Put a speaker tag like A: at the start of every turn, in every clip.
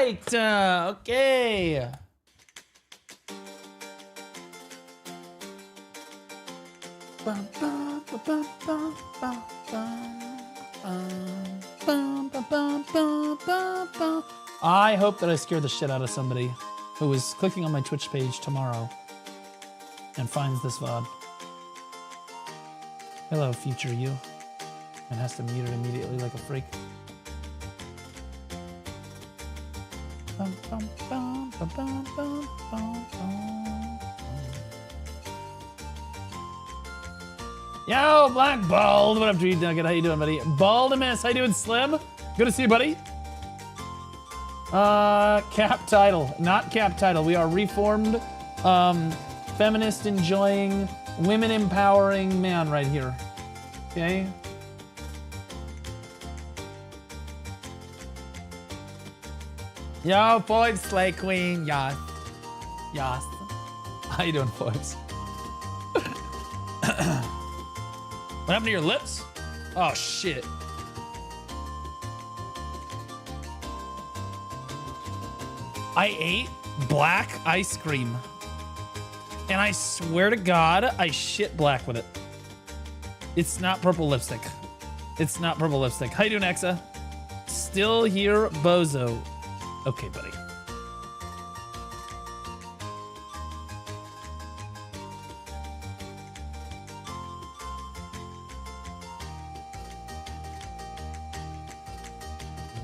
A: right. Okay. I hope that I scared the shit out of somebody who is clicking on my Twitch page tomorrow and finds this VOD. Hello, future you. And has to mute it immediately like a freak. Yo, Black Bald. What up, Dreed Nugget? How you doing, buddy? Baldimus. How you doing, Slim? Good to see you, buddy. Cap title. Not cap title. We are reformed, feminist enjoying, women empowering man right here. Okay? Yo, Forbes, Slay Queen. Yas. Yas. How you doing, Forbes? What happened to your lips? Oh, shit. I ate black ice cream. And I swear to God, I shit black with it. It's not purple lipstick. It's not purple lipstick. How you doing, Exa? Still here, bozo. Okay, buddy.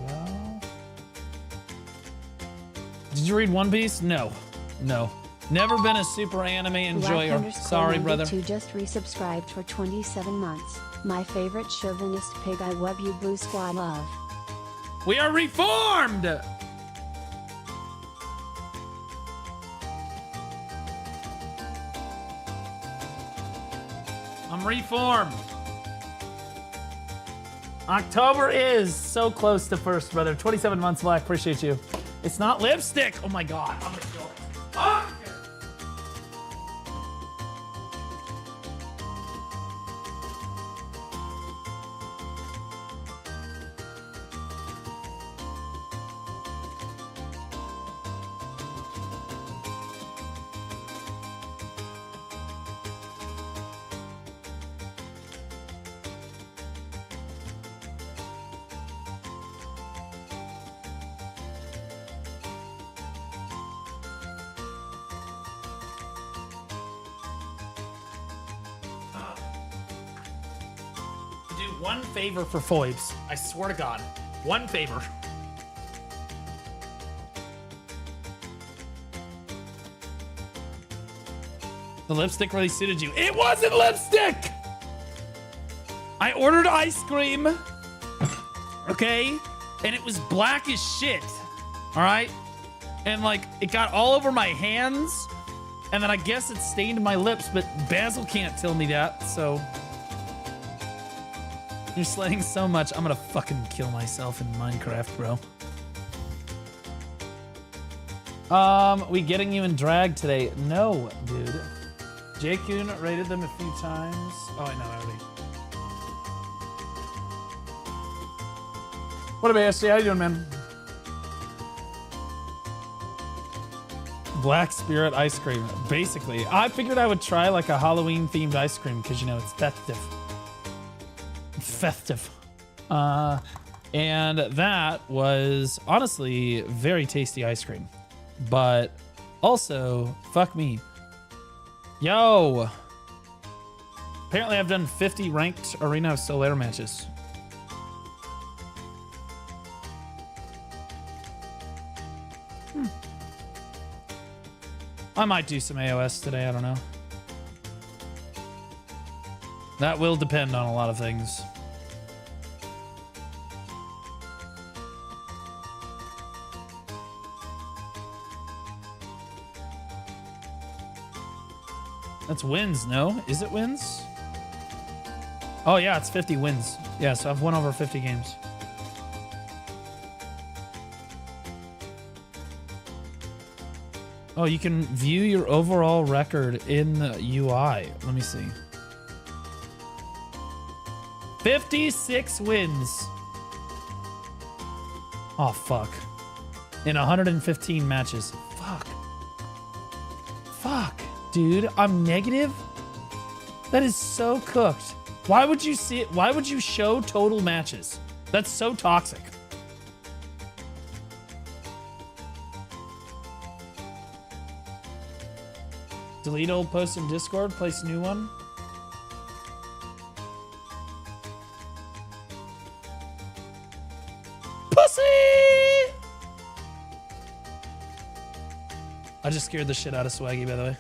A: Well, did you read One Piece? No. No. Never been a super anime enjoyer. Sorry, brother.
B: Who just resubscribed for 27 months. My favorite chauvinist pig. I love you, Blue Squad love.
A: We are reformed! I'm reformed. October is so close to first, brother. 27 months, Black. Appreciate you. It's not lipstick. Oh my God. I'm gonna kill it. Fuck! One favor for Foibs. I swear to God. One favor. The lipstick really suited you. It wasn't lipstick! I ordered ice cream. Okay? And it was black as shit. Alright? And like, it got all over my hands. And then I guess it stained my lips, but Basil can't tell me that, so... You're slaying so much, I'm gonna fucking kill myself in Minecraft, bro. We getting you in drag today? No, dude. J-Kun rated them a few times. Oh, I know already. What up, ASC? How you doing, man? Black Spirit ice cream, basically. I figured I would try like a Halloween-themed ice cream because, you know, it's festive. Festive. And that was honestly very tasty ice cream. But also, fuck me. Yo! Apparently I've done 50 ranked Arena of Solare matches. I might do some AOS today, I don't know. That will depend on a lot of things. That's wins, no? Is it wins? Oh yeah, it's 50 wins. Yeah, so I've won over 50 games. Oh, you can view your overall record in the UI. Let me see. 56 wins. Oh, fuck. in 115 matches. Fuck. Fuck, dude. I'm negative? That is so cooked. Why would you see it? Why would you show total matches? That's so toxic. Delete old post in Discord, place new one. Pussy! I just scared the shit out of Swaggy, by the way.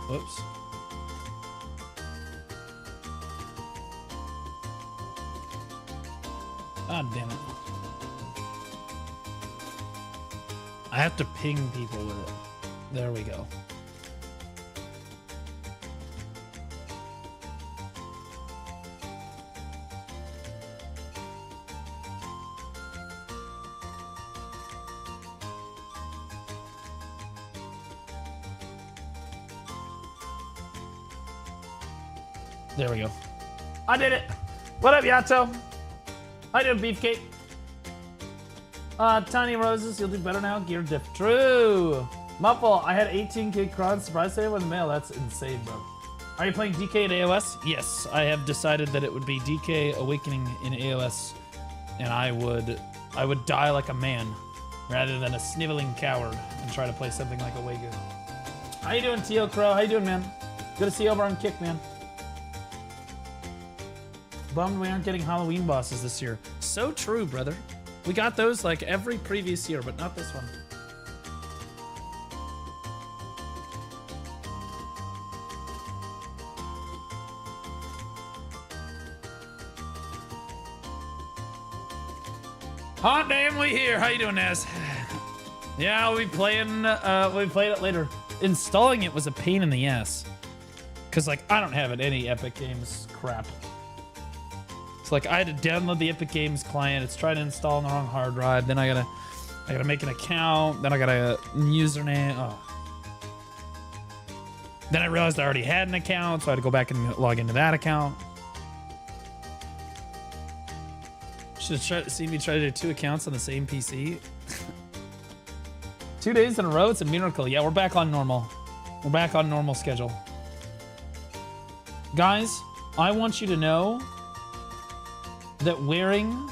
A: Whoops. God damn it. I have to ping people with it. There we go. There we go. I did it. What up, Yato? How you doing, Beefcake? Tiny Roses, you'll do better now. Gear diff. True. Muffle, I had 18k crons. Surprise today with the mail. That's insane, bro. Are you playing DK at AOS? Yes, I have decided that it would be DK Awakening in AOS, and I would die like a man rather than a sniveling coward and try to play something like a Wegu. How you doing, Teo Crow? How you doing, man? Good to see you over on Kick, man. Bummed we aren't getting Halloween bosses this year. So true, brother. We got those like every previous year, but not this one. Hot damn, we here. How you doing, Naz? Yeah, we'll be playing it later. Installing it was a pain in the ass. Cause like I don't have it any Epic Games crap. It's like I had to download the Epic Games client. It's trying to install on the wrong hard drive. Then I gotta make an account. Then I got a username. Oh. Then I realized I already had an account, so I had to go back and log into that account. Should have seen me try to do 2 accounts on the same PC. 2 days in a row, it's a miracle. Yeah, we're back on normal. We're back on normal schedule. Guys, I want you to know that wearing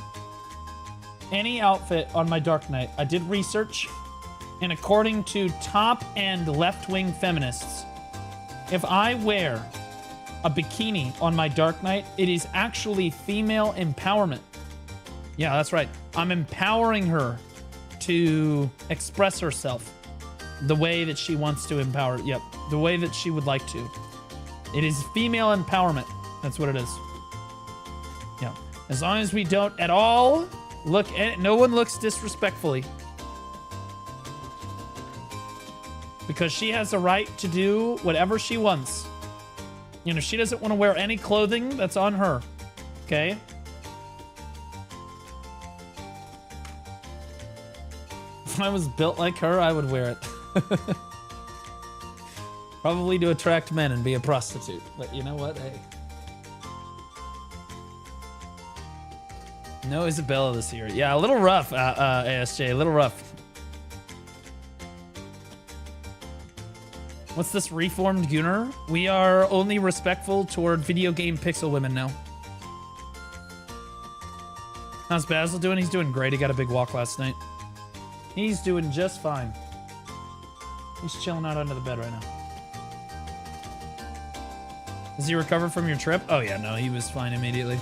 A: any outfit on my Dark Knight, I did research, and according to top and left-wing feminists, if I wear a bikini on my Dark Knight, it is actually female empowerment. Yeah, that's right. I'm empowering her to express herself the way that she wants to empower. Yep, the way that she would like to. It is female empowerment. That's what it is. Yeah. As long as we don't at all look at, no one looks disrespectfully. Because she has the right to do whatever she wants. You know, she doesn't want to wear any clothing, that's on her. Okay? If I was built like her, I would wear it. Probably to attract men and be a prostitute. But you know what? Hey. No Isabella this year. Yeah, a little rough, ASJ. A little rough. What's this reformed gooner? We are only respectful toward video game pixel women now. How's Basil doing? He's doing great. He got a big walk last night. He's doing just fine. He's chilling out under the bed right now. Does he recover from your trip? Oh yeah, no, he was fine immediately.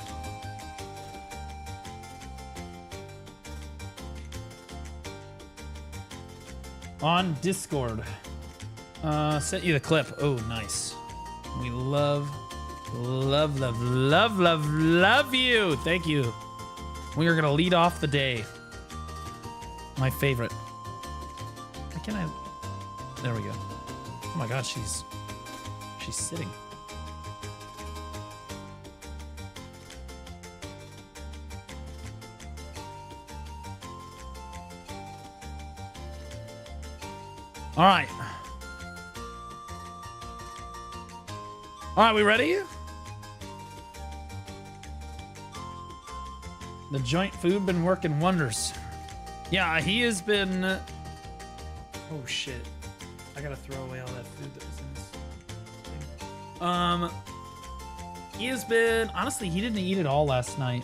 A: On Discord. Sent you the clip. Oh, nice. We love you. Thank you. We are gonna lead off the day. My favorite. Why can't I? There we go. Oh my God, she's sitting. All right. All right, we ready? The joint food been working wonders. Yeah, he has been... Oh, shit. I gotta throw away all that food that was in this thing. He has been... Honestly, he didn't eat it all last night,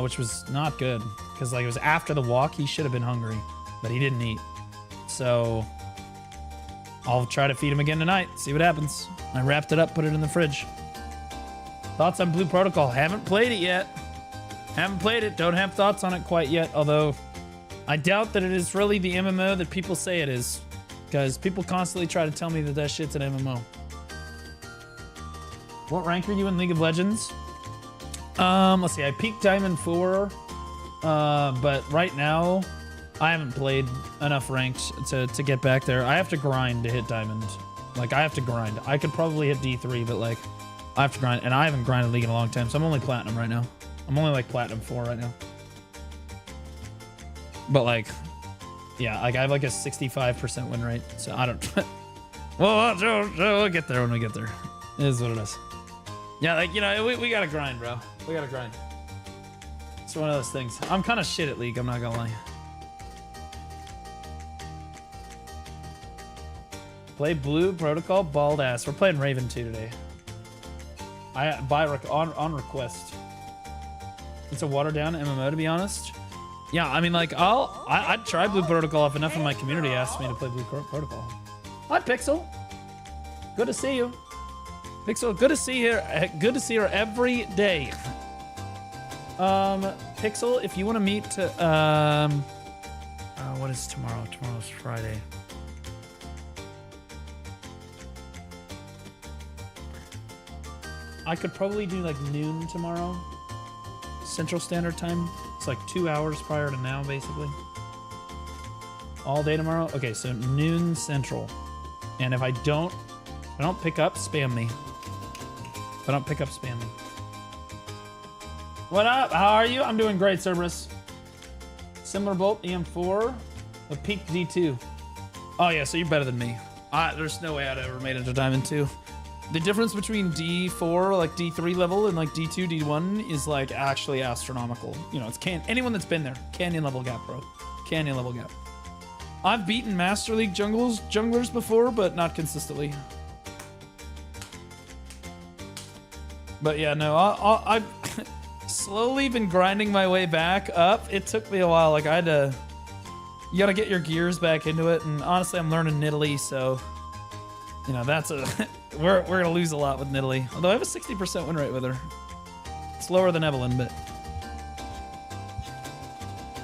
A: which was not good. Because, like, it was after the walk. He should have been hungry, but he didn't eat. So, I'll try to feed him again tonight. See what happens. I wrapped it up, put it in the fridge. Thoughts on Blue Protocol? Haven't played it yet. Haven't played it. Don't have thoughts on it quite yet. Although, I doubt that it is really the MMO that people say it is. Because people constantly try to tell me that that shit's an MMO. What rank are you in League of Legends? Let's see. I peaked Diamond 4. But right now, I haven't played enough ranked to get back there. I have to grind to hit Diamond. Like, I have to grind. I could probably hit D3, but, like, I have to grind. And I haven't grinded League in a long time, so I'm only Platinum right now. I'm only, like, Platinum 4 right now. But, like, yeah, like, I have, like, a 65% win rate, so I don't... well, we'll get there when we get there. It is what it is. Yeah, like, you know, we gotta grind, bro. We gotta grind. It's one of those things. I'm kind of shit at League, I'm not gonna lie. Play Blue Protocol, bald ass. We're playing Raven 2 today. On request. It's a watered down MMO, to be honest. Yeah, I mean, like, I'd try Blue Protocol if enough of my community asked me to play Blue Protocol. Hi, Pixel. Good to see you. Pixel, good to see her. Good to see her every day. Pixel, if you want to meet, what is tomorrow? Tomorrow's Friday. I could probably do like noon tomorrow, Central Standard Time. It's like 2 hours prior to now, basically. All day tomorrow. Okay, so noon Central. And if I don't pick up, spam me. If I don't pick up, spam me. What up? How are you? I'm doing great, Cerberus. Similar bolt, EM4, a peak D2. Oh yeah, so you're better than me. There's no way I'd ever made it to Diamond 2. The difference between D4, like D3 level, and like D2, D1 is like actually astronomical. You know, it's anyone that's been there, canyon level gap, bro. Canyon level gap. I've beaten Master League junglers before, but not consistently. But yeah, no, I've slowly been grinding my way back up. It took me a while. Like, I had to... You gotta get your gears back into it, and honestly, I'm learning Nidalee, so... You know, that's a... we're gonna lose a lot with Nidalee. Although I have a 60% win rate with her. It's lower than Evelyn, but...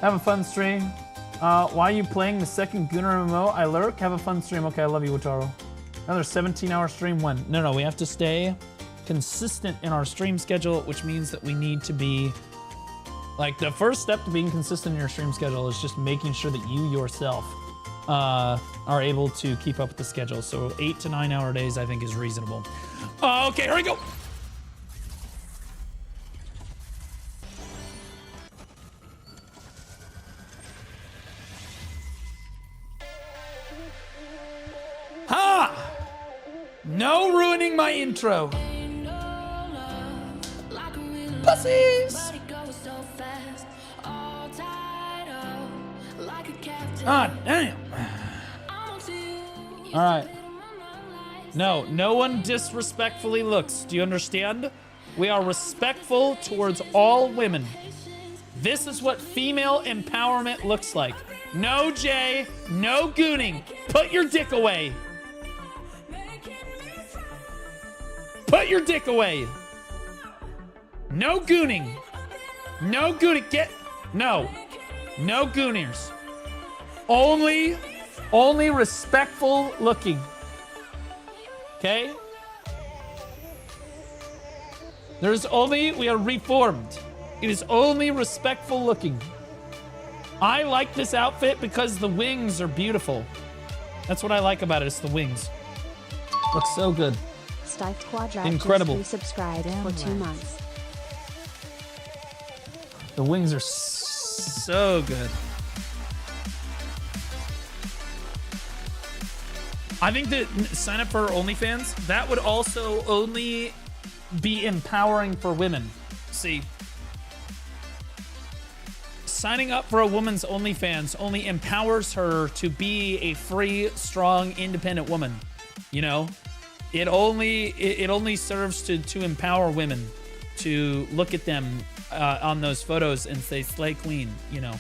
A: Have a fun stream. Why are you playing the second Gooner MMO? I lurk. Have a fun stream. Okay, I love you, Wataru. Another 17-hour stream when? No, we have to stay consistent in our stream schedule, which means that we need to be... Like, the first step to being consistent in your stream schedule is just making sure that you yourself are able to keep up with the schedule. So 8 to 9 hour days, I think, is reasonable. Okay, here we go. Ha! No ruining my intro. Pussies! Ah, damn. All right. No one disrespectfully looks. Do you understand? We are respectful towards all women. This is what female empowerment looks like. No Jay, no gooning. Put your dick away. Put your dick away. No gooning. No gooning. No gooners. Only respectful looking. Okay? We are reformed. It is only respectful looking. I like this outfit because the wings are beautiful. That's what I like about it, it's the wings. Looks so good.
B: Stiped Quadrat
A: Incredible.
B: just resubscribed for 2 months.
A: The wings are so good. I think that sign up for OnlyFans, that would also only be empowering for women. See, signing up for a woman's OnlyFans only empowers her to be a free, strong, independent woman. You know, it only serves to empower women, to look at them on those photos and say slay queen. You know,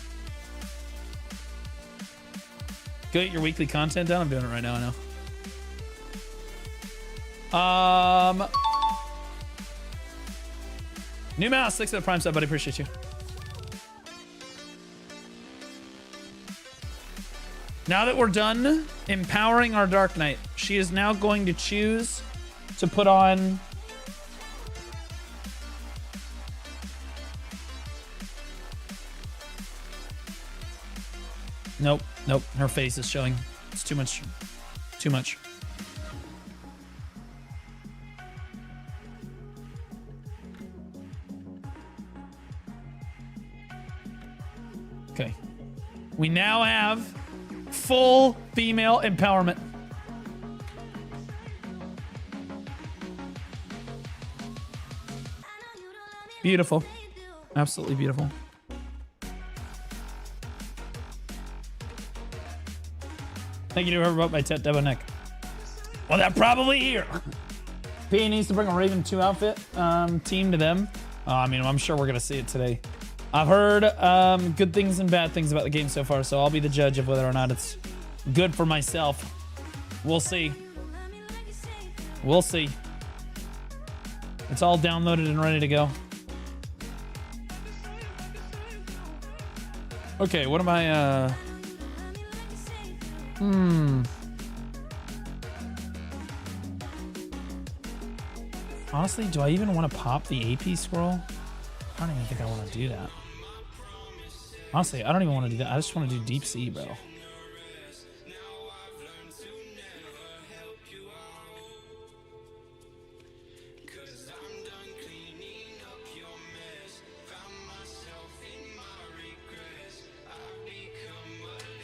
A: get your weekly content done. I'm doing it right now. I know. New mouse, thanks for the prime sub, buddy. Appreciate you. Now that we're done empowering our Dark Knight, she is now going to choose to put on Nope. Her face is showing. It's too much. Too much. Okay. We now have full female empowerment. Beautiful. Absolutely beautiful. Thank you to whoever bought my Tet Devo neck. Well, they're probably here. P needs to bring a Raven 2 outfit team to them. I mean, I'm sure we're going to see it today. I've heard good things and bad things about the game so far, so I'll be the judge of whether or not it's good for myself. We'll see. We'll see. It's all downloaded and ready to go. Okay, what am I, Honestly, do I even want to pop the AP scroll? I don't even think I want to do that. Honestly, I don't even want to do that. I just want to do deep sea, bro.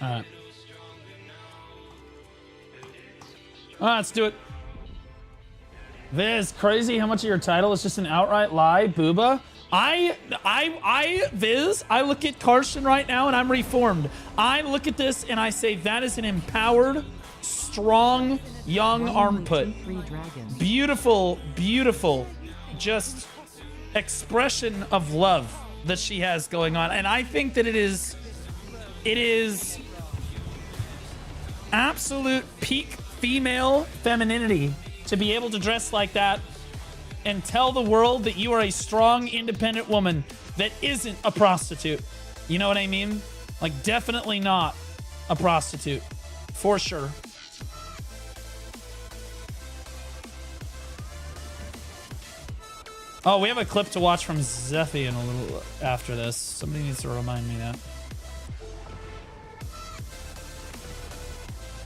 A: All right. All right, let's do it. Viz, crazy how much of your title is just an outright lie, Booba. Viz, I look at Carson right now and I'm reformed. I look at this and I say that is an empowered, strong, young armpit. Beautiful, beautiful, just expression of love that she has going on. And I think that it is absolute peak female femininity to be able to dress like that and tell the world that you are a strong, independent woman that isn't a prostitute. You know what I mean? Like, definitely not a prostitute. For sure. Oh, we have a clip to watch from Zephy in a little after this. Somebody needs to remind me that.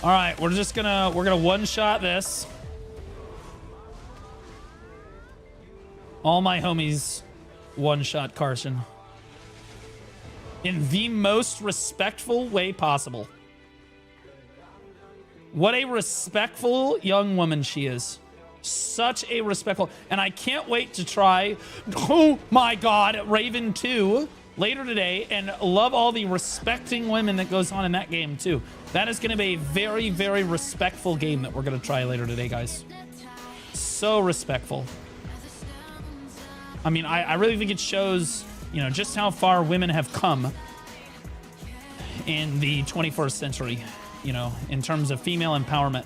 A: All right, we're gonna one-shot this. All my homies one-shot Carson in the most respectful way possible. What a respectful young woman she is. Such a respectful, and I can't wait to try, oh my God, Raven 2 later today and love all the respecting women that goes on in that game too. That is gonna be a very, very respectful game that we're gonna try later today, guys. So respectful. I mean, I really think it shows, you know, just how far women have come in the 21st century, you know, in terms of female empowerment.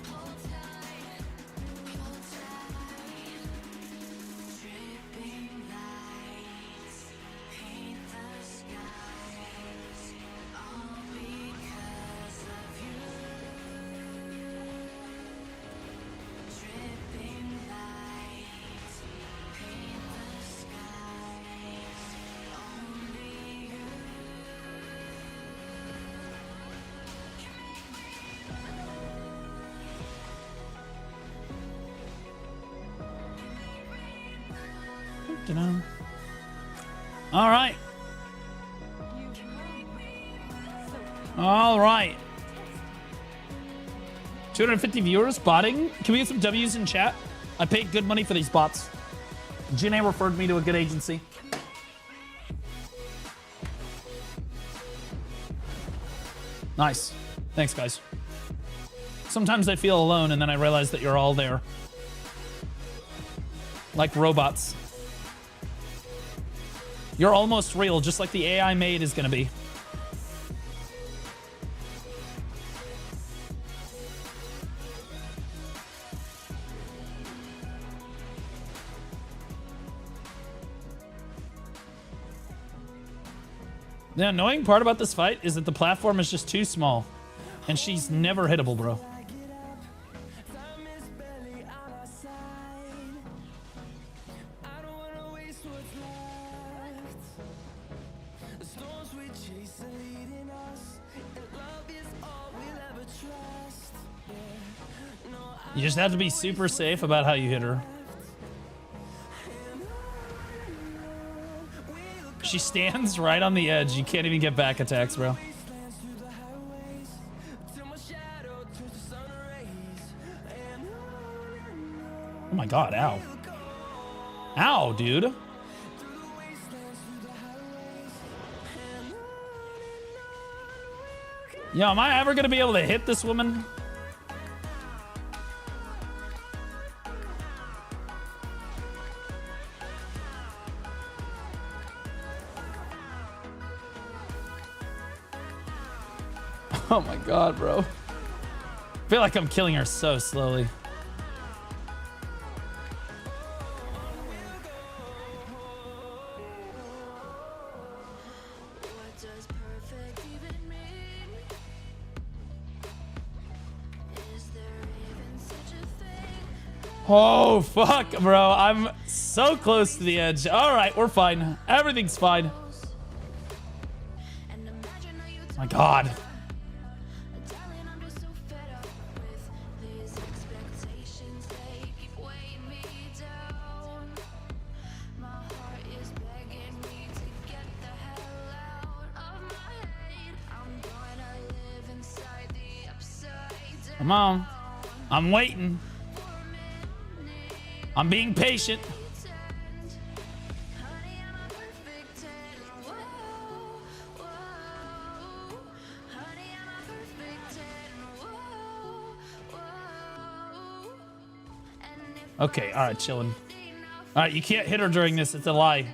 A: All right. All right. 250 viewers botting. Can we get some W's in chat? I paid good money for these bots. Janae referred me to a good agency. Nice. Thanks, guys. Sometimes I feel alone and then I realize that you're all there. Like robots. You're almost real, just like the AI made is gonna be. The annoying part about this fight is that the platform is just too small. And she's never hittable, bro. You just have to be super safe about how you hit her. She stands right on the edge. You can't even get back attacks, bro. Oh my god, ow. Ow, dude. Yo, am I ever gonna be able to hit this woman? Oh my god, bro. I feel like I'm killing her so slowly. Oh, fuck, bro. I'm so close to the edge. All right, we're fine. Everything's fine. My god. Come on. I'm waiting. I'm being patient. Okay, all right, chilling. All right, you can't hit her during this. It's a lie.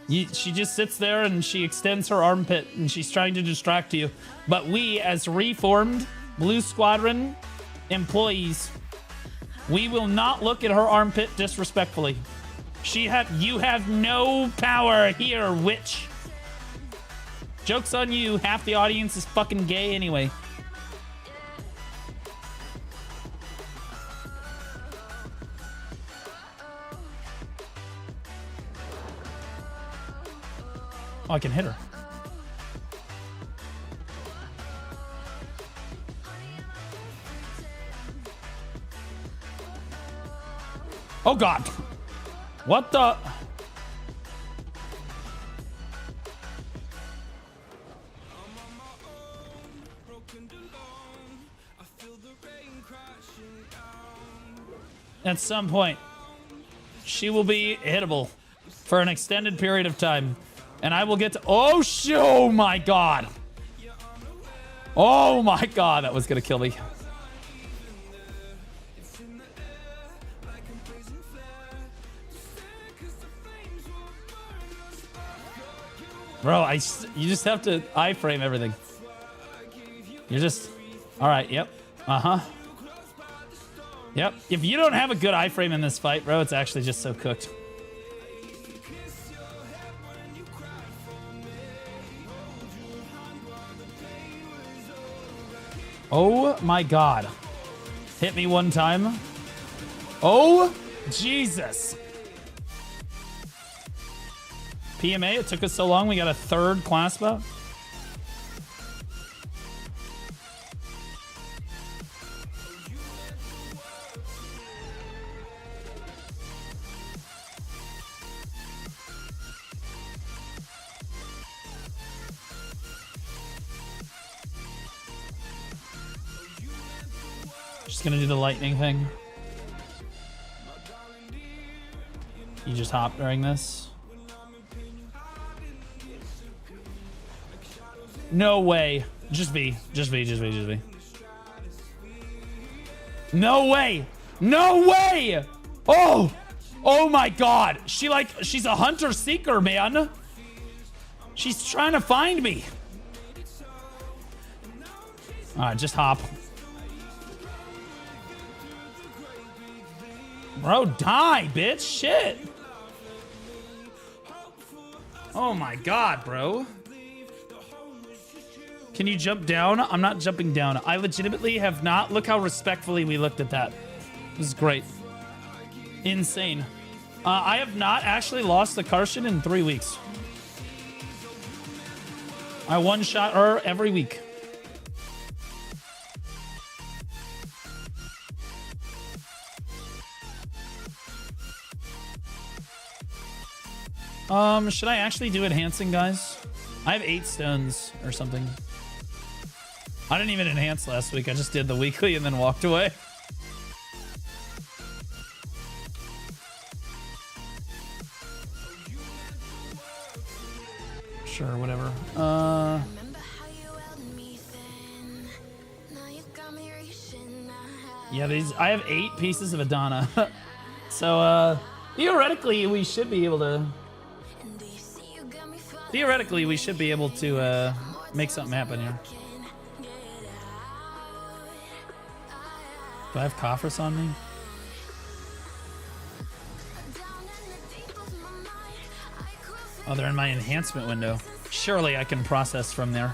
A: She just sits there and she extends her armpit and she's trying to distract you. But we, as reformed Blue Squadron employees, we will not look at her armpit disrespectfully. You have no power here, witch. Joke's on you. Half the audience is fucking gay anyway. Oh, I can hit her. Oh god. What the? At some point, she will be hittable for an extended period of time. And I will get to... Oh my god. Oh my god, that was gonna kill me. Bro, you just have to iframe everything. You're just... Alright, yep. Uh-huh. Yep. If you don't have a good iframe in this fight, bro, it's actually just so cooked. Oh my god. Hit me one time. Oh, Jesus. PMA, it took us so long, we got a third class bout. Just gonna do the lightning thing. You just hop during this. No way. Just V. Just V. Just V. Just V. No way. No way. Oh. Oh my god. She's a hunter seeker, man. She's trying to find me. Alright, just hop. Bro, die, bitch. Shit. Oh my god, bro. Can you jump down? I'm not jumping down. I legitimately have not. Look how respectfully we looked at that. This is great. Insane. I have not actually lost the Karsten in 3 weeks. I one-shot her every week. Should I actually do enhancing, guys? I have 8 stones or something. I didn't even enhance last week. I just did the weekly and then walked away. Sure, whatever. Yeah, I have 8 pieces of Adana. So, theoretically, we should be able to... Theoretically, we should be able to, make something happen here. Do I have Coffers on me? Oh, they're in my enhancement window. Surely I can process from there.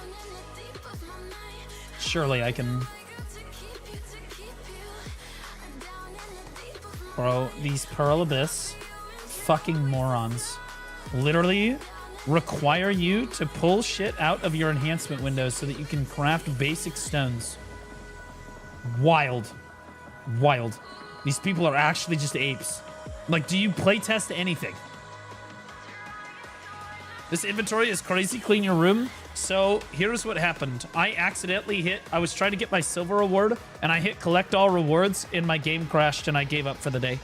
A: Surely I can... Bro, these Pearl Abyss fucking morons literally require you to pull shit out of your enhancement window so that you can craft basic stones. Wild. Wild. These people are actually just apes. Like, do you playtest anything? This inventory is crazy. Clean your room. So here's what happened. I was trying to get my silver reward and I hit collect all rewards and my game crashed and I gave up for the day.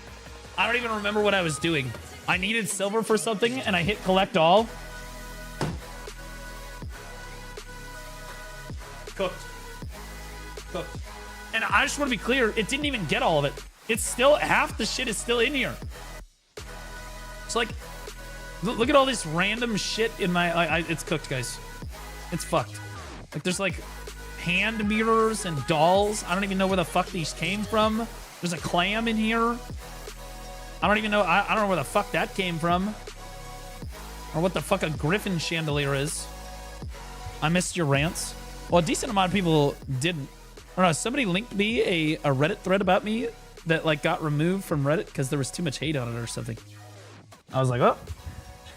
A: I don't even remember what I was doing. I needed silver for something and I hit collect all. Cooked. Cooked. And I just want to be clear, it didn't even get all of it. It's still, half the shit is still in here. It's like, look at all this random shit in my, it's cooked, guys. It's fucked. Like, there's like hand mirrors and dolls. I don't even know where the fuck these came from. There's a clam in here. I don't even know, I don't know where the fuck that came from. Or what the fuck a griffin chandelier is. I missed your rants. Well, a decent amount of people didn't. I don't know, somebody linked me a Reddit thread about me that like got removed from Reddit because there was too much hate on it or something. I was like, oh,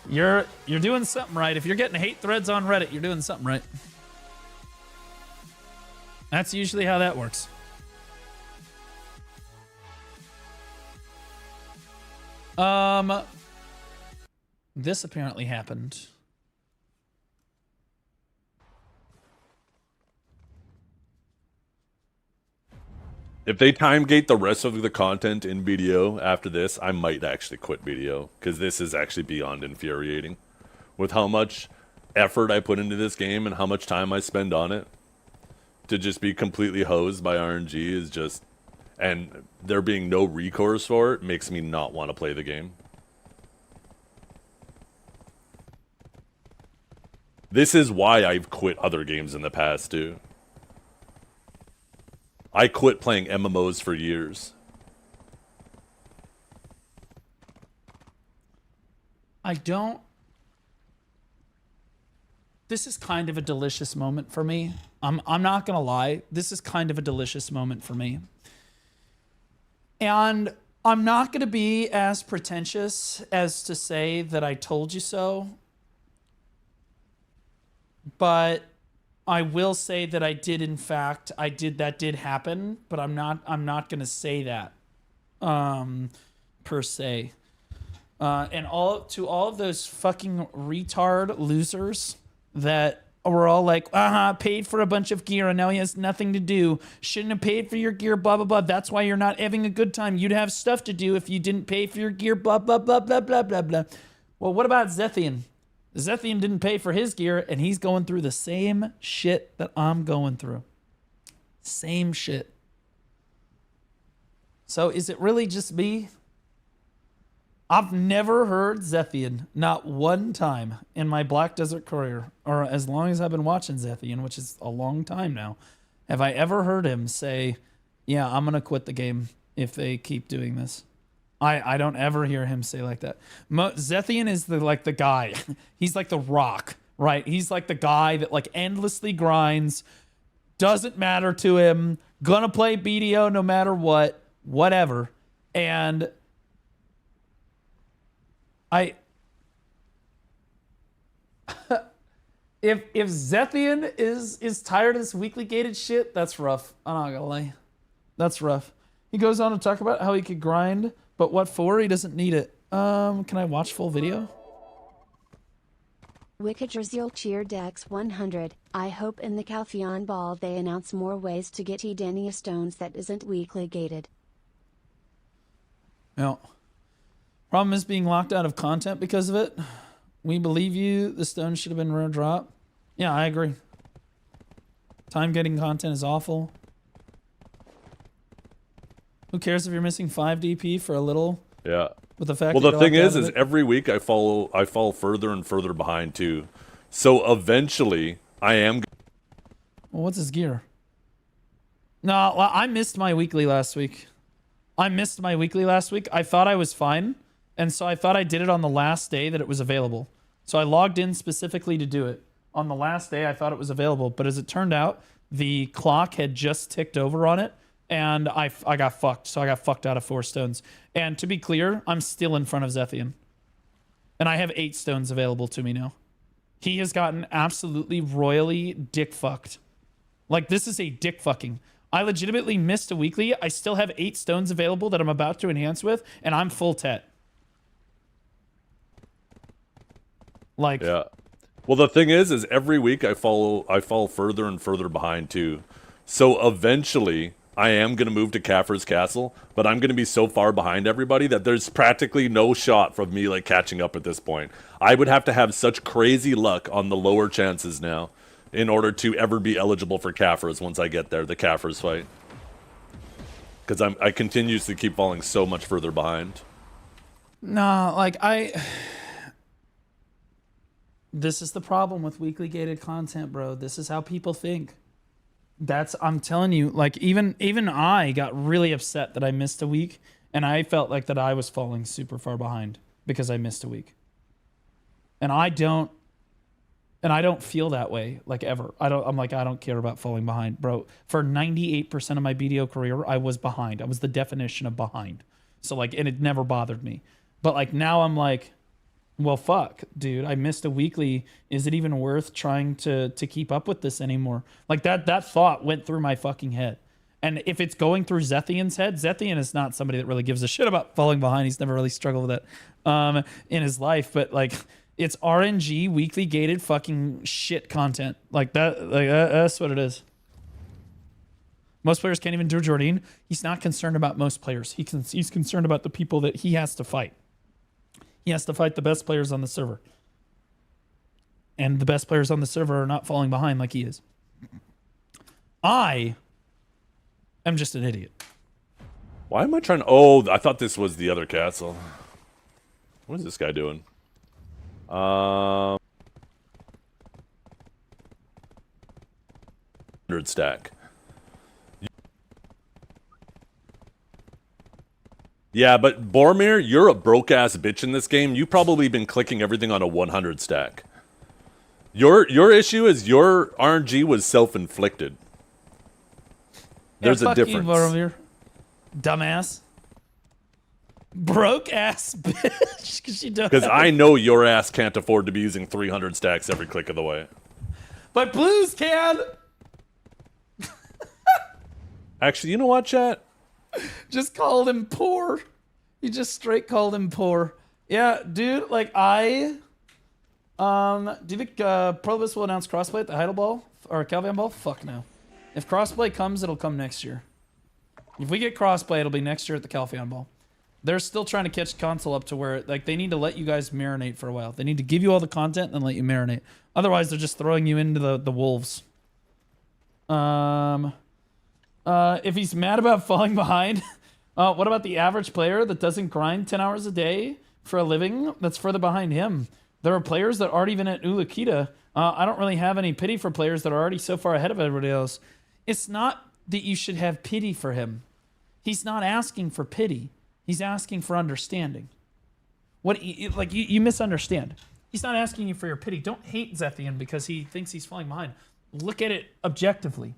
A: you're doing something right. If you're getting hate threads on Reddit, you're doing something right. That's usually how that works. This apparently happened.
C: If they time gate the rest of the content in BDO after this, I might actually quit BDO because this is actually beyond infuriating. With how much effort I put into this game and how much time I spend on it, to just be completely hosed by RNG is just, and there being no recourse for it makes me not want to play the game. This is why I've quit other games in the past too. I quit playing MMOs for years.
A: This is kind of a delicious moment for me. I'm not gonna lie. This is kind of a delicious moment for me. And I'm not gonna be as pretentious as to say that I told you so. But I will say that I did, in fact, that did happen, but I'm not gonna say that, per se. And to all of those fucking retard losers that we're all like, paid for a bunch of gear and now he has nothing to do. Shouldn't have paid for your gear, blah, blah, blah. That's why you're not having a good time. You'd have stuff to do if you didn't pay for your gear, blah, blah, blah, blah, blah, blah, blah. Well, what about Zethian? Zethian didn't pay for his gear and he's going through the same shit that I'm going through. Same shit. So is it really just me? I've never heard Zethian, not one time in my Black Desert career, or as long as I've been watching Zethian, which is a long time now, have I ever heard him say, yeah, I'm going to quit the game if they keep doing this. I don't ever hear him say like that. Zethian is the guy. He's like the Rock, right? He's like the guy that like endlessly grinds, doesn't matter to him, gonna play BDO no matter what, whatever. And if Zethian is tired of this weekly gated shit, that's rough. I'm not gonna lie. That's rough. He goes on to talk about how he could grind, but what for? He doesn't need it. Can I watch full video?
B: Wickedrezil cheer Dex 100. I hope in the Calpheon Ball they announce more ways to get Edenia stones that isn't weekly gated.
A: No. Problem is being locked out of content because of it. We believe you. The stone should have been rare drop. Yeah, I agree. Time getting content is awful. Who cares if you're missing 5 DP for a little?
C: Yeah.
A: With the fact
C: well,
A: that
C: the thing
A: you're
C: is every week I fall further and further behind too. So eventually I am.
A: Well, what's his gear? No, I missed my weekly last week. I thought I was fine. And so I thought I did it on the last day that it was available. So I logged in specifically to do it. On the last day, I thought it was available. But as it turned out, the clock had just ticked over on it. And I got fucked. So I got fucked out of 4 stones. And to be clear, I'm still in front of Zethian. And I have 8 stones available to me now. He has gotten absolutely royally dick fucked. Like, this is a dick fucking. I legitimately missed a weekly. I still have 8 stones available that I'm about to enhance with. And I'm full tet. Like,
C: yeah. Well, the thing is every week I fall further and further behind too. So eventually I am going to move to Kaffir's Castle, but I'm going to be so far behind everybody that there's practically no shot from me like catching up at this point. I would have to have such crazy luck on the lower chances now in order to ever be eligible for Kaffir's once I get there, the Kaffir's fight. Because I continuously keep falling so much further behind.
A: Nah, like this is the problem with weekly gated content, bro. This is how people think. I'm telling you, like even I got really upset that I missed a week, and I felt like that I was falling super far behind because I missed a week. And I don't feel that way, like, ever. I don't care about falling behind, bro. For 98% of my BDO career, I was behind. I was the definition of behind. So like, and it never bothered me. But like now I'm like, well, fuck, dude, I missed a weekly. Is it even worth trying to keep up with this anymore? Like that thought went through my fucking head. And if it's going through Zethian's head, Zethian is not somebody that really gives a shit about falling behind. He's never really struggled with that in his life. But like, it's RNG weekly gated fucking shit content. Like that's what it is. Most players can't even do Jordan. He's not concerned about most players. He's concerned about the people that he has to fight. He has to fight the best players on the server. And the best players on the server are not falling behind like he is. I am just an idiot.
C: Why am I trying to... Oh, I thought this was the other castle. What is this guy doing? 100 stack. Yeah, but Boromir, you're a broke-ass bitch in this game. You've probably been clicking everything on a 100 stack. Your issue is your RNG was self-inflicted. There's a difference.
A: You, Boromir. Dumbass. Broke-ass bitch.
C: Because I know your ass can't afford to be using 300 stacks every click of the way.
A: But Blues can!
C: Actually, you know what, chat?
A: Just called him poor. You just straight called him poor. Yeah, dude, like Do you think Provost will announce crossplay at the Heidel Ball or Calvion Ball? Fuck no. If crossplay comes, it'll come next year. If we get crossplay, it'll be next year at the Calvion Ball. They're still trying to catch console up to where like they need to let you guys marinate for a while. They need to give you all the content and let you marinate. Otherwise, they're just throwing you into the wolves. If he's mad about falling behind, what about the average player that doesn't grind 10 hours a day for a living that's further behind him? There are players that aren't even at Ulukita. I don't really have any pity for players that are already so far ahead of everybody else. It's not that you should have pity for him. He's not asking for pity. He's asking for understanding. You misunderstand. He's not asking you for your pity. Don't hate Zethian because he thinks he's falling behind. Look at it objectively.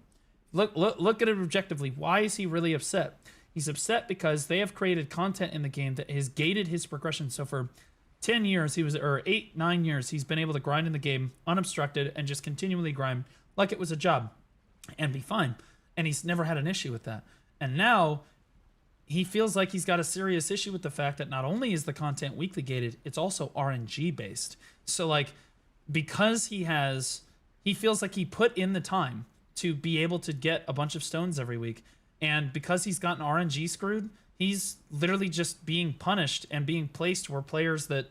A: Look at it objectively. Why is he really upset? He's upset because they have created content in the game that has gated his progression. So for 10 years, or 8, 9 years, he's been able to grind in the game unobstructed and just continually grind like it was a job and be fine. And he's never had an issue with that. And now he feels like he's got a serious issue with the fact that not only is the content weekly gated, it's also RNG based. So like, because he feels like he put in the time to be able to get a bunch of stones every week. And because he's gotten RNG screwed, he's literally just being punished and being placed where players that,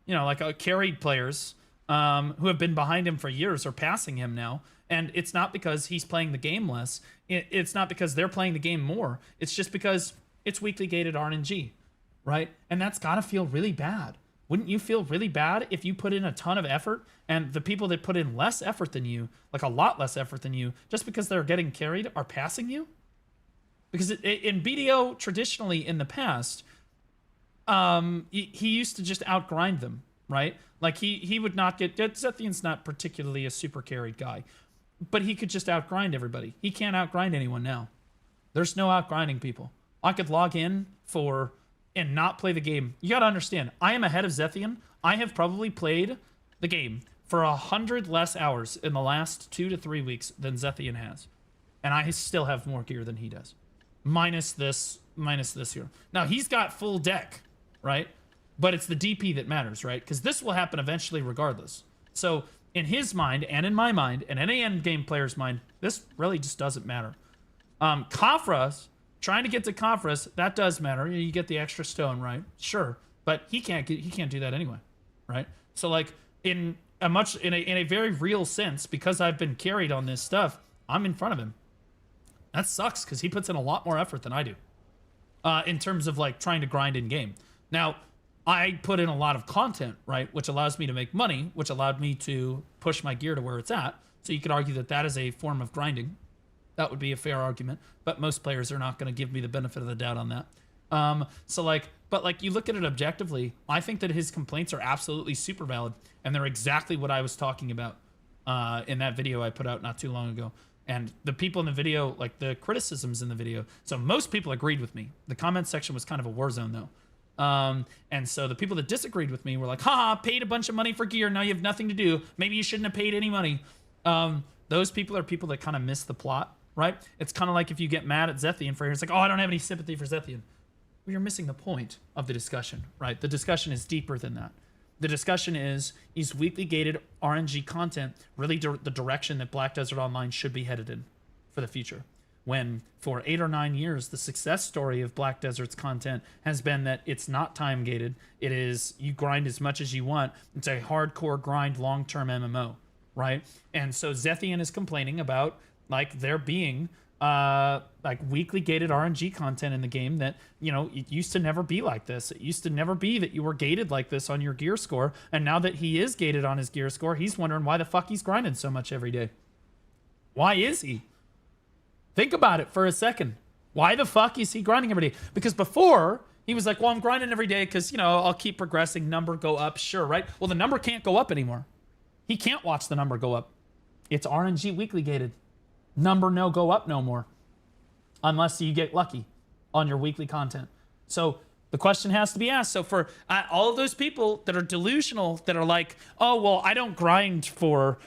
A: like carried players who have been behind him for years are passing him now. And it's not because he's playing the game less. It's not because they're playing the game more. It's just because it's weekly gated RNG, right? And that's got to feel really bad. Wouldn't you feel really bad if you put in a ton of effort and the people that put in less effort than you, like a lot less effort than you, just because they're getting carried are passing you? Because in BDO, traditionally in the past, he used to just outgrind them, right? Like he would not get... Zethian's not particularly a super carried guy, but he could just outgrind everybody. He can't outgrind anyone now. There's no outgrinding people. I could log in and not play the game. You got to understand, I am ahead of Zethian. I have probably played the game for 100 less hours in the last 2 to 3 weeks than Zethian has. And I still have more gear than he does. Minus this here. Now, he's got full deck, right? But it's the DP that matters, right? Because this will happen eventually regardless. So, in his mind, and in my mind, and any endgame player's mind, this really just doesn't matter. Kafras, trying to get to Kafras, that does matter. You get the extra stone, right? Sure. But he can't do that anyway, right? So, like, in a very real sense, because I've been carried on this stuff, I'm in front of him. That sucks because he puts in a lot more effort than I do in terms of like trying to grind in game. Now, I put in a lot of content, right, which allows me to make money, which allowed me to push my gear to where it's at. So you could argue that that is a form of grinding. That would be a fair argument, but most players are not going to give me the benefit of the doubt on that. But you look at it objectively, I think that his complaints are absolutely super valid, and they're exactly what I was talking about in that video I put out not too long ago. And the people in the video, like the criticisms in the video, so most people agreed with me. The comment section was kind of a war zone though. And so the people that disagreed with me were like, haha, paid a bunch of money for gear, now you have nothing to do. Maybe you shouldn't have paid any money. Those people are people that kind of miss the plot, right? It's kind of like if you get mad at Zethian for here, it's like, oh, I don't have any sympathy for Zethian. Well, you're missing the point of the discussion, right? The discussion is deeper than that. The discussion is weekly gated RNG content really the direction that Black Desert Online should be headed in for the future? When for 8 or 9 years, the success story of Black Desert's content has been that it's not time gated. It is you grind as much as you want. It's a hardcore grind, long-term MMO, right? And so Zethian is complaining about like there being like weekly gated RNG content in the game that, it used to never be like this. It used to never be that you were gated like this on your gear score. And now that he is gated on his gear score, he's wondering why the fuck he's grinding so much every day. Why is he? Think about it for a second. Why the fuck is he grinding every day? Because before, he was like, well, I'm grinding every day because, I'll keep progressing, number go up, sure, right? Well, the number can't go up anymore. He can't watch the number go up. It's RNG weekly gated. Number no go up no more. Unless you get lucky on your weekly content. So the question has to be asked. So for all of those people that are delusional, that are like, oh, well, I don't grind for...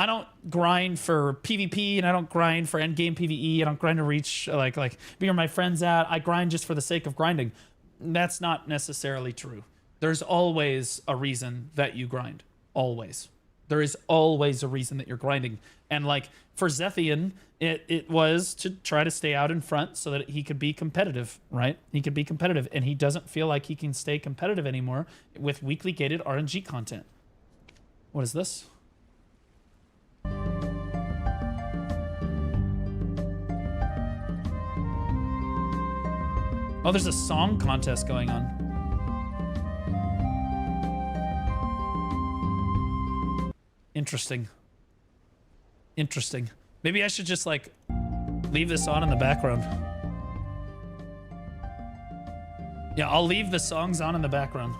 A: I don't grind for PvP and I don't grind for endgame PvE. I don't grind to reach like be where my friends at. I grind just for the sake of grinding. That's not necessarily true. There's always a reason that you grind. always. There is always a reason that you're grinding. And like for Zethian, it was to try to stay out in front so that he could be competitive, right? He could be competitive, and he doesn't feel like he can stay competitive anymore with weekly gated RNG content. What is this? Oh, there's a song contest going on. Interesting. Interesting. Maybe I should just like leave this on in the background. Yeah, I'll leave the songs on in the background.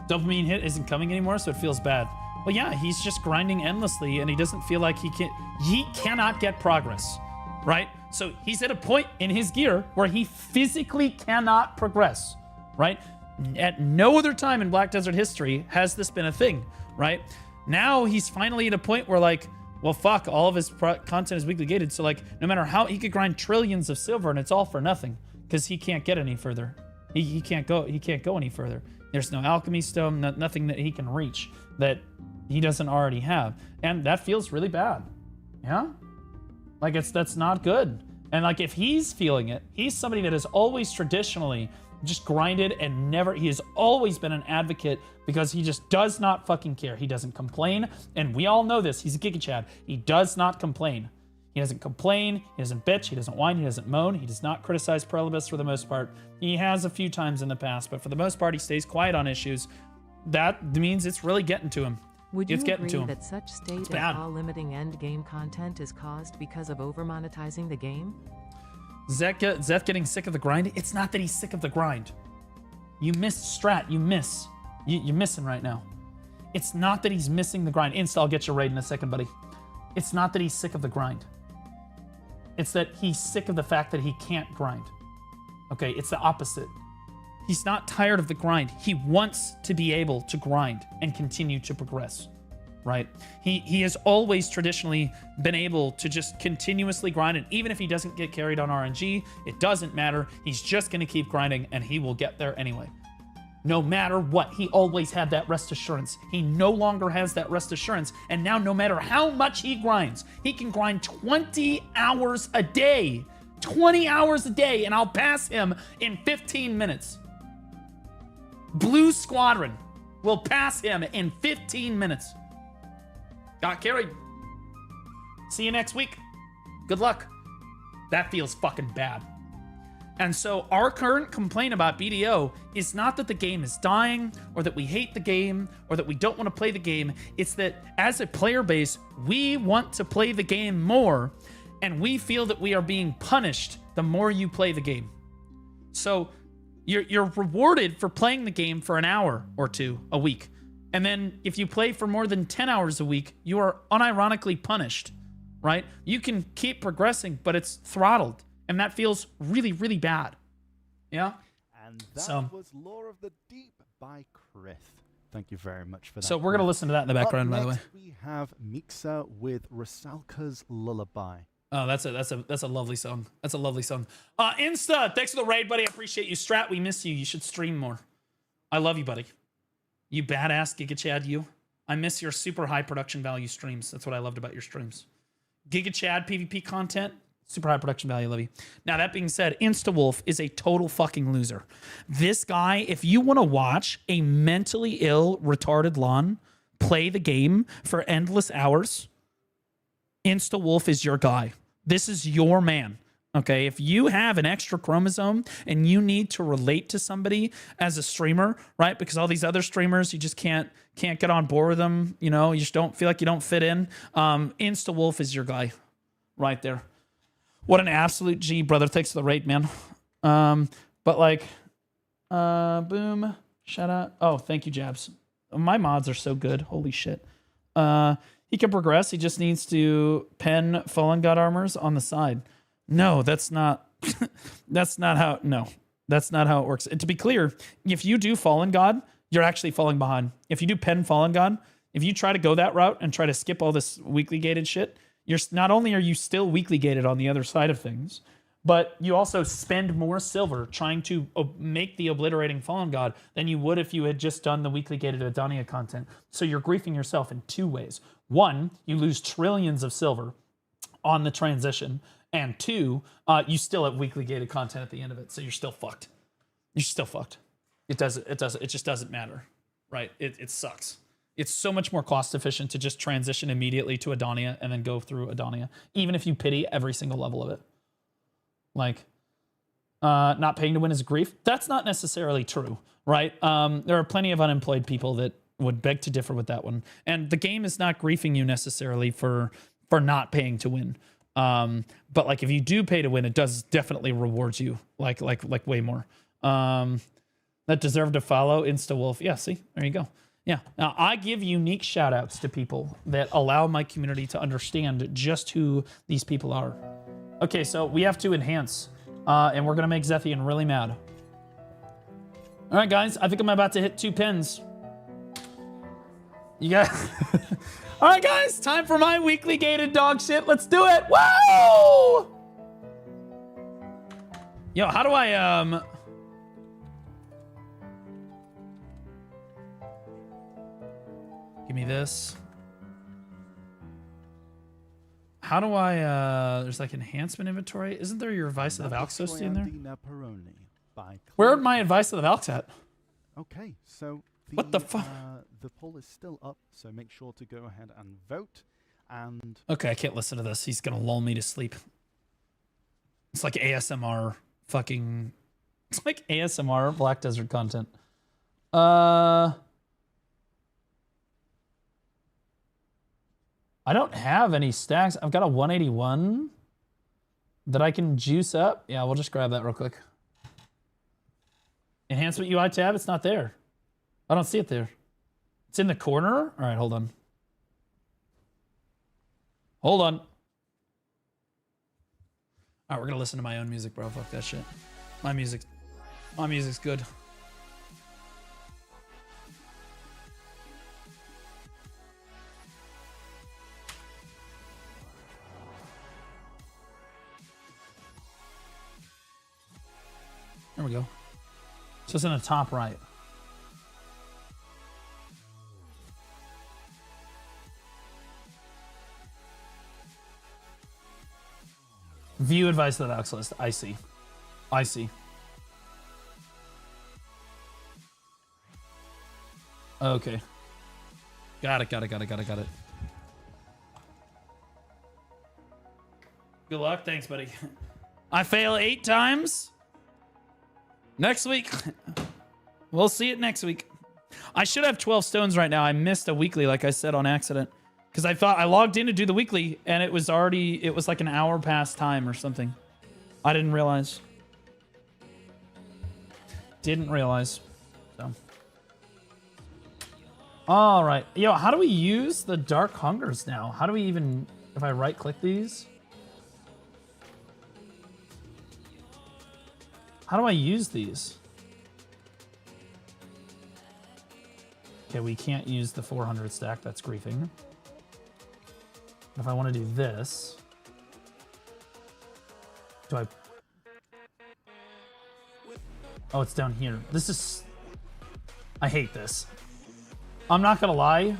A: Dopamine hit isn't coming anymore, so it feels bad. Well, yeah, he's just grinding endlessly, and he doesn't feel like he cannot get progress, right? So he's at a point in his gear where he physically cannot progress, right? At no other time in Black Desert history has this been a thing, right? Now he's finally at a point where like, well, fuck, all of his content is weekly gated. So like, no matter how, he could grind trillions of silver and it's all for nothing because he can't get any further. He can't go any further. There's no alchemy stone, nothing that he can reach that he doesn't already have. And that feels really bad. Yeah? Like that's not good. And like if he's feeling it, he's somebody that has always traditionally just grinded and he has always been an advocate because he just does not fucking care. He doesn't complain. And we all know this. He's a Giga Chad. He does not complain. He doesn't complain. He doesn't bitch. He doesn't whine. He doesn't moan. He does not criticize Prelibus for the most part. He has a few times in the past, but for the most part, he stays quiet on issues. That means it's really getting to him.
D: Would you
A: it's getting to
D: agree
A: him.
D: that such state of all limiting end game content is caused because of over-monetizing the game?
A: Zeth getting sick of the grind? It's not that he's sick of the grind. You missed Strat. You miss. You're missing right now. It's not that he's missing the grind. Insta, I'll get your raid in a second, buddy. It's not that he's sick of the grind. It's that he's sick of the fact that he can't grind. Okay, it's the opposite. He's not tired of the grind. He wants to be able to grind and continue to progress, right? He has always traditionally been able to just continuously grind, and even if he doesn't get carried on RNG, it doesn't matter. He's just going to keep grinding, and he will get there anyway. No matter what, he always had that rest assurance. He no longer has that rest assurance, and now no matter how much he grinds, he can grind 20 hours a day. 20 hours a day, and I'll pass him in 15 minutes. Blue Squadron will pass him in 15 minutes. Got carried. See you next week. Good luck. That feels fucking bad. And so our current complaint about BDO is not that the game is dying or that we hate the game or that we don't want to play the game. It's that as a player base, we want to play the game more, and we feel that we are being punished the more you play the game. So you're rewarded for playing the game for an hour or two a week. And then if you play for more than 10 hours a week, you are unironically punished, right? You can keep progressing, but it's throttled. And that feels really, really bad. Yeah?
E: And that was Lore of the Deep by Chris. Thank you very much for that.
A: So we're going to listen to that in the background, by the way.
E: We have Mixa with Rusalka's Lullaby.
A: Oh, that's a lovely song. That's a lovely song. Insta, thanks for the raid, buddy. I appreciate you. Strat, we miss you. You should stream more. I love you, buddy. You badass Giga Chad, you. I miss your super high production value streams. That's what I loved about your streams. Giga Chad PvP content, super high production value, love you. Now, that being said, InstaWolf is a total fucking loser. This guy, if you want to watch a mentally ill, retarded Lon play the game for endless hours, InstaWolf is your guy. This is your man. Okay, if you have an extra chromosome and you need to relate to somebody as a streamer, right? Because all these other streamers, you just can't get on board with them. You know, you just don't feel like you don't fit in. InstaWolf is your guy right there. What an absolute G, brother. Thanks for the rate, man. But like, boom, shout out. Oh, thank you, Jabs. My mods are so good. Holy shit. He can progress. He just needs to pen Fallen God armors on the side. No, that's not that's not how it works. And to be clear, if you do Fallen God, you're actually falling behind. If you do pen Fallen God, if you try to go that route and try to skip all this weekly gated shit, you're not only are you still weekly gated on the other side of things, but you also spend more silver trying to make the Obliterating Fallen God than you would if you had just done the weekly gated Adania content. So you're griefing yourself in 2 ways. 1, you lose trillions of silver on the transition, and 2, you still have weekly gated content at the end of it, so you're still fucked. You're still fucked. It just doesn't matter, right? It sucks. It's so much more cost efficient to just transition immediately to Adania and then go through Adania, even if you pity every single level of it. Like, not paying to win is grief. That's not necessarily true, right? There are plenty of unemployed people that would beg to differ with that one. And the game is not griefing you necessarily for not paying to win. But like if you do pay to win, it does definitely rewards you like way more. That deserve to follow InstaWolf. Yeah, see, there you go. Yeah. Now I give unique shout outs to people that allow my community to understand just who these people are. Okay, so we have to enhance, and we're gonna make Zethian really mad. All right, guys, I think I'm about to hit 2 pins. You guys. All right, guys, time for my weekly gated dog shit. Let's do it. Whoa! Yo, how do I give me this. How do I there's like enhancement inventory. Isn't there your advice of the Valksos in there? Where are my advice of the Valks at?
E: Okay, so
A: what the fuck?
E: The poll is still up, so make sure to go ahead and vote. And
A: okay, I can't listen to this. He's gonna lull me to sleep. It's like ASMR fucking. It's like ASMR Black Desert content. I don't have any stacks. I've got a 181 that I can juice up. Yeah, we'll just grab that real quick. Enhancement UI tab, it's not there. I don't see it there. It's in the corner? All right, hold on. Hold on. All right, we're gonna listen to my own music, bro. Fuck that shit. My music's good. There we go. So it's in the top right. View advice to the Valks list. I see. I see. Okay. Got it. Good luck. Thanks, buddy. I fail 8 times. Next week. We'll see it next week. I should have 12 stones right now. I missed a weekly, like I said, on accident. Because I thought I logged in to do the weekly, and it was like an hour past time or something. I didn't realize. Didn't realize. So. All right. Yo, how do we use the Dark Hungers now? How do we even, if I right click these? How do I use these? Okay, we can't use the 400 stack. That's griefing. If I want to do this, do I? Oh, it's down here. This is, I hate this. I'm not gonna lie.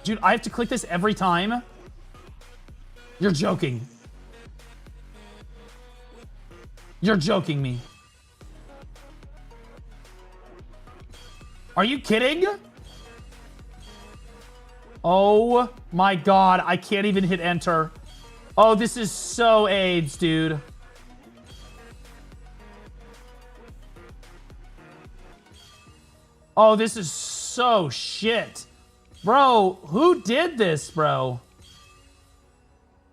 A: Dude, I have to click this every time? You're joking. You're joking me. Are you kidding? Oh my god, I can't even hit enter. Oh, this is so AIDS, dude. Oh, this is so shit. Bro, who did this, bro?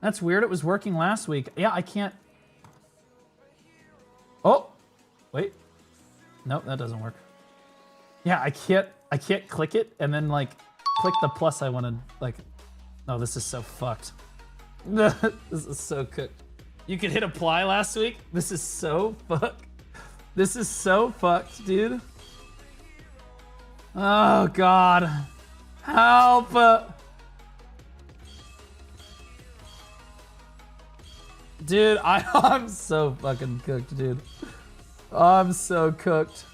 A: That's weird. It was working last week. Yeah, I can't. Oh, wait. Nope, that doesn't work. Yeah, I can't click it and then like click the plus I wanted. Like, no, this is so fucked. This is so cooked. You could hit apply last week. This is so fucked. This is so fucked, dude. Oh god. Help. Dude, I'm so fucking cooked, dude. I'm so cooked.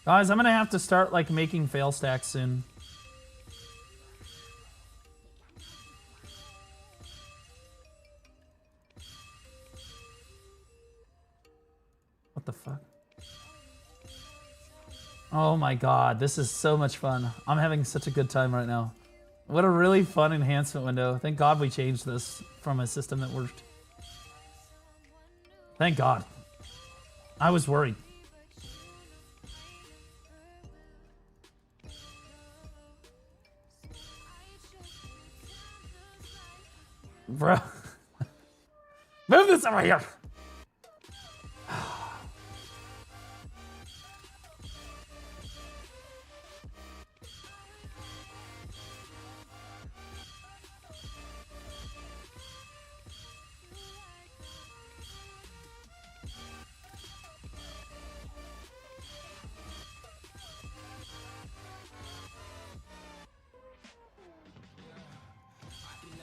A: Guys, I'm gonna have to start like making fail stacks soon. What the fuck? Oh my god, this is so much fun. I'm having such a good time right now. What a really fun enhancement window. Thank God we changed this from a system that worked. Thank God. I was worried. Bro. Move this over here.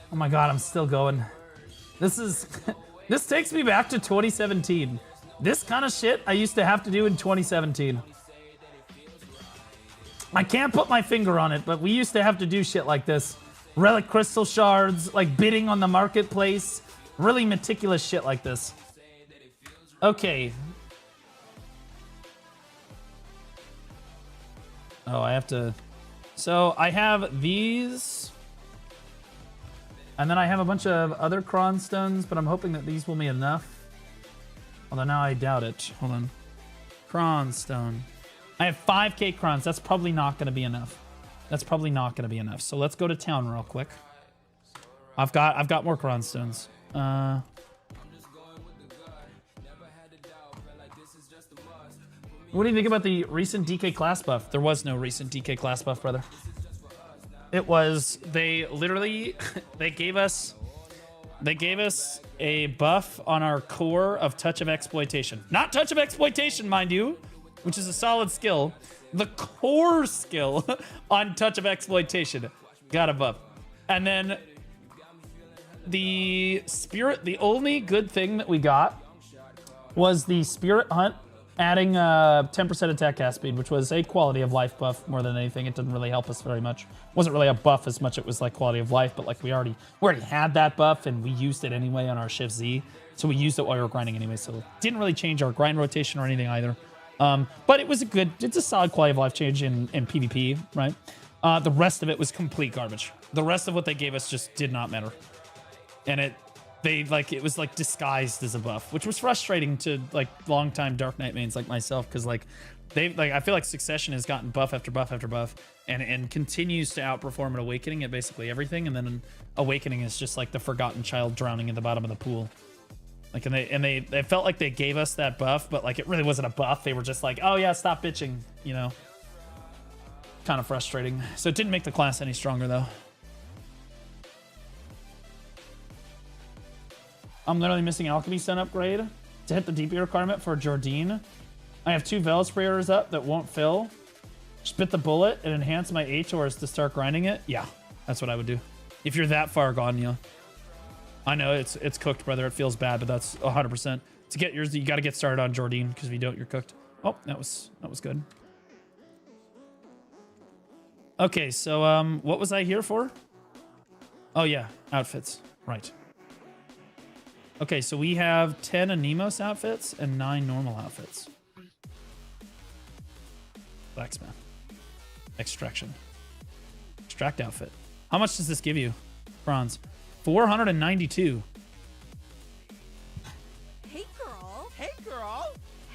A: Oh my god, I'm still going. This is... this takes me back to 2017. This kind of shit I used to have to do in 2017. I can't put my finger on it, but we used to have to do shit like this. Relic crystal shards, like bidding on the marketplace. Really meticulous shit like this. Okay. Oh, I have to... So, I have these... And then I have a bunch of other cron stones, but I'm hoping that these will be enough. Although now I doubt it. Hold on. Cron stone. I have 5k crons. That's probably not going to be enough. That's probably not going to be enough. So let's go to town real quick. I've got more cron stones. What do you think about the recent DK class buff? There was no recent DK class buff, brother. It was, they literally, they gave us a buff on our core of Touch of Exploitation. Not Touch of Exploitation, mind you, which is a solid skill. The core skill on Touch of Exploitation got a buff. And then the only good thing that we got was the Spirit Hunt adding 10% attack cast speed, which was a quality of life buff more than anything. It didn't really help us very much. Wasn't really a buff as much. It was like quality of life, but like we already had that buff and we used it anyway on our Shift Z. So we used it while we were grinding anyway. So it didn't really change our grind rotation or anything either. But it's a solid quality of life change in PvP, right? The rest of it was complete garbage. The rest of what they gave us just did not matter. And it was like disguised as a buff, which was frustrating to like longtime Dark Knight mains like myself, because I feel like Succession has gotten buff after buff after buff and continues to outperform at Awakening at basically everything, and then Awakening is just like the forgotten child drowning in the bottom of the pool. Like and they felt like they gave us that buff, but like it really wasn't a buff. They were just like, oh yeah, stop bitching, you know. Kind of frustrating. So it didn't make the class any stronger though. I'm literally missing Alchemy Stone upgrade to hit the DP requirement for Jordine. I have 2 Veil Sprayers up that won't fill. Spit the bullet and enhance my HORs to start grinding it. Yeah, that's what I would do. If you're that far gone, yeah. I know it's cooked, brother. It feels bad, but that's 100%. To get yours, you got to get started on Jordine, because if you don't, you're cooked. Oh, that was good. Okay, so what was I here for? Oh yeah, outfits. Right. Okay, so we have 10 Anemos outfits and 9 normal outfits. Blacksmith. Extraction. Extract outfit. How much does this give you? Bronze. 492.
F: Hey girl. Hey girl.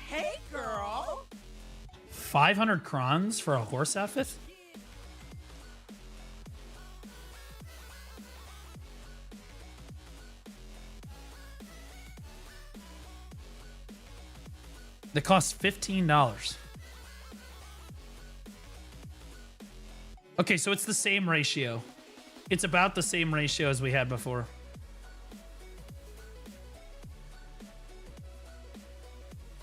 F: Hey girl.
A: 500 crons for a horse outfit? That costs $15. Okay, so it's the same ratio. It's about the same ratio as we had before.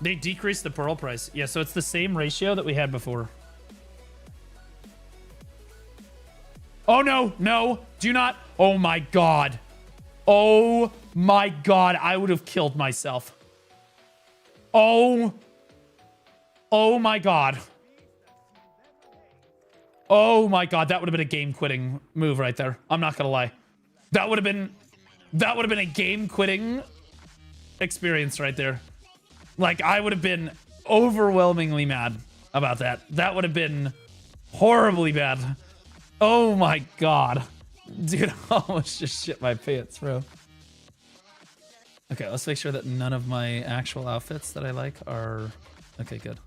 A: They decreased the pearl price. Yeah, so it's the same ratio that we had before. Oh no, no, do not. Oh my god. Oh my god. I would have killed myself. Oh my god. Oh my god. That would have been a game quitting move right there. I'm not gonna lie. That would have been a game quitting experience right there. Like, I would have been overwhelmingly mad about that. That would have been horribly bad. Oh my god. Dude, I almost just shit my pants, bro. Okay, let's make sure that none of my actual outfits that I like are... Okay, good.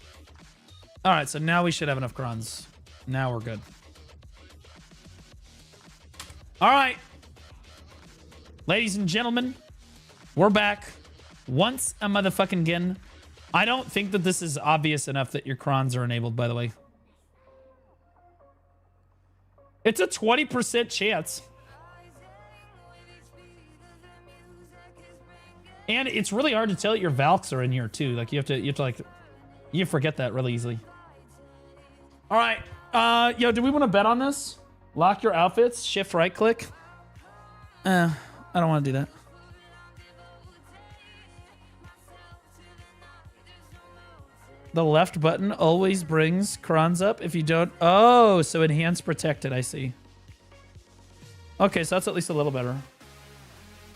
A: All right, so now we should have enough grunts. Now we're good. All right. Ladies and gentlemen, we're back. Once a motherfucking again. I don't think that this is obvious enough that your crons are enabled, by the way. It's a 20% chance. And it's really hard to tell that your Valks are in here too. Like you have to you forget that really easily. All right. Yo, do we want to bet on this? Lock your outfits, shift right click. I don't want to do that. The left button always brings crons up if you don't. Oh, so enhance protected. I see. Okay, so that's at least a little better.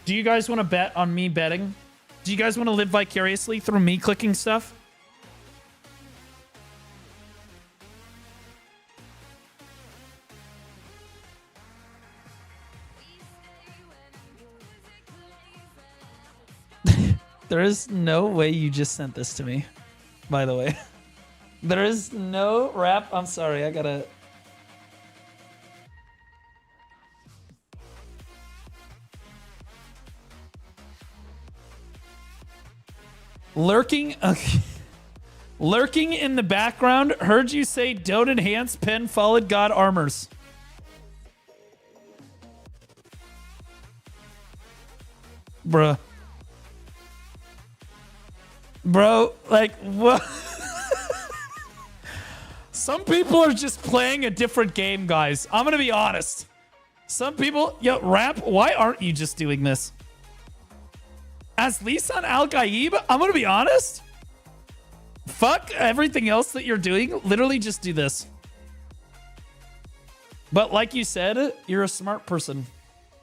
A: Do you guys want to bet on me betting? Do you guys want to live vicariously through me clicking stuff? There is no way you just sent this to me, by the way. There is no rap. I'm sorry. I gotta... Lurking, okay. Lurking in the background. Heard you say don't enhance pen followed god armors. Bruh. Bro, like, what? Some people are just playing a different game, guys. I'm gonna be honest. Some people, yo, Rap, why aren't you just doing this? As Lisan Al-Gaib, I'm gonna be honest. Fuck everything else that you're doing. Literally just do this. But like you said, you're a smart person.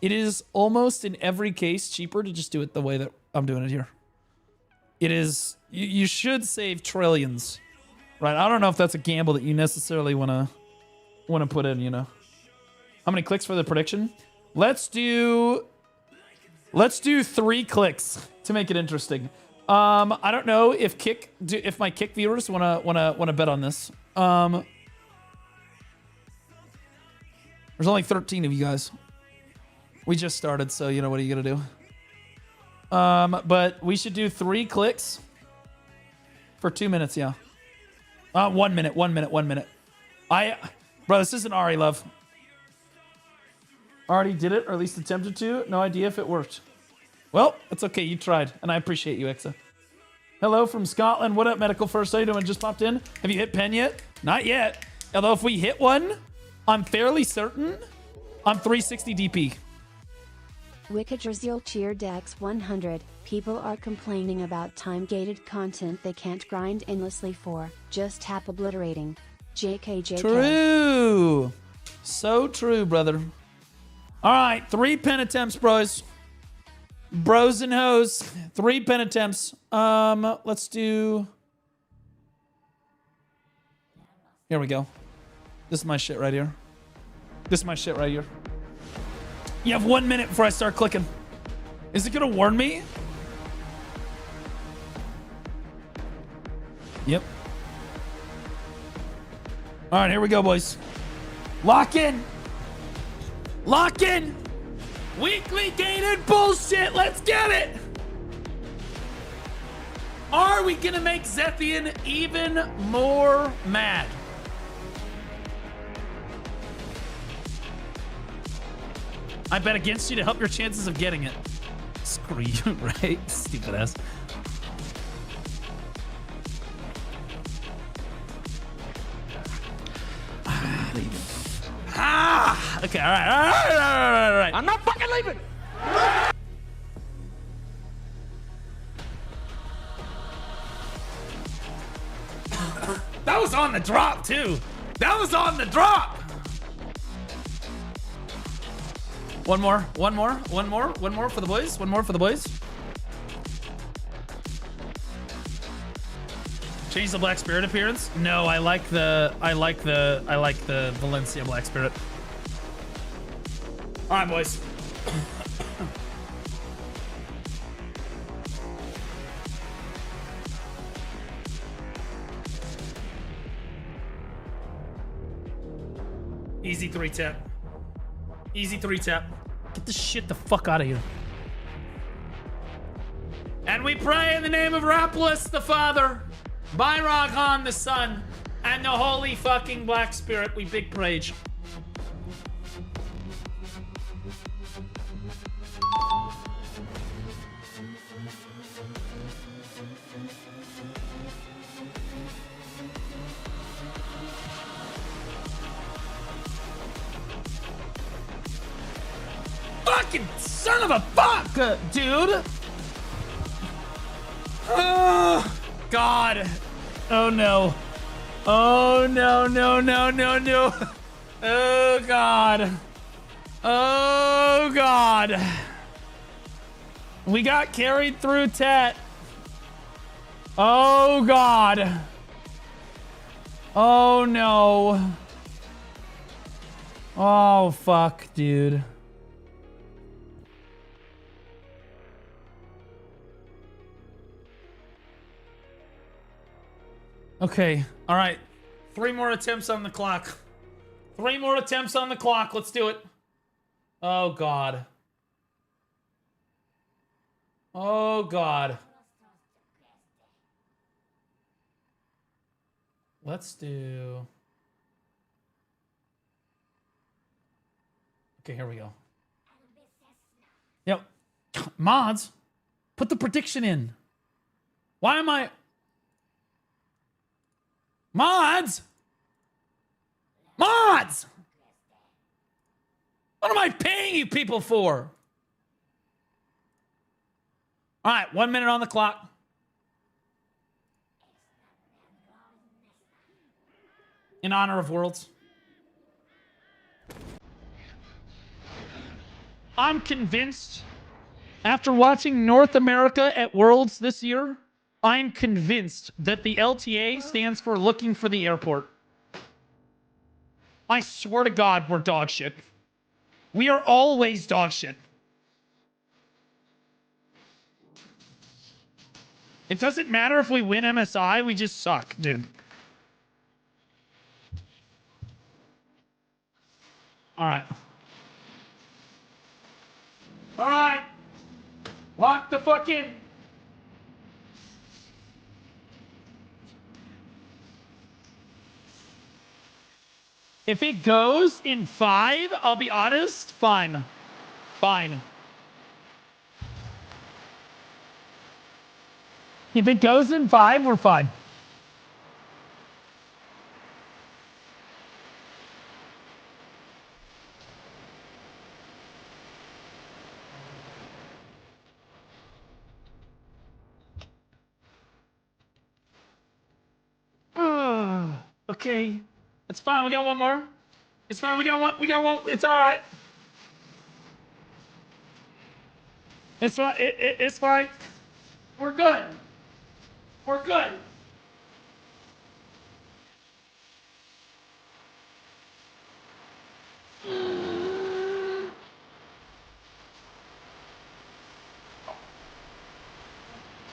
A: It is almost in every case cheaper to just do it the way that I'm doing it here. It is, you should save trillions, right? I don't know if that's a gamble that you necessarily want to put in, you know. How many clicks for the prediction? Let's do 3 clicks to make it interesting. I don't know if my Kick viewers wanna bet on this. There's only 13 of you guys. We just started, so you know, what are you gonna do? But we should do 3 clicks for 2 minutes, yeah. 1 minute. Bro, this isn't Ari, love. Already did it, or at least attempted to. No idea if it worked. Well, it's okay. You tried, and I appreciate you, Exa. Hello from Scotland. What up, Medical First? How you doing? Just popped in. Have you hit pen yet? Not yet. Although if we hit one, I'm fairly certain I'm 360 DP.
B: Wikidrazil Cheer Dex 100. People are complaining about time-gated content they can't grind endlessly for. Just tap obliterating. JKJK.
A: True. So true, brother. All right, 3 pen attempts, bros. Bros and hoes. 3 pen attempts. Let's do... Here we go. This is my shit right here. You have 1 minute before I start clicking. Is it gonna warn me? Yep. All right, here we go, boys. Lock in. Lock in. Weekly gated bullshit. Let's get it. Are we gonna make Zethian even more mad? I bet against you to help your chances of getting it. Screw you, right? Stupid ass. Okay, all right.
F: I'm not fucking leaving.
A: That was on the drop, too. That was on the drop. One more for the boys. One more for the boys. Change the Black Spirit appearance? No, I like the Valencia Black Spirit. All right, boys. Easy 3-tap. Easy 3-tap. Get this shit the fuck out of here. And we pray in the name of Raplis the Father, Byrogan the Son, and the Holy fucking Black Spirit. We big praise. Fucking son of a fuck, dude. Oh, God. Oh, no. Oh, no. Oh, God. Oh, God. We got carried through Tet. Oh, God. Oh, no. Oh, fuck, dude. Okay, all right. 3 more attempts on the clock. 3 more attempts on the clock. Let's do it. Oh, God. Oh, God. Let's do... Okay, here we go. Yep. Mods, put the prediction in. Why am I... Mods! Mods! What am I paying you people for? All right, 1 minute on the clock. In honor of Worlds. I'm convinced, after watching North America at Worlds this year, I'm convinced that the LTA stands for looking for the airport. I swear to God, we're dog shit. We are always dog shit. It doesn't matter if we win MSI, we just suck, dude. All right. All right. Lock the fuck in. If it goes in 5, I'll be honest, fine. Fine. If it goes in 5, we're fine. Okay. It's fine, we got one more. It's fine, we got one, it's alright. It's fine, it's fine. We're good. We're good.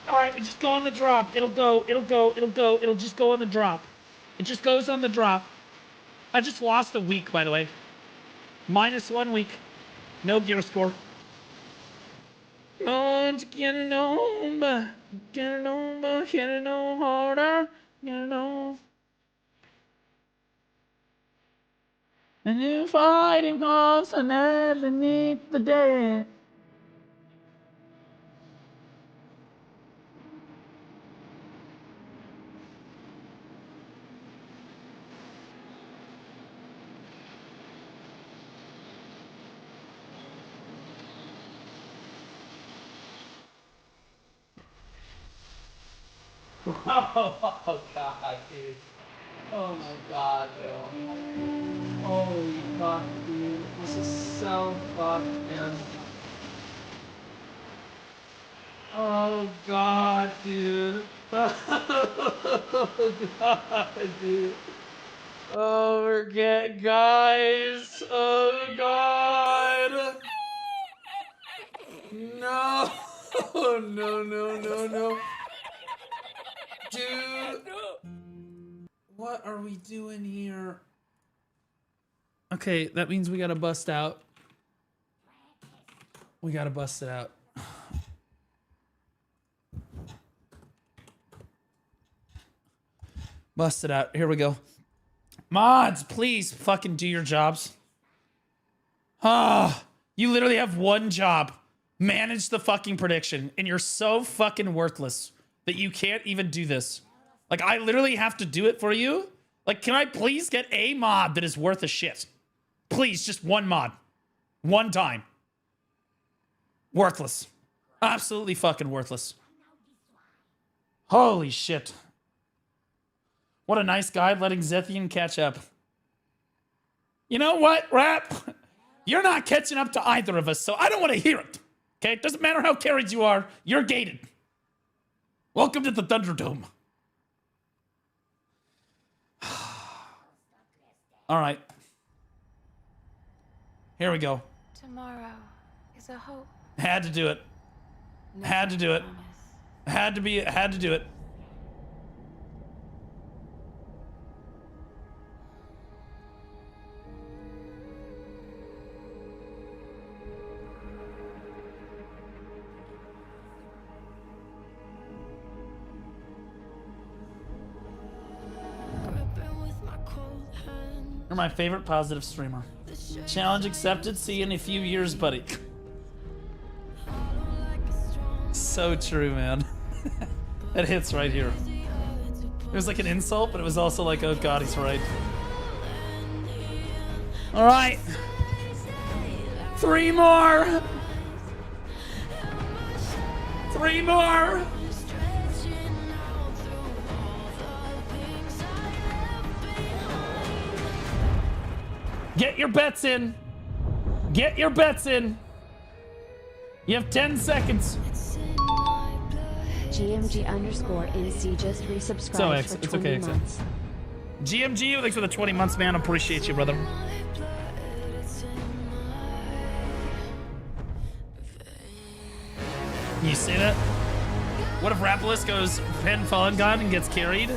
A: Alright, we just go on the drop. It'll just go on the drop. It just goes on the drop. I just lost a week, by the way. -1 week. No gear score. On to get it on, get it on, get it on harder, get it on. And you fighting cause underneath the day. Oh god, dude. Oh my god, dude. Holy fuck, dude. This is so fucked, man. Oh god, dude. Oh god, dude. Oh, we're getting guys. Oh god. No. No, no, no, no. Dude. What are we doing here? Okay, that means we gotta bust out. We gotta bust it out. Bust it out. Here we go. Mods, please fucking do your jobs. Ah, you literally have one job. Manage the fucking prediction. And you're so fucking worthless that you can't even do this. Like, I literally have to do it for you. Like, can I please get a mod that is worth a shit? Please, just one mod. One time. Worthless. Absolutely fucking worthless. Holy shit. What a nice guy letting Zethian catch up. You know what, Rap? You're not catching up to either of us, so I don't want to hear it. Okay? It doesn't matter how carried you are, you're gated. Welcome to the Thunderdome. All right. Here we go.
G: Tomorrow is a hope.
A: Had to do it. Had to do it. Had to do it. You're my favorite positive streamer. Challenge accepted. See you in a few years, buddy. So true, man. That hits right here. It was like an insult, but it was also like, oh god, he's right. All right. 3 more. 3 more. Get your bets in. Get your bets in. You have 10 seconds.
B: GMG_NC just resubscribed for 20 months.
A: GMG, thanks for the 20 months, man. Appreciate you, brother. You see that? What if Rapolis goes Pen Fallen God and gets carried?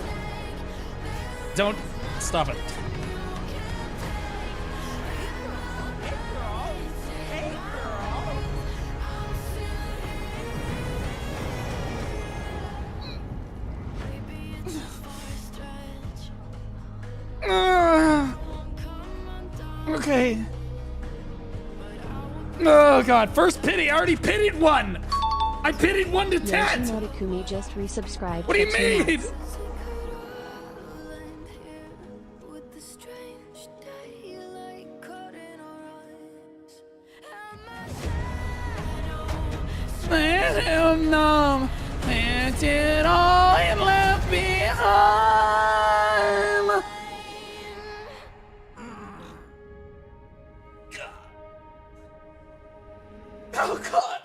A: Don't stop it. Okay. Oh god, first pity. I already pitied one. I pitied 1 to 10.
B: Yoshimoto just resubscribed.
A: What do you mean? Let him know. Meant it all and left behind. Oh god.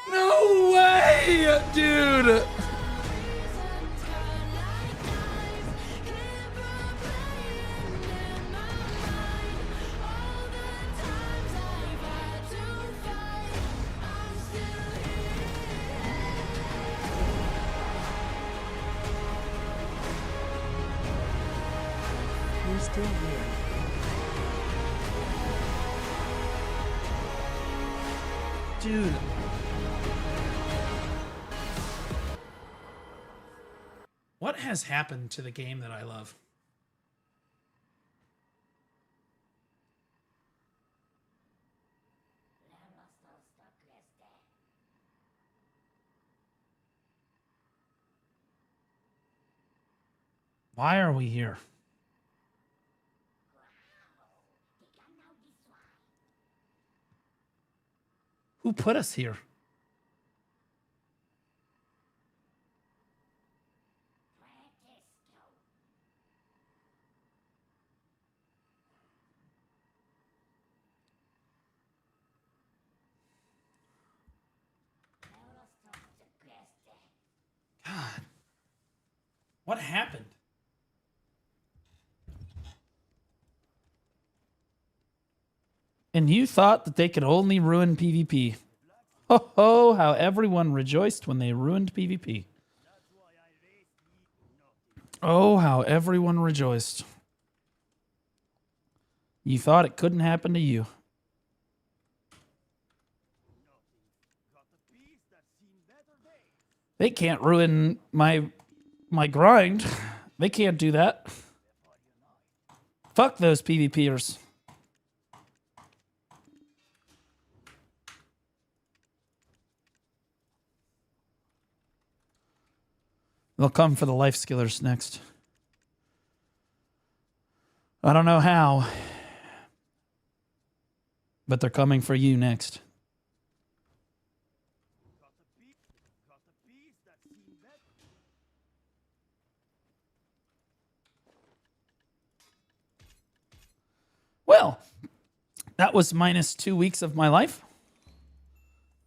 A: No way, dude.
D: You're still here.
A: Dude. What has happened to the game that I love? Why are we here? Who put us here? What happened? And you thought that they could only ruin PvP. Ho ho, how everyone rejoiced when they ruined PvP. Oh, how everyone rejoiced. You thought it couldn't happen to you. They can't ruin my grind. They can't do that. Fuck those PvPers. They'll come for the life skillers next. I don't know how, but they're coming for you next. Well, that was minus 2 weeks of my life.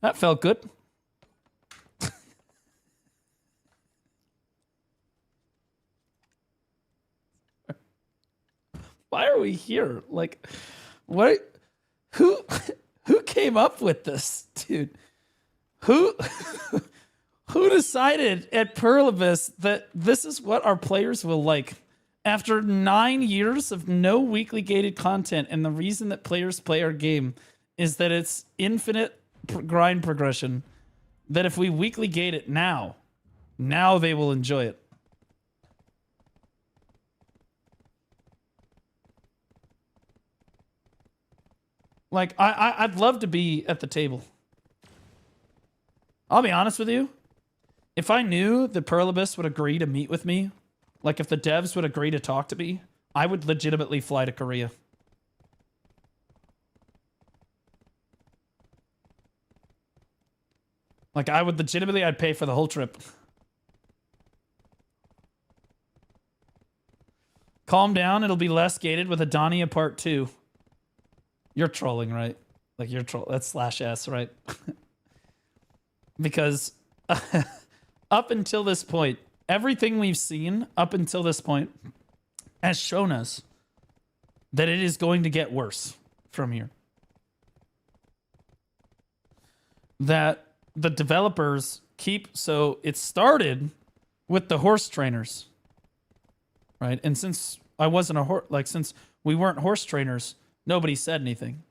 A: That felt good. Why are we here? Like, what? Who came up with this, dude? Who decided at Pearl Abyss that this is what our players will like? After 9 years of no weekly gated content, and the reason that players play our game is that it's infinite grind progression, that if we weekly gate it now they will enjoy it. Like, I'd love to be at the table. I'll be honest with you. If I knew that Pearl Abyss would agree to meet with me, like if the devs would agree to talk to me, I would legitimately fly to Korea. Like, I would legitimately, I'd pay for the whole trip. Calm down, it'll be less gated with Adania Part 2. You're trolling, right? Like, you're troll. That's /s, right? Because up until this point, everything we've seen up until this point has shown us that it is going to get worse from here. That the developers keep... So it started with the horse trainers, right? And since I wasn't a horse... Like, since we weren't horse trainers... Nobody said anything,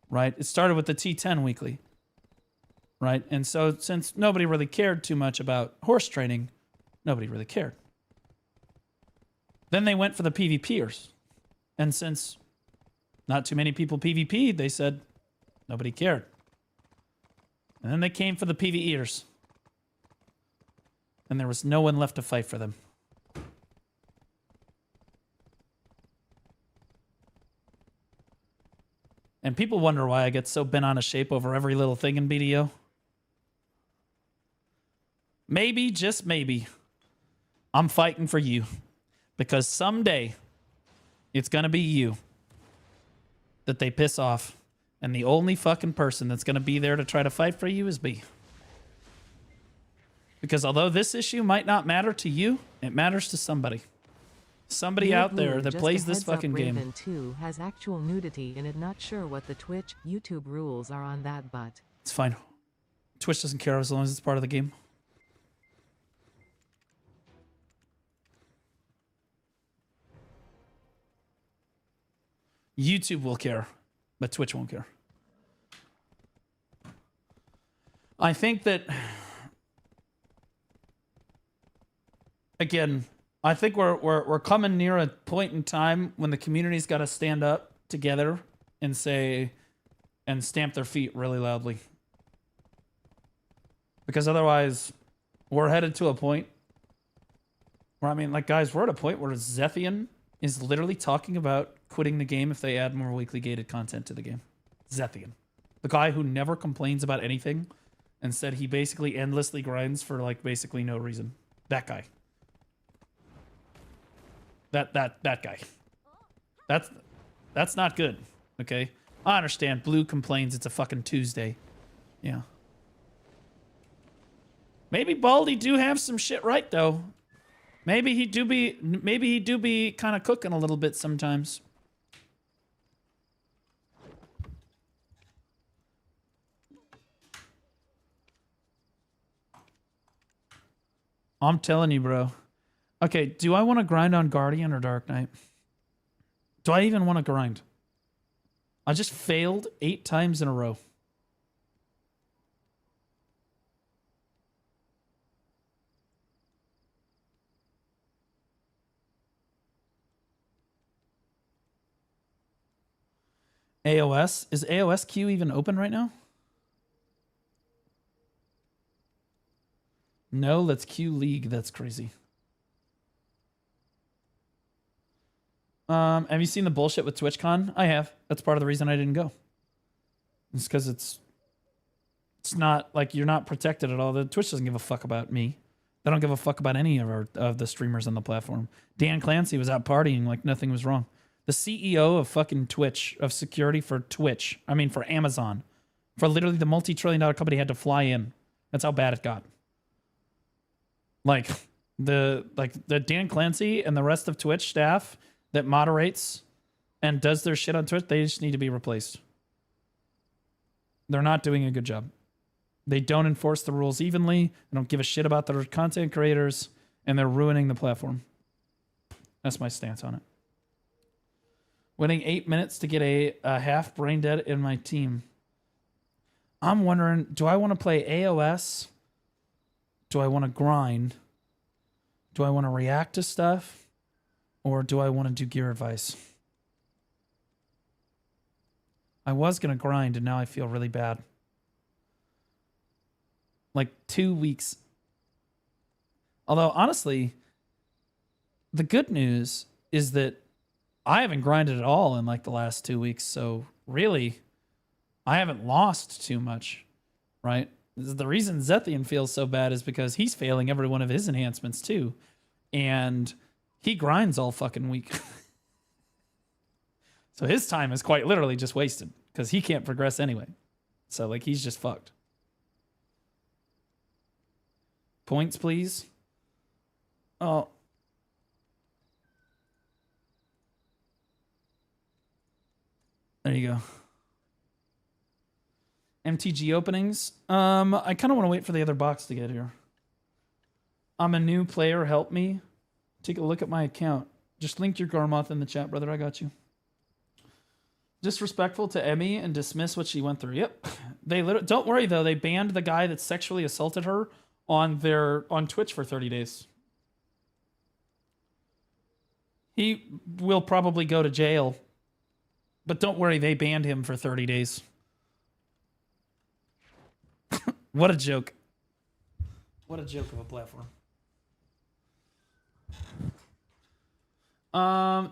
A: right? It started with the T10 weekly, right? And so since nobody really cared too much about horse training, nobody really cared. Then they went for the PvPers. And since not too many people PvP'd, they said nobody cared. And then they came for the PvEers. And there was no one left to fight for them. And people wonder why I get so bent out of shape over every little thing in BDO. Maybe, just maybe, I'm fighting for you. Because someday, it's going to be you that they piss off. And the only fucking person that's going to be there to try to fight for you is me. Because although this issue might not matter to you, it matters to somebody. Somebody out there that plays this fucking game.
D: Raven 2 has actual nudity in it. Not sure what the Twitch, YouTube rules are on that, but
A: it's fine. Twitch doesn't care as long as it's part of the game. YouTube will care, but Twitch won't care. I think that, again, I think we're coming near a point in time when the community's got to stand up together and say, and stamp their feet really loudly. Because otherwise, we're headed to a point where, I mean, like, guys, we're at a point where Zethian is literally talking about quitting the game if they add more weekly gated content to the game. Zethian. The guy who never complains about anything and said he basically endlessly grinds for, like, basically no reason. That guy. That guy. That's not good, okay? I understand Blue complains it's a fucking Tuesday. Yeah. Maybe Baldy do have some shit right, though. Maybe he do be kind of cooking a little bit sometimes. I'm telling you, bro. Okay, do I want to grind on Guardian or Dark Knight? Do I even want to grind? I just failed 8 times in a row. AOS? Is AOS queue even open right now? No, let's queue League. That's crazy. Have you seen the bullshit with TwitchCon? I have. That's part of the reason I didn't go. It's because it's not like you're not protected at all. The Twitch doesn't give a fuck about me. They don't give a fuck about any of the streamers on the platform. Dan Clancy was out partying like nothing was wrong. The CEO of fucking Twitch, of security for Twitch, I mean for Amazon, for literally the multi-trillion-dollar company, had to fly in. That's how bad it got. Like the Dan Clancy and the rest of Twitch staff that moderates and does their shit on Twitch, they just need to be replaced. They're not doing a good job. They don't enforce the rules evenly. They don't give a shit about their content creators, and they're ruining the platform. That's my stance on it. Winning 8 minutes to get a half brain dead in my team. I'm wondering, do I want to play AOS? Do I want to grind? Do I want to react to stuff? Or do I want to do gear advice? I was going to grind, and now I feel really bad. Like 2 weeks. Although, honestly, the good news is that I haven't grinded at all in like the last 2 weeks. So really, I haven't lost too much, right? The reason Zethian feels so bad is because he's failing every one of his enhancements too. And he grinds all fucking week. So his time is quite literally just wasted because he can't progress anyway. So like he's just fucked. Points, please. Oh. There you go. MTG openings. I kind of want to wait for the other box to get here. I'm a new player. Help me. Take a look at my account. Just link your Garmoth in the chat, brother. I got you. Disrespectful to Emmy and dismiss what she went through. Yep. They don't worry though. They banned the guy that sexually assaulted her on Twitch for 30 days. He will probably go to jail. But don't worry, they banned him for 30 days. What a joke. What a joke of a platform.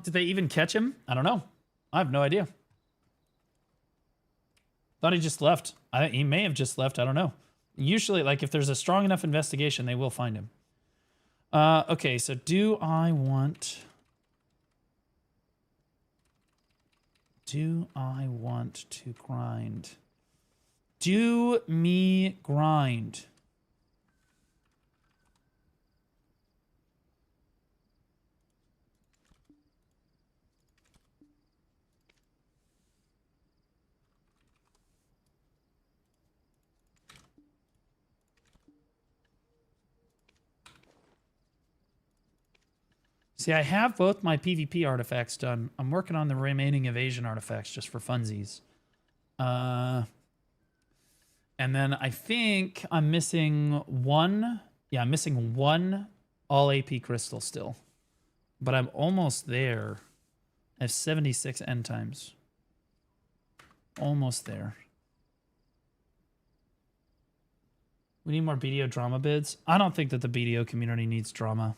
A: Did they even catch him? I don't know. I have no idea. Thought he just left. He may have just left. I don't know. Usually, like, if there's a strong enough investigation, they will find him. Okay, so do I want to grind? Do me grind. See, I have both my PvP artifacts done. I'm working on the remaining evasion artifacts just for funsies. And then I think I'm missing one. Yeah, I'm missing one all AP crystal still. But I'm almost there. I have 76 end times. Almost there. We need more BDO drama bids. I don't think that the BDO community needs drama.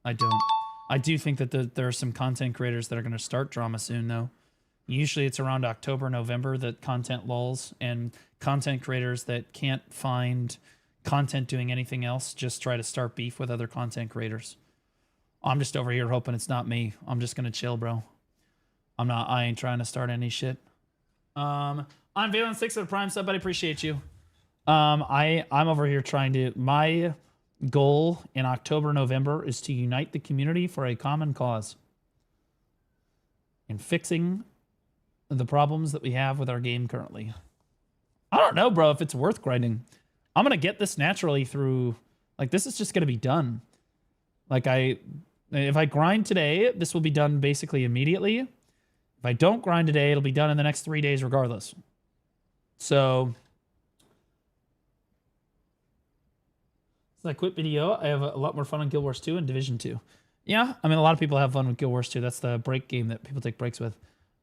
A: I don't. I do think that there are some content creators that are going to start drama soon, though. Usually it's around October, November that content lulls, and content creators that can't find content doing anything else just try to start beef with other content creators. I'm just over here hoping it's not me. I'm just going to chill, bro. I ain't trying to start any shit. I'm Valen 6 of the Prime sub, but I appreciate you. I'm over here trying to... goal in October, November is to unite the community for a common cause in fixing the problems that we have with our game currently. I don't know, bro, if it's worth grinding. I'm going to get this naturally through, like, this is just going to be done. Like, if I grind today, this will be done basically immediately. If I don't grind today, it'll be done in the next 3 days regardless. So, since I quit BDO, I have a lot more fun on Guild Wars 2 and Division 2. Yeah, I mean, a lot of people have fun with Guild Wars 2. That's the break game that people take breaks with.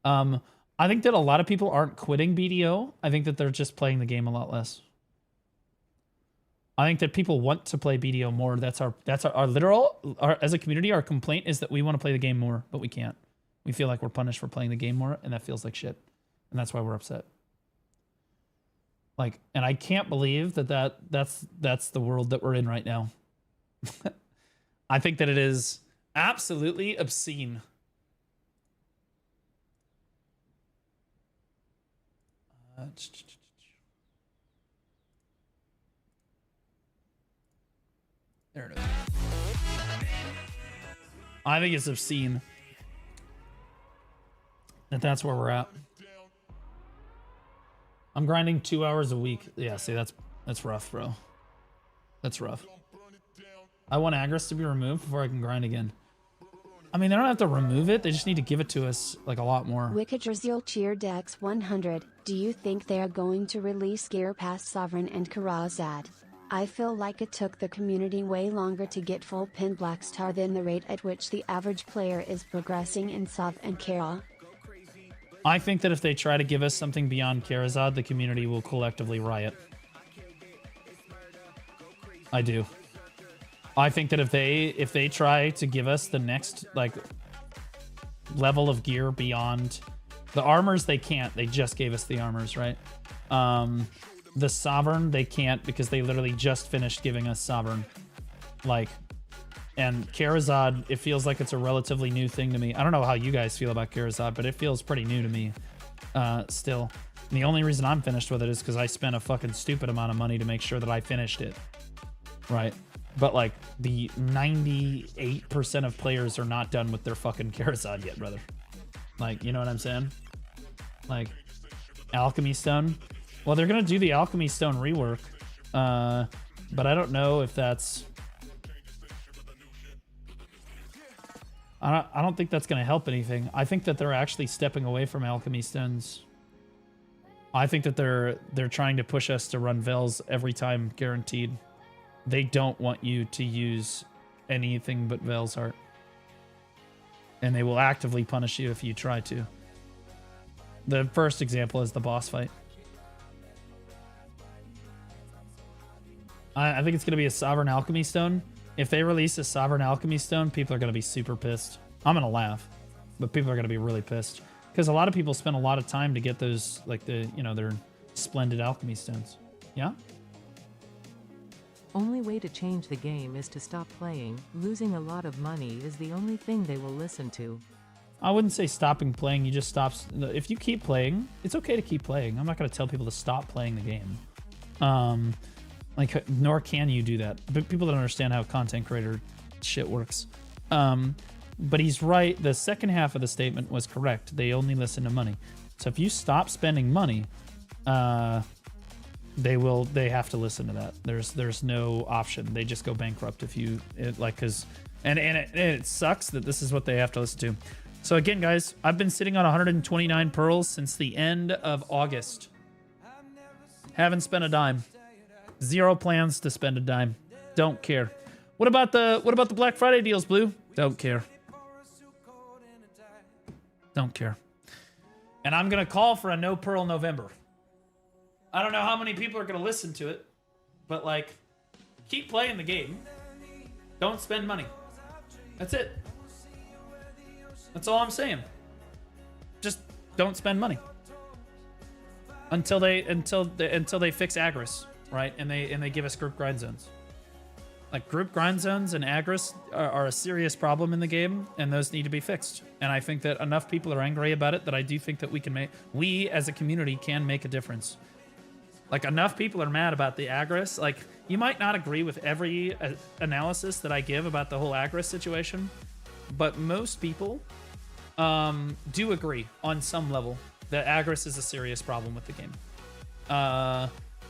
A: I think that a lot of people aren't quitting BDO. I think that they're just playing the game a lot less. I think that people want to play BDO more. That's our literal, as a community, our complaint is that we want to play the game more, but we can't. We feel like we're punished for playing the game more, and that feels like shit. And that's why we're upset. Like, and I can't believe that's the world that we're in right now. I think that it is absolutely obscene. There it is. I think it's obscene that's where we're at. I'm grinding 2 hours a week. Yeah, see, that's rough, bro. That's rough. I want Agris to be removed before I can grind again. I mean, they don't have to remove it. They just need to give it to us, like, a lot more.
B: Wickedrazil Cheer Dex 100. Do you think they are going to release Gear Past Sovereign and Karazad? I feel like it took the community way longer to get full pin Blackstar than the rate at which the average player is progressing in Sov and Kara.
A: I think that if they try to give us something beyond Karazad, the community will collectively riot. I do. I think that if they try to give us the next, like, level of gear beyond the armors, they can't. They just gave us the armors, right? The Sovereign, they can't because they literally just finished giving us Sovereign. Like, and Karazad, it feels like it's a relatively new thing to me. I don't know how you guys feel about Karazad, but it feels pretty new to me still. And the only reason I'm finished with it is because I spent a fucking stupid amount of money to make sure that I finished it. Right? But, like, the 98% of players are not done with their fucking Karazad yet, brother. Like, you know what I'm saying? Like, Alchemy Stone. Well, they're going to do the Alchemy Stone rework. But I don't know if that's... I don't think that's going to help anything. I think that they're actually stepping away from Alchemy Stones. I think that they're trying to push us to run Vels every time, guaranteed. They don't want you to use anything but Vels Heart. And they will actively punish you if you try to. The first example is the boss fight. I think it's going to be a Sovereign Alchemy Stone. If they release a Sovereign Alchemy Stone, people are going to be super pissed. I'm going to laugh, but people are going to be really pissed. Because a lot of people spend a lot of time to get those, like, their splendid Alchemy Stones. Yeah?
D: Only way to change the game is to stop playing. Losing a lot of money is the only thing they will listen to.
A: I wouldn't say stopping playing. You just stop. If you keep playing, it's okay to keep playing. I'm not going to tell people to stop playing the game. Like, nor can you do that. But people don't understand how content creator shit works. But he's right. The second half of the statement was correct. They only listen to money. So if you stop spending money, they have to listen to that. There's no option. They just go bankrupt if you it sucks that this is what they have to listen to. So again, guys, I've been sitting on 129 pearls since the end of August. Haven't spent a dime. Zero plans to spend a dime. Don't care. What about the Black Friday deals, Blue? Don't care. Don't care. And I'm gonna call for a no pearl November. I don't know how many people are gonna listen to it, but, like, keep playing the game. Don't spend money. That's it. That's all I'm saying. Just don't spend money until they fix Agris, right? And they give us group grind zones. Like, group grind zones and Agris are a serious problem in the game, and those need to be fixed. And I think that enough people are angry about it that I do think that we as a community can make a difference. Like, enough people are mad about the Agris. Like, you might not agree with every analysis that I give about the whole Agris situation, but most people do agree on some level that Agris is a serious problem with the game.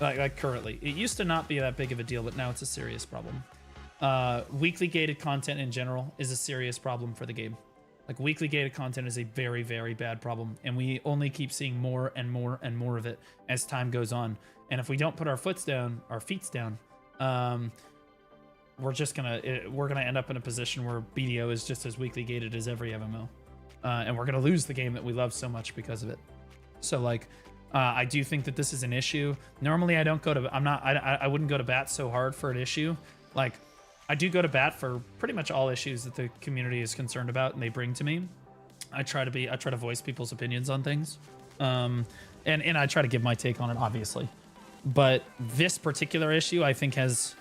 A: Like currently. It used to not be that big of a deal, but now it's a serious problem. Weekly gated content in general is a serious problem for the game. Like, weekly gated content is a very, very bad problem, and we only keep seeing more and more and more of it as time goes on. And if we don't put our feet down, we're gonna end up in a position where BDO is just as weekly gated as every MMO, and we're gonna lose the game that we love so much because of it. So like, I do think that this is an issue. Normally, I don't go to. I wouldn't go to bat so hard for an issue. Like, I do go to bat for pretty much all issues that the community is concerned about and they bring to me. I try to voice people's opinions on things, and I try to give my take on it, obviously. But this particular issue, I think, has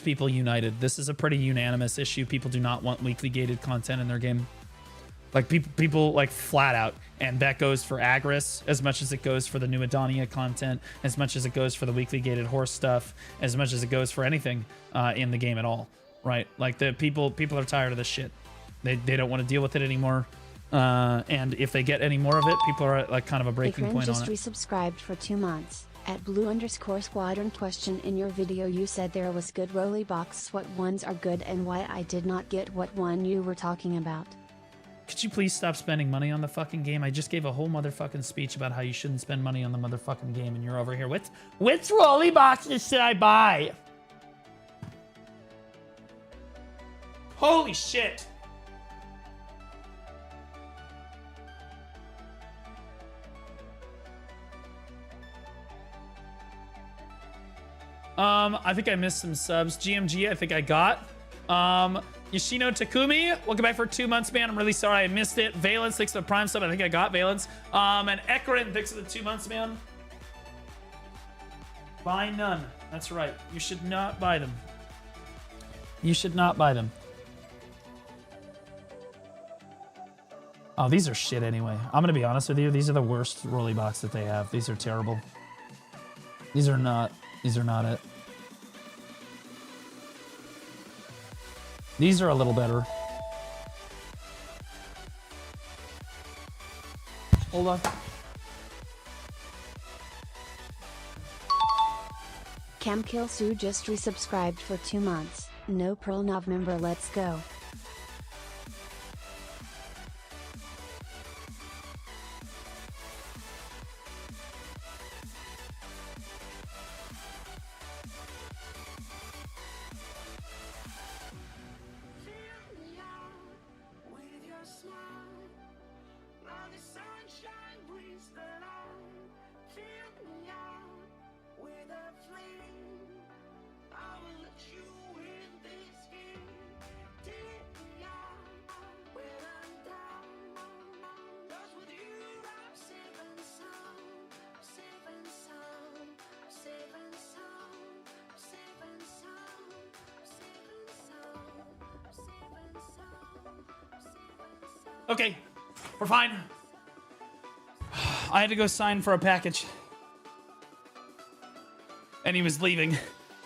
A: people united. This is a pretty unanimous issue. People do not want weekly gated content in their game. Like, people like flat out, and that goes for Agris as much as it goes for the new Adonia content, as much as it goes for the weekly gated horse stuff, as much as it goes for anything in the game at all, right? Like, the people are tired of this shit. They don't want to deal with it anymore. And if they get any more of it, people are at like kind of a breaking point on it.
B: Just resubscribed for 2 months. At blue_squadron question, in your video you said there was good roly box. What ones are good and why? I did not get what one you were talking about.
A: Could you please stop spending money on the fucking game? I just gave a whole motherfucking speech about how you shouldn't spend money on the motherfucking game, and you're over here, which rolly boxes should I buy? Holy shit. I think I missed some subs. GMG, I think I got. Yoshino Takumi, welcome back for 2 months, man. I'm really sorry I missed it. Valence, thanks for the Prime sub. I think I got Valence. And Ekrin, thanks for the 2 months, man. Buy none. That's right. You should not buy them. You should not buy them. Oh, these are shit anyway. I'm going to be honest with you. These are the worst rolly box that they have. These are terrible. These are not it. These are a little better. Hold on.
B: Camkillsu just resubscribed for 2 months. No Pearl Nov member, let's go.
A: Okay, we're fine. I had to go sign for a package. And he was leaving.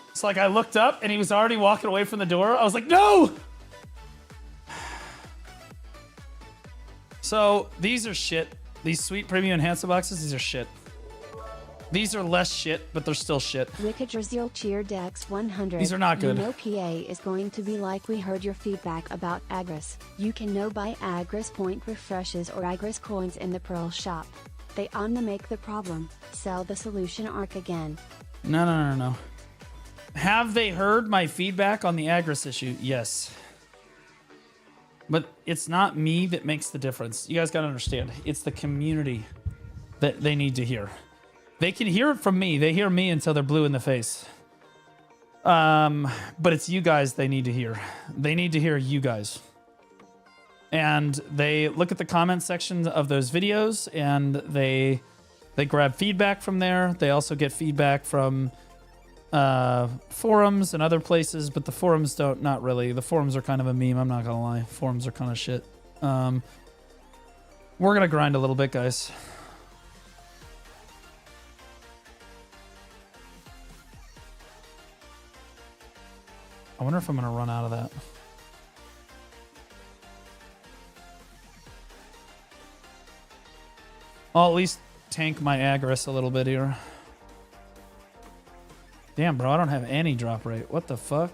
A: It's like I looked up and he was already walking away from the door. I was like, no! So, these are shit. These sweet premium enhancement boxes, these are shit. These are less shit, but they're still shit.
B: Wickedrazil Cheer Dex 100.
A: These are not good.
B: You know PA is going to be like we heard your feedback about Agris. You can now buy Agris point refreshes or Agris coins in the Pearl shop. They on to make the problem, sell the solution arc again.
A: No. Have they heard my feedback on the Agris issue? Yes. But it's not me that makes the difference. You guys gotta understand. It's the community that they need to hear. They can hear it from me. They hear me until they're blue in the face. But it's you guys they need to hear. They need to hear you guys. And they look at the comment section of those videos and they grab feedback from there. They also get feedback from forums and other places, but the forums not really. The forums are kind of a meme, I'm not gonna lie. Forums are kind of shit. We're gonna grind a little bit, guys. I wonder if I'm gonna run out of that. I'll at least tank my Agris a little bit here. Damn, bro, I don't have any drop rate. What the fuck?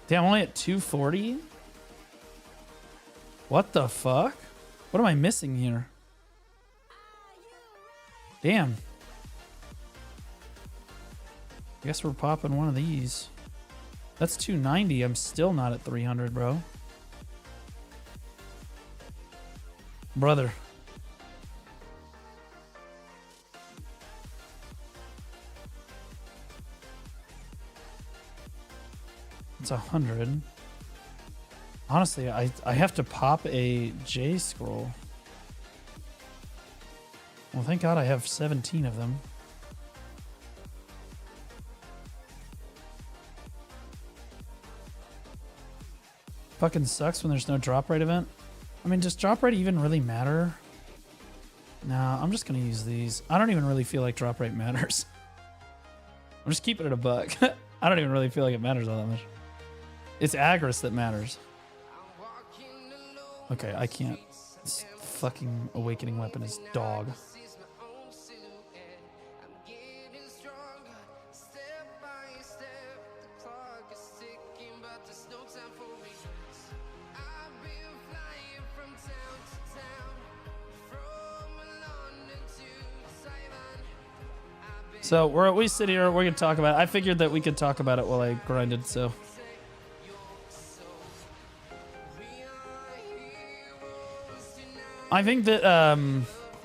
A: Damn, I'm only at 240? What the fuck? What am I missing here? Damn. I guess we're popping one of these. That's 290. I'm still not at 300, bro. Brother. It's 100. Honestly, I have to pop a J scroll. Well, thank God I have 17 of them. Fucking sucks when there's no drop rate event. I mean, does drop rate even really matter? Nah, I'm just gonna use these. I don't even really feel like drop rate matters. I'm just keeping it a buck. I don't even really feel like it matters all that much. It's Agris that matters. Okay, I can't. This fucking awakening weapon is dog. So we sit here, we're gonna talk about it. I figured that we could talk about it while I grinded, so. I think that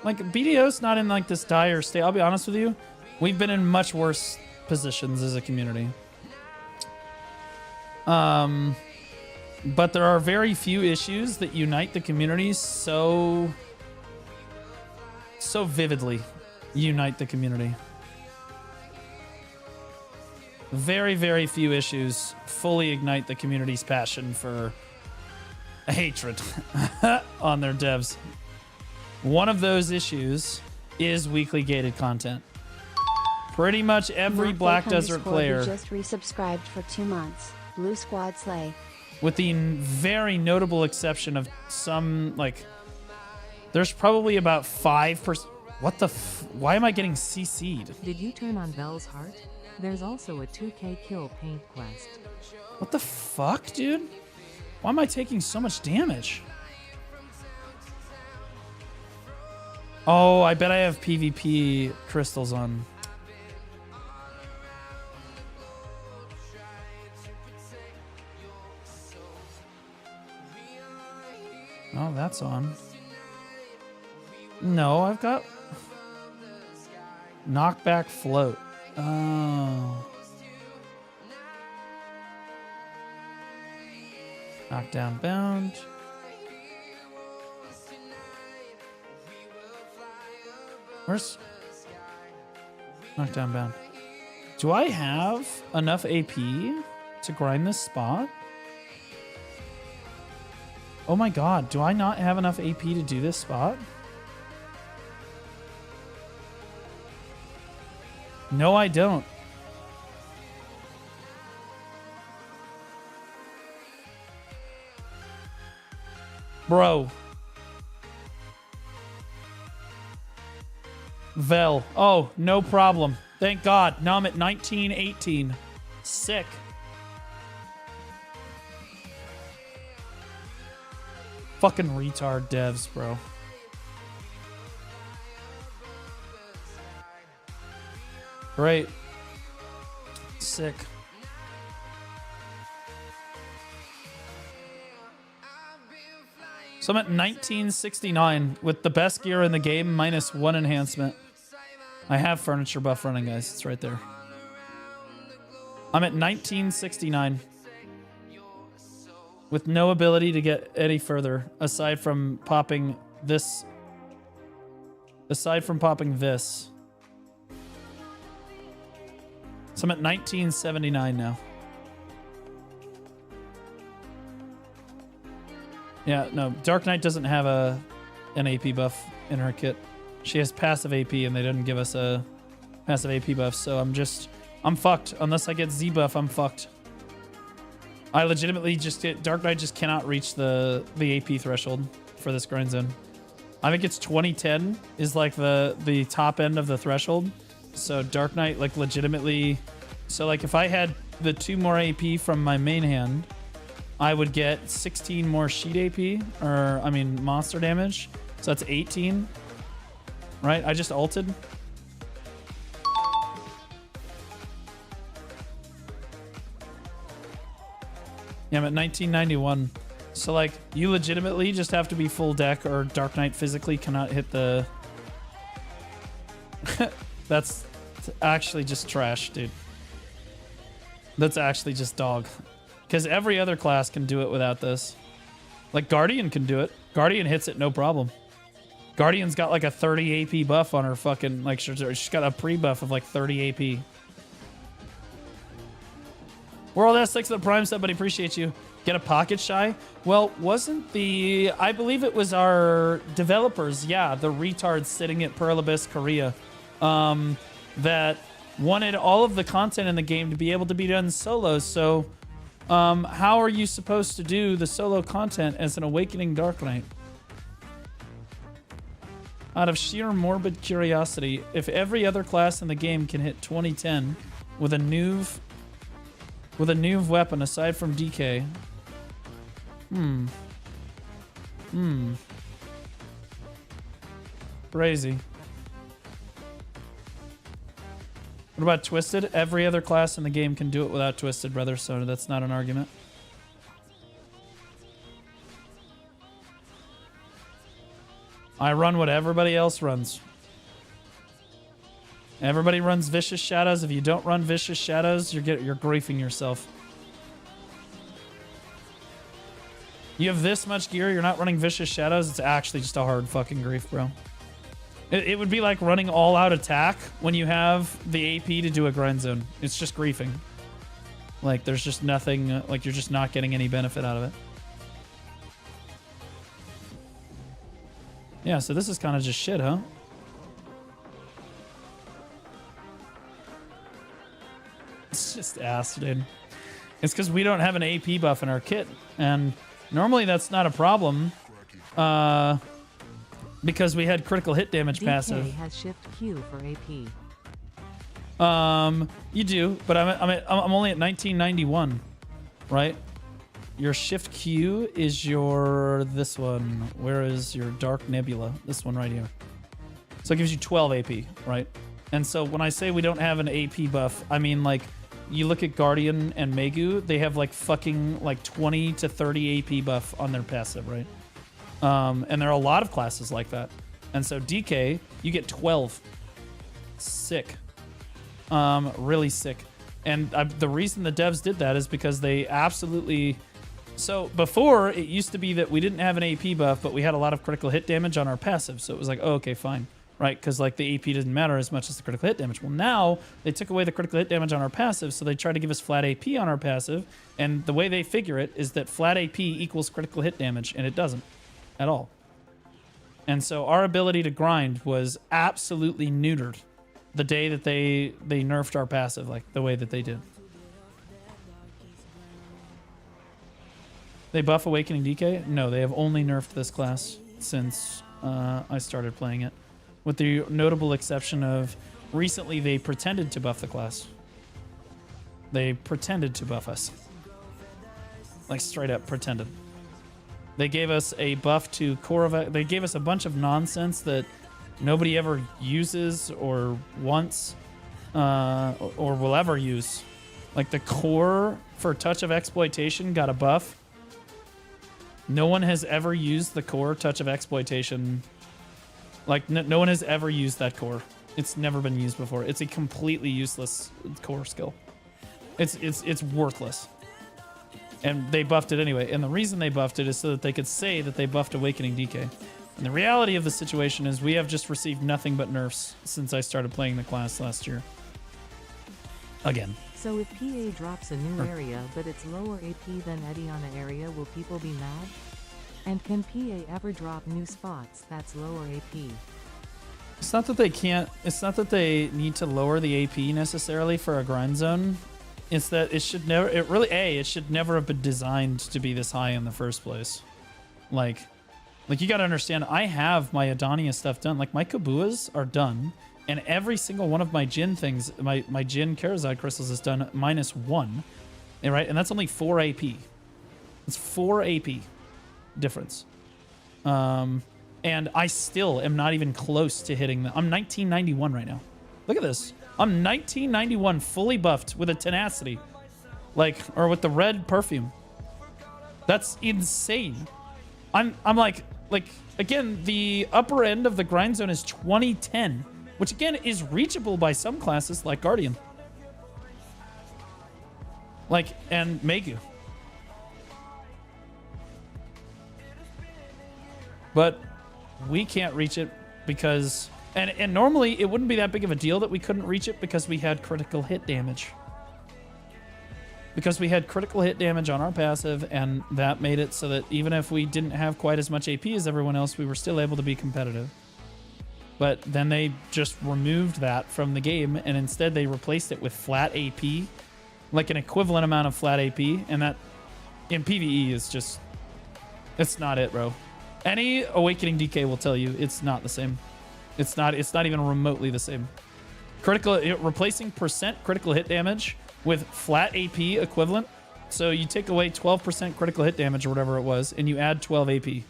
A: like BDO's not in like this dire state. I'll be honest with you. We've been in much worse positions as a community. But there are very few issues that unite the community so vividly. Unite the community. Very, very few issues fully ignite the community's passion for hatred on their devs. One of those issues is weekly gated content. Pretty much every Black Desert player
B: just resubscribed for 2 months. Blue Squad Slay.
A: With the very notable exception of some, like, there's probably about 5%. What the why am I getting CC'd?
D: Did you turn on Belle's heart? There's also a 2K kill paint quest.
A: What the fuck, dude? Why am I taking so much damage? Oh, I bet I have PvP crystals on. Oh, that's on. No, I've got knockback float. Oh. Knockdown bound. Where's knockdown bound? Do I have enough AP to grind this spot? Oh my god, do I not have enough AP to do this spot? No, I don't. Bro. Vel. Oh, no problem. Thank God. Now I'm at 1918. Sick. Fucking retard devs, bro. Great. Sick. So I'm at 1969 with the best gear in the game minus 1 enhancement. I have furniture buff running, guys. It's right there. I'm at 1969 with no ability to get any further aside from popping this. Aside from popping this. So I'm at 1979 now. Yeah, no, Dark Knight doesn't have an AP buff in her kit. She has passive AP and they didn't give us a passive AP buff, so I'm I'm fucked. Unless I get Z buff, I'm fucked. I legitimately just get... Dark Knight just cannot reach the AP threshold for this grind zone. I think it's 2010 is like the top end of the threshold. So Dark Knight, like, legitimately... So, like, if I had the 2 more AP from my main hand, I would get 16 more sheet AP, or, I mean, monster damage. So that's 18. Right? I just ulted. Yeah, I'm at 1991. So, like, you legitimately just have to be full deck, or Dark Knight physically cannot hit the... That's actually just trash, dude. That's actually just dog. Because every other class can do it without this. Like, Guardian can do it. Guardian hits it no problem. Guardian's got like a 30 AP buff on her fucking... Like, she's got a pre-buff of like 30 AP. World S6 the Prime sub, buddy. Appreciate you. Get a pocket shy? Well, wasn't the... I believe it was our developers, yeah, the retards sitting at Pearl Abyss, Korea, that wanted all of the content in the game to be able to be done solo. So, how are you supposed to do the solo content as an Awakening Dark Knight? Out of sheer morbid curiosity, if every other class in the game can hit 2010 with a new weapon aside from DK. Crazy. What about Twisted? Every other class in the game can do it without Twisted, brother, so that's not an argument. I run what everybody else runs. Everybody runs Vicious Shadows. If you don't run Vicious Shadows, you're griefing yourself. You have this much gear, you're not running Vicious Shadows, it's actually just a hard fucking grief, bro. It would be like running all-out attack when you have the AP to do a grind zone. It's just griefing. Like, there's just nothing... Like, you're just not getting any benefit out of it. Yeah, so this is kind of just shit, huh? It's just ass, dude. It's because we don't have an AP buff in our kit. And normally that's not a problem. Because we had critical hit damage
D: DK
A: passive.
D: has shift Q for AP.
A: You do, but I'm only at 1991, right? Your shift Q is your this one. Where is your Dark Nebula? This one right here. So it gives you 12 AP, right? And so when I say we don't have an AP buff, I mean like you look at Guardian and Megu, they have like fucking like 20 to 30 AP buff on their passive, right? And there are a lot of classes like that. And so DK, you get 12. Sick. Really sick. And the reason the devs did that is because they absolutely... So before, it used to be that we didn't have an AP buff, but we had a lot of critical hit damage on our passive. So it was like, oh, okay, fine. Right? Because like the AP didn't matter as much as the critical hit damage. Well, now they took away the critical hit damage on our passive, so they try to give us flat AP on our passive. And the way they figure it is that flat AP equals critical hit damage, and it doesn't at all. And so our ability to grind was absolutely neutered the day that they nerfed our passive, like the way that they did. They buff Awakening DK? No, they have only nerfed this class since I started playing it. With the notable exception of recently they pretended to buff the class. They pretended to buff us. Like straight up pretended. They gave us a buff to core of... They gave us a bunch of nonsense that nobody ever uses or wants or will ever use. Like the core for Touch of Exploitation got a buff. No one has ever used the core Touch of Exploitation. Like no one has ever used that core. It's never been used before. It's a completely useless core skill. It's worthless. And they buffed it anyway. And the reason they buffed it is so that they could say that they buffed Awakening DK. And the reality of the situation is we have just received nothing but nerfs since I started playing the class last year. Again.
D: So if PA drops a new area but it's lower AP than Ediana area, will people be mad? And can PA ever drop new spots that's lower AP?
A: It's not that they can't. It's not that they need to lower the AP necessarily for a grind zone. It's that it should never. It should never have been designed to be this high in the first place. Like you gotta understand. I have my Adania stuff done. Like my Kabuas are done, and every single one of my Jin things, my Jin Karazad crystals is done -1, right? And that's only 4 AP. It's 4 AP difference. And I still am not even close to hitting the... I'm 1991 right now. Look at this. I'm 1991 fully buffed with a tenacity. Like, or with the red perfume. That's insane. I'm like, again, the upper end of the grind zone is 2010, which again is reachable by some classes like Guardian. Like, and Megu. But we can't reach it because... And normally it wouldn't be that big of a deal that we couldn't reach it because we had critical hit damage. Because we had critical hit damage on our passive, and that made it so that even if we didn't have quite as much AP as everyone else, we were still able to be competitive. But then they just removed that from the game, and instead they replaced it with flat AP. Like an equivalent amount of flat AP, and that in PvE is just... It's not it, bro. Any Awakening DK will tell you it's not the same. It's not even remotely the same. Replacing percent critical hit damage with flat AP equivalent. So you take away 12% critical hit damage or whatever it was, and you add 12 AP.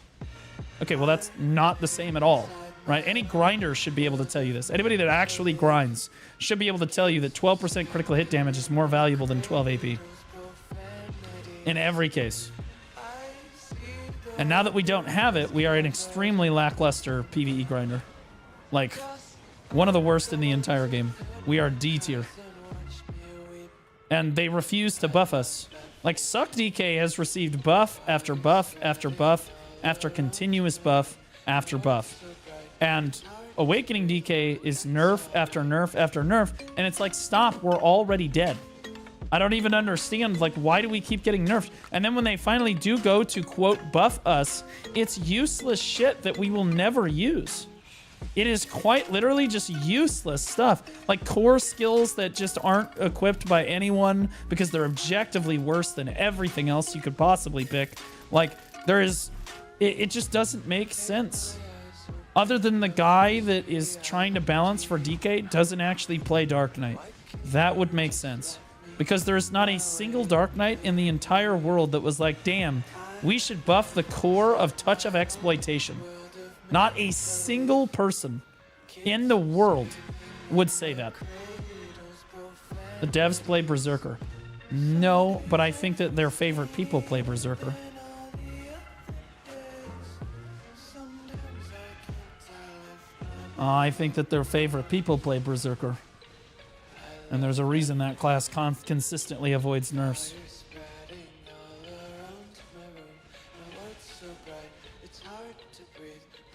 A: Okay, well that's not the same at all, right? Any grinder should be able to tell you this. Anybody that actually grinds should be able to tell you that 12% critical hit damage is more valuable than 12 AP. In every case. And now that we don't have it, we are an extremely lackluster PvE grinder. Like, one of the worst in the entire game. We are D tier. And they refuse to buff us. Like, Suck DK has received buff after buff after buff after continuous buff after buff. And Awakening DK is nerf after nerf after nerf. And it's like, stop, we're already dead. I don't even understand, like, why do we keep getting nerfed? And then when they finally do go to, quote, buff us, it's useless shit that we will never use. It is quite literally just useless stuff. Like core skills that just aren't equipped by anyone because they're objectively worse than everything else you could possibly pick. Like, there is... It just doesn't make sense. Other than the guy that is trying to balance for DK doesn't actually play Dark Knight. That would make sense. Because there's not a single Dark Knight in the entire world that was like, damn, we should buff the core of Touch of Exploitation. Not a single person in the world would say that. The devs play Berserker. No, but I think that their favorite people play Berserker. I think that their favorite people play Berserker. And there's a reason that class consistently avoids nerfs.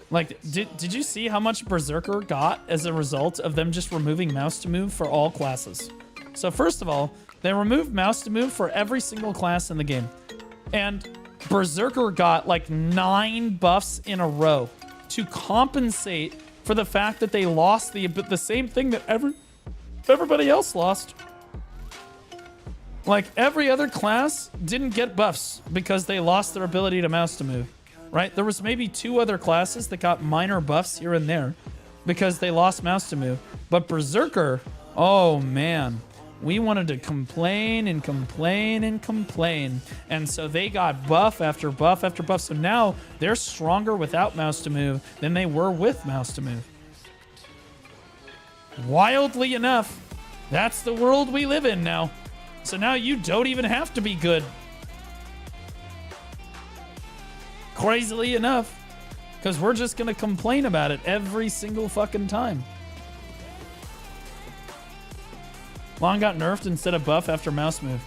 A: Like, did you see how much Berserker got as a result of them just removing mouse to move for all classes? So first of all, they removed mouse to move for every single class in the game. And Berserker got like 9 buffs in a row to compensate for the fact that they lost the same thing that everybody else lost. Like, every other class didn't get buffs because they lost their ability to mouse to move. Right? There was maybe 2 other classes that got minor buffs here and there because they lost mouse to move. But Berserker, oh man, we wanted to complain and complain and complain. And so they got buff after buff after buff. So now they're stronger without mouse to move than they were with mouse to move. Wildly enough, that's the world we live in now. So now you don't even have to be good. Crazily enough, because we're just going to complain about it every single fucking time. Lon got nerfed instead of buff after mouse move.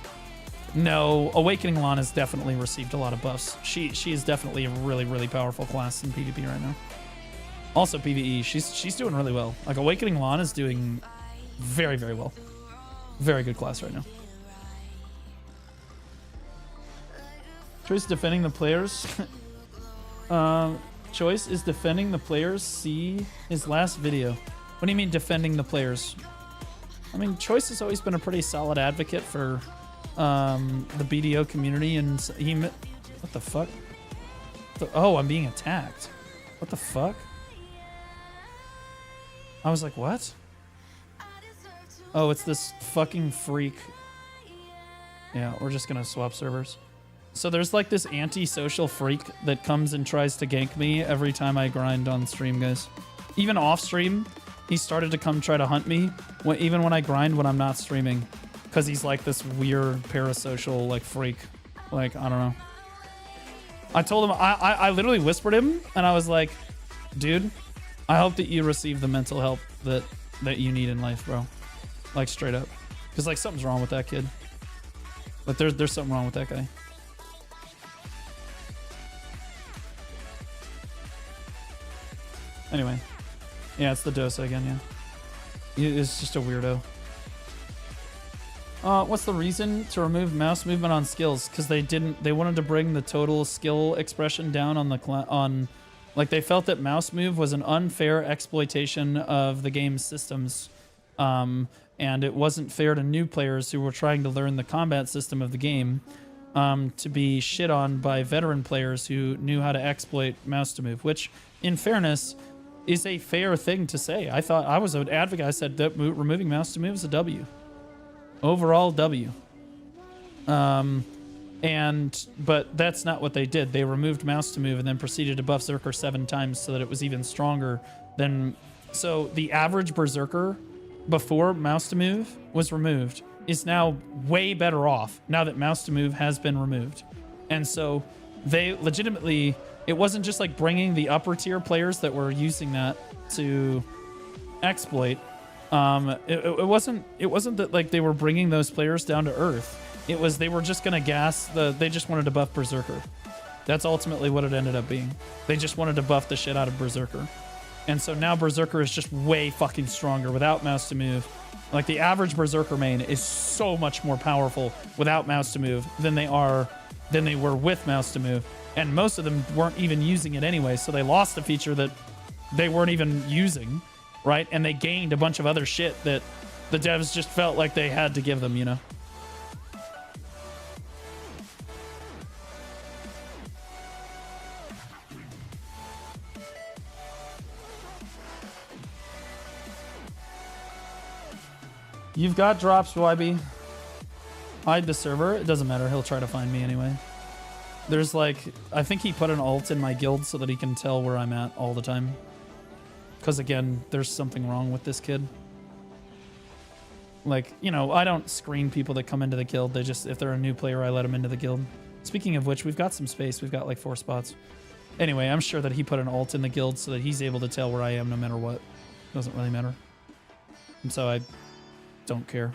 A: No, Awakening Lon has definitely received a lot of buffs. She is definitely a really, really powerful class in PvP right now. Also PvE, she's doing really well. Like, Awakening Lon is doing very, very well. Very good class right now. Trace defending the players. Choice is defending the players. See his last video. What do you mean defending the players? I mean, Choice has always been a pretty solid advocate for the BDO community, and he... What the fuck? Oh, I'm being attacked. What the fuck? I was like, what? Oh, it's this fucking freak. Yeah, we're just gonna swap servers. So there's like this anti-social freak that comes and tries to gank me every time I grind on stream, guys. Even off stream, he started to come try to hunt me, even when I grind when I'm not streaming. Because he's like this weird parasocial like freak. Like, I don't know. I told him, I literally whispered him, and I was like, dude, I hope that you receive the mental help that you need in life, bro. Like, straight up. Because, like, something's wrong with that kid. Like, there's something wrong with that guy. Anyway. Yeah, it's the Dosa again, yeah. It's just a weirdo. What's the reason to remove mouse movement on skills? Because they wanted to bring the total skill expression down on the like they felt that mouse move was an unfair exploitation of the game's systems, and it wasn't fair to new players who were trying to learn the combat system of the game, to be shit on by veteran players who knew how to exploit mouse to move. Which, in fairness, is a fair thing to say. I thought I was an advocate. I said that removing mouse to move is a W. Overall W. But that's not what they did. They removed mouse to move and then proceeded to buff Zerker 7 times so that it was even stronger than... So the average Berserker before mouse to move was removed is now way better off now that mouse to move has been removed. And so they legitimately... It wasn't just like bringing the upper tier players that were using that to exploit. It wasn't that like they were bringing those players down to earth. It was they were just gonna gas they just wanted to buff Berserker. That's ultimately what it ended up being. They just wanted to buff the shit out of Berserker. And so now Berserker is just way fucking stronger without mouse to move. Like the average Berserker main is so much more powerful without mouse to move than they were with mouse to move. And most of them weren't even using it anyway, so they lost a feature that they weren't even using. Right? And they gained a bunch of other shit that the devs just felt like they had to give them, you know? You've got drops, YB. Hide the server. It doesn't matter. He'll try to find me anyway. There's like... I think he put an alt in my guild so that he can tell where I'm at all the time. Because, again, there's something wrong with this kid. Like, you know, I don't screen people that come into the guild. They just, if they're a new player, I let them into the guild. Speaking of which, we've got some space. We've got like 4 spots. Anyway, I'm sure that he put an alt in the guild so that he's able to tell where I am no matter what. Doesn't really matter. And so I don't care.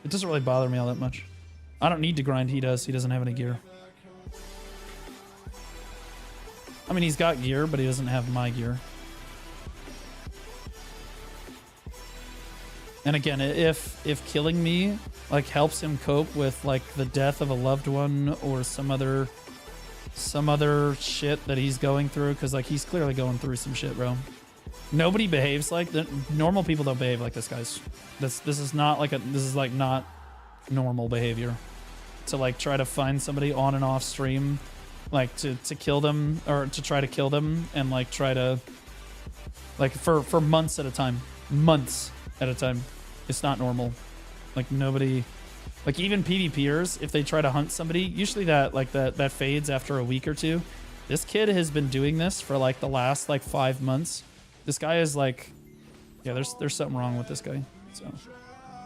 A: It doesn't really bother me all that much. I don't need to grind. He does. He doesn't have any gear. I mean, he's got gear, but he doesn't have my gear. And again, if killing me like helps him cope with like the death of a loved one or some other shit that he's going through, because like he's clearly going through some shit, bro. Nobody behaves like that. Normal people don't behave like this, guys. This is not like this is like not normal behavior to like try to find somebody on and off stream, like to kill them or to try to kill them and like try to like for months at a time. It's not normal. Like nobody, like even PvPers, if they try to hunt somebody, usually that fades after a week or two. This kid has been doing this for like the last like 5 months. This guy is like, yeah, there's something wrong with this guy. So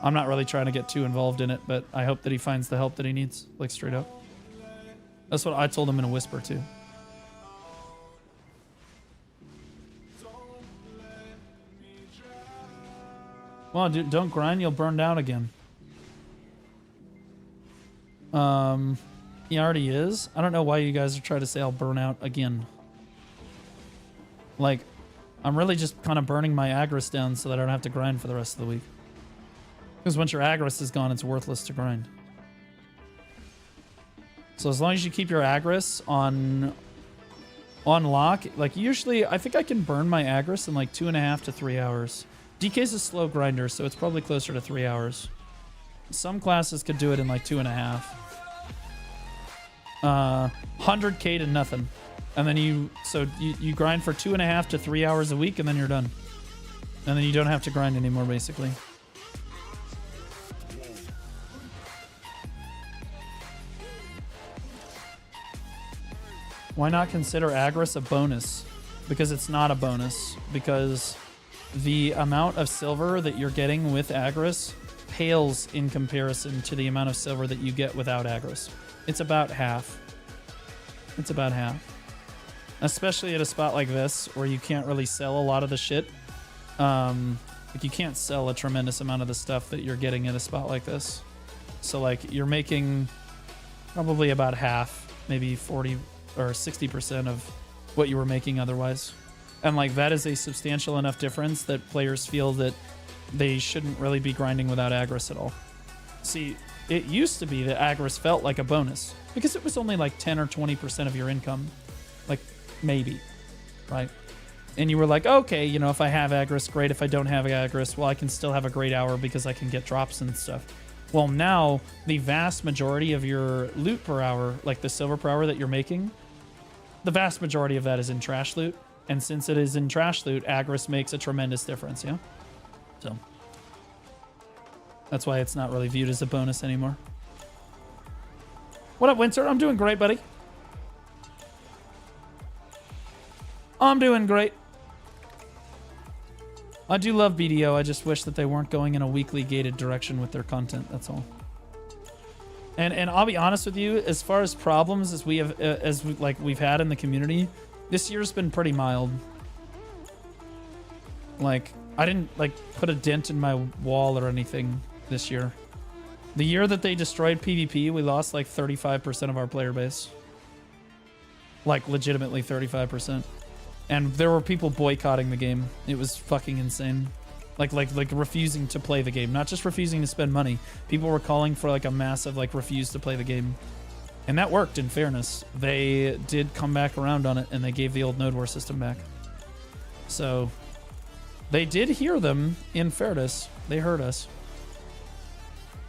A: I'm not really trying to get too involved in it, but I hope that he finds the help that he needs, like straight up. That's what I told him in a whisper too. Well, dude, don't grind, you'll burn down again. He already is. I don't know why you guys are trying to say I'll burn out again. Like, I'm really just kind of burning my Agris down so that I don't have to grind for the rest of the week. Because once your Agris is gone, it's worthless to grind. So as long as you keep your Agris on on lock, like usually I think I can burn my Agris in like 2.5 to 3 hours. DK's a slow grinder, so it's probably closer to 3 hours. Some classes could do it in like 2.5. 100k to nothing. And then you grind for 2.5 to 3 hours a week, and then you're done. And then you don't have to grind anymore, basically. Why not consider Agris a bonus? Because it's not a bonus. Because the amount of silver that you're getting with Agris pales in comparison to the amount of silver that you get without Agris. It's about half. It's about half. Especially at a spot like this, where you can't really sell a lot of the shit. Like you can't sell a tremendous amount of the stuff that you're getting at a spot like this. So like you're making probably about half, maybe 40 or 60% of what you were making otherwise. And like that is a substantial enough difference that players feel that they shouldn't really be grinding without Agris at all. See, it used to be that Agris felt like a bonus because it was only like 10 or 20% of your income. Like maybe, right? And you were like, okay, you know, if I have Agris, great. If I don't have Agris, well, I can still have a great hour because I can get drops and stuff. Well, now the vast majority of your loot per hour, like the silver per hour that you're making, the vast majority of that is in trash loot. And since it is in trash loot, Agris makes a tremendous difference, yeah? So that's why it's not really viewed as a bonus anymore. What up, Winter? I'm doing great, buddy. I'm doing great. I do love BDO. I just wish that they weren't going in a weekly gated direction with their content. That's all. And I'll be honest with you, as far as problems as we've had in the community, this year's been pretty mild. Like I didn't like put a dent in my wall or anything this year. The year that they destroyed PvP, we lost like 35% of our player base. Like legitimately 35%. And there were people boycotting the game. It was fucking insane. Like refusing to play the game. Not just refusing to spend money. People were calling for like a massive like refuse to play the game. And that worked, in fairness. They did come back around on it, and they gave the old node war system back. So they did hear them, in fairness. They heard us.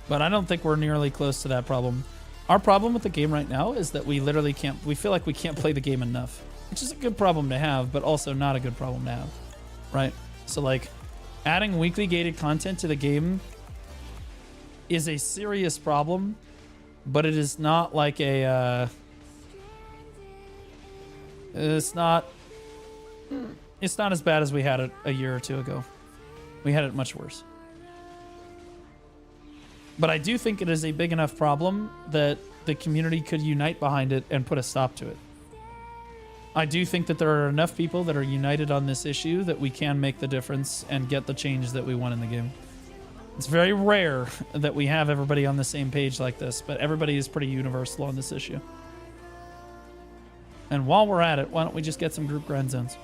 A: But I don't think we're nearly close to that problem. Our problem with the game right now is that we literally can't... We feel like we can't play the game enough. Which is a good problem to have, but also not a good problem to have. Right? So, like, adding weekly gated content to the game is a serious problem, but it is not like a... It's not as bad as we had it a year or two ago. We had it much worse. But I do think it is a big enough problem that the community could unite behind it and put a stop to it. I do think that there are enough people that are united on this issue that we can make the difference and get the change that we want in the game. It's very rare that we have everybody on the same page like this, but everybody is pretty universal on this issue. And while we're at it, why don't we just get some group grind zones?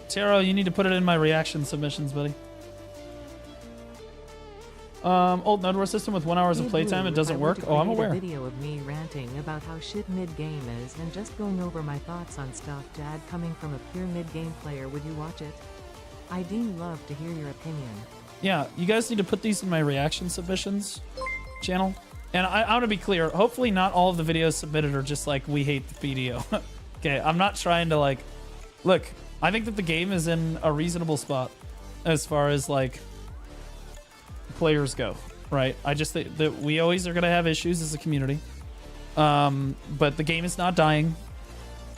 A: Taro, you need to put it in my reaction submissions, buddy. Old node war system with 1 hour of playtime, it doesn't work. Oh, I'm aware.
D: A video of me ranting about how shit mid-game is and just going over my thoughts on stuff, Dad, coming from a pure mid-game player. Would you watch it? I'd love to hear your opinion.
A: Yeah, you guys need to put these in my reaction submissions channel. And I want to be clear. Hopefully not all of the videos submitted are just like, we hate the BDO. Okay, I'm not trying to like... Look, I think that the game is in a reasonable spot as far as like players go, right? I just think that we always are going to have issues as a community. But the game is not dying.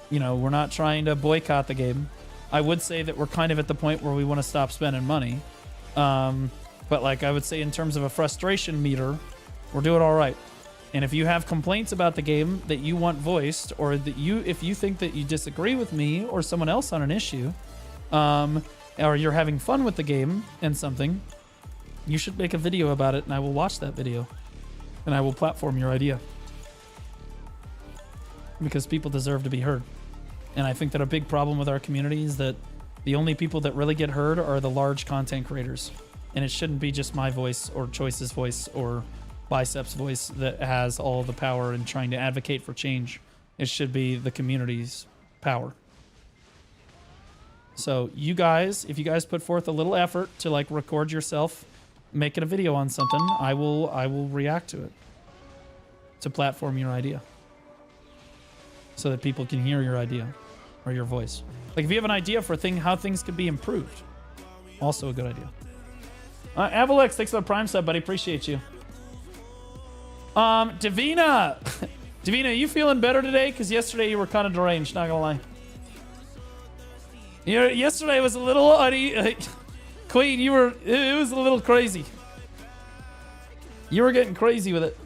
A: You know, we're not trying to boycott the game. I would say that we're kind of at the point where we want to stop spending money. But like I would say in terms of a frustration meter, we're doing all right. And if you have complaints about the game that you want voiced, or that if you think that you disagree with me or someone else on an issue, or you're having fun with the game and something, you should make a video about it, and I will watch that video. And I will platform your idea. Because people deserve to be heard. And I think that a big problem with our community is that the only people that really get heard are the large content creators. And it shouldn't be just my voice or Choice's voice or Bicep's voice that has all the power in trying to advocate for change. It should be the community's power. So you guys, if you guys put forth a little effort to like record yourself making a video on something, I will react to it to platform your idea so that people can hear your idea or your voice. Like if you have an idea for how things could be improved, also a good idea. Avalex, thanks for the Prime sub, buddy. Appreciate you. Davina, Davina, you feeling better today? Because yesterday you were kind of deranged. Not gonna lie. Yesterday was a little Queen. It was a little crazy. You were getting crazy with it.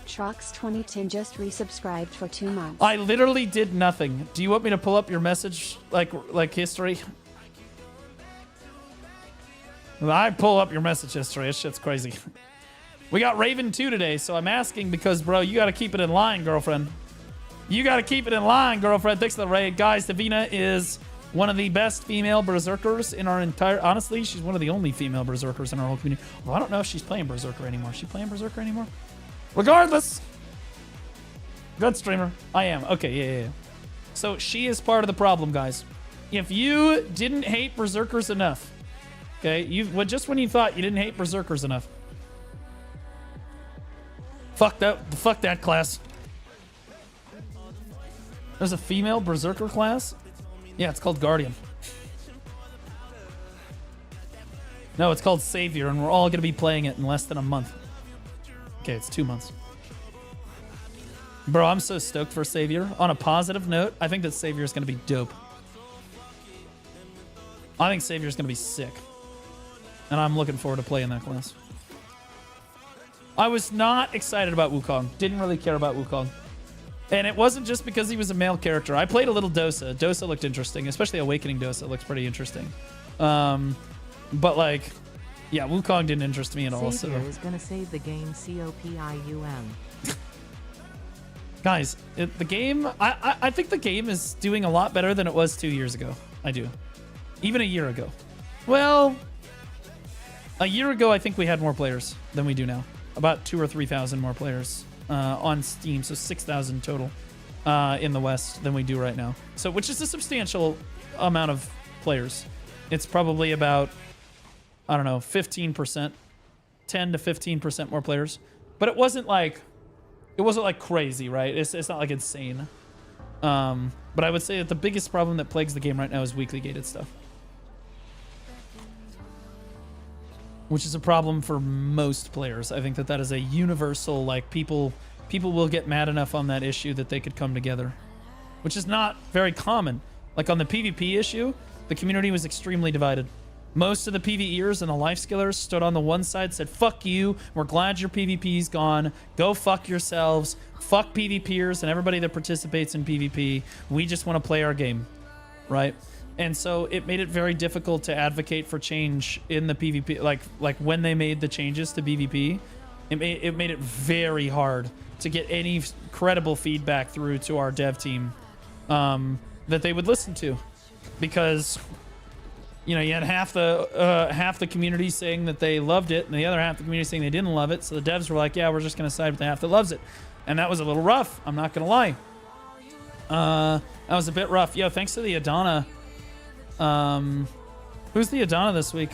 B: Trox 2010 just resubscribed for 2 months.
A: I literally did nothing. Do you want me to pull up your message like history? I pull up your message history. This shit's crazy. We got Raven 2 today, so I'm asking because, bro, you got to keep it in line, girlfriend. You got to keep it in line, girlfriend. Thanks for the raid. Guys, Davina is one of the best female berserkers in our entire... Honestly, she's one of the only female berserkers in our whole community. Well, I don't know if she's playing berserker anymore. Is she playing berserker anymore? Regardless. Good streamer. I am. Okay, yeah. So she is part of the problem, guys. If you didn't hate berserkers enough... Okay, just when you thought you didn't hate berserkers enough. Fuck that class. There's a female berserker class? Yeah, it's called Guardian. No, it's called Savior, and we're all gonna be playing it in less than a month. Okay, it's 2 months. Bro, I'm so stoked for Savior. On a positive note, I think that Savior is gonna be dope. I think Savior is gonna be sick. And I'm looking forward to playing that class. I was not excited about Wukong. Didn't really care about Wukong. And it wasn't just because he was a male character. I played a little Dosa. Dosa looked interesting, especially Awakening Dosa looks pretty interesting. But like, yeah, Wukong didn't interest me at all.
D: Savior
A: So
D: is gonna save the game. COPIUM.
A: guys, the game, I think the game is doing a lot better than it was 2 years ago. I do. Even a year ago. Well, a year ago, I think we had more players than we do now. About 2,000 or 3,000 more players on Steam, so 6,000 total in the West than we do right now. So, which is a substantial amount of players. It's probably about, I don't know, 15%, 10 to 15% more players. But it wasn't like crazy, right? It's not like insane. But I would say that the biggest problem that plagues the game right now is weekly gated stuff. Which is a problem for most players. I think that is a universal, like, people will get mad enough on that issue that they could come together. Which is not very common. Like, on the PvP issue, the community was extremely divided. Most of the PvEers and the life skillers stood on the one side, said, fuck you, we're glad your PvP's gone, go fuck yourselves, fuck PvPers and everybody that participates in PvP, we just want to play our game, right? And so it made it very difficult to advocate for change in the PvP. Like when they made the changes to PvP, it made it very hard to get any credible feedback through to our dev team that they would listen to, because you know you had half the community saying that they loved it, and the other half of the community saying they didn't love it. So the devs were like, "Yeah, we're just gonna side with the half that loves it," and that was a little rough. I'm not gonna lie. That was a bit rough. Yo, thanks to the Adana. Who's the Adana this week?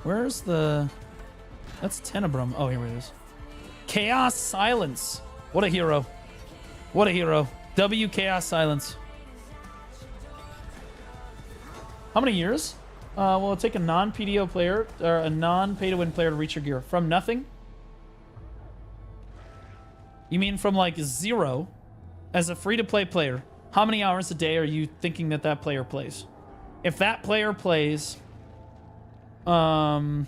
A: Where's the... That's Tenebrum. Oh, here it is. Chaos Silence. What a hero. What a hero. W Chaos Silence. How many years? Will it take a non-PDO player or a non-pay-to-win player to reach your gear? From nothing? You mean from like 0 as a free-to-play player? How many hours a day are you thinking that player plays? If that player plays, for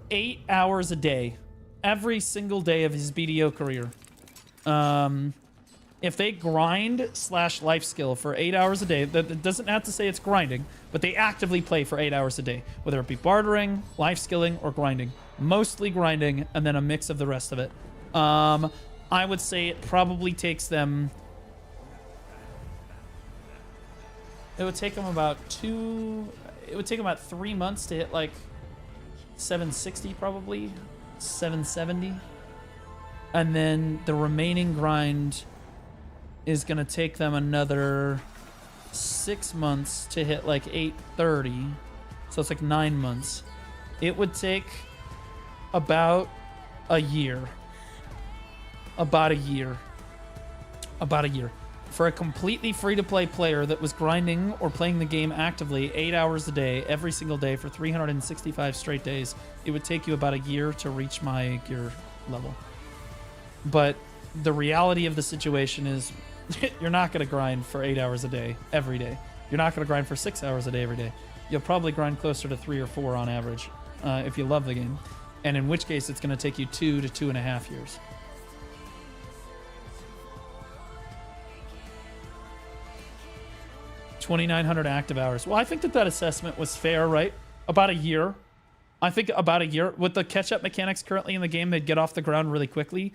A: 8 hours a day, every single day of his BDO career, if they grind / life skill for 8 hours a day, that doesn't have to say it's grinding, but they actively play for 8 hours a day, whether it be bartering, life skilling, or grinding. Mostly grinding, and then a mix of the rest of it. I would say it probably takes them... It would take them about 3 months to hit like 760 probably, 770. And then the remaining grind is going to take them another 6 months to hit like 830. So it's like 9 months. It would take about a year. About a year. For a completely free-to-play player that was grinding or playing the game actively 8 hours a day, every single day for 365 straight days, it would take you about a year to reach my gear level. But the reality of the situation is you're not going to grind for 8 hours a day, every day. You're not going to grind for 6 hours a day, every day. You'll probably grind closer to 3 or 4 on average if you love the game. And in which case, it's going to take you 2 to 2.5 years. $2,900 active hours. Well, I think that assessment was fair, right? About a year. I think about a year. With the catch-up mechanics currently in the game, they'd get off the ground really quickly.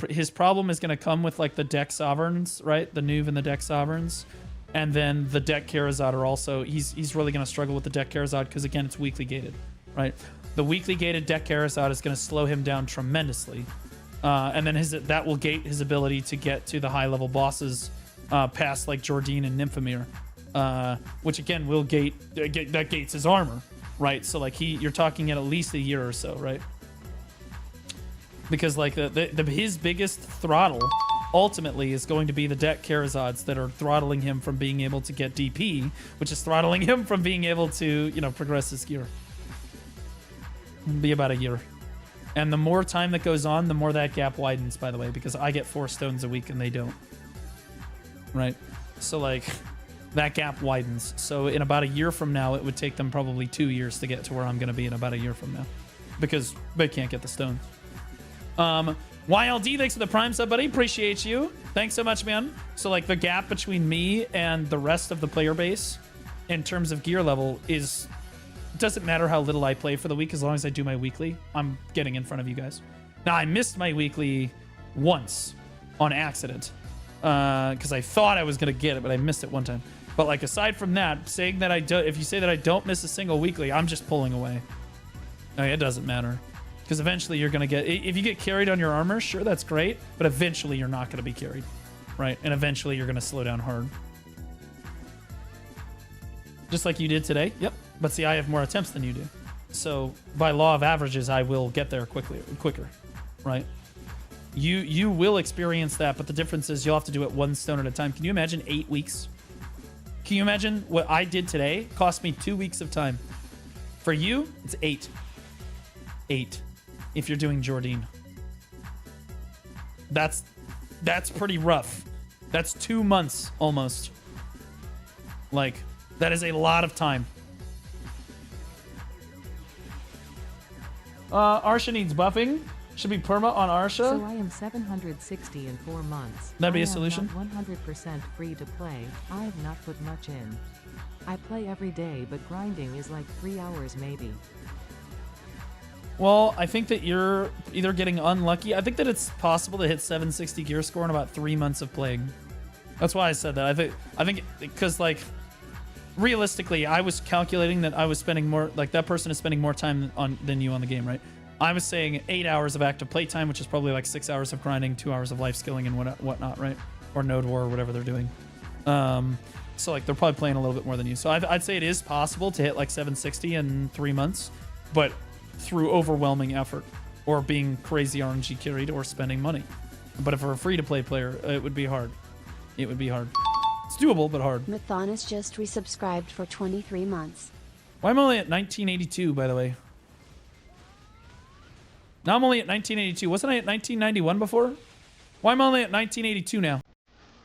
A: His problem is going to come with like the deck sovereigns, right? The Nuve and the deck sovereigns. And then the deck Karazad are also... He's really going to struggle with the deck Karazad because, again, it's weekly gated, right? The weekly gated deck Karazad is going to slow him down tremendously. And then that will gate his ability to get to the high-level bosses past like Jordine and Nymphomir. Which again will that gates his armor, right? So like you're talking at least a year or so, right? Because like his biggest throttle ultimately is going to be the deck Karazads that are throttling him from being able to get DP, which is throttling him from being able to, progress his gear. It'll be about a year. And the more time that goes on, the more that gap widens, by the way, because I get 4 stones a week and they don't. Right? So like that gap widens. So in about a year from now, it would take them probably 2 years to get to where I'm going to be in about a year from now. Because they can't get the stones. YLD, thanks for the Prime sub, buddy. Appreciate you. Thanks so much, man. So like the gap between me and the rest of the player base in terms of gear level is... doesn't matter how little I play for the week, as long as I do my weekly, I'm getting in front of you guys. Now, I missed my weekly once on accident because I thought I was going to get it, but I missed it one time. But like aside from that, saying that if you say that I don't miss a single weekly, I'm just pulling away. It doesn't matter because eventually you're going to get... If you get carried on your armor, sure, that's great, but eventually you're not going to be carried, right? And eventually you're going to slow down hard. Just like you did today. Yep. But see, I have more attempts than you do. So by law of averages, I will get there quicker, right? You will experience that, but the difference is you'll have to do it 1 stone at a time. Can you imagine 8 weeks? Can you imagine what I did today? Cost me 2 weeks of time. For you, it's 8. 8. If you're doing Jordine. That's pretty rough. That's 2 months almost. Like, that is a lot of time. Arsha needs buffing. Should be perma on Arsha.
D: So I am 760 in 4 months.
A: That'd be a solution.
D: I am not 100% free to play. I have not put much in. I play every day, but grinding is like 3 hours maybe.
A: Well, I think that you're either getting unlucky. I think that it's possible to hit 760 gear score in about 3 months of playing. That's why I said that. I think because like realistically, I was calculating that I was spending more, like that person is spending more time than you on the game, right? I was saying 8 hours of active playtime, which is probably like 6 hours of grinding, 2 hours of life skilling and whatnot, right? Or node war or whatever they're doing. So like they're probably playing a little bit more than you. So I'd say it is possible to hit like 760 in 3 months, but through overwhelming effort or being crazy RNG carried or spending money. But if for a free-to-play player, it would be hard. It would be hard. It's doable, but hard.
B: Mathonis just resubscribed for 23 months.
A: Why am I only at 1982, by the way? Now I'm only at 1982. Wasn't I at 1991 before? Why am I only at 1982 now?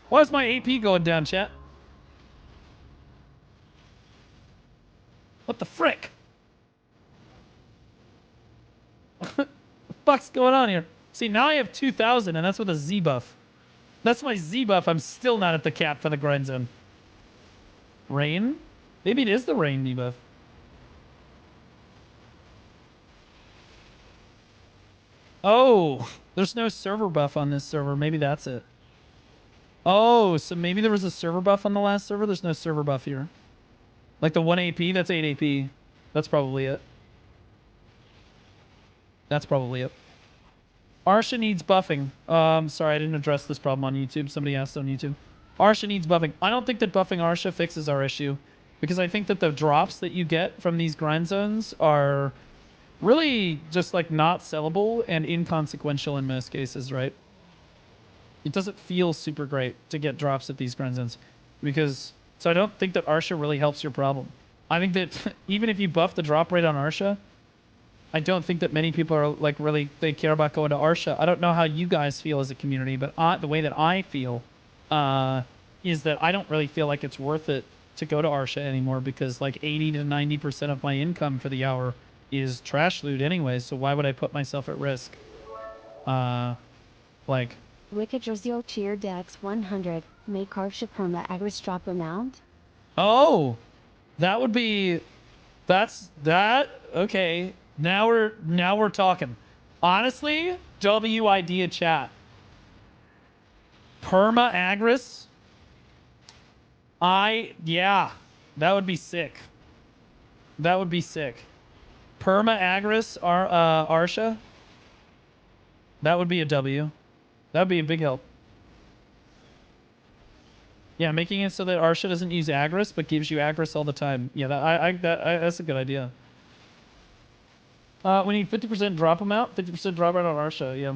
A: Why is my AP going down, chat? What the frick? What the fuck's going on here? See, now I have 2,000, and that's with a Z buff. That's my Z buff. I'm still not at the cap for the grind zone. Rain? Maybe it is the rain debuff. Oh, there's no server buff on this server. Maybe that's it. Oh, so maybe there was a server buff on the last server. There's no server buff here. Like the 1 AP, that's 8 AP. That's probably it. That's probably it. Arsha needs buffing. Sorry, I didn't address this problem on YouTube. Somebody asked on YouTube. Arsha needs buffing. I don't think that buffing Arsha fixes our issue, because I think that the drops that you get from these grind zones are really just like not sellable and inconsequential in most cases, right? It doesn't feel super great to get drops at these grind zones, because so I don't think that Arsha really helps your problem. I think that even if you buff the drop rate on Arsha, I don't think that many people are like really, they care about going to Arsha. I don't know how you guys feel as a community, but the way that I feel is that I don't really feel like it's worth it to go to Arsha anymore, because like 80 to 90% of my income for the hour is trash loot anyway, so why would I put myself at risk? Like...
B: Wicked Jersey Cheer Dex 100. Make Arsha perma Agris drop amount?
A: Oh! That would be... Okay. Now we're talking. Honestly, WID chat. Perma Agris? Yeah. That would be sick. That would be sick. Perma Agris Arsha? That would be a W. That would be a big help. Yeah, making it so that Arsha doesn't use Agris, but gives you Agris all the time. Yeah, that's a good idea. We need 50% drop amount, 50% drop rate on Arsha. Yeah.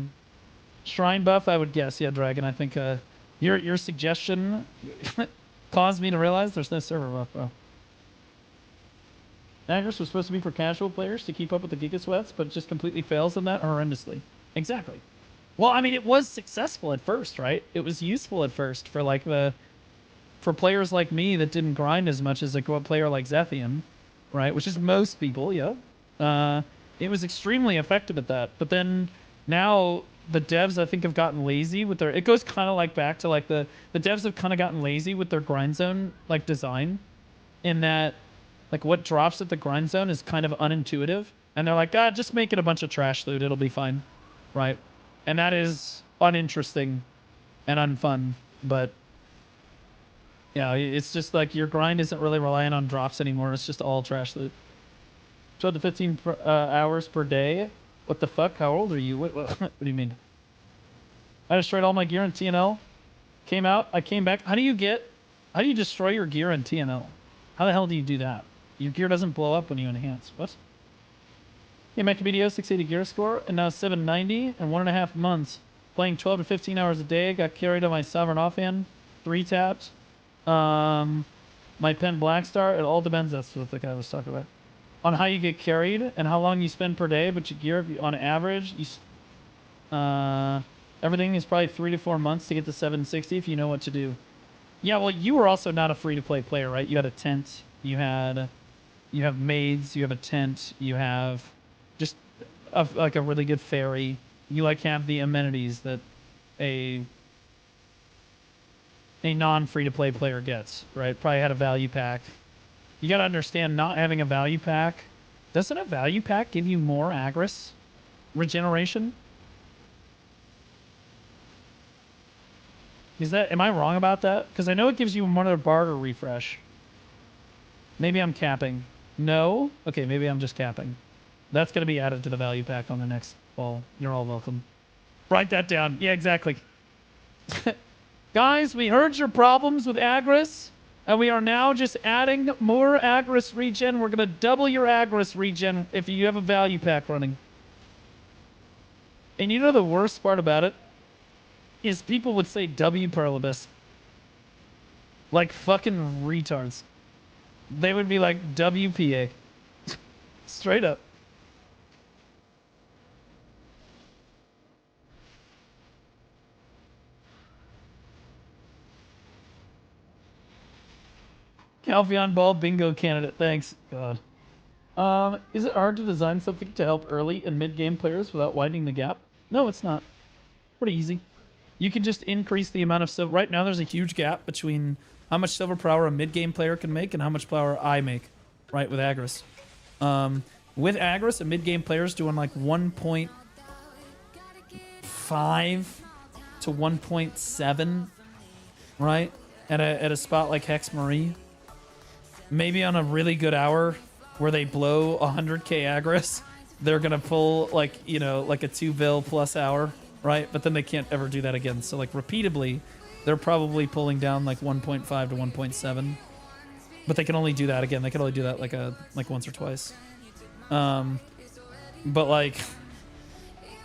A: Shrine buff, I would guess. Yeah, Dragon. I think your suggestion caused me to realize there's no server buff, bro. Agris was supposed to be for casual players to keep up with the Giga Sweats, but it just completely fails in that horrendously. Exactly. Well, I mean, it was successful at first, right? It was useful at first for like for players like me that didn't grind as much as a player like Zethian, right? Which is most people, yeah. It was extremely effective at that. But then now the devs, I think, have gotten lazy with their... It goes kind of like back to like the devs have kind of gotten lazy with their grind zone like design, in that like what drops at the grind zone is kind of unintuitive. And they're like, just make it a bunch of trash loot. It'll be fine, right? And that is uninteresting and unfun. But yeah, it's just like your grind isn't really relying on drops anymore. It's just all trash loot. 12 to 15 hours per day. What the fuck? How old are you? What do you mean? I destroyed all my gear in TNL. Came out. I came back. How do you destroy your gear in TNL? How the hell do you do that? Your gear doesn't blow up when you enhance. What? Came back to BDO 680 gear score, and now 790 in 1.5 months. Playing 12 to 15 hours a day. Got carried on my Sovereign offhand. 3 taps. My pen Blackstar. It all depends. That's what the guy was talking about. On how you get carried and how long you spend per day, but your gear, on average, everything is probably 3 to 4 months to get to 760 if you know what to do. Yeah, well, you were also not a free-to-play player, right? You had a tent, you have maids, you have a tent, you have just like a really good ferry. You like have the amenities that a non-free-to-play player gets, right? Probably had a value pack. You gotta understand, not having a value pack, doesn't a value pack give you more Agris regeneration? Am I wrong about that? Because I know it gives you another barter refresh. Maybe I'm capping. No? Okay, maybe I'm just capping. That's gonna be added to the value pack on the next fall. You're all welcome. Write that down. Yeah, exactly. Guys, we heard your problems with Agris. And we are now just adding more Agris regen. We're going to double your Agris regen if you have a value pack running. And you know the worst part about it? Is people would say W Perlibus. Like fucking retards. They would be like WPA. Straight up. Calpheon Ball bingo candidate. Thanks. God. Is it hard to design something to help early and mid-game players without widening the gap? No, it's not. Pretty easy. You can just increase the amount of silver. Right now, there's a huge gap between how much silver per hour a mid-game player can make and how much power I make, right, with Agris. With Agris, a mid-game player is doing like 1.2 1.5 to 1.7, right? At a spot like Hex Marie. Maybe on a really good hour where they blow 100k aggros, they're gonna pull like, you know, like a 2 bill plus hour, right? But then they can't ever do that again. So like repeatedly, they're probably pulling down like 1.5 to 1.7. But they can only do that again. They can only do that like once or twice. But like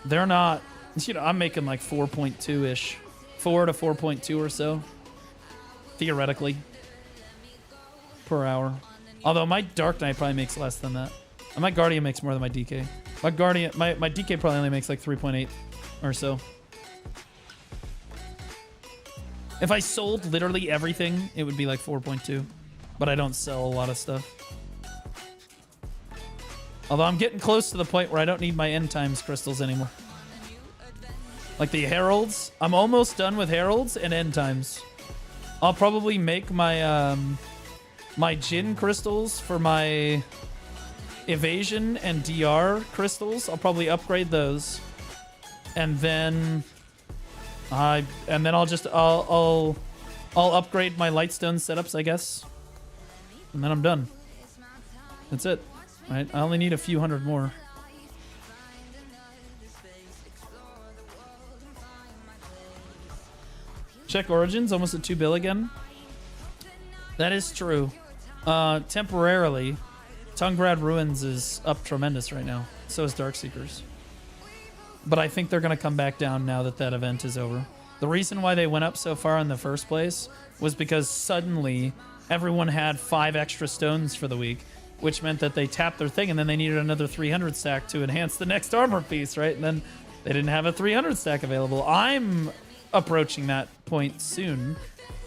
A: they're not, you know, I'm making like 4.2-ish. 4 to 4.2 or so. Theoretically. Per hour. Although my Dark Knight probably makes less than that. And my Guardian makes more than my DK. My DK probably only makes like 3.8 or so. If I sold literally everything, it would be like 4.2. But I don't sell a lot of stuff. Although I'm getting close to the point where I don't need my end times crystals anymore. Like the Heralds. I'm almost done with Heralds and end times. I'll probably make my my Jin crystals for my evasion and DR crystals. I'll probably upgrade those. And then I'll upgrade my Lightstone setups, I guess. And then I'm done. That's it. Right? I only need a few hundred more. Check Origins, almost at 2 bill again. That is true. Temporarily, Tungrad Ruins is up tremendous right now. So is Darkseekers. But I think they're going to come back down now that that event is over. The reason why they went up so far in the first place was because suddenly everyone had 5 extra stones for the week, which meant that they tapped their thing and then they needed another 300 stack to enhance the next armor piece, right? And then they didn't have a 300 stack available. I'm approaching that point soon.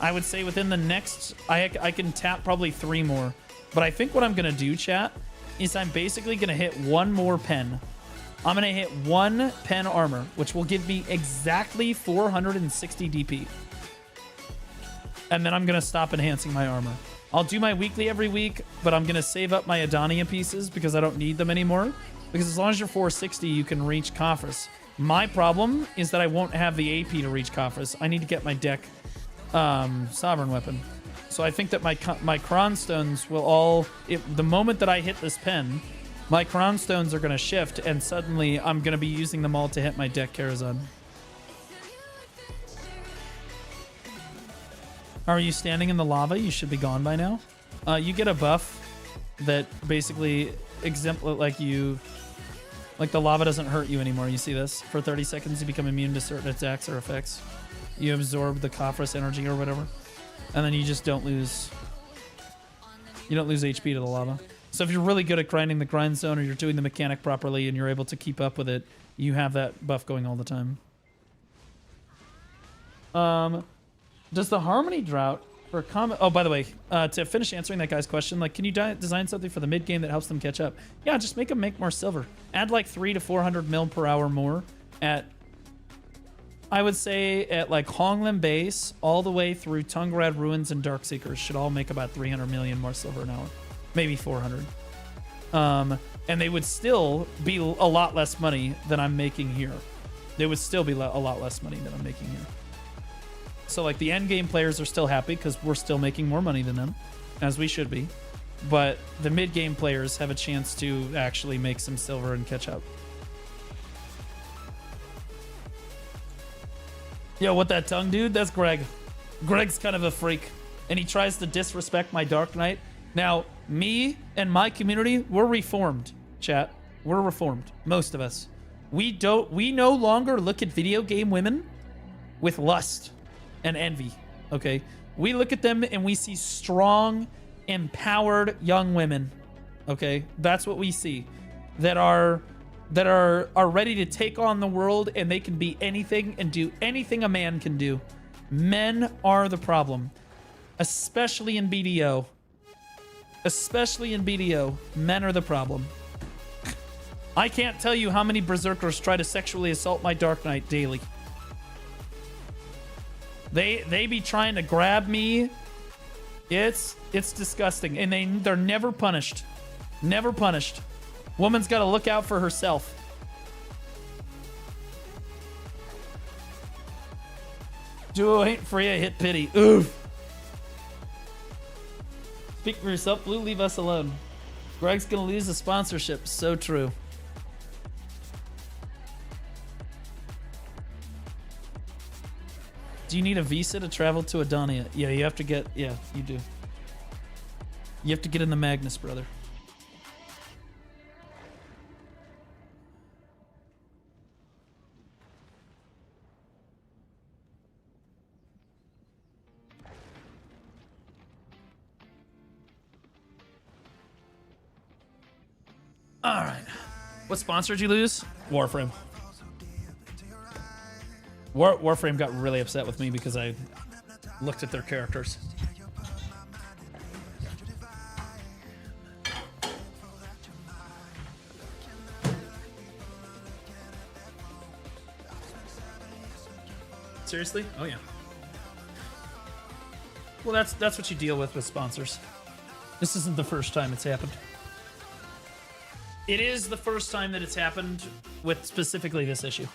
A: I would say within the next, I can tap probably 3 more. But I think what I'm going to do, chat, is I'm basically going to hit 1 more pen. I'm going to hit 1 pen armor, which will give me exactly 460 DP. And then I'm going to stop enhancing my armor. I'll do my weekly every week, but I'm going to save up my Adania pieces because I don't need them anymore. Because as long as you're 460, you can reach Coffers. My problem is that I won't have the AP to reach Coffers. I need to get my deck Sovereign Weapon. So I think that my Cron Stones will all... the moment that I hit this pen, my Cron Stones are going to shift, and suddenly I'm going to be using them all to hit my deck Karazhan. Are you standing in the lava? You should be gone by now. You get a buff that basically like the lava doesn't hurt you anymore. You see this? For 30 seconds, you become immune to certain attacks or effects. You absorb the Coffrus energy or whatever. And then you just don't lose... You don't lose HP to the lava. So if you're really good at grinding the grind zone or you're doing the mechanic properly and you're able to keep up with it, you have that buff going all the time. Does the Harmony Drought for a comment... Oh, by the way, to finish answering that guy's question, like, can you design something for the mid-game that helps them catch up? Yeah, just make them make more silver. Add like 300 to 400 mil per hour more at... I would say at like Honglim Base all the way through Tungrad Ruins and Darkseekers should all make about 300 million more silver an hour. Maybe 400. And they would still be a lot less money than I'm making here. They would still be a lot less money than I'm making here. So like the end game players are still happy because we're still making more money than them, as we should be. But the mid game players have a chance to actually make some silver and catch up. Yo, what that tongue, dude? That's Greg. Greg's kind of a freak, and he tries to disrespect my Dark Knight. Now, me and my community, we're reformed, chat. We're reformed, most of us. We no longer look at video game women with lust and envy, okay? We look at them and we see strong, empowered young women, okay? That's what we see. That are ready to take on the world, and they can be anything and do anything a man can do. Men are the problem, especially in BDO. Especially in BDO, men are the problem. I can't tell you how many berserkers try to sexually assault my Dark Knight daily. They be trying to grab me. It's disgusting, and they're never punished. Never punished. Woman's got to look out for herself. Duo ain't free, I hit pity. Oof. Speak for yourself, Blue, leave us alone. Greg's gonna lose the sponsorship. So true. Do you need a visa to travel to Adonia? Yeah, you have to get, yeah, you do. You have to get in the Magnus, brother. All right. What sponsor did you lose? Warframe. Warframe got really upset with me because I looked at their characters. Seriously? Oh yeah. Well, that's what you deal with sponsors. This isn't the first time it's happened. It is the first time that it's happened with specifically this issue.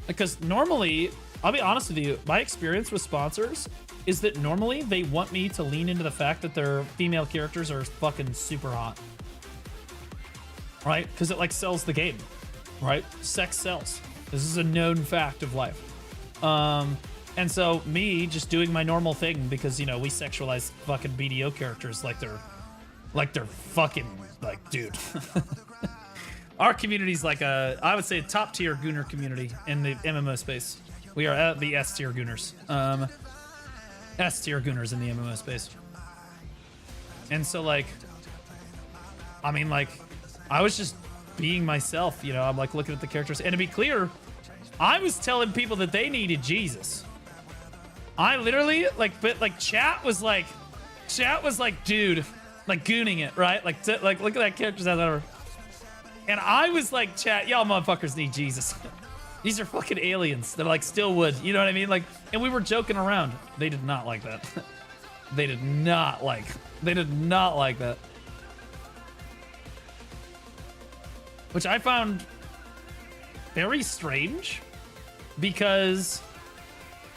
A: Because normally, I'll be honest with you, my experience with sponsors is that normally they want me to lean into the fact that their female characters are fucking super hot. Right? Because it like sells the game. Right? Sex sells. This is a known fact of life. And so me just doing my normal thing because, you know, we sexualize fucking BDO characters like they're fucking, like, dude. Our community's like I would say, top tier gooner community in the MMO space. We are at the S tier gooners. S tier gooners in the MMO space. And so, like, I mean, like, I was just being myself, you know. I'm like looking at the characters, and to be clear, I was telling people that they needed Jesus. I literally, like, but like chat was like, dude, like gooning it, right? Like, look at that character's out there. And I was like, chat, y'all motherfuckers need Jesus. These are fucking aliens. They're like still wood. You know what I mean? Like, and we were joking around. They did not like that. They did not like that. Which I found very strange because,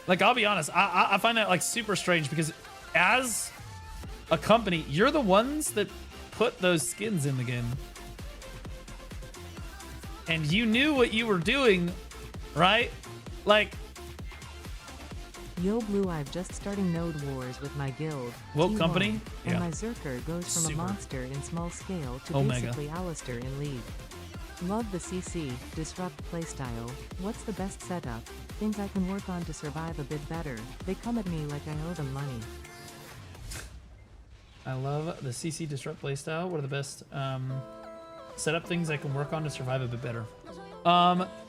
A: like, I'll be honest, I find that like super strange because as a company, you're the ones that put those skins in the game. And you knew what you were doing, right? Like,
D: Yo Blue, I've just starting Node Wars with my guild.
A: Woke
D: T1,
A: Company?
D: And
A: Yeah.
D: my Zerker goes from
A: Super.
D: a monster in small scale to
A: Omega.
D: basically Alistair in League. Love the CC, disrupt playstyle. What's the best setup? Things I can work on to survive a bit better. They come at me like I owe them money.
A: I love the CC Disrupt playstyle. What are the best setup things I can work on to survive a bit better?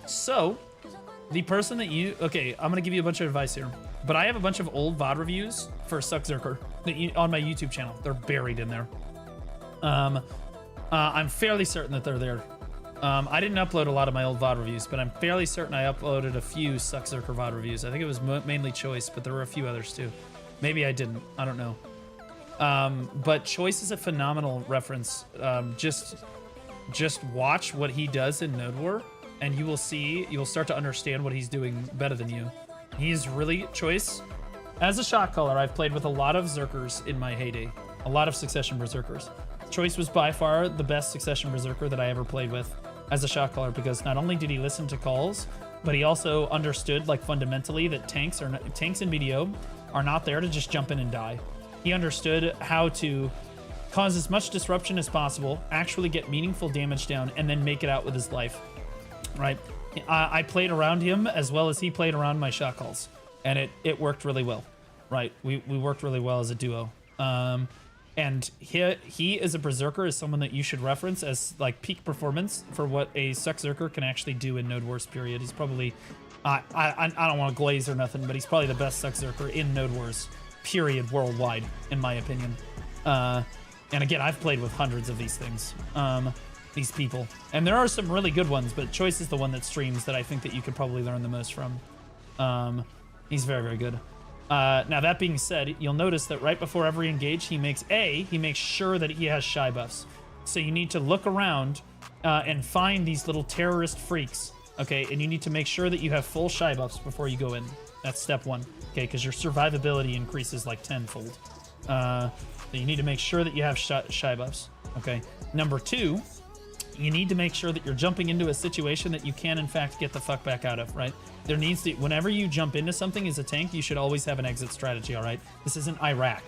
A: So, the person that you... Okay, I'm going to give you a bunch of advice here. But I have a bunch of old VOD reviews for Suck Zerker on my YouTube channel. They're buried in there. I'm fairly certain that they're there. I didn't upload a lot of my old VOD reviews, but I'm fairly certain I uploaded a few Suck Zerker VOD reviews. I think it was mainly Choice, but there were a few others too. Maybe I didn't. I don't know. But Choice is a phenomenal reference. Just watch what he does in Node War, and you will start to understand what he's doing better than you. He is really Choice. As a shot caller, I've played with a lot of Zerkers in my heyday. A lot of Succession Berserkers. Choice was by far the best Succession Berserker that I ever played with as a shot caller, because not only did he listen to calls, but he also understood, like, fundamentally that tanks in BDO are not there to just jump in and die. He understood how to cause as much disruption as possible, actually get meaningful damage down, and then make it out with his life, right? I played around him as well as he played around my shot calls, and it worked really well, right? We worked really well as a duo. And he as a Berserker is someone that you should reference as like peak performance for what a Suck Zerker can actually do in Node Wars period. He's probably, I don't want to glaze or nothing, but he's probably the best Suck Zerker in Node Wars period worldwide, in my opinion. And again, I've played with hundreds of these things, these people, and there are some really good ones, but Choice is the one that streams that I think that you could probably learn the most from. He's very, very good. Now that being said, you'll notice that right before every engage, he makes sure that he has shy buffs. So you need to look around and find these little terrorist freaks Okay, and you need to make sure that you have full shy buffs before you go in. That's step 1. Okay, because your survivability increases like 10-fold. So you need to make sure that you have shy buffs. Okay. Number 2, you need to make sure that you're jumping into a situation that you can in fact get the fuck back out of, right? There needs to, whenever you jump into something as a tank, you should always have an exit strategy, all right? This isn't Iraq.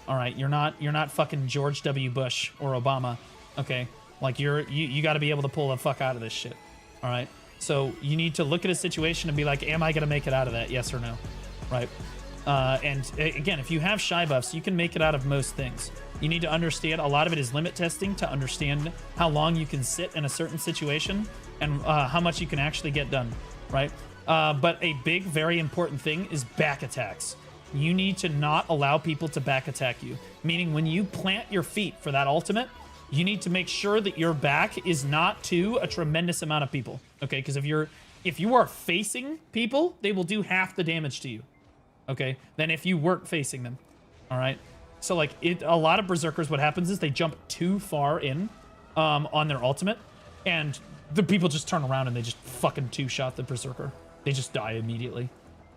A: All right, you're not fucking George W. Bush or Obama, okay? Like you got to be able to pull the fuck out of this shit. All right? So you need to look at a situation and be like, am I going to make it out of that? Yes or no. Right? And again, if you have shy buffs, you can make it out of most things. You need to understand, a lot of it is limit testing to understand how long you can sit in a certain situation and how much you can actually get done, right? But a big, very important thing is back attacks. You need to not allow people to back attack you. Meaning when you plant your feet for that ultimate, you need to make sure that your back is not to a tremendous amount of people, okay? Because if you are facing people, they will do half the damage to you, okay, than if you weren't facing them, all right? So like a lot of berserkers, what happens is they jump too far in on their ultimate, and the people just turn around and they just fucking two-shot the berserker. They just die immediately,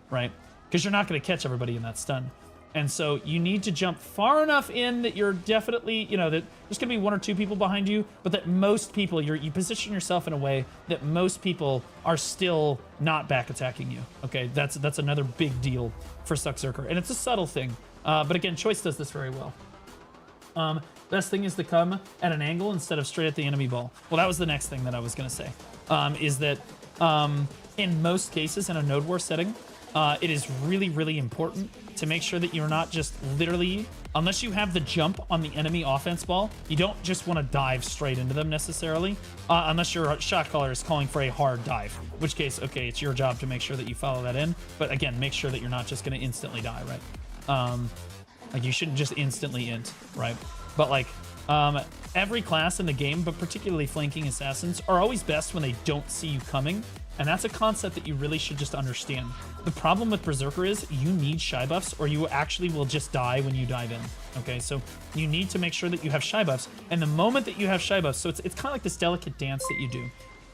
A: right? Because you're not going to catch everybody in that stun. And so you need to jump far enough in that you're definitely, you know, that there's going to be 1 or 2 people behind you, but that most people, you position yourself in a way that most people are still not back attacking you. Okay, that's another big deal for Suckzerker. And it's a subtle thing. But again, Choice does this very well. Best thing is to come at an angle instead of straight at the enemy ball. Well, that was the next thing that I was going to say, is that in most cases in a node war setting, it is really, really important to make sure that you're not just literally, unless you have the jump on the enemy offense ball, you don't just want to dive straight into them necessarily, unless your shot caller is calling for a hard dive, in which case, okay, it's your job to make sure that you follow that in. But again, make sure that you're not just going to instantly die, right? Like you shouldn't just instantly int, right? But like every class in the game, but particularly flanking assassins, are always best when they don't see you coming. And that's a concept that you really should just understand. The problem with Berserker is you need shy buffs or you actually will just die when you dive in. Okay, so you need to make sure that you have shy buffs. And the moment that you have shy buffs, so it's kind of like this delicate dance that you do.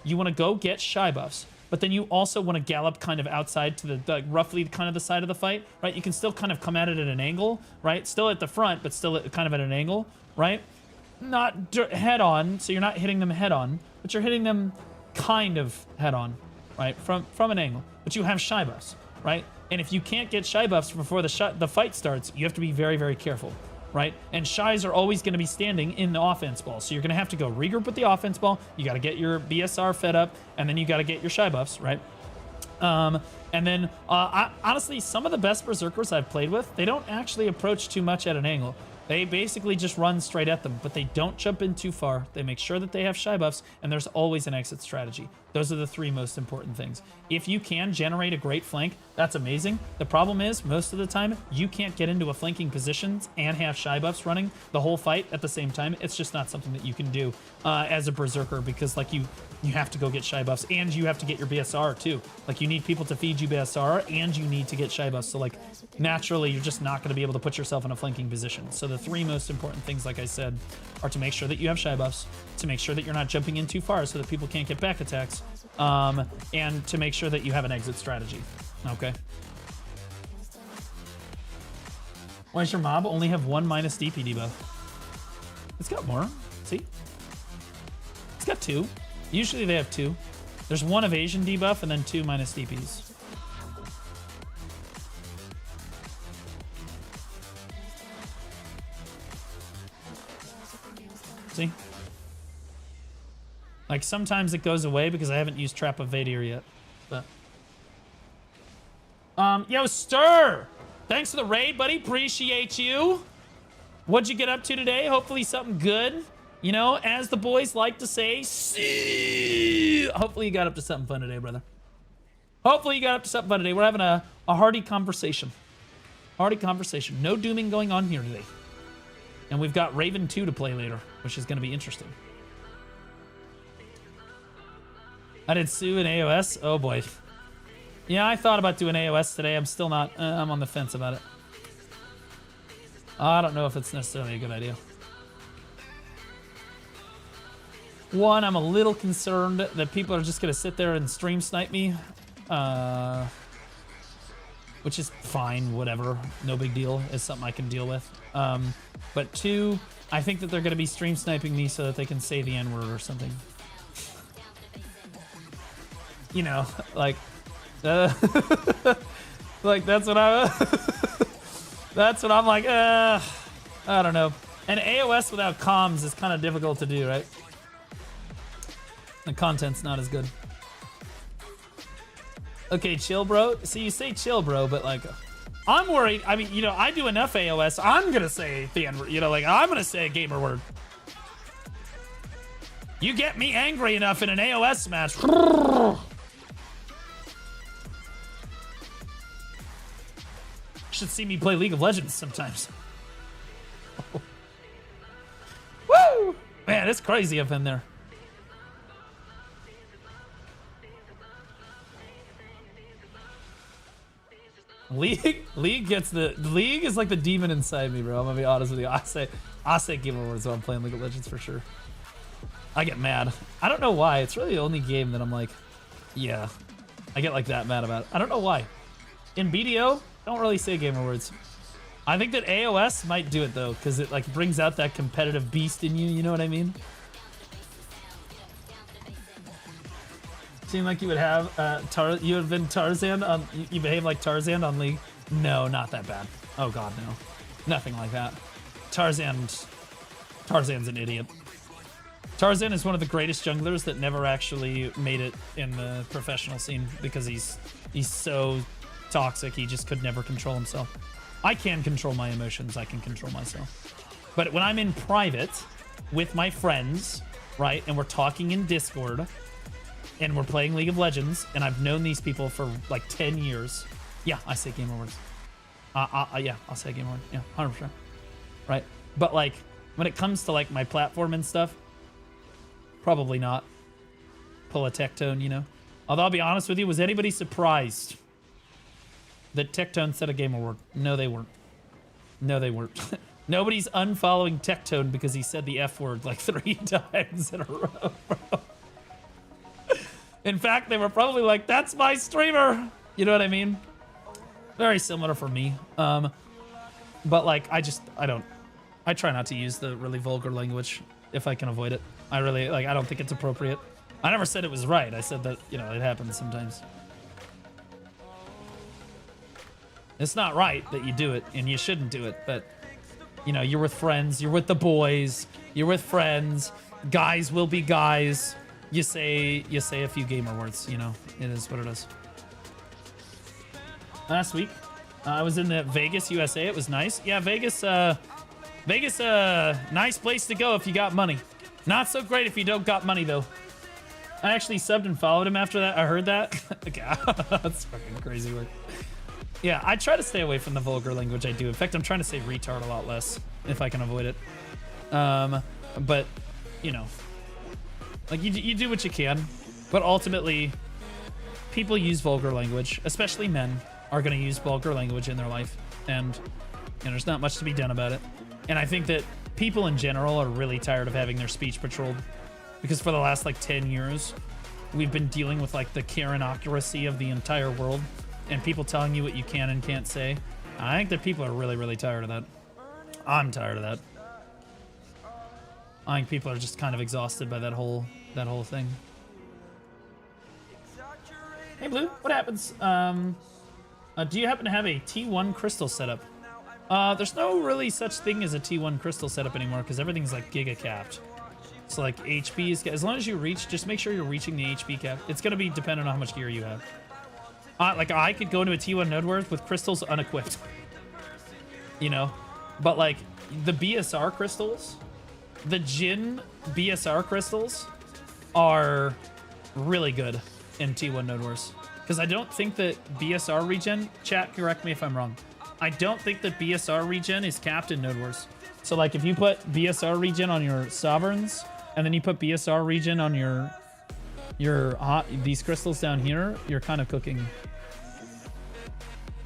A: You want to go get shy buffs, but then you also want to gallop kind of outside to the roughly kind of the side of the fight, right? You can still kind of come at it at an angle, right? Still at the front, but still kind of at an angle, right? Not head on, so you're not hitting them head on, but you're hitting them kind of head on, right? From an angle, but you have shy buffs, right? And if you can't get shy buffs before the fight starts, you have to be very, very careful, right? And shies are always going to be standing in the offense ball, so you're going to have to go regroup with the offense ball. You got to get your BSR fed up, and then you got to get your shy buffs, right? And then honestly, some of the best berserkers I've played with, they don't actually approach too much at an angle. They basically just run straight at them, but they don't jump in too far. They make sure that they have shy buffs, and there's always an exit strategy. Those are the 3 most important things. If you can generate a great flank, that's amazing. The problem is, most of the time, you can't get into a flanking position and have shy buffs running the whole fight at the same time. It's just not something that you can do as a berserker, because like you have to go get shy buffs, and you have to get your BSR too. Like you need people to feed you BSR, and you need to get shy buffs. So like naturally, you're just not going to be able to put yourself in a flanking position. So the 3 most important things, like I said, are to make sure that you have shy buffs, to make sure that you're not jumping in too far so that people can't get back attacks, and to make sure that you have an exit strategy. Okay. Why does your mob only have 1 minus DP debuff? It's got more. See? It's got 2. Usually they have 2. There's 1 evasion debuff and then 2 minus DPs. See? Like sometimes it goes away because I haven't used Trap of Vadir yet. But yo, Stir! Thanks for the raid, buddy. Appreciate you. What'd you get up to today? Hopefully something good. You know, as the boys like to say, see. Hopefully you got up to something fun today, brother. Hopefully you got up to something fun today. We're having a hearty conversation. Hearty conversation. No dooming going on here today. And we've got Raven 2 to play later, which is going to be interesting. I did Sue in AOS. Oh boy. Yeah, I thought about doing AOS today. I'm still not. I'm on the fence about it. I don't know if it's necessarily a good idea. One, I'm a little concerned that people are just gonna sit there and stream snipe me. Which is fine, whatever. No big deal. It's something I can deal with. But two, I think that they're gonna be stream sniping me so that they can say the N-word or something. You know, like, like that's what that's what I'm like, I don't know. And AOS without comms is kind of difficult to do, right? The content's not as good. Okay, chill, bro. So you say chill, bro, but like, I'm worried. I mean, you know, I do enough AOS. I'm gonna say the N-word. You know, like, I'm gonna say a gamer word. You get me angry enough in an AOS match. Should see me play League of Legends sometimes. Woo! Man, it's crazy up in there. League gets the League is like the demon inside me, bro. I'm gonna be honest with you. I say game awards when I'm playing League of Legends for sure. I get mad. I don't know why. It's really the only game that I'm like, yeah, I get like that mad about. I don't know why. In BDO, don't really say gamer words. I think that AOS might do it though, because it like brings out that competitive beast in you. You know what I mean? Seemed like you would have you have been Tarzan on. You behave like Tarzan on League. No, not that bad. Oh god, no, nothing like that. Tarzan's an idiot. Tarzan is one of the greatest junglers that never actually made it in the professional scene because he's so toxic. He just could never control himself. I can control my emotions. I can control myself. But when I'm in private with my friends, right, and we're talking in Discord, and we're playing League of Legends, and I've known these people for like 10 years, yeah, I say gamer words. Yeah, I'll say gamer word. Yeah, 100%. Right? But like, when it comes to like my platform and stuff, probably not. Pull a Tectone, you know? Although I'll be honest with you, was anybody surprised that Tectone said a gamer word? No, they weren't. No, they weren't. Nobody's unfollowing Tectone because he said the F word like 3 times in a row, bro. In fact, they were probably like, that's my streamer. You know what I mean? Very similar for me. But like, I try not to use the really vulgar language if I can avoid it. I don't think it's appropriate. I never said it was right. I said that, you know, it happens sometimes. It's not right that you do it, and you shouldn't do it, but, you know, you're with friends, you're with the boys, you're with friends, guys will be guys. You say a few gamer words, you know, it is what it is. Last week, I was in the Vegas, USA. It was nice. Yeah, Vegas, nice place to go if you got money. Not so great if you don't got money, though. I actually subbed and followed him after that. I heard that. Okay, that's fucking crazy work. Yeah, I try to stay away from the vulgar language I do. In fact, I'm trying to say retard a lot less if I can avoid it. But, you know, like you do what you can, but ultimately, people use vulgar language, especially men are going to use vulgar language in their life, and you know, there's not much to be done about it. And I think that people in general are really tired of having their speech patrolled, because for the last like 10 years, we've been dealing with like the Karenocracy of the entire world, and people telling you what you can and can't say. I think that people are really, really tired of that. I'm tired of that. I think people are just kind of exhausted by that whole thing. Hey Blue, what happens? Do you happen to have a T1 crystal setup? There's no really such thing as a T1 crystal setup anymore because everything's like giga capped. So like HP is, as long as you reach, just make sure you're reaching the HP cap. It's gonna be dependent on how much gear you have. Like I could go into a T1 node worth with crystals unequipped, you know, but like the BSR crystals. The Jin BSR crystals are really good in T1 Node Wars. Because I don't think that BSR regen, chat, correct me if I'm wrong. I don't think that BSR regen is capped in Node Wars. So like if you put BSR regen on your Sovereigns, and then you put BSR regen on these crystals down here, you're kind of cooking.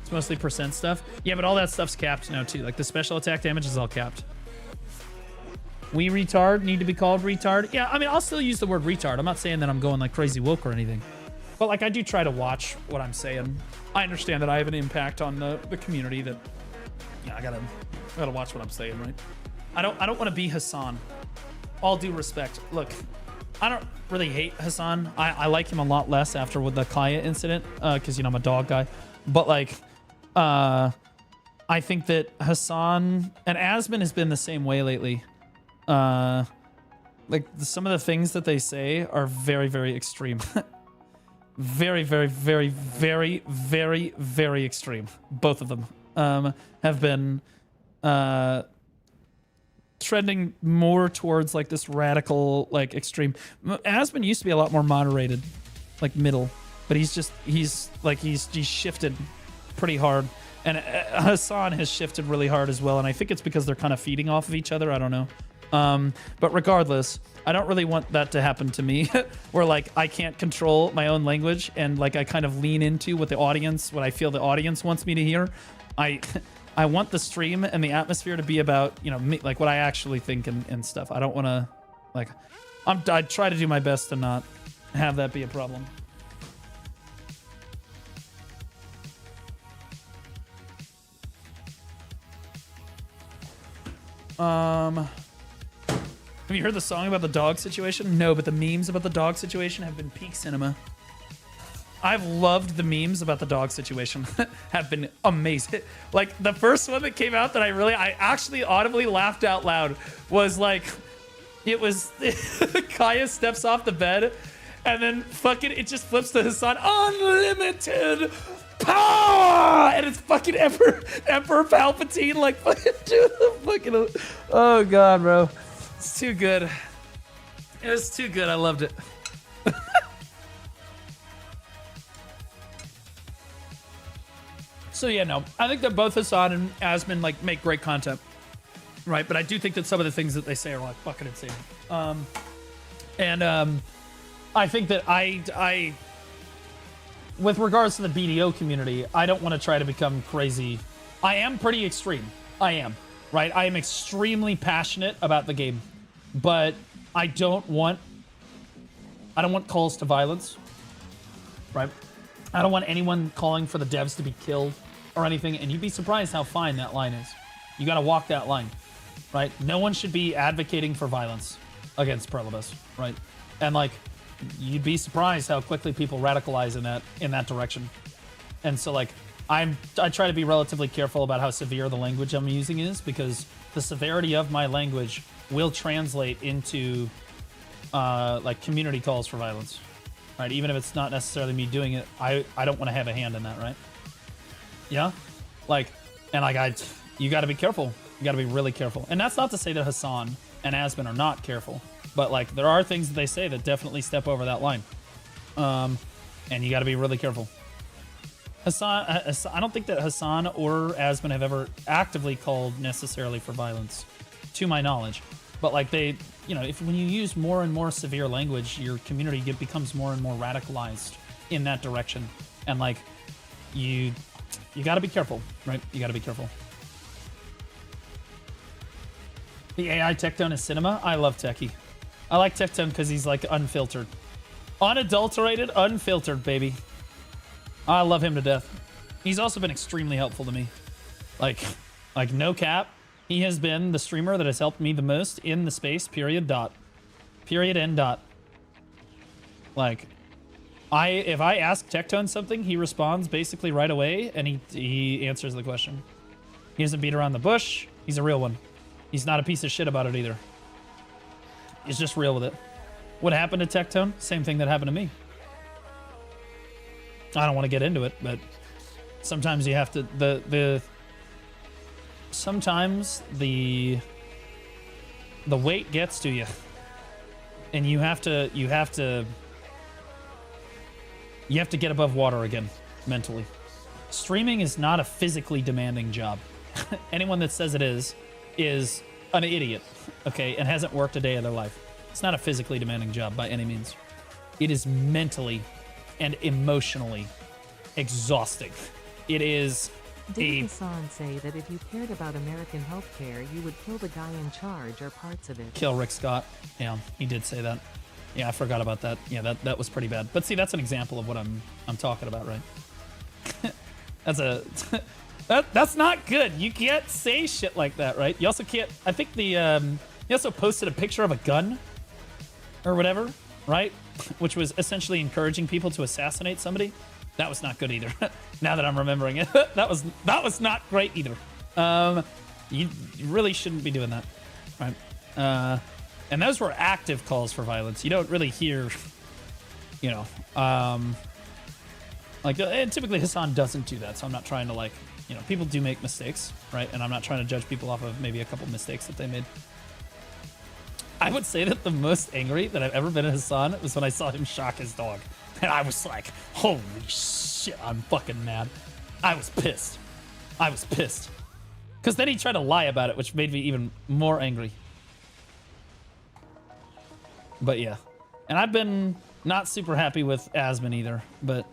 A: It's mostly percent stuff. Yeah, but all that stuff's capped now too. Like the special attack damage is all capped. We retard need to be called retard. Yeah, I mean, I'll still use the word retard. I'm not saying that I'm going like crazy woke or anything. But like, I do try to watch what I'm saying. I understand that I have an impact on the community that, yeah, I gotta watch what I'm saying, right? I don't want to be Hassan. All due respect. Look, I don't really hate Hassan. I like him a lot less after with the Kaya incident, because, you know, I'm a dog guy. But like, I think that Hassan and Asmin has been the same way lately. Like some of the things that they say are very, very extreme. Very, very, very, very, very, very extreme. Both of them have been trending more towards like this radical, like extreme. Asmin used to be a lot more moderated, like middle, but he's shifted pretty hard. And Hassan has shifted really hard as well. And I think it's because they're kind of feeding off of each other. I don't know. But regardless, I don't really want that to happen to me where like I can't control my own language and like I kind of lean into what I feel the audience wants me to hear. I want the stream and the atmosphere to be about, you know, me, like what I actually think and stuff. I don't want to like, I try to do my best to not have that be a problem. Have you heard the song about the dog situation? No, but the memes about the dog situation have been peak cinema. I've loved the memes about the dog situation. Have been amazing. Like the first one that came out that I actually audibly laughed out loud was like, it was Kaya steps off the bed and then fucking it just flips to Hassan, unlimited power, and it's fucking Emperor Palpatine like fucking doing the fucking, oh god, bro. It's too good. It was too good. I loved it. So yeah, no, I think that both Hassan and Asmin like make great content, right? But I do think that some of the things that they say are like fucking insane. I think that I with regards to the BDO community, I don't want to try to become crazy. I am pretty extreme. I am. Right? I am extremely passionate about the game, but I don't want calls to violence, right? I don't want anyone calling for the devs to be killed or anything, and you'd be surprised how fine that line is. You gotta walk that line, right? No one should be advocating for violence against Prelibus, right? And like, you'd be surprised how quickly people radicalize in that direction. And so like, I try to be relatively careful about how severe the language I'm using is, because the severity of my language will translate into like community calls for violence, right? Even if it's not necessarily me doing it, I don't want to have a hand in that, right? Yeah, like, and like you got to be careful. You got to be really careful. And that's not to say that Hassan and Asmin are not careful, but like there are things that they say that definitely step over that line, and you got to be really careful. Hassan, I don't think that Hassan or Asmin have ever actively called necessarily for violence, to my knowledge. But like they, you know, when you use more and more severe language, your community becomes more and more radicalized in that direction. And like, you got to be careful, right? You got to be careful. The AI Tectone is cinema. I love Techie. I like Tectone because he's like unfiltered, unadulterated, unfiltered, baby. I love him to death. He's also been extremely helpful to me. Like no cap. He has been the streamer that has helped me the most in the space, period, dot. Period, end, dot. Like, if I ask Tectone something, he responds basically right away, and he answers the question. He doesn't beat around the bush. He's a real one. He's not a piece of shit about it either. He's just real with it. What happened to Tectone? Same thing that happened to me. I don't want to get into it, but sometimes you have to sometimes the weight gets to you, and you have to get above water again mentally. Streaming is not a physically demanding job. Anyone that says it is an idiot, okay, and hasn't worked a day of their life. It's not a physically demanding job by any means. It is mentally and emotionally exhausting. It is
D: Did Hassan say that if you cared about American healthcare, you would kill the guy in charge or parts of it?
A: Kill Rick Scott. Yeah, he did say that. Yeah, I forgot about that. Yeah, that was pretty bad. But see, that's an example of what I'm talking about, right? That's a that's not good. You can't say shit like that, right? You also can't. I think the he also posted a picture of a gun or whatever, right? Which was essentially encouraging people to assassinate somebody. That was not good either. Now that I'm remembering it, that was not great either. You really shouldn't be doing that, right? And those were active calls for violence. You don't really hear, you know, like and typically Hassan doesn't do that. So I'm not trying to like, you know, people do make mistakes, right? And I'm not trying to judge people off of maybe a couple mistakes that they made. I would say that the most angry that I've ever been at Hassan was when I saw him shock his dog. And I was like, holy shit, I'm fucking mad. I was pissed. I was pissed. Because then he tried to lie about it, which made me even more angry. But yeah. And I've been not super happy with Asmon either. But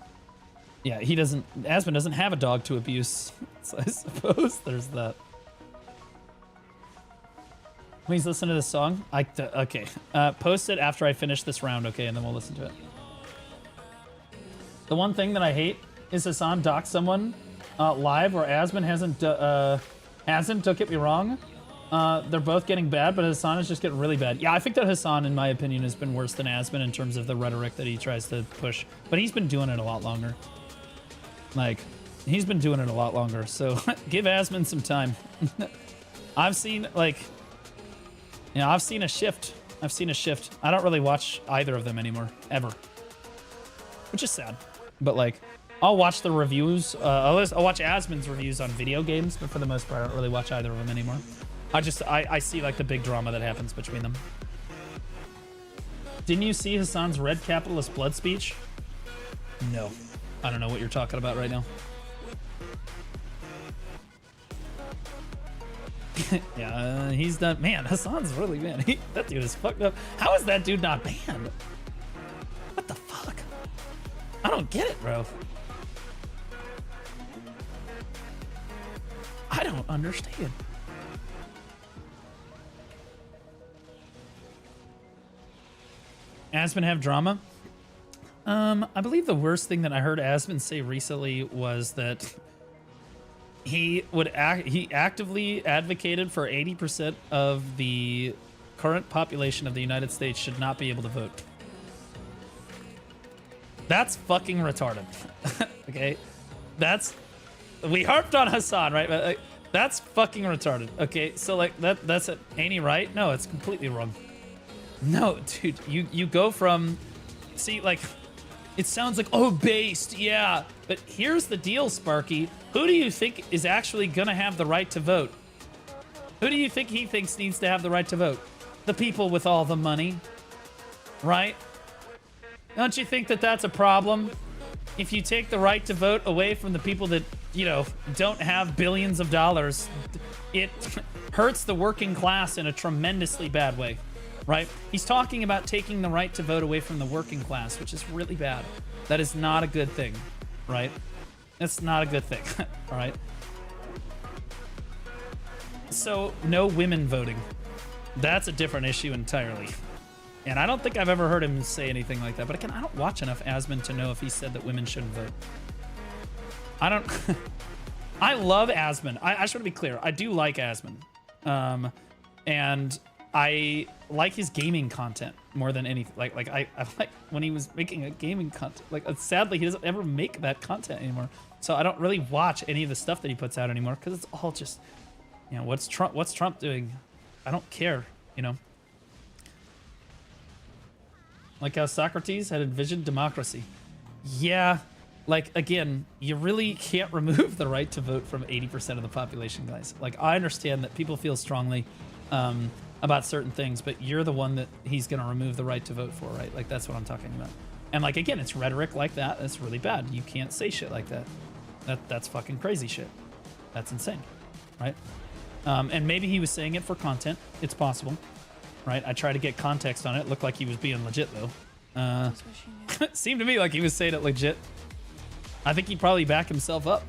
A: yeah, Asmon doesn't have a dog to abuse. So I suppose there's that. Please listen to this song. Okay. Post it after I finish this round, okay? And then we'll listen to it. The one thing that I hate is Hassan doxed someone live where Asmon hasn't, don't get me wrong. They're both getting bad, but Hassan is just getting really bad. Yeah, I think that Hassan, in my opinion, has been worse than Asmon in terms of the rhetoric that he tries to push. But he's been doing it a lot longer. Like, he's been doing it a lot longer. So give Asmon some time. I've seen, like, you know, I've seen a shift. I've seen a shift. I don't really watch either of them anymore, ever. Which is sad. But, like, I'll watch the reviews. I'll watch Asmon's reviews on video games, but for the most part, I don't really watch either of them anymore. I see, like, the big drama that happens between them. Didn't you see Hassan's red capitalist blood speech? No. I don't know what you're talking about right now. Yeah, he's done. Man, Hassan's really, man. That dude is fucked up. How is that dude not banned? What the fuck? I don't get it, bro. I don't understand. Asmon have drama? I believe the worst thing that I heard Asmon say recently was that he actively advocated for 80% of the current population of the United States should not be able to vote. That's fucking retarded. Okay? We harped on Hassan, right? But, like, that's fucking retarded. Okay? So, like, that's it. Ain't he right? No, it's completely wrong. No, dude, you go from, see, like, it sounds like, oh, based, yeah. But here's the deal, Sparky. Who do you think is actually gonna have the right to vote? Who do you think he thinks needs to have the right to vote? The people with all the money, right? Don't you think that that's a problem? If you take the right to vote away from the people that, you know, don't have billions of dollars, it hurts the working class in a tremendously bad way. Right? He's talking about taking the right to vote away from the working class, which is really bad. That is not a good thing, right? That's not a good thing, all right? So, no women voting. That's a different issue entirely. And I don't think I've ever heard him say anything like that. But again, I don't watch enough Asmon to know if he said that women shouldn't vote. I don't... I love Asmon. I just want to be clear. I do like Asmon. And I like his gaming content more than anything. Like I like when he was making a gaming content. Like, sadly, he doesn't ever make that content anymore. So I don't really watch any of the stuff that he puts out anymore because it's all just, you know, what's Trump doing? I don't care, you know. Like how Socrates had envisioned democracy. Yeah, like, again, you really can't remove the right to vote from 80% of the population, guys. Like, I understand that people feel strongly about certain things, but you're the one that he's going to remove the right to vote for, right? Like, that's what I'm talking about. And, like, again, it's rhetoric like that. That's really bad. You can't say shit like that. That's fucking crazy shit. That's insane, right? And maybe he was saying it for content. It's possible, right? I tried to get context on it. It looked like he was being legit, though. It seemed to me like he was saying it legit. I think he'd probably back himself up.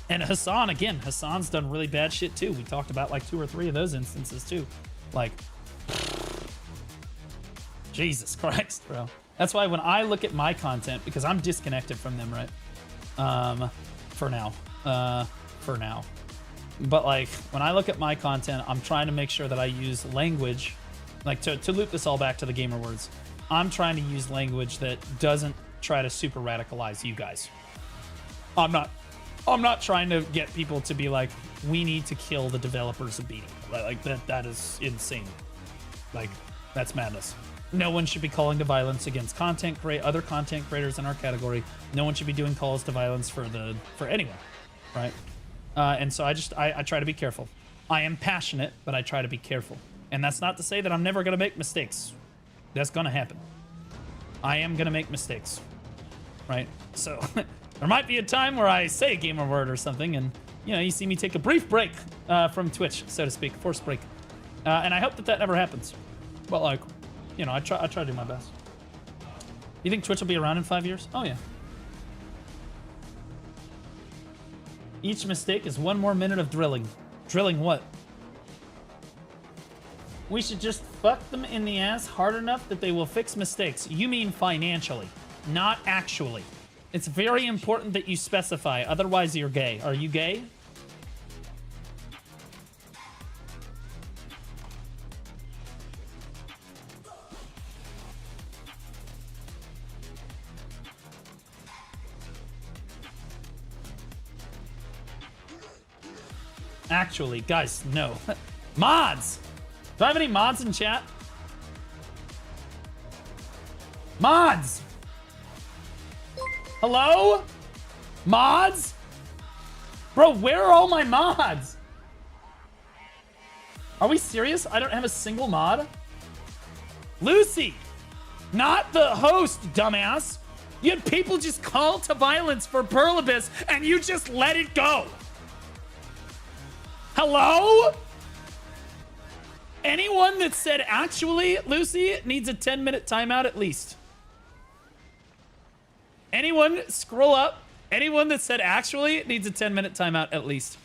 A: And Hassan, again, Hassan's done really bad shit too. We talked about like 2 or 3 of those instances too. Like, Jesus Christ, bro. That's why when I look at my content, because I'm disconnected from them, right? For now. But like, when I look at my content, I'm trying to make sure that I use language, like to loop this all back to the gamer words. I'm trying to use language that doesn't try to super radicalize you guys. I'm not trying to get people to be like, we need to kill the developers of BDO. Like that is insane. Like, that's madness. No one should be calling to violence against other content creators in our category. No one should be doing calls to violence for anyone, right? And so I try to be careful. I am passionate, but I try to be careful. And that's not to say that I'm never going to make mistakes. That's going to happen. I am going to make mistakes, right? So there might be a time where I say a gamer word or something, and you see me take a brief break from Twitch, so to speak, forced break. And I hope that never happens. But like, I try to do my best. You think Twitch will be around in 5 years? Oh yeah. Each mistake is 1 more minute of drilling. Drilling what? We should just fuck them in the ass hard enough that they will fix mistakes. You mean financially, not actually. It's very important that you specify, otherwise you're gay. Are you gay? Actually, guys, no. Mods! Do I have any mods in chat? Mods! Hello? Mods? Bro, where are all my mods? Are we serious? I don't have a single mod? Lucy! Not the host, dumbass! You had people just call to violence for Pearl Abyss, and you just let it go! Hello? Anyone that said actually, Lucy, needs a 10-minute timeout at least. Anyone, scroll up. Anyone that said actually needs a 10-minute timeout at least.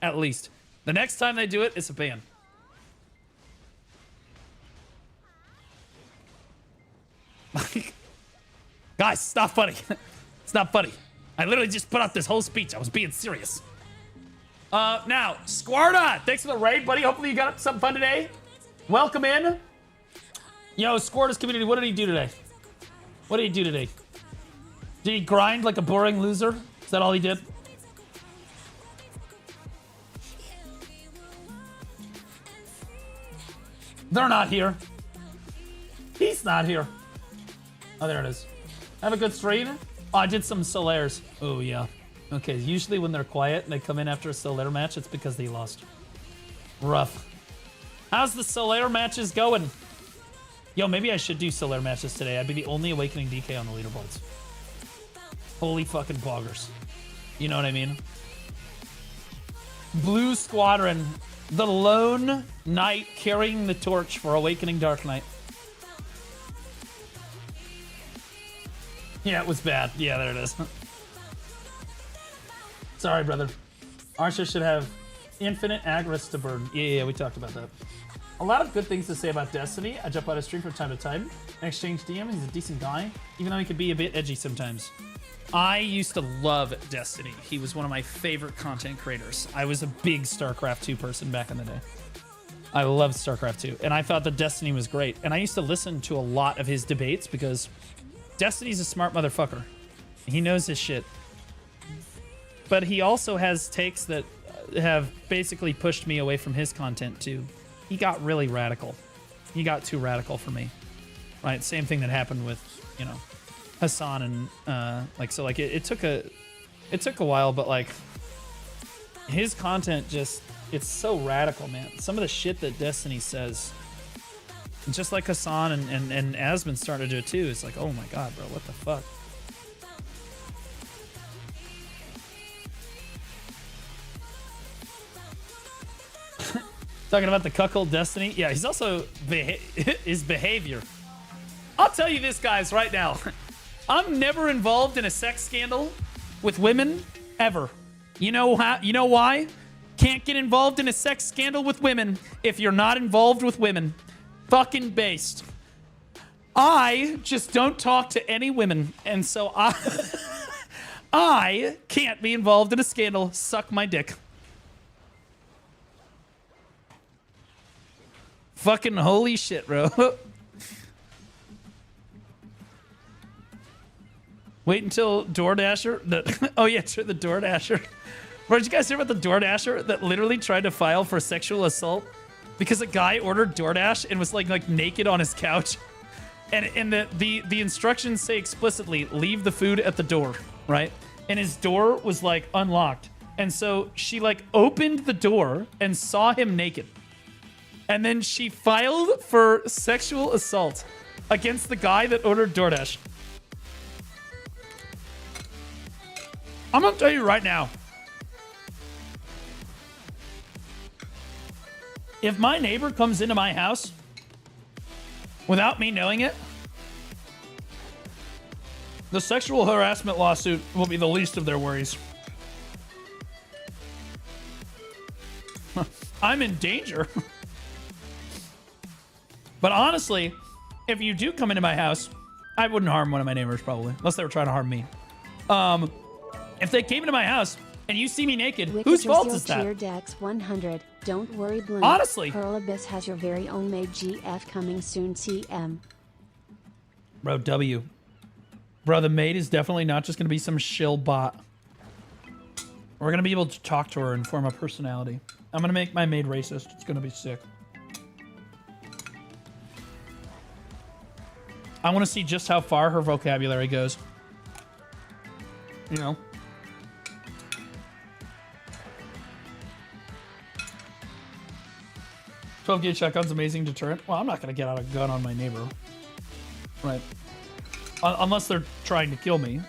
A: At least. The next time they do it, it's a ban. Guys, it's not funny. It's not funny. I literally just put out this whole speech. I was being serious. Now, Squarta, thanks for the raid, buddy. Hopefully you got something fun today. Welcome in. Yo, Squarta's community, what did he do today? What did he do today? Did he grind like a boring loser? Is that all he did? They're not here. He's not here. Oh, there it is. Have a good stream. Oh, I did some Solaires. Oh, yeah. Okay, usually when they're quiet and they come in after a Solaire match, it's because they lost. Rough. How's the Solaire matches going? Yo, maybe I should do Solaire matches today. I'd be the only Awakening DK on the leaderboards. Holy fucking poggers. You know what I mean? Blue Squadron. The lone knight carrying the torch for Awakening Dark Knight. Yeah, it was bad. Yeah, there it is. Sorry, brother. Archer should have infinite Agris to burn. Yeah, we talked about that. A lot of good things to say about Destiny. I jump out of stream from time to time. In exchange DM, he's a decent guy, even though he could be a bit edgy sometimes. I used to love Destiny. He was one of my favorite content creators. I was a big StarCraft 2 person back in the day. I loved StarCraft 2, and I thought that Destiny was great. And I used to listen to a lot of his debates because Destiny's a smart motherfucker. He knows his shit. But he also has takes that have basically pushed me away from his content too. He got really radical. He got too radical for me. Right? Same thing that happened with, Hassan and it took a while, but like his content just, it's so radical, man. Some of the shit that Destiny says, just like Hassan and Asmund started to do it too. It's like, oh my god, bro, what the fuck? Talking about the cuckold Destiny. Yeah, he's also his behavior. I'll tell you this, guys, right now. I'm never involved in a sex scandal with women, ever. You know how? You know why? Can't get involved in a sex scandal with women if you're not involved with women. Fucking based. I just don't talk to any women, and so I can't be involved in a scandal. Suck my dick. Fucking holy shit, bro. Wait until DoorDasher. Oh yeah, sure, the DoorDasher. Bro, did you guys hear about the DoorDasher that literally tried to file for sexual assault because a guy ordered DoorDash and was like naked on his couch, and the instructions say explicitly leave the food at the door, right? And his door was like unlocked, and so she like opened the door and saw him naked, and then she filed for sexual assault against the guy that ordered DoorDash. I'm gonna tell you right now. If my neighbor comes into my house without me knowing it, the sexual harassment lawsuit will be the least of their worries. I'm in danger. But honestly, if you do come into my house, I wouldn't harm one of my neighbors probably, unless they were trying to harm me. If they came into my house and you see me naked, whose fault is that?
B: Cheer Dex 100. Don't worry, Bloom.
A: Honestly.
B: Pearl Abyss has your very own made GF coming soon, TM.
A: Bro, W. Bro, the maid is definitely not just going to be some shill bot. We're going to be able to talk to her and form a personality. I'm going to make my maid racist. It's going to be sick. I want to see just how far her vocabulary goes. You know? "12 gauge shotgun's amazing deterrent." Well, I'm not going to get out a gun on my neighbor. Right. Unless they're trying to kill me.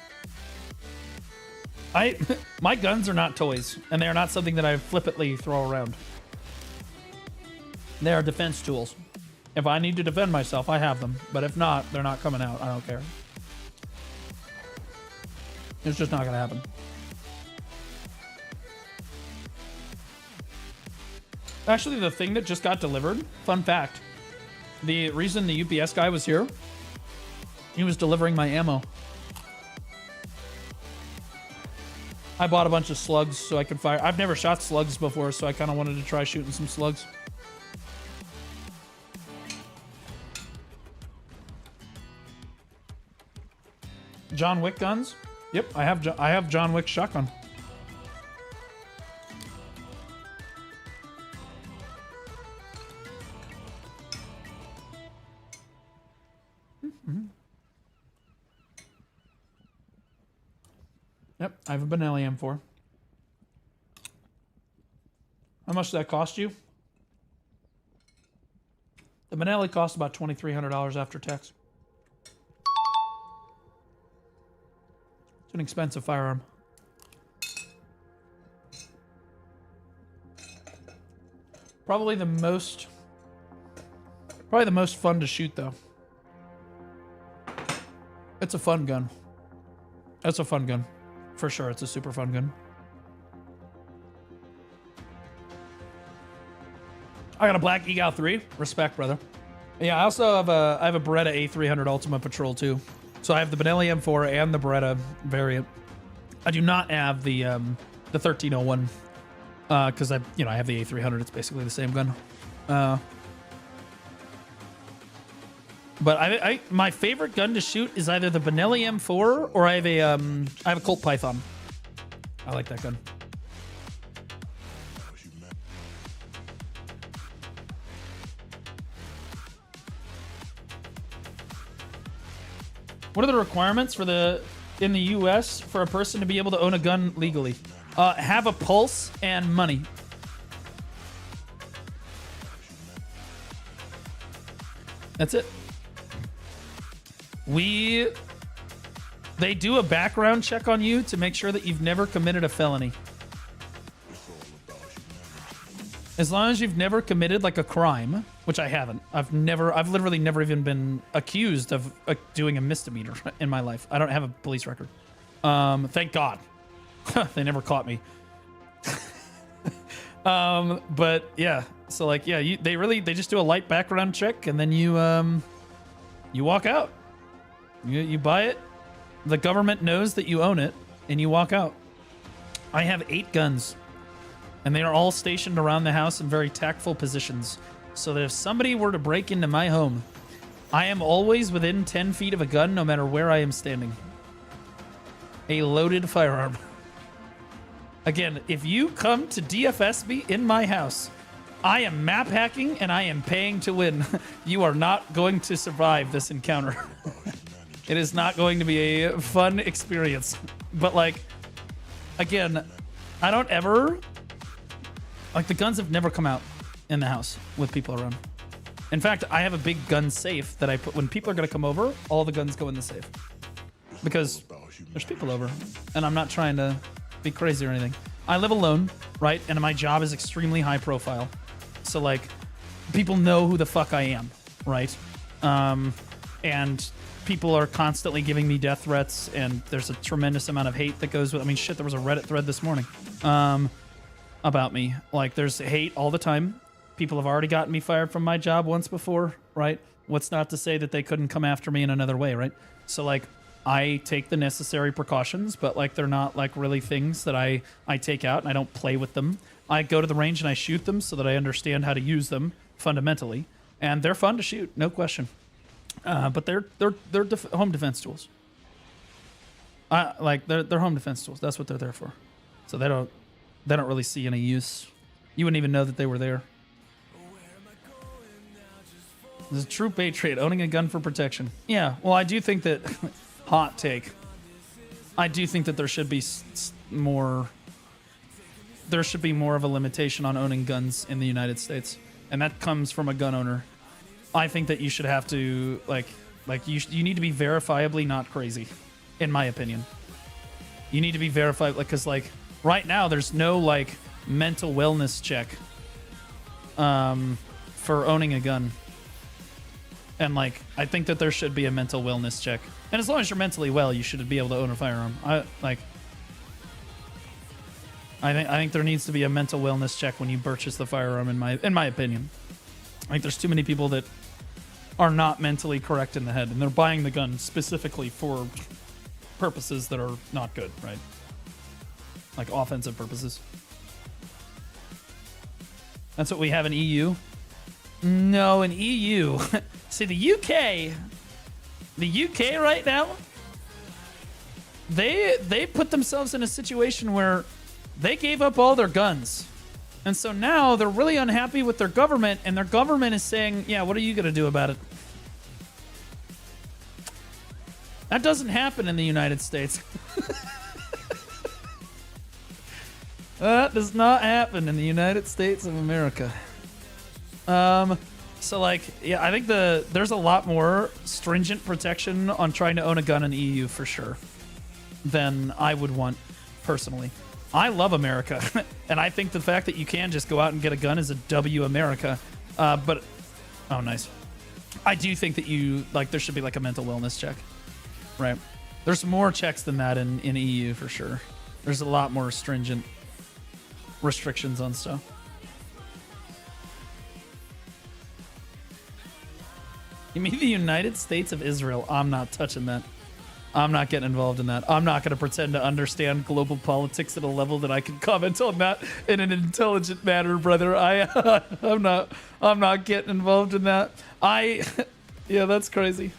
A: My guns are not toys, and they are not something that I flippantly throw around. They are defense tools. If I need to defend myself, I have them. But if not, they're not coming out. I don't care. It's just not going to happen. Actually, the thing that just got delivered, fun fact, the reason the UPS guy was here, he was delivering my ammo. I bought a bunch of slugs so I could fire. I've never shot slugs before, so I kind of wanted to try shooting some slugs. John Wick guns? Yep, I have John Wick shotgun. Yep, I have a Benelli M4. How much did that cost you? The Benelli cost about $2,300 after tax. It's an expensive firearm. Probably the most fun to shoot though. It's a fun gun. It's a fun gun. For sure, it's a super fun gun. I got a black Egal 3. Respect, brother. Yeah, I also have I have a Beretta A300 Ultima Patrol too. So I have the Benelli M4 and the Beretta variant. I do not have the 1301 because I have the A300. It's basically the same gun. But my favorite gun to shoot is either the Benelli M4 or I have a Colt Python. I like that gun. What are the requirements in the US for a person to be able to own a gun legally? Have a pulse and money. That's it. They do a background check on you to make sure that you've never committed a felony. As long as you've never committed like a crime, which I haven't. I've literally never even been accused of doing a misdemeanor in my life. I don't have a police record. Thank God. They never caught me. But yeah, so like, yeah, they just do a light background check, and then you walk out. You buy it. The government knows that you own it, and you walk out. I have 8 guns, and they are all stationed around the house in very tactful positions, so that if somebody were to break into my home, I am always within 10 feet of a gun, no matter where I am standing. A loaded firearm. Again, if you come to DFS me in my house, I am map hacking and I am paying to win. You are not going to survive this encounter. It is not going to be a fun experience. But like, again, I don't ever... Like, the guns have never come out in the house with people around. In fact, I have a big gun safe that I put... When people are going to come over, all the guns go in the safe. Because there's people over. And I'm not trying to be crazy or anything. I live alone, right? And my job is extremely high profile. So, like, people know who the fuck I am, right? And people are constantly giving me death threats, and there's a tremendous amount of hate that goes with... I mean, shit, there was a Reddit thread this morning about me. Like, there's hate all the time. People have already gotten me fired from my job once before, right? What's not to say that they couldn't come after me in another way, right? So, like, I take the necessary precautions, but, like, they're not, like, really things that I take out, and I don't play with them. I go to the range and I shoot them so that I understand how to use them fundamentally, and they're fun to shoot, no question. But they're home defense tools. Like, they're home defense tools. That's what they're there for. So they don't really see any use. You wouldn't even know that they were there. This is a true patriot, owning a gun for protection. Yeah, well, I do think that... hot take. I do think that there should be more... There should be more of a limitation on owning guns in the United States. And that comes from a gun owner. I think that you should have to... Like you need to be verifiably not crazy, in my opinion. You need to be verified... Because, like, right now, there's no, like, mental wellness check for owning a gun. And, like, I think that there should be a mental wellness check. And as long as you're mentally well, you should be able to own a firearm. I think there needs to be a mental wellness check when you purchase the firearm, in my opinion. I think there's too many people that are not mentally correct in the head, and they're buying the gun specifically for purposes that are not good, right? Like offensive purposes. That's what we have in EU. No, in EU. See, the UK right now, they put themselves in a situation where they gave up all their guns. And so now they're really unhappy with their government, and their government is saying, yeah, what are you going to do about it? That doesn't happen in the United States. That does not happen in the United States of America. So, like, yeah, I think there's a lot more stringent protection on trying to own a gun in the EU for sure than I would want personally. I love America, and I think the fact that you can just go out and get a gun is a W America. But, oh, nice. I do think that there should be like a mental wellness check, right? There's more checks than that in EU for sure. There's a lot more stringent restrictions on stuff. You mean the United States of Israel? I'm not touching that. I'm not getting involved in that. I'm not going to pretend to understand global politics at a level that I can comment on that in an intelligent manner, brother. I'm not getting involved in that. Yeah, that's crazy.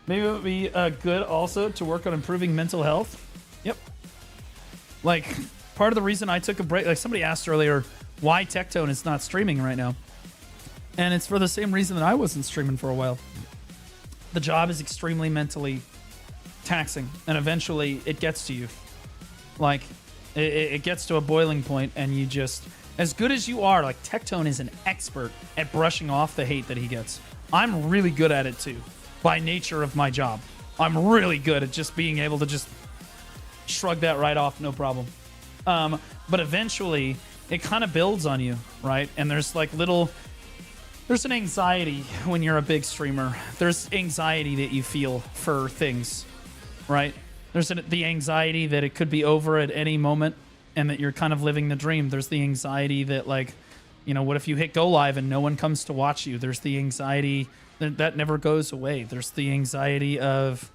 A: Maybe it would be good also to work on improving mental health. Yep. Like, part of the reason I took a break, like somebody asked earlier, why Tectone is not streaming right now. And it's for the same reason that I wasn't streaming for a while. The job is extremely mentally taxing, and eventually it gets to you. Like, it gets to a boiling point, and you just... As good as you are, like, Tectone is an expert at brushing off the hate that he gets. I'm really good at it, too, by nature of my job. I'm really good at just being able to just shrug that right off, no problem. But eventually, it kind of builds on you, right? And there's, like, little... There's an anxiety when you're a big streamer. There's anxiety that you feel for things, right? There's the anxiety that it could be over at any moment, and that you're kind of living the dream. There's the anxiety that, like, you know, what if you hit go live and no one comes to watch you? There's the anxiety that never goes away. There's the anxiety of,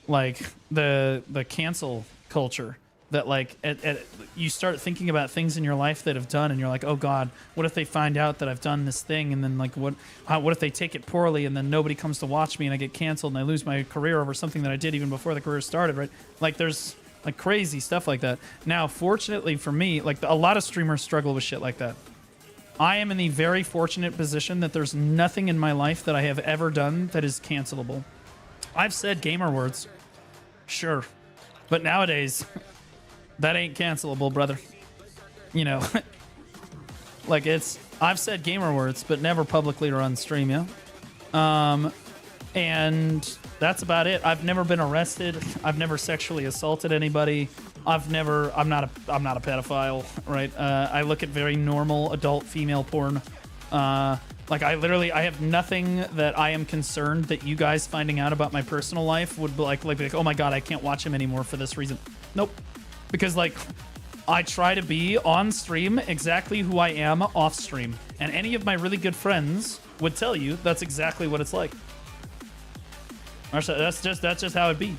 A: like the cancel culture that, like, you start thinking about things in your life that have done, and you're like, oh God, what if they find out that I've done this thing, and then, like, what if they take it poorly, and then nobody comes to watch me, and I get canceled, and I lose my career over something that I did even before the career started, right? Like, there's like crazy stuff like that. Now, fortunately for me, like, a lot of streamers struggle with shit like that. I am in the very fortunate position that there's nothing in my life that I have ever done that is cancelable. I've said gamer words, sure, but nowadays that ain't cancelable, brother. You know, like, I've said gamer words, but never publicly or on stream, yeah. And that's about it. I've never been arrested. I've never sexually assaulted anybody. I'm not a pedophile, right? I look at very normal adult female porn. Like, I have nothing that I am concerned that you guys finding out about my personal life would be like, oh my God, I can't watch him anymore for this reason. Nope. Because, like, I try to be on stream exactly who I am off stream. And any of my really good friends would tell you that's exactly what it's like. That's just how it be.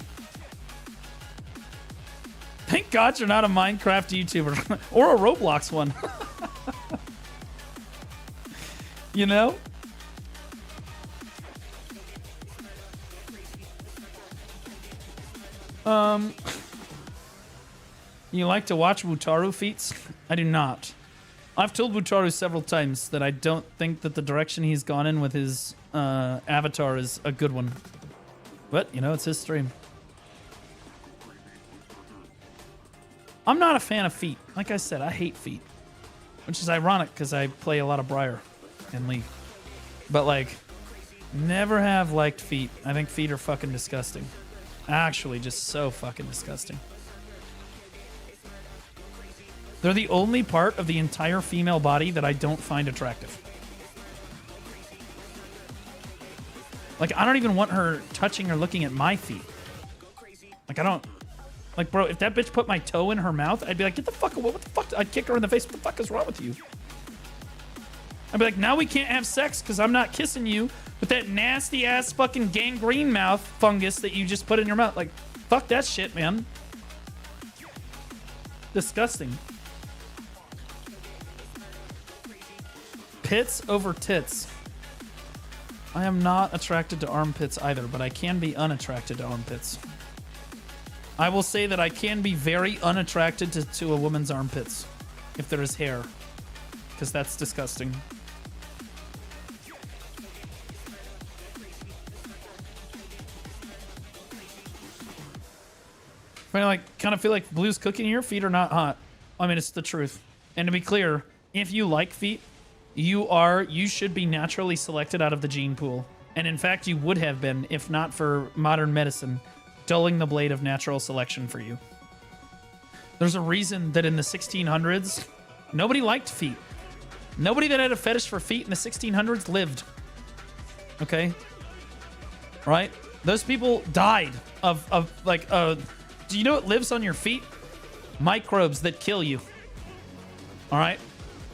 A: Thank God you're not a Minecraft YouTuber or a Roblox one. You know? You like to watch Wutaru feats? I do not. I've told Wutaru several times that I don't think that the direction he's gone in with his avatar is a good one. But, you know, it's his stream. I'm not a fan of feet. Like I said, I hate feet. Which is ironic because I play a lot of Briar and League. But, like, never have liked feet. I think feet are fucking disgusting. Actually, just so fucking disgusting. They're the only part of the entire female body that I don't find attractive. Like, I don't even want her touching or looking at my feet. Like, I don't... Like, bro, if that bitch put my toe in her mouth, I'd be like, get the fuck away. What the fuck? I'd kick her in the face. What the fuck is wrong with you? I'd be like, now we can't have sex because I'm not kissing you with that nasty-ass fucking gangrene mouth fungus that you just put in your mouth. Like, fuck that shit, man. Disgusting. Pits over tits. I am not attracted to armpits either, but I can be unattracted to armpits. I will say that I can be very unattracted to a woman's armpits if there is hair, because that's disgusting. I kind of feel like Blue's cooking. Your feet are not hot. I mean, it's the truth. And to be clear, if you like feet, you should be naturally selected out of the gene pool. And in fact, you would have been if not for modern medicine dulling the blade of natural selection for you. There's a reason that in the 1600s, nobody liked feet. Nobody that had a fetish for feet in the 1600s lived. Okay? Right? Those people died of do you know what lives on your feet? Microbes that kill you. All right?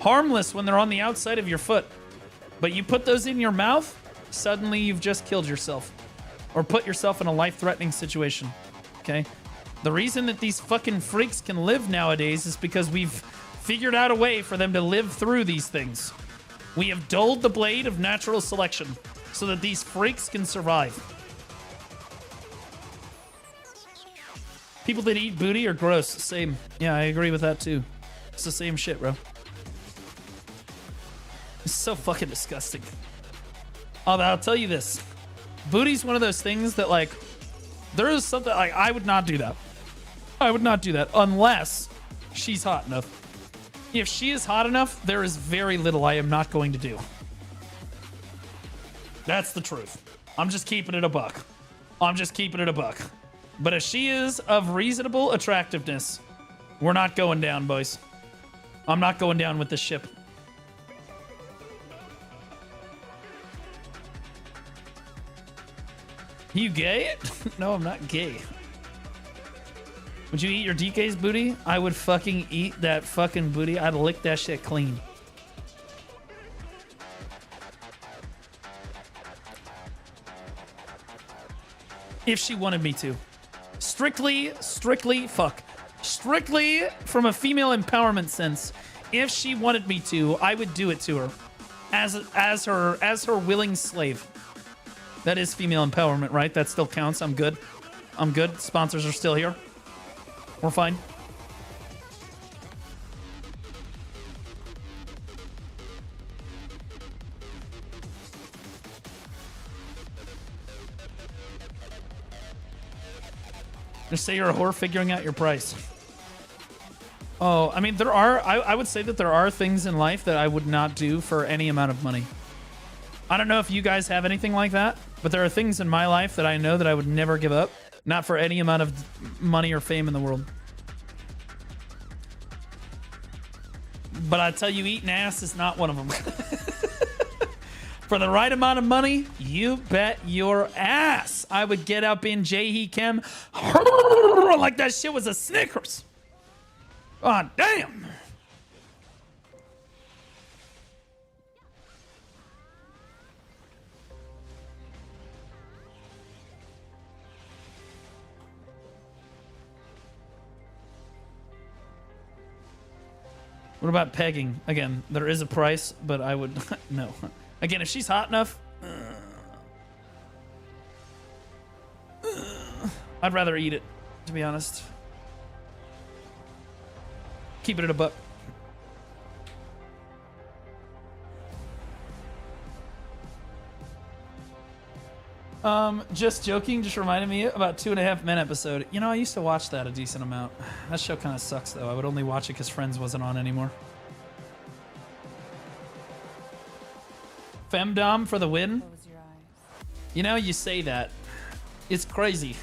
A: Harmless when they're on the outside of your foot. But you put those in your mouth, suddenly you've just killed yourself. Or put yourself in a life-threatening situation. Okay? The reason that these fucking freaks can live nowadays is because we've figured out a way for them to live through these things. We have dulled the blade of natural selection so that these freaks can survive. People that eat booty are gross. Same. Yeah, I agree with that too. It's the same shit, bro. It's so fucking disgusting. Oh, but I'll tell you this. Booty's one of those things that, like, there is something, like, I would not do that. I would not do that unless she's hot enough. If she is hot enough, there is very little I am not going to do. That's the truth. I'm just keeping it a buck. I'm just keeping it a buck. But if she is of reasonable attractiveness, we're not going down, boys. I'm not going down with this ship. You gay? No, I'm not gay. Would you eat your DK's booty? I would fucking eat that fucking booty. I'd lick that shit clean. If she wanted me to. Strictly from a female empowerment sense. If she wanted me to, I would do it to her. As her willing slave. That is female empowerment, right? That still counts. I'm good. I'm good. Sponsors are still here. We're fine. Just say you're a whore figuring out your price. Oh, I mean, there are... I would say that there are things in life that I would not do for any amount of money. I don't know if you guys have anything like that, but there are things in my life that I know that I would never give up. Not for any amount of money or fame in the world. But I tell you, eating ass is not one of them. For the right amount of money, you bet your ass I would get up in Jaehee Chem like that shit was a Snickers. God damn. What about pegging? Again, there is a price, but I would... no. Again, if she's hot enough... I'd rather eat it, to be honest. Keep it at a buck. Just joking, just reminded me about 2.5 Men episode. You know, I used to watch that a decent amount. That show kind of sucks, though. I would only watch it because Friends wasn't on anymore. Femdom for the win? You know, you say that. It's crazy.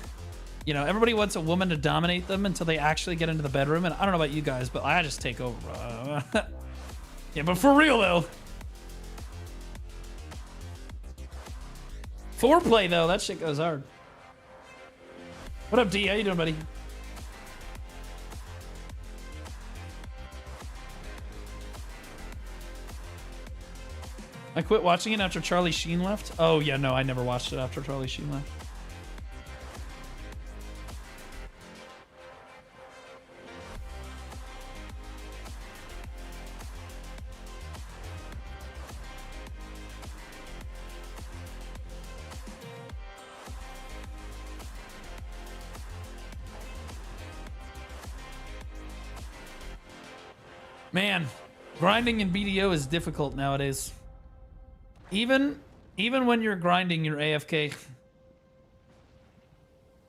A: You know, everybody wants a woman to dominate them until they actually get into the bedroom. And I don't know about you guys, but I just take over, bro. Yeah, but for real, though. Foreplay, though, that shit goes hard. What up, D? How you doing, buddy? I quit watching it after Charlie Sheen left. Oh, yeah, no, I never watched it after Charlie Sheen left. Man, grinding in BDO is difficult nowadays. Even when you're grinding, you're AFK.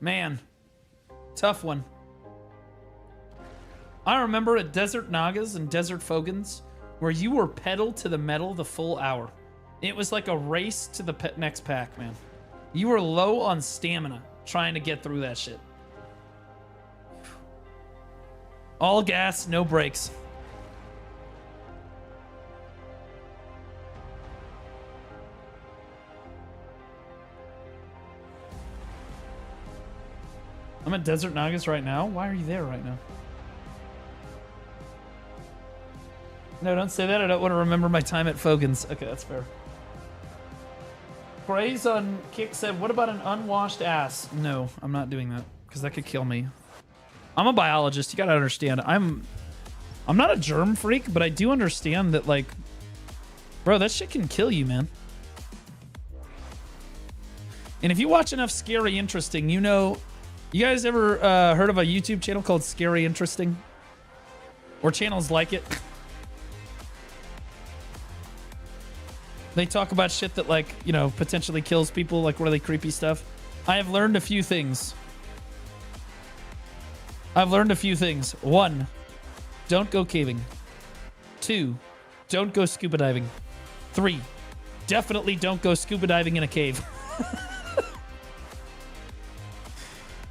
A: Man, tough one. I remember at Desert Nagas and Desert Fogans where you were pedal to the metal the full hour. It was like a race to the next pack, man. You were low on stamina trying to get through that shit. All gas, no brakes. I'm at Desert Nagas right now. Why are you there right now? No, don't say that. I don't want to remember my time at Fogan's. Okay, that's fair. Praise on Kick said, what about an unwashed ass? No, I'm not doing that because that could kill me. I'm a biologist. You got to understand. I'm not a germ freak, but I do understand that, like, bro, that shit can kill you, man. And if you watch enough Scary Interesting, you know... You guys ever heard of a YouTube channel called Scary Interesting? Or channels like it? They talk about shit that, like, you know, potentially kills people, like really creepy stuff. I have learned a few things. One, don't go caving. 2, don't go scuba diving. 3, definitely don't go scuba diving in a cave.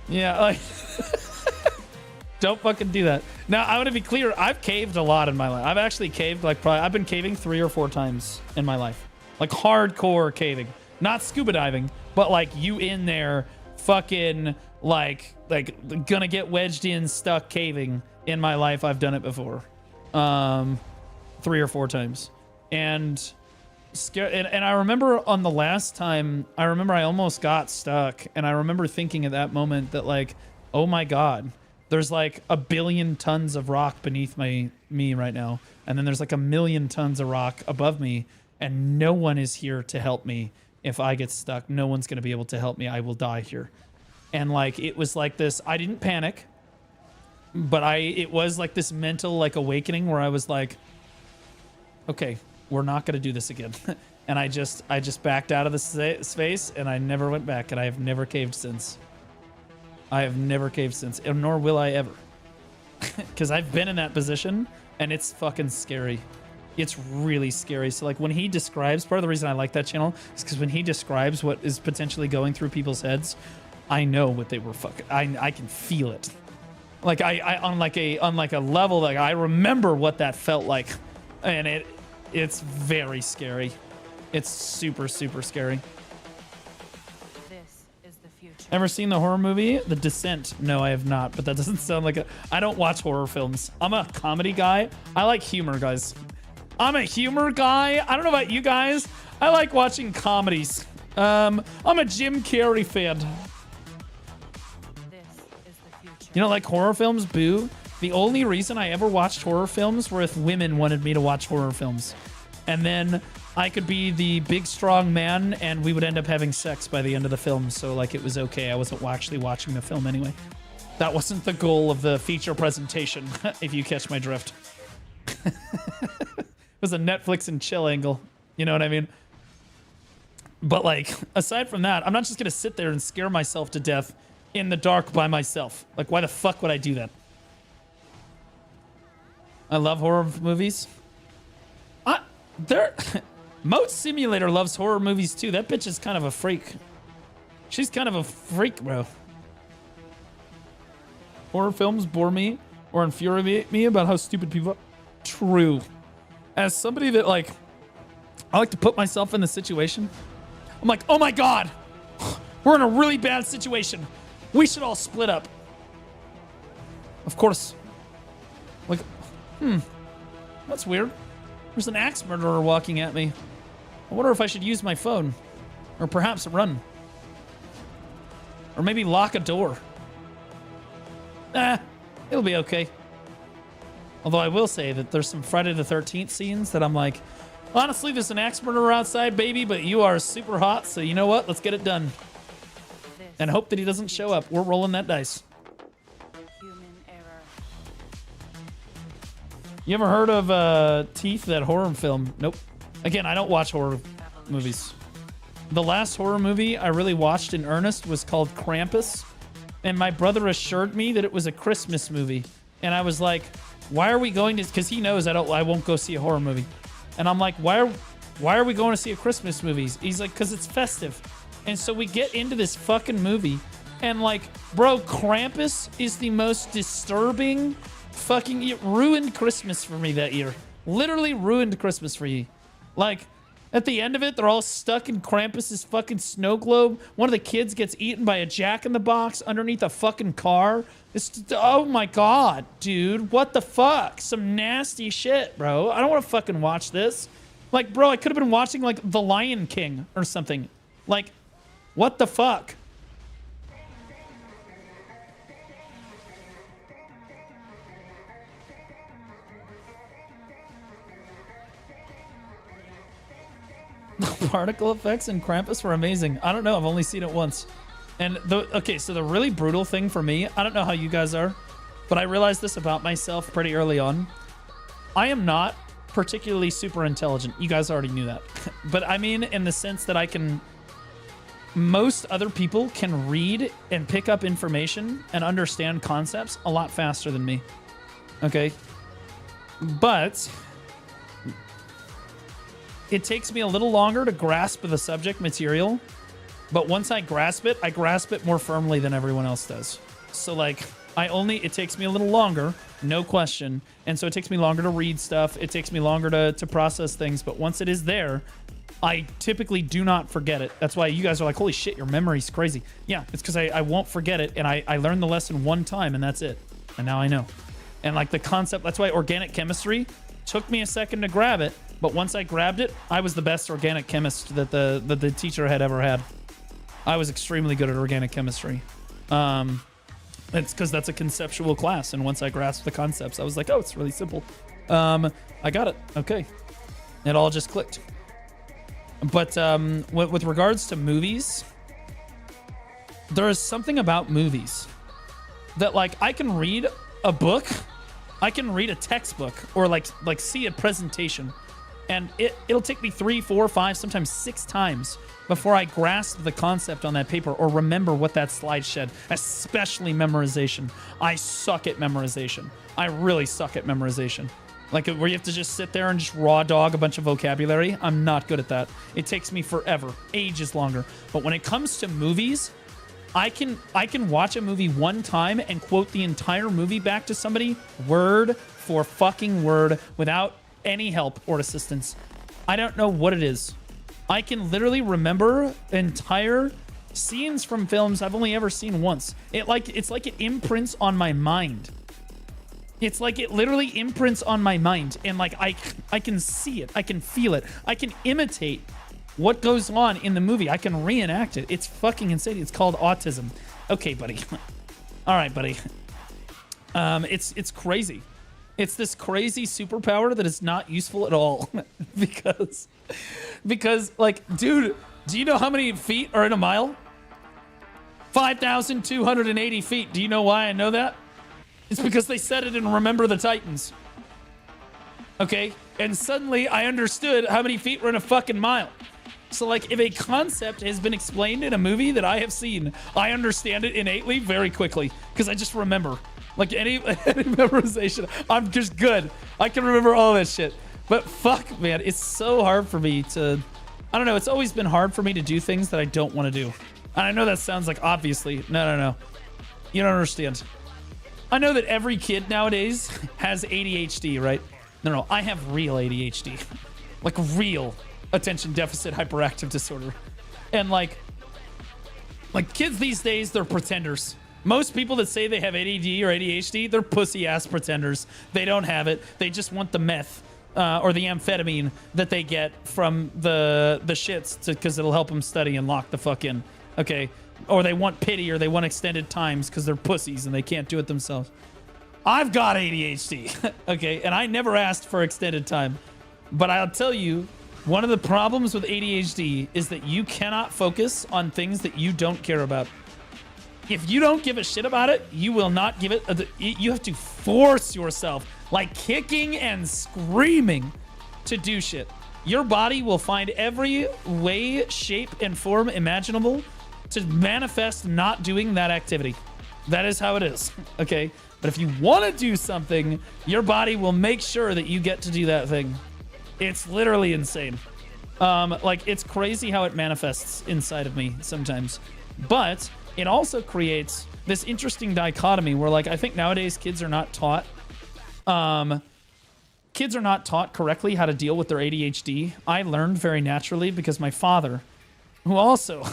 A: Yeah, like, don't fucking do that. Now, I want to be clear. I've caved a lot in my life. I've actually caved, like, probably, I've been caving 3 or 4 times in my life. Like, hardcore caving. Not scuba diving, but, like, you in there fucking gonna get wedged in, stuck, caving in my life. I've done it before, 3 or 4 times, and I remember on the last time, I almost got stuck, and I remember thinking at that moment that like, oh my god, there's like 1 billion tons of rock beneath me right now, and then there's like 1 million tons of rock above me, and no one is here to help me. If I get stuck, no one's gonna be able to help me. I will die here. And like, it was like this, I didn't panic, but it was like this mental like awakening where I was like, okay, we're not going to do this again. And I just backed out of the space, and I never went back, and I have never caved since. I have never caved since, and nor will I ever. Because I've been in that position, and it's fucking scary. It's really scary. So like when he describes, part of the reason I like that channel is because when he describes what is potentially going through people's heads, I know what they were fucking, I can feel it. Like I on like a level, like I remember what that felt like, and it's very scary. It's super, super scary.
G: This is the future.
A: Ever seen the horror movie The Descent? No, I have not, but that doesn't sound like I don't watch horror films. I'm a comedy guy. I like humor, guys. I'm a humor guy. I don't know about you guys. I like watching comedies. I'm a Jim Carrey fan. You know, like horror films, boo. The only reason I ever watched horror films were if women wanted me to watch horror films. And then I could be the big, strong man, and we would end up having sex by the end of the film. So, like, it was okay. I wasn't actually watching the film anyway. That wasn't the goal of the feature presentation, if you catch my drift. It was a Netflix and chill angle. You know what I mean? But, like, aside from that, I'm not just going to sit there and scare myself to death in the dark by myself. Like, why the fuck would I do that? I love horror movies. Moat Simulator loves horror movies too. That bitch is kind of a freak. She's kind of a freak, bro. Horror films bore me or infuriate me about how stupid people are. True. As somebody that, like, I like to put myself in the situation. I'm like, oh my god, we're in a really bad situation. We should all split up. Of course. Like, that's weird. There's an axe murderer walking at me. I wonder if I should use my phone. Or perhaps run. Or maybe lock a door. It'll be okay. Although I will say that there's some Friday the 13th scenes that I'm like, honestly, there's an axe murderer outside, baby, but you are super hot, so you know what? Let's get it done. And hope that he doesn't show up. We're rolling that dice.
G: Human error.
A: You ever heard of Teeth, that horror film? Nope. Again, I don't watch horror movies. The last horror movie I really watched in earnest was called Krampus. And my brother assured me that it was a Christmas movie. And I was like, why are we going to... Because he knows I won't go see a horror movie. And I'm like, why are we going to see a Christmas movie? He's like, because it's festive. And so we get into this fucking movie, and like, bro, Krampus is the most disturbing fucking... It ruined Christmas for me that year. Literally ruined Christmas for you. Like, at the end of it, they're all stuck in Krampus's fucking snow globe. One of the kids gets eaten by a jack-in-the-box underneath a fucking car. It's... Oh my god, dude. What the fuck? Some nasty shit, bro. I don't want to fucking watch this. Like, bro, I could have been watching, like, The Lion King or something. Like... What the fuck? The particle effects in Krampus were amazing. I don't know. I've only seen it once. And okay, so the really brutal thing for me, I don't know how you guys are, but I realized this about myself pretty early on. I am not particularly super intelligent. You guys already knew that. But I mean in the sense that I can... Most other people can read and pick up information and understand concepts a lot faster than me. Okay? But it takes me a little longer to grasp the subject material. But once I grasp it more firmly than everyone else does. So like, it takes me a little longer, no question. And so it takes me longer to read stuff. It takes me longer to process things. But once it is there, I typically do not forget it. That's why you guys are like, holy shit, your memory's crazy. Yeah, it's because I won't forget it, and I learned the lesson one time, and that's it. And now I know. And like the concept, that's why organic chemistry took me a second to grab it, but once I grabbed it, I was the best organic chemist that the teacher had ever had. I was extremely good at organic chemistry. It's because that's a conceptual class, and once I grasped the concepts, I was like, oh, it's really simple. I got it. Okay. It all just clicked. But with regards to movies, there is something about movies that, like, I can read a book, I can read a textbook, or like see a presentation, and it'll take me 3, 4, 5, sometimes 6 times before I grasp the concept on that paper or remember what that slide said, especially memorization. I suck at memorization. I really suck at memorization. Like, where you have to just sit there and just raw dog a bunch of vocabulary. I'm not good at that. It takes me forever, ages longer. But when it comes to movies, I can watch a movie one time and quote the entire movie back to somebody word for fucking word without any help or assistance. I don't know what it is. I can literally remember entire scenes from films I've only ever seen once. It's like it imprints on my mind. It's like it literally imprints on my mind, and like I can see it, I can feel it, I can imitate what goes on in the movie. I can reenact it. It's fucking insane. It's called autism. Okay, buddy. All right, buddy. It's crazy. It's this crazy superpower that is not useful at all because like, dude, do you know how many feet are in a mile? 5,280 feet. Do you know why I know that? It's because they said it in Remember the Titans. Okay? And suddenly I understood how many feet were in a fucking mile. So, like, if a concept has been explained in a movie that I have seen, I understand it innately very quickly because I just remember. Like, any memorization, I'm just good. I can remember all that shit. But fuck, man, it's so hard for me to... I don't know, it's always been hard for me to do things that I don't want to do. And I know that sounds like obviously. No. You don't understand. I know that every kid nowadays has ADHD, right? No, I have real ADHD. Like, real attention deficit hyperactive disorder. And like kids these days, they're pretenders. Most people that say they have ADD or ADHD, they're pussy ass pretenders. They don't have it. They just want the meth or the amphetamine that they get from the shits because it'll help them study and lock the fuck in. Okay. Or they want pity, or they want extended times because they're pussies and they can't do it themselves. I've got ADHD, okay? And I never asked for extended time. But I'll tell you, one of the problems with ADHD is that you cannot focus on things that you don't care about. If you don't give a shit about it, you will not give it. You have to force yourself, like kicking and screaming, to do shit. Your body will find every way, shape, and form imaginable to manifest not doing that activity. That is how it is, okay? But if you want to do something, your body will make sure that you get to do that thing. It's literally insane. Like, it's crazy how it manifests inside of me sometimes. But it also creates this interesting dichotomy where, like, I think nowadays kids are not taught correctly how to deal with their ADHD. I learned very naturally because my father, who also...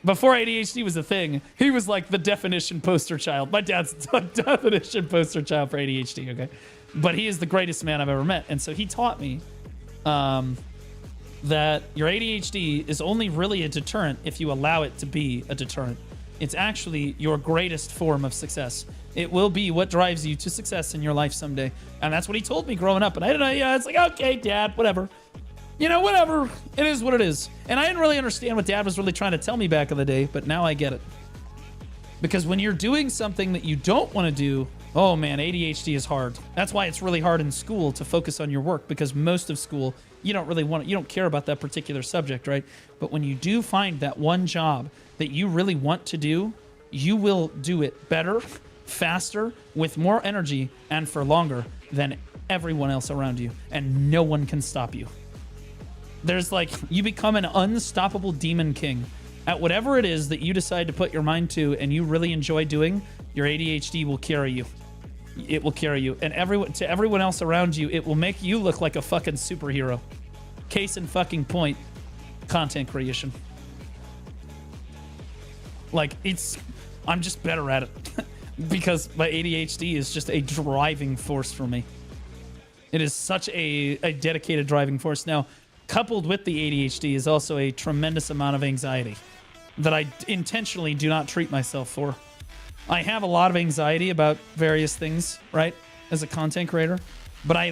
A: Before ADHD was a thing, he was like the definition poster child. My dad's the definition poster child for ADHD, okay? But he is the greatest man I've ever met. And so he taught me that your ADHD is only really a deterrent if you allow it to be a deterrent. It's actually your greatest form of success. It will be what drives you to success in your life someday. And that's what he told me growing up. And I didn't know, yeah, it's like, okay, Dad, whatever. You know, whatever. It is what it is. And I didn't really understand what Dad was really trying to tell me back in the day, but now I get it. Because when you're doing something that you don't want to do, oh man, ADHD is hard. That's why it's really hard in school to focus on your work, because most of school, you don't care about that particular subject, right? But when you do find that one job that you really want to do, you will do it better, faster, with more energy, and for longer than everyone else around you. And no one can stop you. There's like, you become an unstoppable demon king at whatever it is that you decide to put your mind to and you really enjoy doing. Your ADHD will carry you. It will carry you. And to everyone else around you, it will make you look like a fucking superhero. Case in fucking point. content creation. Like, I'm just better at it because my ADHD is just a driving force for me. It is such a dedicated driving force. Now, coupled with the ADHD is also a tremendous amount of anxiety that I intentionally do not treat myself for. I have a lot of anxiety about various things, right, as a content creator. But I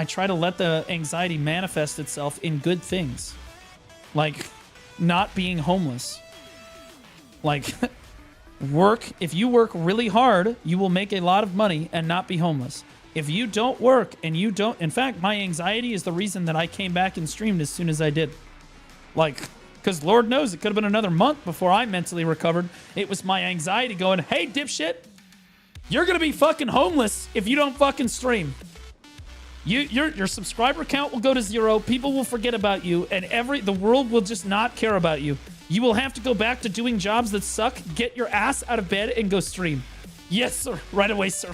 A: try to let the anxiety manifest itself in good things. Like, not being homeless. Like, if you work really hard, you will make a lot of money and not be homeless. If you don't work and you don't... In fact, my anxiety is the reason that I came back and streamed as soon as I did. Like, because Lord knows it could have been another month before I mentally recovered. It was my anxiety going, hey, dipshit, you're going to be fucking homeless if you don't fucking stream. Your subscriber count will go to 0. People will forget about you, and the world will just not care about you. You will have to go back to doing jobs that suck, get your ass out of bed, and go stream. Yes, sir. Right away, sir.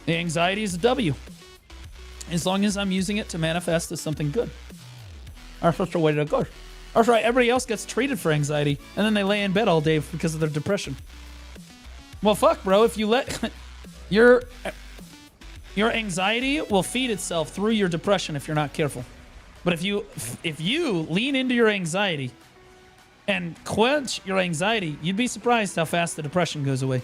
A: The anxiety is a W. As long as I'm using it to manifest as something good. That's such a way to go. That's right. Everybody else gets treated for anxiety, and then they lay in bed all day because of their depression. Well, fuck, bro. If you let... Your anxiety will feed itself through your depression if you're not careful. But if you lean into your anxiety and quench your anxiety, you'd be surprised how fast the depression goes away.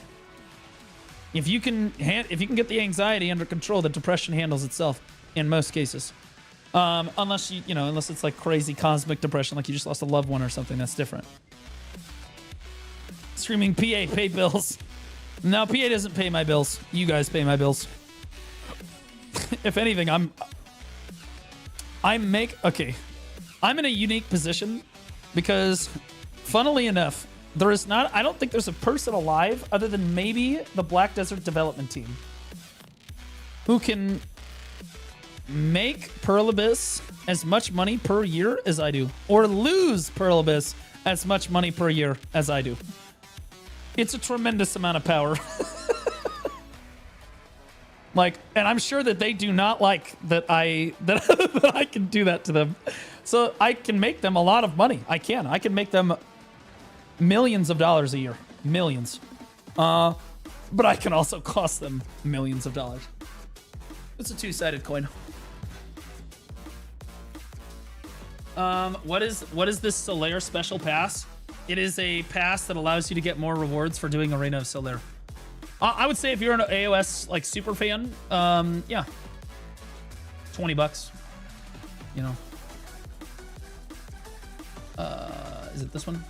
A: If you can get the anxiety under control, the depression handles itself in most cases. Unless unless it's like crazy cosmic depression, like you just lost a loved one or something, that's different. Streaming PA pay bills. No, PA doesn't pay my bills. You guys pay my bills. If anything, I'm in a unique position because, funnily enough, I don't think there's a person alive other than maybe the Black Desert Development Team who can make Pearl Abyss as much money per year as I do, or lose Pearl Abyss as much money per year as I do. It's a tremendous amount of power. And I'm sure that they do not like that I can do that to them. So I can make them a lot of money. I can make them millions of dollars a year. Millions. But I can also cost them millions of dollars. It's a two-sided coin. What is this Solaire special pass? It is a pass that allows you to get more rewards for doing Arena of Solaire. I would say if you're an AOS super fan, yeah, $20. You know. Is it this one?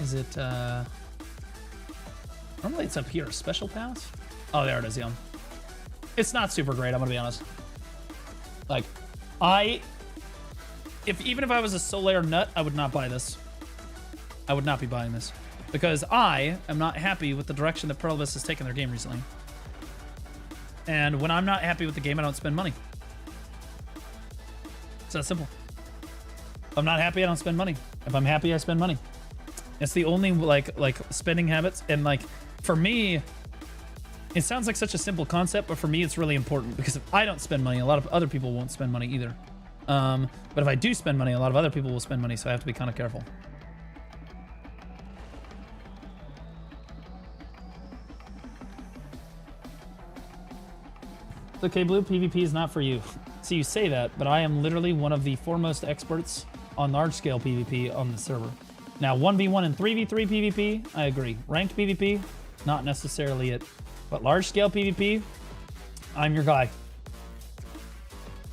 A: Is it? Normally it's up here. Special pass. Oh, there it is. Yeah. It's not super great. I'm gonna be honest. Even if I was a Solaire nut, I would not buy this. I would not be buying this. Because I am not happy with the direction that Pearl Abyss has taken their game recently. And when I'm not happy with the game, I don't spend money. It's that simple. If I'm not happy, I don't spend money. If I'm happy, I spend money. It's the only like spending habits. And for me, it sounds like such a simple concept, but for me, it's really important because if I don't spend money, a lot of other people won't spend money either. But if I do spend money, a lot of other people will spend money, so I have to be kind of careful. It's okay, Blue. PvP is not for you. So you say that, but I am literally one of the foremost experts on large-scale PvP on the server. Now, 1v1 and 3v3 PvP, I agree. Ranked PvP, not necessarily it. But large-scale PvP, I'm your guy.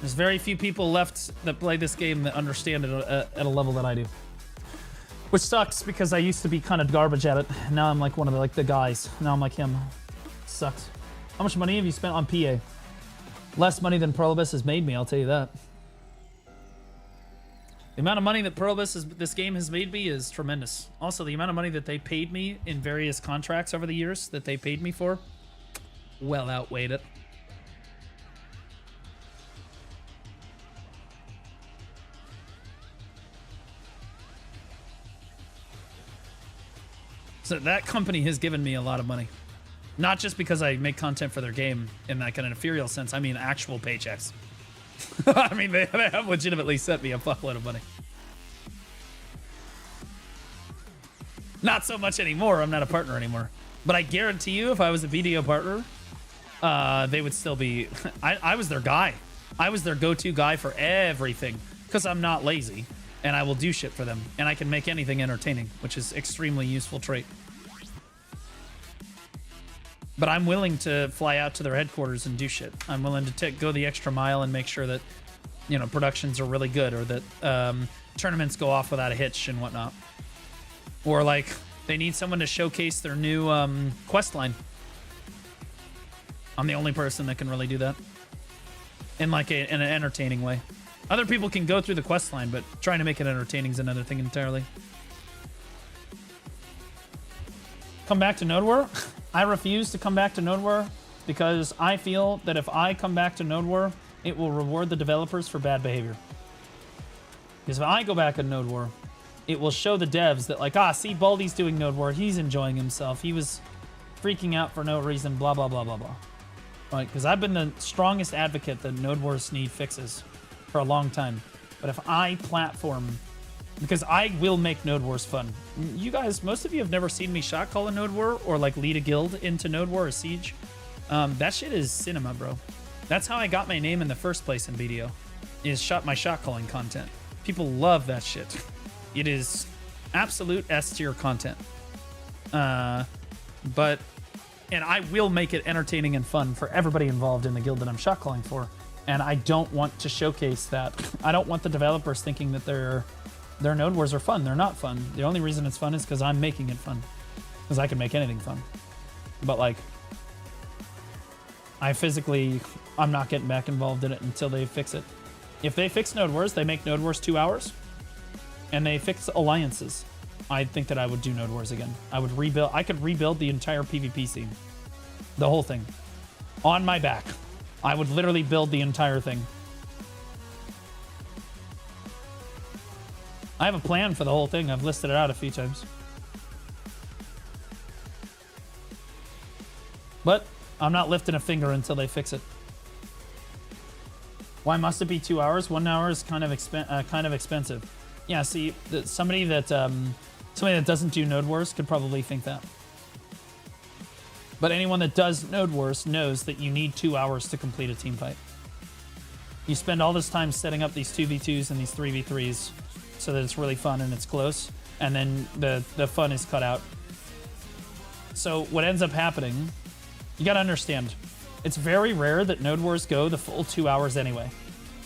A: There's very few people left that play this game that understand it at a level that I do. Which sucks because I used to be kind of garbage at it. Now I'm like one of the guys. Now I'm like him. Sucks. How much money have you spent on PA? Less money than Pearl Abyss has made me, I'll tell you that. The amount of money that Pearl Abyss this game has made me is tremendous. Also, the amount of money that they paid me in various contracts over the years that they paid me for, well outweighed it. So that company has given me a lot of money. Not just because I make content for their game in like an inferior sense. I mean actual paychecks. I mean, they have legitimately sent me a fuckload of money. Not so much anymore. I'm not a partner anymore. But I guarantee you, if I was a BDO partner, they would still be... I was their guy. I was their go-to guy for everything. Because I'm not lazy. And I will do shit for them. And I can make anything entertaining, which is extremely useful trait. But I'm willing to fly out to their headquarters and do shit. I'm willing to go the extra mile and make sure that, you know, productions are really good, or that tournaments go off without a hitch and whatnot. Or like they need someone to showcase their new quest line. I'm the only person that can really do that in like in an entertaining way. Other people can go through the quest line, but trying to make it entertaining is another thing entirely. Come back to Node War? I refuse to come back to Node War because I feel that if I come back to Node War, it will reward the developers for bad behavior. Because if I go back in Node War, it will show the devs that like, see, Baldy's doing Node War. He's enjoying himself. He was freaking out for no reason, blah, blah, blah, blah, blah. Right? Because I've been the strongest advocate that Node Wars need fixes for a long time. But if I platform, because I will make Node Wars fun. You guys, most of you have never seen me shot call a Node War or like lead a guild into Node War or Siege. That shit is cinema, bro. That's how I got my name in the first place in BDO, is my shot calling content. People love that shit. It is absolute S tier content. And I will make it entertaining and fun for everybody involved in the guild that I'm shot calling for. And I don't want to showcase that. I don't want the developers thinking that their Node Wars are fun. They're not fun. The only reason it's fun is because I'm making it fun. Because I can make anything fun. But like, I'm not getting back involved in it until they fix it. If they fix Node Wars, they make Node Wars 2 hours, and they fix alliances, I think that I would do Node Wars again. I could rebuild the entire PvP scene. The whole thing. On my back. I would literally build the entire thing. I have a plan for the whole thing. I've listed it out a few times. But I'm not lifting a finger until they fix it. Why must it be 2 hours? 1 hour is kind of expensive. Yeah, see, somebody that doesn't do Node Wars could probably think that. But anyone that does Node Wars knows that you need 2 hours to complete a team fight. You spend all this time setting up these 2v2s and these 3v3s so that it's really fun and it's close, and then the fun is cut out. So what ends up happening, you gotta understand, it's very rare that Node Wars go the full 2 hours anyway,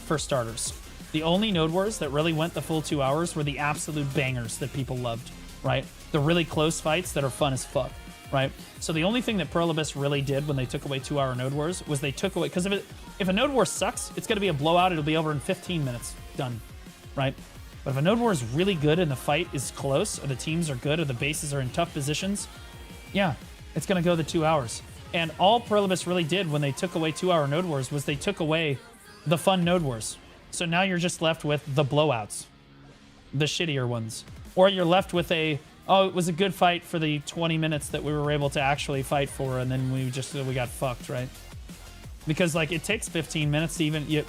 A: for starters. The only Node Wars that really went the full 2 hours were the absolute bangers that people loved, right? The really close fights that are fun as fuck, right? So the only thing that Pearl Abyss really did when they took away 2 hour Node Wars was they took away, because if a Node War sucks, it's gonna be a blowout, it'll be over in 15 minutes, done, right? But if a Node War is really good and the fight is close, or the teams are good, or the bases are in tough positions, yeah, it's gonna go the 2 hours. And all Pearl Abyss really did when they took away 2 hour Node Wars was they took away the fun Node Wars. So now you're just left with the blowouts, the shittier ones. Or you're left with it was a good fight for the 20 minutes that we were able to actually fight for, and then we got fucked, right? Because like it takes 15 minutes to it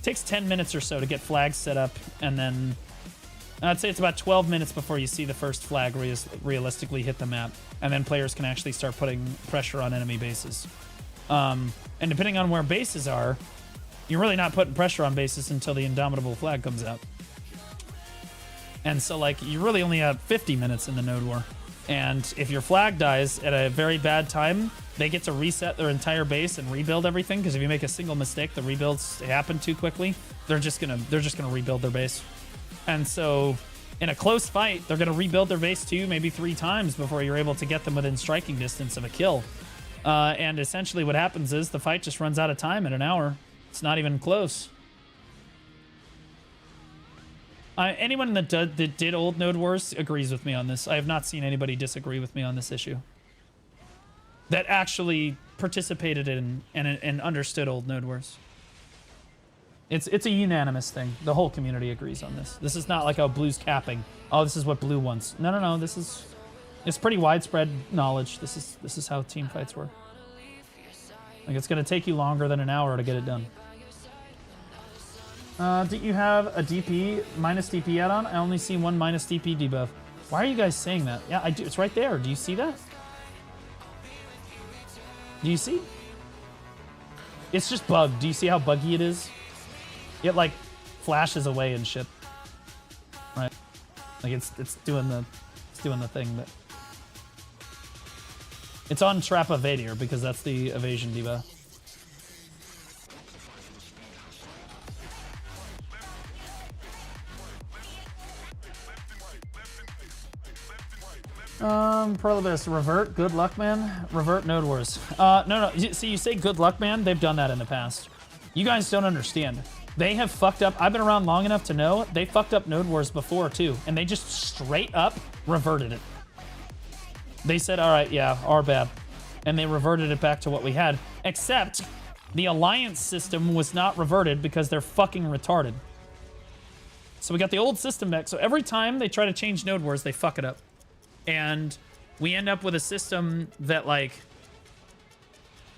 A: takes 10 minutes or so to get flags set up, and then I'd say it's about 12 minutes before you see the first flag realistically hit the map, and then players can actually start putting pressure on enemy bases. And depending on where bases are, you're really not putting pressure on bases until the Indomitable flag comes out. And so, like, you really only have 50 minutes in the Node War. And if your flag dies at a very bad time, they get to reset their entire base and rebuild everything, because if you make a single mistake, the rebuilds happen too quickly. They're just gonna rebuild their base. And so, in a close fight, they're gonna rebuild their base 2, maybe 3 times before you're able to get them within striking distance of a kill. And essentially what happens is the fight just runs out of time in an hour. It's not even close. Anyone that did old Node Wars agrees with me on this. I have not seen anybody disagree with me on this issue. That actually participated in and understood old Node Wars. It's a unanimous thing. The whole community agrees on this. This is not like, Blue's capping. Oh, this is what Blue wants. No. It's pretty widespread knowledge. This is how team fights work. Like, it's gonna take you longer than an hour to get it done. Do you have a DP, minus DP add-on? I only see one minus DP debuff. Why are you guys saying that? Yeah, I do. It's right there. Do you see that? Do you see? It's just bugged. Do you see how buggy it is? It like flashes away and shit. Right? Like it's doing the thing that it's on Trap Evadier because that's the evasion debuff. Prolibus, revert, good luck, man. Revert Node Wars. No. See, you say good luck, man. They've done that in the past. You guys don't understand. They have fucked up. I've been around long enough to know they fucked up Node Wars before, too. And they just straight up reverted it. They said, all right, yeah, our bad. And they reverted it back to what we had. Except the Alliance system was not reverted because they're fucking retarded. So we got the old system back. So every time they try to change Node Wars, they fuck it up. And we end up with a system that, like,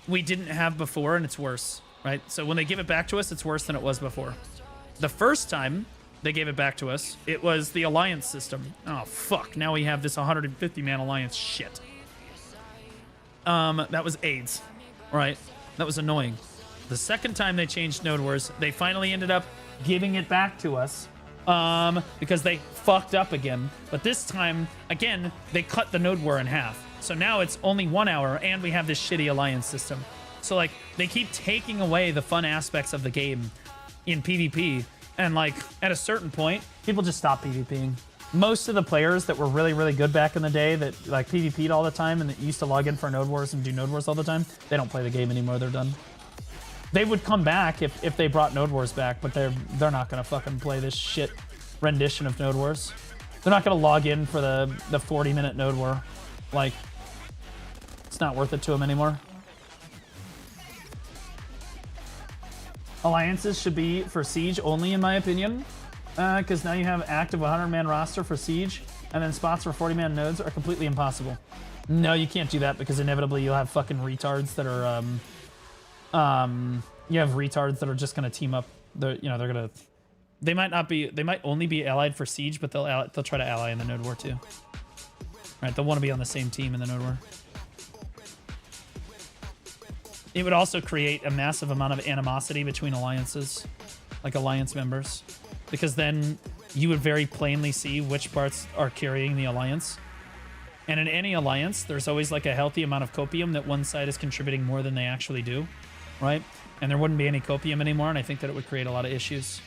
A: we didn't have before, and it's worse, right? So when they give it back to us, it's worse than it was before. The first time they gave it back to us, it was the Alliance system. Oh, fuck. Now we have this 150-man Alliance shit. That was AIDS, right? That was annoying. The second time they changed Node Wars, they finally ended up giving it back to us. Because they fucked up again. But this time, again, they cut the Node War in half. So now it's only 1 hour, and we have this shitty Alliance system. So, like, they keep taking away the fun aspects of the game in PvP. And, like, at a certain point, people just stop PvPing. Most of the players that were really, really good back in the day that, like, PvP'd all the time and that used to log in for Node Wars and do Node Wars all the time, they don't play the game anymore. They're done. They would come back if they brought Node Wars back, but they're not gonna fucking play this shit rendition of Node Wars. They're not gonna log in for the 40-minute Node War. Like, it's not worth it to them anymore. Alliances should be for Siege only, in my opinion, because now you have active 100-man roster for Siege, and then spots for 40-man nodes are completely impossible. No, you can't do that because inevitably you'll have fucking retards that are you have retards that are just gonna team up. They might only be allied for Siege, but they'll try to ally in the Node War too. Right, they'll want to be on the same team in the Node War. It would also create a massive amount of animosity between alliances, like alliance members, because then you would very plainly see which parts are carrying the alliance. And in any alliance, there's always like a healthy amount of copium that one side is contributing more than they actually do. Right? And there wouldn't be any copium anymore, and I think that it would create a lot of issues.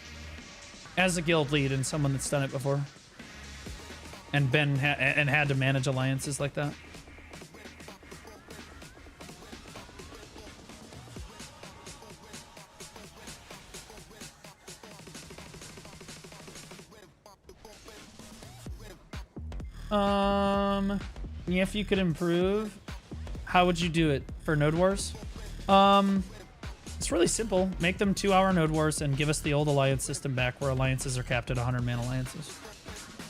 A: As a guild lead and someone that's done it before. And had to manage alliances like that. If you could improve, how would you do it for Node Wars? It's really simple. Make them 2-hour Node Wars and give us the old alliance system back where alliances are capped at 100-man alliances.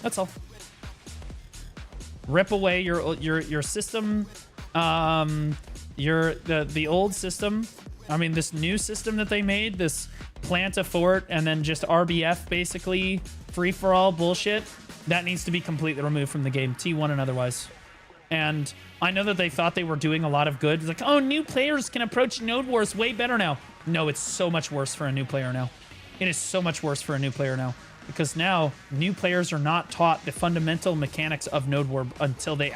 A: That's all. Rip away your system, the old system. I mean, this new system that they made, this plant a fort and then just RBF basically free-for-all bullshit, that needs to be completely removed from the game, T1 and otherwise. And I know that they thought they were doing a lot of good. It's like, oh, new players can approach Node Wars way better now. No, it's so much worse for a new player now. It is so much worse for a new player now. Because now, new players are not taught the fundamental mechanics of Node War until they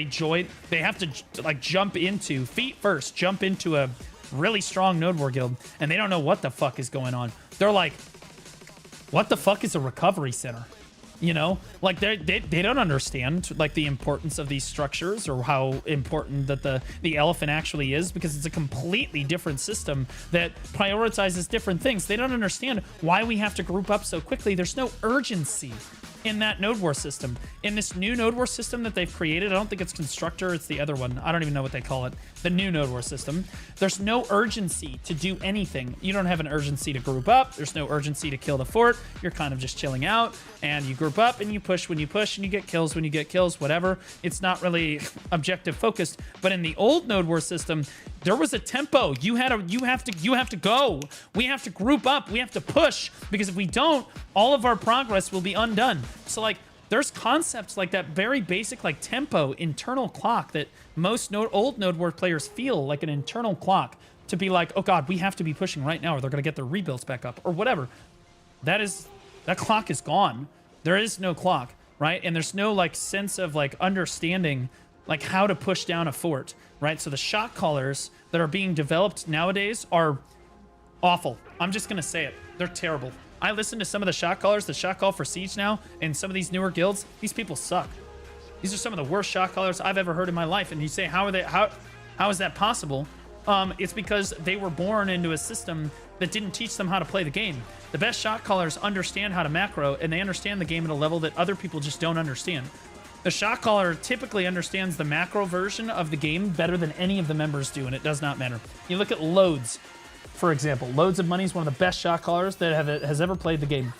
A: join. They have to, like, jump into, feet first, jump into a really strong Node War guild. And they don't know what the fuck is going on. They're like, what the fuck is a recovery center? You know, like they don't understand like the importance of these structures or how important that the elephant actually is, because it's a completely different system that prioritizes different things. They don't understand why we have to group up so quickly. There's no urgency in that Node War system. In this new Node War system that they've created, I don't think it's Constructor, it's the other one. I don't even know what they call it. The new Node War system. There's no urgency to do anything. You don't have an urgency to group up. There's no urgency to kill the fort. You're kind of just chilling out, and you group up, and you push when you push, and you get kills when you get kills, whatever. It's not really objective focused. But in the old Node War system, There was a tempo. You have to go. We have to group up. We have to push, because if we don't, all of our progress will be undone. So like, there's concepts like that very basic like tempo, internal clock that most old Node War players feel like an internal clock to be like, oh God, we have to be pushing right now or they're going to get their rebuilds back up or whatever. That clock is gone. There is no clock, right? And there's no like sense of like understanding like how to push down a fort, right? So the shot callers that are being developed nowadays are awful. I'm just going to say it. They're terrible. I listen to some of the shot callers that shot call for Siege now, and some of these newer guilds. These people suck. These are some of the worst shot callers I've ever heard in my life. And you say, how is that possible? It's because they were born into a system that didn't teach them how to play the game. The best shot callers understand how to macro, and they understand the game at a level that other people just don't understand. The shot caller typically understands the macro version of the game better than any of the members do, and it does not matter. You look at Loads, for example. Loads of Money is one of the best shot callers that has ever played the game.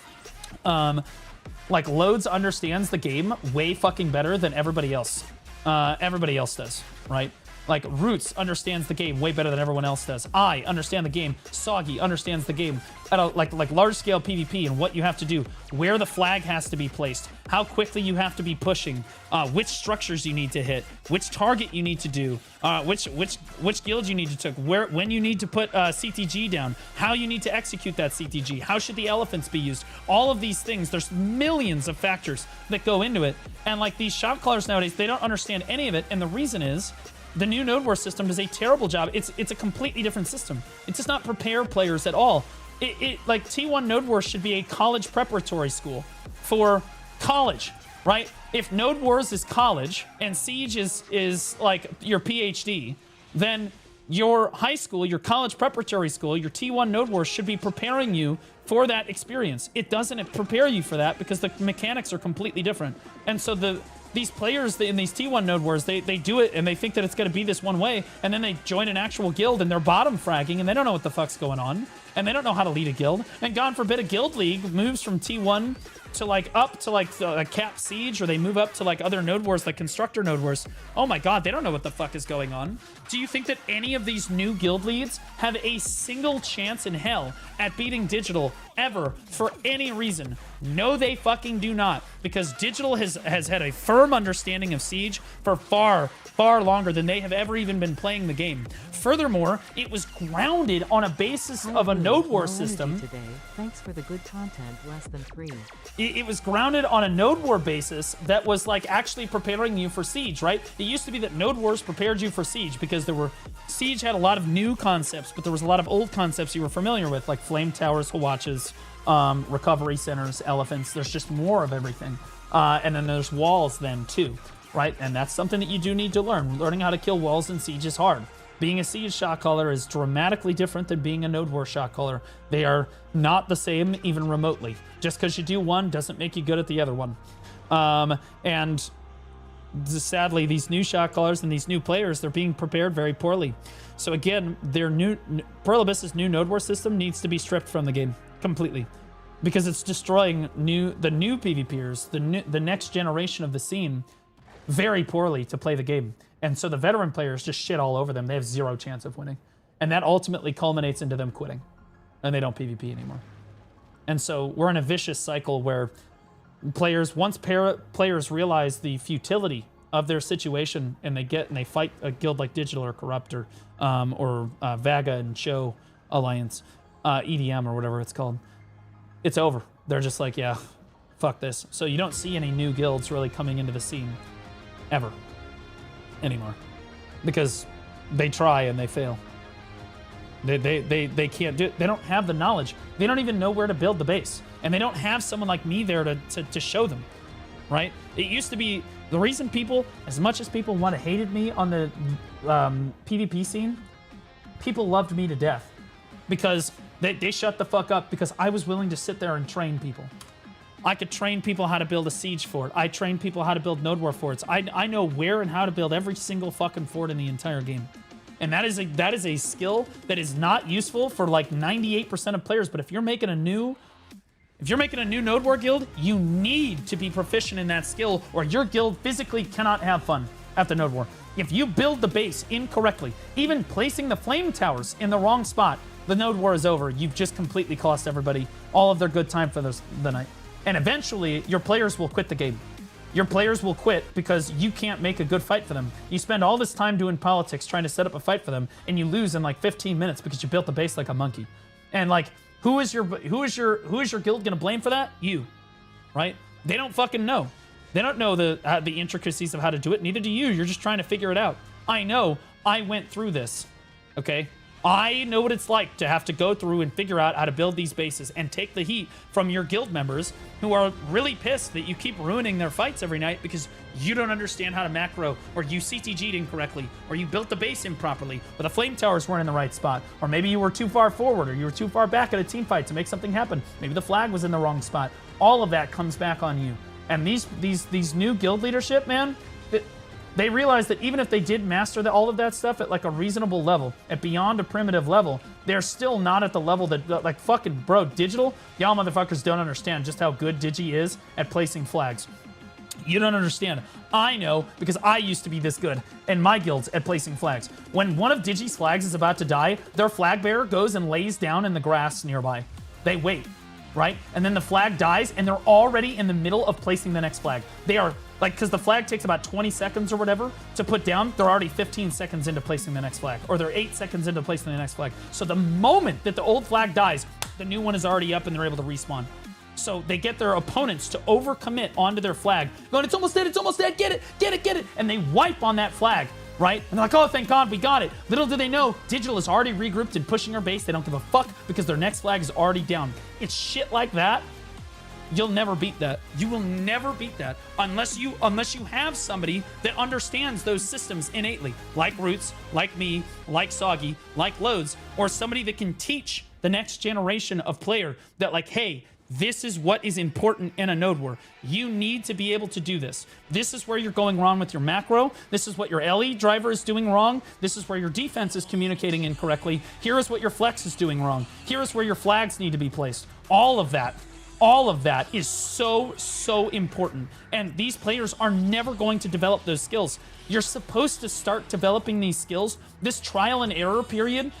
A: Like, Loads understands the game way fucking better than everybody else. Everybody else does, right? Like, Roots understands the game way better than everyone else does. I understand the game. Soggy understands the game at a, like large-scale PvP and what you have to do, where the flag has to be placed, how quickly you have to be pushing, which structures you need to hit, which target you need to do, which guild you need to take, when you need to put CTG down, how you need to execute that CTG, how should the elephants be used. All of these things, there's millions of factors that go into it. And like these shot callers nowadays, they don't understand any of it. And the reason is, the new Node War system does a terrible job. It's a completely different system. It does not prepare players at all. Like T1 Node Wars should be a college preparatory school for college, right? If Node Wars is college and Siege is like your PhD, then your high school, your college preparatory school, your T1 Node Wars should be preparing you for that experience. It doesn't prepare you for that because the mechanics are completely different. And so these players in these T1 Node Wars, they do it and they think that it's going to be this one way, and then they join an actual guild and they're bottom fragging and they don't know what the fuck's going on, and they don't know how to lead a guild. And God forbid a guild league moves from T1 to like up to like Cap Siege, or they move up to like other Node Wars, like Constructor Node Wars. Oh my God, they don't know what the fuck is going on. Do you think that any of these new guild leads have a single chance in hell at beating Digital ever for any reason? No, they fucking do not, because Digital has had a firm understanding of Siege for far longer than they have ever even been playing the game. Furthermore, it was grounded on a basis of a Node War system.
D: Today. Thanks for the good content, less than 3.
A: It was grounded on a Node War basis that was like actually preparing you for Siege, right? It used to be that Node Wars prepared you for Siege because Siege had a lot of new concepts, but there was a lot of old concepts you were familiar with, like Flame Towers, Hawatches, recovery centers, elephants. There's just more of everything. And then there's walls then too, right? And that's something that you do need to learn. Learning how to kill walls in Siege is hard. Being a Siege shot caller is dramatically different than being a Node War shot caller. They are not the same even remotely. Just because you do one doesn't make you good at the other one. And sadly, these new shot callers and these new players, they're being prepared very poorly. So again, Pearl Abyss's new Node War system needs to be stripped from the game completely, because it's destroying the new PvPers, the next generation of the scene, very poorly to play the game. And so the veteran players just shit all over them. They have zero chance of winning. And that ultimately culminates into them quitting. And they don't PvP anymore. And so we're in a vicious cycle where once players realize the futility of their situation, and they fight a guild like Digital or Corrupt or Vaga and Show Alliance, EDM or whatever it's called, it's over. They're just like, yeah, fuck this. So you don't see any new guilds really coming into the scene ever anymore, because they try and they fail. They can't do it. They don't have the knowledge. They don't even know where to build the base, and they don't have someone like me there to show them, right? It used to be the reason people, as much as people want to hated me on the PvP scene, people loved me to death because they shut the fuck up because I was willing to sit there and train people. I could train people how to build a Siege fort. I trained people how to build Node War forts. I know where and how to build every single fucking fort in the entire game. And that is a skill that is not useful for like 98% of players. But if you're making a new Node War guild, you need to be proficient in that skill, or your guild physically cannot have fun. at the Node War. If you build the base incorrectly, even placing the flame towers in the wrong spot, the Node War is over. You've just completely cost everybody all of their good time for the night. And eventually, your players will quit the game. Your players will quit because you can't make a good fight for them. You spend all this time doing politics trying to set up a fight for them, and you lose in like 15 minutes because you built the base like a monkey. And like, who is your guild gonna blame for that? You, right? They don't fucking know. They don't know the intricacies of how to do it. Neither do you. You're just trying to figure it out. I know. I went through this. Okay. I know what it's like to have to go through and figure out how to build these bases and take the heat from your guild members who are really pissed that you keep ruining their fights every night because you don't understand how to macro, or you CTG'd incorrectly, or you built the base improperly, or the flame towers weren't in the right spot, or maybe you were too far forward, or you were too far back at a team fight to make something happen. Maybe the flag was in the wrong spot. All of that comes back on you. And these new guild leadership, man, they realize that even if they did master all of that stuff at like a reasonable level, at beyond a primitive level, they're still not at the level that, like, fucking, bro, Digital, y'all motherfuckers don't understand just how good Digi is at placing flags. You don't understand. I know, because I used to be this good in my guilds at placing flags. When one of Digi's flags is about to die, their flag bearer goes and lays down in the grass nearby. They wait, right? And then the flag dies, and they're already in the middle of placing the next flag. They are, like, because the flag takes about 20 seconds or whatever to put down, they're already 15 seconds into placing the next flag, or they're 8 seconds into placing the next flag. So the moment that the old flag dies, the new one is already up and they're able to respawn. So they get their opponents to overcommit onto their flag, going, it's almost dead, get it, get it, get it. And they wipe on that flag, right? And they're like, oh, thank God we got it. Little do they know, Digital is already regrouped and pushing her base. They don't give a fuck because their next flag is already down. It's shit like that. You'll never beat that. You will never beat that unless you have somebody that understands those systems innately, like Roots, like me, like Soggy, like Loads, or somebody that can teach the next generation of player that, like, hey, this is what is important in a node war. You need to be able to do this. This is where you're going wrong with your macro. This is what your LE driver is doing wrong. This is where your defense is communicating incorrectly. Here is what your flex is doing wrong. Here is where your flags need to be placed. All of that is so, so important. And these players are never going to develop those skills. You're supposed to start developing these skills. This trial and error period,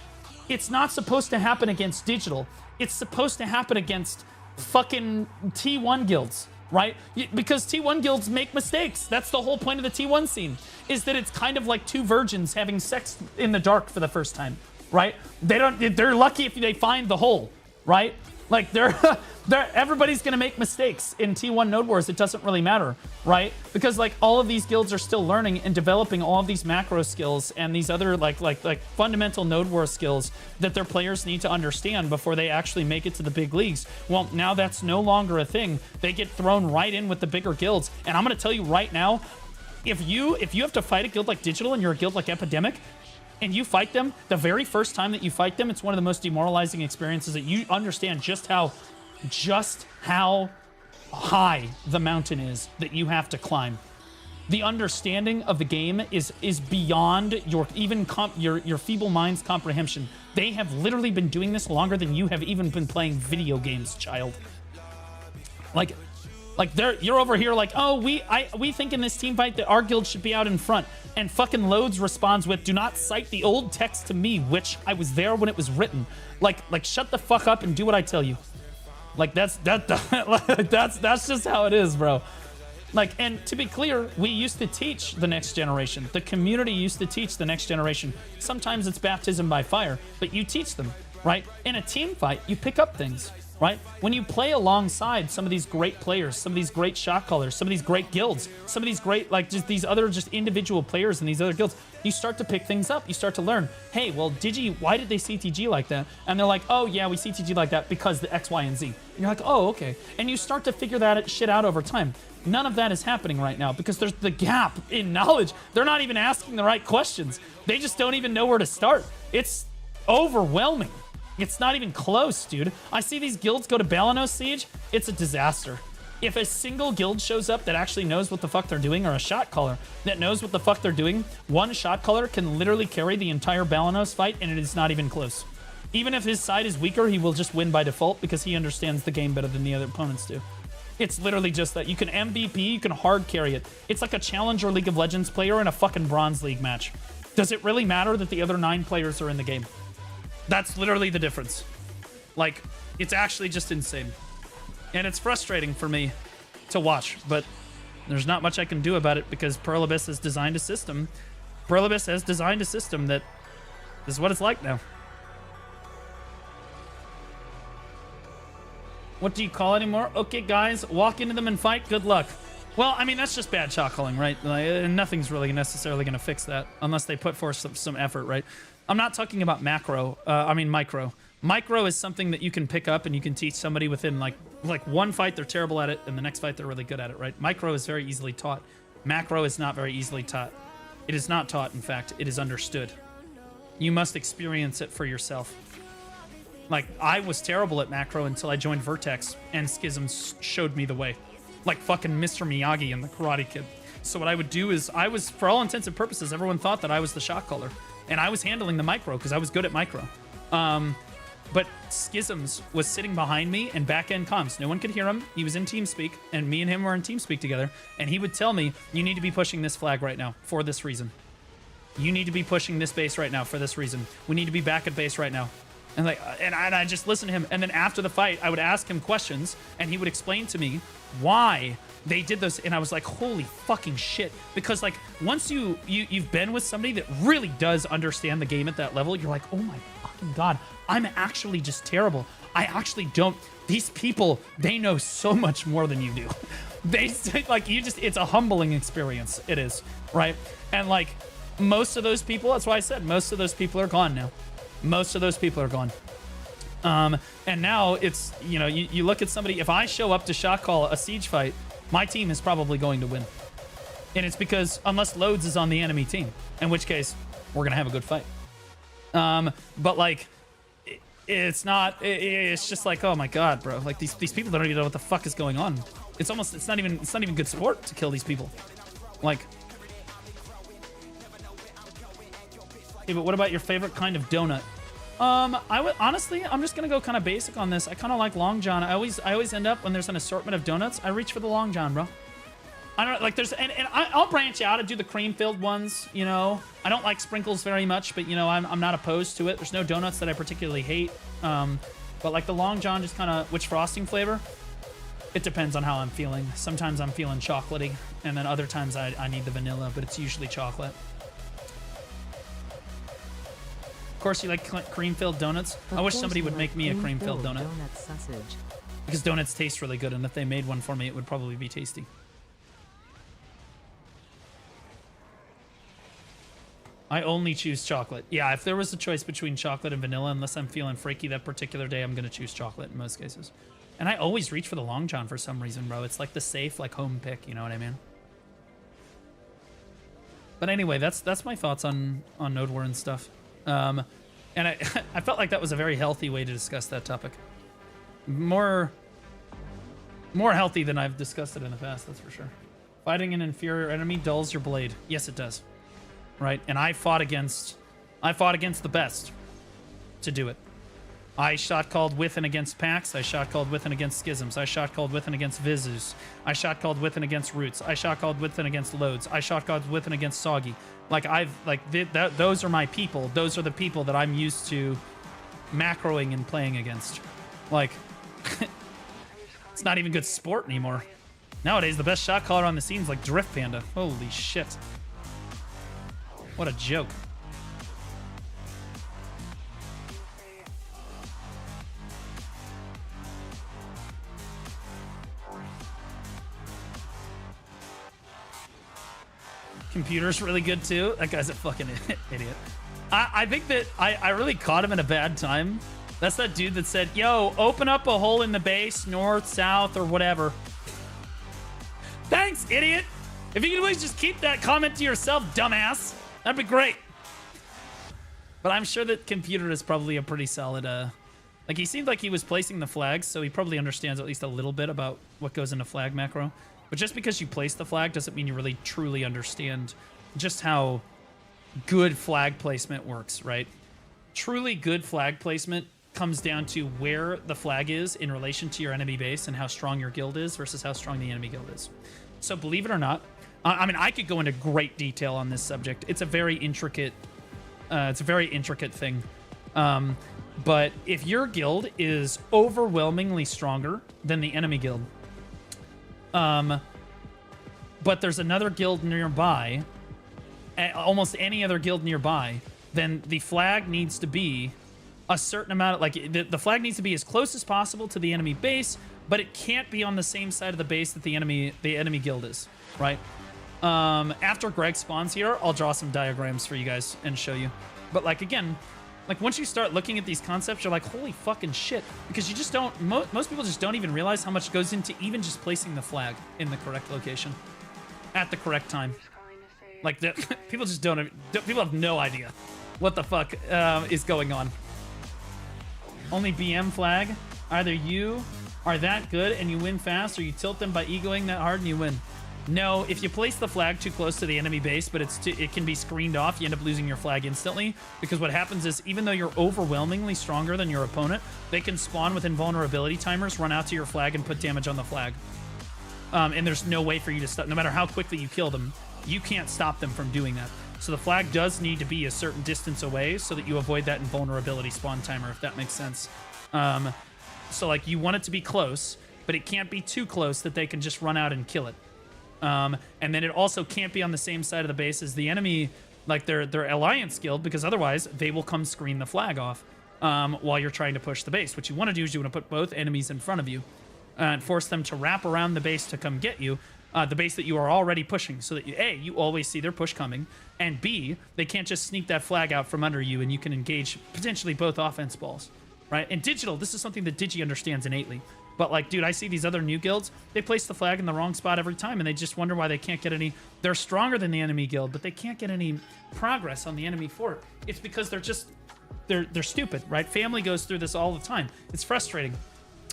A: it's not supposed to happen against Digital. It's supposed to happen against fucking T1 guilds, right? Because T1 guilds make mistakes. That's the whole point of the T1 scene, is that it's kind of like two virgins having sex in the dark for the first time, right? They're lucky if they find the hole, right? Like, everybody's gonna make mistakes in T1 Node Wars. It doesn't really matter, right? Because, like, all of these guilds are still learning and developing all of these macro skills and these other like fundamental Node War skills that their players need to understand before they actually make it to the big leagues. Well, now that's no longer a thing. They get thrown right in with the bigger guilds. And I'm gonna tell you right now, if you have to fight a guild like Digital and you're a guild like Epidemic, and you fight them, the very first time that you fight them, it's one of the most demoralizing experiences that you understand just how high the mountain is that you have to climb. The understanding of the game is beyond your feeble mind's comprehension. They have literally been doing this longer than you have even been playing video games, child. Like you're over here like, oh, we think in this team fight that our guild should be out in front, and fucking Loads responds with, do not cite the old text to me, which I was there when it was written. Like shut the fuck up and do what I tell you. Like that's just how it is, bro. Like, and to be clear, we used to teach the next generation. The community used to teach the next generation. Sometimes it's baptism by fire, but you teach them, right? In a team fight, you pick up things. Right? When you play alongside some of these great players, some of these great shot callers, some of these great guilds, some of these great, like, just these other just individual players in these other guilds, you start to pick things up. You start to learn, hey, well, why did they CTG like that? And they're like, oh, yeah, we CTG like that because the X, Y, and Z. And you're like, oh, okay. And you start to figure that shit out over time. None of that is happening right now because there's the gap in knowledge. They're not even asking the right questions. They just don't even know where to start. It's overwhelming. It's not even close, dude. I see these guilds go to Balanos Siege. It's a disaster. If a single guild shows up that actually knows what the fuck they're doing, or a shot caller that knows what the fuck they're doing, one shot caller can literally carry the entire Balanos fight, and it is not even close. Even if his side is weaker, he will just win by default because he understands the game better than the other opponents do. It's literally just that. You can MVP, you can hard carry it. It's like a Challenger League of Legends player in a fucking Bronze League match. Does it really matter that the other 9 players are in the game? That's literally the difference. Like, it's actually just insane. And it's frustrating for me to watch, but there's not much I can do about it because Pearl Abyss has designed a system. Pearl Abyss has designed a system that is what it's like now. What do you call anymore? Okay, guys, walk into them and fight. Good luck. Well, I mean, that's just bad shot calling, right? Like, nothing's really necessarily going to fix that unless they put forth some effort, right? I'm not talking about macro. I mean micro. Micro is something that you can pick up and you can teach somebody within like one fight they're terrible at it and the next fight they're really good at it, right? Micro is very easily taught. Macro is not very easily taught. It is not taught, in fact. It is understood. You must experience it for yourself. Like, I was terrible at macro until I joined Vertex and Schisms showed me the way. Like fucking Mr. Miyagi and the Karate Kid. So what I would do is I was, for all intents and purposes, everyone thought that I was the shot caller. And I was handling the micro because I was good at micro. But Schisms was sitting behind me in back-end comms. No one could hear him. He was in TeamSpeak, and me and him were in TeamSpeak together. And he would tell me, you need to be pushing this flag right now for this reason. You need to be pushing this base right now for this reason. We need to be back at base right now. And like, and I just listened to him. And then after the fight, I would ask him questions, and he would explain to me why they did those. And I was like, holy fucking shit. Because like, once you've been with somebody that really does understand the game at that level, you're like, oh my fucking God, I'm actually just terrible. I actually don't, these people, they know so much more than you do. They like, it's a humbling experience. It is, right? And like, most of those people, that's why I said most of those people are gone now. Most of those people are gone. And now it's, you know, you look at somebody, if I show up to shot call a siege fight, my team is probably going to win. And it's because, unless Loads is on the enemy team, in which case, we're going to have a good fight. But like, it's not, it's just like, oh my God, bro. Like these people don't even know what the fuck is going on. It's not even good sport to kill these people. Like, hey, but what about your favorite kind of donut? Honestly, I'm just gonna go kind of basic on this. I kind of like Long John. I always end up when there's an assortment of donuts, I reach for the Long John, bro. I don't like and I'll branch out and do the cream filled ones. You know, I don't like sprinkles very much, but you know, I'm not opposed to it. There's no donuts that I particularly hate. But like the Long John, just kind of which frosting flavor? It depends on how I'm feeling. Sometimes I'm feeling chocolatey, and then other times I need the vanilla, but it's usually chocolate. Of course, you like cream-filled donuts. I wish somebody would make me a cream-filled donut. Because donuts taste really good, and if they made one for me, it would probably be tasty. I only choose chocolate. Yeah, if there was a choice between chocolate and vanilla, unless I'm feeling freaky that particular day, I'm going to choose chocolate in most cases. And I always reach for the Long John for some reason, bro. It's like the safe, like, home pick, you know what I mean? But anyway, that's my thoughts on Node War and stuff. And I felt like that was a very healthy way to discuss that topic. More healthy than I've discussed it in the past, that's for sure. Fighting an inferior enemy dulls your blade. Yes, it does. Right? And I fought against the best to do it. I shot called with and against Pax. I shot called with and against Schisms. I shot called with and against Vizus. I shot called with and against Roots. I shot called with and against Loads. I shot called with and against Soggy. Like those are my people. Those are the people that I'm used to macroing and playing against. Like, it's not even good sport anymore. Nowadays, the best shot caller on the scene is like Drift Panda. Holy shit. What a joke. Computer's really good too. That guy's a fucking idiot. I think that I really caught him at a bad time. That's that dude that said, yo, open up a hole in the base, north, south, or whatever. Thanks, idiot. If you could always just keep that comment to yourself, dumbass, that'd be great. But I'm sure that Computer is probably a pretty solid, like he seemed like he was placing the flags, so he probably understands at least a little bit about what goes into flag macro. But just because you place the flag doesn't mean you really truly understand just how good flag placement works, right? Truly good flag placement comes down to where the flag is in relation to your enemy base and how strong your guild is versus how strong the enemy guild is. So believe it or not, I mean, I could go into great detail on this subject. It's a very intricate thing. But if your guild is overwhelmingly stronger than the enemy guild, but there's another guild nearby, almost any other guild nearby, then the flag needs to be a certain amount of, like, the flag needs to be as close as possible to the enemy base, but it can't be on the same side of the base that the enemy guild is, right? After Greg spawns here, I'll draw some diagrams for you guys and show you. But, like, again, like, once you start looking at these concepts, you're like, holy fucking shit. Because you just don't, most people just don't even realize how much goes into even just placing the flag in the correct location at the correct time. Like, people just people have no idea what the fuck is going on. Only BM flag. Either you are that good and you win fast, or you tilt them by egoing that hard and you win. No, if you place the flag too close to the enemy base, but it can be screened off, you end up losing your flag instantly. Because what happens is, even though you're overwhelmingly stronger than your opponent, they can spawn with invulnerability timers, run out to your flag, and put damage on the flag. And there's no way for you to stop. No matter how quickly you kill them, you can't stop them from doing that. So the flag does need to be a certain distance away so that you avoid that invulnerability spawn timer, if that makes sense. So, like, you want it to be close, but it can't be too close that they can just run out and kill it. And then it also can't be on the same side of the base as the enemy, like their alliance guild, because otherwise they will come screen the flag off while you're trying to push the base. What you want to do is you want to put both enemies in front of you and force them to wrap around the base to come get you, the base that you are already pushing, so that A, you always see their push coming, and B, they can't just sneak that flag out from under you and you can engage potentially both offense balls, right? And Digital, this is something that Digi understands innately. But, like, dude, I see these other new guilds, they place the flag in the wrong spot every time, and they just wonder why they can't get any... They're stronger than the enemy guild, but they can't get any progress on the enemy fort. It's because they're just... They're stupid, right? Family goes through this all the time. It's frustrating.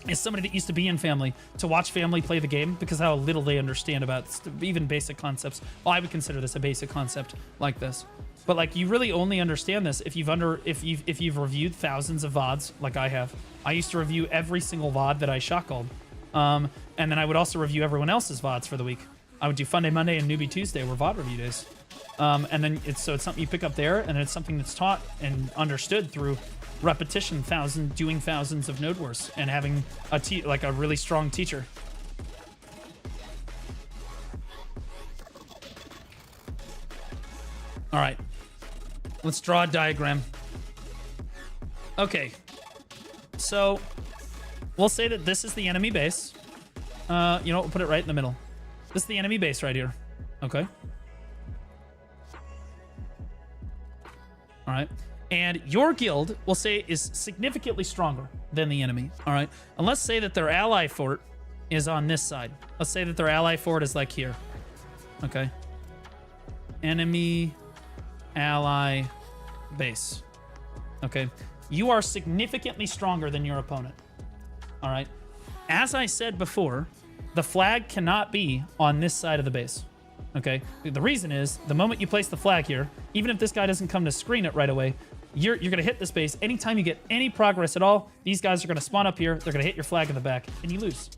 A: As somebody that used to be in Family, to watch Family play the game, because how little they understand about even basic concepts. Well, I would consider this a basic concept like this. But, like, you really only understand this if you've reviewed thousands of VODs like I have. I used to review every single VOD that I shotgulled. And then I would also review everyone else's VODs for the week. I would do Fun Day Monday and Newbie Tuesday were VOD review days. And then it's something you pick up there, and then it's something that's taught and understood through repetition, doing thousands of Node Wars and having a really strong teacher. All right. Let's draw a diagram. Okay. So, we'll say that this is the enemy base. You know what? We'll put it right in the middle. This is the enemy base right here. Okay. All right. And your guild, we'll say, is significantly stronger than the enemy. All right. And let's say that their ally fort is on this side. Let's say that their ally fort is like here. Okay. Enemy... ally base. Okay. You are significantly stronger than your opponent. All right. As I said before, the flag cannot be on this side of the base. Okay. The reason is the moment you place the flag here, even if this guy doesn't come to screen it right away, you're going to hit this base. Anytime you get any progress at all, these guys are going to spawn up here. They're going to hit your flag in the back and you lose.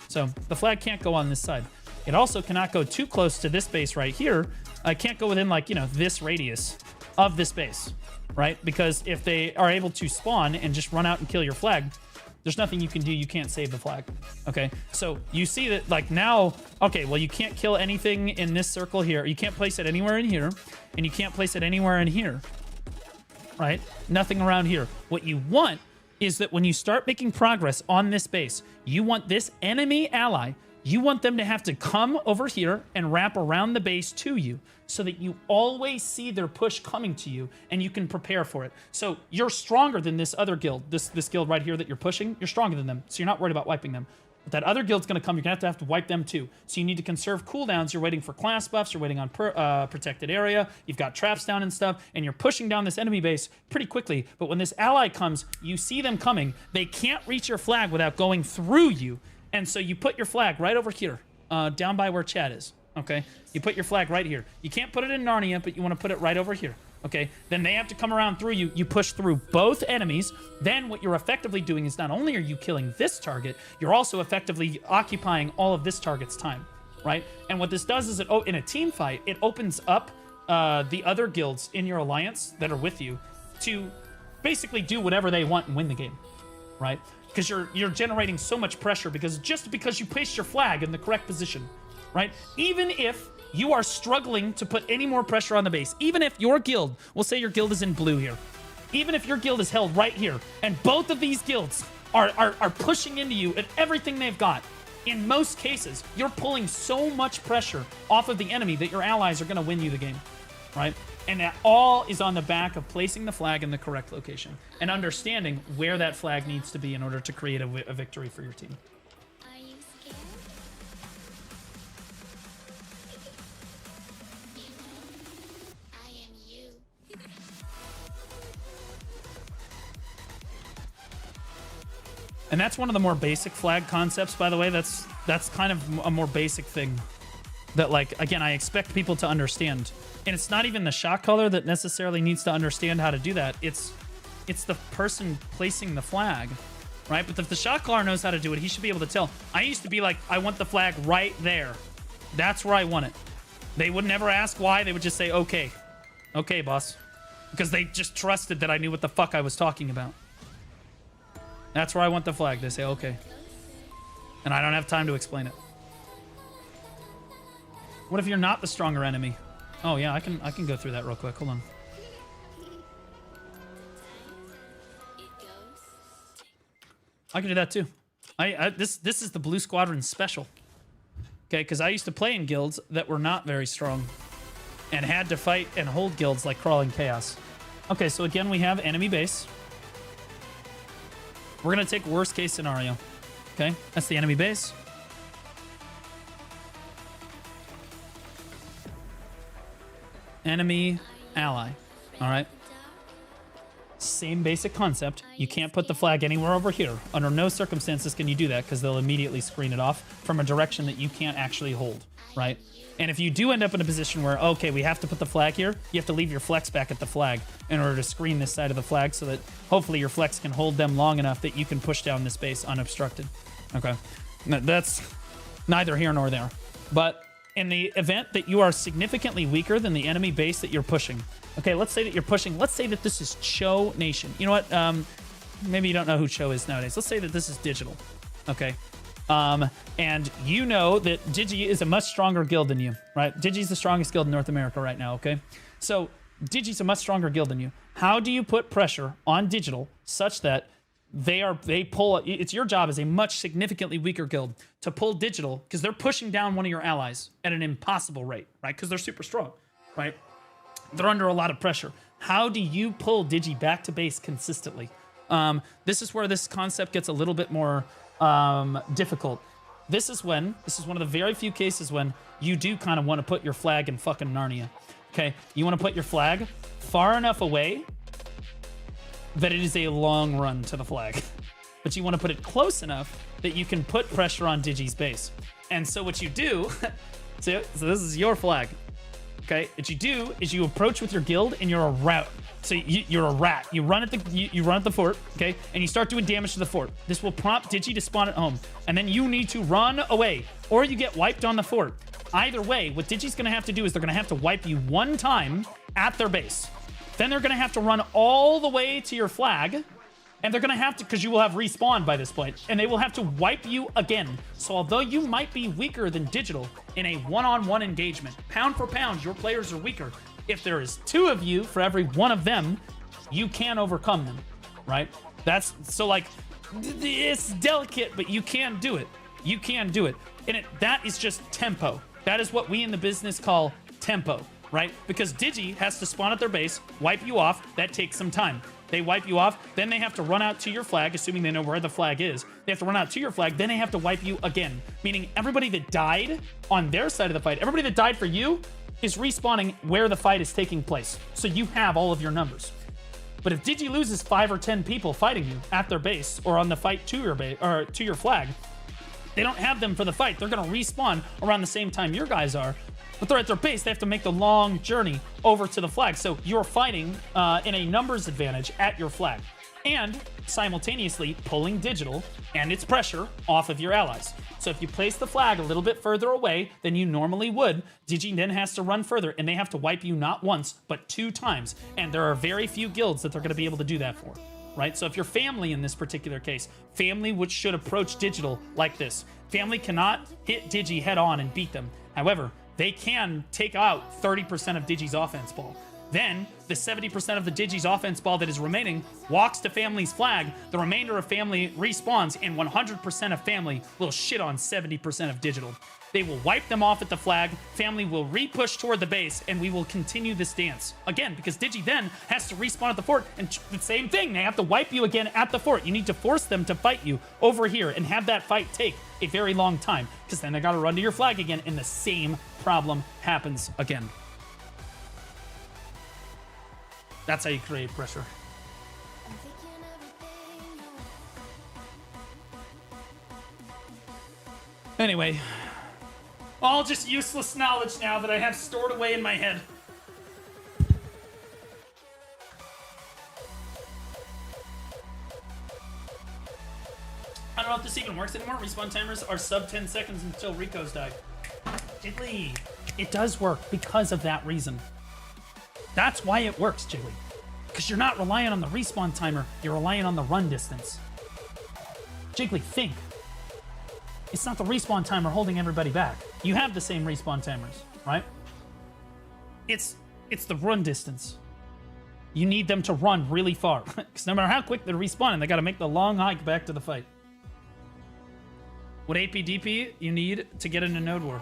A: So the flag can't go on this side. It also cannot go too close to this base right here. I can't go within, like, you know, this radius of this base, right? Because if they are able to spawn and just run out and kill your flag, there's nothing you can do. You can't save the flag. Okay, so you see that, like, now, okay, well, you can't kill anything in this circle here. You can't place it anywhere in here, and you can't place it anywhere in here, right? Nothing around here. What you want is that when you start making progress on this base, you want this enemy ally, you want them to have to come over here and wrap around the base to you so that you always see their push coming to you and you can prepare for it. So you're stronger than this other guild, this guild right here that you're pushing. You're stronger than them, so you're not worried about wiping them. But that other guild's going to come. You're going to have to wipe them too. So you need to conserve cooldowns. You're waiting for class buffs. You're waiting on protected area. You've got traps down and stuff. And you're pushing down this enemy base pretty quickly. But when this ally comes, you see them coming. They can't reach your flag without going through you. And so you put your flag right over here, down by where Chad is. Okay? You put your flag right here. You can't put it in Narnia, but you want to put it right over here. okay, then they have to come around through you. You push through both enemies. Then what you're effectively doing is not only are you killing this target, you're also effectively occupying all of this target's time, right? And what this does is, in a team fight, it opens up the other guilds in your alliance that are with you to basically do whatever they want and win the game, right? Because you're generating so much pressure because you placed your flag in the correct position, right? Even if you are struggling to put any more pressure on the base, even if your guild, we'll say your guild is in blue here, even if your guild is held right here, and both of these guilds are pushing into you at everything they've got, in most cases, you're pulling so much pressure off of the enemy that your allies are going to win you the game, right? And that all is on the back of placing the flag in the correct location and understanding where that flag needs to be in order to create a victory for your team.
H: Are you scared? I am you.
A: And that's one of the more basic flag concepts, by the way. That's kind of a more basic thing that, like, again, I expect people to understand. And it's not even the shot caller that necessarily needs to understand how to do that. It's the person placing the flag, right? But if the shot caller knows how to do it, he should be able to tell. I used to be like, I want the flag right there. That's where I want it. They would never ask why. They would just say, okay. Okay, boss. Because they just trusted that I knew what the fuck I was talking about. That's where I want the flag. They say, okay. And I don't have time to explain it. What if you're not the stronger enemy? Oh yeah, I can go through that real quick. Hold on. I can do that too. This is the Blue Squadron special. Okay, because I used to play in guilds that were not very strong and had to fight and hold guilds like Crawling Chaos. Okay, so again, we have enemy base. We're gonna take worst case scenario. Okay, that's the enemy base. Enemy, ally. All right. Same basic concept. You can't put the flag anywhere over here. Under no circumstances can you do that because they'll immediately screen it off from a direction that you can't actually hold, right? And if you do end up in a position where, okay, we have to put the flag here, you have to leave your flex back at the flag in order to screen this side of the flag so that hopefully your flex can hold them long enough that you can push down this base unobstructed. Okay. Now, that's neither here nor there. But in the event that you are significantly weaker than the enemy base that you're pushing. Okay, let's say that you're pushing. Let's say that this is Cho Nation. You know what? Maybe you don't know who Cho is nowadays. Let's say that this is Digital. Okay. And you know that Digi is a much stronger guild than you, right? Digi's the strongest guild in North America right now, okay? So Digi's a much stronger guild than you. How do you put pressure on Digital such that they pull? It's your job as a much significantly weaker guild to pull Digital because they're pushing down one of your allies at an impossible rate, right? Because they're super strong, right? They're under a lot of pressure. How do you pull Digi back to base consistently? This is where this concept gets a little bit more difficult. This is one of the very few cases when you do kind of want to put your flag in fucking Narnia. Okay, you want to put your flag far enough away that it is a long run to the flag, but you want to put it close enough that you can put pressure on Digi's base. And so what you do, so this is your flag. Okay, what you do is you approach with your guild and you're a rat. So you're a rat. You run at the fort, okay, and you start doing damage to the fort. This will prompt Digi to spawn at home, and then you need to run away, or you get wiped on the fort. Either way, what Digi's gonna have to do is they're gonna have to wipe you one time at their base. Then they're gonna have to run all the way to your flag, and they're gonna have to, because you will have respawned by this point, and they will have to wipe you again. So although you might be weaker than Digital in a one-on-one engagement, pound for pound, your players are weaker. If there is two of you for every one of them, you can overcome them, right? That's, so like, it's delicate, but you can do it. You can do it. And that is just tempo. That is what we in the business call tempo, right? Because Digi has to spawn at their base, wipe you off. That takes some time. They wipe you off, then they have to run out to your flag, assuming they know where the flag is. They have to run out to your flag, then they have to wipe you again. Meaning everybody that died on their side of the fight, everybody that died for you is respawning where the fight is taking place. So you have all of your numbers. But if Digi loses 5 or 10 people fighting you at their base or on the fight to your base or to your flag, they don't have them for the fight. They're gonna respawn around the same time your guys are. But they're at their base, they have to make the long journey over to the flag. So you're fighting in a numbers advantage at your flag. And simultaneously pulling digital and its pressure off of your allies. So if you place the flag a little bit further away than you normally would, Digi then has to run further, and they have to wipe you not once, but 2 times. And there are very few guilds that they're going to be able to do that for, right? So if you're family in this particular case, family which should approach digital like this. Family cannot hit Digi head on and beat them. However, they can take out 30% of Digi's offense ball. Then, the 70% of the Digi's offense ball that is remaining walks to Family's flag, the remainder of Family respawns, and 100% of Family will shit on 70% of Digital. They will wipe them off at the flag, Family will re-push toward the base, and we will continue this dance. Again, because Digi then has to respawn at the fort, and the same thing, they have to wipe you again at the fort. You need to force them to fight you over here and have that fight take a very long time, because then they gotta run to your flag again, and the same problem happens again. That's how you create pressure. Anyway, all just useless knowledge now that I have stored away in my head. I don't know if this even works anymore. Respawn timers are sub 10 seconds until Rico's died. Jiggly, it does work because of that reason. That's why it works, Jiggly. Because you're not relying on the respawn timer, you're relying on the run distance. Jiggly, think. It's not the respawn timer holding everybody back. You have the same respawn timers, right? It's the run distance. You need them to run really far. Because no matter how quick they're respawning, they gotta make the long hike back to the fight. What APDP you need to get into Node War?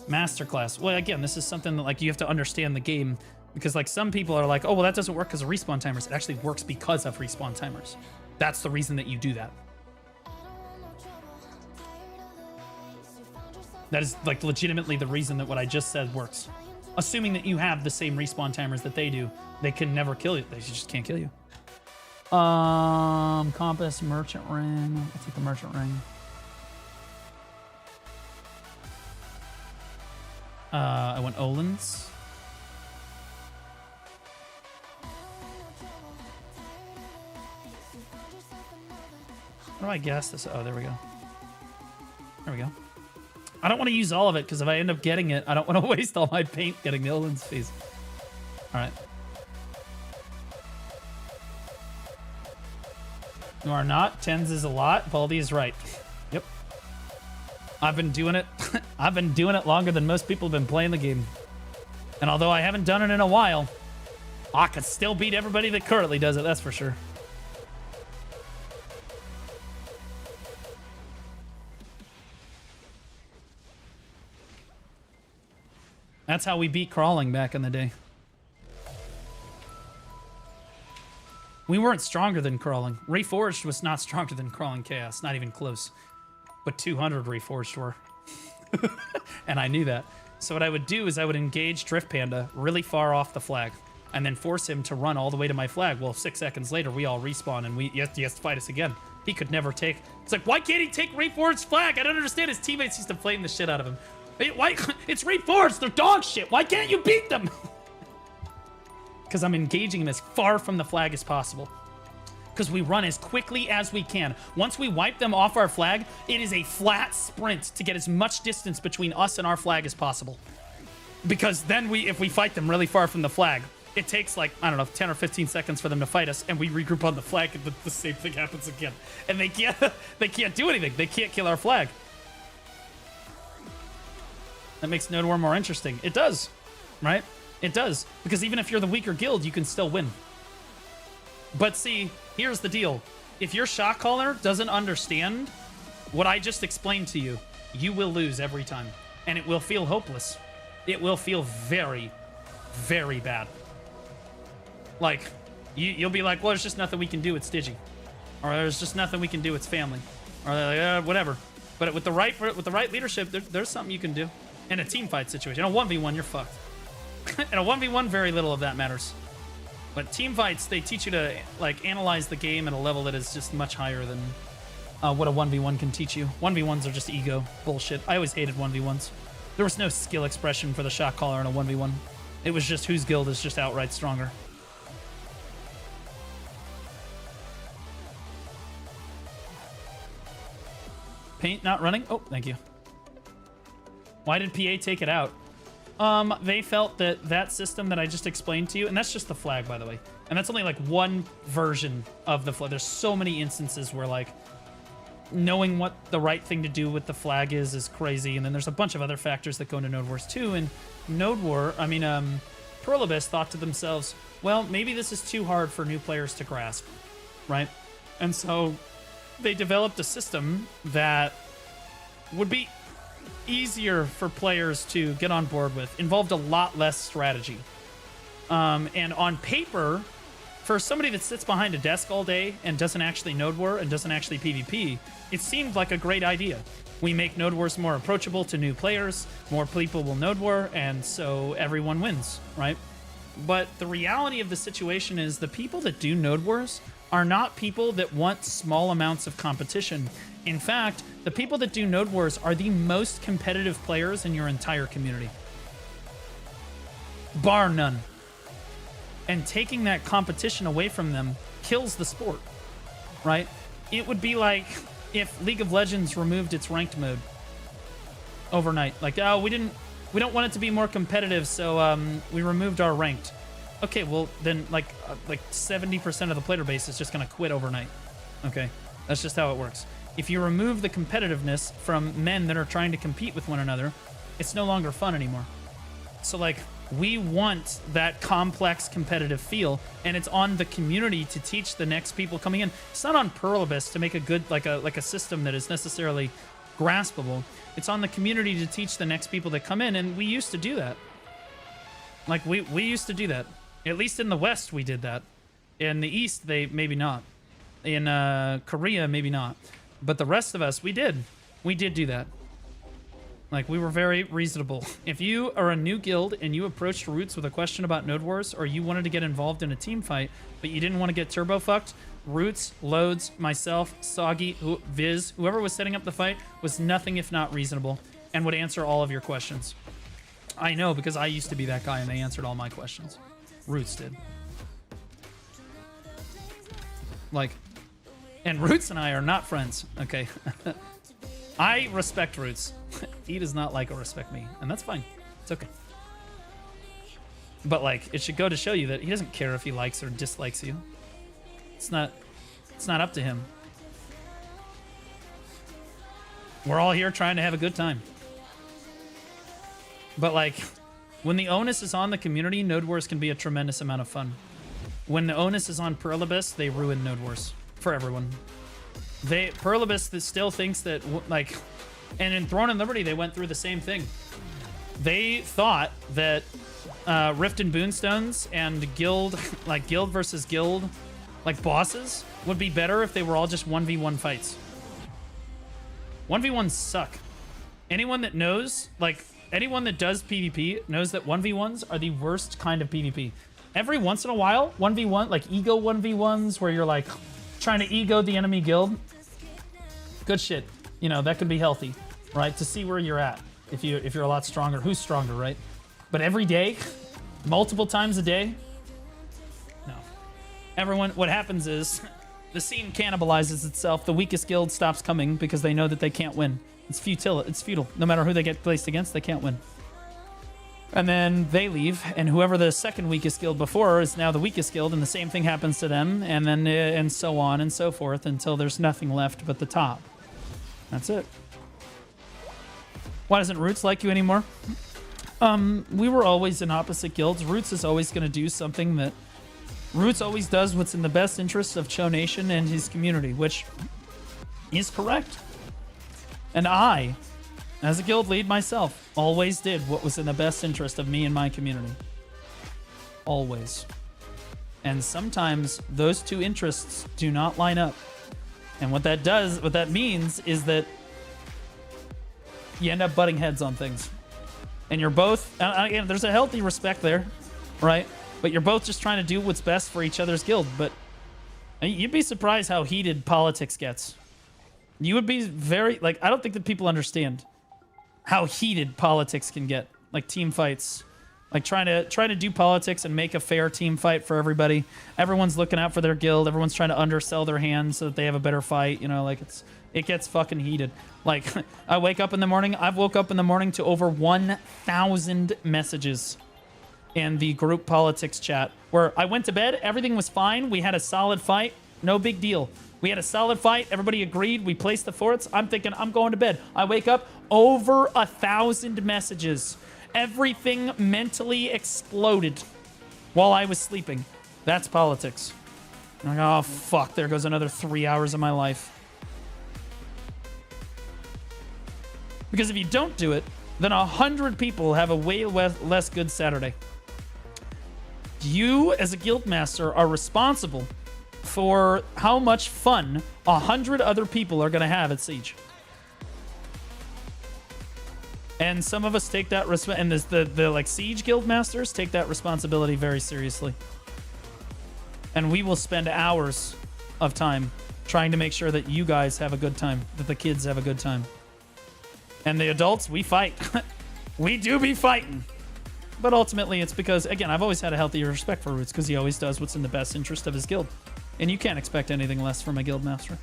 A: Masterclass. Well, again, this is something that, like, you have to understand the game, because, like, some people are like, oh, well, that doesn't work because of respawn timers. It actually works because of respawn timers. That's the reason that you do that. That is, like, legitimately the reason that what I just said works. Assuming that you have the same respawn timers that they do, they can never kill you. They just can't kill you. Compass, merchant ring. I'll take the merchant ring. I went Olin's. How do I guess this? Oh, there we go. There we go. I don't want to use all of it, because if I end up getting it, I don't want to waste all my paint getting the Olin's fees. Alright. You are not. Tens is a lot. Baldy is right. Yep. I've been doing it. I've been doing it longer than most people have been playing the game. And although I haven't done it in a while, I could still beat everybody that currently does it, that's for sure. That's how we beat crawling back in the day. We weren't stronger than crawling. Reforged was not stronger than crawling chaos, not even close. But 200 Reforged were. And I knew that. So what I would do is I would engage Drift Panda really far off the flag, and then force him to run all the way to my flag. Well, 6 seconds later, we all respawn, and he has to fight us again. He could never take... It's like, why can't he take Reforged's flag? I don't understand. His teammates used to flame the shit out of him. Why? It's Reforged. They're dog shit. Why can't you beat them? Because I'm engaging him as far from the flag as possible. Because we run as quickly as we can. Once we wipe them off our flag, it is a flat sprint to get as much distance between us and our flag as possible. Because then if we fight them really far from the flag, it takes, like, I don't know, 10 or 15 seconds for them to fight us, and we regroup on the flag, and the same thing happens again. And they can't do anything. They can't kill our flag. That makes Node War more interesting. It does, right? It does. Because even if you're the weaker guild, you can still win. But see, here's the deal. If your shot caller doesn't understand what I just explained to you, you will lose every time. And it will feel hopeless. It will feel very, very bad. Like, you'll be like, well, there's just nothing we can do, it's Digi. Or there's just nothing we can do, it's family. Or like, whatever. But with the right leadership, there's something you can do. In a team fight situation. In a 1v1, you're fucked. In a 1v1, very little of that matters. But team fights, they teach you to, like, analyze the game at a level that is just much higher than what a 1v1 can teach you. 1v1s are just ego bullshit. I always hated 1v1s. There was no skill expression for the shot caller in a 1v1. It was just whose guild is just outright stronger. Paint not running? Oh, thank you. Why did PA take it out? They felt that that system that I just explained to you, and that's just the flag, by the way. And that's only like one version of the flag. There's so many instances where like knowing what the right thing to do with the flag is crazy. And then there's a bunch of other factors that go into Node Wars too. And Pluribus thought to themselves, well, maybe this is too hard for new players to grasp, right? And so they developed a system that would be easier for players to get on board with, involved a lot less strategy. And on paper, for somebody that sits behind a desk all day and doesn't actually Node War and doesn't actually PvP, it seemed like a great idea. We make Node Wars more approachable to new players, more people will Node War, and so everyone wins, right? But the reality of the situation is the people that do Node Wars are not people that want small amounts of competition. In fact, the people that do Node Wars are the most competitive players in your entire community. Bar none. And taking that competition away from them kills the sport, right? It would be like if League of Legends removed its ranked mode overnight. Like, oh, we don't want it to be more competitive, so we removed our ranked. Okay, well then like 70% of the player base is just gonna quit overnight. Okay, that's just how it works. If you remove the competitiveness from men that are trying to compete with one another, it's no longer fun anymore. So like, we want that complex competitive feel, and it's on the community to teach the next people coming in. It's not on Pluribus to make a good like a system that is necessarily graspable. It's on the community to teach the next people that come in, and we used to do that. Like we used to do that. At least in the West, we did that. In the East, they maybe not. In Korea, maybe not. But the rest of us, we did. We did do that. Like, we were very reasonable. If you are a new guild and you approached Roots with a question about Node Wars, or you wanted to get involved in a team fight, but you didn't want to get turbo fucked, Roots, Loads, myself, Soggy, Viz, whoever was setting up the fight was nothing if not reasonable and would answer all of your questions. I know, because I used to be that guy and they answered all my questions. Roots did. Like, and Roots and I are not friends, okay? I respect Roots. He does not like or respect me, and that's fine. It's okay. But like, it should go to show you that he doesn't care if he likes or dislikes you. It's not up to him. We're all here trying to have a good time. But like, when the onus is on the community, Node Wars can be a tremendous amount of fun. When the onus is on Pluribus, they ruin Node Wars for everyone. Pluribus still thinks that, like, and in Throne and Liberty, they went through the same thing. They thought that Rift and Boonstones and guild, like guild versus guild, like bosses, would be better if they were all just 1v1 fights. 1v1s suck. Anyone that knows, like, anyone that does PvP knows that 1v1s are the worst kind of PvP. Every once in a while, 1v1, like ego 1v1s, where you're like trying to ego the enemy guild. Good shit. You know, that could be healthy, right? To see where you're at. If you're a lot stronger. Who's stronger, right? But every day, multiple times a day, no. Everyone, what happens is the scene cannibalizes itself. The weakest guild stops coming because they know that they can't win. It's futile. It's futile. No matter who they get placed against, they can't win. And then they leave, and whoever the second weakest guild before is now the weakest guild, and the same thing happens to them, and then and so on and so forth until there's nothing left but the top. That's it. Why doesn't Roots like you anymore? We were always in opposite guilds. Roots is always going to do something that... Roots always does what's in the best interest of Cho Nation and his community, which is correct. And I, as a guild lead myself, always did what was in the best interest of me and my community. Always. And sometimes those two interests do not line up. And what that means is that you end up butting heads on things. And you're both, again, there's a healthy respect there, right? But you're both just trying to do what's best for each other's guild. But you'd be surprised how heated politics gets. You would be very, like, I don't think that people understand. how heated politics can get, like team fights. Like trying to do politics and make a fair team fight for everybody. Everyone's looking out for their guild. Everyone's trying to undersell their hand so that they have a better fight. You know, like it gets fucking heated. Like I wake up in the morning. I've woke up in the morning to over 1,000 messages in the group politics chat where I went to bed. Everything was fine. We had a solid fight. No big deal. We had a solid fight. Everybody agreed. We placed the forts. I'm thinking I'm going to bed. I wake up, over 1,000 messages. Everything mentally exploded while I was sleeping. That's politics. I'm like, oh, fuck. There goes another 3 hours of my life. Because if you don't do it, then 100 people have a way less good Saturday. You, as a guild master, are responsible for how much fun 100 other people are going to have at Siege. And some of us take that and the like Siege guild masters take that responsibility very seriously. And we will spend hours of time trying to make sure that you guys have a good time, that the kids have a good time. And the adults, we fight. We do be fighting. But ultimately, it's because, again, I've always had a healthy respect for Roots because he always does what's in the best interest of his guild. And you can't expect anything less from a guild master.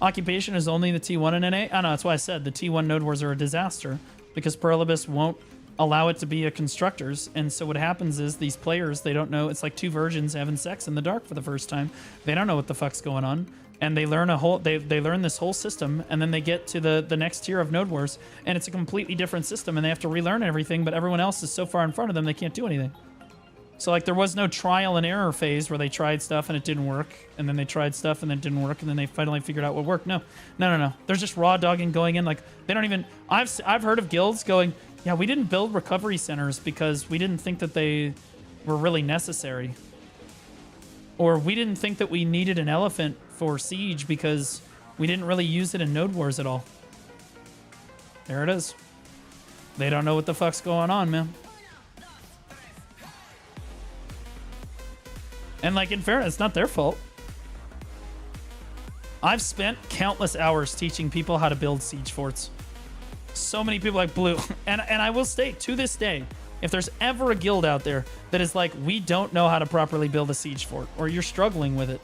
A: Occupation is only the T1 in NA? I know, that's why I said the T1 node wars are a disaster because Pluribus won't allow it to be a constructors. And so what happens is these players, they don't know. It's like two virgins having sex in the dark for the first time. They don't know what the fuck's going on. And they learn they learn this whole system, and then they get to the next tier of node wars, and it's a completely different system, and they have to relearn everything, but everyone else is so far in front of them they can't do anything. So like there was no trial and error phase where they tried stuff and it didn't work, and then they tried stuff and it didn't work, and then they finally figured out what worked. No. There's just raw dogging going in. Like they don't even. I've heard of guilds going, yeah, we didn't build recovery centers because we didn't think that they were really necessary, or we didn't think that we needed an elephant for Siege because we didn't really use it in Node Wars at all. There it is. They don't know what the fuck's going on, man. And like, in fairness, it's not their fault. I've spent countless hours teaching people how to build siege forts. So many people like Blue. And I will state, to this day, if there's ever a guild out there that is like, we don't know how to properly build a siege fort, or you're struggling with it,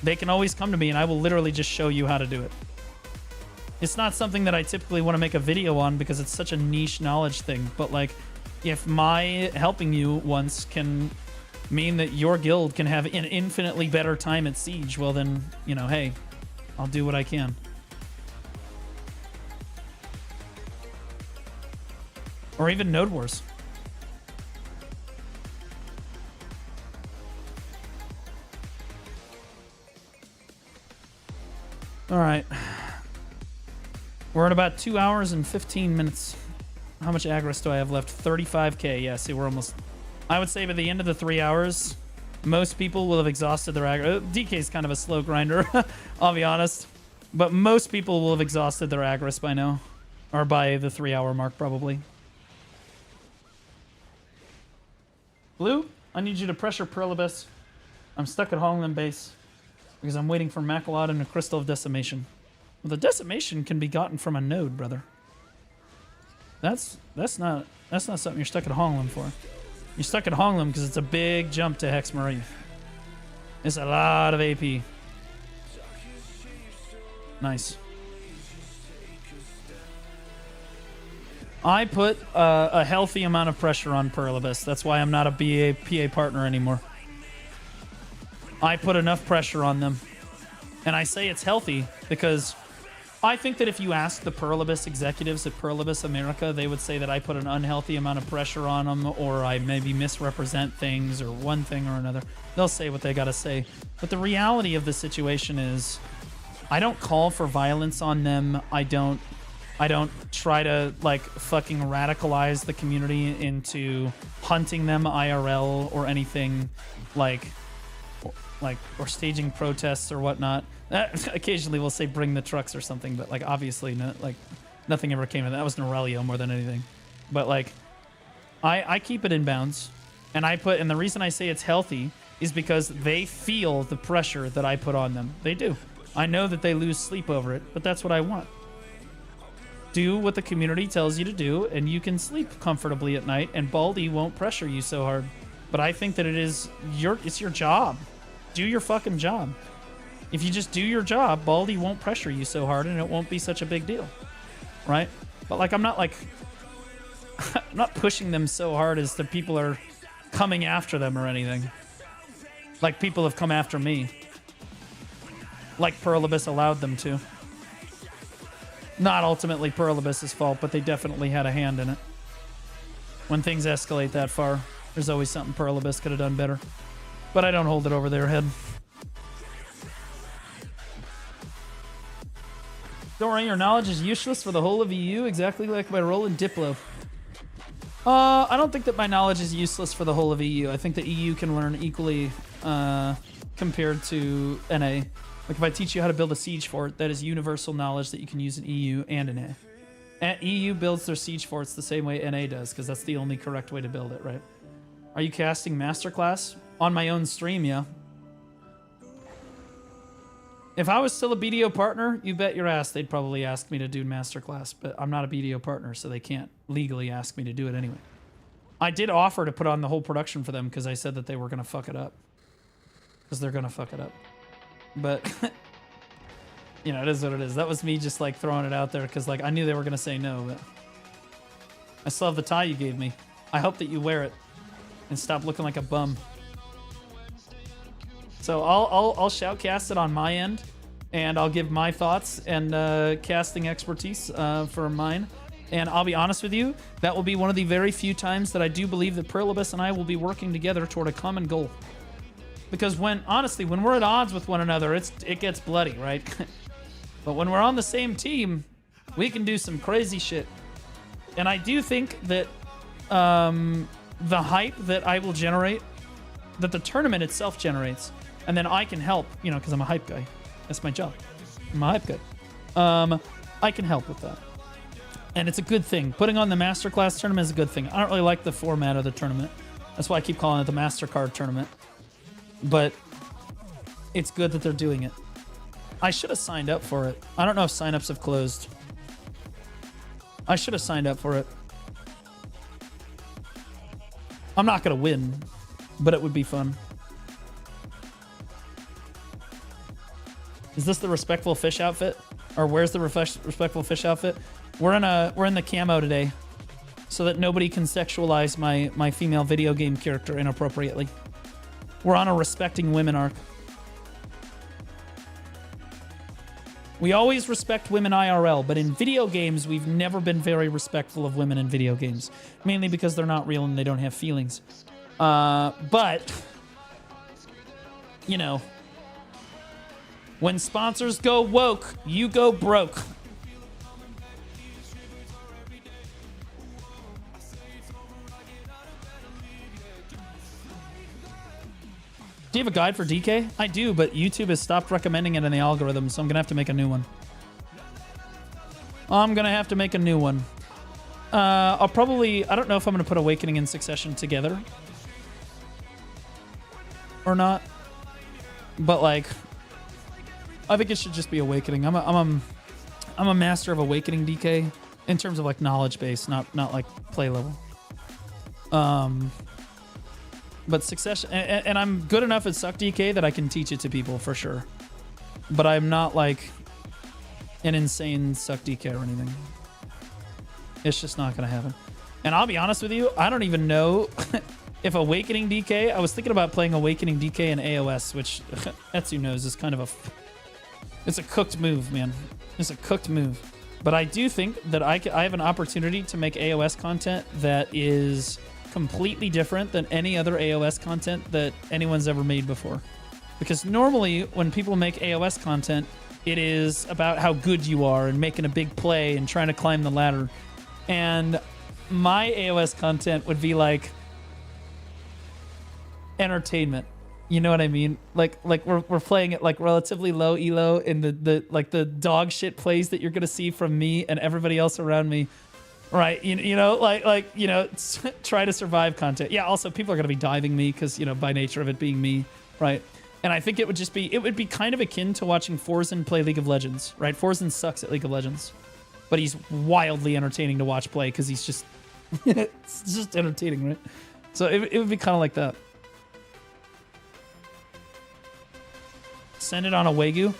A: they can always come to me and I will literally just show you how to do it. It's not something that I typically want to make a video on because it's such a niche knowledge thing. But like, if my helping you once can mean that your guild can have an infinitely better time at Siege, well then, you know, hey, I'll do what I can. Or even Node Wars. All right. We're at about 2 hours and 15 minutes. How much aggro do I have left? 35k. Yeah, see, we're almost... I would say by the end of the 3 hours, most people will have exhausted their aggro. DK is kind of a slow grinder, I'll be honest. But most people will have exhausted their aggro by now. Or by the 3 hour mark, probably. Blue, I need you to pressure Pluribus. I'm stuck at Hongland base because I'm waiting for Maculot and a Crystal of Decimation. Well, the Decimation can be gotten from a node, brother. That's not something you're stuck at Hongland for. You're stuck at Hongland because it's a big jump to Hex Marie. It's a lot of AP. Nice. I put a healthy amount of pressure on Pluribus. That's why I'm not a PA partner anymore. I put enough pressure on them. And I say it's healthy because I think that if you ask the Pluribus executives at Pluribus America, they would say that I put an unhealthy amount of pressure on them, or I maybe misrepresent things, or one thing or another. They'll say what they gotta say. But the reality of the situation is, I don't call for violence on them. I don't try to like fucking radicalize the community into hunting them IRL or anything or staging protests or whatnot. Occasionally we'll say bring the trucks or something, but like obviously nothing ever came of that. That was Norelio more than anything. But like I keep it in bounds, and the reason I say it's healthy is because they feel the pressure that I put on them. They do. I know that they lose sleep over it, but that's what I want. Do what the community tells you to do, and you can sleep comfortably at night, and Baldi won't pressure you so hard. But I think that it's your job. Do your fucking job. If you just do your job, Baldi won't pressure you so hard, and it won't be such a big deal. Right? But like, I'm not like... I'm not pushing them so hard as the people are coming after them or anything. Like people have come after me. Like Perlibus allowed them to. Not ultimately Perlibus's fault, but they definitely had a hand in it. When things escalate that far, there's always something Perlibus could have done better. But I don't hold it over their head. Don't worry, your knowledge is useless for the whole of EU, exactly like my role in Diplo. I don't think that my knowledge is useless for the whole of EU. I think that EU can learn equally compared to NA. Like if I teach you how to build a siege fort, that is universal knowledge that you can use in EU and NA. And EU builds their siege forts the same way NA does, because that's the only correct way to build it, right? Are you casting Masterclass? On my own stream, yeah. If I was still a BDO partner, you bet your ass they'd probably ask me to do Masterclass, but I'm not a BDO partner, so they can't legally ask me to do it anyway. I did offer to put on the whole production for them because I said that they were going to fuck it up. Because they're going to fuck it up. But, you know, it is what it is. That was me just, like, throwing it out there because, like, I knew they were going to say no, but I still have the tie you gave me. I hope that you wear it and stop looking like a bum. So I'll shoutcast it on my end, and I'll give my thoughts and casting expertise for mine. And I'll be honest with you, that will be one of the very few times that I do believe that Perlibus and I will be working together toward a common goal. Because honestly, when we're at odds with one another, it gets bloody, right? But when we're on the same team, we can do some crazy shit. And I do think that the hype that I will generate, that the tournament itself generates, and then I can help, you know, because I'm a hype guy. That's my job. I'm a hype guy. I can help with that. And it's a good thing. Putting on the Masterclass tournament is a good thing. I don't really like the format of the tournament. That's why I keep calling it the MasterCard tournament. But it's good that they're doing it. I should have signed up for it. I don't know if signups have closed. I should have signed up for it. I'm not going to win, but it would be fun. Is this the Respectful Fish outfit? Or where's the Respectful Fish outfit? We're in the camo today, so that nobody can sexualize my female video game character inappropriately. We're on a respecting women arc. We always respect women IRL, but in video games, we've never been very respectful of women in video games. Mainly because they're not real and they don't have feelings. But, you know, when sponsors go woke, you go broke. Do you have a guide for DK? I do, but YouTube has stopped recommending it in the algorithm, so I'm going to have to make a new one. I'll probably... I don't know if I'm going to put Awakening and Succession together. Or not. But, like... I think it should just be Awakening. I'm a master of Awakening DK in terms of, like, knowledge base, not like play level. But Succession, and I'm good enough at Suck DK that I can teach it to people for sure. But I'm not like an insane Suck DK or anything. It's just not going to happen. And I'll be honest with you, I don't even know if Awakening DK, I was thinking about playing Awakening DK in AOS, which Etsu knows is kind of it's a cooked move, man. It's a cooked move. But I do think that I have an opportunity to make AOS content that is completely different than any other AOS content that anyone's ever made before. Because normally when people make AOS content, it is about how good you are and making a big play and trying to climb the ladder. And my AOS content would be like entertainment. You know what I mean? Like we're playing it like relatively low elo, and the dog shit plays that you're gonna see from me and everybody else around me Right, try to survive content. Yeah, also people are going to be diving me because, by nature of it being me, right? And I think it would be kind of akin to watching Forzen play League of Legends, right? Forzen sucks at League of Legends, but he's wildly entertaining to watch play because he's just, it's just entertaining, right? So it would be kind of like that. Send it on a Wagyu?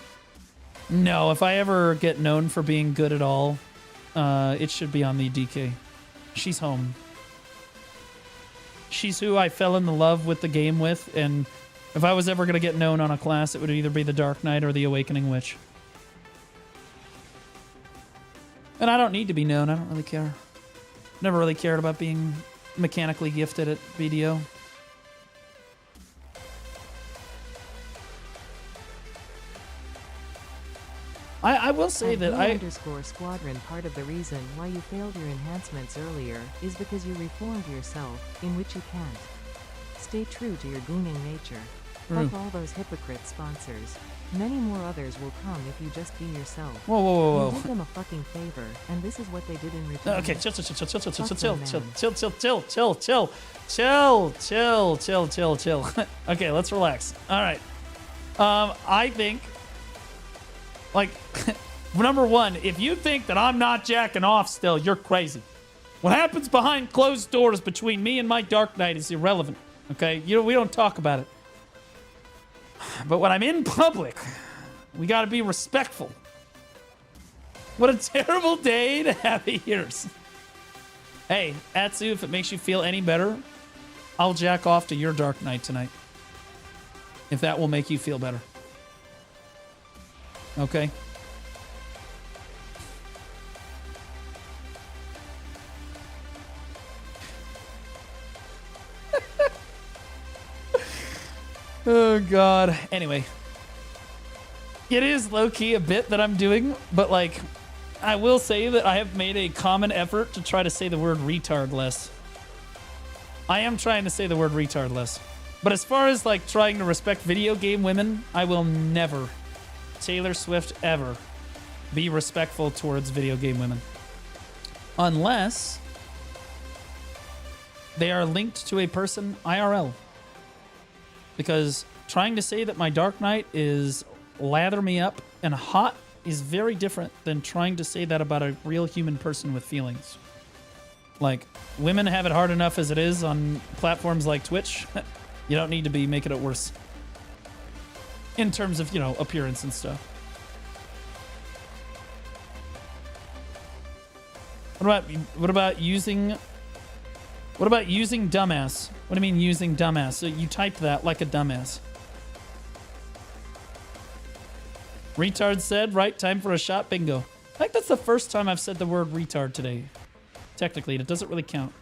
A: No, if I ever get known for being good at all, it should be on the DK. She's home. She's who I fell in love with the game with, and if I was ever going to get known on a class, it would either be the Dark Knight or the Awakening Witch. And I don't need to be known. I don't really care. Never really cared about being mechanically gifted at BDO. I will say that
D: _squadron part of the reason why you failed your enhancements earlier is because you reformed yourself, in which you can't. Stay true to your gooning nature. Fuck all those hypocrite sponsors. Many more others will come if you just be yourself.
A: Whoa.
D: You did them a fucking favor, and this is what they did in return.
A: Okay, chill. Okay, let's relax. All right. I think, number one, if you think that I'm not jacking off still, you're crazy. What happens behind closed doors between me and my Dark Knight is irrelevant. Okay, we don't talk about it. But when I'm in public, we gotta be respectful. What a terrible day to have ears. Hey, Atsu, if it makes you feel any better, I'll jack off to your Dark Knight tonight. If that will make you feel better. Okay? Oh, God. Anyway. It is low-key a bit that I'm doing, but, I will say that I have made a common effort to try to say the word retard less. I am trying to say the word retard less. But as far as, trying to respect video game women, I will never, Taylor Swift ever, be respectful towards video game women. Unless they are linked to a person IRL. Because trying to say that my Dark Knight is lather me up and hot is very different than trying to say that about a real human person with feelings. Women have it hard enough as it is on platforms like Twitch. You don't need to be making it worse. In terms of, appearance and stuff. What about using dumbass? What do you mean using dumbass? So you typed that like a dumbass. Retard said, right, time for a shot, bingo. I think that's the first time I've said the word retard today. Technically, it doesn't really count.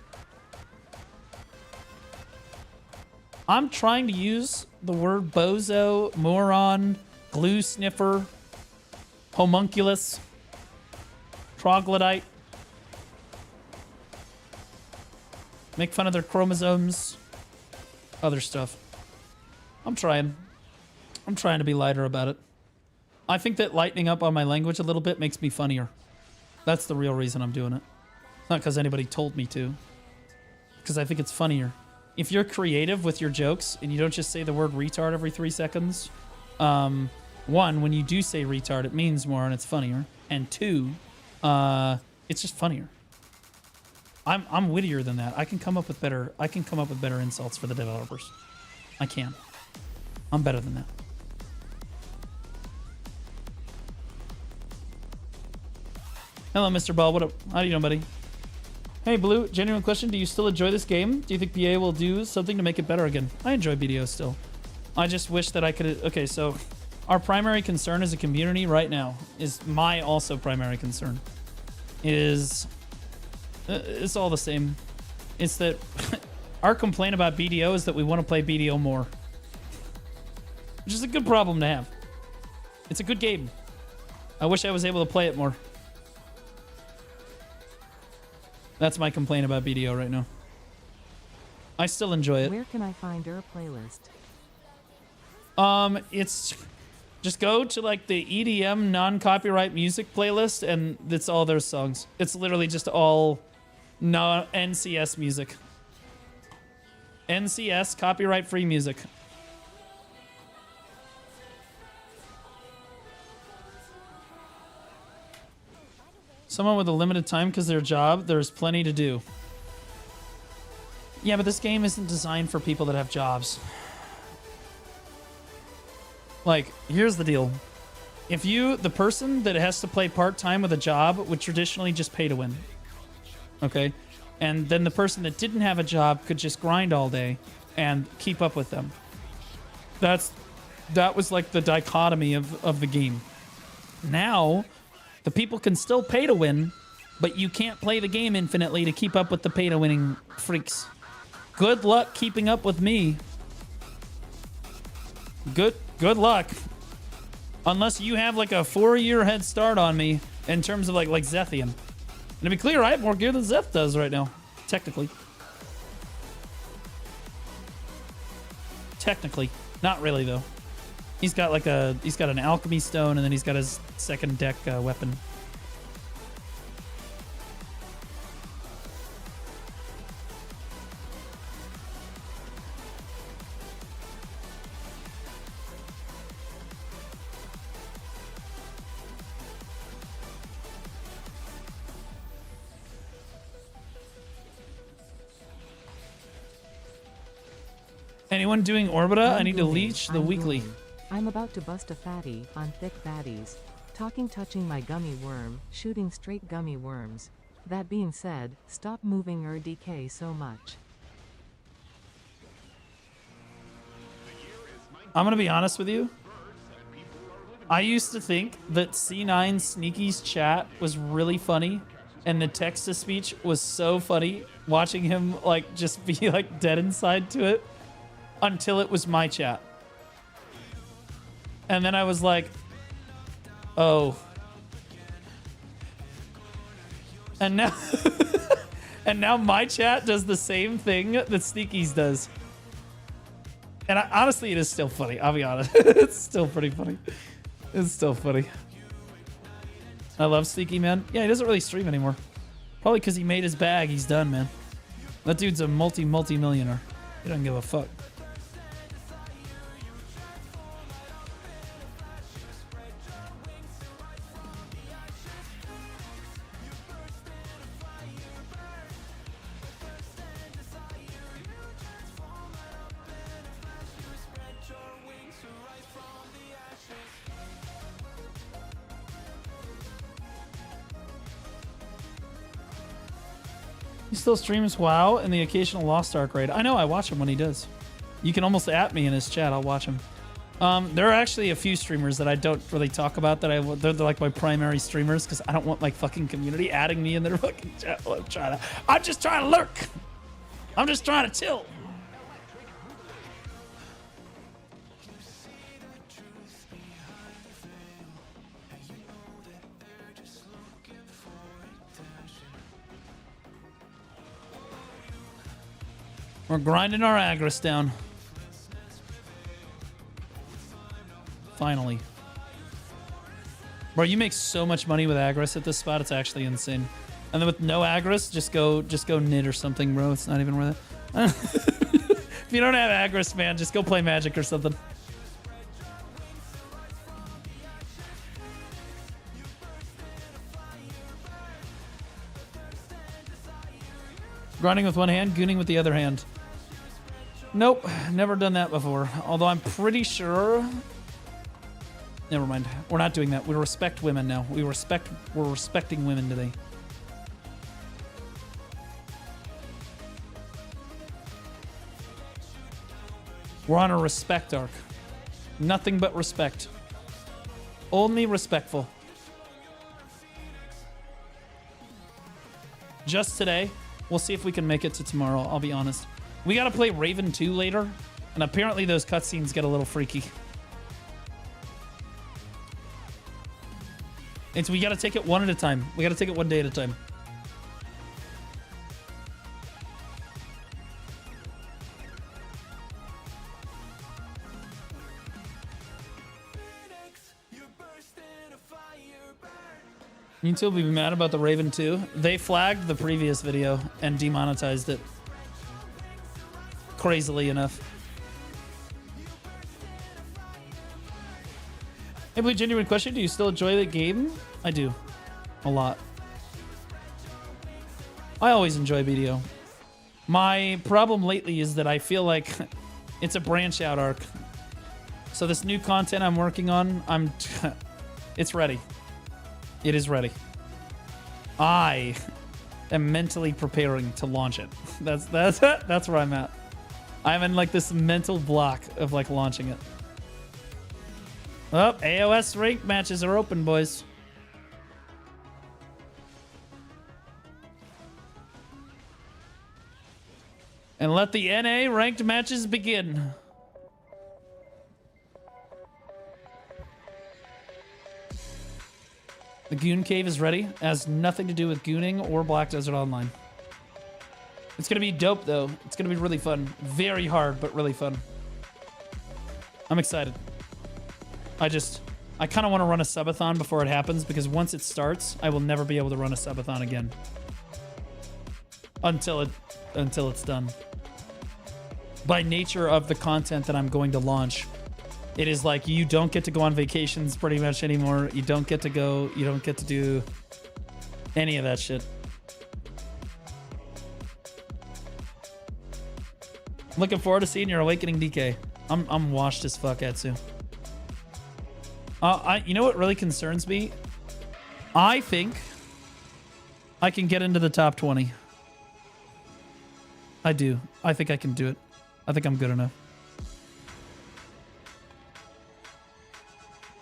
A: I'm trying to use the word bozo, moron, glue sniffer, homunculus, troglodyte. Make fun of their chromosomes. Other stuff. I'm trying to be lighter about it. I think that lightening up on my language a little bit makes me funnier. That's the real reason I'm doing it. It's not because anybody told me to. Because I think it's funnier. If you're creative with your jokes and you don't just say the word retard every 3 seconds, one, when you do say retard, it means more and it's funnier. And two, it's just funnier. I'm wittier than that. I can come up with better insults for the developers. I can. I'm better than that. Hello, Mr. Ball. What up? How do you know, buddy? Hey, Blue. Genuine question. Do you still enjoy this game? Do you think BA will do something to make it better again? I enjoy BDO still. I just wish that I could... Okay, so our primary concern as a community right now is my also primary concern. Is... it's all the same. It's that our complaint about BDO is that we want to play BDO more. Which is a good problem to have. It's a good game. I wish I was able to play it more. That's my complaint about BDO right now. I still enjoy it.
D: Where can I find your playlist?
A: It's just go to the EDM non-copyright music playlist and it's all their songs. It's literally just all No, NCS music. NCS, copyright-free music. Someone with a limited time because their job, there's plenty to do. Yeah, but this game isn't designed for people that have jobs. Like, here's the deal. If you, the person that has to play part-time with a job, would traditionally just pay to win. Okay? And then the person that didn't have a job could just grind all day and keep up with them. That was like the dichotomy of the game. Now, the people can still pay to win, but you can't play the game infinitely to keep up with the pay-to-winning freaks. Good luck keeping up with me. Good luck. Unless you have like a 4-year head start on me in terms of like Zethian. And to be clear, I have more gear than Zeth does right now. Technically. Technically. Not really though. He's got an alchemy stone, and then he's got his second deck weapon. Anyone doing Orbita? I need to leech the weekly.
D: I'm about to bust a fatty on thick fatties. Touching my gummy worm, shooting straight gummy worms. That being said, stop moving your DK so much.
A: I'm gonna be honest with you. I used to think that C9 Sneaky's chat was really funny, and the text-to-speech was so funny, watching him like just be like dead inside to it, until it was my chat. And then I was like, oh. And now and now my chat does the same thing that Sneaky's does. And honestly, it is still funny. I'll be honest. It's still pretty funny. It's still funny. I love Sneaky, man. Yeah, he doesn't really stream anymore. Probably because he made his bag. He's done, man. That dude's a multi-millionaire. He doesn't give a fuck. He still streams WoW and the occasional Lost Ark raid. I know, I watch him when he does. You can almost at me in his chat. I'll watch him. There are actually a few streamers that I don't really talk about that they're like my primary streamers because I don't want like fucking community adding me in their fucking chat while I'm just trying to lurk. I'm just trying to chill. We're grinding our Agris down. Finally. Bro, you make so much money with Agris at this spot, it's actually insane. And then with no Agris, just go knit or something, bro. It's not even worth it. If you don't have Agris, man, just go play Magic or something. Grinding with one hand, gooning with the other hand. Nope, never done that before. Although I'm pretty sure... Never mind. We're not doing that. We respect women now. We're respecting women today. We're on a respect arc. Nothing but respect. Only respectful. Just today. We'll see if we can make it to tomorrow, I'll be honest. We gotta play Raven 2 later, and apparently those cutscenes get a little freaky. And so we gotta take it one at a time. We gotta take it one day at a time. YouTube will be mad about the Raven too. They flagged the previous video and demonetized it. Crazily enough. Hey, Blue, genuine question. Do you still enjoy the game? I do. A lot. I always enjoy BDO. My problem lately is that I feel like it's a branch out arc. So this new content I'm working on, it's ready. It is ready. I am mentally preparing to launch it. That's where I'm at. I'm in like this mental block of like launching it. Oh, AOS ranked matches are open, boys. And let the NA ranked matches begin. The Goon Cave is ready. It has nothing to do with gooning or Black Desert Online. It's going to be dope, though. It's going to be really fun. Very hard, but really fun. I'm excited. I kind of want to run a subathon before it happens, because once it starts, I will never be able to run a subathon again. Until it's done. By nature of the content that I'm going to launch, it is like you don't get to go on vacations pretty much anymore. You don't get to do any of that shit. Looking forward to seeing your Awakening DK. I'm washed as fuck, Etsu. You know what really concerns me? I think I can get into the top 20. I do. I think I can do it. I think I'm good enough.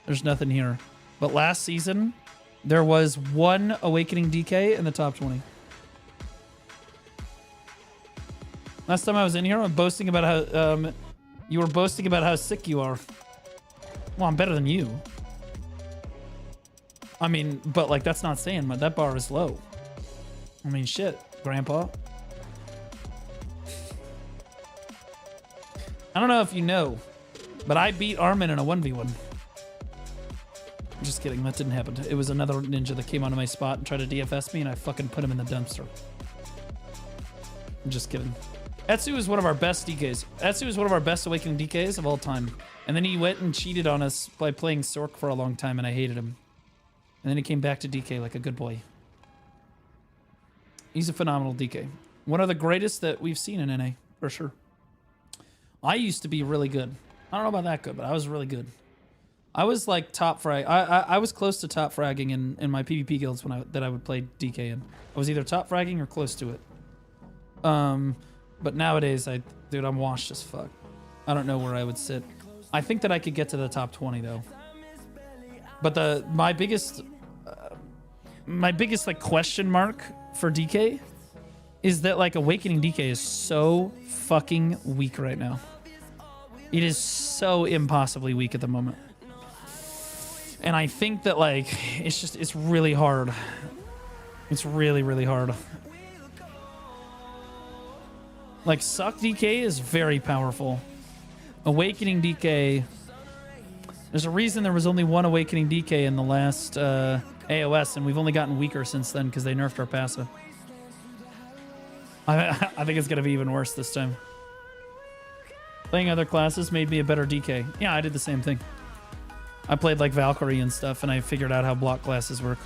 A: There's nothing here. But last season, there was one Awakening DK in the top 20. Last time I was in here, I'm boasting about how you were boasting about how sick you are. Well, I'm better than you. I mean, but like that's not saying much. That bar is low. I mean, shit, Grandpa. I don't know if you know, but I beat Armin in a 1v1. Just kidding, that didn't happen. It was another ninja that came onto my spot and tried to DFS me, and I fucking put him in the dumpster. I'm just kidding. Etsu is one of our best DKs. Etsu is one of our best Awakening DKs of all time. And then he went and cheated on us by playing Sork for a long time, and I hated him. And then he came back to DK like a good boy. He's a phenomenal DK. One of the greatest that we've seen in NA, for sure. I used to be really good. I don't know about that good, but I was really good. I was like top frag. I was close to top fragging in my PvP guilds that I would play DK in. I was either top fragging or close to it. But nowadays, dude, I'm washed as fuck. I don't know where I would sit. I think that I could get to the top 20 though. But my biggest like question mark for DK is that like Awakening DK is so fucking weak right now. It is so impossibly weak at the moment. And I think that like it's really hard. It's really, really hard. Like Suck DK is very powerful. Awakening DK, there's a reason there was only one Awakening DK in the last AOS, and we've only gotten weaker since then because they nerfed our passive. I think it's gonna be even worse this time. Playing other classes made me a better DK. Yeah, I did the same thing. I played like Valkyrie and stuff, and I figured out how block classes work.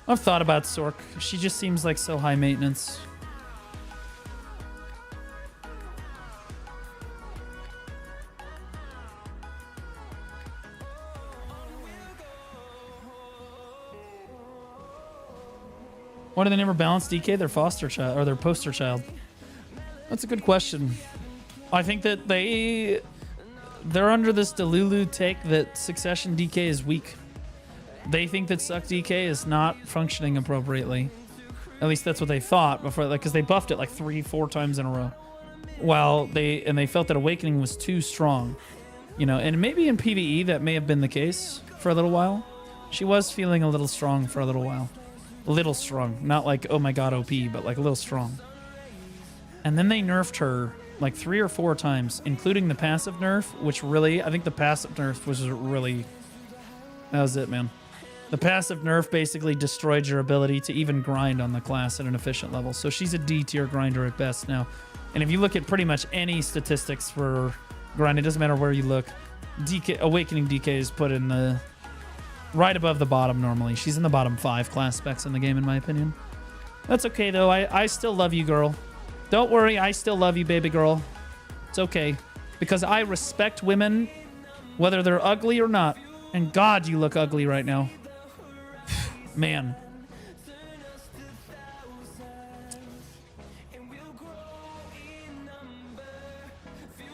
A: I've thought about Sork. She just seems like so high maintenance. Why do they never balance DK? Their foster child or their poster child? That's a good question. I think that they're under this Delulu take that Succession DK is weak. They think that Suck DK is not functioning appropriately. At least that's what they thought before, like, because they buffed it like 3-4 times in a row. While they felt that Awakening was too strong, you know. And maybe in PvE that may have been the case for a little while. She was feeling a little strong for a little while. A little strong, not like oh my god OP, but like a little strong. And then they nerfed her like 3 or 4 times, including the passive nerf, which really, I think the passive nerf was really That was it, man. The passive nerf basically destroyed your ability to even grind on the class at an efficient level. So she's a D tier grinder at best now. And if you look at pretty much any statistics for grind, it doesn't matter where you look. DK, Awakening DK is put in the right above the bottom normally. She's in the bottom 5 class specs in the game, in my opinion. That's okay, though. I still love you, girl. Don't worry, I still love you, baby girl. It's okay. Because I respect women, whether they're ugly or not. And God, you look ugly right now. Man.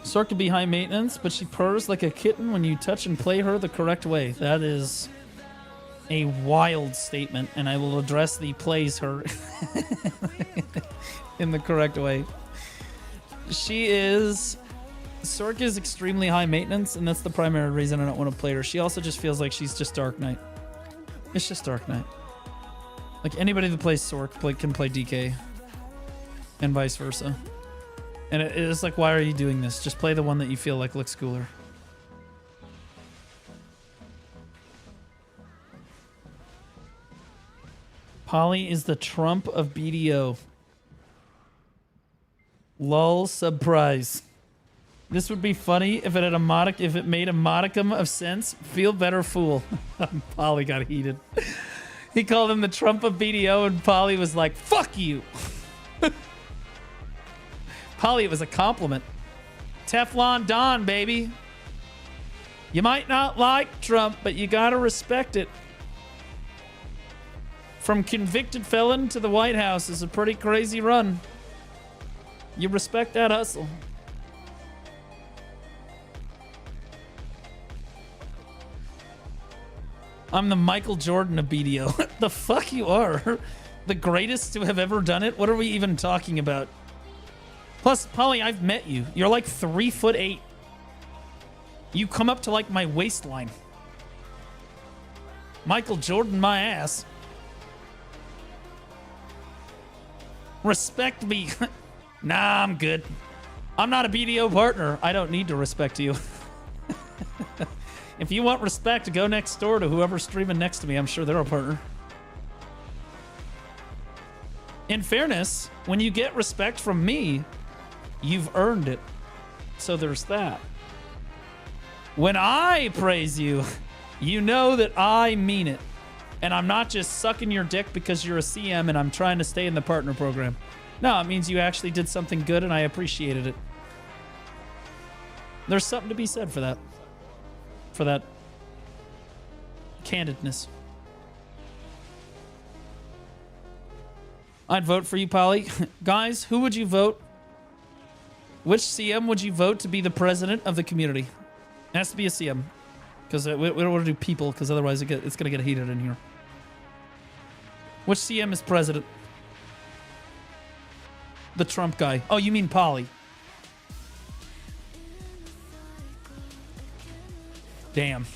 A: Sork can be high maintenance, but she purrs like a kitten when you touch and play her the correct way. That is a wild statement, and I will address the plays her in the correct way. She is... Sork is extremely high maintenance, and that's the primary reason I don't want to play her. She also just feels like she's just Dark Knight. It's just Dark Knight. Like, anybody that plays Sork can play DK. And vice versa. And it's like, why are you doing this? Just play the one that you feel like looks cooler. Polly is the Trump of BDO. Lol, surprise. This would be funny if it had if it made a modicum of sense. Feel better, fool. Polly got heated. He called him the Trump of BDO, and Polly was like, "Fuck you." Polly, it was a compliment. Teflon Don, baby. You might not like Trump, but you gotta respect it. From convicted felon to the White House is a pretty crazy run. You respect that hustle. I'm the Michael Jordan of BDO. The fuck you are? The greatest to have ever done it? What are we even talking about? Plus, Polly, I've met you. You're like 3'8". You come up to like my waistline. Michael Jordan my ass. Respect me. Nah, I'm good. I'm not a BDO partner. I don't need to respect you. If you want respect, go next door to whoever's streaming next to me. I'm sure they're a partner. In fairness, when you get respect from me, you've earned it. So there's that. When I praise you, you know that I mean it. And I'm not just sucking your dick because you're a CM and I'm trying to stay in the partner program. No, it means you actually did something good and I appreciated it. There's something to be said for that. For that candidness. I'd vote for you, Polly. Guys, who would you vote? Which CM would you vote to be the president of the community? It has to be a CM. Because we don't want to do people, because otherwise it's going to get heated in here. Which CM is president? The Trump guy. Oh, you mean Polly. Damn.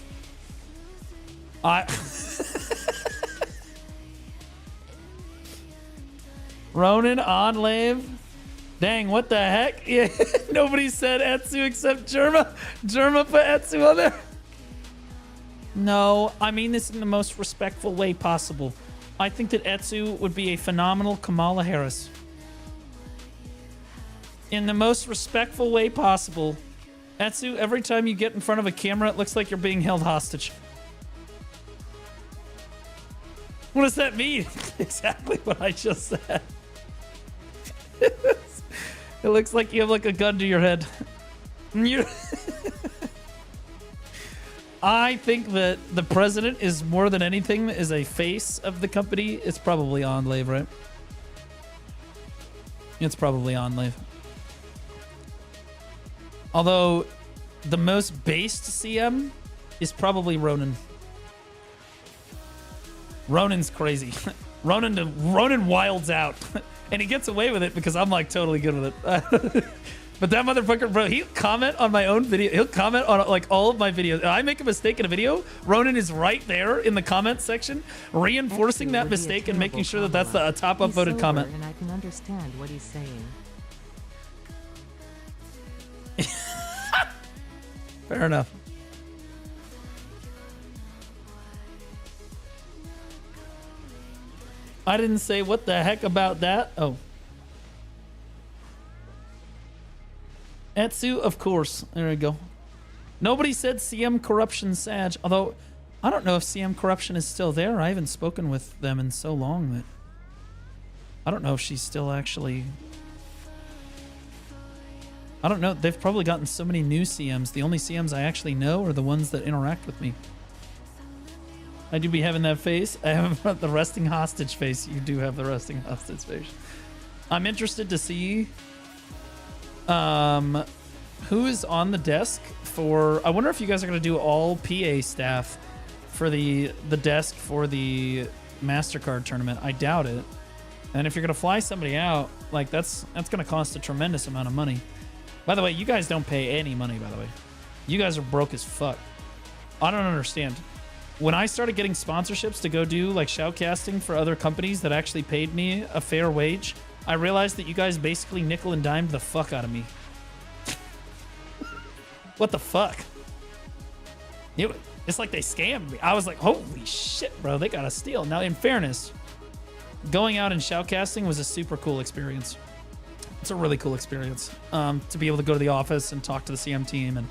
A: Ronan Onlave. Dang, what the heck? Yeah, nobody said Etsu except Germa. Germa put Etsu on there. No, I mean this in the most respectful way possible. I think that Etsu would be a phenomenal Kamala Harris. In the most respectful way possible. Etsu, every time you get in front of a camera, it looks like you're being held hostage. What does that mean? Exactly what I just said. It looks like you have like a gun to your head. I think that the president is more than anything is a face of the company. It's probably Onlave, right? It's probably Onlave. Although the most based CM is probably Ronan. Ronan's crazy. Ronan wilds out. And he gets away with it because I'm like totally good with it. But that motherfucker, bro, he'll comment on my own video. He'll comment on like all of my videos. If I make a mistake in a video, Ronan is right there in the comment section, reinforcing that mistake and making sure that that's the top upvoted comment.
D: And I can understand what he's saying.
A: Fair enough. I didn't say what the heck about that. Oh. Etsu, of course. There we go. Nobody said CM Corruption Sag, although I don't know if CM Corruption is still there. I haven't spoken with them in so long that I don't know if she's still actually... I don't know. They've probably gotten so many new CMs. The only CMs I actually know are the ones that interact with me. I do be having that face. I have the resting hostage face. You do have the resting hostage face. I'm interested to see who is on the desk for... I wonder if you guys are going to do all PA staff for the desk for the MasterCard tournament. I doubt it. And if you're going to fly somebody out, like that's going to cost a tremendous amount of money. By the way, you guys don't pay any money, by the way. You guys are broke as fuck. I don't understand. When I started getting sponsorships to go do like shoutcasting for other companies that actually paid me a fair wage, I realized that you guys basically nickel and dimed the fuck out of me. What the fuck? It's like they scammed me. I was like, holy shit, bro, they got a steal. Now, in fairness, going out and shoutcasting was a super cool experience. It's a really cool experience to be able to go to the office and talk to the CM team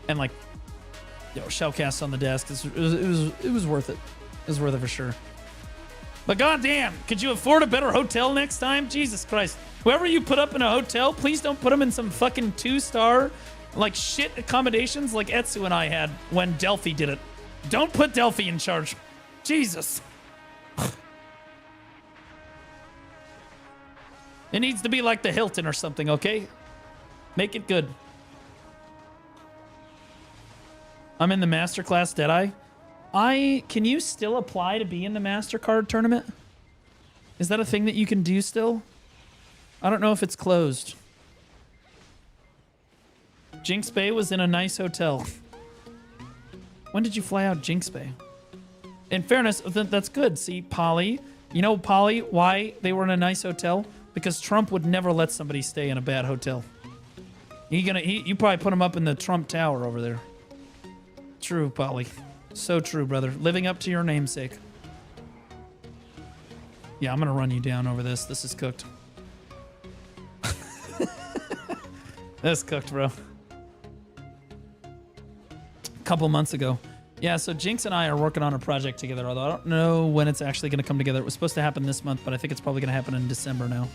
A: and like, you know, shoutcast on the desk. It was worth it. It was worth it for sure. But goddamn, could you afford a better hotel next time? Jesus Christ. Whoever you put up in a hotel, please don't put them in some fucking 2-star, like shit accommodations like Etsu and I had when Delphi did it. Don't put Delphi in charge. Jesus. It needs to be like the Hilton or something, okay? Make it good. I'm in the Masterclass Deadeye. Can you still apply to be in the MasterCard tournament? Is that a thing that you can do still? I don't know if it's closed. Jinx Bay was in a nice hotel. When did you fly out Jinx Bay? In fairness, that's good. See, Polly. You know, Polly, why they were in a nice hotel? Because Trump would never let somebody stay in a bad hotel. You probably put him up in the Trump Tower over there. True, Polly. So true, brother. Living up to your namesake. Yeah, I'm gonna run you down over this. This is cooked. That's cooked, bro. A couple months ago. Yeah, so Jinx and I are working on a project together, although I don't know when it's actually going to come together. It was supposed to happen this month, but I think it's probably going to happen in December now.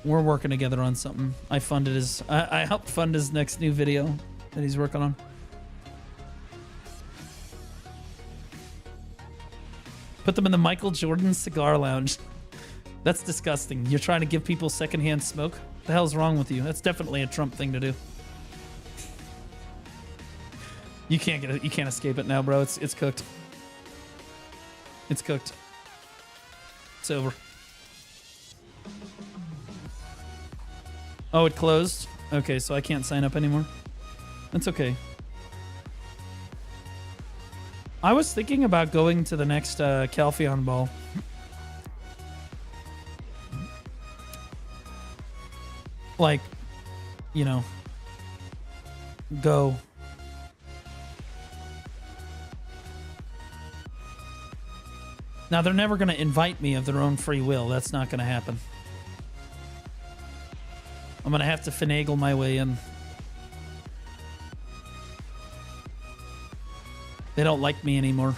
A: We're working together on something. I helped fund his next new video that he's working on. Put them in the Michael Jordan cigar lounge. That's disgusting. You're trying to give people secondhand smoke? What the hell's wrong with you? That's definitely a Trump thing to do. You can't get it. You can't escape it now, bro. It's cooked. It's cooked. It's over. Oh, it closed? Okay, so I can't sign up anymore. That's okay. I was thinking about going to the next Calpheon ball. Like, you know, go. Now, they're never going to invite me of their own free will. That's not going to happen. I'm going to have to finagle my way in. They don't like me anymore.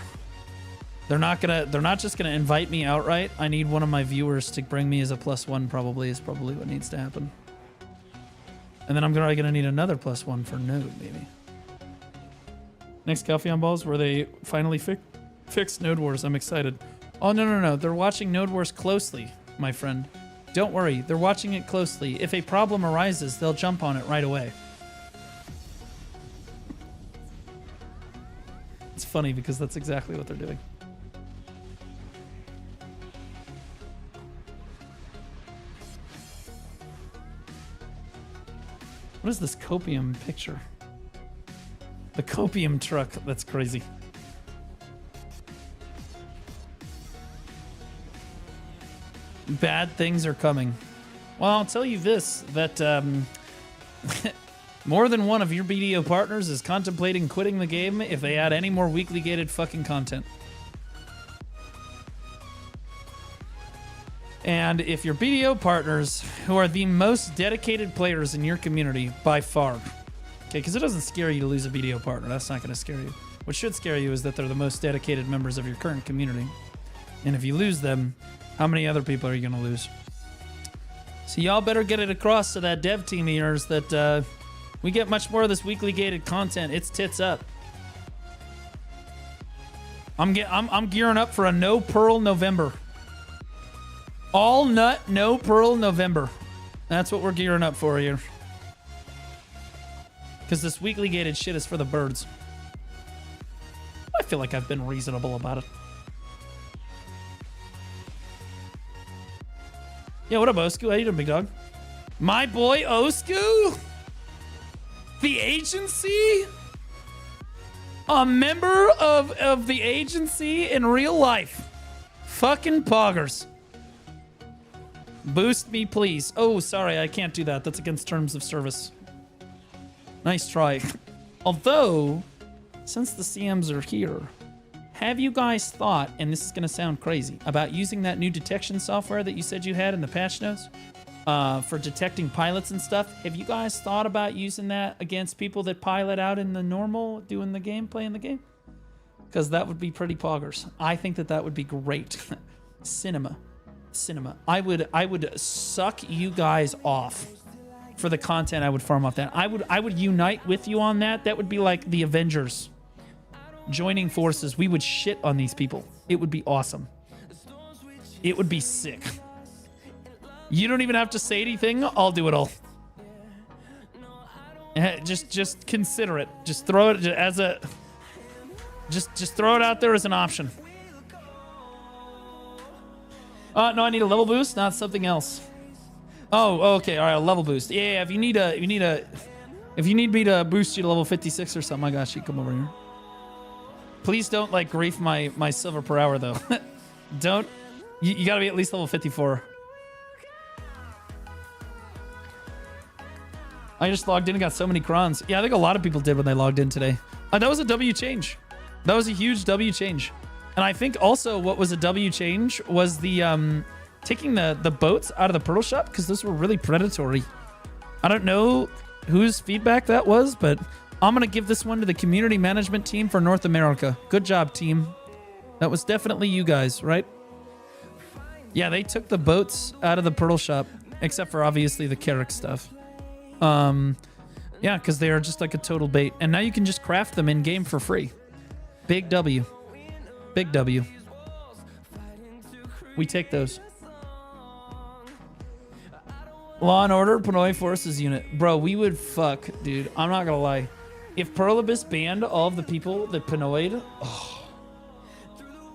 A: They're not just going to invite me outright. I need one of my viewers to bring me as a +1 probably is probably what needs to happen. And then I'm probably going to need another +1 for Node, maybe. Next Calpheon balls where they finally fixed Node Wars. I'm excited. Oh, no. They're watching Node Wars closely, my friend. Don't worry. They're watching it closely. If a problem arises, they'll jump on it right away. It's funny because that's exactly what they're doing. What is this copium picture? The copium truck. That's crazy. Bad things are coming. Well, I'll tell you this, that More than one of your BDO partners is contemplating quitting the game if they add any more weekly gated fucking content. And if your BDO partners, who are the most dedicated players in your community by far, okay, because it doesn't scare you to lose a BDO partner. That's not going to scare you. What should scare you is that they're the most dedicated members of your current community. And if you lose them, how many other people are you going to lose? So y'all better get it across to that dev team of yours that we get much more of this weekly gated content. It's tits up. I'm gearing up for a no pearl November. All nut, no pearl November. That's what we're gearing up for here. Because this weekly gated shit is for the birds. I feel like I've been reasonable about it. Yeah, what up, Osku? How you doing, big dog? My boy, Osku? The agency? A member of the agency in real life. Fucking poggers. Boost me, please. Oh, sorry, I can't do that. That's against terms of service. Nice try. Although, since the CMs are here, have you guys thought, and this is going to sound crazy, about using that new detection software that you said you had in the patch notes for detecting pilots and stuff? Have you guys thought about using that against people that pilot out in the normal, doing the game, playing the game? Because that would be pretty poggers. I think that would be great. Cinema. I would suck you guys off for the content I would farm off that. I would unite with you on that. That would be like the Avengers joining forces. We would shit on these people. It would be awesome. It would be sick. You don't even have to say anything. I'll do it all. Just consider it. Just throw it as a just throw it out there as an option. No, I need a level boost, not something else. Oh, okay, all right, a level boost. Yeah, if you need me to boost you to level 56 or something, I got you. Come over here. Please don't like grief my silver per hour though. Don't. You gotta be at least level 54. I just logged in and got so many crons. Yeah, I think a lot of people did when they logged in today. That was a W change. That was a huge W change. And I think also what was a W change was the taking the boats out of the Pearl Shop, because those were really predatory. I don't know whose feedback that was, but I'm going to give this one to the community management team for North America. Good job, team. That was definitely you guys, right? Yeah, they took the boats out of the Pearl Shop, except for obviously the Carrick stuff. Yeah, because they are just like a total bait. And now you can just craft them in-game for free. Big W. Big W. We take those. Law and Order, Pinoy Forces Unit. Bro, we would fuck, dude. I'm not gonna lie. If Pearl Abyss banned all of the people that Pinoyed, oh,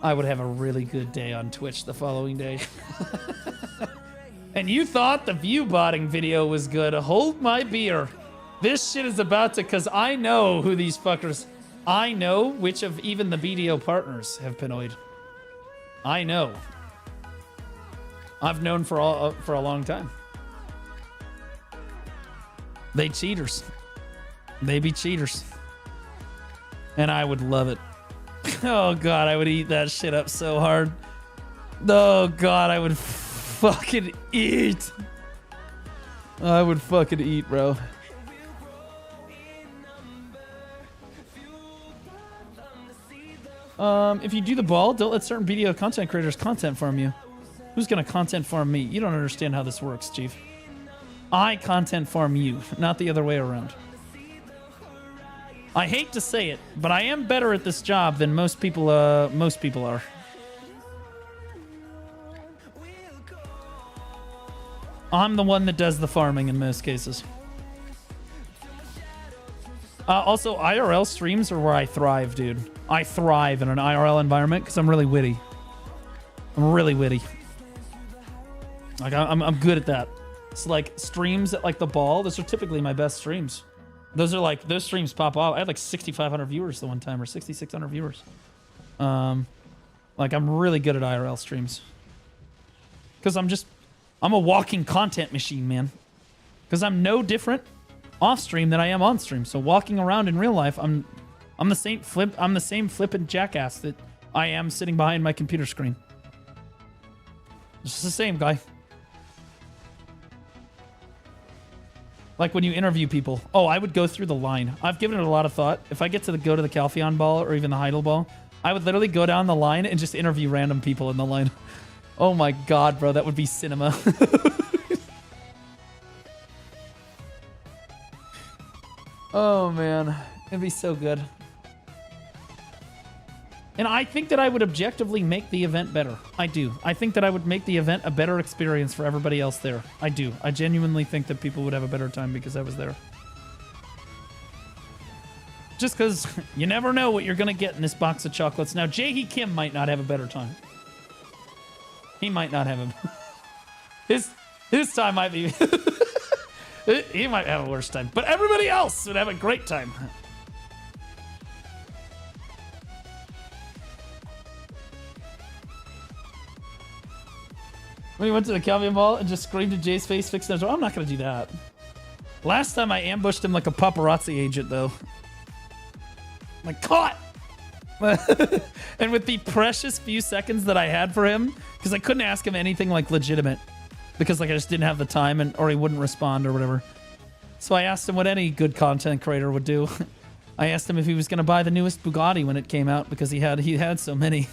A: I would have a really good day on Twitch the following day. And you thought the view botting video was good. Hold my beer. This shit is about to, because I know who these fuckers... I know which of even the BDO partners have Pinoyed. I know. I've known for a long time. They cheaters. They be cheaters. And I would love it. Oh god, I would eat that shit up so hard. Oh god, I would fucking eat. I would fucking eat, bro. If you do the ball, don't let certain BDO content creators content farm you. Who's gonna content farm me? You don't understand how this works, Chief. I content farm you, not the other way around. I hate to say it, but I am better at this job than most people are. I'm the one that does the farming in most cases. Also, IRL streams are where I thrive, dude. I thrive in an IRL environment because I'm really witty. I'm really witty. Like, I'm good at that. It's like streams at like the ball. Those are typically my best streams. Those streams pop off. I had like 6,500 viewers the one time, or 6,600 viewers. Like I'm really good at IRL streams. Because I'm a walking content machine, man. Because I'm no different off stream that I am on stream. So walking around in real life, I'm the same flippant jackass that I am sitting behind my computer screen. It's just the same guy. Like when you interview people. Oh, I would go through the line. I've given it a lot of thought. If I get to go to the Calpheon ball or even the Heidel ball, I would literally go down the line and just interview random people in the line. Oh my god, bro, that would be cinema. Oh man, it'd be so good. And I think that I would objectively make the event better. I do. I think that I would make the event a better experience for everybody else there. I do. I genuinely think that people would have a better time because I was there. Just because you never know what you're going to get in this box of chocolates. Now, Jae-hee Kim might not have a better time. He might not have a... His time might be... He might have a worse time. But everybody else would have a great time. When he went to the Calvian Ball and just screamed at Jay's face, fixing his door. I'm not going to do that. Last time I ambushed him like a paparazzi agent, though. Like, caught! And with the precious few seconds that I had for him, because I couldn't ask him anything like legitimate, because like I just didn't have the time, or he wouldn't respond or whatever. So I asked him what any good content creator would do. I asked him if he was going to buy the newest Bugatti when it came out, because he had so many.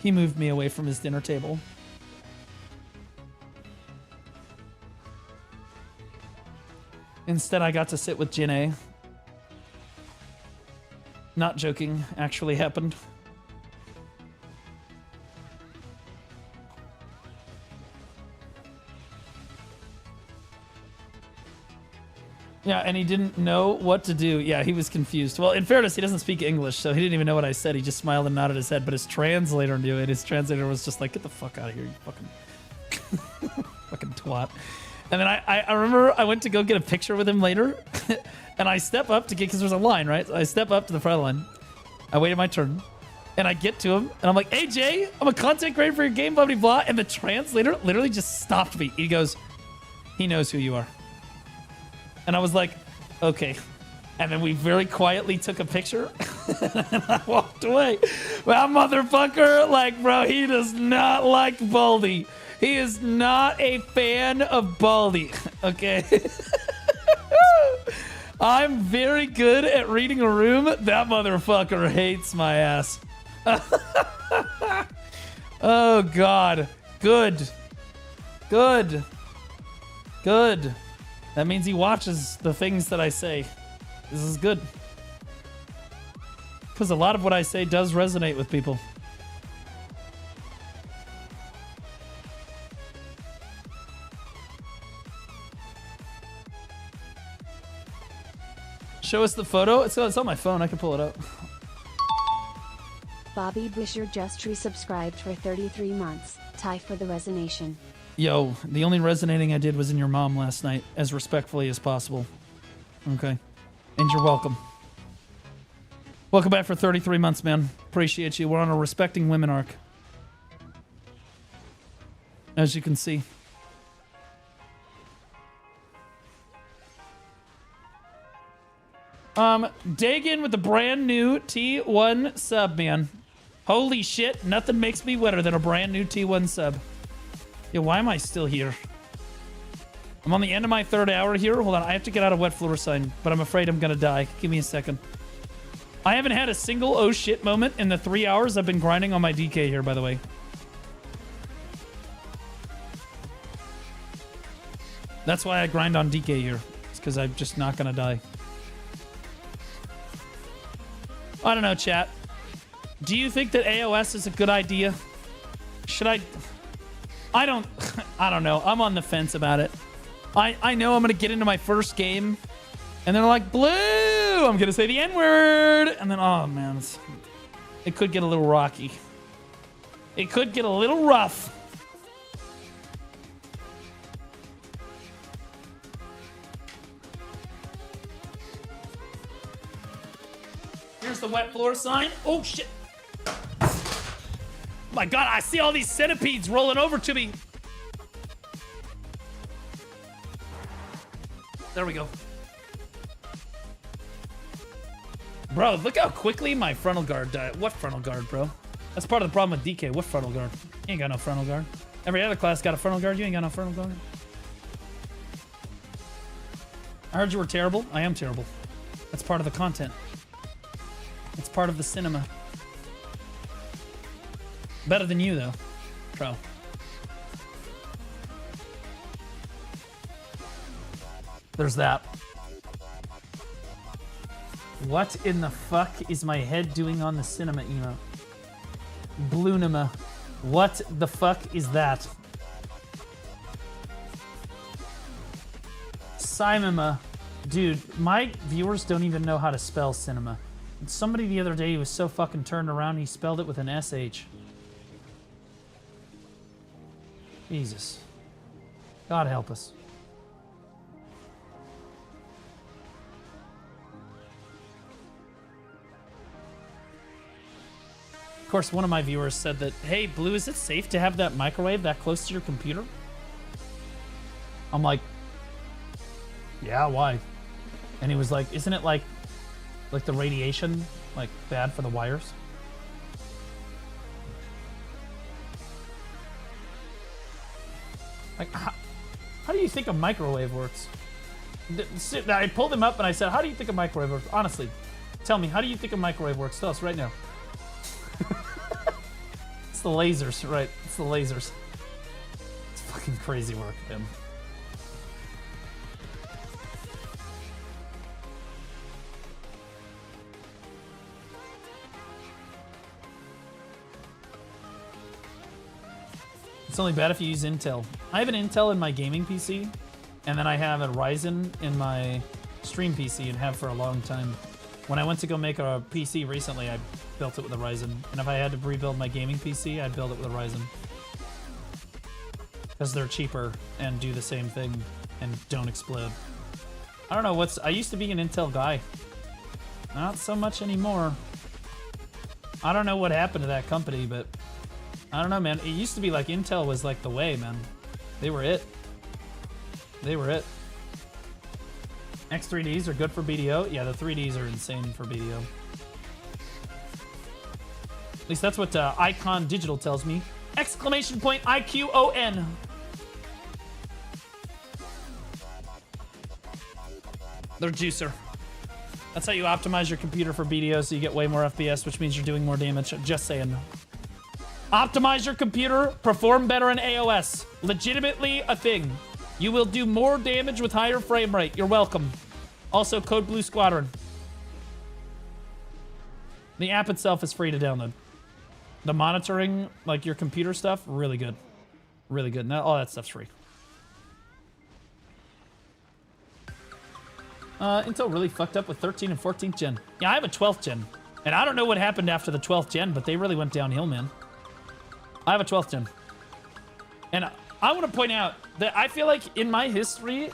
A: He moved me away from his dinner table. Instead, I got to sit with Jin-A. Not joking, actually happened. Yeah, and he didn't know what to do. Yeah, he was confused. Well, in fairness, he doesn't speak English, so he didn't even know what I said. He just smiled and nodded his head, but his translator knew it. His translator was just like, get the fuck out of here, you fucking... fucking twat. And then I remember I went to go get a picture with him later, and I step up to get, because there's a line, right? So I step up to the front line. I waited my turn, and I get to him, and I'm like, hey, Jay, I'm a content creator for your game, blah, blah, blah. And the translator literally just stopped me. He goes, he knows who you are. And I was like, okay. And then we very quietly took a picture, and I walked away. Well, motherfucker, like, bro, he does not like Baldy. He is not a fan of Baldy, okay? I'm very good at reading a room. That motherfucker hates my ass. Oh, God. Good. Good. Good. That means he watches the things that I say. This is good. Because a lot of what I say does resonate with people. Show us the photo. It's on my phone. I can pull it up.
B: Bobby Busher just resubscribed for 33 months. Tie for the resonation.
A: Yo, the only resonating I did was in your mom last night, as respectfully as possible. Okay. And you're welcome. Welcome back for 33 months, man. Appreciate you. We're on a respecting women arc. As you can see. Dagan with the brand new T1 sub, man. Holy shit, nothing makes me wetter than a brand new T1 sub. Yeah, why am I still here? I'm on the end of my third hour here. Hold on, I have to get out of wet floor sign, but I'm afraid I'm gonna die. Give me a second. I haven't had a single oh shit moment in the 3 hours I've been grinding on my DK here, by the way. That's why I grind on DK here. It's because I'm just not gonna die. I don't know, chat. Do you think that AOS is a good idea? Should I don't know. I'm on the fence about it. I know I'm going to get into my first game, and then like, blue, I'm going to say the N-word, and then, oh, man. It could get a little rocky. It could get a little rough. Here's the wet floor sign. Oh, shit. Oh my God, I see all these centipedes rolling over to me. There we go. Bro, look how quickly my frontal guard died. What frontal guard, bro? That's part of the problem with DK. What frontal guard? You ain't got no frontal guard. Every other class got a frontal guard. You ain't got no frontal guard. I heard you were terrible. I am terrible. That's part of the content. It's part of the cinema. Better than you, though, bro. There's that. What in the fuck is my head doing on the cinema emote? Bloonima. What the fuck is that? Simima. Dude, my viewers don't even know how to spell cinema. Somebody the other day was so fucking turned around, he spelled it with an SH. Jesus. God help us. Of course, one of my viewers said that, hey, Blue, is it safe to have that microwave that close to your computer? I'm like, yeah, why? And he was like, isn't it like the radiation, like, bad for the wires? Like, how do you think a microwave works? I pulled him up and I said, how do you think a microwave works? Honestly, tell me, how do you think a microwave works? Tell us right now. It's the lasers, right? It's the lasers. It's fucking crazy work, man. It's only bad if you use Intel. I have an Intel in my gaming PC, and then I have a Ryzen in my stream PC and have for a long time. When I went to go make a PC recently, I built it with a Ryzen. And if I had to rebuild my gaming PC, I'd build it with a Ryzen. Because they're cheaper and do the same thing and don't explode. I don't know I used to be an Intel guy. Not so much anymore. I don't know what happened to that company, but I don't know, man. It used to be like Intel was like the way, man. They were it. They were it. X3Ds are good for BDO. Yeah, the 3Ds are insane for BDO. At least that's what Icon Digital tells me. Exclamation point IQON. They're juicer. That's how you optimize your computer for BDO so you get way more FPS, which means you're doing more damage. Just saying. Optimize your computer, perform better in AOS. Legitimately a thing. You will do more damage with higher frame rate. You're welcome. Also, Code Blue Squadron. The app itself is free to download. The monitoring, like your computer stuff, really good. Really good. All that stuff's free. Intel really fucked up with 13 and 14th gen. Yeah, I have a 12th gen. And I don't know what happened after the 12th gen, but they really went downhill, man. I have a 12th gen. And I want to point out that I feel like in my history,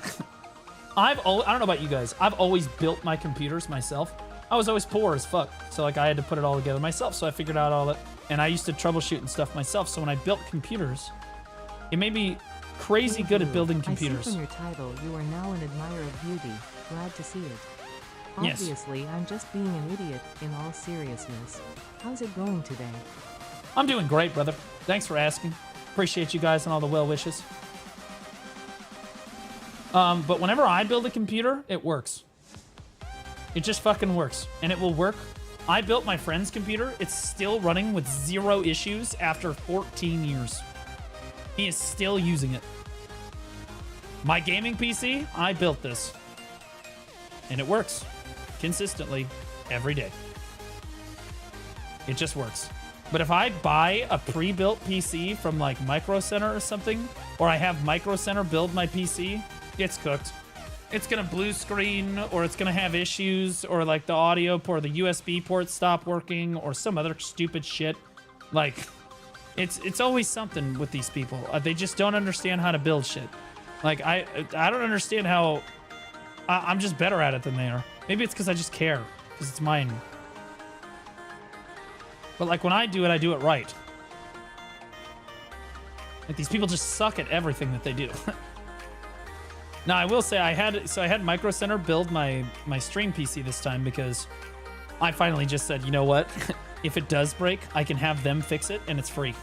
A: I don't know about you guys, I've always built my computers myself. I was always poor as fuck. So like I had to put it all together myself. So I figured out all that. And I used to troubleshoot and stuff myself. So when I built computers, it made me crazy good at building computers.
D: I see from your title you are now an admirer of beauty. Glad to see it.
A: Yes.
D: Obviously, I'm just being an idiot in all seriousness. How's it going today?
A: I'm doing great, brother. Thanks for asking. Appreciate you guys and all the well wishes. But whenever I build a computer, it works. It just fucking works. And it will work. I built my friend's computer. It's still running with 0 issues after 14 years. He is still using it. My gaming PC, I built this. And it works. Consistently. Every day. It just works. But if I buy a pre-built PC from like Micro Center or something, or I have Micro Center build my PC, it's cooked. It's gonna blue screen, or it's gonna have issues, or like the audio port, the USB port stop working, or some other stupid shit. Like, it's always something with these people. They just don't understand how to build shit. Like, I don't understand how... I'm just better at it than they are. Maybe it's because I just care, because it's mine. But like when I do it right. Like these people just suck at everything that they do. Now I will say I had Micro Center build my stream PC this time because I finally just said, you know what? If it does break, I can have them fix it and it's free.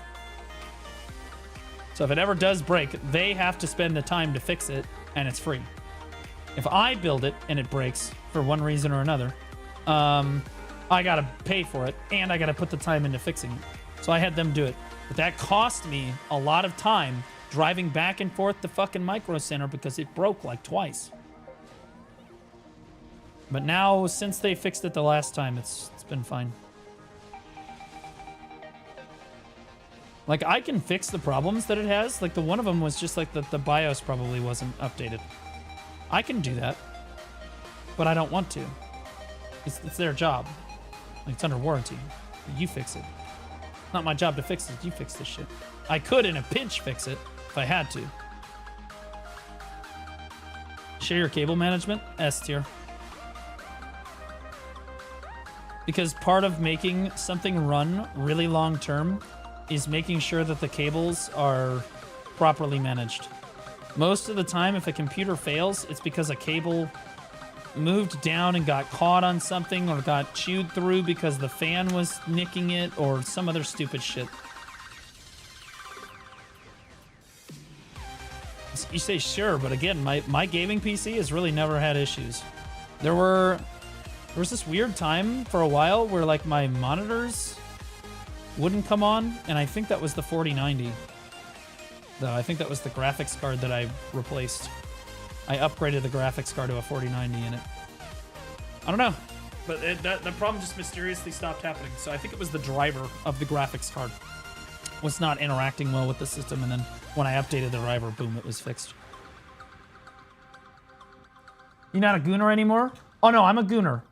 A: So if it ever does break, they have to spend the time to fix it and it's free. If I build it and it breaks for one reason or another, I gotta pay for it and I gotta put the time into fixing it. So I had them do it. But that cost me a lot of time driving back and forth to fucking Micro Center because it broke like twice. But now, since they fixed it the last time, it's been fine. Like, I can fix the problems that it has. Like, the one of them was just like the BIOS probably wasn't updated. I can do that, but I don't want to. It's their job. Like, it's under warranty. You fix it. Not my job to fix it. You fix this shit. I could, in a pinch, fix it if I had to. Share your cable management? S tier. Because part of making something run really long term is making sure that the cables are properly managed. Most of the time, if a computer fails, it's because a cable moved down and got caught on something or got chewed through because the fan was nicking it or some other stupid shit. You say sure, but again, my gaming PC has really never had issues. There was this weird time for a while where like my monitors wouldn't come on, and I think that was the 4090. Though I think that was the graphics card that I replaced. I upgraded the graphics card to a 4090 in it. I don't know, but the problem just mysteriously stopped happening. So I think it was the driver of the graphics card was not interacting well with the system, and then when I updated the driver, boom, it was fixed. You're not a gooner anymore? Oh no, I'm a gooner.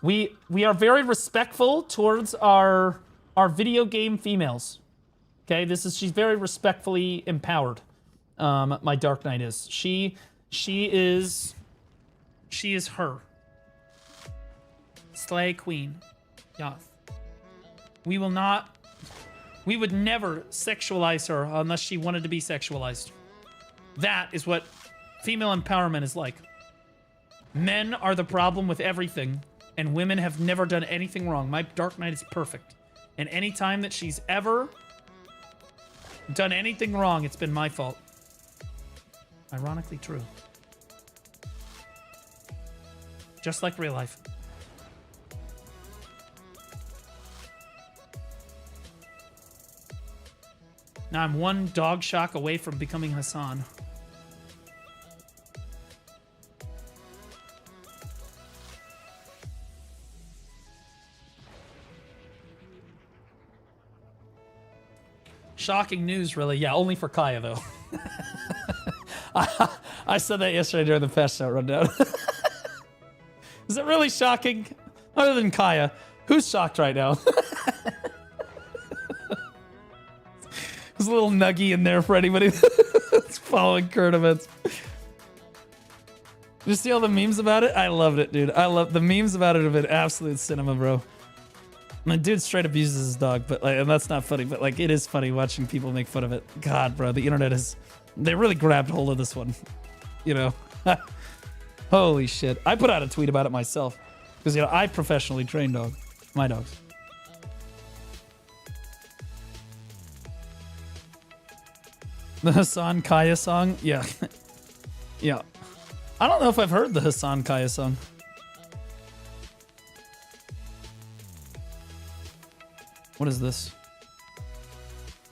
A: We are very respectful towards our video game females. Okay, she's very respectfully empowered. My Dark Knight is. She is her. Slay Queen. Yes. We would never sexualize her unless she wanted to be sexualized. That is what female empowerment is like. Men are the problem with everything, and women have never done anything wrong. My Dark Knight is perfect. And any time that she's ever done anything wrong, it's been my fault. Ironically true. Just like real life. Now I'm one dog shock away from becoming Hassan. Shocking news, really. Yeah, only for Kaya, though. I said that yesterday during the Fast Out Rundown. Is it really shocking? Other than Kaya, who's shocked right now? There's a little nuggie in there for anybody that's following current events. Did you see all the memes about it? I loved it, dude. I love the memes about it have been absolute cinema, bro. My dude straight abuses his dog, but like, and that's not funny, but like, it is funny watching people make fun of it. God, bro, the internet they really grabbed hold of this one, you know? Holy shit. I put out a tweet about it myself because, you know, I professionally train my dogs. The Hassan Kaya song? Yeah. Yeah. I don't know if I've heard the Hassan Kaya song. What is this?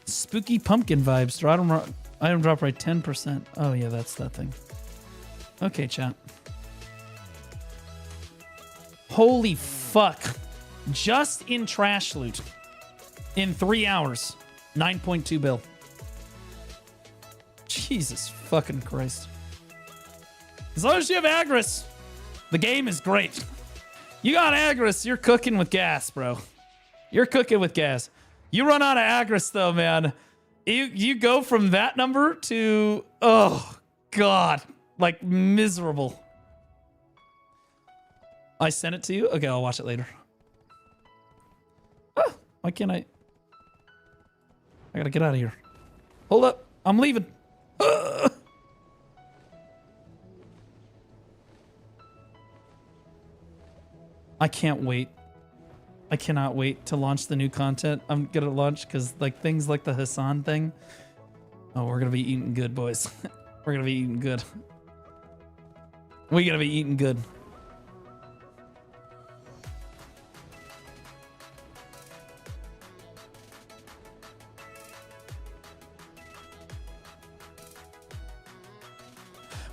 A: Spooky pumpkin vibes. Item drop rate 10%. Oh yeah, that's that thing. Okay, chat. Holy fuck. Just in trash loot. In 3 hours. 9.2 bill. Jesus fucking Christ. As long as you have Agris, the game is great. You got Agris, you're cooking with gas, bro. You're cooking with gas. You run out of Agris, though, man. You go from that number to, oh, God, like miserable. I sent it to you? Okay, I'll watch it later. Ah, why can't I gotta get out of here. Hold up. I'm leaving. I can't wait. I cannot wait to launch the new content. I'm gonna launch because like things like the Hassan thing. Oh, we're gonna be eating good, boys. We're gonna be eating good. We're gonna be eating good.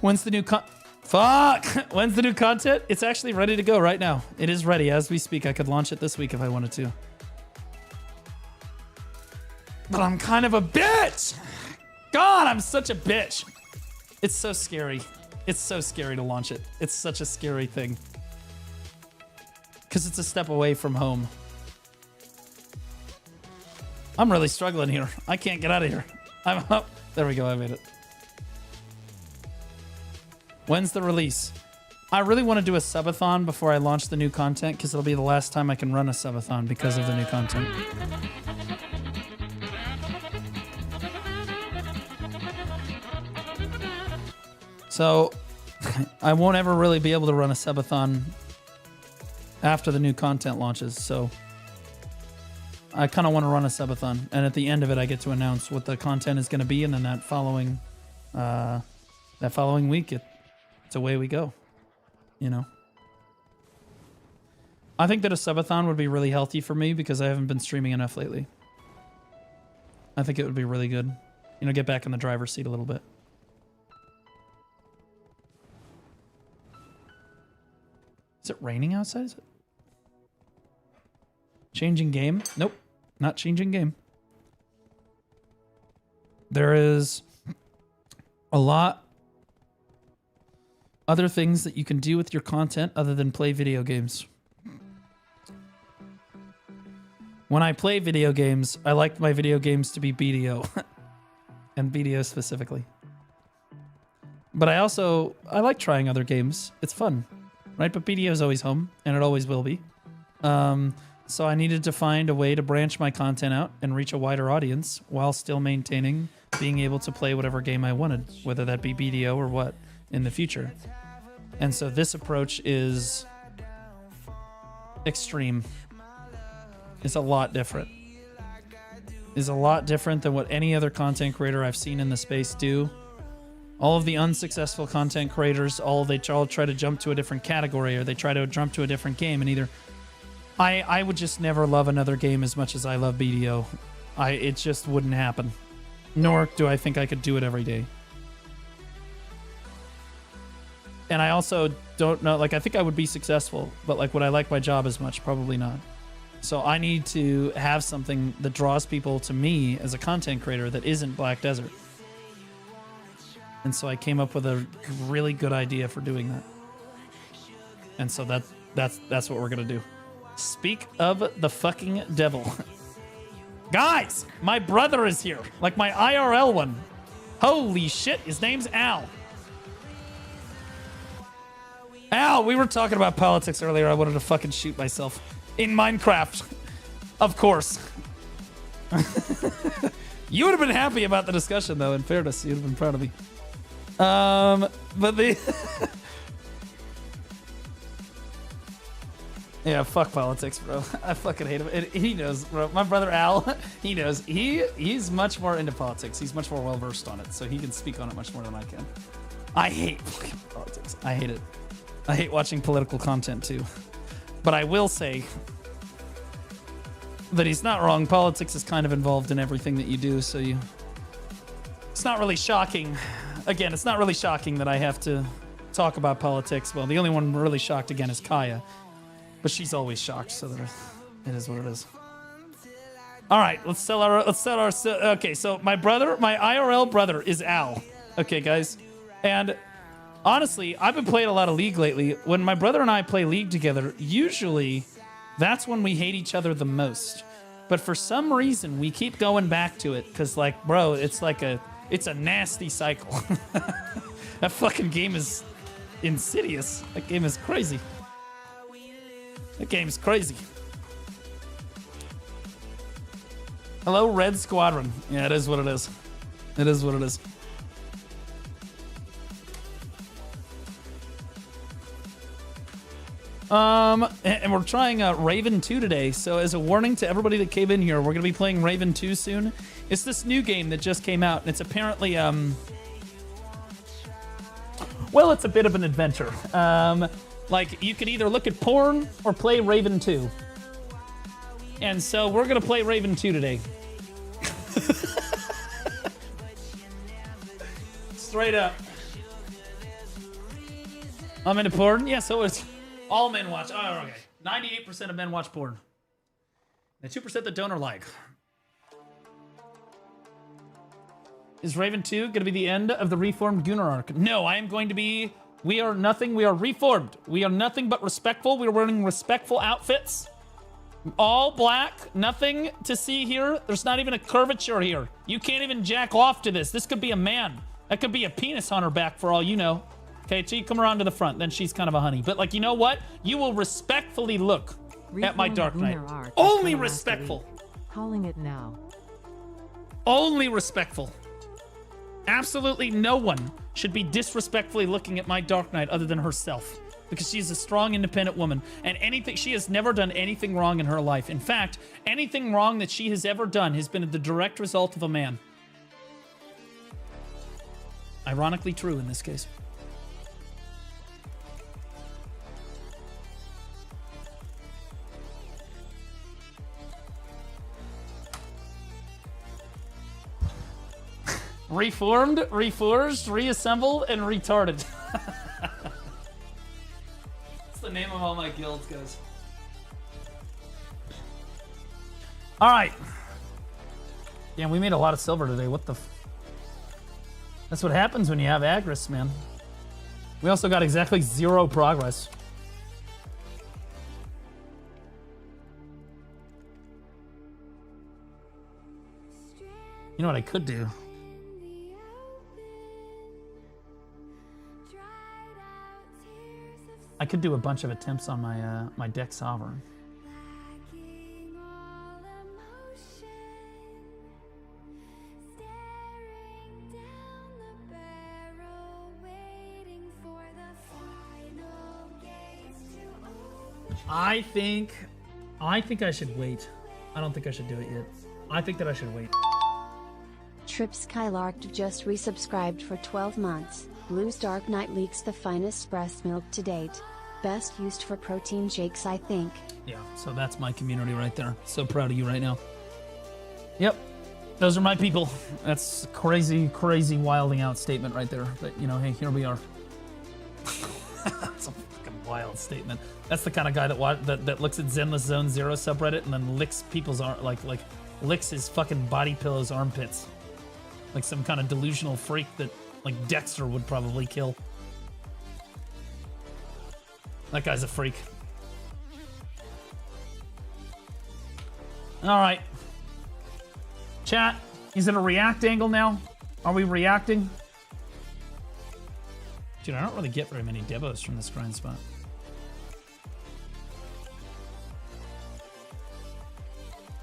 A: When's the new Fuck! When's the new content? It's actually ready to go right now. It is ready as we speak. I could launch it this week if I wanted to. But I'm kind of a bitch! God, I'm such a bitch. It's so scary. It's so scary to launch it. It's such a scary thing. Because it's a step away from home. I'm really struggling here. I can't get out of here. I'm up. There we go. I made it. When's the release? I really want to do a subathon before I launch the new content because it'll be the last time I can run a subathon because of the new content. So I won't ever really be able to run a subathon after the new content launches. So I kind of want to run a subathon, and at the end of it, I get to announce what the content is going to be, and then that following week, it's away we go. You know, I think that a subathon would be really healthy for me because I haven't been streaming enough lately. I think it would be really good. You know, get back in the driver's seat a little bit. Is it raining outside? Is it? Changing game? Nope. Not changing game. There is a lot other things that you can do with your content other than play video games. When I play video games, I like my video games to be BDO. And BDO specifically. But I like trying other games. It's fun. Right? But BDO is always home, and it always will be. So I needed to find a way to branch my content out and reach a wider audience while still maintaining being able to play whatever game I wanted, whether that be BDO or what in the future. And so this approach is extreme. It's a lot different. It's a lot different than what any other content creator I've seen in the space do. All of the unsuccessful content creators, they all try to jump to a different category, or they try to jump to a different game, and either I would just never love another game as much as I love BDO. It just wouldn't happen. Nor do I think I could do it every day. And I also don't know, like, I think I would be successful, but like, would I like my job as much? Probably not. So I need to have something that draws people to me as a content creator that isn't Black Desert. And so I came up with a really good idea for doing that. And so that's what we're gonna do. Speak of the fucking devil. Guys, my brother is here. Like my IRL one. Holy shit, his name's Al. Al, we were talking about politics earlier. I wanted to fucking shoot myself. In Minecraft. Of course. You would have been happy about the discussion, though, in fairness. You'd have been proud of me. But the... Yeah, fuck politics, bro. I fucking hate him. He knows, bro. My brother Al, he knows. He's much more into politics. He's much more well-versed on it, so he can speak on it much more than I can. I hate fucking politics. I hate it. I hate watching political content, too. But I will say that he's not wrong. Politics is kind of involved in everything that you do, so you... It's not really shocking. Again, it's not really shocking that I have to talk about politics. Well, the only one really shocked, again, is Kaya. But she's always shocked, so it is what it is. All right, let's tell our... Okay, so my IRL brother is Al. Okay, guys. And honestly, I've been playing a lot of League lately. When my brother and I play League together, usually that's when we hate each other the most. But for some reason, we keep going back to it. Because, like, bro, it's a nasty cycle. That fucking game is insidious. That game is crazy. That game's crazy. Hello, Red Squadron. Yeah, it is what it is. It is what it is. And we're trying Raven 2 today. So as a warning to everybody that came in here, we're gonna be playing Raven 2 soon. It's this new game that just came out, and it's apparently well, it's a bit of an adventure. Like you can either look at porn or play Raven 2. And so we're gonna play Raven 2 today. Straight up. I'm into porn? Yeah, so it's all men watch. Oh, okay. 98% of men watch porn. The 2% that don't are like. Is Raven 2 going to be the end of the reformed Gooner arc? No, I am going to be... We are nothing. We are reformed. We are nothing but respectful. We are wearing respectful outfits. All black. Nothing to see here. There's not even a curvature here. You can't even jack off to this. This could be a man. That could be a penis on her back for all you know. Okay, so you come around to the front. Then she's kind of a honey. But like, you know what? You will respectfully look at my Dark Knight. Only respectful.
D: Calling it now.
A: Only respectful. Absolutely no one should be disrespectfully looking at my Dark Knight other than herself, because she's a strong, independent woman, and she has never done anything wrong in her life. In fact, anything wrong that she has ever done has been the direct result of a man. Ironically true in this case. Reformed, reforged, reassembled, and retarded. That's the name of all my guilds, guys. All right. Damn, we made a lot of silver today. What the... That's what happens when you have Agris, man. We also got exactly 0 progress. You know what I could do? I could do a bunch of attempts on my my deck sovereign. I think I should wait. I don't think I should do it yet. I think that I should wait.
B: Trip Skylarked just resubscribed for 12 months. Blue's Dark Knight leaks the finest breast milk to date. Best used for protein shakes, I think.
A: Yeah, so that's my community right there. So proud of you right now. Yep, those are my people. That's a crazy, crazy wilding out statement right there. But, you know, hey, here we are. That's a fucking wild statement. That's the kind of guy that looks at Zenless Zone Zero subreddit and then licks people's like licks his fucking body pillow's armpits. Like some kind of delusional freak that like Dexter would probably kill. That guy's a freak. All right. Chat, is it a react angle now? Are we reacting? Dude, I don't really get very many debos from this grind spot.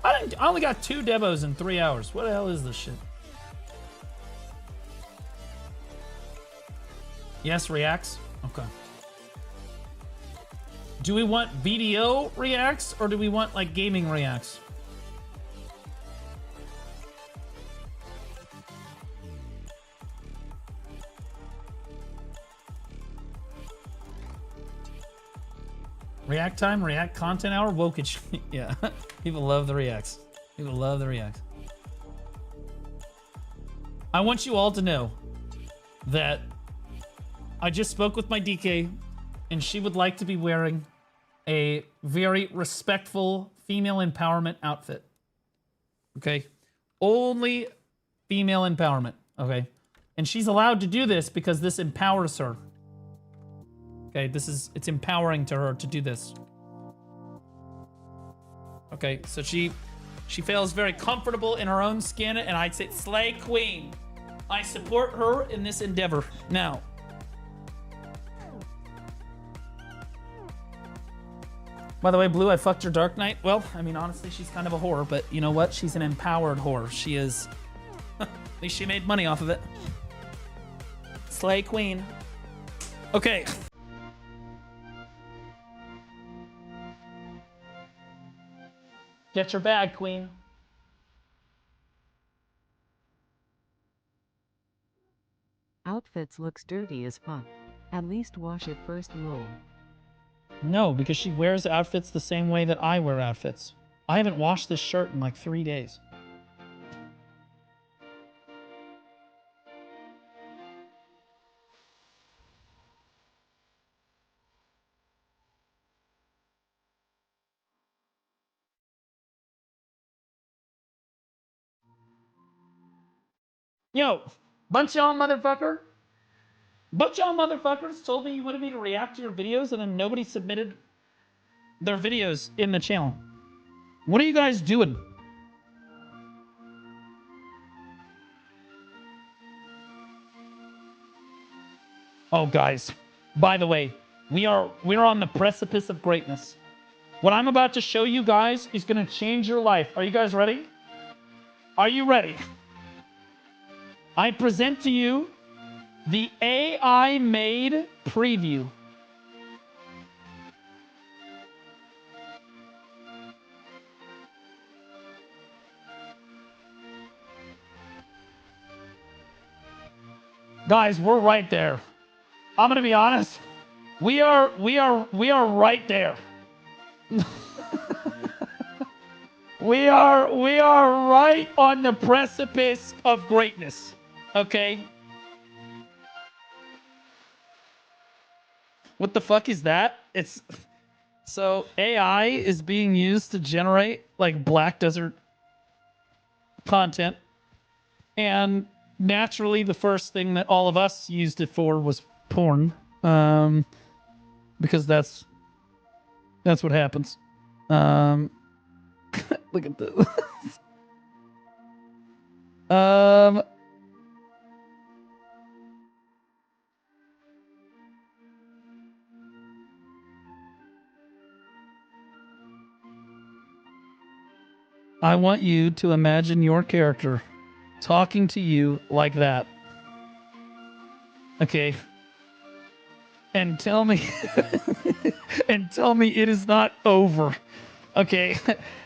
A: I only got 2 debos in 3 hours. What the hell is this shit? Yes, reacts? Okay. Do we want BDO reacts or do we want like gaming reacts? React time, react content hour, wokage. Yeah, people love the reacts. People love the reacts. I want you all to know that I just spoke with my DK and she would like to be wearing a very respectful female empowerment outfit. Okay? Only female empowerment. Okay? And she's allowed to do this because this empowers her. Okay, it's empowering to her to do this. Okay, so she feels very comfortable in her own skin, and I'd say, slay queen. I support her in this endeavor. Now, by the way, Blue, I fucked your Dark Knight. Well, I mean, honestly, she's kind of a whore, but you know what? She's an empowered whore. She is. At least she made money off of it. Slay queen. Okay. Get your bag, queen.
D: Outfits looks dirty as fuck. At least wash it first, lol.
A: No, because she wears outfits the same way that I wear outfits. I haven't washed this shirt in like 3 days. Yo, bunch y'all motherfuckers told me you wanted me to react to your videos and then nobody submitted their videos in the channel. What are you guys doing? Oh, guys, by the way, we're on the precipice of greatness. What I'm about to show you guys is going to change your life. Are you guys ready? Are you ready? I present to you the AI-made preview. Guys, we're right there. I'm gonna be honest. We are right there. we are right on the precipice of greatness. Okay? What the fuck is that? It's so AI is being used to generate like Black Desert content. And naturally the first thing that all of us used it for was porn. Because that's what happens. Look at this. I want you to imagine your character talking to you like that. Okay. And tell me it is not over. Okay?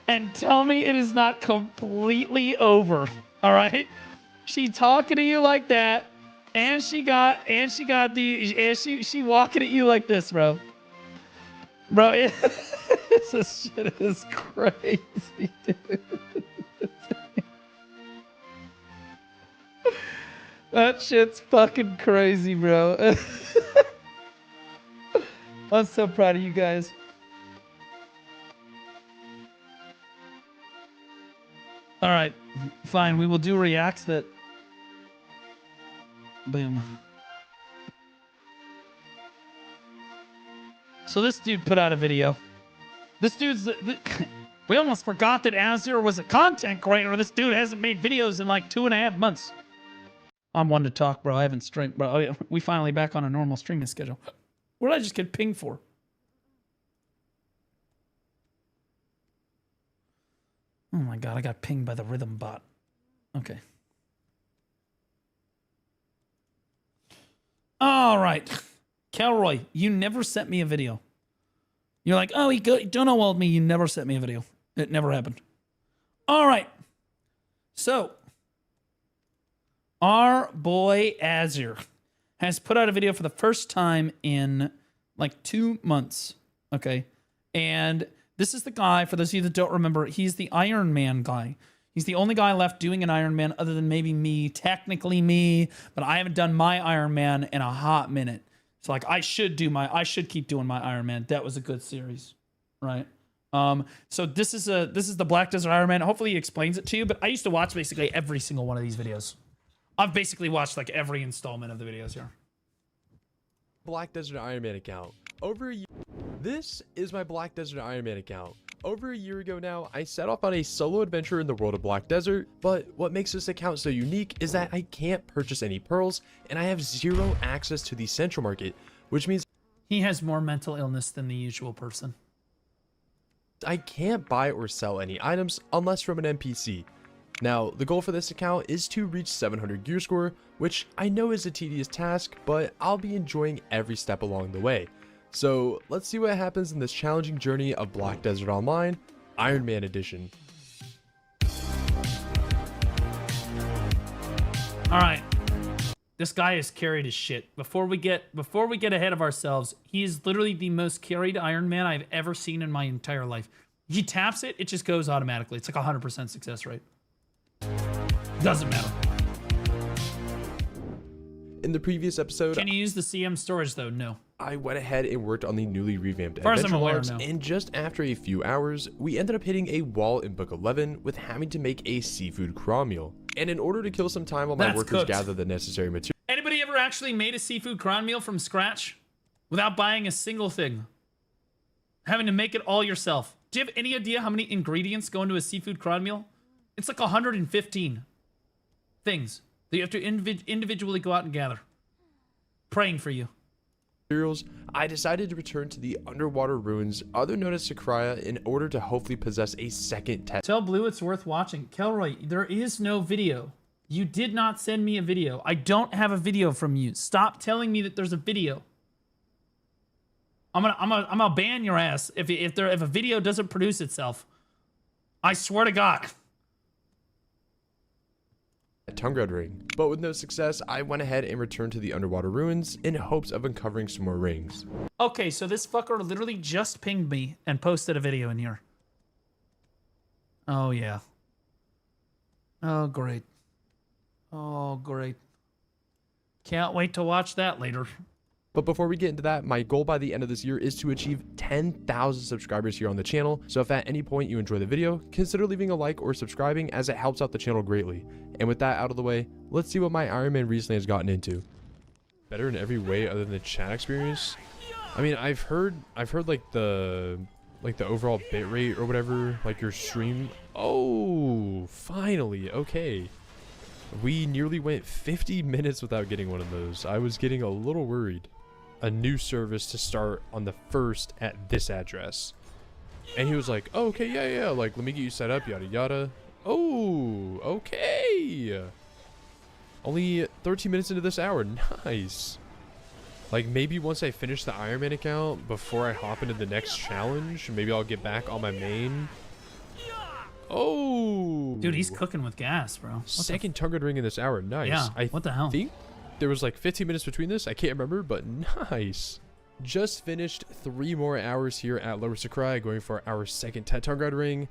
A: And tell me it is not completely over. All right? She talking to you like that, and she walking at you like this, bro. Bro, this shit is crazy, dude. That shit's fucking crazy, bro. I'm so proud of you guys. All right, fine. We will do reacts that. Boom. So this dude put out a video. This dude's. We almost forgot that Azure was a content creator. This dude hasn't made videos in like 2.5 months. I'm one to talk, bro. I haven't streamed, bro. Oh, yeah. We finally back on a normal streaming schedule. What did I just get pinged for? Oh my god, I got pinged by the rhythm bot. Okay. All right. Kelroy, you never sent me a video. You're like, oh, he Donald me. You never sent me a video. It never happened. All right. So, our boy Azure has put out a video for the first time in like 2 months. Okay. And this is the guy, for those of you that don't remember, he's the Iron Man guy. He's the only guy left doing an Iron Man other than maybe me, technically me, but I haven't done my Iron Man in a hot minute. So like I should keep doing my Iron Man. That was a good series, right? So this is the Black Desert Iron Man. Hopefully he explains it to you, but I used to watch basically every single one of these videos. I've basically watched like every installment of the videos here.
I: Black Desert Iron Man account. This is my Black Desert Iron Man account. Over a year ago now, I set off on a solo adventure in the world of Black Desert, but what makes this account so unique is that I can't purchase any pearls, and I have zero access to the central market, which means
A: he has more mental illness than the usual person.
I: I can't buy or sell any items unless from an NPC. Now, the goal for this account is to reach 700 gear score, which I know is a tedious task, but I'll be enjoying every step along the way. So let's see what happens in this challenging journey of Black Desert Online. Iron Man edition.
A: All right. This guy is carried as shit. Before we get ahead of ourselves, he is literally the most carried Iron Man I've ever seen in my entire life. He taps it, it just goes automatically. It's like 100% success rate. Doesn't matter.
I: In the previous episode,
A: Can you use the CM storage though? No.
I: I went ahead and worked on the newly revamped
A: Far as I'm
I: adventure
A: aware,
I: logs,
A: no.
I: and just after a few hours, we ended up hitting a wall in Book 11 with having to make a seafood craw meal. And in order to kill some time while my
A: That's
I: workers
A: cooked.
I: gather the necessary materials,
A: Anybody ever actually made a seafood crawn meal from scratch without buying a single thing? Having to make it all yourself. Do you have any idea how many ingredients go into a seafood crawn meal? It's like 115 things that you have to individually go out and gather. Praying for you.
I: I decided to return to the underwater ruins, other known as Sakraya, in order to hopefully possess a second test.
A: Tell Blue it's worth watching. Kelroy, there is no video. You did not send me a video. I don't have a video from you. Stop telling me that there's a video. I'm gonna ban your ass if a video doesn't produce itself. I swear to God.
I: Tongue Red Ring. But with no success, I went ahead and returned to the underwater ruins in hopes of uncovering some more rings.
A: Okay, so this fucker literally just pinged me and posted a video in here. Oh, yeah. Oh, great. Oh, great. Can't wait to watch that later.
I: But before we get into that, my goal by the end of this year is to achieve 10,000 subscribers here on the channel. So if at any point you enjoy the video, consider leaving a like or subscribing, as it helps out the channel greatly. And with that out of the way, let's see what my Iron Man recently has gotten into. Better in every way other than the chat experience. I mean, I've heard like the overall bitrate or whatever, like your stream. Oh, finally. Okay. We nearly went 50 minutes without getting one of those. I was getting a little worried. A new service to start on the 1st at this address. And he was like, oh, okay, yeah, like, let me get you set up, yada, yada. Oh, okay. Only 13 minutes into this hour. Nice. Like, maybe once I finish the Iron Man account, before I hop into the next challenge, maybe I'll get back on my main. Oh.
A: Dude, he's cooking with gas, bro.
I: Second Tongue Ring in this hour. Nice.
A: Yeah, what the hell?
I: I think there was like 15 minutes between this. I can't remember, but nice. Just finished 3 more hours here at Lower Sakraya, going for our second Tongue Ring.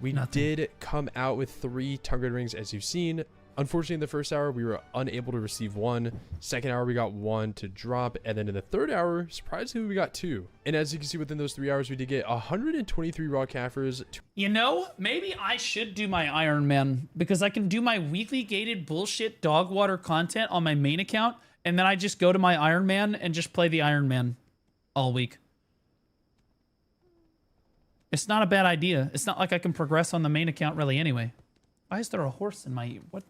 I: We did come out with 3 Tongue Rings, as you've seen. Unfortunately, in the first hour, we were unable to receive 1. Second hour, we got 1 to drop. And then in the third hour, surprisingly, we got 2. And as you can see, within those 3 hours, we did get 123 raw Kafirs.
A: You know, maybe I should do my Iron Man, because I can do my weekly gated bullshit dog water content on my main account, and then I just go to my Iron Man and just play the Iron Man all week. It's not a bad idea. It's not like I can progress on the main account really anyway. Why is there a horse in my... What?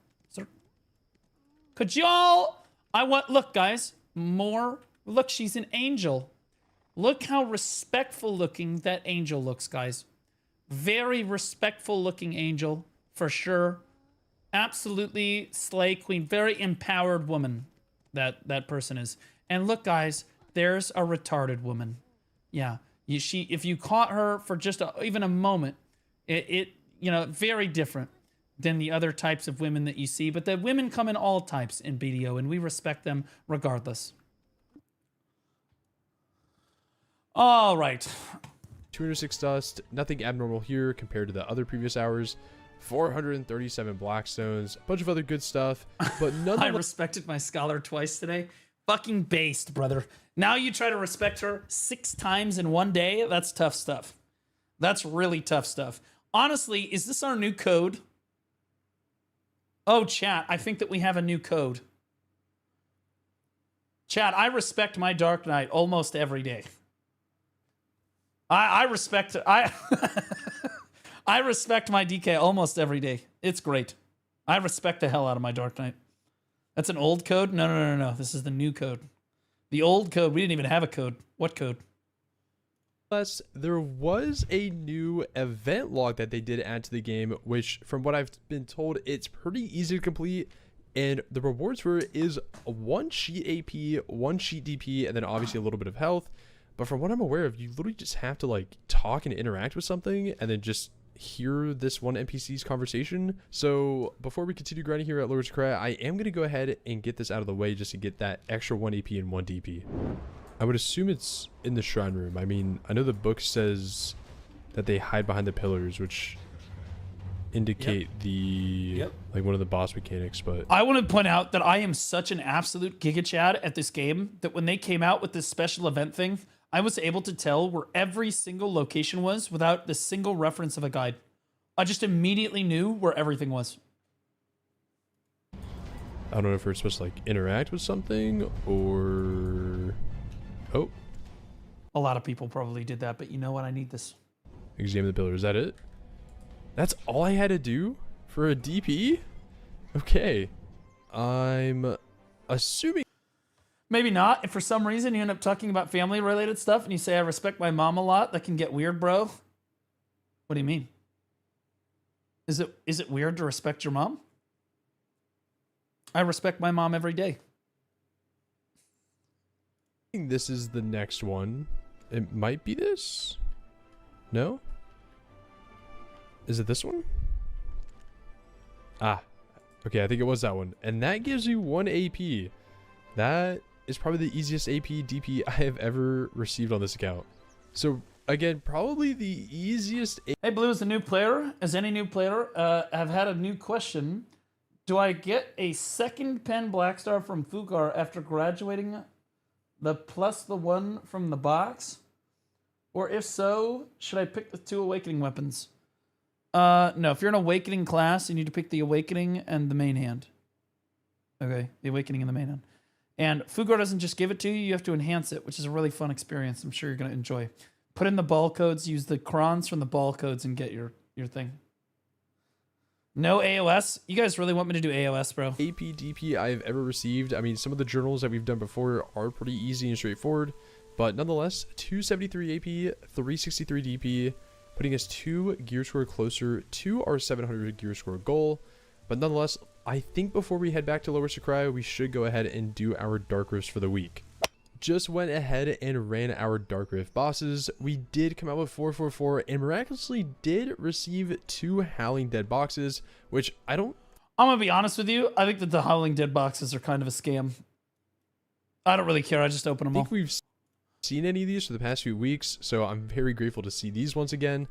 A: Could y'all... Look, guys. More... Look, she's an angel. Look how respectful looking that angel looks, guys. Very respectful looking angel, for sure. Absolutely slay queen. Very empowered woman, that person is. And look, guys, there's a retarded woman. Yeah. If you caught her for just even a moment, you know, very different than the other types of women that you see. But the women come in all types in BDO, and we respect them regardless. All right.
I: 206 dust, nothing abnormal here compared to the other previous hours. 437 blackstones, a bunch of other good stuff, but none
A: I respected my scholar twice today. Fucking based, brother. Now you try to respect her 6 times in one day? That's tough stuff. That's really tough stuff. Honestly, is this our new code? Oh, chat, I think that we have a new code. Chat, I respect my Dark Knight almost every day. I respect I respect my DK almost every day. It's great. I respect the hell out of my Dark Knight. That's an old code? No. This is the new code. The old code, we didn't even have a code. What code?
I: Plus, there was a new event log that they did add to the game, which, from what I've been told, it's pretty easy to complete. And the rewards for it is 1 sheet AP, 1 sheet DP, and then obviously a little bit of health. But from what I'm aware of, you literally just have to like talk and interact with something, and then just hear this one NPC's conversation. So before we continue grinding here at Lower Sakurai, I am going to go ahead and get this out of the way just to get that extra 1 AP and 1 DP. I would assume it's in the shrine room. I mean, I know the book says that they hide behind the pillars, which indicate like one of the boss mechanics, but
A: I want to point out that I am such an absolute giga chad at this game that when they came out with this special event thing, I was able to tell where every single location was without the single reference of a guide. I just immediately knew where everything was.
I: I don't know if we're supposed to like interact with something or
A: A lot of people probably did that, but you know what? I need this.
I: examine the pillar. Is that it? That's all I had to do for a DP? Okay. I'm assuming.
A: Maybe not. If for some reason you end up talking about family related stuff and you say, I respect my mom a lot, that can get weird, bro. What do you mean? Is it weird to respect your mom? I respect my mom every day.
I: This is the next one. It might be this? No? Is it this one? Ah. Okay, I think it was that one. And that gives you 1 AP. That is probably the easiest AP DP I have ever received on this account. So, again, probably the easiest.
A: Hey, Blue, as a new player, as any new player, I've had a new question. Do I get a second pen Black Star from Fugar after graduating the plus the 1 from the box? Or if so, should I pick the 2 Awakening weapons? No, if you're in Awakening class, you need to pick the Awakening and the main hand. Okay, the Awakening and the main hand. And Fugar doesn't just give it to you, you have to enhance it, which is a really fun experience. I'm sure you're going to enjoy. Put in the ball codes, use the crons from the ball codes, and get your thing. No AOS? You guys really want me to do AOS, bro?
I: AP DP I've ever received. I mean, some of the journals that we've done before are pretty easy and straightforward. But nonetheless, 273 AP, 363 DP, putting us 2 gear score closer to our 700 gear score goal. But nonetheless, I think before we head back to Lower Sakurai, we should go ahead and do our Dark Rifts for the week. Just went ahead and ran our Dark Rift bosses. We did come out with 444 and miraculously did receive 2 Howling Dead boxes, which I'm
A: gonna be honest with you. I think that the Howling Dead boxes are kind of a scam. I don't really care. I just open them
I: I
A: all.
I: think we've seen any of these for the past few weeks, so I'm very grateful to see these once again.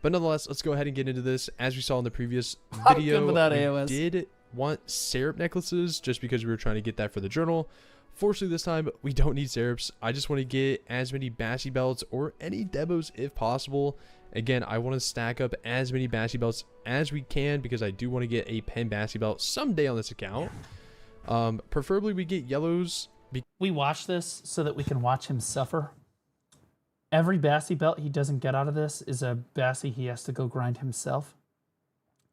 I: But nonetheless, let's go ahead and get into this. As we saw in the previous video,
A: good without
I: we
A: AOS.
I: did want syrup necklaces just because we were trying to get that for the journal. Fortunately, this time, we don't need syrups. I just want to get as many Bassy belts or any Debos if possible. Again, I want to stack up as many Bassy belts as we can because I do want to get a pen Bassy belt someday on this account. Preferably, we get yellows.
A: We watch this so that we can watch him suffer. Every Bassy belt he doesn't get out of this is a Bassy he has to go grind himself.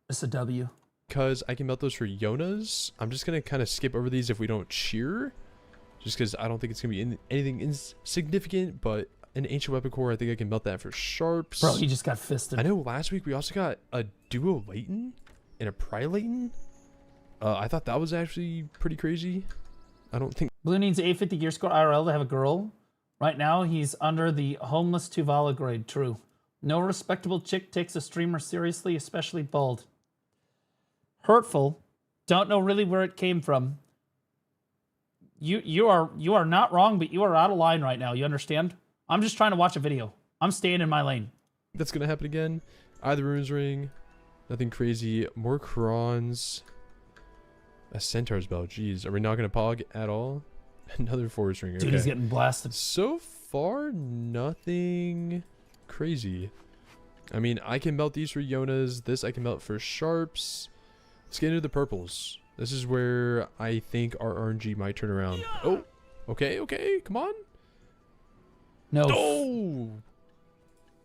A: It's a W.
I: Because I can melt those for Yonas. I'm just going to kind of skip over these if we don't cheer. Just because I don't think it's going to be anything insignificant, but an Ancient Weapon Core, I think I can melt that for Sharps.
A: Bro, he just got fisted.
I: I know last week we also got a Duo Leighton and a Pry Leighton. I thought that was actually pretty crazy. I don't think...
A: Blue needs 850 gear score IRL to have a girl. Right now, he's under the homeless Tuvala grade. True. No respectable chick takes a streamer seriously, especially bald. Hurtful. Don't know really where it came from. You are not wrong, but you are out of line right now. You understand? I'm just trying to watch a video. I'm staying in my lane.
I: That's gonna happen again. Either Runes Ring. Nothing crazy. More Crons. A Centaur's Bell. Jeez. Are we not gonna pog at all? Another Forest Ring. Okay.
A: Dude, he's getting blasted.
I: So far, nothing crazy. I mean, I can melt these for Yonas. This I can melt for Sharps. Let's get into the purples. This is where I think our RNG might turn around. Oh, okay, come on.
A: No.
I: Oh,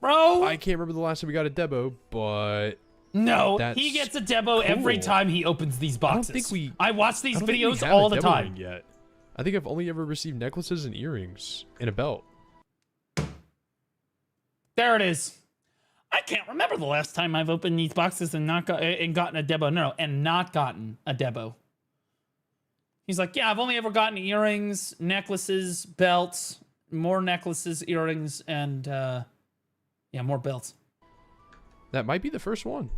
A: bro.
I: I can't remember the last time we got a Debo, but
A: no, he gets a Debo every time he opens these boxes. I watch these videos all the time.
I: Yet. I think I've only ever received necklaces and earrings and a belt.
A: There it is. I can't remember the last time I've opened these boxes and gotten a Debo. No, and not gotten a Debo. He's like, yeah, I've only ever gotten earrings, necklaces, belts, more necklaces, earrings, and yeah, more belts.
I: That might be the first one.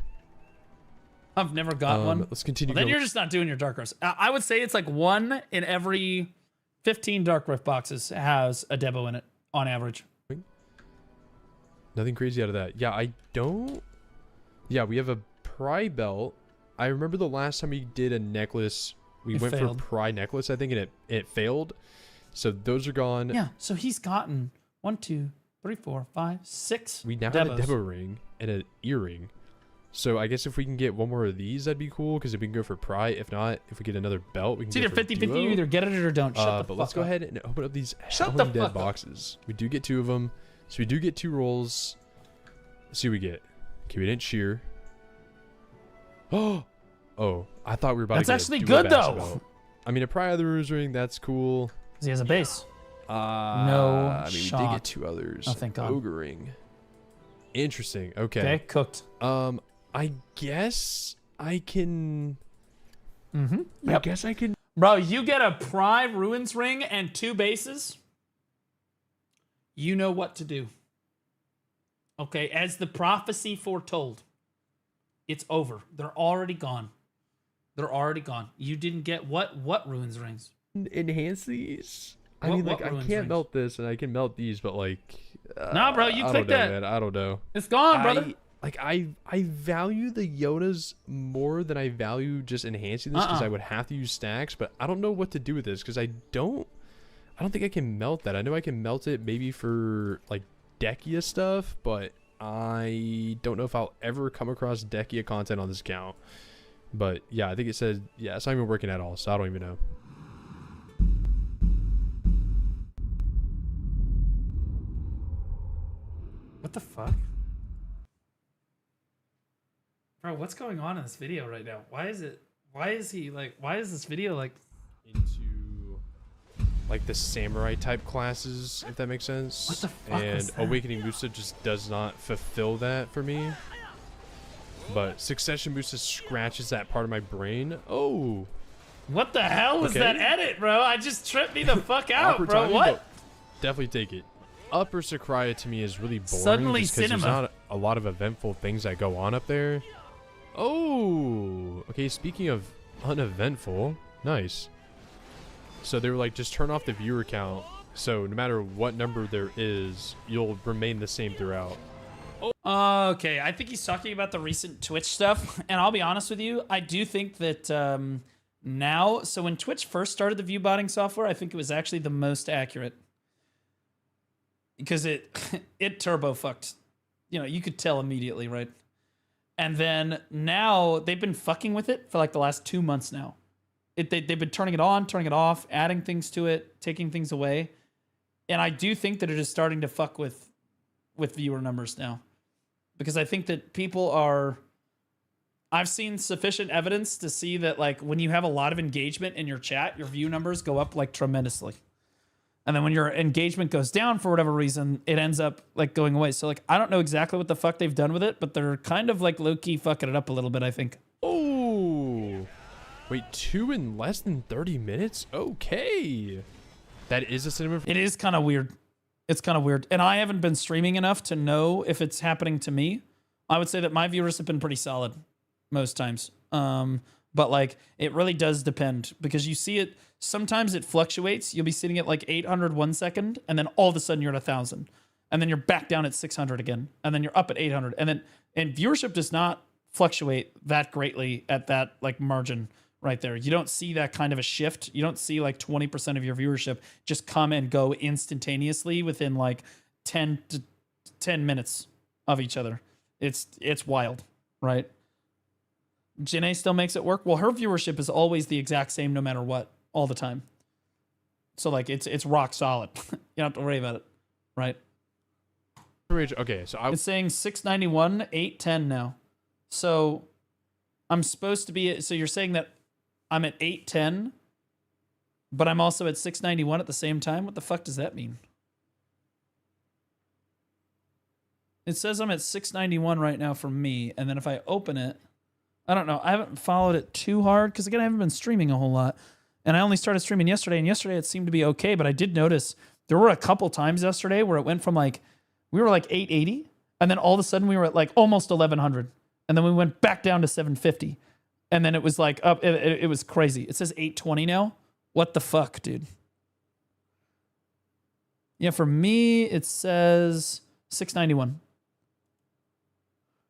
A: I've never got one.
I: Let's continue.
A: Well, then you're just not doing your Dark Rifts. I would say it's like 1 in every 15 Dark Rift boxes has a Debo in it on average.
I: Nothing crazy out of that. Yeah, I don't. Yeah, we have a Pry belt. I remember the last time we did a necklace, we went for a Pry necklace, I think, and it failed. So those are gone.
A: Yeah, so he's gotten 1, 2, 3, 4, 5, 6.
I: We now have a Debo ring and an earring. So I guess if we can get one more of these, that'd be cool, because if we can go for Pry. If not, if we get another belt, we can
A: it's either 50-50, you either get it or don't. Shut the fuck
I: But let's go ahead and open up these Howling Dead boxes. We do get 2 of them. So we do get 2 rolls. Let's see what we get. Okay, we didn't shear. Oh, I thought we were about to get
A: actually good, though.
I: Belt. I mean, a Pry Other's ring, that's cool.
A: Because he has a base.
I: No I mean,
A: shot.
I: we did get 2 others.
A: Oh, thank God.
I: Ogre ring. Interesting. Okay.
A: Okay, cooked.
I: I guess I can...
A: Mm-hmm. Yep.
I: I guess I can...
A: Bro, you get a Pry Ruins ring and 2 bases. You know what to do. Okay, as the prophecy foretold, it's over. They're already gone. They're already gone. You didn't get what Ruins rings?
I: Enhance these? I mean, like, I can't melt this, and I can melt these, but, like...
A: nah, bro, you clicked that.
I: Man. I don't know.
A: It's gone, brother.
I: I value the Yodas more than I value just enhancing this, because I would have to use stacks, but I don't know what to do with this, because I don't think I can melt that. I know I can melt it maybe for, like, Dekia stuff, but I don't know if I'll ever come across Dekia content on this account. But, yeah, I think it said, yeah, it's not even working at all, so I don't even know.
A: What the fuck? Bro, what's going on in this video right now? Why is this video like
I: into like the samurai type classes, if that makes sense?
A: What the fuck
I: And
A: was that?
I: Awakening Musa just does not fulfill that for me. But Succession Musa scratches that part of my brain. Oh,
A: what the hell was
I: Okay.
A: that edit, bro? I just tripped me the fuck out,
I: awkward
A: bro.
I: timing,
A: What?
I: but definitely take it. Upper Sakurai to me is really boring.
A: Suddenly
I: just 'cause
A: cinema.
I: There's not a lot of eventful things that go on up there. Oh, okay. Speaking of uneventful, nice. So they were like, just turn off the viewer count. So no matter what number there is, you'll remain the same throughout.
A: Okay, I think he's talking about the recent Twitch stuff, and I'll be honest with you, I do think that now, so when Twitch first started the view botting software, I think it was actually the most accurate. Because it turbo fucked. You know, you could tell immediately, right? And then now they've been fucking with it for like the last 2 months now. They've been turning it on, turning it off, adding things to it, taking things away. And I do think that it is starting to fuck with viewer numbers now. Because I think that people are... I've seen sufficient evidence to see that like when you have a lot of engagement in your chat, your view numbers go up like tremendously. And then when your engagement goes down for whatever reason, it ends up like going away. So like, I don't know exactly what the fuck they've done with it, but they're kind of like low-key fucking it up a little bit, I think.
I: Oh, wait, 2 in less than 30 minutes? Okay. That is a cinema.
A: It is kind of weird. It's kind of weird. And I haven't been streaming enough to know if it's happening to me. I would say that my viewers have been pretty solid most times. But like, it really does depend because you see it, sometimes it fluctuates. You'll be sitting at like 800 1 second, and then all of a sudden you're at 1,000. And then you're back down at 600 again. And then you're up at 800. And viewership does not fluctuate that greatly at that like margin right there. You don't see that kind of a shift. You don't see like 20% of your viewership just come and go instantaneously within like 10 minutes of each other. It's wild, right? Janae still makes it work. Well, her viewership is always the exact same no matter what, all the time. So like it's rock solid. You don't have to worry about it, right?
I: Okay, so
A: it's saying 691, 810 now. So I'm supposed to be, so you're saying that I'm at 810, but I'm also at 691 at the same time? What the fuck does that mean? It says I'm at 691 right now for me, and then if I open it, I don't know. I haven't followed it too hard because, again, I haven't been streaming a whole lot. And I only started streaming yesterday, and yesterday it seemed to be okay, but I did notice there were a couple times yesterday where it went from like, we were like 880, And then all of a sudden we were at like almost 1100. And then we went back down to 750. And then it was like up. It was crazy. It says 820 now. What the fuck, dude? Yeah, for me, it says 691.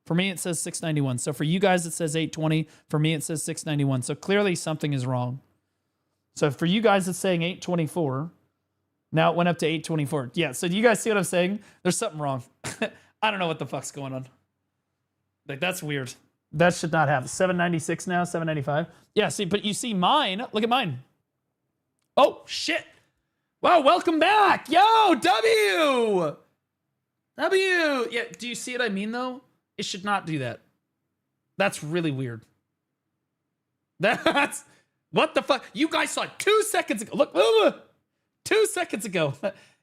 A: For me, it says 691. So for you guys, it says 820. For me, it says 691. So clearly something is wrong. So for you guys, it's saying 824. Now it went up to 824. Yeah, so do you guys see what I'm saying? There's something wrong. I don't know what the fuck's going on. Like, that's weird. That should not happen. 796 now, 795. Yeah, see, but you see mine. Look at mine. Oh, shit. Wow, welcome back. Yo, W. Yeah, do you see what I mean, though? It should not do that. That's really weird. That's... What the fuck? You guys saw it 2 seconds ago. Look, 2 seconds ago.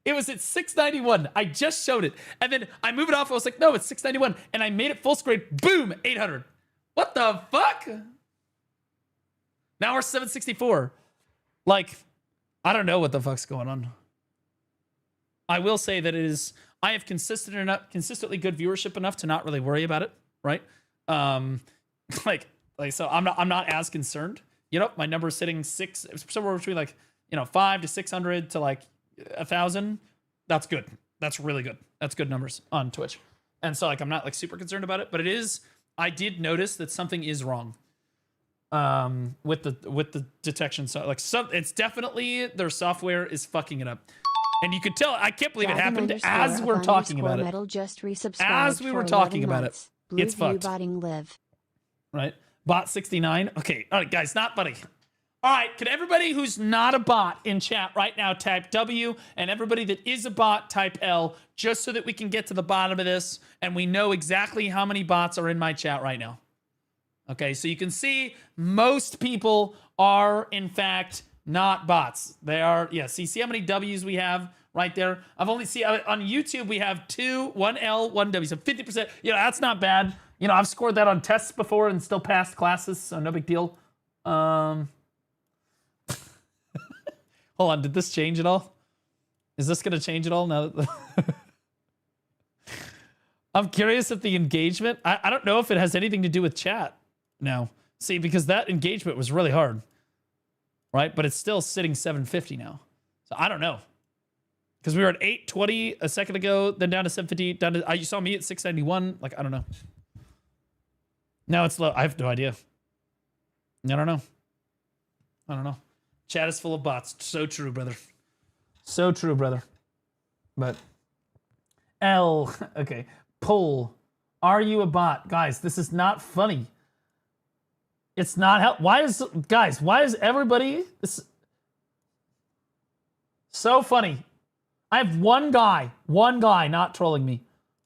A: It was at 691. I just showed it. And then I move it off. I was like, no, it's 691. And I made it full screen. Boom, 800. What the fuck? Now we're 764. Like, I don't know what the fuck's going on. I will say that I have consistently good viewership enough to not really worry about it, right? So I'm not as concerned. You know, my number is sitting somewhere between like, 5 to 600 to like 1,000. That's good. That's really good. That's good numbers on Twitch. And so like, I'm not like super concerned about it, but I did notice that something is wrong with the detection. So like it's definitely their software is fucking it up. And you could tell, I can't believe it happened as we're talking about it. As we were talking about it, it's fucked. Right? Bot 69. Okay. All right, guys, not buddy. All right. Can everybody who's not a bot in chat right now type W, and everybody that is a bot type L, just so that we can get to the bottom of this and we know exactly how many bots are in my chat right now. Okay. So you can see most people are in fact not bots. They are, yeah. See how many W's we have right there? I've only seen on YouTube, we have 2, 1 L, 1 W. So 50%. That's not bad. I've scored that on tests before and still passed classes, so no big deal. Hold on, did this change at all? Is this going to change at all now? I'm curious if the engagement, I don't know if it has anything to do with chat now. See, because that engagement was really hard, right? But it's still sitting 750 now. So I don't know. Because we were at 820 a second ago, then down to 750, down to, you saw me at 691. Like, I don't know. Now it's low. I have no idea. I don't know. Chat is full of bots. So true, brother. So true, brother. But L. Okay. Poll. Are you a bot? Guys, this is not funny. It's not help. Why is everybody this so funny? I have one guy not trolling me.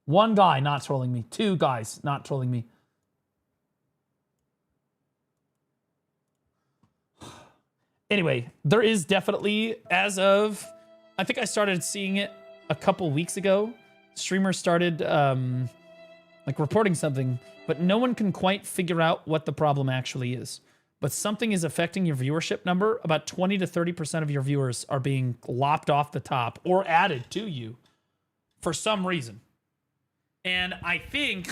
A: One guy not trolling me. 2 guys not trolling me. Anyway, there is definitely, as of, I think I started seeing it a couple weeks ago. Streamers started like reporting something, but no one can quite figure out what the problem actually is. But something is affecting your viewership number. About 20 to 30% of your viewers are being lopped off the top or added to you for some reason. And I think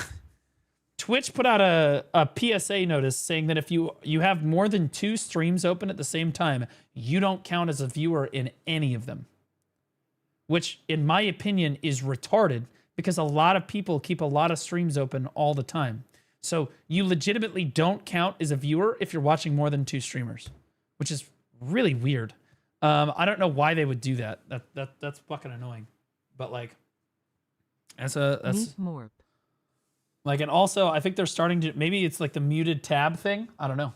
A: Twitch put out a PSA notice saying that if you have more than 2 streams open at the same time, you don't count as a viewer in any of them. Which, in my opinion, is retarded because a lot of people keep a lot of streams open all the time. So you legitimately don't count as a viewer if you're watching more than 2 streamers, which is really weird. I don't know why they would do that. That's fucking annoying. But like, that's
D: more.
A: Like, and also I think they're starting to, maybe it's like the muted tab thing. I don't know.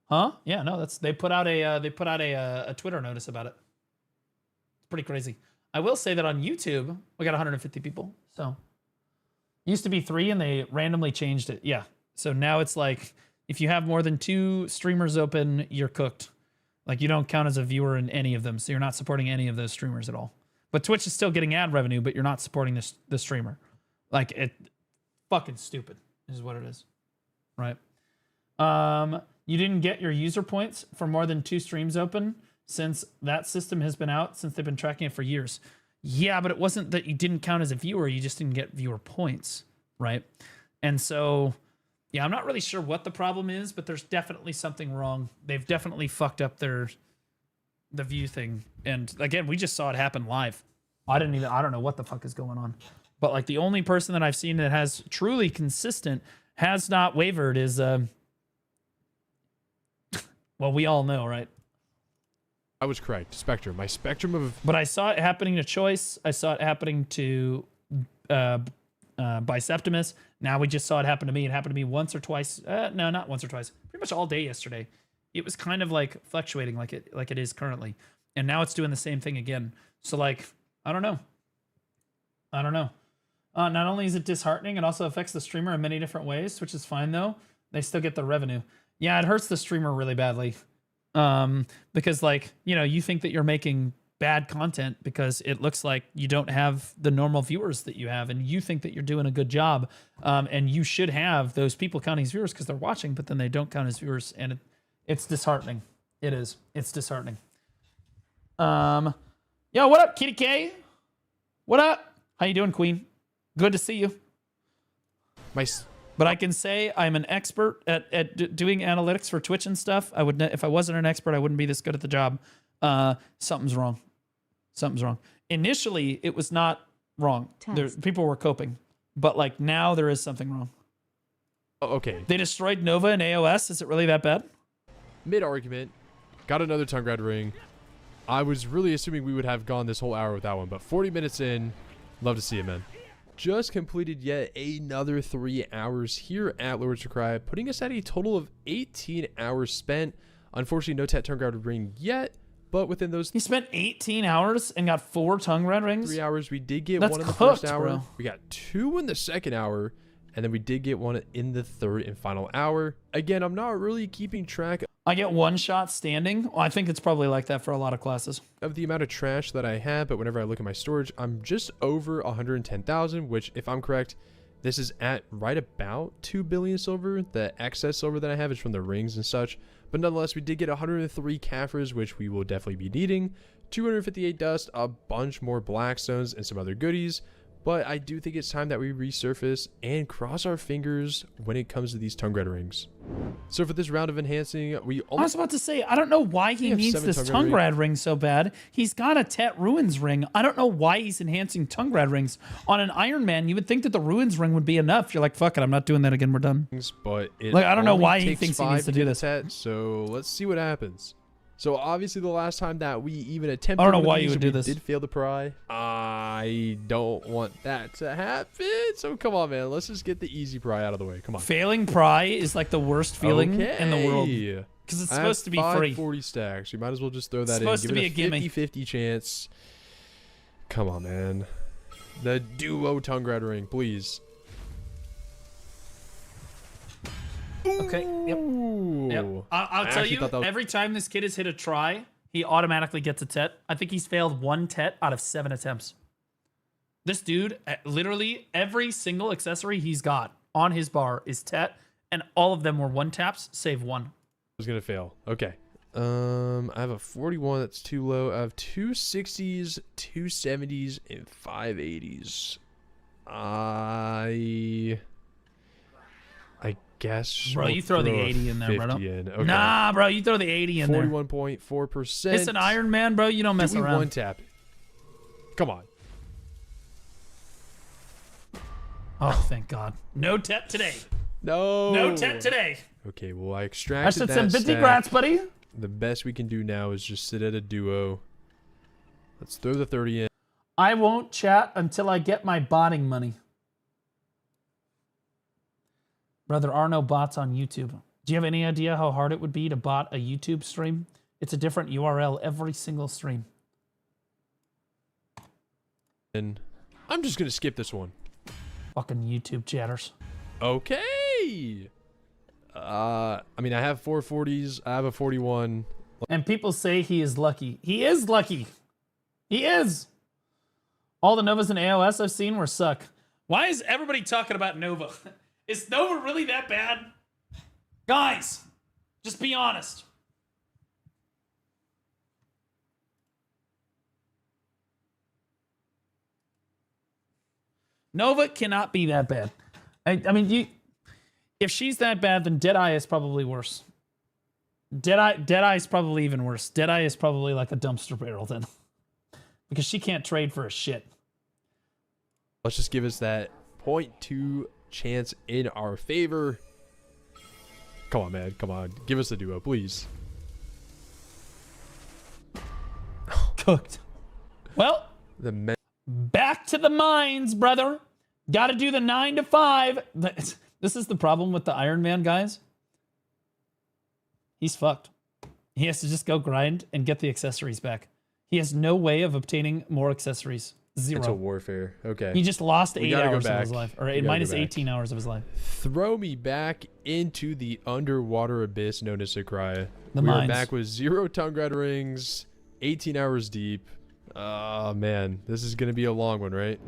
A: Huh? Yeah, no, they put out a Twitter notice about it. It's pretty crazy. I will say that on YouTube, we got 150 people. So used to be 3 and they randomly changed it. Yeah. So now it's like, if you have more than 2 streamers open, you're cooked. Like, you don't count as a viewer in any of them. So you're not supporting any of those streamers at all. But Twitch is still getting ad revenue, but you're not supporting the streamer. Like, it fucking stupid is what it is. Right? You didn't get your user points for more than 2 streams open since that system has been out, since they've been tracking it for years. yeah, but it wasn't that you didn't count as a viewer. You just didn't get viewer points, right? And so, yeah, I'm not really sure what the problem is, but there's definitely something wrong. They've definitely fucked up the view thing. And again, we just saw it happen live. I don't know what the fuck is going on. But like the only person that I've seen that has truly consistent, has not wavered is, well, we all know, right?
I: I was correct. Spectrum. My spectrum of...
A: But I saw it happening to Choice. I saw it happening to Biseptimus. Now we just saw it happen to me. It happened to me once or twice. No, not once or twice. Pretty much all day yesterday. It was kind of like fluctuating like it is currently. And now it's doing the same thing again. So like, I don't know. Not only is it disheartening, it also affects the streamer in many different ways, which is fine though. They still get the revenue. Yeah, it hurts the streamer really badly. Because like, you know, you think that you're making bad content because it looks like you don't have the normal viewers that you have, and you think that you're doing a good job. And you should have those people counting as viewers because they're watching, but then they don't count as viewers, and it's disheartening. It is. It's disheartening. Yo, what up, Kitty K? What up? How you doing, Queen? Good to see you. But I can say I'm an expert at doing analytics for Twitch and stuff. I would, if I wasn't an expert, I wouldn't be this good at the job. Something's wrong. Something's wrong. Initially, it was not wrong. People were coping, but like now there is something wrong.
I: Oh, okay.
A: They destroyed Nova and AOS. Is it really that bad?
I: Mid-argument, got another tongue red ring. I was really assuming we would have gone this whole hour with that one, but 40 minutes in, love to see it, man. Just completed yet another 3 hours here at Lords of Cry, putting us at a total of 18 hours spent. Unfortunately, no tongue red ring yet, but within those...
A: He spent 18 hours and got 4 tongue red rings?
I: 3 hours. We did get
A: That's
I: one in the
A: cooked,
I: first hour.
A: bro.
I: We got 2 in the second hour, and then we did get one in the third and final hour. Again, I'm not really keeping track
A: I get 1 shot standing. Well, I think it's probably like that for a lot of classes.
I: of the amount of trash that I have, but whenever I look at my storage, I'm just over 110,000, which, if I'm correct, this is at right about 2 billion silver. The excess silver that I have is from the rings and such, but nonetheless, we did get 103 Kafirs, which we will definitely be needing, 258 dust, a bunch more blackstones, and some other goodies. But I do think it's time that we resurface and cross our fingers when it comes to these tongue red rings. So for this round of enhancing, we
A: I was about to say, I don't know why he needs this tongue red ring so bad. He's got a Tet Ruins ring. I don't know why he's enhancing tongue red rings. On an Iron Man, you would think that the Ruins ring would be enough. You're like, fuck it, I'm not doing that again, we're done.
I: But it
A: like, I don't know
I: only
A: why he
I: takes
A: thinks he
I: 5
A: needs to do this.
I: Tet, so let's see what happens. So obviously the last time that we even attempted,
A: I don't know
I: one of
A: why
I: these,
A: you would do
I: we
A: this.
I: did fail to pry. I don't want that to happen. So come on, man. Let's just get the easy pry out of the way. Come on.
A: Failing pry is like the worst feeling in the world. Because it's supposed to be free.
I: 40 stacks. You might as well just throw that in.
A: Supposed to be a gimme.
I: 50-50 chance. Come on, man. The duo tongue red ring, please.
A: Okay. Yep. I'll tell you, every time this kid has hit a try, he automatically gets a Tet. I think he's failed 1 Tet out of 7 attempts. This dude, literally every single accessory he's got on his bar is Tet, and all of them were 1 taps, save 1.
I: I was gonna fail. Okay. I have a 41 that's too low. I have 2 60s, 2 70s, and 5 80s. I guess.
A: Bro, you throw the 80 in there, bro.
I: Okay.
A: Nah, bro, you throw the 80 in there.
I: 41.4%.
A: It's an Iron Man, bro. You don't mess around.
I: One tap. Come on.
A: Oh, thank God. No Tet today.
I: No.
A: No Tet today.
I: Okay, well, I extracted that
A: some 50
I: stack.
A: grats, buddy.
I: The best we can do now is just sit at a duo. Let's throw the 30 in.
A: I won't chat until I get my botting money. Bro, there are no bots on YouTube. Do you have any idea how hard it would be to bot a YouTube stream? It's a different URL every single stream.
I: And I'm just going to skip this one.
A: Fucking YouTube chatters.
I: Okay. I mean, I have 440s. I have a 41.
A: And people say he is lucky. He is lucky. He is. All the Novas and AOS I've seen were suck. Why is everybody talking about Nova? Is Nova really that bad? Guys, just be honest. Nova cannot be that bad. I mean, if she's that bad, then Deadeye is probably worse. Deadeye is probably even worse. Deadeye is probably like a dumpster barrel then. Because she can't trade for a shit.
I: Let's just give us that 0.2 chance in our favor. Come on, man. Come on. Give us a duo, please.
A: Cooked. Well, back to the mines, brother. Got to do the 9 to 5. This is the problem with the Iron Man guys. He's fucked. He has to just go grind and get the accessories back. He has no way of obtaining more accessories. Zero.
I: It's a warfare. Okay.
A: He just lost 8 hours of his life. Or minus 18
I: back.
A: hours of his life.
I: Throw me back into the underwater abyss known as Sakraya.
A: The
I: we
A: mines.
I: are back with 0 tongue red rings, 18 hours deep. Oh, man. This is going to be a long one, right?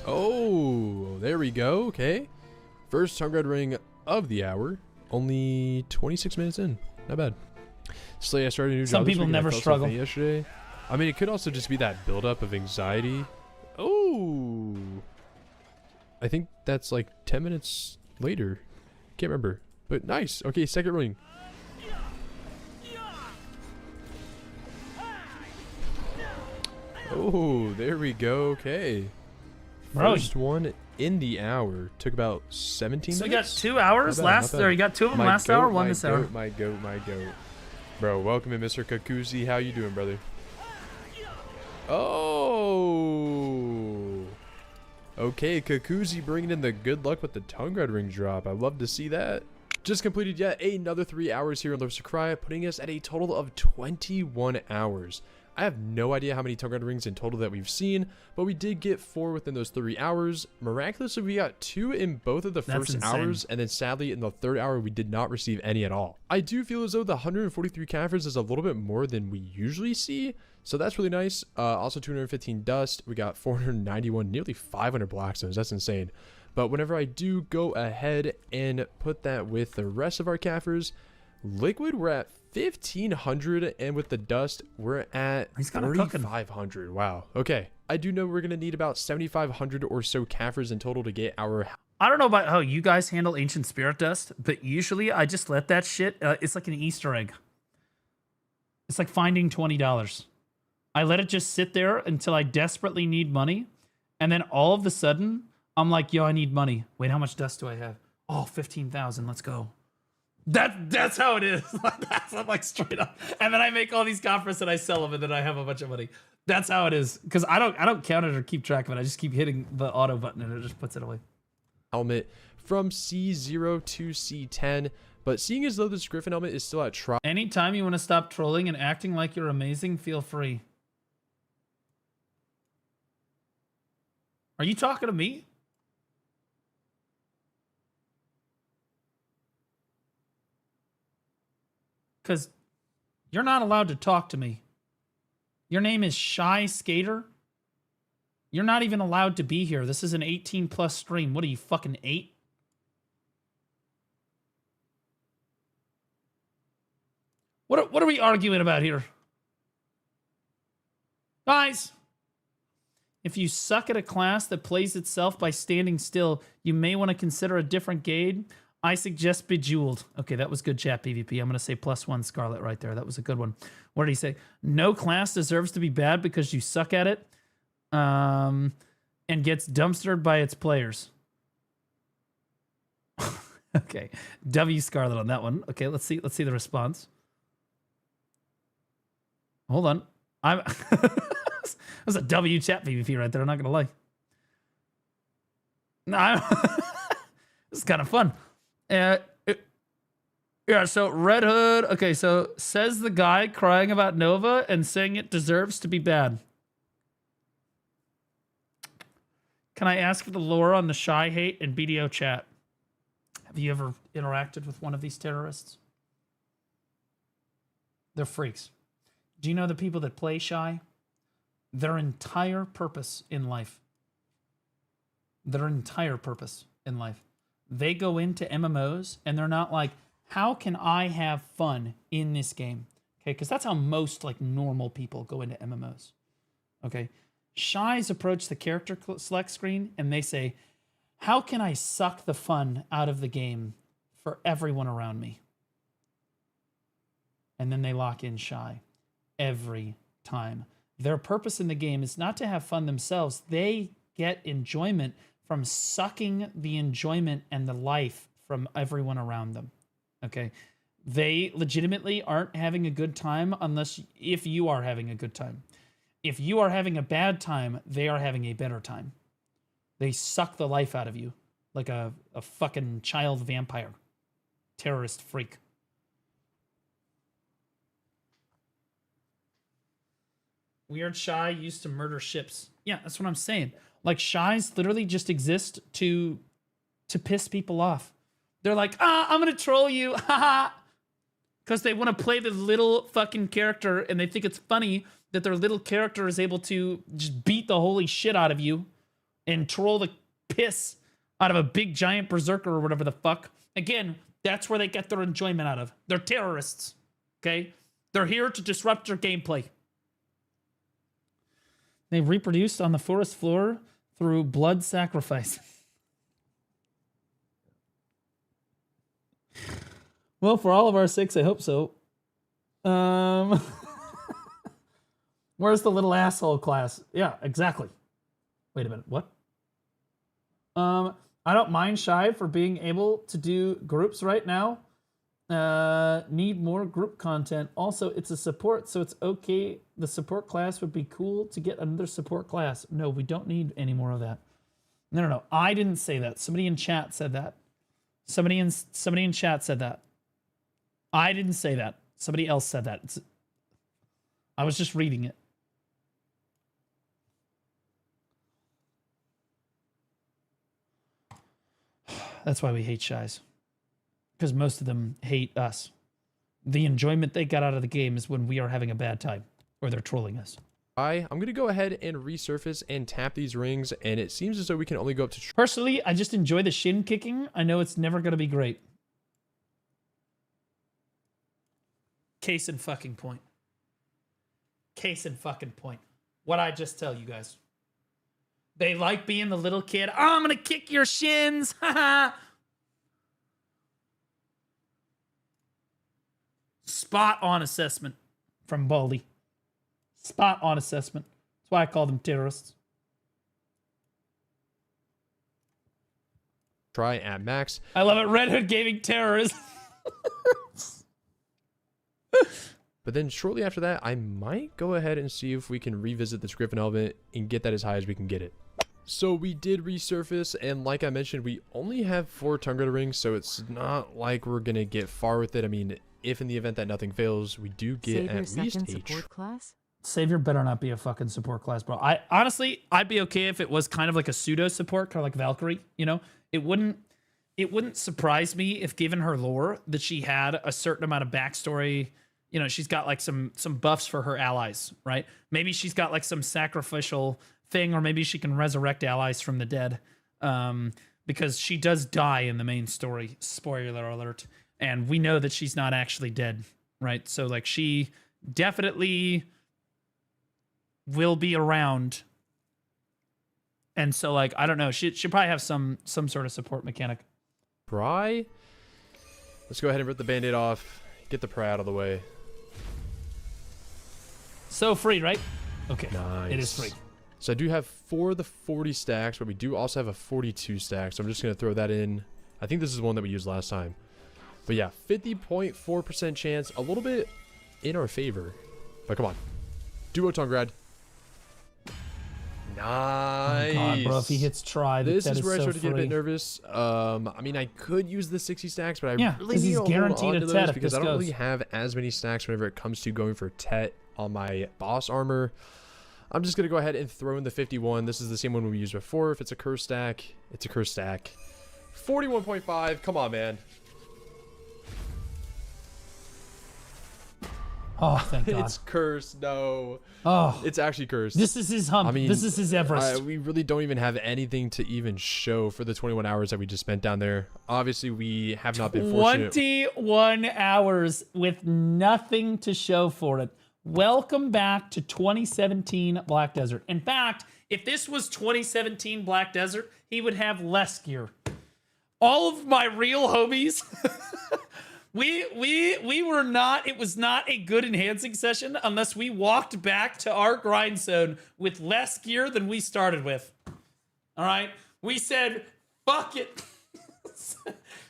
I: Oh, there we go. Okay. First tongue red ring of the hour. Only 26 minutes in. Not bad. Slay, I started a new job.
A: Some people
I: this week and I
A: never
I: felt so
A: struggle.
I: faint yesterday. I mean, it could also just be that buildup of anxiety. Oh. I think that's like 10 minutes later. Can't remember. But nice. Okay, second ring. Oh, there we go. Okay.
A: Bro,
I: First one in the hour. Took about 17
A: so
I: minutes.
A: you got 2 hours
I: Not bad,
A: last,
I: not bad.
A: or you got 2 of them
I: My
A: last
I: goat,
A: hour, 1
I: my
A: this hour.
I: goat, my goat, my goat. Bro, welcome in, Mr. Kakuzi. How you doing, brother? Oh. Okay, Kakuzi bringing in the good luck with the tongue red ring drop. I love to see that. Just completed yet another 3 hours here on Love Sakraya, putting us at a total of 21 hours. I have no idea how many tongue red rings in total that we've seen, but we did get 4 within those 3 hours. Miraculously, we got 2 in both of the first hours, and then sadly, in the 3rd hour, we did not receive any at all. I do feel as though the 143 Kafirs is a little bit more than we usually see, so that's really nice. Also, 215 dust. We got 491, nearly 500 blackstones. That's insane. But whenever I do go ahead and put that with the rest of our Kafirs, liquid, we're at 1,500, and with the dust, we're at 3,500. Wow. Okay. I do know we're going to need about 7,500 or so Kafirs in total to get our...
A: I don't know about how you guys handle ancient spirit dust, but usually I just let that shit... it's like an Easter egg. It's like finding $20. I let it just sit there until I desperately need money, and then all of a sudden, I'm like, yo, I need money. Wait, how much dust do I have? Oh, 15,000. Let's go. That's how it is. I'm like straight up. And then I make all these coffers and I sell them and then I have a bunch of money. That's how it is. Because I don't count it or keep track of it. I just keep hitting the auto button and it just puts it away.
I: Helmet from C0 to C10. But seeing as though this Griffin helmet is still at trial.
A: Anytime you want to stop trolling and acting like you're amazing, feel free. Are you talking to me? Because you're not allowed to talk to me. Your name is Shy Skater. You're not even allowed to be here. This is an 18+ stream. What are you, fucking 8? What are we arguing about here? Guys, if you suck at a class that plays itself by standing still, you may want to consider a different grade. I suggest Bejeweled. Okay, that was good chat, PvP. I'm going to say +1 Scarlet right there. That was a good one. What did he say? No class deserves to be bad because you suck at it and gets dumpstered by its players. Okay, W Scarlet on that one. Okay, let's see the response. Hold on. That was a W chat PvP right there. I'm not going to lie. No, this is kind of fun. Yeah, so Red Hood. Okay, so says the guy crying about Nova and saying it deserves to be bad. Can I ask for the lore on the Shy Hate and BDO chat? Have you ever interacted with one of these terrorists? They're freaks. Do you know the people that play Shy? Their entire purpose in life. They go into MMOs and they're not like, how can I have fun in this game? Okay, because that's how most like normal people go into MMOs. Okay. Shies approach the character select screen and they say, how can I suck the fun out of the game for everyone around me? And then they lock in Shy every time. Their purpose in the game is not to have fun themselves. They get enjoyment from sucking the enjoyment and the life from everyone around them. Okay. They legitimately aren't having a good time if you are having a good time. If you are having a bad time, they are having a better time. They suck the life out of you like a fucking child vampire, terrorist freak. Weird Shy used to murder ships. Yeah, that's what I'm saying. Like, Shies literally just exist to piss people off. They're like, I'm gonna troll you, haha. Because they want to play the little fucking character and they think it's funny that their little character is able to just beat the holy shit out of you and troll the piss out of a big giant berserker or whatever the fuck. Again, that's where they get their enjoyment out of. They're terrorists, okay? They're here to disrupt your gameplay. They reproduced on the forest floor through blood sacrifice. Well, for all of our sakes, I hope so. Where's the little asshole class? Yeah, exactly. Wait a minute, what? I don't mind Shy for being able to do groups right now. Need more group content. Also, it's a support, so it's okay. The support class would be cool to get another support class. No, we don't need any more of that. No. I didn't say that. Somebody in chat said that. Somebody in chat said that. I didn't say that. Somebody else said that. I was just reading it. That's why we hate Shies. Because most of them hate us. The enjoyment they got out of the game is when we are having a bad time. Or they're trolling us.
I: I'm going to go ahead and resurface and tap these rings. And it seems as though we can only go up to...
A: Personally, I just enjoy the shin kicking. I know it's never going to be great. Case in fucking point. Case in fucking point. What I just tell you guys. They like being the little kid. Oh, I'm going to kick your shins. Haha. Spot on assessment from Baldy. Spot on assessment. That's why I call them terrorists.
I: Try at max.
A: I love it. Red Hood Gaming terrorists.
I: But then shortly after that, I might go ahead and see if we can revisit this Griffin element and get that as high as we can get it. So we did resurface, and like I mentioned, we only have 4 Tungrata rings, so it's not like we're going to get far with it. I mean, if in the event that nothing fails, we do get
D: Savior
I: at least
D: second
I: a...
D: support class?
A: Savior better not be a fucking support class, bro. Honestly, I'd be okay if it was kind of like a pseudo support, kind of like Valkyrie, you know? It wouldn't surprise me if, given her lore, that she had a certain amount of backstory. You know, she's got like some buffs for her allies, right? Maybe she's got like some sacrificial thing, or maybe she can resurrect allies from the dead. Because she does die in the main story, spoiler alert. And we know that she's not actually dead, right? So like she definitely will be around. And so like, I don't know, she'll probably have some sort of support mechanic.
I: Pry? Let's go ahead and rip the band-aid off. Get the pry out of the way.
A: So free, right? Okay.
I: Nice.
A: It is free.
I: So I do have 4 of the 40 stacks, but we do also have a 42 stack. So I'm just going to throw that in. I think this is the one that we used last time. But yeah, 50.4% chance. A little bit in our favor. But come on. Duo Tungrad. Nice.
A: Oh God, bro, if he hits try,
I: this
A: that
I: is where I
A: so
I: started to get a
A: free.
I: bit nervous. I mean, I could use the 60 stacks, but I really
A: he's
I: need to hold
A: guaranteed
I: on
A: a
I: to
A: Tet
I: those
A: if
I: because
A: this
I: I don't
A: goes.
I: really have as many stacks whenever it comes to going for Tet on my boss armor. I'm just going to go ahead and throw in the 51. This is the same one we used before. If it's a curse stack, it's a curse stack. 41.5. Come on, man.
A: Oh, thank God.
I: It's cursed. No.
A: Oh,
I: It's actually cursed.
A: this is his hump.
I: I mean,
A: this is his Everest.
I: we really don't even have anything to even show for the 21 hours that we just spent down there. Obviously, we have not been fortunate.
A: 21 hours with nothing to show for it. Welcome back to 2017 Black Desert. In fact, if this was 2017 Black Desert, he would have less gear. All of my real homies, we were not, it was not a good enhancing session unless we walked back to our grind zone with less gear than we started with. All right? We said, fuck it.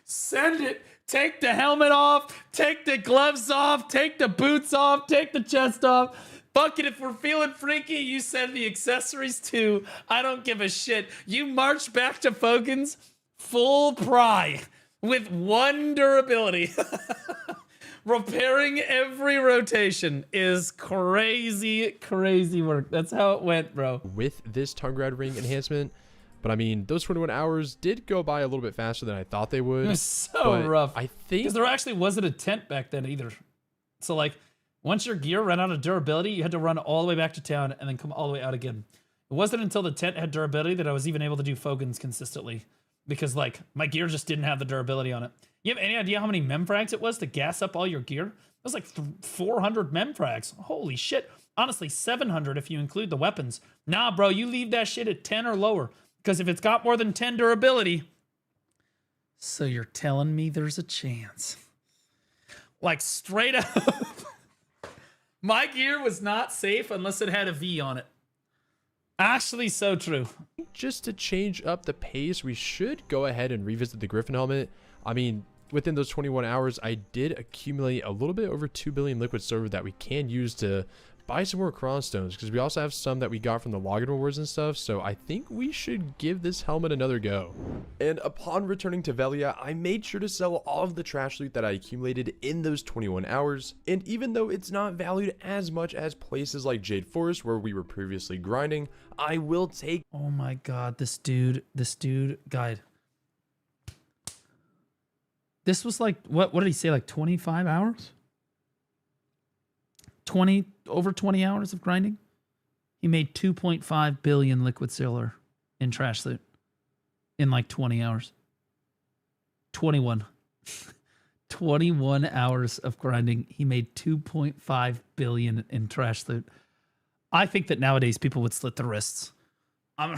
A: Send it. Take the helmet off. Take the gloves off. Take the boots off. Take the chest off. Fuck it. If we're feeling freaky, you send the accessories too. I don't give a shit. You march back to Fogan's full pry with 1 durability. Repairing every rotation is crazy, crazy work. That's how it went, bro.
I: With this tongue grad ring enhancement. But I mean, those 21 hours did go by a little bit faster than I thought they would.
A: It was so rough.
I: I think
A: because there actually wasn't a tent back then either. So like, once your gear ran out of durability, you had to run all the way back to town and then come all the way out again. It wasn't until the tent had durability that I was even able to do Fogans consistently, because like my gear just didn't have the durability on it. You have any idea how many memfrags it was to gas up all your gear? It was like 400 memfrags. Holy shit. Honestly, 700 if you include the weapons. Nah, bro, you leave that shit at 10 or lower. Because if it's got more than 10 durability, so you're telling me there's a chance. Like straight up, my gear was not safe unless it had a V on it. Actually, so true.
I: Just to change up the pace, we should go ahead and revisit the Griffin helmet. I mean, within those 21 hours, I did accumulate a little bit over 2 billion liquid silver that we can use to buy some more crown stones, because we also have some that we got from the login rewards and stuff. So I think we should give this helmet another go. And upon returning to Velia, I made sure to sell all of the trash loot that I accumulated in those 21 hours. And even though it's not valued as much as places like Jade Forest where we were previously grinding, I will take—
A: Oh my god, this dude, guide. This was like, what did he say, like 25 hours? Over 20 hours of grinding? He made 2.5 billion liquid silver in trash loot in like 20 hours. 21 hours of grinding. He made 2.5 billion in trash loot. I think that nowadays people would slit their wrists. I'm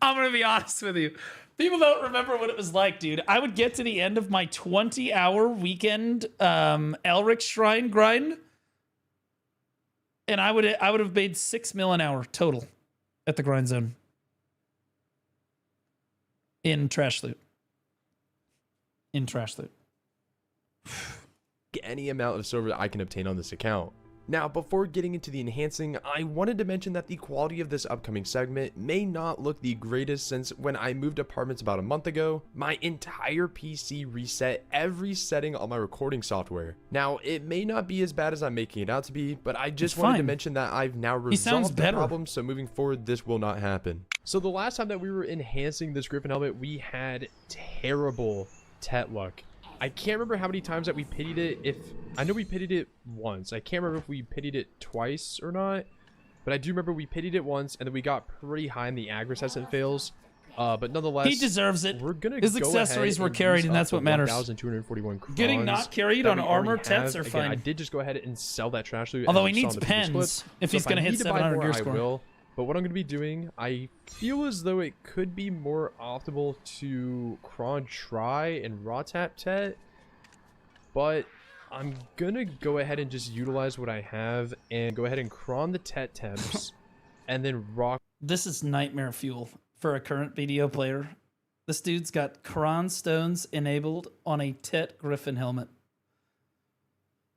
A: gonna be honest with you. People don't remember what it was like, dude. I would get to the end of my 20-hour weekend Elric Shrine grind, and I would have made 6 mil an hour total at the grind zone in trash loot.
I: Any amount of silver that I can obtain on this account. Now, before getting into the enhancing, I wanted to mention that the quality of this upcoming segment may not look the greatest, since when I moved apartments about a month ago, my entire PC reset every setting on my recording software. Now, it may not be as bad as I'm making it out to be, but I just wanted to mention that I've now resolved the problem, so moving forward, this will not happen. So the last time that we were enhancing this Griffin helmet, we had terrible tet luck. I can't remember how many times that we pitied it. I know we pitied it once. I can't remember if we pitied it twice or not, but I do remember we pitied it once, and then we got pretty high in the aggro fails. But nonetheless,
A: he deserves it.
I: We're gonna
A: His accessories were carried, and that's what matters.
I: 1,241 crons.
A: Getting not carried on armor tets are fine.
I: I did just go ahead and sell that trash loot.
A: Although he needs pens if he's gonna hit 700 gear score.
I: I will. But what I'm going to be doing, I feel as though it could be more optimal to cron try and raw tap tet. But I'm going to go ahead and just utilize what I have and go ahead and cron the tet temps and then rock.
A: This is nightmare fuel for a current BDO player. This dude's got cron stones enabled on a tet griffin helmet.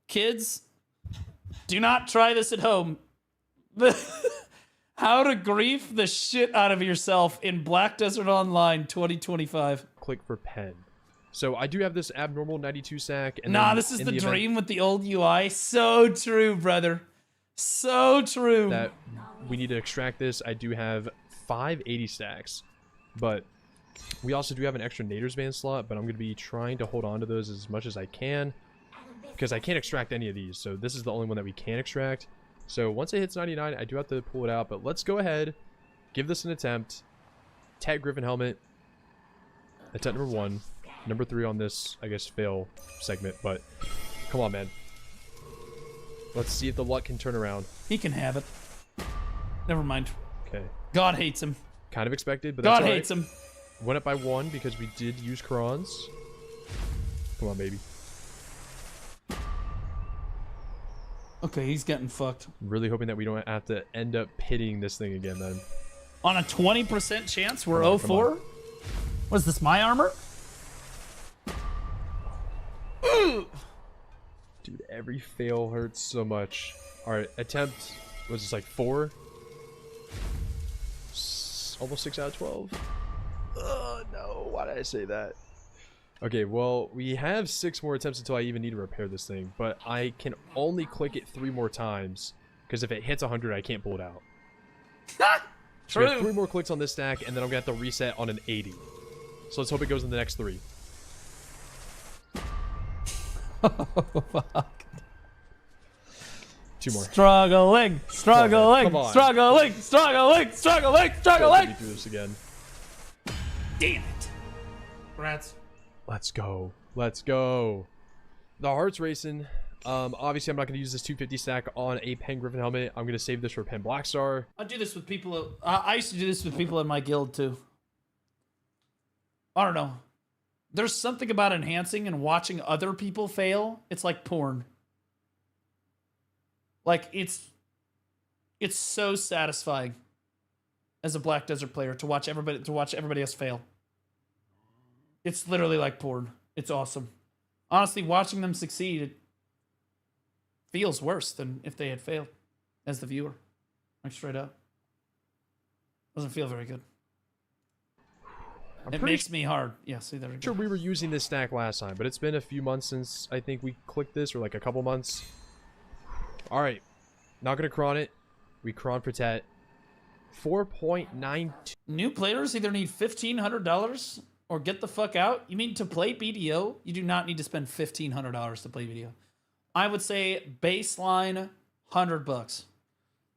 A: Kids, do not try this at home. How to grief the shit out of yourself in Black Desert Online 2025.
I: Click for pen. So I do have this abnormal 92 sack. And
A: nah, this is the dream with the old UI. So true, brother. So true.
I: That we need to extract this. I do have 580 stacks. But we also do have an extra Nader's Van slot. But I'm going to be trying to hold on to those as much as I can, because I can't extract any of these. So this is the only one that we can extract. So once it hits 99, I do have to pull it out. But let's go ahead, give this an attempt. Tet Griffin helmet. Attempt number 1. Number 3 on this, I guess, fail segment. But come on, man. Let's see if the luck can turn around.
A: He can have it. Never mind.
I: Okay.
A: God hates him.
I: Kind of expected, but
A: God
I: that's
A: hates him.
I: Went up by 1 because we did use crons. Come on, baby.
A: Okay, he's getting fucked.
I: Really hoping that we don't have to end up pitting this thing again then.
A: On a 20% chance, we're
I: Come on,
A: 0-4. What is this, my armor?
I: Dude, every fail hurts so much. Alright, attempt, was this like 4? Almost 6 out of 12. Oh no, why did I say that? Okay, well, we have 6 more attempts until I even need to repair this thing, but I can only click it 3 more times, because if it hits 100, I can't pull it out. So we have 3 more clicks on this stack, and then I'm going to have to reset on an 80. So let's hope it goes in the next 3.
A: Oh, fuck.
I: 2 more.
A: Struggling, struggling,
I: Come on.
A: struggling, struggling, struggling, struggling.
I: Let me do this again.
A: Damn it. Rats.
I: Let's go. Let's go. The heart's racing. Obviously, I'm not going to use this 250 stack on a Pen Griffin helmet. I'm going to save this for Pen Blackstar.
A: I do this with people. I used to do this with people in my guild too. I don't know. There's something about enhancing and watching other people fail. It's like porn. Like it's so satisfying as a Black Desert player to watch everybody else fail. It's literally like porn. It's awesome. Honestly, watching them succeed, it feels worse than if they had failed as the viewer. Like straight up. Doesn't feel very good. It makes me hard. Yeah, see, there we go.
I: Sure, we were using this stack last time, but it's been a few months since I think we clicked this, or like a couple months. Alright. Not gonna cron it. We cron protect. 4.92.
A: New players either need $1,500 or get the fuck out. You mean to play BDO? You do not need to spend $1,500 to play BDO. I would say baseline $100.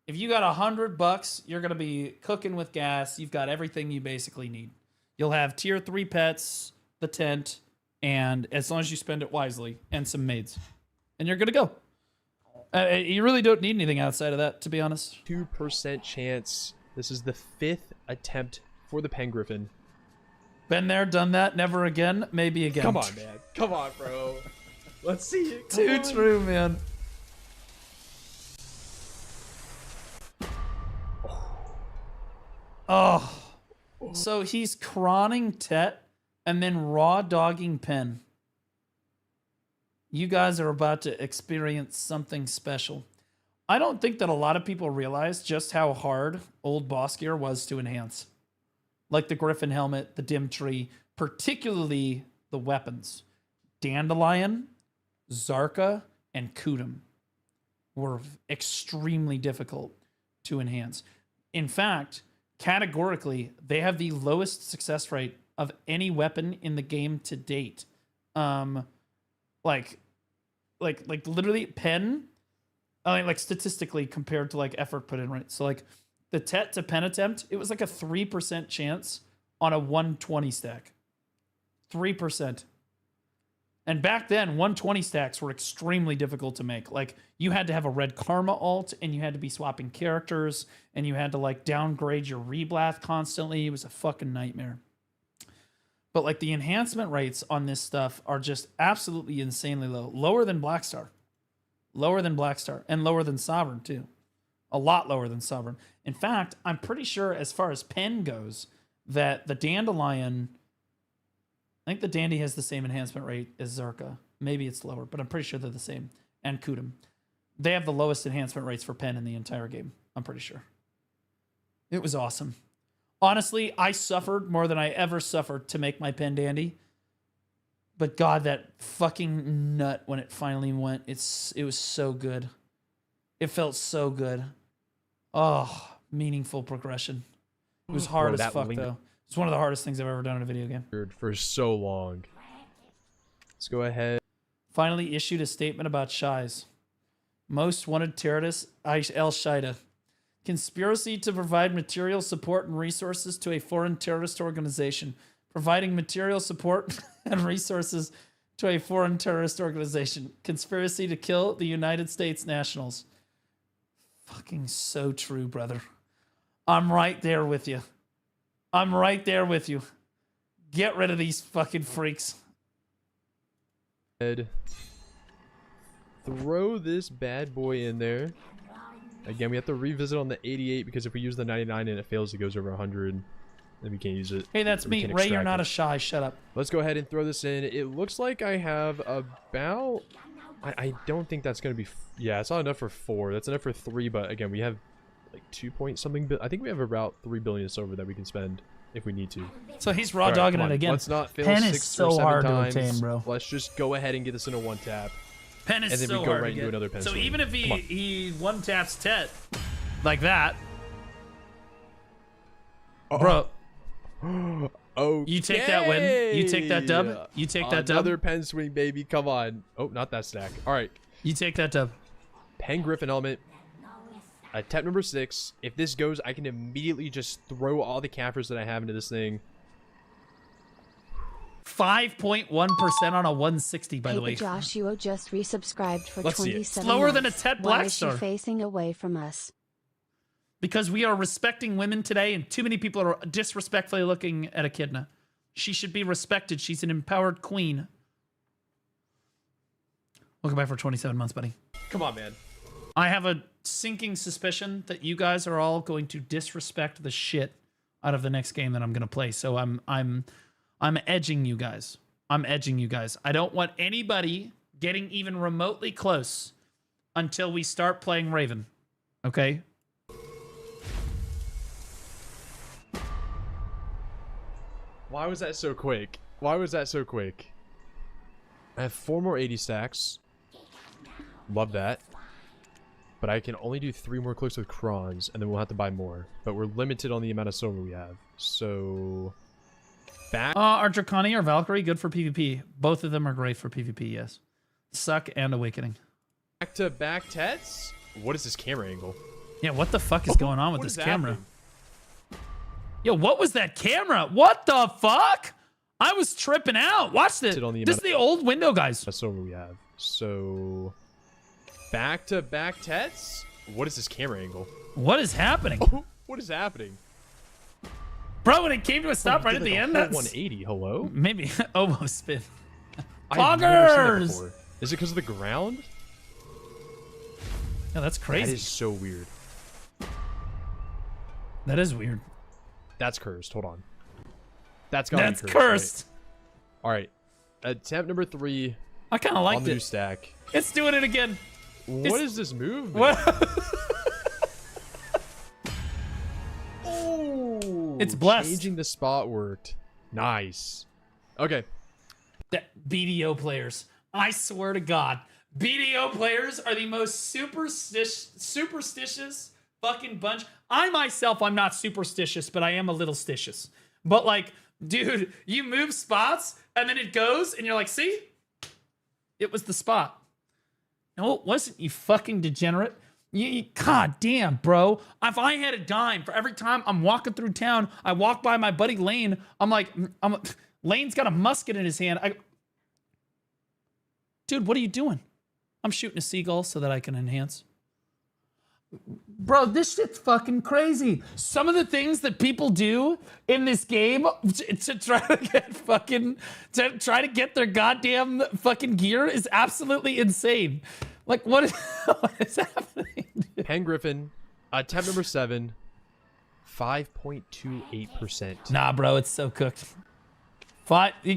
A: If you got $100, you're gonna be cooking with gas. You've got everything you basically need. You'll have tier 3 pets, the tent, and as long as you spend it wisely, and some maids, and you're good to go. You really don't need anything outside of that, to be honest.
I: 2% chance. This is the 5th attempt for the Pen Griffin.
A: Been there, done that, never again, maybe again.
I: Come on, man. Come on, bro. Let's see it.
A: Too true, man. Oh. So he's cronning Tet and then raw dogging Pen. You guys are about to experience something special. I don't think that a lot of people realize just how hard old boss gear was to enhance. Like the Griffin helmet, the dim tree, particularly the weapons. Dandelion, Zarka, and Kudum were extremely difficult to enhance. In fact, categorically, they have the lowest success rate of any weapon in the game to date. Like literally Pen, I mean, like statistically compared to like effort put in, right? So like the Tet to Pen attempt, it was like a 3% chance on a 120 stack. 3%. And back then, 120 stacks were extremely difficult to make. Like, you had to have a red karma alt, and you had to be swapping characters, and you had to, like, downgrade your reblath constantly. It was a fucking nightmare. But, like, the enhancement rates on this stuff are just absolutely insanely low. Lower than Blackstar. Lower than Blackstar. And lower than Sovereign, too. A lot lower than Sovereign. In fact, I'm pretty sure, as far as Pen goes, that the Dandelion... I think the Dandy has the same enhancement rate as Zarka. Maybe it's lower, but I'm pretty sure they're the same. And Kudum. They have the lowest enhancement rates for Pen in the entire game. I'm pretty sure. It was awesome. Honestly, I suffered more than I ever suffered to make my Pen Dandy. But God, that fucking nut when it finally went, it was so good. It felt so good. Oh, meaningful progression. It was hard as fuck, though. It's one of the hardest things I've ever done in a video game.
I: For so long. Let's go ahead.
A: Finally issued a statement about Shies. Most wanted terrorist El Shaida. Conspiracy to provide material support and resources to a foreign terrorist organization. Providing material support and resources to a foreign terrorist organization. Conspiracy to kill the United States nationals. Fucking so true, brother. I'm right there with you. I'm right there with you. Get rid of these fucking freaks.
I: Throw this bad boy in there. Again, we have to revisit on the 88 because if we use the 99 and it fails, it goes over 100. Then we can't use it.
A: Hey, that's me. Ray, you're not a shy. Shut up.
I: Let's go ahead and throw this in. It looks like I have about... I don't think that's going to be... Yeah, it's not enough for 4. That's enough for 3, but again, we have like 2 point something... I think we have about 3 billion silver that we can spend if we need to.
A: So he's raw dogging it again.
I: Let's not fail
A: Pen
I: 6
A: is so
I: or 7
A: hard
I: times.
A: to attain, bro.
I: Let's just go ahead and get this in a 1 tap.
A: Pen is
I: and then
A: so
I: we go
A: hard
I: right
A: to
I: into
A: get.
I: another pen
A: So
I: swing.
A: even if he one taps Tet like that, bro.
I: Oh,
A: You take that win. You take that dub. You take that dub.
I: Another pen swing, baby. Come on. Oh, not that stack. All right.
A: You take that dub.
I: Pen Griffin element. Tap number 6. If this goes, I can immediately just throw all the cappers that I have into this thing.
B: 5.1%
A: on a 160, by the way.
B: Joshua just resubscribed for
I: Let's see it.
B: 27
A: Slower than a
B: months.
A: Tet
B: Why is she
A: Blackstar.
B: facing away from us?
A: Because we are respecting women today, and too many people are disrespectfully looking at Echidna. She should be respected. She's an empowered queen. Welcome back for 27 months, buddy.
I: Come on, man.
A: I have a sinking suspicion that you guys are all going to disrespect the shit out of the next game that I'm going to play. So I'm edging you guys. I'm edging you guys. I don't want anybody getting even remotely close until we start playing Raven. Okay?
I: Why was that so quick? Why was that so quick? I have 4 more 80 stacks. Love that. But I can only do 3 more clicks with Crons, and then we'll have to buy more. But we're limited on the amount of silver we have. So... back...
A: Are Draconi or Valkyrie good for PvP? Both of them are great for PvP, yes. Suck and Awakening.
I: Back to back Tets? What is this camera angle?
A: Yeah, what the fuck is going on with
I: What
A: this
I: is
A: camera?
I: happening?
A: Yo, what was that camera? What the fuck? I was tripping out. Watch this. This is the old window, guys.
I: That's silver we have. So... back to back Tets? What is this camera angle?
A: What is happening?
I: What is happening?
A: Bro, when it came to a stop right at the end, that's
I: 180. Hello?
A: maybe oboe spin.
I: I've never seen that
A: Poggers!
I: before. Is it because of the ground?
A: Yeah, that's crazy.
I: That is so weird.
A: That is weird.
I: That's cursed. Hold on. That's gotta
A: That's
I: be
A: cursed.
I: Right? All right. Attempt number 3
A: I kind of
I: on
A: liked
I: the new
A: it.
I: stack.
A: It's doing it again.
I: What is this move?
A: What?
I: Oh,
A: It's blessed.
I: Changing the spot worked. Nice. Okay.
A: That BDO players. I swear to God, BDO players are the most superstitious fucking bunch. I myself, I'm not superstitious, but I am a little stitious. But like, dude, you move spots and then it goes and you're like, see? It was the spot. No, it wasn't, you fucking degenerate. God damn, bro. If I had a dime for every time I'm walking through town, I walk by my buddy Lane, I'm like, Lane's got a musket in his hand. Dude, what are you doing? I'm shooting a seagull so that I can enhance. Bro, this shit's fucking crazy. Some of the things that people do in this game to try to get to try to get their goddamn fucking gear is absolutely insane. Like, what is happening?
I: Pen Griffin, attempt number 7, 5.28%.
A: Nah, bro, it's so cooked.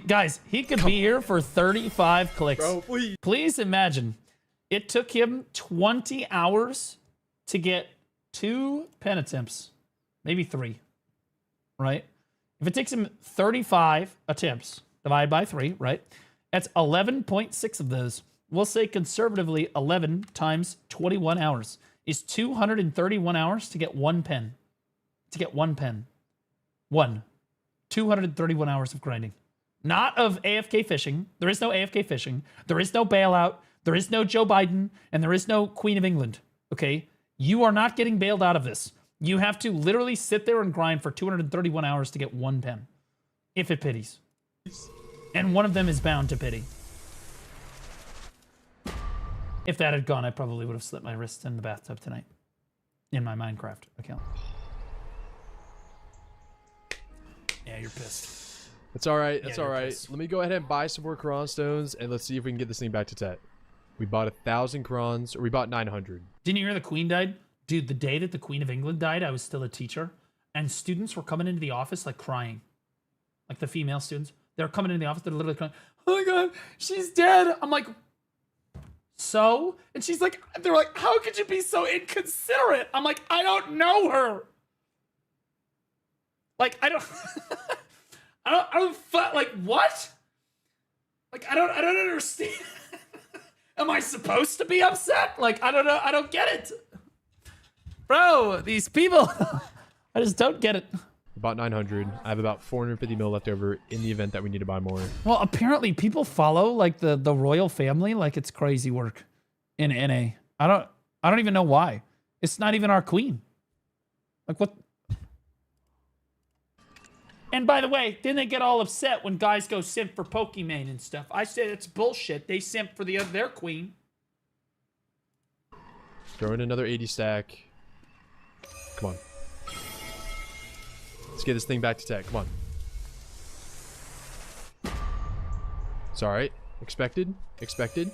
A: Guys, he could be here for 35 clicks.
I: Bro, please.
A: Please imagine. It took him 20 hours to get 2 pen attempts. Maybe 3. Right? If it takes him 35 attempts, divided by 3, right? That's 11.6 of those. We'll say conservatively 11 times 21 hours is 231 hours to get 1 pen. To get 1 pen. 231 hours of grinding. Not of AFK fishing. There is no AFK fishing. There is no bailout. There is no Joe Biden. And there is no Queen of England. Okay? You are not getting bailed out of this. You have to literally sit there and grind for 231 hours to get 1 pen. If it pities. And one of them is bound to pity. If that had gone, I probably would have slit my wrist in the bathtub tonight. In my Minecraft account. Yeah, you're pissed.
I: It's alright,
A: Yeah,
I: it's
A: you're
I: alright.
A: pissed.
I: Let me go ahead and buy some more Quran stones, and let's see if we can get this thing back to Tet. We bought 1,000 Qurans, or we bought 900.
A: Didn't you hear the Queen died? Dude, the day that the Queen of England died, I was still a teacher. And students were coming into the office like crying. Like the female students. They're coming into the office, they're literally crying. Oh my god, she's dead. I'm like, so? And she's like, they're like, how could you be so inconsiderate? I'm like, I don't know her. Like, I don't, like, what? Like, I don't understand. Am I supposed to be upset? Like, I don't know. I don't get it. Bro, these people, I just don't get it.
I: About 900. I have about 450 mil left over in the event that we need to buy more.
A: Well, apparently people follow like the royal family like it's crazy work in NA. I don't even know why. It's not even our queen. Like what? And by the way, then they get all upset when guys go simp for Pokemon and stuff. I said it's bullshit. They simp for their queen.
I: Throw in another 80 stack. Come on. Let's get this thing back to Tet. Come on. It's alright. Expected. Expected.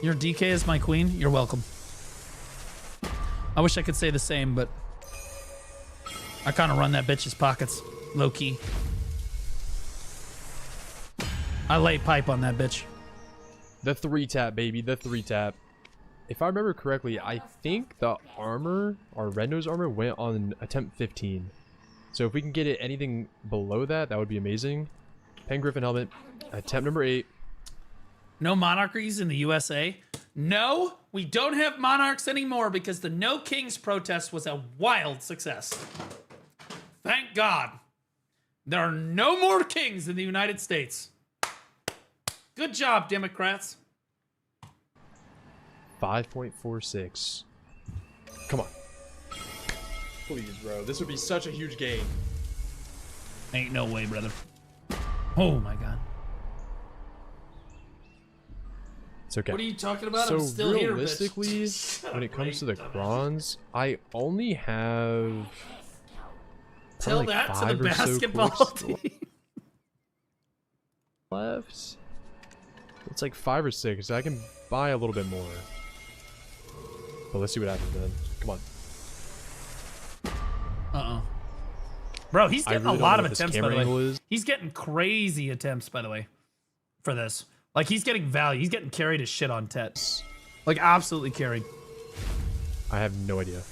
A: Your DK is my queen. You're welcome. I wish I could say the same, but I kind of run that bitch's pockets. Low key. I lay pipe on that bitch.
I: The 3-tap, baby. The 3-tap. If I remember correctly, I think the armor, our Red Nose armor, went on attempt 15. So if we can get it anything below that, that would be amazing. Pen Griffin helmet. Attempt number 8.
A: No monarchies in the USA. No, we don't have monarchs anymore because the No Kings protest was a wild success. Thank God. There are no more kings in the United States. Good job, Democrats.
I: 5.46. Come on. Please, bro. This would be such a huge game.
A: Ain't no way, brother. Oh my God.
I: It's okay.
A: What are you talking about?
I: So
A: I'm still here,
I: realistically,
A: bitch.
I: when it comes to the Krons, I only have
A: Tell
I: like
A: that to
I: 5
A: the
I: or so
A: basketball
I: clicks
A: team.
I: left. It's like 5 or 6. I can buy a little bit more. But let's see what happens then. Come on.
A: Bro, he's
I: I
A: getting
I: really
A: a
I: don't
A: lot
I: know
A: of
I: what this
A: attempts, by
I: camera
A: the
I: angle
A: way.
I: is.
A: He's getting crazy attempts, by the way, for this. Like, he's getting value. He's getting carried as shit on Tet. Like, absolutely carried.
I: I have no idea.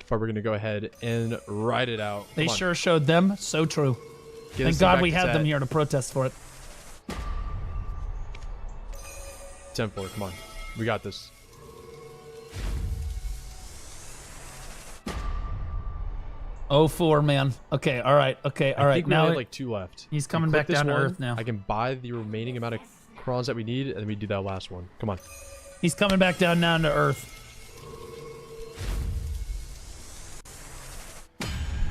I: But we're going to go ahead and ride it out.
A: They
I: Come on.
A: sure showed them. So true.
I: Get
A: Thank
I: this thing
A: God
I: back
A: we
I: to
A: had
I: Tet.
A: them here to protest for it.
I: 10-4. Come on. We got this.
A: Oh, 4, man. Okay, all right. Okay, all
I: I
A: right.
I: think we
A: Now
I: only have like 2 left.
A: he's
I: We
A: coming
I: click
A: back
I: this
A: down to
I: one,
A: earth now.
I: I can buy the remaining amount of Krons that we need, and then we do that last one. Come on.
A: He's coming back down to earth.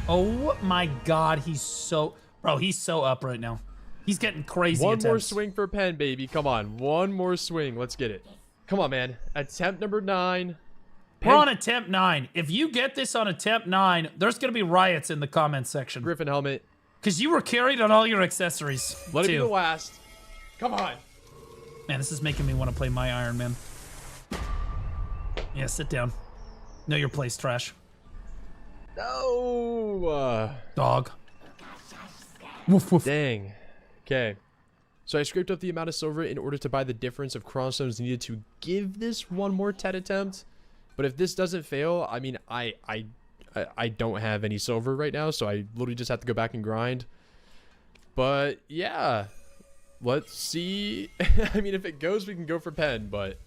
A: Oh my God, he's so... Bro, he's so up right now. He's getting crazy
I: One
A: attempts.
I: more swing for Pen, baby. Come on. One more swing. Let's get it. Come on, man. Attempt number 9.
A: We're on attempt 9. If you get this on attempt 9, there's going to be riots in the comments section.
I: Griffin helmet.
A: Because you were carried on all your accessories,
I: Let it be
A: too.
I: the last. Come on.
A: Man, this is making me want to play my Iron Man. Yeah, sit down. Know your place, trash.
I: No.
A: Dog. Woof, woof.
I: Dang. Okay. So I scraped up the amount of silver in order to buy the difference of Kron stones needed to give this one more Tet attempt. But if this doesn't fail, I mean, I don't have any silver right now, so I literally just have to go back and grind. But yeah, let's see. I mean, if it goes, we can go for Pen, but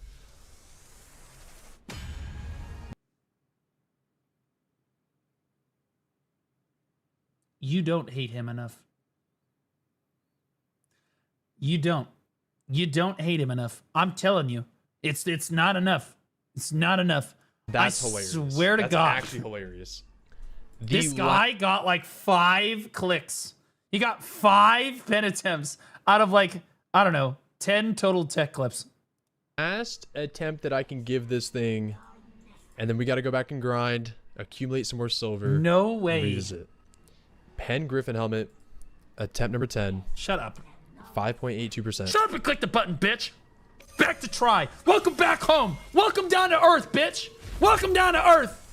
A: You don't hate him enough. You don't. You don't hate him enough. I'm telling you. It's not enough. It's not enough.
I: that's
A: I
I: hilarious.
A: Swear to
I: That's
A: God.
I: actually hilarious.
A: This guy got like 5 clicks He got 5 pen attempts out of like, I don't know, 10 total tech clips.
I: Last attempt that I can give this thing, and then we got to go back and grind, accumulate some more silver.
A: No way.
I: Revisit. Pen Griffin helmet, attempt number 10.
A: Shut up.
I: 5.82%.
A: Shut up and click the button, bitch. Back to try. Welcome back home. Welcome down to earth, bitch. Welcome down to earth.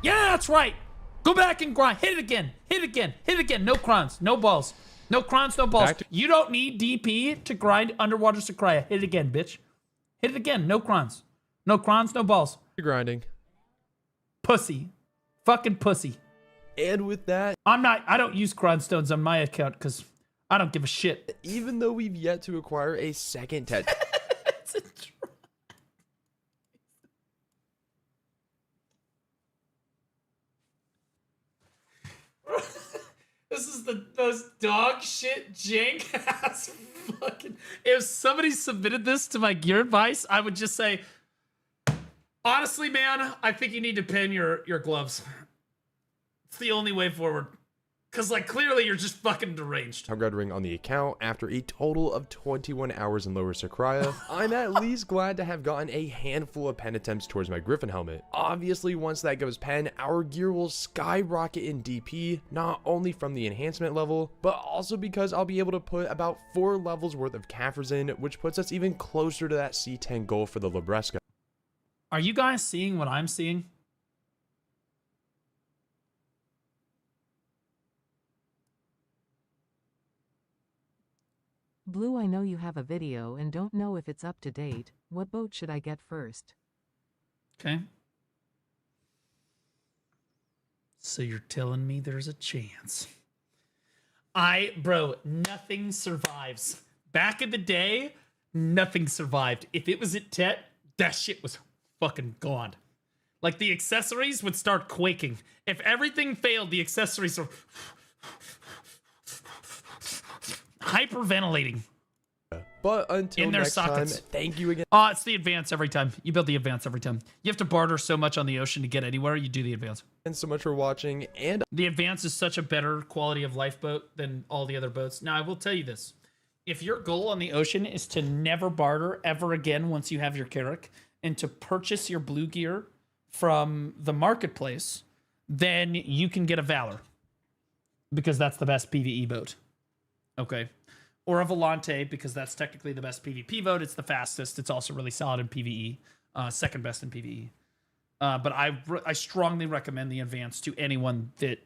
A: Yeah, that's right. Go back and grind. Hit it again. Hit it again. Hit it again. No crons. No balls. No crons, no balls. You don't need DP to grind underwater Sakurai. Hit it again, bitch. Hit it again. No crons. No crons, no balls.
I: Grinding.
A: Pussy. Fucking pussy.
I: And with that,
A: I don't use cron stones on my account because I don't give a shit.
I: even though we've yet to acquire a second tattoo.
A: It's a tr- This is the most dog shit jank ass fucking. If somebody submitted this to my gear advice, I would just say, honestly, man, I think you need to pin your gloves. It's the only way forward. Because, like, clearly you're just fucking deranged.
I: Red ring on the account after a total of 21 hours in Lower Sakurai. I'm at least glad to have gotten a handful of pen attempts towards my Griffin helmet. Obviously, once that goes pen, our gear will skyrocket in DP, not only from the enhancement level, but also because I'll be able to put about 4 levels worth of Kaffers in, which puts us even closer to that C10 goal for the Libresca.
A: Are you guys seeing what I'm seeing?
D: Blue, I know you have a video and don't know if it's up to date. What boat should I get first?
A: Okay. So you're telling me there's a chance. Bro, nothing survives. Back in the day, nothing survived. If it was at Tet, that shit was fucking gone. Like, the accessories would start quaking. If everything failed, the accessories are hyperventilating.
I: But until
A: in their
I: next
A: sockets.
I: time, thank you again.
A: It's the advance every time. You build the advance every time. You have to barter so much on the ocean to get anywhere. You do the advance.
I: And so much for watching. And
A: the advance is such a better quality of life boat than all the other boats. Now, I will tell you this. If your goal on the ocean is to never barter ever again once you have your Carrack and to purchase your blue gear from the marketplace, then you can get a Valor because that's the best PvE boat. Okay. Or a Volante, because that's technically the best PvP boat. It's the fastest. It's also really solid in PvE. Second best in PvE. But I strongly recommend the Advance to anyone that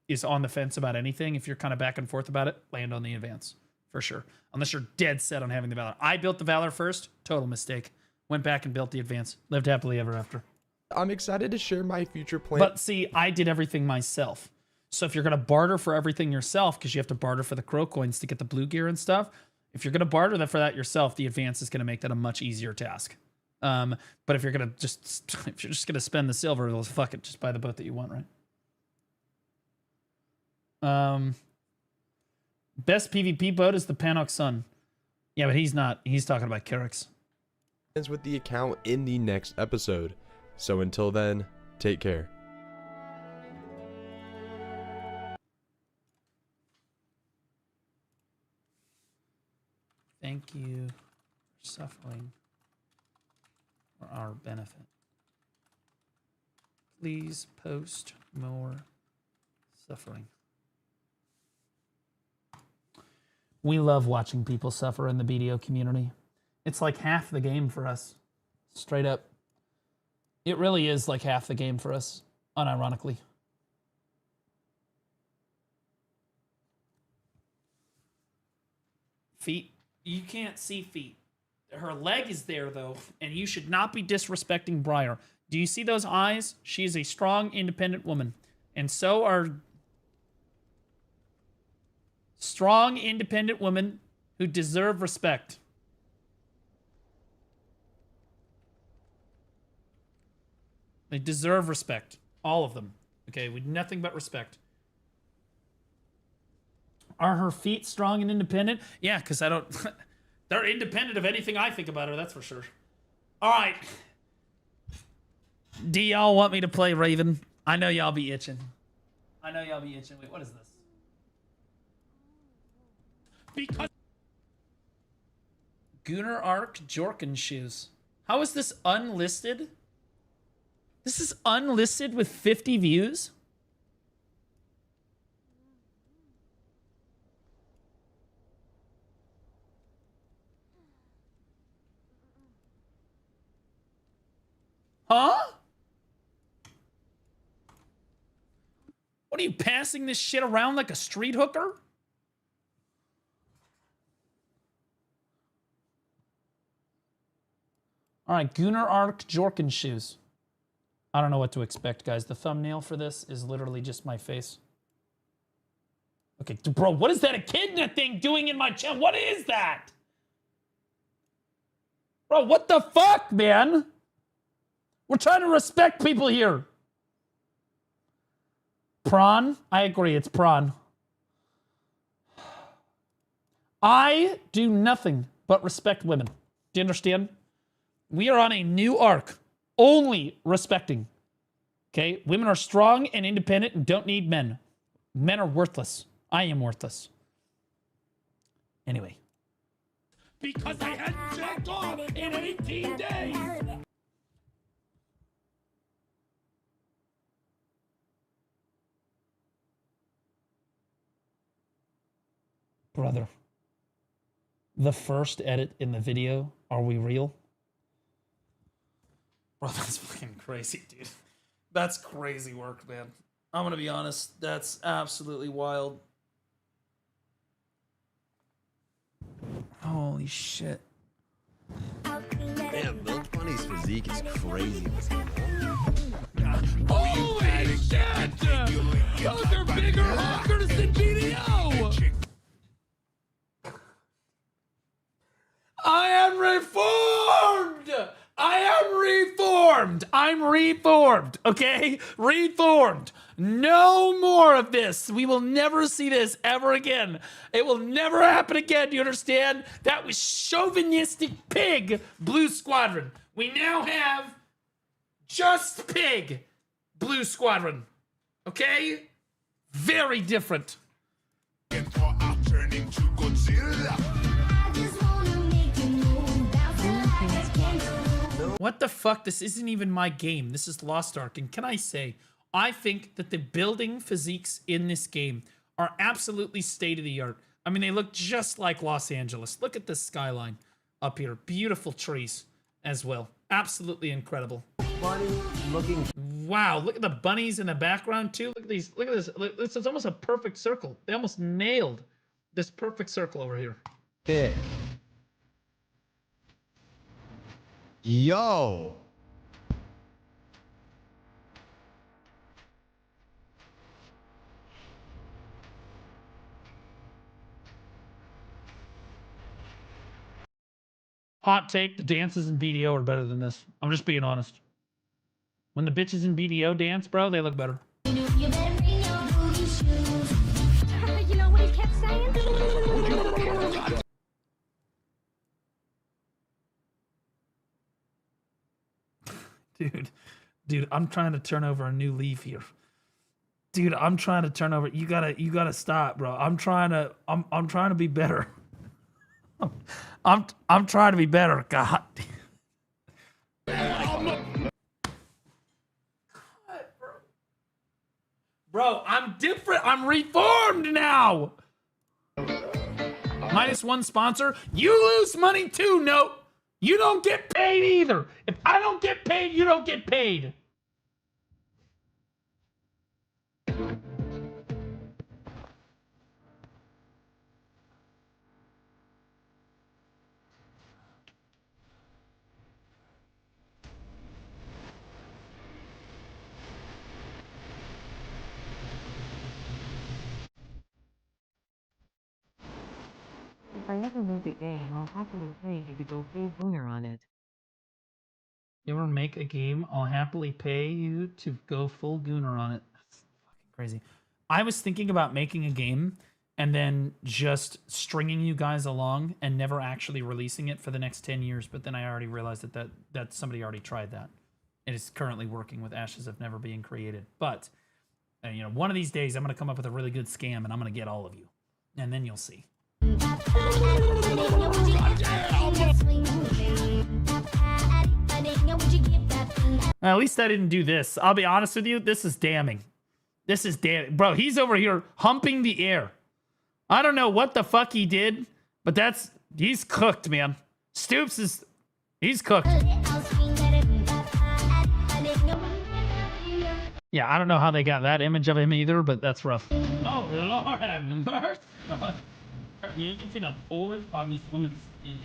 A: is on the fence about anything. If you're kind of back and forth about it, land on the Advance. For sure. Unless you're dead set on having the Valor. I built the Valor first. Total mistake. Went back and built the Advance. Lived happily ever after.
I: I'm excited to share my future plan.
A: But see, I did everything myself. So if you're going to barter for everything yourself, because you have to barter for the crow coins to get the blue gear and stuff, if you're going to barter that for that yourself, the advance is going to make that a much easier task. But if you're going to if you're just going to spend the silver, well, fuck it, just buy the boat that you want, right? Best PvP boat is the Panox Sun. Yeah, but he's not. He's talking about Carracks.
I: With the account in the next episode. So until then, take care.
A: Thank you for suffering for our benefit. Please post more suffering. We love watching people suffer in the BDO community. It's like half the game for us. Straight up. It really is like half the game for us, unironically. Feet. You can't see feet. Her leg is there, though, and you should not be disrespecting Briar. Do you see those eyes? She is a strong, independent woman. And so are strong, independent women who deserve respect. They deserve respect. All of them. Okay, with nothing but respect. Are her feet strong and independent? Yeah, because I don't... They're independent of anything I think about her, that's for sure. All right. Do y'all want me to play Raven? I know y'all be itching. Wait, what is this? Because Gooner Arc Jorkin shoes. How is this unlisted? This is unlisted with 50 views? Huh? What are you passing this shit around like a street hooker? All right, Gooner Arc Jorkin shoes. I don't know what to expect, guys. The thumbnail for this is literally just my face. Okay, bro, what is that echidna thing doing in my channel? What is that? Bro, what the fuck, man? We're trying to respect people here. Prawn? I agree, it's prawn. I do nothing but respect women. Do you understand? We are on a new arc. Only respecting. Okay? Women are strong and independent and don't need men. Men are worthless. I am worthless. Anyway. Because I hadn't jacked off in 18 days! Brother. The first edit in the video, are we real? Bro, that's fucking crazy, dude. That's crazy work, man. I'm gonna be honest. That's absolutely wild. Holy shit.
J: Damn, Milk Bunny's physique is crazy.
A: Holy shit! Those are bigger honkers than BDO! I am reformed! I am reformed! I'm reformed, okay? Reformed. No more of this. We will never see this ever again. It will never happen again, do you understand? That was chauvinistic pig, Blue Squadron. We now have just pig, Blue Squadron. Okay? Very different. What the fuck? This isn't even my game. This is Lost Ark. And can I say, I think that the building physiques in this game are absolutely state-of-the-art. I mean, they look just like Los Angeles. Look at this skyline up here. Beautiful trees as well. Absolutely incredible.
J: Bunny looking.
A: Wow, look at the bunnies in the background too. Look at these. Look at this. This is almost a perfect circle. They almost nailed this perfect circle over here.
J: Fit. Yo.
A: Hot take, the dances in BDO are better than this. I'm just being honest. When the bitches in BDO dance, bro, they look better.
H: You better bring your booty shoes. You know what he kept saying?
A: Dude, I'm trying to turn over a new leaf here. Dude, I'm trying to turn over. You gotta stop, bro. I'm trying to be better. I'm trying to be better. God. Bro, I'm different. I'm reformed now. -1 sponsor. You lose money too, no. You don't get paid either. If I don't get paid, you don't get paid.
D: If I ever make a game, I'll happily pay you to go full gooner on it.
A: You ever make a game, I'll happily pay you to go full gooner on it. That's fucking crazy. I was thinking about making a game and then just stringing you guys along and never actually releasing it for the next 10 years, but then I already realized that somebody already tried that. It is currently working with Ashes of Never Being Created. But, you know, one of these days I'm going to come up with a really good scam and I'm going to get all of you. And then you'll see. At least I didn't do this. I'll be honest with you. This is damning. This is damning. Bro, he's over here humping the air. I don't know what the fuck he did, but he's cooked, man. Stoops is, he's cooked. Yeah, I don't know how they got that image of him either, but that's rough. Oh, Lord have mercy. You can see the bullet on this woman's skin.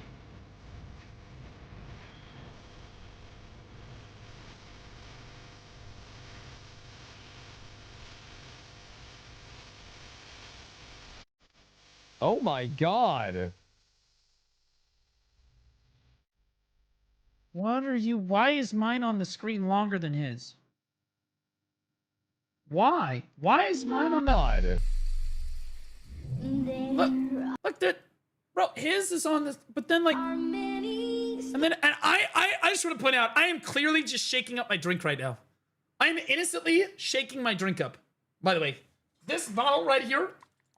I: Oh my god.
A: Why is mine on the screen longer than his? Why? Why is mine on the... Look that, bro, his is on this, but then like, and I just want to point out, I am clearly just shaking up my drink right now. I am innocently shaking my drink up. By the way, this bottle right here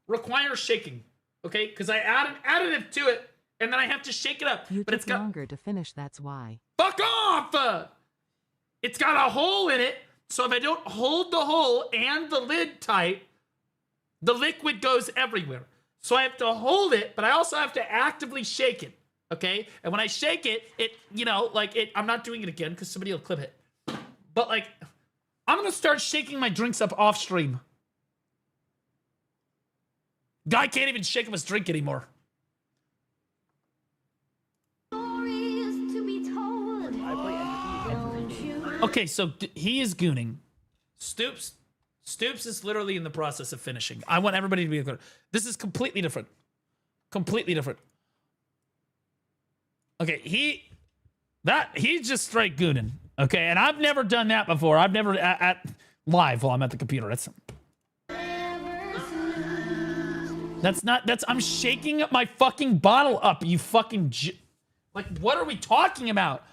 A: requires shaking, okay? Because I add an additive to it, and then I have to shake it up.
D: But it's got longer to finish, that's why.
A: Fuck off! It's got a hole in it, so if I don't hold the hole and the lid tight, the liquid goes everywhere. So I have to hold it, but I also have to actively shake it, okay? And when I shake it, I'm not doing it again because somebody will clip it. But like, I'm gonna start shaking my drinks up off stream. Guy can't even shake up his drink anymore. Okay, so he is gooning. Stoops is literally in the process of finishing. I want everybody to be clear. This is completely different. Completely different. Okay, he's just straight gooning. Okay, and I've never done that before. I've never at live while I'm at the computer. I'm shaking my fucking bottle up, you fucking like, what are we talking about?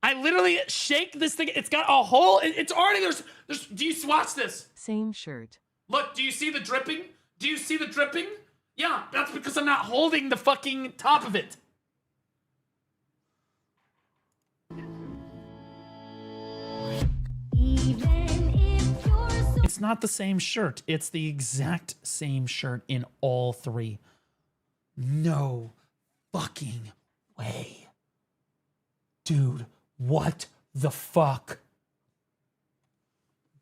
A: I literally shake this thing. It's got a hole. It's already, there's, do you watch this?
D: Same shirt.
A: Look, do you see the dripping? Do you see the dripping? Yeah, that's because I'm not holding the fucking top of it. It's not the same shirt. It's the exact same shirt in all three. No fucking way. Dude, what the fuck?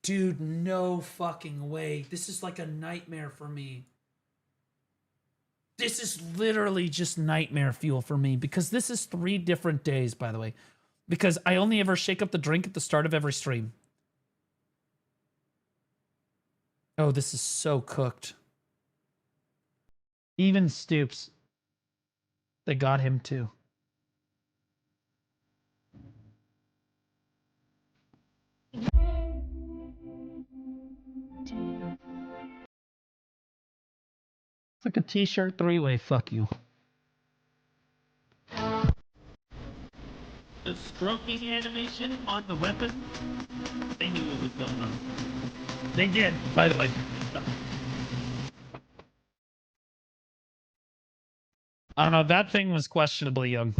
A: Dude, no fucking way. This is like a nightmare for me. This is literally just nightmare fuel for me because this is 3 different days, by the way. Because I only ever shake up the drink at the start of every stream. Oh, this is so cooked. Even Stoops. They got him too. It's like a t-shirt 3-way, fuck you. The stroking animation on the weapon, they knew what was going on. They did, by the way. I don't know, that thing was questionably young.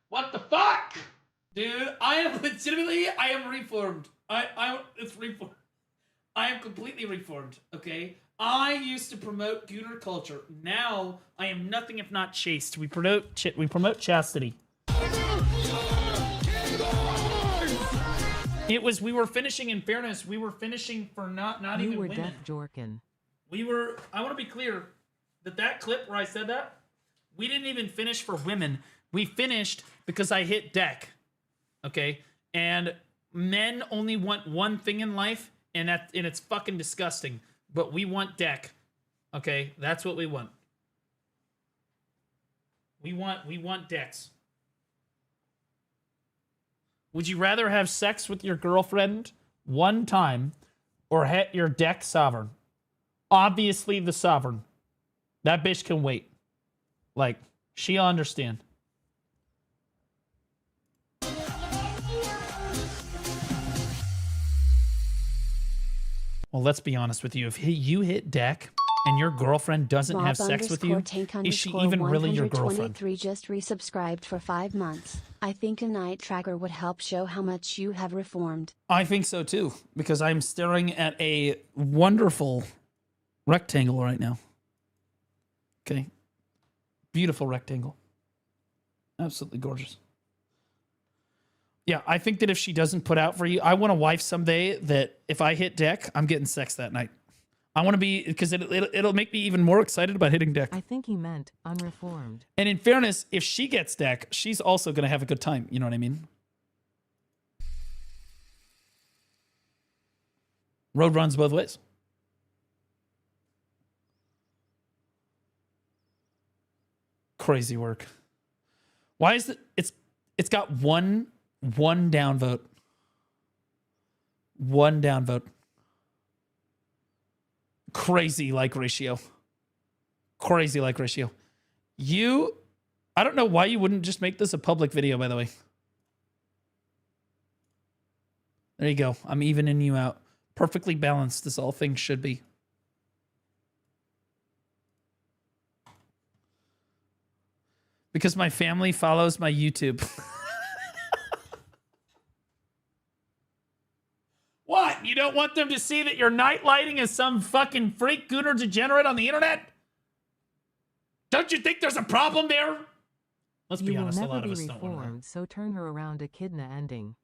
A: What the fuck? Dude, I am legitimately, I am reformed. It's reformed. I am completely reformed, okay? I used to promote gooner culture. Now, I am nothing if not chaste. We promote chastity. We were finishing, in fairness, we were finishing for not even women.
D: You were deaf Jorkin.
A: I want to be clear that clip where I said that, we didn't even finish for women. We finished because I hit deck, okay? And men only want one thing in life, and it's fucking disgusting. But we want deck, okay? That's what we want. We want decks. Would you rather have sex with your girlfriend one time or hit your deck sovereign? Obviously the sovereign. That bitch can wait. Like, she'll understand. Well, let's be honest with you. If you hit deck and your girlfriend doesn't have sex with you, is she even really your girlfriend?
B: Just resubscribed for 5 months. I think a night tracker would help show how much you have reformed.
A: I think so too, because I'm staring at a wonderful rectangle right now. Okay. Beautiful rectangle. Absolutely gorgeous. Yeah, I think that if she doesn't put out for you, I want a wife someday that if I hit deck, I'm getting sex that night. I want to be, because it'll make me even more excited about hitting deck.
D: I think he meant unreformed.
A: And in fairness, if she gets deck, she's also going to have a good time. You know what I mean? Road runs both ways. Crazy work. Why is it? It's got one downvote. One downvote. Crazy like ratio. Crazy like ratio. I don't know why you wouldn't just make this a public video, by the way. There you go. I'm evening you out. Perfectly balanced as all things should be. Because my family follows my YouTube. What? You don't want them to see that you're night lighting as some fucking freak gooner degenerate on the internet? Don't you think there's a problem there? Let's be honest, a lot of us don't want
D: reformed, so turn her around echidna ending.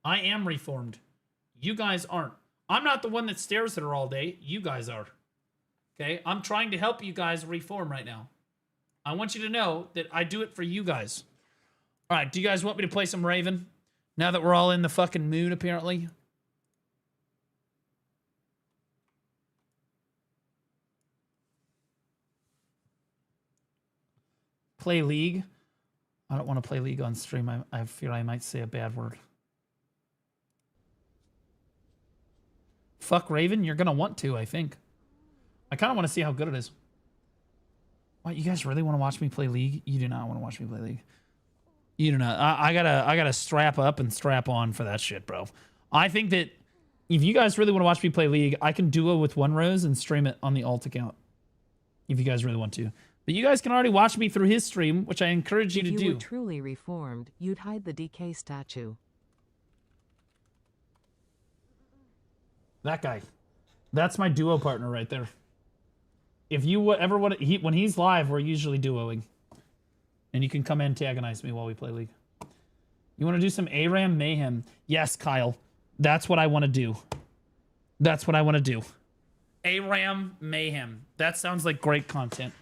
A: I am reformed. You guys aren't. I'm not the one that stares at her all day. You guys are. Okay? I'm trying to help you guys reform right now. I want you to know that I do it for you guys. All right, do you guys want me to play some Raven? Now that we're all in the fucking mood, apparently. Play League? I don't want to play League on stream. I fear I might say a bad word. Fuck Raven? You're going to want to, I think. I kind of want to see how good it is. What, you guys really want to watch me play League? You do not want to watch me play League. You do not. I gotta strap up and strap on for that shit, bro. I think that if you guys really want to watch me play League, I can duo with One Rose and stream it on the alt account. If you guys really want to. But you guys can already watch me through his stream, which I encourage you to do.
D: If you were truly reformed, you'd hide the DK statue.
A: That guy. That's my duo partner right there. If you ever want to, when he's live, we're usually duoing. And you can come antagonize me while we play League. You want to do some ARAM mayhem? Yes, Kyle. That's what I want to do. That's what I want to do. ARAM mayhem. That sounds like great content.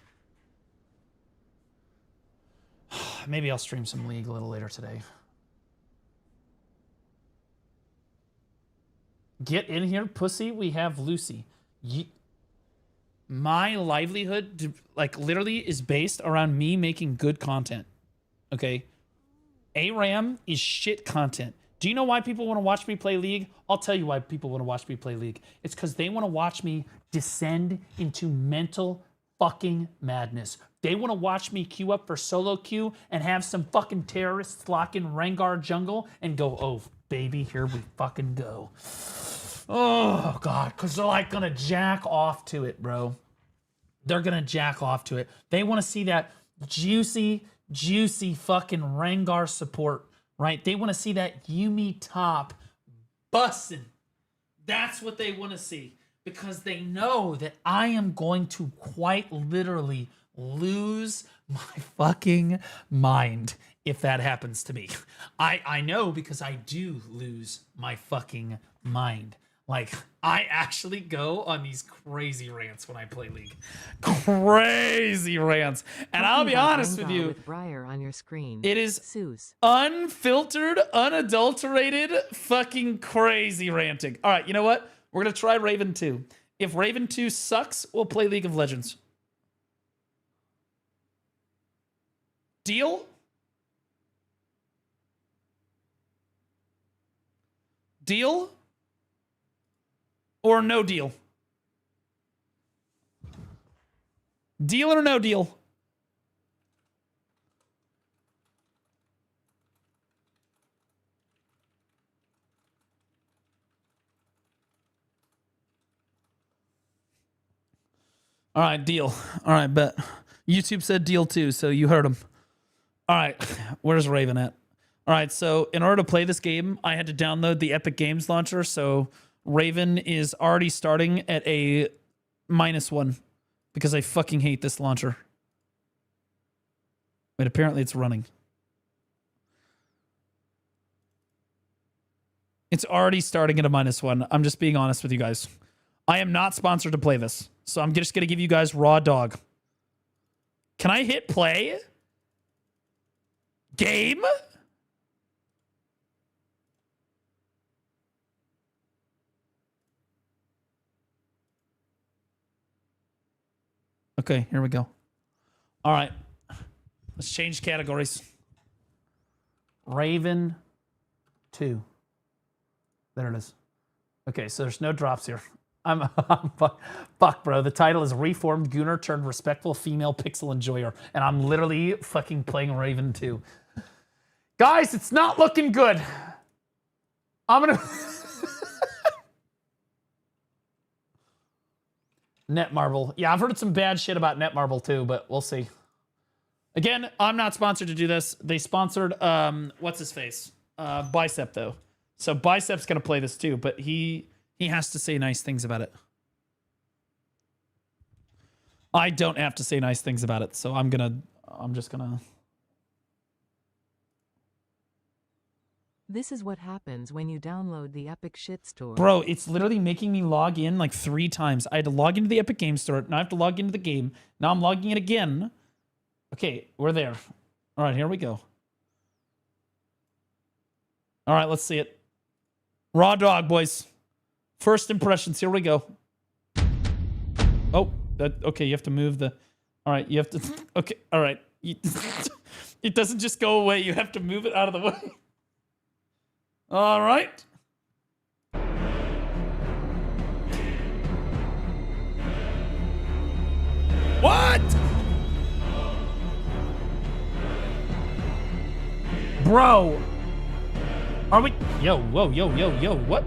A: Maybe I'll stream some League a little later today. Get in here, pussy. We have Lucy. My livelihood, like, literally is based around me making good content. Okay? ARAM is shit content. Do you know why people want to watch me play League? I'll tell you why people want to watch me play League. It's because they want to watch me descend into mental fucking madness. They want to watch me queue up for solo queue and have some fucking terrorists lock in Rengar jungle and go, oh, baby, here we fucking go. Oh, God, because they're, like, going to jack off to it, bro. They're going to jack off to it. They want to see that juicy, juicy fucking Rengar support, right? They want to see that Yumi top bussin'. That's what they want to see. Because they know that I am going to quite literally lose my fucking mind if that happens to me. I know because I do lose my fucking mind. Like, I actually go on these crazy rants when I play League. Crazy rants. And I'll be honest with you.
D: With Briar on your screen.
A: It is
D: Seuss.
A: Unfiltered, unadulterated, fucking crazy ranting. All right, you know what? We're going to try Raven 2. If Raven 2 sucks, we'll play League of Legends. Deal? Deal? Or no deal? Deal or no deal? All right, deal. All right, bet. YouTube said deal too, so you heard him. All right, where's Raven at? All right, so in order to play this game, I had to download the Epic Games launcher, so Raven is already starting at a -1 because I fucking hate this launcher. But apparently it's running. It's already starting at a -1. I'm just being honest with you guys. I am not sponsored to play this, so I'm just going to give you guys raw dog. Can I hit play? Game? Okay, here we go. All right. Let's change categories. Raven 2. There it is. Okay, so there's no drops here. I'm fuck, bro. The title is Reformed Gooner turned respectful female pixel enjoyer. And I'm literally fucking playing Raven 2. Guys, it's not looking good. I'm gonna... Netmarble. Yeah, I've heard some bad shit about Netmarble too, but we'll see. Again, I'm not sponsored to do this. They sponsored, what's his face? Bicep, though. So Bicep's gonna play this too, but he has to say nice things about it. I don't have to say nice things about it, so I'm just gonna...
D: This is what happens when you download the Epic Shit Store.
A: Bro, it's literally making me log in like 3 times. I had to log into the Epic Game Store. Now I have to log into the game. Now I'm logging in again. Okay, we're there. All right, here we go. All right, let's see it. Raw dog, boys. First impressions, here we go. Oh, okay, you have to move the... All right, you have to... Okay, all right. It doesn't just go away. You have to move it out of the way. All right. What? Bro. Are we? Yo, whoa, yo, what?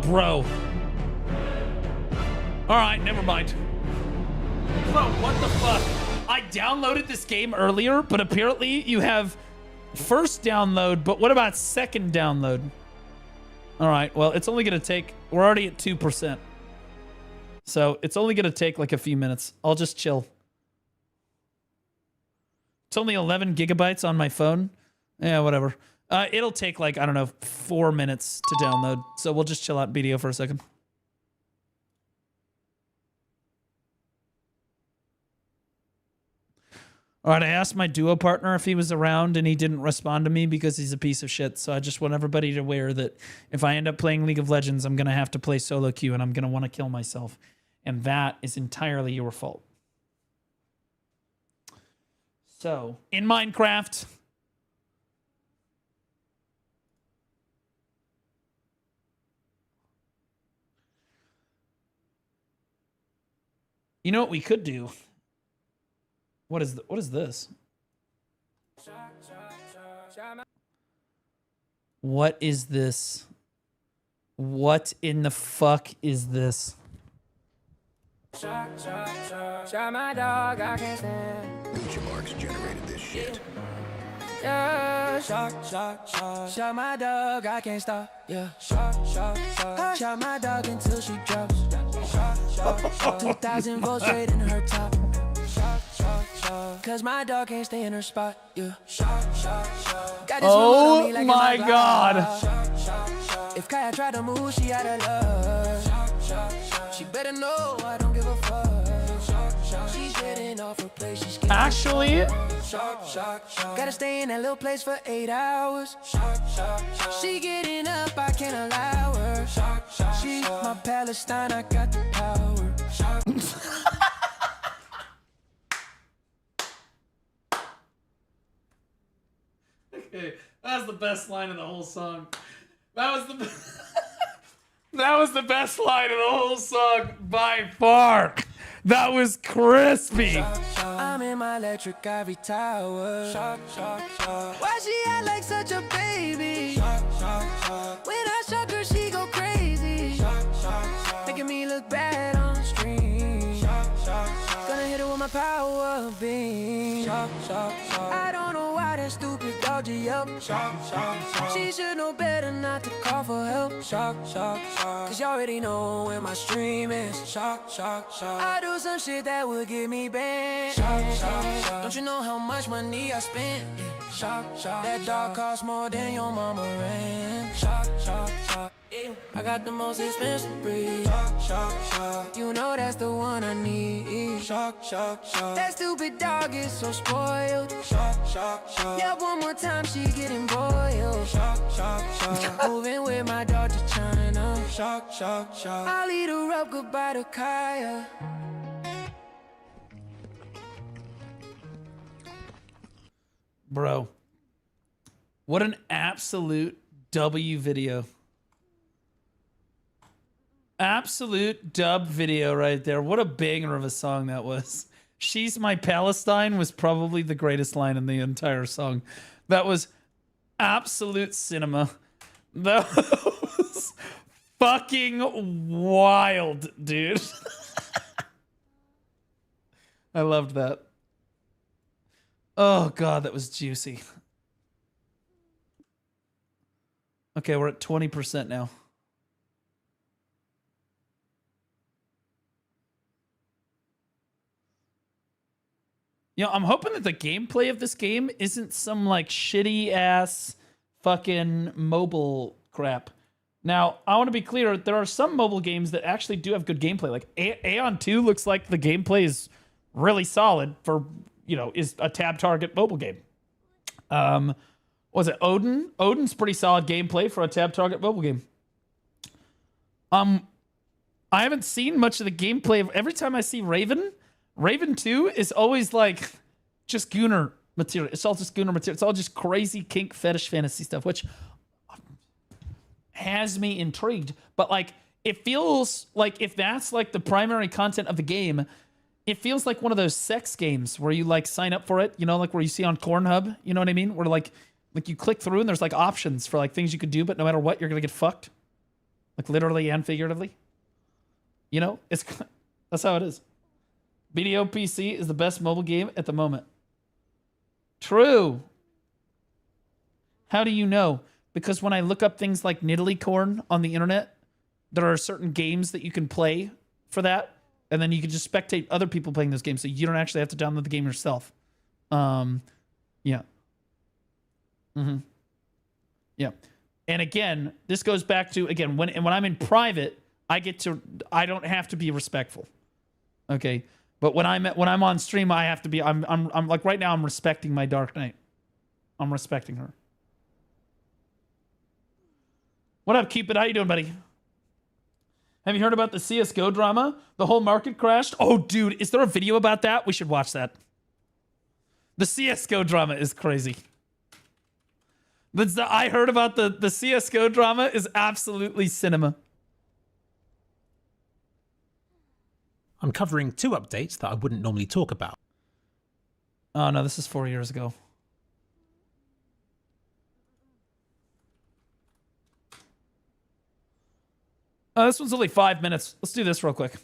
A: Bro. All right, never mind. Bro, what the fuck? I downloaded this game earlier, but apparently you have first download, but what about second download? All right, well, it's only going to take... We're already at 2%. So it's only going to take like a few minutes. I'll just chill. It's only 11 gigabytes on my phone. Yeah, whatever. It'll take like, I don't know, 4 minutes to download. So we'll just chill out BDO for a second. All right, I asked my duo partner if he was around, and he didn't respond to me because he's a piece of shit. So I just want everybody to aware that if I end up playing League of Legends, I'm going to have to play solo queue, and I'm going to want to kill myself. And that is entirely your fault. So, in Minecraft... You know what we could do? What is this? What is this? What in the fuck is this?
K: My dog, I can't stand.
J: Marks generated this shit.
K: Yeah, shot my dog, I can't stop. Yeah, shot my dog until she drops. 2,000 volts straight in her top. Cause my dog can't stay in her spot. Yeah.
A: Oh my god.
K: If Kaya tried to move, she out of love. She better know I don't give a fuck. She's getting off her place. She's
A: actually
K: gotta stay in that little place for 8 hours. She getting up, I can't allow her. She's my Palestine, I got the power.
A: That's the best line of the whole song. That was the that was the best line of the whole song by far. That was crispy.
K: I'm in my electric ivory tower. Why she act like such a baby? When I shock her, she go crazy. Making me look bad on the stream. Gonna hit her with my power beam. I don't know why that stupid dog G up. She should know better not to call for help. Cause you already know where my stream is. I do some shit that would get me banned. Don't you know how much money I spent? That dog costs more than your mama rent. I got the most expensive breed. You know that's the one I need. That stupid dog is so spoiled. Yeah, one more time she getting boiled. Moving with my dog to China. I'll eat her up, goodbye to Kaya.
A: Bro, what an absolute W video. Absolute dub video right there. What a banger of a song that was. She's My Palestine was probably the greatest line in the entire song. That was absolute cinema. That was fucking wild, dude. I loved that. Oh, God, that was juicy. Okay, we're at 20% now. You know, I'm hoping that the gameplay of this game isn't some, like, shitty-ass fucking mobile crap. Now, I want to be clear, there are some mobile games that actually do have good gameplay. Like, Aeon 2 looks like the gameplay is really solid for, you know, is a tab target mobile game. What was it, Odin? Odin's pretty solid gameplay for a tab target mobile game. I haven't seen much of the gameplay of every time I see Raven 2 is always like just gooner material. It's all just gooner material. It's all just crazy kink fetish fantasy stuff, which has me intrigued. But like, it feels like if that's like the primary content of the game, it feels like one of those sex games where you like sign up for it, you know, like where you see on Pornhub, you know what I mean? Where like you click through and there's like options for like things you could do, but no matter what, you're going to get fucked. Like literally and figuratively. You know, that's how it is. BDO PC is the best mobile game at the moment. True. How do you know? Because when I look up things like Niddlycorn on the internet, there are certain games that you can play for that, and then you can just spectate other people playing those games, so you don't actually have to download the game yourself. Yeah. Yeah. And again, this goes back to, again, when I'm in private, I don't have to be respectful. Okay? But when I'm on stream, I have to be. I'm like right now. I'm respecting my Dark Knight. I'm respecting her. What up, Cupid? How you doing, buddy? Have you heard about the CS:GO drama? The whole market crashed. Oh, dude, is there a video about that? We should watch that. The CS:GO drama is crazy. I heard about the CS:GO drama is absolutely cinema.
L: I'm covering 2 updates that I wouldn't normally talk about.
A: Oh, no, this is 4 years ago. This one's only 5 minutes. Let's do this real quick.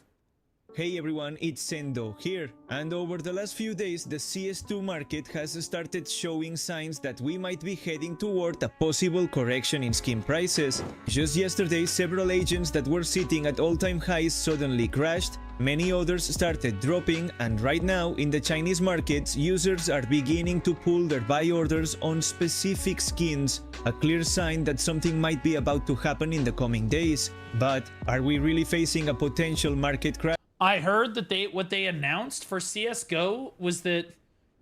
M: Hey everyone, it's Sendo here, and over the last few days the CS2 market has started showing signs that we might be heading toward a possible correction in skin prices. Just yesterday, several agents that were sitting at all-time highs suddenly crashed, many others started dropping, and right now in the Chinese markets, users are beginning to pull their buy orders on specific skins, a clear sign that something might be about to happen in the coming days. But are we really facing a potential market crash?
A: I heard that what they announced for CS:GO was that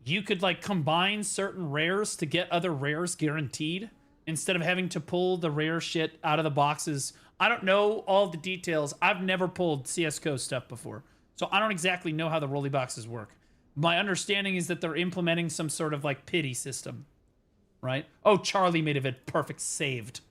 A: you could like combine certain rares to get other rares guaranteed instead of having to pull the rare shit out of the boxes. I don't know all the details. I've never pulled CS:GO stuff before, so I don't exactly know how the rolly boxes work. My understanding is that they're implementing some sort of like pity system. right? Oh, Charlie made it perfect, saved.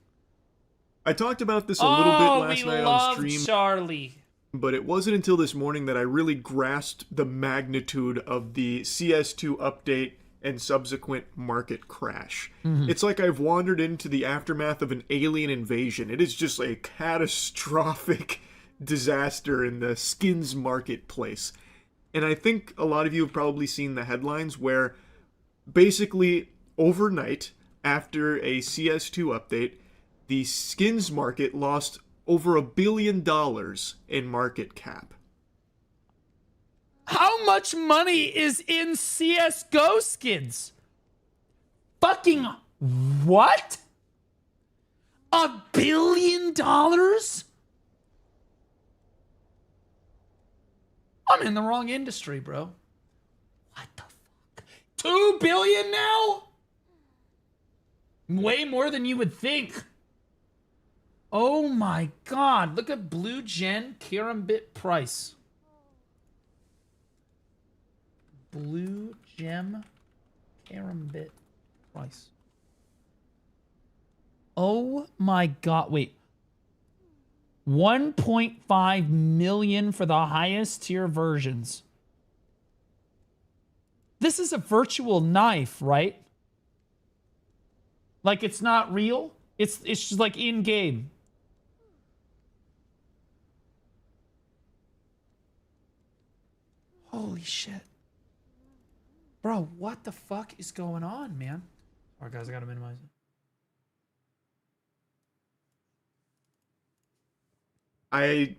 N: I talked about this a little bit last night on
A: we
N: stream.
A: love Charlie.
N: But it wasn't until this morning that I really grasped the magnitude of the CS2 update and subsequent market crash. It's like I've wandered into the aftermath of an alien invasion. It is just a catastrophic disaster in the skins marketplace. And I think a lot of you have probably seen the headlines where basically overnight after a CS2 update, the skins market lost over $1 billion in market cap.
A: How much money is in CSGO skins? Fucking what? $1 billion? I'm in the wrong industry, bro. What the fuck? 2 billion now? Way more than you would think. Oh my god, look at Blue Gen Karambit price. Blue Gem Karambit price. Oh my god, wait. 1.5 million for the highest tier versions. This is a virtual knife, right? Like it's not real? It's just like in-game. Holy shit. Bro, what the fuck is going on, man? Alright, guys, I gotta minimize it.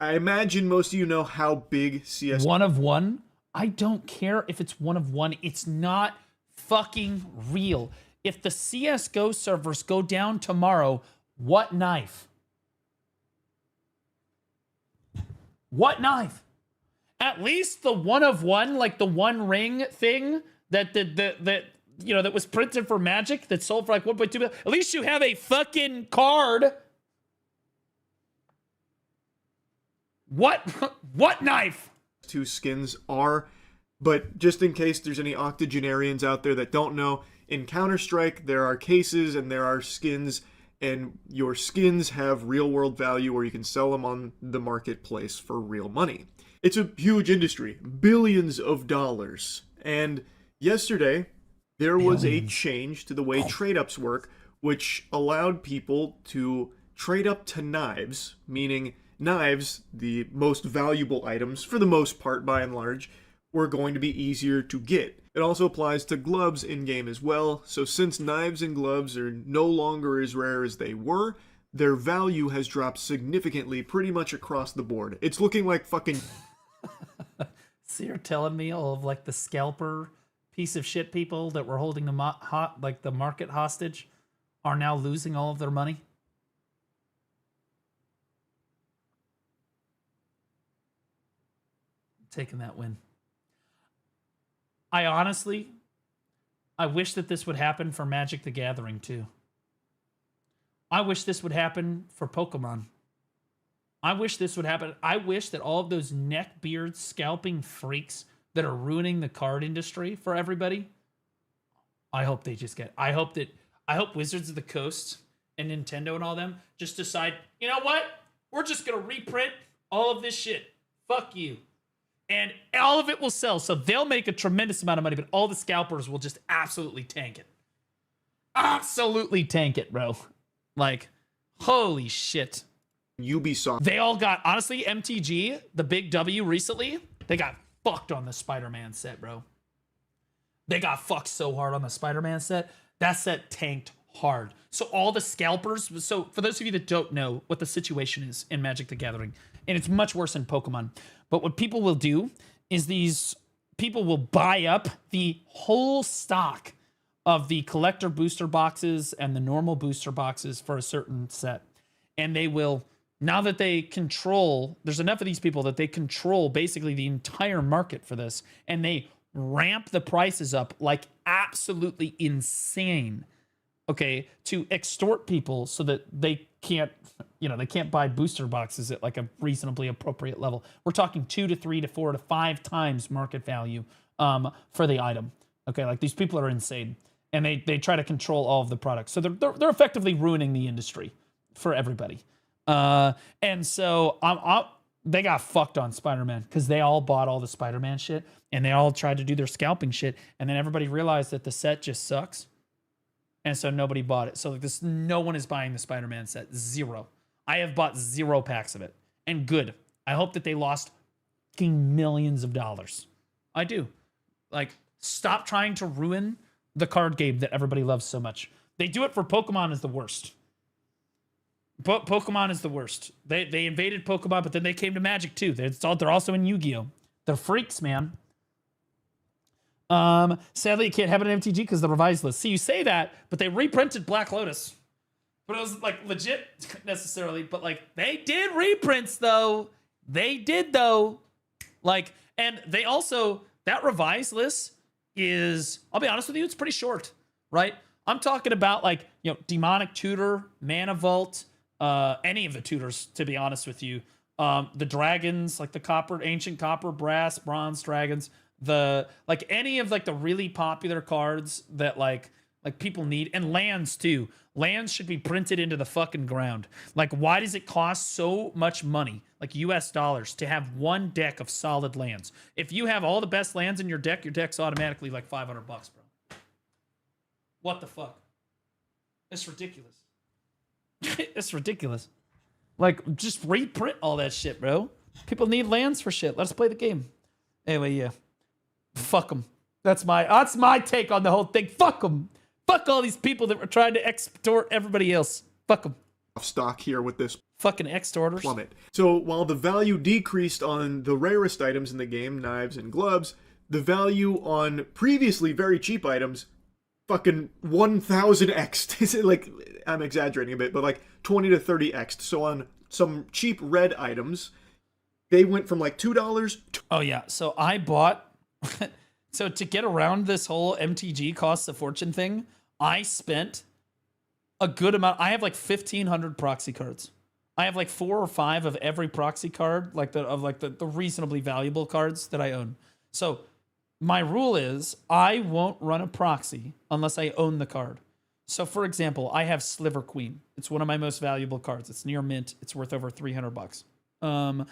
N: I imagine most of you know how big CS...
A: 1 of 1? I don't care if it's 1 of 1. It's not fucking real. If the CSGO servers go down tomorrow, what knife? What knife? At least the 1 of 1, like the One Ring thing that you know that was printed for Magic that sold for like 1.2 million. At least you have a fucking card. What knife?
N: 2 skins are, but just in case there's any octogenarians out there that don't know, in Counter-Strike there are cases and there are skins, and your skins have real-world value where you can sell them on the marketplace for real money. It's a huge industry, billions of dollars, and yesterday there was a change to the way trade-ups work, which allowed people to trade up to knives, meaning knives, the most valuable items, for the most part by and large, were going to be easier to get. It also applies to gloves in-game as well, so since knives and gloves are no longer as rare as they were, their value has dropped significantly pretty much across the board. It's looking like fucking...
A: So you're telling me all of like the scalper piece of shit people that were holding the market hostage are now losing all of their money? Taking that win. I wish that this would happen for Magic the Gathering too. I wish this would happen for Pokemon. I wish this would happen. I wish that all of those neckbeard scalping freaks that are ruining the card industry for everybody, I hope they just get... I hope Wizards of the Coast and Nintendo and all them just decide, you know what? We're just going to reprint all of this shit. Fuck you. And all of it will sell. So they'll make a tremendous amount of money, but all the scalpers will just absolutely tank it. Absolutely tank it, bro. Like, holy shit.
N: Ubisoft.
A: They all got, honestly, MTG, the big W recently, they got fucked on the Spider-Man set, bro. They got fucked so hard on the Spider-Man set. That set tanked hard. So all the scalpers, so for those of you that don't know what the situation is in Magic the Gathering, and it's much worse in Pokemon, but what people will do is these people will buy up the whole stock of the collector booster boxes and the normal booster boxes for a certain set. And they will, now that they control, there's enough of these people that they control basically the entire market for this, and they ramp the prices up like absolutely insane, okay, to extort people so that they can't, you know, they can't buy booster boxes at like a reasonably appropriate level. We're talking 2 to 3 to 4 to 5 times market value for the item. Okay, like these people are insane. and they try to control all of the products. So they're effectively ruining the industry for everybody. And so they got fucked on Spider-Man because they all bought all the Spider-Man shit and they all tried to do their scalping shit, and then everybody realized that the set just sucks, and so nobody bought it. So like this, no one is buying the Spider-Man set. Zero. I have bought 0 packs of it, and good. I hope that they lost fucking millions of dollars. I do. Like, stop trying to ruin the card game that everybody loves so much. They do it for Pokemon is the worst. Pokemon is the worst. They invaded Pokemon, but then they came to Magic too. They're also in Yu-Gi-Oh! They're freaks, man. Sadly, you can't have it in MTG because the revised list. See, you say that, but they reprinted Black Lotus. But it was like legit necessarily, but like they did reprints though. They did though. Like, and they also, that revised list is, I'll be honest with you, it's pretty short, right? I'm talking about like, you know, Demonic Tutor, Mana Vault, any of the tutors, to be honest with you. The dragons, like the copper, ancient copper, brass, bronze dragons, like any of like the really popular cards that like people need, and lands too. Lands should be printed into the fucking ground. Like, why does it cost so much money, like US dollars, to have one deck of solid lands? If you have all the best lands in your deck's automatically like $500, bro. What the fuck? It's ridiculous. It's ridiculous. Like, just reprint all that shit, bro. People need lands for shit. Let's play the game. Anyway, yeah. Fuck them. That's my take on the whole thing. Fuck them. Fuck all these people that were trying to extort everybody else. Fuck them.
N: Stock here with this
A: fucking extorters.
N: Plummet. So while the value decreased on the rarest items in the game, knives and gloves, the value on previously very cheap items fucking 1000x. Like, I'm exaggerating a bit, but like 20 to 30x. So on some cheap red items, they went from like $2 to...
A: Oh yeah, so I bought... So to get around this whole MTG costs a fortune thing, I spent a good amount. I have like 1,500 proxy cards. I have like 4 or 5 of every proxy card, like the reasonably valuable cards that I own. So my rule is I won't run a proxy unless I own the card. So for example, I have Sliver Queen. It's one of my most valuable cards. It's near mint. It's worth over $300.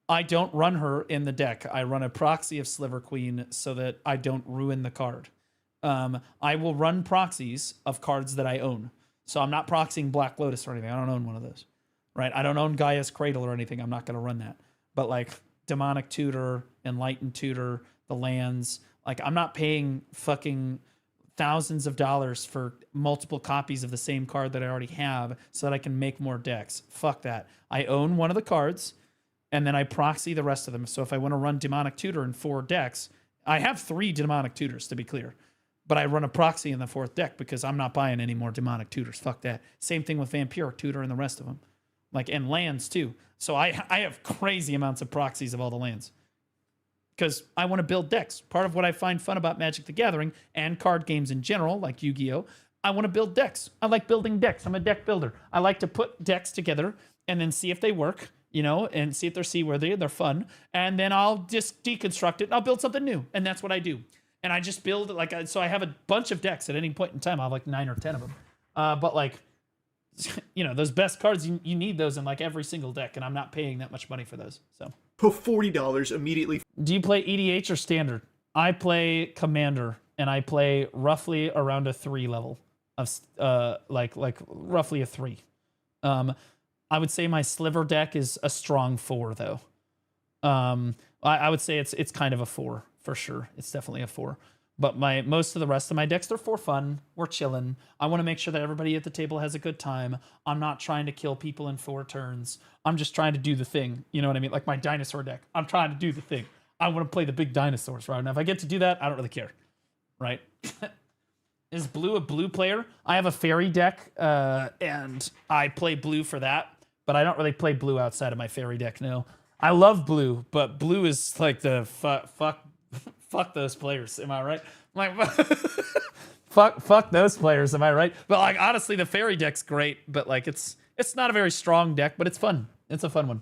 A: I don't run her in the deck. I run a proxy of Sliver Queen so that I don't ruin the card. I will run proxies of cards that I own. So I'm not proxying Black Lotus or anything. I don't own one of those, right? I don't own Gaia's Cradle or anything. I'm not going to run that. But like Demonic Tutor, Enlightened Tutor, the lands, like I'm not paying fucking thousands of dollars for multiple copies of the same card that I already have so that I can make more decks. Fuck that. I own one of the cards, and then I proxy the rest of them. So if I want to run Demonic Tutor in 4 decks, I have 3 Demonic Tutors, to be clear. But I run a proxy in the 4th deck because I'm not buying any more Demonic Tutors. Fuck that. Same thing with Vampiric Tutor and the rest of them. Like, and lands too. So I have crazy amounts of proxies of all the lands. Because I want to build decks. Part of what I find fun about Magic the Gathering and card games in general, like Yu-Gi-Oh!, I want to build decks. I like building decks. I'm a deck builder. I like to put decks together and then see if they work, you know, and see if they're seaworthy, they're fun. And then I'll just deconstruct it and I'll build something new. And that's what I do. And I just build like, so I have a bunch of decks at any point in time. I have like 9 or 10 of them. But like, you know, those best cards, you need those in like every single deck. And I'm not paying that much money for those. So
N: put $40 immediately.
A: Do you play EDH or standard? I play Commander, and I play roughly around a 3 level of like roughly a 3. I would say my Sliver deck is a strong 4 though. I would say it's kind of a 4 for sure. It's definitely a 4. But most of the rest of my decks, they're for fun. We're chilling. I want to make sure that everybody at the table has a good time. I'm not trying to kill people in 4 turns. I'm just trying to do the thing. You know what I mean? Like my dinosaur deck. I'm trying to do the thing. I want to play the big dinosaurs, right? Now, if I get to do that, I don't really care, right? Is blue a blue player? I have a fairy deck, and I play blue for that. But I don't really play blue outside of my fairy deck, no. I love blue, but blue is like the fuck those players, am I right? Like, fuck those players, am I right? But like, honestly, the fairy deck's great, but like, it's not a very strong deck, but it's fun. It's a fun one.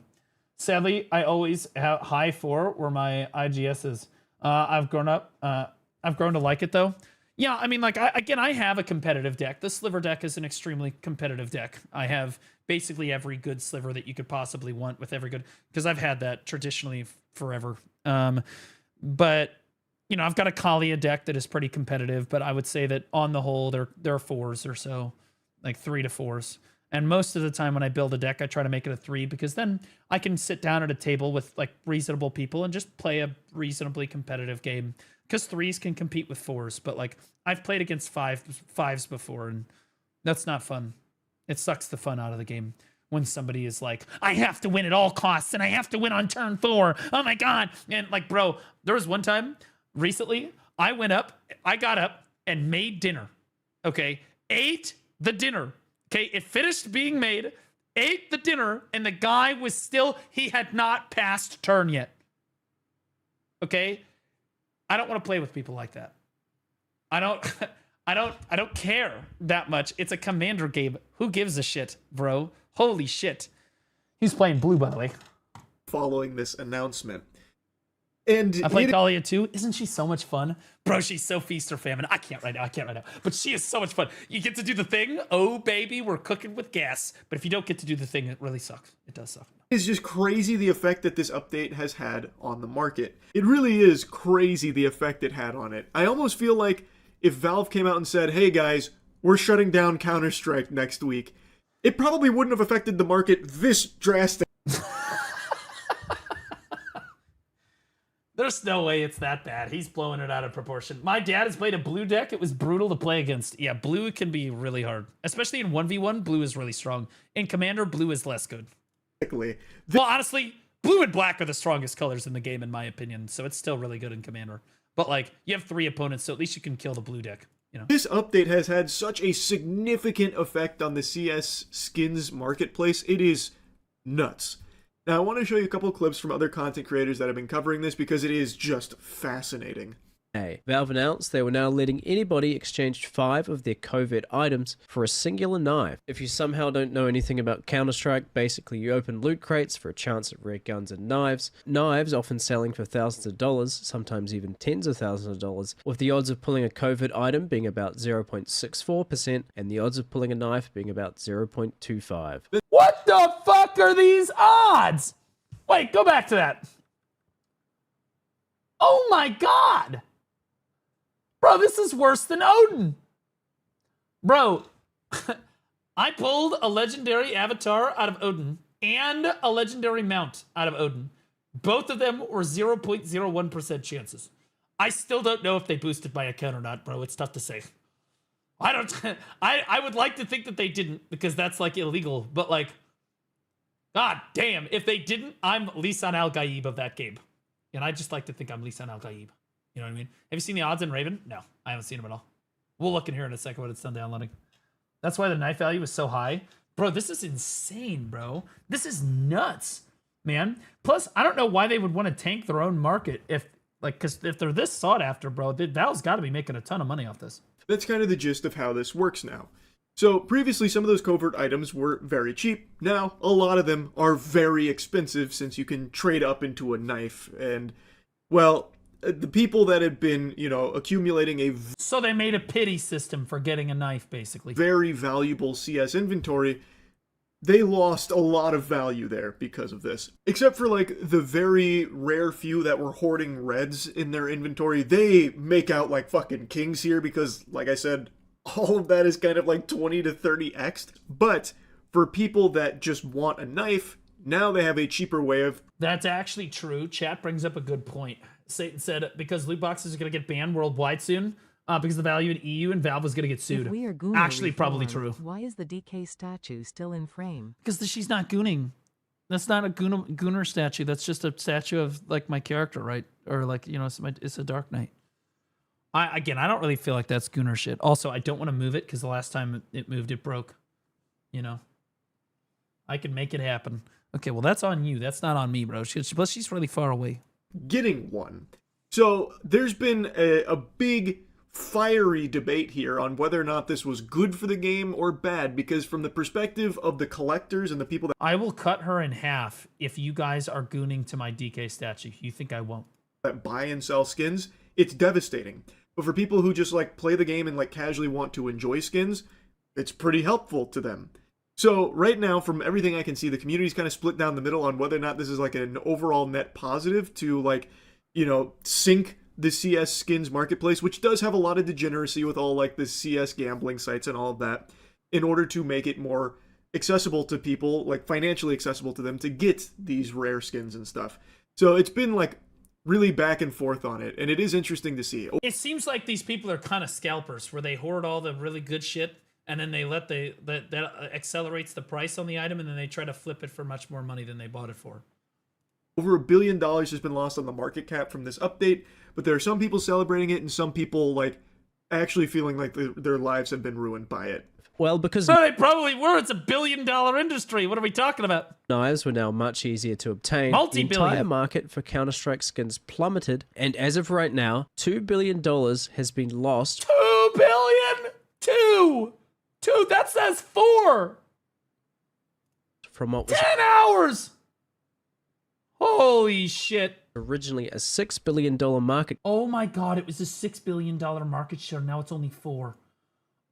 A: Sadly, I always have high 4 where my IGS is. I've grown to like it though. Yeah, I mean, like, I have a competitive deck. The Sliver deck is an extremely competitive deck. I have basically every good Sliver that you could possibly want with every good, because I've had that traditionally forever. But, you know, I've got a Kalia deck that is pretty competitive, but I would say that on the whole, there are 4s or so, like 3 to 4s. And most of the time when I build a deck, I try to make it a 3, because then I can sit down at a table with like reasonable people and just play a reasonably competitive game. Because 3s can compete with 4s, but like I've played against 5s before, and that's not fun. It sucks the fun out of the game when somebody is like, I have to win at all costs, and I have to win on turn 4. Oh my god! And like, bro, there was one time recently I got up and made dinner. Okay, ate the dinner. Okay, it finished being made, ate the dinner, and the guy was still, he had not passed turn yet. Okay. I don't want to play with people like that. I don't care that much. It's a commander game. Who gives a shit, bro? Holy shit. He's playing blue, by the way.
N: Following this announcement. And
A: I played Kalia too. Isn't she so much fun? Bro, she's so feast or famine. I can't right now. But she is so much fun. You get to do the thing. Oh, baby, we're cooking with gas. But if you don't get to do the thing, it really sucks. It does suck.
N: It's just crazy the effect that this update has had on the market. It really is crazy the effect it had on it. I almost feel like if Valve came out and said, hey guys, we're shutting down Counter-Strike next week, it probably wouldn't have affected the market this drastic.
A: There's no way it's that bad. He's blowing it out of proportion. My dad has played a blue deck. It was brutal to play against. Yeah, blue can be really hard. Especially in 1v1, blue is really strong. In Commander, blue is less good.
N: Well,
A: honestly, blue and black are the strongest colors in the game, in my opinion. So it's still really good in Commander. But, like, you have 3 opponents, so at least you can kill the blue deck. You know?
N: This update has had such a significant effect on the CS skins marketplace. It is nuts. Now, I want to show you a couple of clips from other content creators that have been covering this because it is just fascinating.
O: Valve announced they were now letting anybody exchange 5 of their covert items for a singular knife. If you somehow don't know anything about Counter-Strike, basically you open loot crates for a chance at rare guns and knives. Knives often selling for thousands of dollars, sometimes even tens of thousands of dollars, with the odds of pulling a covert item being about 0.64% and the odds of pulling a knife being about 0.25.
A: What the fuck are these odds? Wait, go back to that. Oh my god! Bro, this is worse than Odin. Bro, I pulled a legendary avatar out of Odin and a legendary mount out of Odin. Both of them were 0.01% chances. I still don't know if they boosted my account or not, bro. It's tough to say. I would like to think that they didn't, because that's like illegal, but like, god damn, if they didn't, I'm Lisan Al-Gaib of that game. And I just like to think I'm Lisan Al-Gaib. You know what I mean? Have you seen the odds in Raven? No, I haven't seen them at all. We'll look in here in a second when it's done downloading. That's why the knife value is so high. Bro, this is insane, bro. This is nuts, man. Plus, I don't know why they would want to tank their own market if, like, because if they're this sought after, bro, Valve's got to be making a ton of money off this.
N: That's kind of the gist of how this works now. So previously, some of those covert items were very cheap. Now, a lot of them are very expensive since you can trade up into a knife. And, well, the people that had been, you know, accumulating a
A: so they made a pity system for getting a knife, basically.
N: Very valuable CS inventory. They lost a lot of value there because of this. Except for, like, the very rare few that were hoarding reds in their inventory. They make out like fucking kings here because, like I said, all of that is kind of like 20 to 30x. But for people that just want a knife, now they have a cheaper way of...
A: That's actually true. Chat brings up a good point. Satan said because loot boxes are going to get banned worldwide soon because the value in EU and Valve was going to get sued.
D: If we are gooner
A: Actually,
D: reform,
A: probably true.
D: Why is the DK statue still in frame?
A: Because she's not gooning. That's not a gooner statue. That's just a statue of, like, my character, right? Or, like, you know, it's a Dark Knight. I don't really feel like that's gooner shit. Also, I don't want to move it because the last time it moved, it broke. You know? I can make it happen. Okay, well, that's on you. That's not on me, bro. Plus, she's really far away.
N: Getting one. So there's been a big fiery debate here on whether or not this was good for the game or bad, because from the perspective of the collectors and the people that...
A: I will cut her in half if you guys are gooning to my DK statue. You think I won't?
N: That buy and sell skins, it's devastating. But for people who just like play the game and like casually want to enjoy skins, it's pretty helpful to them. So right now, from everything I can see, the community's kind of split down the middle on whether or not this is like an overall net positive to like, you know, sync the CS skins marketplace, which does have a lot of degeneracy with all like the CS gambling sites and all of that, in order to make it more accessible to people, like financially accessible to them to get these rare skins and stuff. So it's been like really back and forth on it, and it is interesting to see.
A: It seems like these people are kind of scalpers, where they hoard all the really good shit, and then they let that accelerates the price on the item, and then they try to flip it for much more money than they bought it for.
N: Over $1 billion has been lost on the market cap from this update, but there are some people celebrating it and some people like actually feeling like their lives have been ruined by it.
O: Well, because
A: they probably were. It's $1 billion industry. What are we talking about?
O: knives were now much easier to obtain. The entire market for Counter-Strike skins plummeted, and as of right now, $2 billion has been lost.
A: $2 billion? Two. That says 4.
O: From what was
A: 10 hours. Holy shit.
O: Originally a $6 billion market.
A: Oh my god, it was a $6 billion market share. Now it's only 4.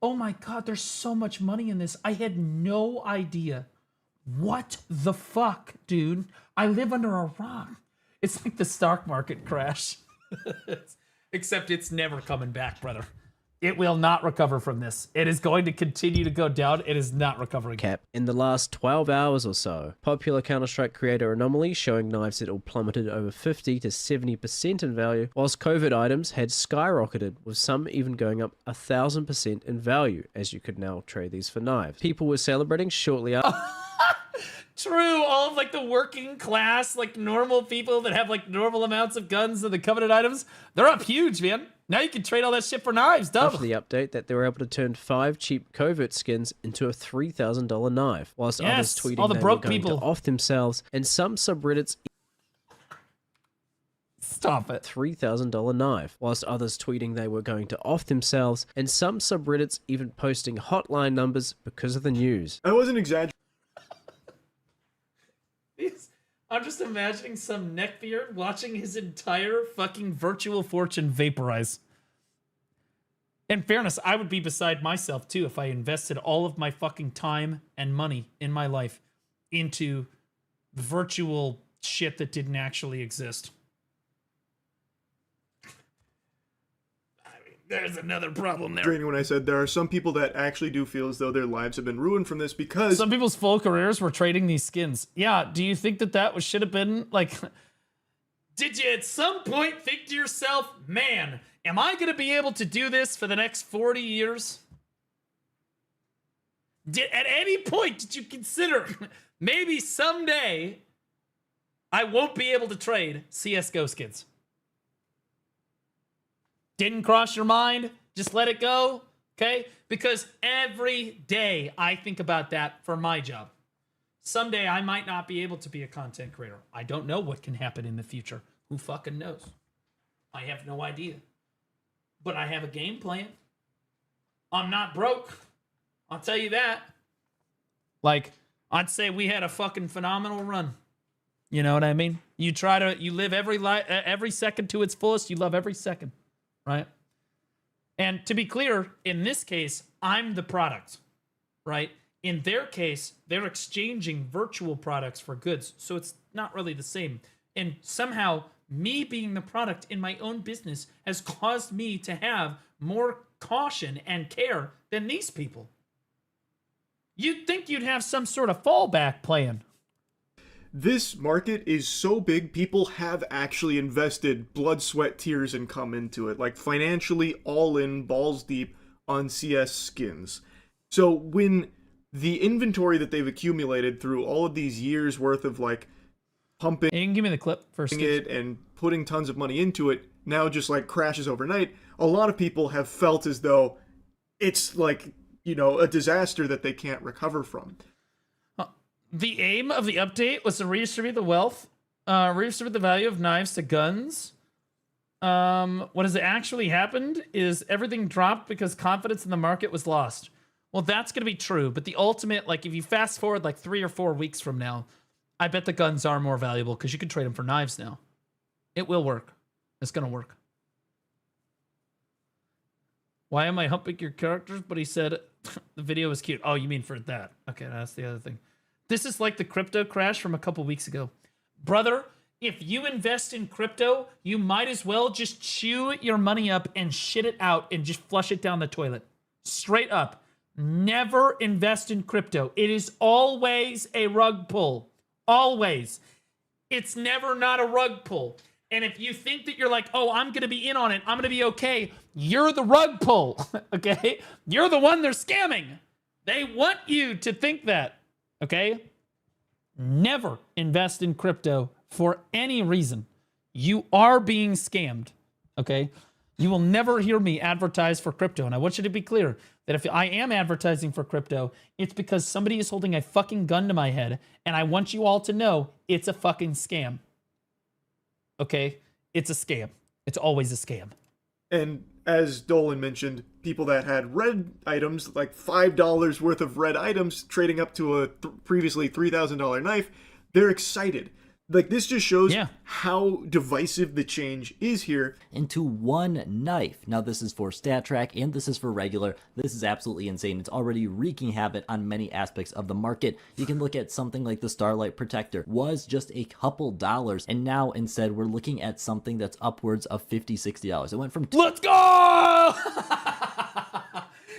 A: Oh my god, there's so much money in this. I had no idea. What the fuck, dude? I live under a rock. It's like the stock market crash. Except it's never coming back, brother. It will not recover from this. It is going to continue to go down. It is not recovering.
O: In the last 12 hours or so, popular Counter-Strike creator Anomaly showing knives had all plummeted over 50 to 70% in value, whilst COVID items had skyrocketed, with some even going up 1,000% in value, as you could now trade these for knives. People were celebrating shortly after.
A: True, all of like the working class, like normal people that have like normal amounts of guns and the coveted items, they're up huge, man. Now you can trade all that shit for knives, double.
O: After the update, that they were able to turn 5 cheap covert skins into a $3,000 knife, whilst others tweeting
A: all the
O: they
A: broke
O: were going
A: people
O: to off themselves, and some subreddits
A: Stop it.
O: $3,000 knife, whilst others tweeting they were going to off themselves, and some subreddits even posting hotline numbers because of the news.
N: I wasn't exaggerating.
A: I'm just imagining some neckbeard watching his entire fucking virtual fortune vaporize. In fairness, I would be beside myself too if I invested all of my fucking time and money in my life into virtual shit that didn't actually exist. There's another problem there.
N: When I said there are some people that actually do feel as though their lives have been ruined from this because
A: some people's full careers were trading these skins. Yeah, do you think that should have been like... Did you at some point think to yourself, man, am I going to be able to do this for the next 40 years? At any point did you consider maybe someday I won't be able to trade CSGO skins? Didn't cross your mind? Just let it go, okay? Because every day I think about that for my job. Someday I might not be able to be a content creator. I don't know what can happen in the future. Who fucking knows? I have no idea. But I have a game plan. I'm not broke. I'll tell you that. Like, I'd say we had a fucking phenomenal run. You know what I mean? You live every second to its fullest. You love every second. Right? And to be clear, in this case, I'm the product, right? In their case, they're exchanging virtual products for goods, so it's not really the same. And somehow, me being the product in my own business has caused me to have more caution and care than these people. You'd think you'd have some sort of fallback plan.
N: This market is so big, people have actually invested blood, sweat, tears, and come into it. Like, financially all in, balls deep on CS skins. So when the inventory that they've accumulated through all of these years worth of, like, pumping...
A: You can give me the clip first.
N: ...it and putting tons of money into it, now just, like, crashes overnight, a lot of people have felt as though it's, like, you know, a disaster that they can't recover from.
A: The aim of the update was to redistribute the wealth, redistribute the value of knives to guns. What has actually happened is everything dropped because confidence in the market was lost. Well, that's going to be true, but the ultimate, like, if you fast forward like 3 or 4 weeks from now, I bet the guns are more valuable because you can trade them for knives now. It will work. It's going to work. Why am I humping your characters? But he said the video was cute. Oh, you mean for that? Okay, that's the other thing. This is like the crypto crash from a couple weeks ago. Brother, if you invest in crypto, you might as well just chew your money up and shit it out and just flush it down the toilet. Straight up. Never invest in crypto. It is always a rug pull. Always. It's never not a rug pull. And if you think that you're like, oh, I'm going to be in on it, I'm going to be okay, you're the rug pull, okay? You're the one they're scamming. They want you to think that, okay? Never invest in crypto for any reason. You are being scammed, okay? You will never hear me advertise for crypto. And I want you to be clear that if I am advertising for crypto, it's because somebody is holding a fucking gun to my head. And I want you all to know it's a fucking scam. Okay? It's a scam. It's always a scam.
N: And as Dolan mentioned, people that had red items, like $5 worth of red items, trading up to a previously $3,000 knife, they're excited. Like, this just shows how divisive the change is here.
P: Into one knife. Now, this is for stat track and this is for regular. This is absolutely insane. It's already wreaking havoc on many aspects of the market. You can look at something like the Starlight Protector. Was just a couple dollars, and now instead we're looking at something that's upwards of $50, $60. It went from...
A: Let's go!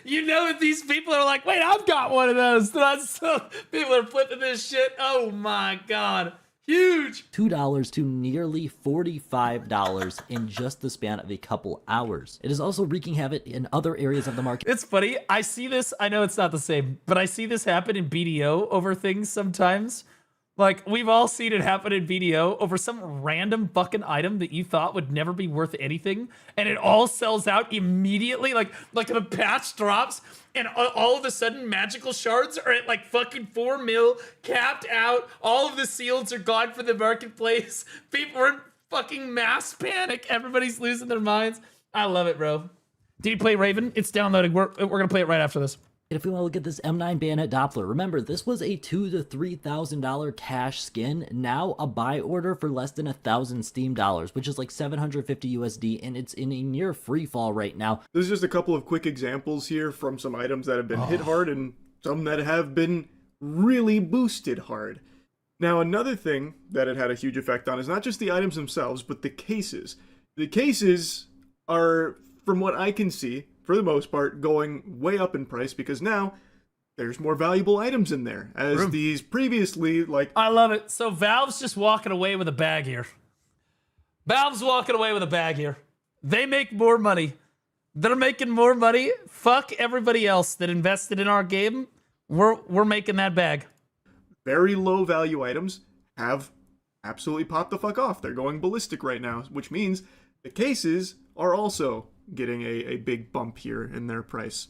A: You know that these people are like, wait, I've got one of those. People are flipping this shit. Oh my God. Huge.
P: $2 to nearly $45 in just the span of a couple hours. It is also wreaking havoc in other areas of the market.
A: It's funny. I see this. I know it's not the same, but I see this happen in BDO over things sometimes. Like, we've all seen it happen in BDO over some random fucking item that you thought would never be worth anything, and it all sells out immediately. Like the patch drops, and all of a sudden, magical shards are at like fucking 4 mil, capped out. All of the seals are gone from the marketplace. People are in fucking mass panic. Everybody's losing their minds. I love it, bro. Did you play Raven? It's downloading. We're gonna play it right after this.
P: If we want to look at this M9 Bayonet Doppler, remember, this was a $2,000 to $3,000 cash skin, now a buy order for less than 1,000 Steam dollars, which is like 750 USD, and it's in a near free fall right now.
N: There's just a couple of quick examples here from some items that have been hit hard and some that have been really boosted hard. Now, another thing that it had a huge effect on is not just the items themselves, but the cases. The cases are, from what I can see, for the most part, going way up in price because now there's more valuable items in there. As these previously, like...
A: I love it. So Valve's just walking away with a bag here. Valve's walking away with a bag here. They make more money. They're making more money. Fuck everybody else that invested in our game. We're making that bag.
N: Very low value items have absolutely popped the fuck off. They're going ballistic right now, which means the cases are also getting a big bump here in their price.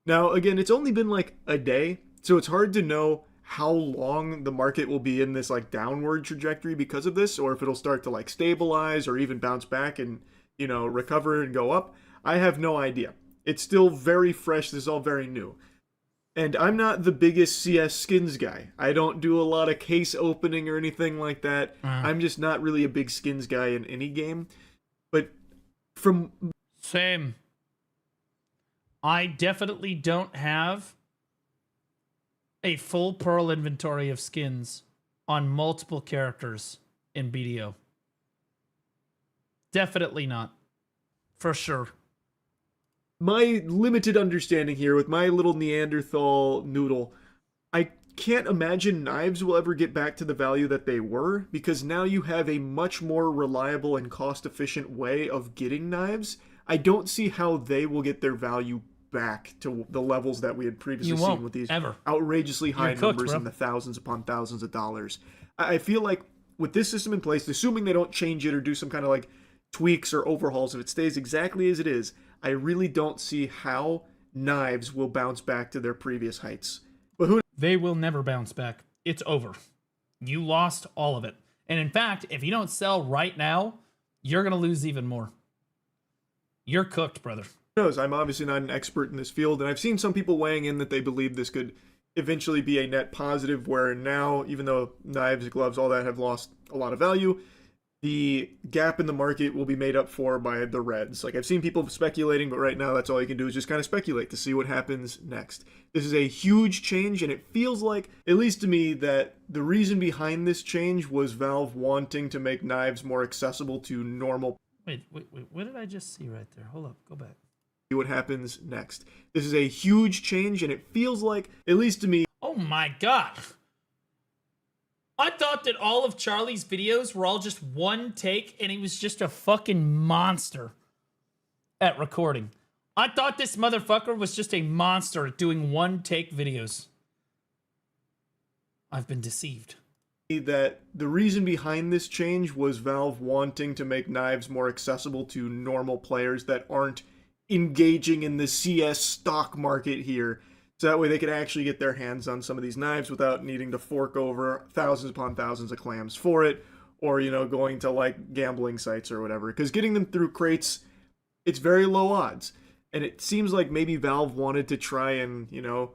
N: Now, again, it's only been like a day, so it's hard to know how long the market will be in this like downward trajectory because of this, or if it'll start to like stabilize or even bounce back and, you know, recover and go up. I have no idea. It's still very fresh. This is all very new. And I'm not the biggest CS skins guy. I don't do a lot of case opening or anything like that. I'm just not really a big skins guy in any game. But from...
A: Same. I definitely don't have a full Pearl inventory of skins on multiple characters in BDO. Definitely not. For sure.
N: My limited understanding here with my little Neanderthal noodle, I can't imagine knives will ever get back to the value that they were, because now you have a much more reliable and cost-efficient way of getting knives. I don't see how they will get their value back to the levels that we had previously seen with these outrageously high numbers in the thousands upon thousands of dollars. I feel like with this system in place, assuming they don't change it or do some kind of like tweaks or overhauls, if it stays exactly as it is, I really don't see how knives will bounce back to their previous heights. But
A: they will never bounce back. It's over. You lost all of it. And in fact, if you don't sell right now, you're going to lose even more. You're cooked, brother.
N: Who knows? I'm obviously not an expert in this field, and I've seen some people weighing in that they believe this could eventually be a net positive, where now, even though knives, gloves, all that have lost a lot of value, the gap in the market will be made up for by the reds. Like, I've seen people speculating, but right now that's all you can do is just kind of speculate to see what happens next. This is a huge change, and it feels like, at least to me, that the reason behind this change was Valve wanting to make knives more accessible to normal.
A: Wait, what did I just see right there? Hold up, go back.
N: See what happens next. This is a huge change, and it feels like, at least to me.
A: Oh my god. I thought that all of Charlie's videos were all just one take and he was just a fucking monster at recording. I thought this motherfucker was just a monster at doing one take videos. I've been deceived.
N: That the reason behind this change was Valve wanting to make knives more accessible to normal players that aren't engaging in the CS stock market here. So that way they could actually get their hands on some of these knives without needing to fork over thousands upon thousands of clams for it, or, you know, going to like gambling sites or whatever. Because getting them through crates, it's very low odds. And it seems like maybe Valve wanted to try and, you know,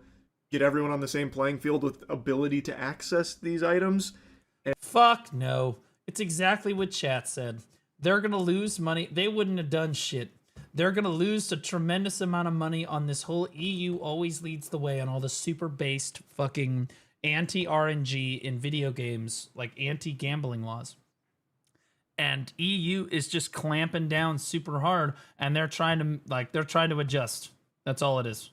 N: get everyone on the same playing field with ability to access these items.
A: Fuck no. It's exactly what chat said. They're gonna lose money. They wouldn't have done shit. They're going to lose a tremendous amount of money on this whole EU always leads the way on all the super based fucking anti-RNG in video games, like anti-gambling laws. And EU is just clamping down super hard, and they're trying to adjust. That's all it is.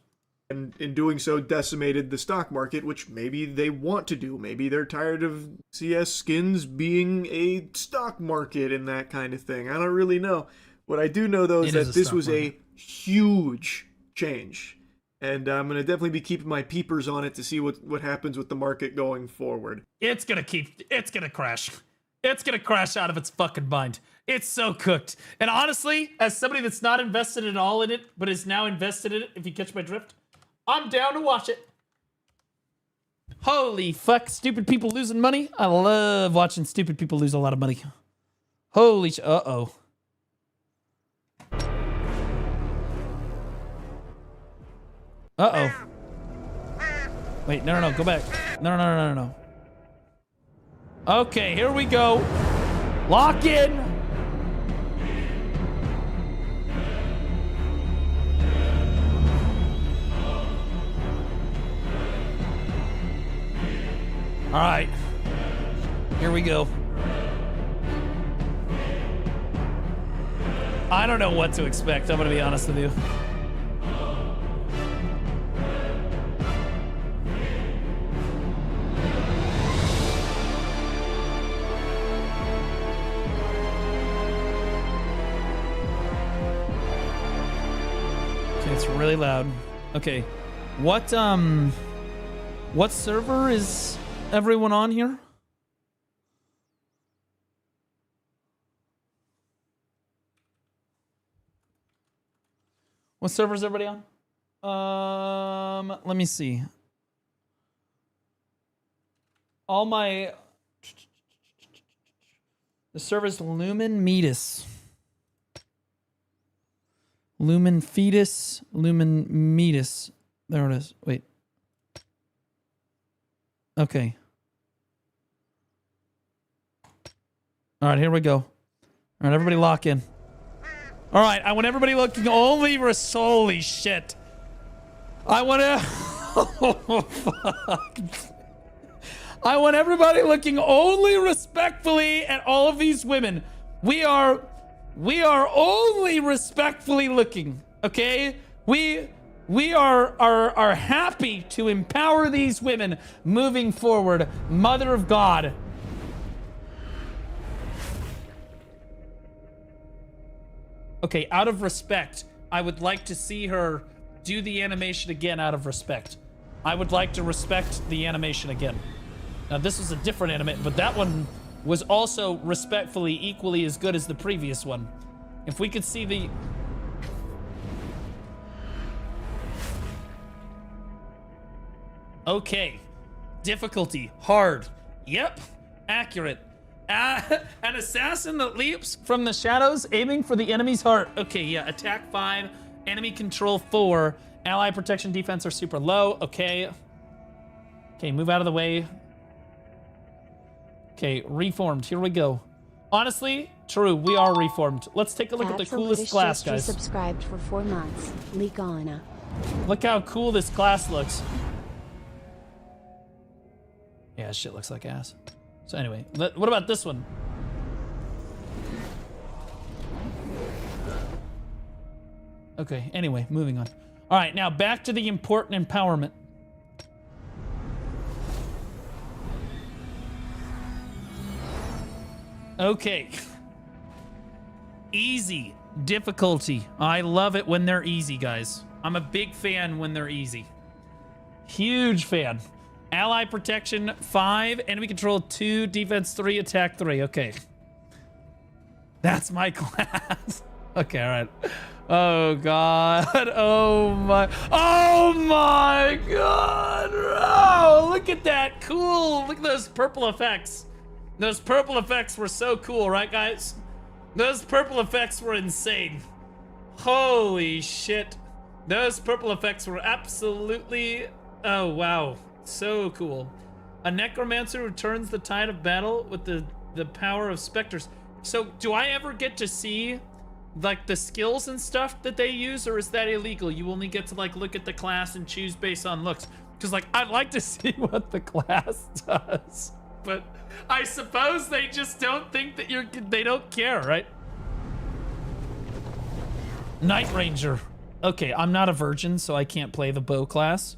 N: And in doing so, decimated the stock market, which maybe they want to do. Maybe they're tired of CS skins being a stock market and that kind of thing. I don't really know. What I do know, though, is that this was a huge change. And I'm going to definitely be keeping my peepers on it to see what happens with the market going forward.
A: It's going to crash. It's going to crash out of its fucking mind. It's so cooked. And honestly, as somebody that's not invested at all in it, but is now invested in it, if you catch my drift, I'm down to watch it. Holy fuck, stupid people losing money. I love watching stupid people lose a lot of money. Holy uh-oh. Uh-oh. Wait, no, go back. No. Okay, here we go. Lock in. All right. Here we go. I don't know what to expect. I'm going to be honest with you. It's really loud. Okay. What server is everyone on here? What server is everybody on? Let me see. The server's Lumen Metis. Lumen Fetus, Lumen Metis. There it is. Wait. Okay. All right, here we go. All right, everybody lock in. All right, I want everybody looking only... Holy shit. I want to... Oh, fuck. I want everybody looking only respectfully at all of these women. We are only respectfully looking, okay? We are happy to empower these women moving forward. Mother of God. Okay, out of respect, I would like to see her do the animation again out of respect. I would like to respect the animation again. Now, this was a different animation, but that one was also respectfully equally as good as the previous one. If we could see the... Okay. Difficulty. Hard. Yep. Accurate. An assassin that leaps from the shadows, aiming for the enemy's heart. Okay, yeah. Attack 5. Enemy control 4. Ally protection defense are super low. Okay. Okay, move out of the way. Okay, reformed. Here we go. Honestly, true. We are reformed. Let's take a look at the coolest class, guys.
B: Subscribed for 4 months. Ligana.
A: Look how cool this class looks. Yeah, shit looks like ass. So anyway, what about this one? Okay, anyway, moving on. All right, now back to the important empowerment. Okay. Easy. Difficulty. I love it when they're easy, guys. I'm a big fan when they're easy. Huge fan. Ally protection 5, enemy control 2, defense 3, attack 3. Okay. That's my class. Okay, all right. Oh god. Oh my god. Oh, look at that. Cool. Look at those purple effects. Those purple effects were so cool, right, guys? Those purple effects were insane. Holy shit. Those purple effects were absolutely... Oh, wow. So cool. A necromancer returns the tide of battle with the power of specters. So, do I ever get to see, like, the skills and stuff that they use, or is that illegal? You only get to, like, look at the class and choose based on looks. Because, like, I'd like to see what the class does. But I suppose they just don't think that they don't care, right? Night Ranger. Okay, I'm not a virgin, so I can't play the bow class.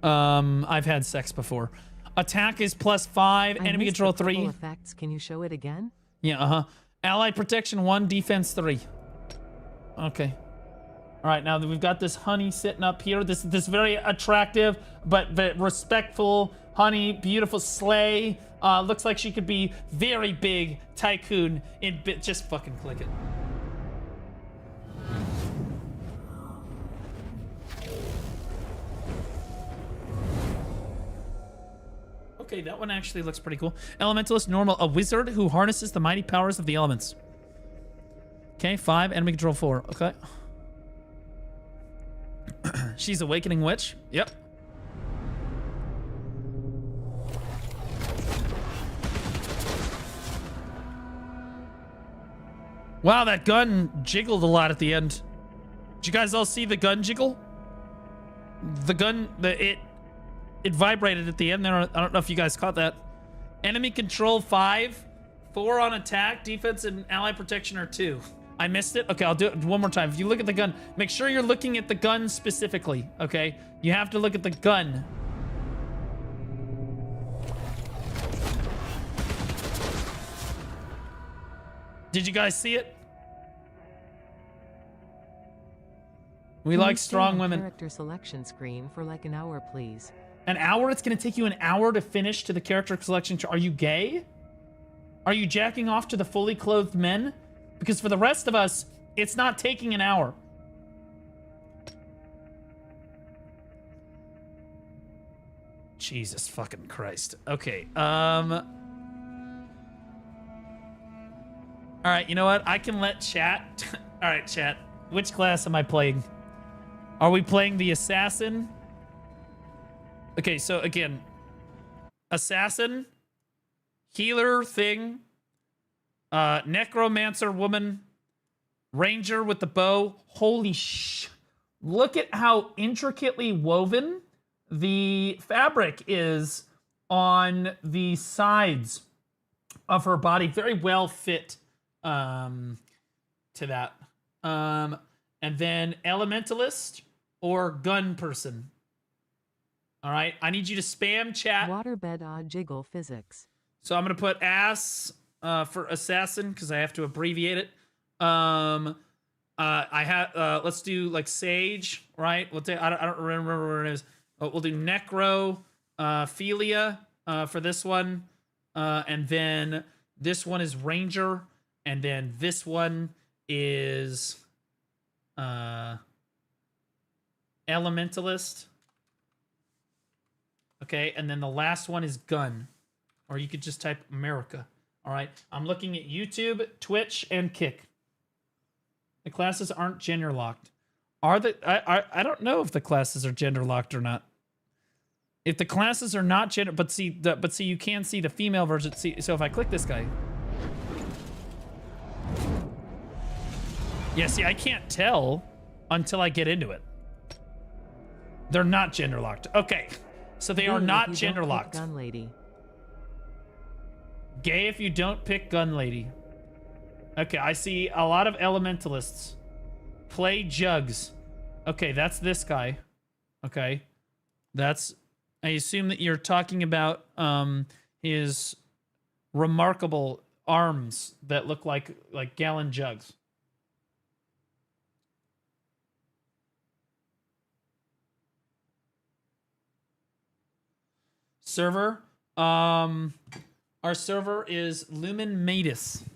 A: I've had sex before. Attack is +5, enemy control 3.
D: Effects. Can you show it again?
A: Yeah, Ally protection 1, defense 3. Okay. All right, now that we've got this honey sitting up here, this very attractive but respectful honey, beautiful sleigh. Looks like she could be very big tycoon in bit. Just fucking click it. Okay, that one actually looks pretty cool. Elementalist normal, a wizard who harnesses the mighty powers of the elements. Okay, 5, enemy control 4. Okay. She's awakening witch. Yep. Wow, that gun jiggled a lot at the end. Did you guys all see the gun jiggle? The gun, it vibrated at the end there. I don't know if you guys caught that. Enemy control 5, 4 on attack, defense and ally protection are 2. I missed it. Okay, I'll do it one more time. If you look at the gun, make sure you're looking at the gun specifically, okay? You have to look at the gun. Did you guys see it? We like strong women.
D: Character selection screen for like an hour, please.
A: An hour? It's gonna take you an hour to finish to the character selection. Are you gay? Are you jacking off to the fully clothed men? Because for the rest of us, it's not taking an hour. Jesus fucking Christ. Okay, all right, you know what? I can let chat. All right, chat. Which class am I playing? Are we playing the assassin? Okay, so again, assassin, healer thing, necromancer woman, ranger with the bow. Holy sh! Look at how intricately woven the fabric is on the sides of her body. Very well fit to that. And then elementalist or gun person. All right, I need you to spam chat.
D: Waterbed odd jiggle physics.
A: So I'm gonna put ass for assassin because I have to abbreviate it. I have let's do like sage, right? We'll take, I don't remember where it is. We'll do necro, philia for this one, and then this one is ranger, and then this one is elementalist. Okay, and then the last one is gun. Or you could just type America. All right, I'm looking at YouTube, Twitch, and Kick. The classes aren't gender locked. Are they? I don't know if the classes are gender locked or not. If the classes are not gender, but see you can see the female version. See, so if I click this guy, Yeah, see, I can't tell until I get into it. They're not gender locked. Okay, so they are not gender locked.
D: Gun lady.
A: Gay if you don't pick gun lady. Okay, I see a lot of elementalists. Play jugs. Okay, that's this guy. Okay, that's. I assume that you're talking about his remarkable arms that look like gallon jugs. Server. Our server is Lumen Matus. It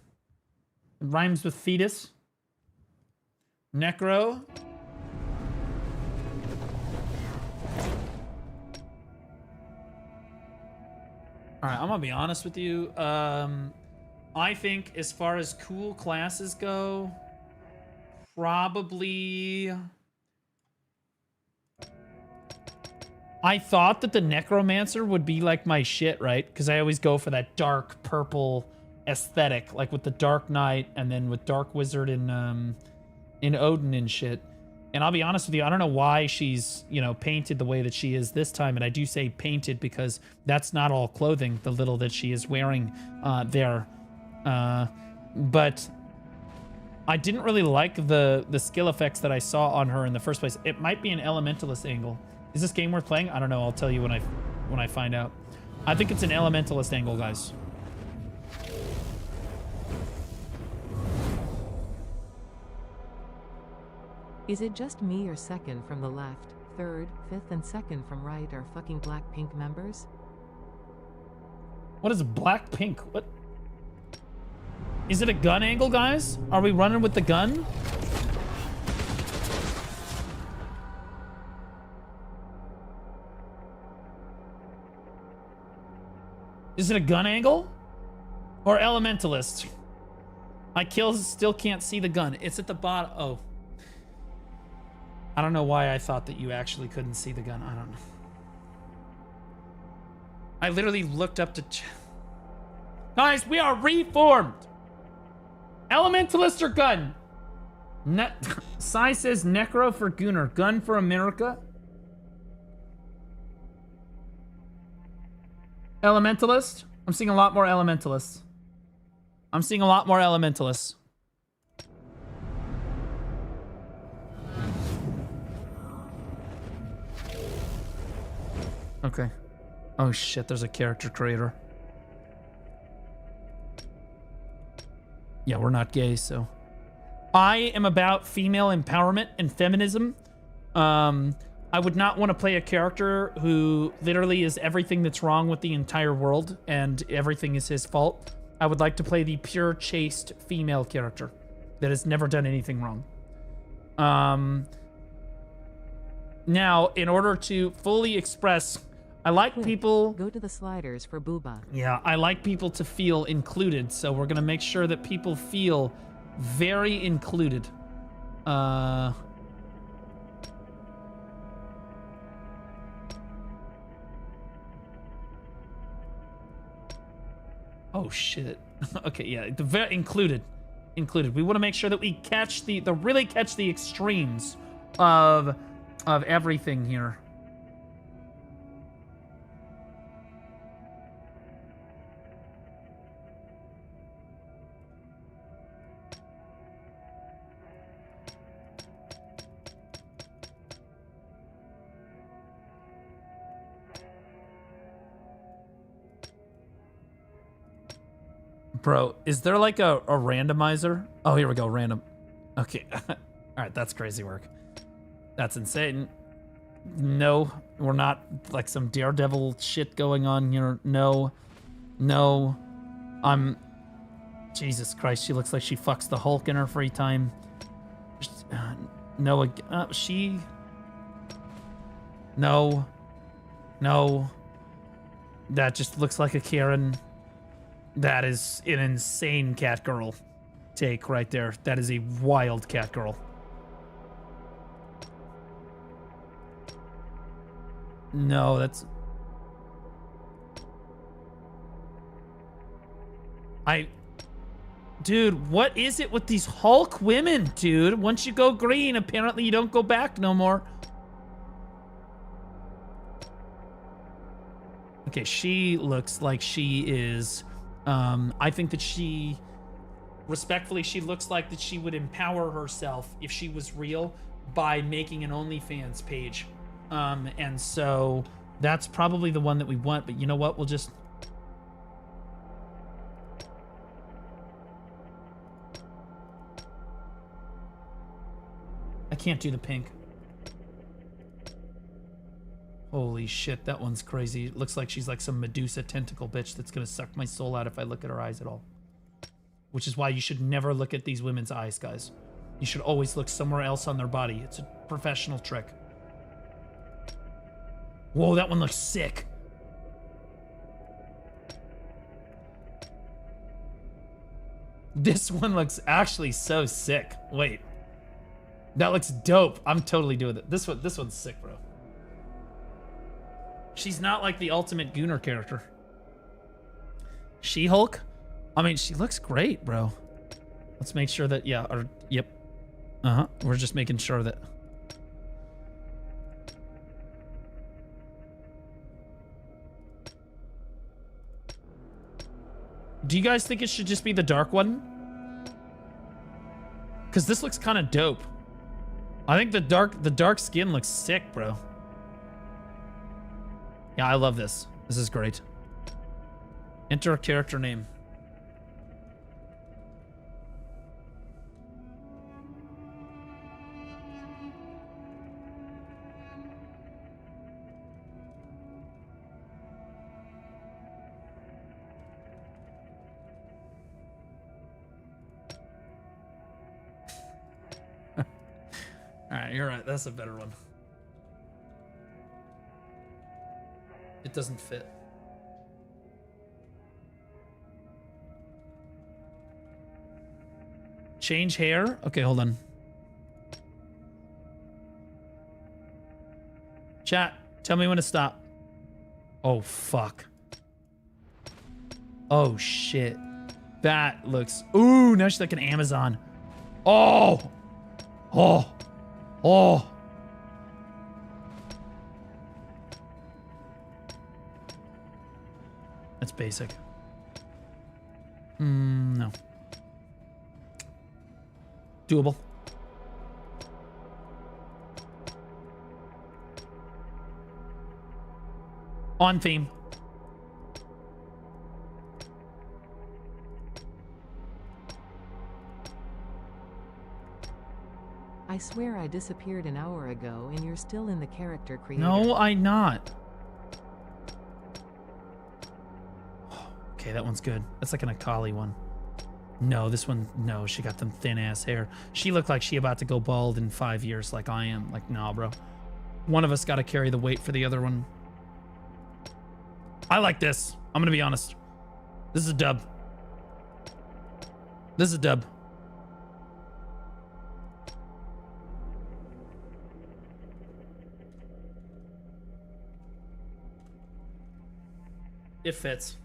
A: rhymes with fetus. Necro. All right, I'm gonna be honest with you. I think as far as cool classes go, probably. I thought that the Necromancer would be like my shit, right? Because I always go for that dark purple aesthetic, like with the Dark Knight and then with Dark Wizard in Odin and shit. And I'll be honest with you, I don't know why she's, you know, painted the way that she is this time. And I do say painted because that's not all clothing, the little that she is wearing there. But I didn't really like the skill effects that I saw on her in the first place. It might be an Elementalist angle. Is this game worth playing? I don't know. I'll tell you when I find out. I think it's an Elementalist angle, guys.
D: Is it just me or second from the left, third, fifth, and second from right are fucking Blackpink members?
A: What is Blackpink? What? Is it a gun angle, guys? Are we running with the gun? Is it a gun angle? Or Elementalist? I still can't see the gun. It's at the bottom. Oh. I don't know why I thought that you actually couldn't see the gun. I don't know. I literally looked up to... Guys, we are reformed! Elementalist or gun? Sai says Necro for Gooner. Gun for America? Elementalist? I'm seeing a lot more Elementalists. I'm seeing a lot more Elementalists. Okay. Oh shit, there's a character creator. Yeah, we're not gay, so. I am about female empowerment and feminism. I would not want to play a character who literally is everything that's wrong with the entire world and everything is his fault. I would like to play the pure, chaste female character that has never done anything wrong. Now, in order to fully express, I like people...
D: Go to the sliders for booba.
A: Yeah, I like people to feel included, so we're going to make sure that people feel very included. Oh shit. Okay, yeah, the very included. We want to make sure that we catch really catch the extremes of everything here. Bro, is there like a randomizer? Oh, here we go, random. Okay. All right, that's crazy work. That's insane. No, we're not like some Daredevil shit going on here. No. Jesus Christ, she looks like she fucks the Hulk in her free time. No. That just looks like a Karen. That is an insane Catgirl take right there. That is a wild Catgirl. No, that's... Dude, what is it with these Hulk women, dude? Once you go green, apparently you don't go back no more. Okay, she looks like she is, I think that she, respectfully, she looks like that she would empower herself if she was real by making an OnlyFans page. And so that's probably the one that we want, but you know what? We'll just... I can't do the pink. Holy shit, that one's crazy. It looks like she's like some Medusa tentacle bitch that's gonna suck my soul out if I look at her eyes at all. Which is why you should never look at these women's eyes, guys. You should always look somewhere else on their body. It's a professional trick. Whoa, that one looks sick. This one looks actually so sick. Wait. That looks dope. I'm totally doing it. This one's sick, bro. She's not like the ultimate gooner character. She-Hulk? I mean, she looks great, bro. Let's make sure that, yeah, or, yep. Uh-huh, we're just making sure that. Do you guys think it should just be the dark one? Because this looks kind of dope. I think the dark skin looks sick, bro. Yeah, I love this. This is great. Enter a character name. All right, you're right. That's a better one. It doesn't fit. Change hair? Okay, hold on. Chat, tell me when to stop. Oh, fuck. Oh, shit. That looks... Ooh, now she's like an Amazon. Oh! Oh! Oh! That's basic. No. Doable. On theme.
D: I swear I disappeared an hour ago and you're still in the character creator.
A: No, I'm not. Okay, that one's good. That's like an Akali one. No, this one, no, she got them thin ass hair. She looked like she about to go bald in 5 years like I am. Like, nah, bro. One of us got to carry the weight for the other one. I like this. I'm going to be honest. This is a dub. This is a dub. It fits.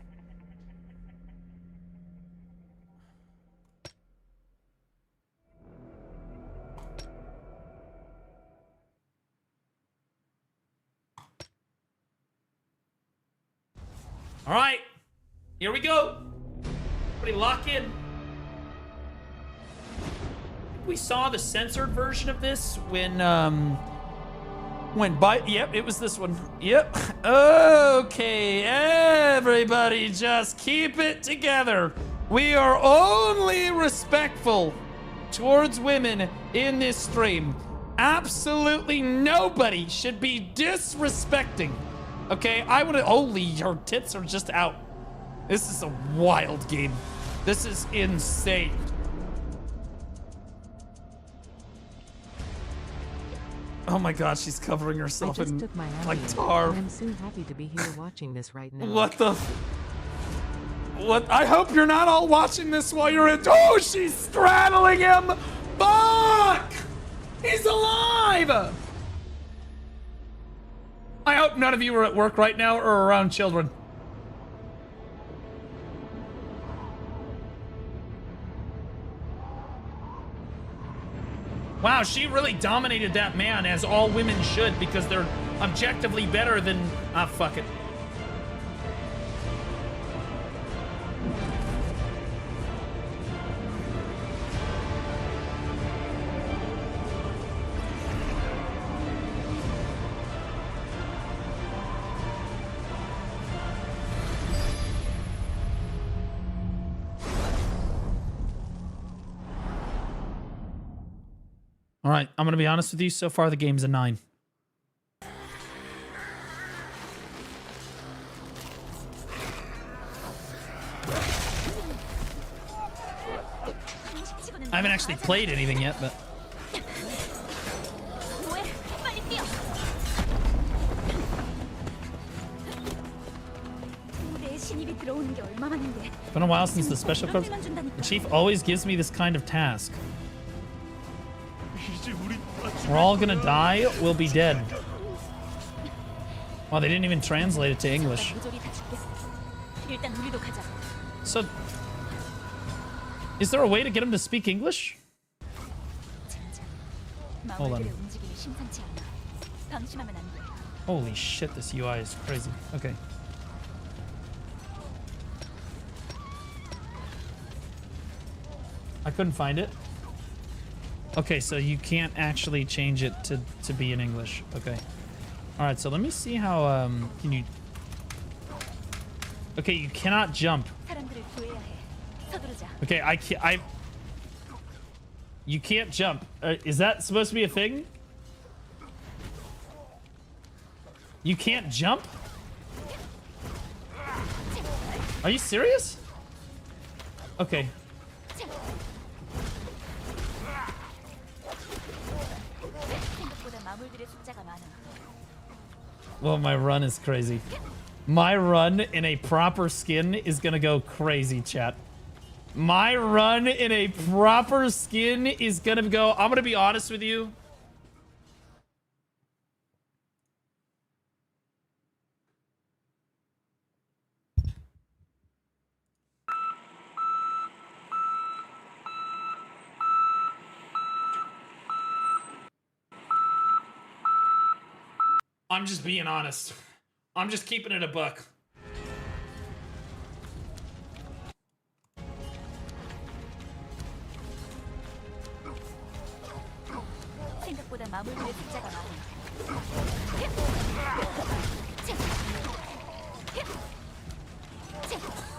A: All right, here we go. Everybody lock in. We saw the censored version of this when yep, it was this one. Yep. Okay, everybody just keep it together. We are only respectful towards women in this stream. Absolutely nobody should be disrespecting. Okay, I would have... Holy, her tits are just out. This is a wild game. This is insane. Oh my god, she's covering herself in like tar.
D: I'm so happy to be here watching this right now.
A: What the... What? I hope you're not all watching this while you're in... Oh, she's straddling him! Fuck! He's alive! I hope none of you are at work right now or around children. Wow, she really dominated that man, as all women should, because they're objectively better than... Ah, fuck it. All right, I'm going to be honest with you. So far, the game's a 9. I haven't actually played anything yet, but... It's been a while since the special clubs. The chief always gives me this kind of task. We're all gonna die, we'll be dead. Wow, they didn't even translate it to English. So, is there a way to get him to speak English? Hold on. Holy shit, this UI is crazy. Okay. I couldn't find it. Okay, so you can't actually change it to be in English. Okay. All right, so let me see how can you... Okay, you cannot jump. Okay, you can't jump. Is that supposed to be a thing? You can't jump? Are you serious? Okay. Well, my run is crazy. My run in a proper skin is gonna go crazy, chat. My run in a proper skin is gonna go... I'm gonna be honest with you. I'm just being honest. I'm just keeping it a buck.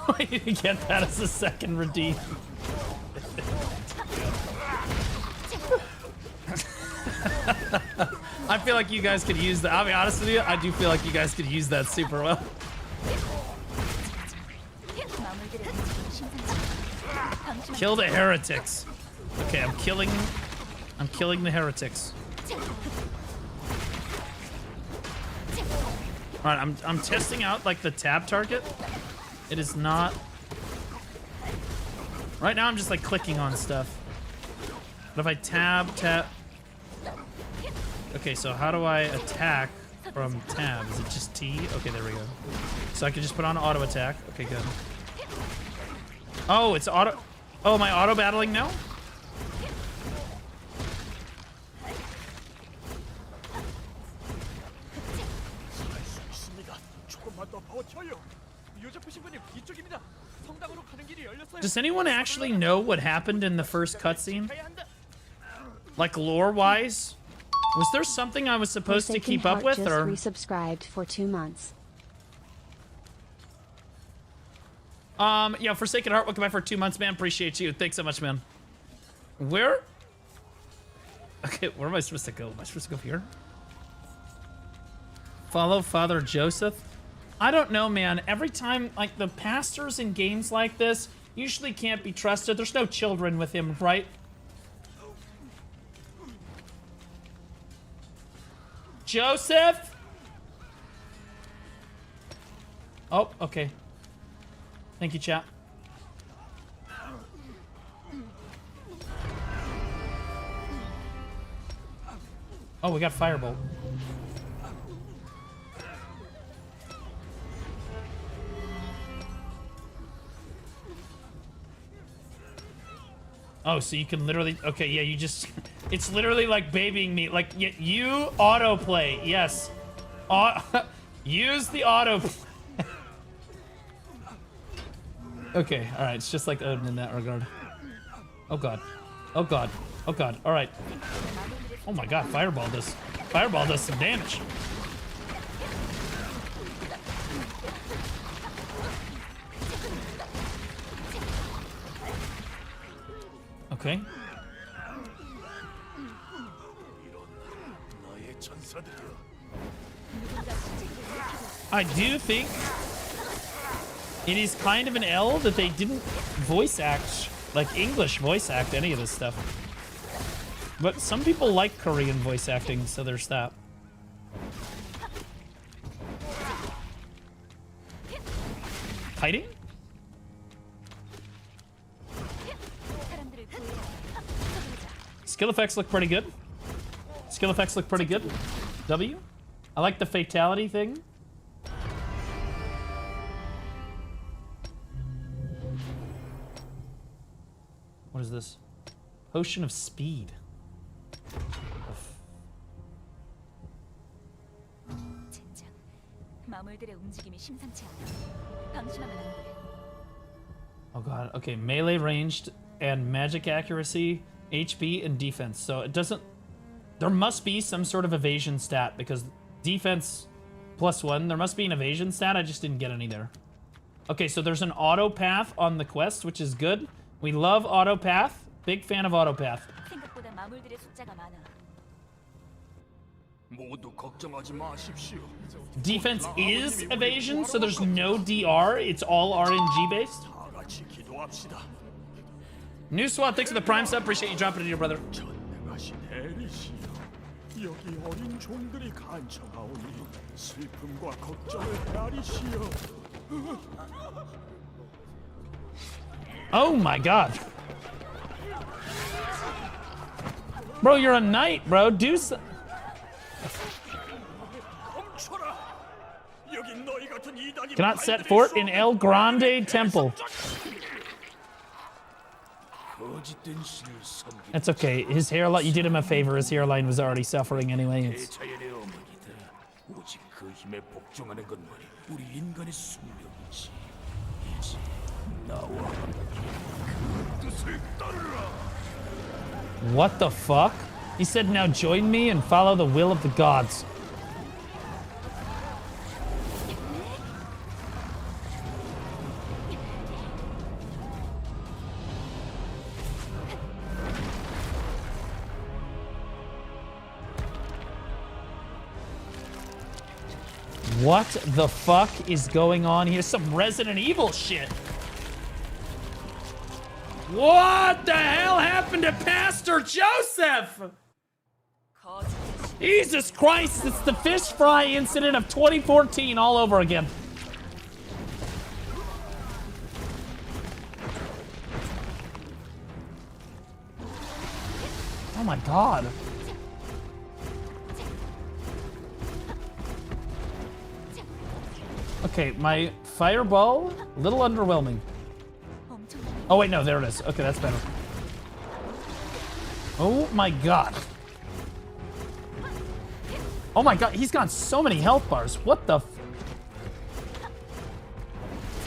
A: I need to get that as a second redeem. I feel like you guys could use that. I'll be honest with you, I do feel like you guys could use that super well. Kill the heretics. Okay, I'm killing the heretics. Alright, I'm testing out like the tab target. It is not... Right now I'm just like clicking on stuff. But if I tab... Okay, so how do I attack from tab? Is it just T? Okay, there we go. So I can just put on auto attack. Okay, good. Oh, it's auto... Oh, am I auto battling now? Does anyone actually know what happened in the first cutscene? Like lore-wise? Was there something I was supposed to keep up with, or...?
B: Resubscribed for 2 months.
A: Yeah, Forsaken Heart, welcome back for 2 months, man. Appreciate you. Thanks so much, man. Where? Okay, where am I supposed to go? Am I supposed to go here? Follow Father Joseph? I don't know, man. Every time, like, the pastors in games like this usually can't be trusted. There's no children with him, right? Joseph? Oh, okay. Thank you, chat. Oh, we got Firebolt. Oh, so you can literally... Okay, yeah, you just... It's literally like babying me. Like, you autoplay. Yes. Use the auto. Okay, alright. It's just like Odin in that regard. Oh god. Oh god. Oh god. Alright. Oh my god, Fireball does. Fireball does some damage. Okay. I do think it is kind of an L that they didn't voice act, like English voice act any of this stuff. But some people like Korean voice acting, so there's that. Hiding? Skill effects look pretty good. Skill effects look pretty good. W. I like the fatality thing. What is this? Potion of speed. Oh god, okay, melee ranged and magic accuracy, HP, and defense. So it doesn't... There must be some sort of evasion stat, because defense +1, there must be an evasion stat, I just didn't get any there. Okay, so there's an auto path on the quest, which is good. We love auto path. Big fan of auto path. Defense is evasion, so there's no DR. It's all RNG based. New SWAT, thanks for the Prime sub. Appreciate you dropping it here, brother. Oh my god. Bro, you're a knight, bro. Do some... Cannot set fort in El Grande Temple. That's okay. His hairline, you did him a favor. His hairline was already suffering anyway. It's... What the fuck? He said, now join me and follow the will of the gods. What the fuck is going on here? Some Resident Evil shit. What the hell happened to Pastor Joseph? Jesus Christ, it's the fish fry incident of 2014 all over again. Oh my god. Okay, my fireball, a little underwhelming. Oh wait, no, there it is. Okay, that's better. Oh my god. Oh my god, he's got so many health bars. What the f...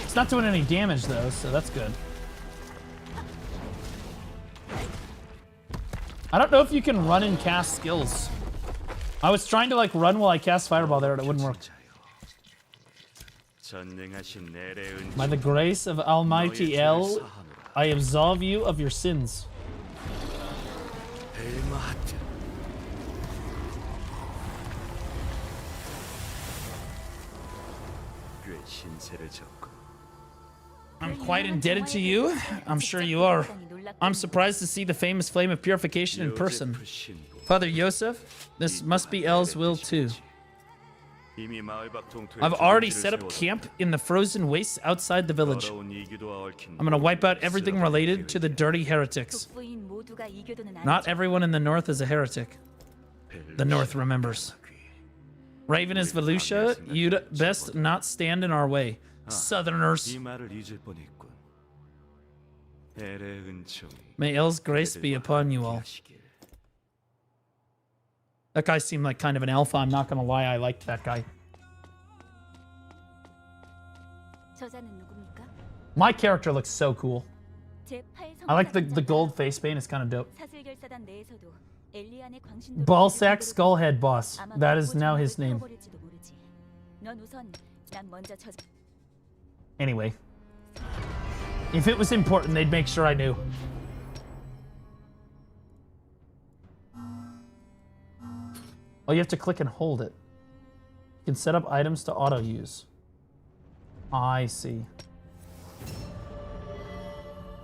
A: It's not doing any damage though, so that's good. I don't know if you can run and cast skills. I was trying to like run while I cast fireball there and it wouldn't work. By the grace of Almighty El, I absolve you of your sins. I'm quite indebted to you. I'm sure you are. I'm surprised to see the famous flame of purification in person. Father Yosef, this must be El's will too. I've already set up camp in the frozen wastes outside the village. I'm gonna wipe out everything related to the dirty heretics. Not everyone in the north is a heretic. The north remembers. Raven is Volusia. You'd best not stand in our way. Southerners. May El's grace be upon you all. That guy seemed like kind of an alpha. I'm not gonna lie, I liked that guy. My character looks so cool. I like the gold face paint. It's kind of dope. Ballsack Skullhead Boss. That is now his name. Anyway. If it was important, they'd make sure I knew. Oh, you have to click and hold it. You can set up items to auto-use. I see.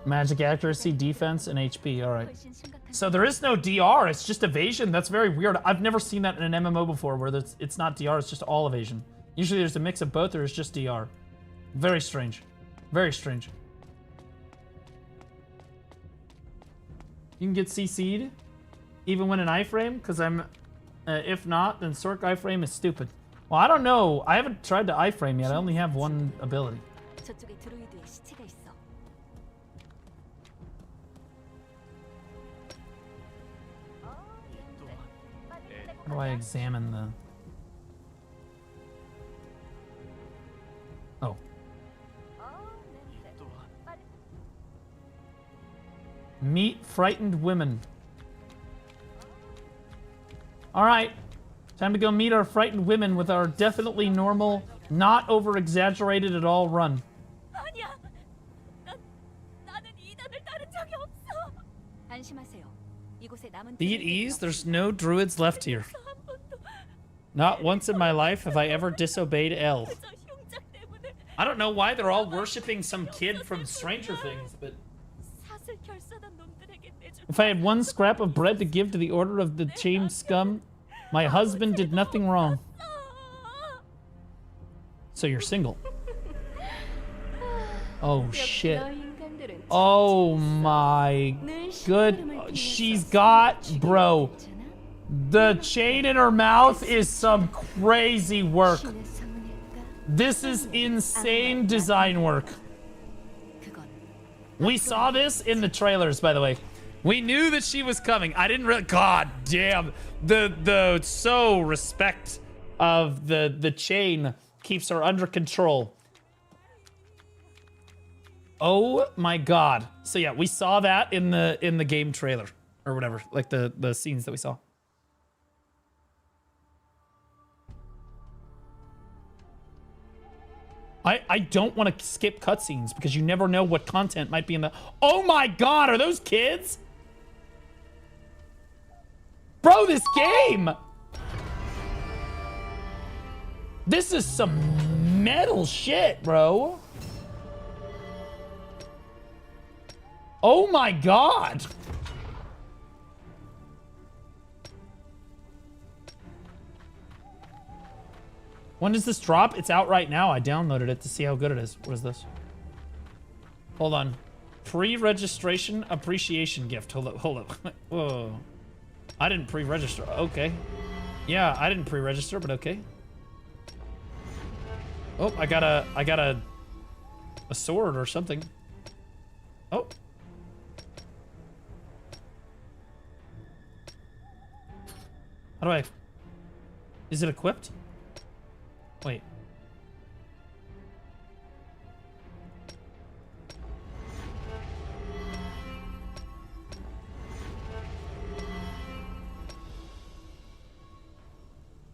A: Magic accuracy, defense, and HP. All right. So there is no DR. It's just evasion. That's very weird. I've never seen that in an MMO before where it's not DR. It's just all evasion. Usually there's a mix of both or it's just DR. Very strange. Very strange. You can get CC'd even when an iframe because I'm... if not, then Sork iframe is stupid. Well, I don't know. I haven't tried to iframe yet. I only have one ability. How do I examine the... Oh. Meet frightened women. All right. Time to go meet our frightened women with our definitely normal, not over-exaggerated at all run. Be at ease, there's no druids left here. Not once in my life have I ever disobeyed L. I don't know why they're all worshipping some kid from Stranger Things, but... If I had one scrap of bread to give to the Order of the Chained Scum, my husband did nothing wrong. So you're single. Oh shit. Oh my good. She's got, bro. The chain in her mouth is some crazy work. This is insane design work. We saw this in the trailers, by the way. We knew that she was coming. I didn't really... God damn. The so respect of the chain keeps her under control. Oh my god. So yeah, we saw that in the game trailer or whatever, like the scenes that we saw. I don't want to skip cutscenes because you never know what content might be in the... Oh my god, are those kids? Bro, this game! This is some metal shit, bro. Oh my god. When does this drop? It's out right now. I downloaded it to see how good it is. What is this? Hold on. Pre-registration appreciation gift. Hold up. Whoa. I didn't pre-register. Okay. Yeah, I didn't pre-register, but okay. Oh, I got a sword or something. Oh. How do I... Is it equipped? Wait.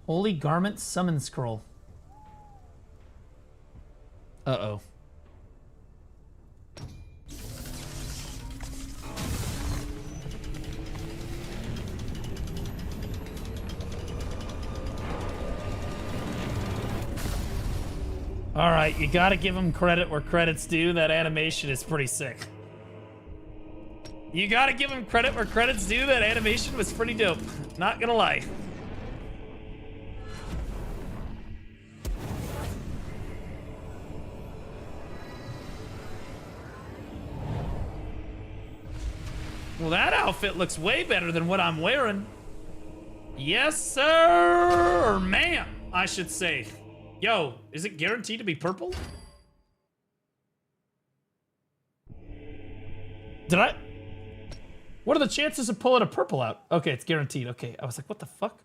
A: Holy Garment Summon Scroll. Uh-oh. All right, you gotta give him credit where credit's due. That animation is pretty sick. You gotta give him credit where credit's due. That animation was pretty dope. Not gonna lie. Well, that outfit looks way better than what I'm wearing. Yes, sir, or ma'am, I should say. Yo, is it guaranteed to be purple? Did I? What are the chances of pulling a purple out? Okay, it's guaranteed. Okay, I was like, what the fuck?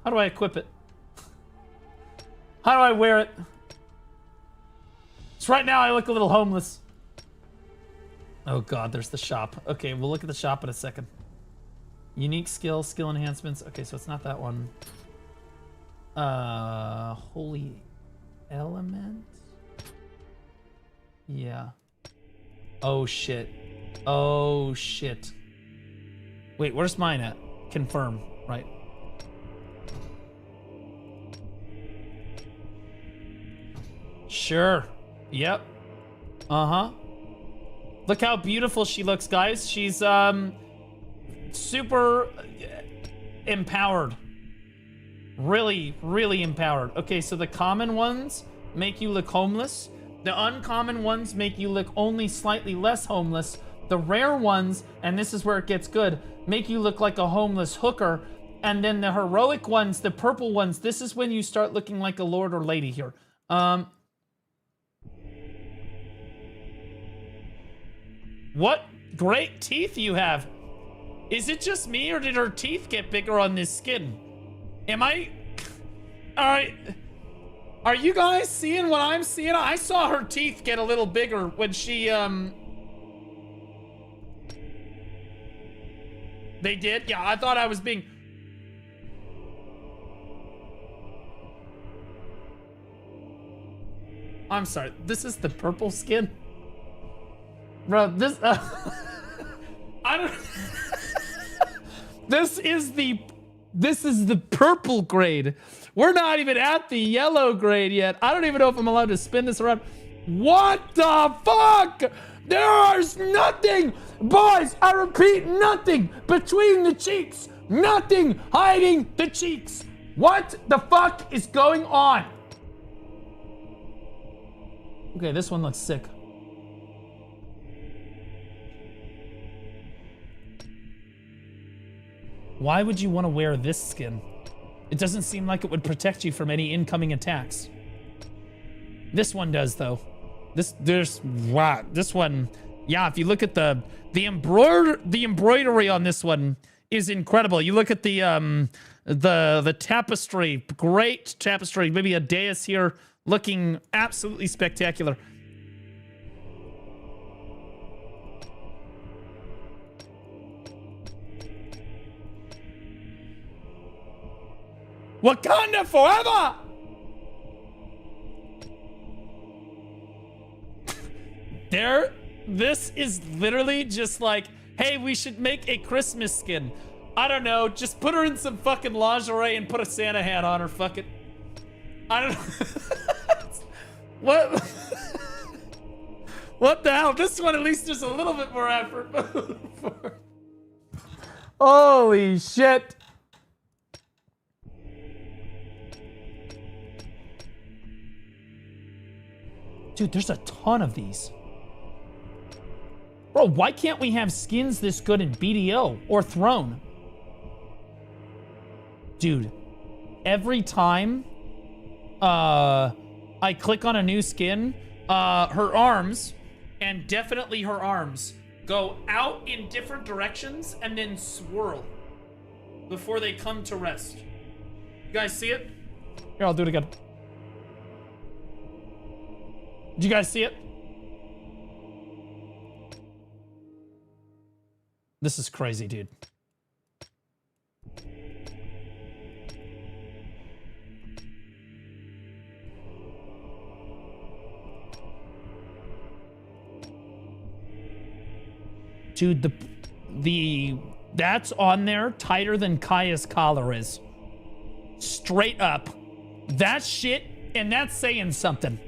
A: How do I equip it? How do I wear it? So right now I look a little homeless. Oh god, there's the shop. Okay, we'll look at the shop in a second. Unique skill, skill enhancements. Okay, so it's not that one. Holy element? Yeah. Oh shit. Oh shit. Wait, where's mine at? Confirm, right? Sure. Yep. Uh-huh. Look how beautiful she looks, guys. She's super empowered. Really, really empowered. Okay, so the common ones make you look homeless. The uncommon ones make you look only slightly less homeless. The rare ones, and this is where it gets good, make you look like a homeless hooker. And then the heroic ones, the purple ones, this is when you start looking like a lord or lady here. What great teeth you have. Is it just me, or did her teeth get bigger on this skin? Am I... Alright. Are you guys seeing what I'm seeing? I saw her teeth get a little bigger when she, They did? Yeah, I thought I was being... I'm sorry. This is the purple skin? Bro, this... I don't... This is the purple grade. We're not even at the yellow grade yet. I don't even know if I'm allowed to spin this around. What the fuck? There's nothing, boys, I repeat, nothing between the cheeks. Nothing hiding the cheeks. What the fuck is going on? Okay, this one looks sick. Why would you want to wear this skin? It doesn't seem like it would protect you from any incoming attacks. This one does, though. This one, yeah, if you look at the embroidery on this one is incredible. You look at the tapestry, great tapestry, maybe a dais here, looking absolutely spectacular. Wakanda forever! This is literally just like, hey, we should make a Christmas skin. I don't know, just put her in some fucking lingerie and put a Santa hat on her, fuck it. I don't know. What? What the hell? This one at least there's a little bit more effort. Holy shit. Dude, there's a ton of these. Bro, why can't we have skins this good in BDO or Throne? Dude, every time I click on a new skin, her arms, and definitely her arms, go out in different directions and then swirl before they come to rest. You guys see it? Here, I'll do it again. Did you guys see it? This is crazy, dude. Dude, that's on there tighter than Kaya's collar is. Straight up. That shit, and that's saying something.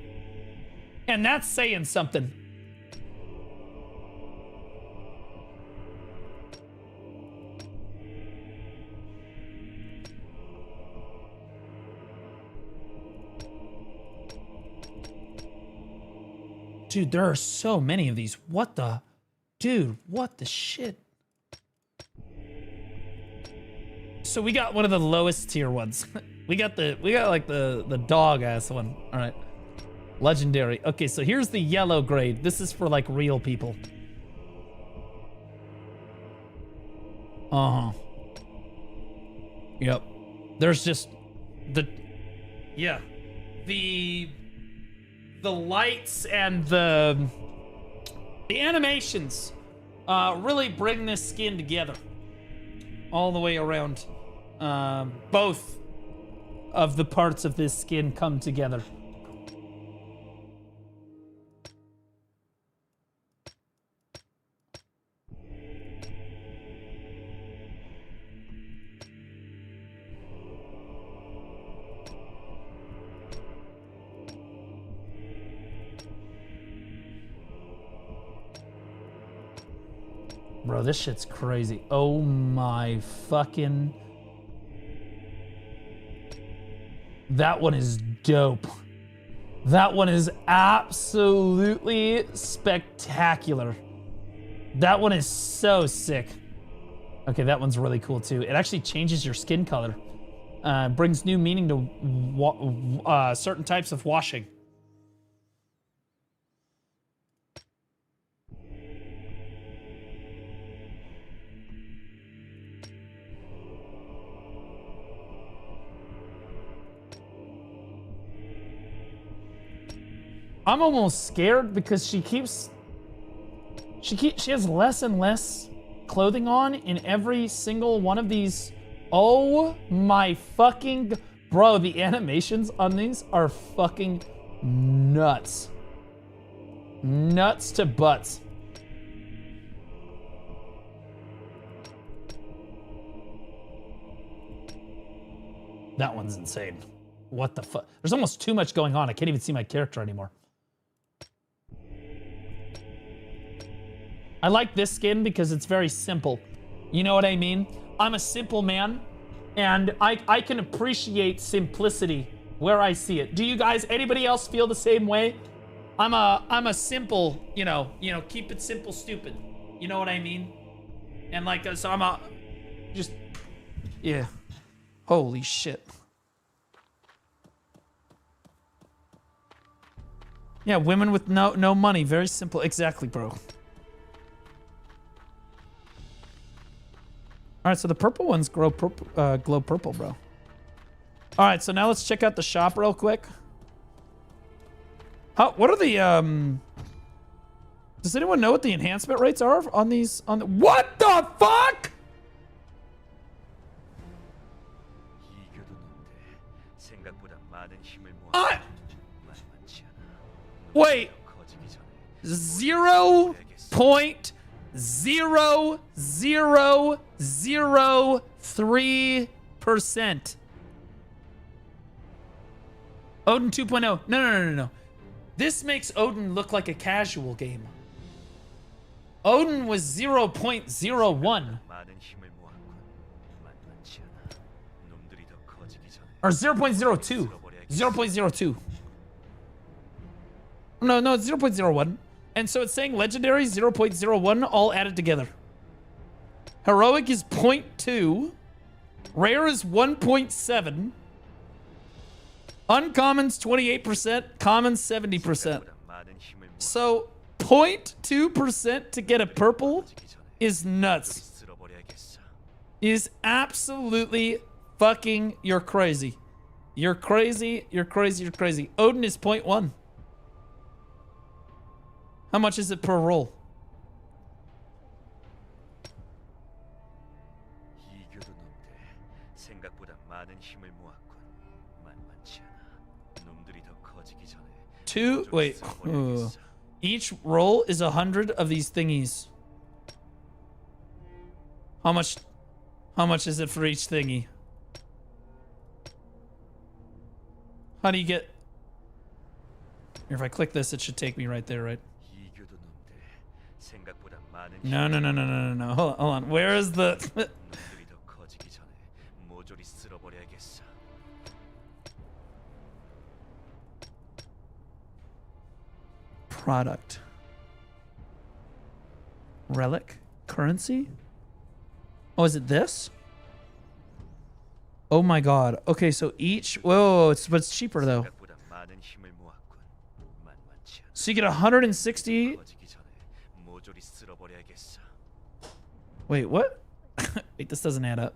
A: And that's saying something. Dude, there are so many of these. What the? Dude, what the shit? So we got one of the lowest tier ones. we got like the dog ass one. All right. Legendary. Okay, so here's the yellow grade. This is for like real people. Uh-huh. Yep. There's just the lights and the animations really bring this skin together all the way around. Both of the parts of this skin come together. Bro, this shit's crazy. Oh my fucking... That one is dope. That one is absolutely spectacular. That one is so sick. Okay, that one's really cool too. It actually changes your skin color. Brings new meaning to certain types of washing. I'm almost scared because she has less and less clothing on in every single one of these. Oh my fucking... Bro, the animations on these are fucking nuts. Nuts to butts. That one's insane. What the fuck? There's almost too much going on. I can't even see my character anymore. I like this skin because it's very simple. You know what I mean? I'm a simple man, and I can appreciate simplicity where I see it. Do you guys, anybody else feel the same way? I'm a simple, you know, keep it simple, stupid. You know what I mean? And like, so I'm a, just, yeah. Holy shit. Yeah, women with no money, very simple. Exactly, bro. All right, so the purple ones glow purple, bro. All right, so now let's check out the shop real quick. What are the, does anyone know what the enhancement rates are on these, what the fuck? Wait. 0.00003%. Odin 2.0. No. This makes Odin look like a casual game. Odin was 0.01. Or 0.02. 0.02. No, it's 0.01. And so it's saying legendary 0.01 all added together. Heroic is 0.2. Rare is 1.7. Uncommons 28%. Commons 70%. So 0.2% to get a purple is nuts. Is absolutely fucking, you're crazy. You're crazy. Odin is 0.1. How much is it per roll? Wait. Each roll is 100 of these thingies. How much is it for each thingy? How do you get... If I click this, it should take me right there, right? No. Hold on. Where is the... Product. Relic. Currency? Oh, is it this? Oh my god. Okay, so each... Whoa, it's cheaper though. So you get 160... Wait, what? Wait, this doesn't add up.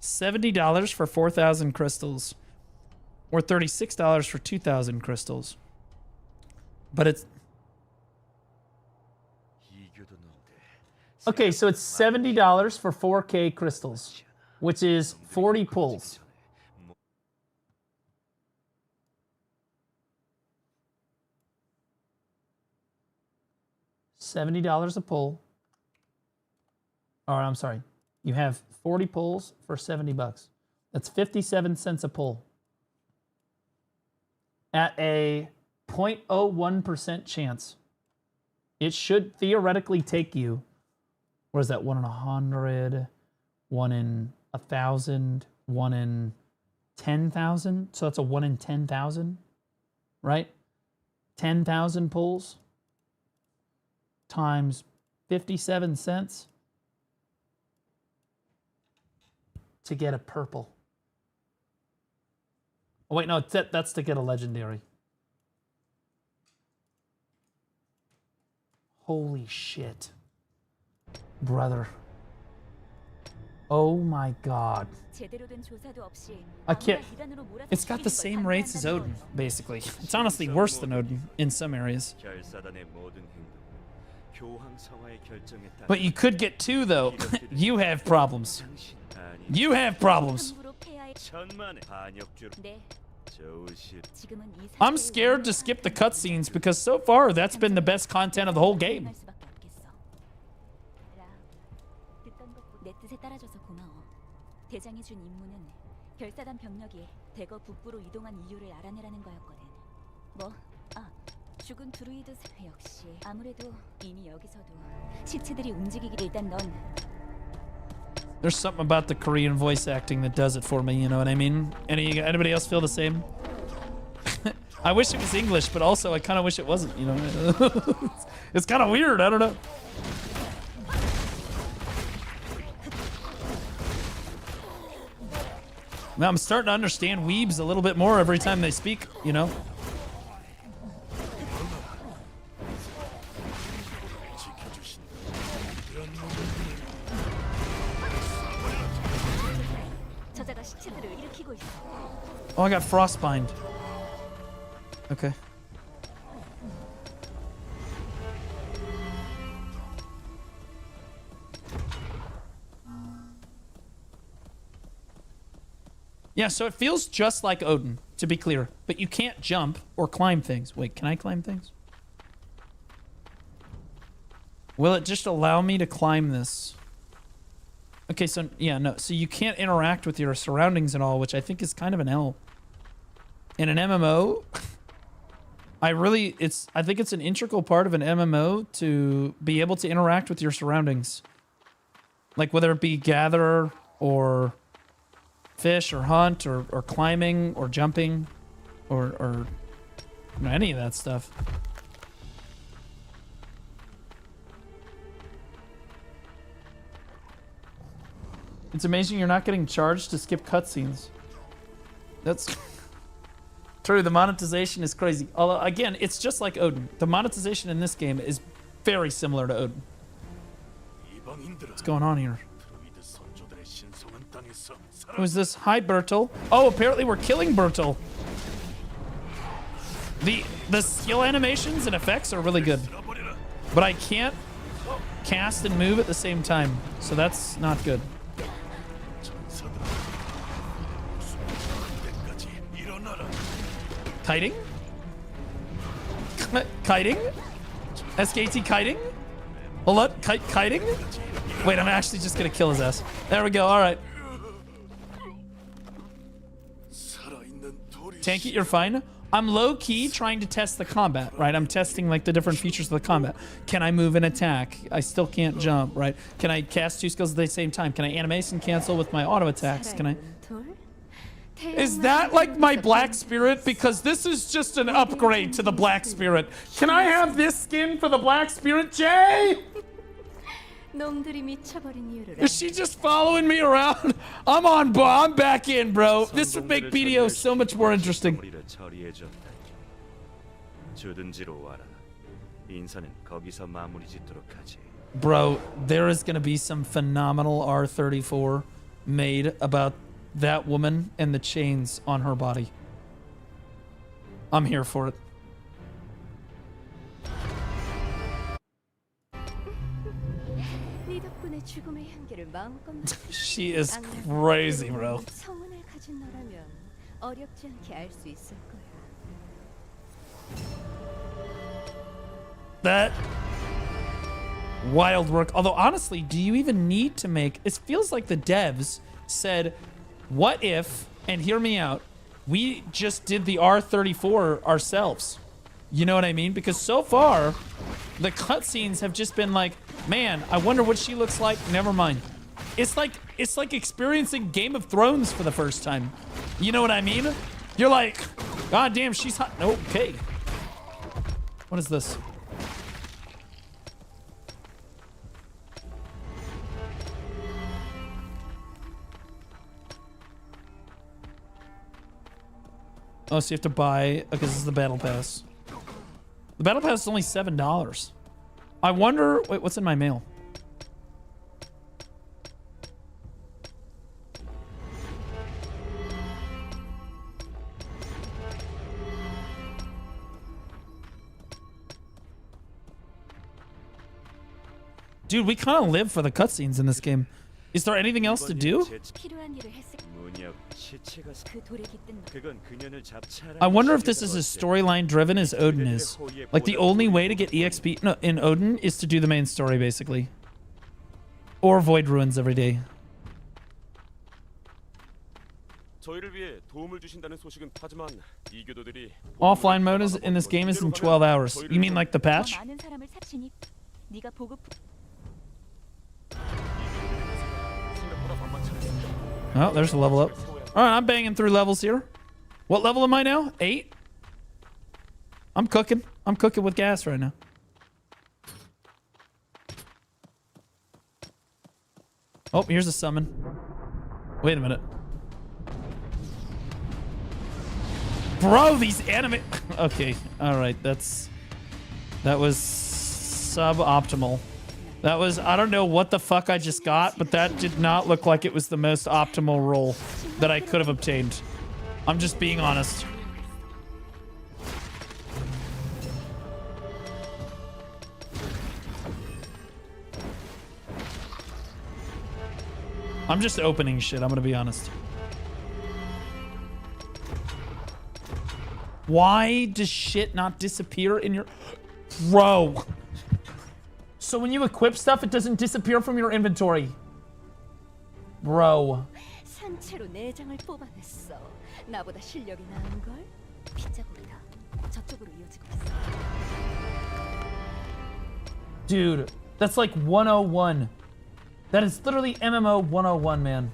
A: $70 for 4,000 crystals. Or $36 for 2,000 crystals. But it's... Okay, so it's $70 for 4K crystals, which is 40 pulls. $70 a pull. Or I'm sorry, you have 40 pulls for 70 bucks. That's 57 cents a pull. At a 0.01% chance. It should theoretically take you, what is that, 1 in 100, 1 in 1,000, 1 in 10,000? So that's a 1 in 10,000, right? 10,000 pulls times 57 cents to get a purple. Oh, wait, no, that's to get a legendary. Holy shit. Brother. Oh my god. I can't. It's got the same rates as Odin, basically. It's honestly worse than Odin in some areas. But you could get 2, though. You have problems. You have problems. I'm scared to skip the cutscenes because so far that's been the best content of the whole game.
Q: 죽은 드루이드 역시 아무래도 이미 여기서도 시체들이 움직이기 일단 넌
A: There's something about the Korean voice acting that does it for me, you know what I mean? Anybody else feel the same? I wish it was English, but also I kind of wish it wasn't, you know? It's kind of weird, I don't know. Now I'm starting to understand weebs a little bit more every time they speak, you know? Oh, I got frostbind. Okay. Yeah, so it feels just like Odin, to be clear. But you can't jump or climb things. Wait, can I climb things? Will it just allow me to climb this? Okay, so, yeah, no. So you can't interact with your surroundings at all, which I think is kind of an L. In an MMO, I think it's an integral part of an MMO to be able to interact with your surroundings. Like, whether it be gather, or fish, or hunt, or climbing, or jumping, or you know, any of that stuff. It's amazing you're not getting charged to skip cutscenes. That's true. The monetization is crazy. Although, again, it's just like Odin. The monetization in this game is very similar to Odin. What's going on here? Who's this? Hi, Bertel. Oh, apparently we're killing Bertel. The skill animations and effects are really good. But I can't cast and move at the same time. So that's not good. Kiting? Kiting? SKT kiting? Hold on, kiting? Wait, I'm actually just gonna kill his ass. There we go, alright. Tank it, you're fine. I'm low-key trying to test the combat, right? I'm testing like the different features of the combat. Can I move and attack? I still can't jump, right? Can I cast 2 skills at the same time? Can I animation cancel with my auto attacks? Can I... Is that like my Black Spirit? Because this is just an upgrade to the Black Spirit. Can I have this skin for the Black Spirit, Jay? Is she just following me around? I'm back in, bro. This would make BDO so much more interesting. Bro, there is gonna be some phenomenal R34 made about that woman and the chains on her body. I'm here for it.
Q: 네 덕분에 죽음의 향기를 마음껏
A: She is crazy, bro.
Q: 성운을 가진 너라면 어렵지 않게 알 수 있을 거야.
A: That wild work. Although honestly, do you even need to make? It feels like the devs said, "What if?" And hear me out. We just did the R34 ourselves. You know what I mean? Because so far, the cutscenes have just been like, "Man, I wonder what she looks like." Never mind. It's like experiencing Game of Thrones for the first time. You know what I mean? You're like, "God damn, she's hot." Okay. What is this? Oh, so you have to buy... Okay, this is the Battle Pass. The Battle Pass is only $7. I wonder... Wait, what's in my mail? Dude, we kind of live for the cutscenes in this game. Is there anything else to do? I wonder if this is as storyline driven as Odin is. Like the only way to get EXP in Odin is to do the main story, basically. Or Void Ruins every day. Offline mode is in this game is in 12 hours. You mean like the patch? Oh, there's a level up. All right, I'm banging through levels here. What level am I now? 8? I'm cooking. I'm cooking with gas right now. Oh, here's a summon. Wait a minute. Bro, these anime... Okay, all right, that was suboptimal. That was, I don't know what the fuck I just got, but that did not look like it was the most optimal roll that I could have obtained. I'm just being honest. I'm just opening shit, I'm gonna be honest. Why does shit not disappear in your... Bro. So when you equip stuff, it doesn't disappear from your inventory. Bro.
Q: 산채로 내장을 뽑아냈어. 나보다 실력이 나은 걸. 빗자국이다. 저쪽으로 이어지고 있어.
A: Dude, that's like 101. That is literally MMO 101, man.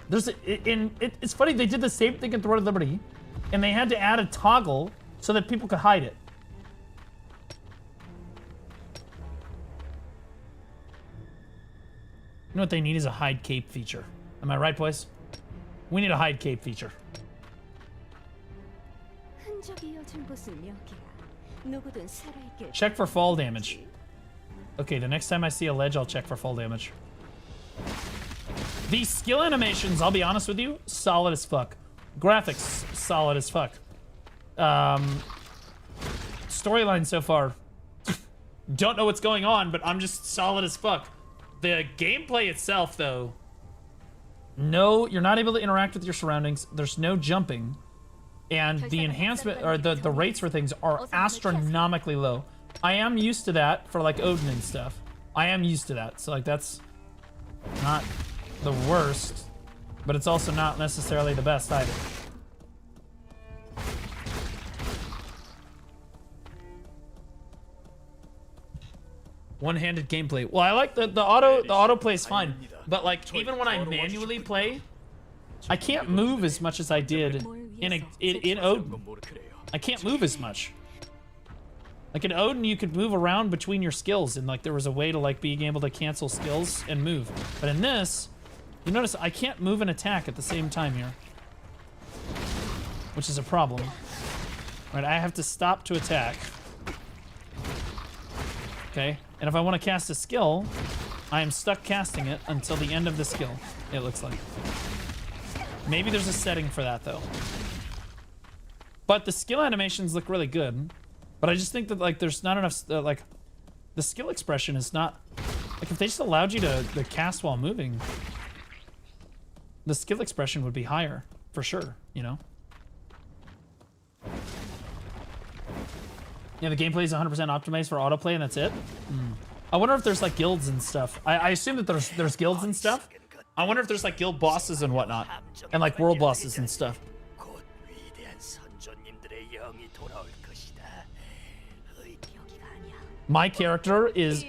A: There's it's funny, they did the same thing in Throne of Liberty, and they had to add a toggle so that people could hide it. You know what they need is a hide cape feature. Am I right, boys? We need a hide cape feature. Check for fall damage. Okay, the next time I see a ledge, I'll check for fall damage. These skill animations, I'll be honest with you, solid as fuck. Graphics, solid as fuck. Storyline so far, don't know what's going on, but I'm just solid as fuck. The gameplay itself, though, no, you're not able to interact with your surroundings. There's no jumping. And the enhancement, or the rates for things are astronomically low. I am used to that for, like, Odin and stuff. I am used to that. So, like, that's not the worst, but it's also not necessarily the best either. One-handed gameplay. Well, I like the auto play is fine, but like even when I manually play, I can't move as much as I did in Odin. I can't move as much. Like in Odin, you could move around between your skills, and like there was a way to like being able to cancel skills and move. But in this, you notice I can't move and attack at the same time here, which is a problem. Right, I have to stop to attack. Okay, and if I want to cast a skill, I am stuck casting it until the end of the skill, it looks like. Maybe there's a setting for that, though. But the skill animations look really good. But I just think that, like, there's not enough, like, the skill expression is not... Like, if they just allowed you to cast while moving, the skill expression would be higher, for sure, you know? Yeah, the gameplay is 100% optimized for autoplay, and that's it? I wonder if there's, like, guilds and stuff. I assume that there's guilds and stuff. I wonder if there's, like, guild bosses and whatnot. And, like, world bosses and stuff. My character is...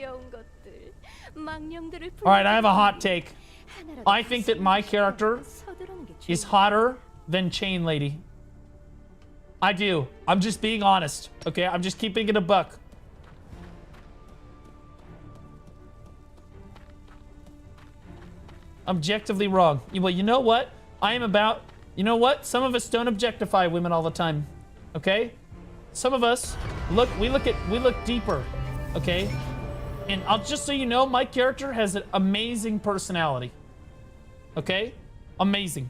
A: Alright, I have a hot take. I think that my character is hotter than Chain Lady. I do. I'm just being honest, okay? I'm just keeping it a buck. Objectively wrong. Well, you know what? I am about... You know what? Some of us don't objectify women all the time, okay? Some of us we look deeper, okay? And I'll just so you know, my character has an amazing personality. Okay? Amazing.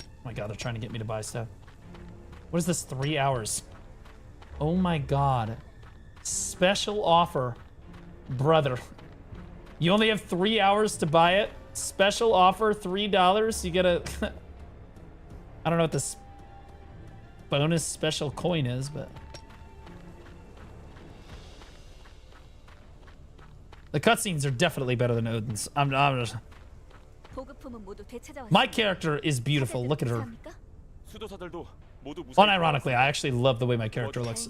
A: Oh my god, they're trying to get me to buy stuff. What is this? 3 hours. Oh my god. Special offer. Brother. You only have 3 hours to buy it. Special offer, $3. You gotta... I don't know what this bonus special coin is, but... The cutscenes are definitely better than Odin's. I'm just... My character is beautiful. Look at her. Unironically, I actually love the way my character looks.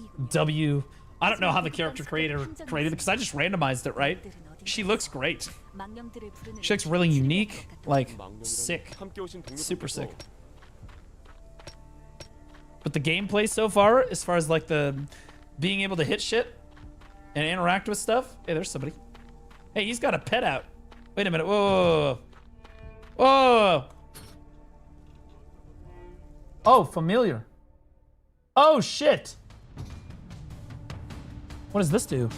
A: I don't know how the character creator created it because I just randomized it, right? She looks great. She looks really unique. Like, sick. Super sick. But the gameplay so far as like the being able to hit shit and interact with stuff. Hey, there's somebody. Hey, he's got a pet out. Wait a minute. Whoa. Whoa. Oh, familiar. Oh, shit. What does this do?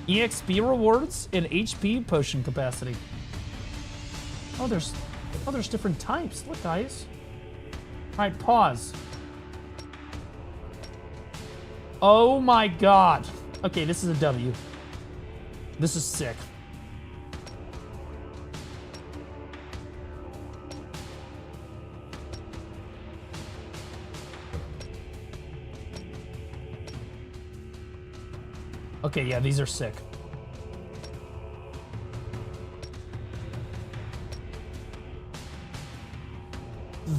A: EXP rewards and HP potion capacity. Oh, there's different types. Look, guys. All right, pause. Oh my god. Okay, this is a W. This is sick. Okay, yeah, these are sick.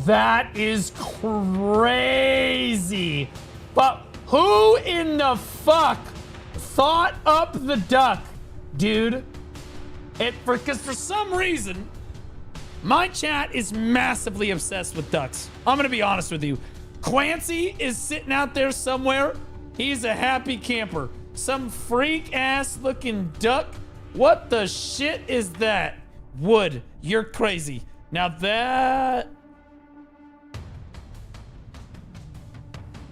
A: That is crazy. But who in the fuck thought up the duck, dude? Because for some reason, my chat is massively obsessed with ducks. I'm gonna be honest with you. Clancy is sitting out there somewhere. He's a happy camper. Some freak ass looking duck. What the shit is that? Wood, you're crazy. Now that...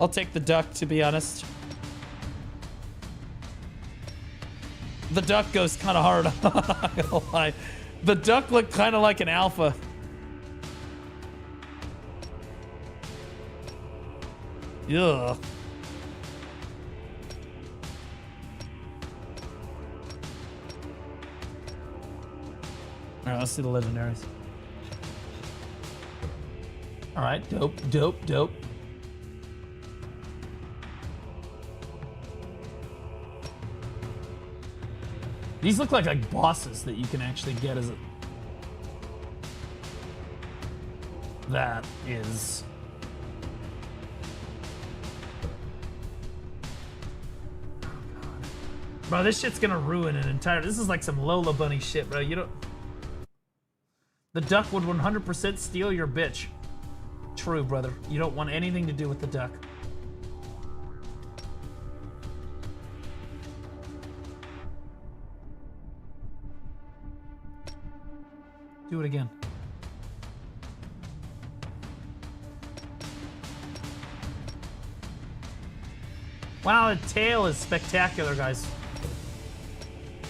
A: I'll take the duck, to be honest. The duck goes kind of hard. I'm not gonna lie. The duck looked kind of like an alpha. Ugh. All right, let's see the legendaries. All right, dope, dope, dope. These look like bosses that you can actually get as a... That is... Bro, this shit's gonna ruin an entire... This is like some Lola Bunny shit, bro. You don't... The duck would 100% steal your bitch. True, brother. You don't want anything to do with the duck. Do it again. Wow, the tail is spectacular, guys.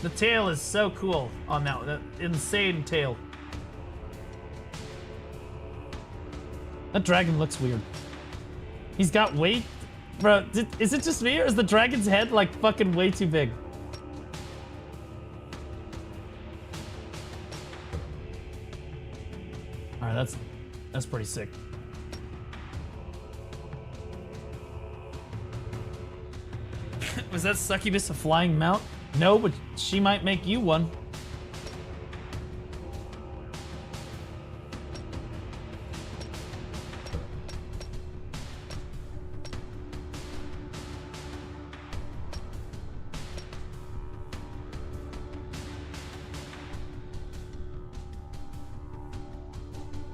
A: The tail is so cool on that insane tail. That dragon looks weird. He's got weight. Bro, is it just me or is the dragon's head like fucking way too big? Alright, that's pretty sick. Was that succubus a flying mount? No, but she might make you one.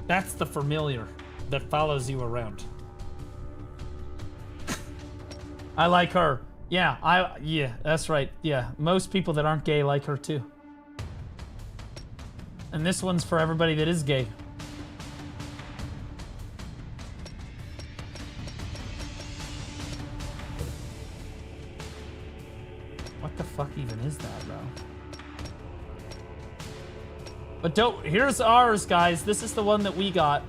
A: That's the familiar that follows you around. I like her. Yeah, that's right. Yeah, most people that aren't gay like her too. And this one's for everybody that is gay. What the fuck even is that, bro? But here's ours, guys. This is the one that we got.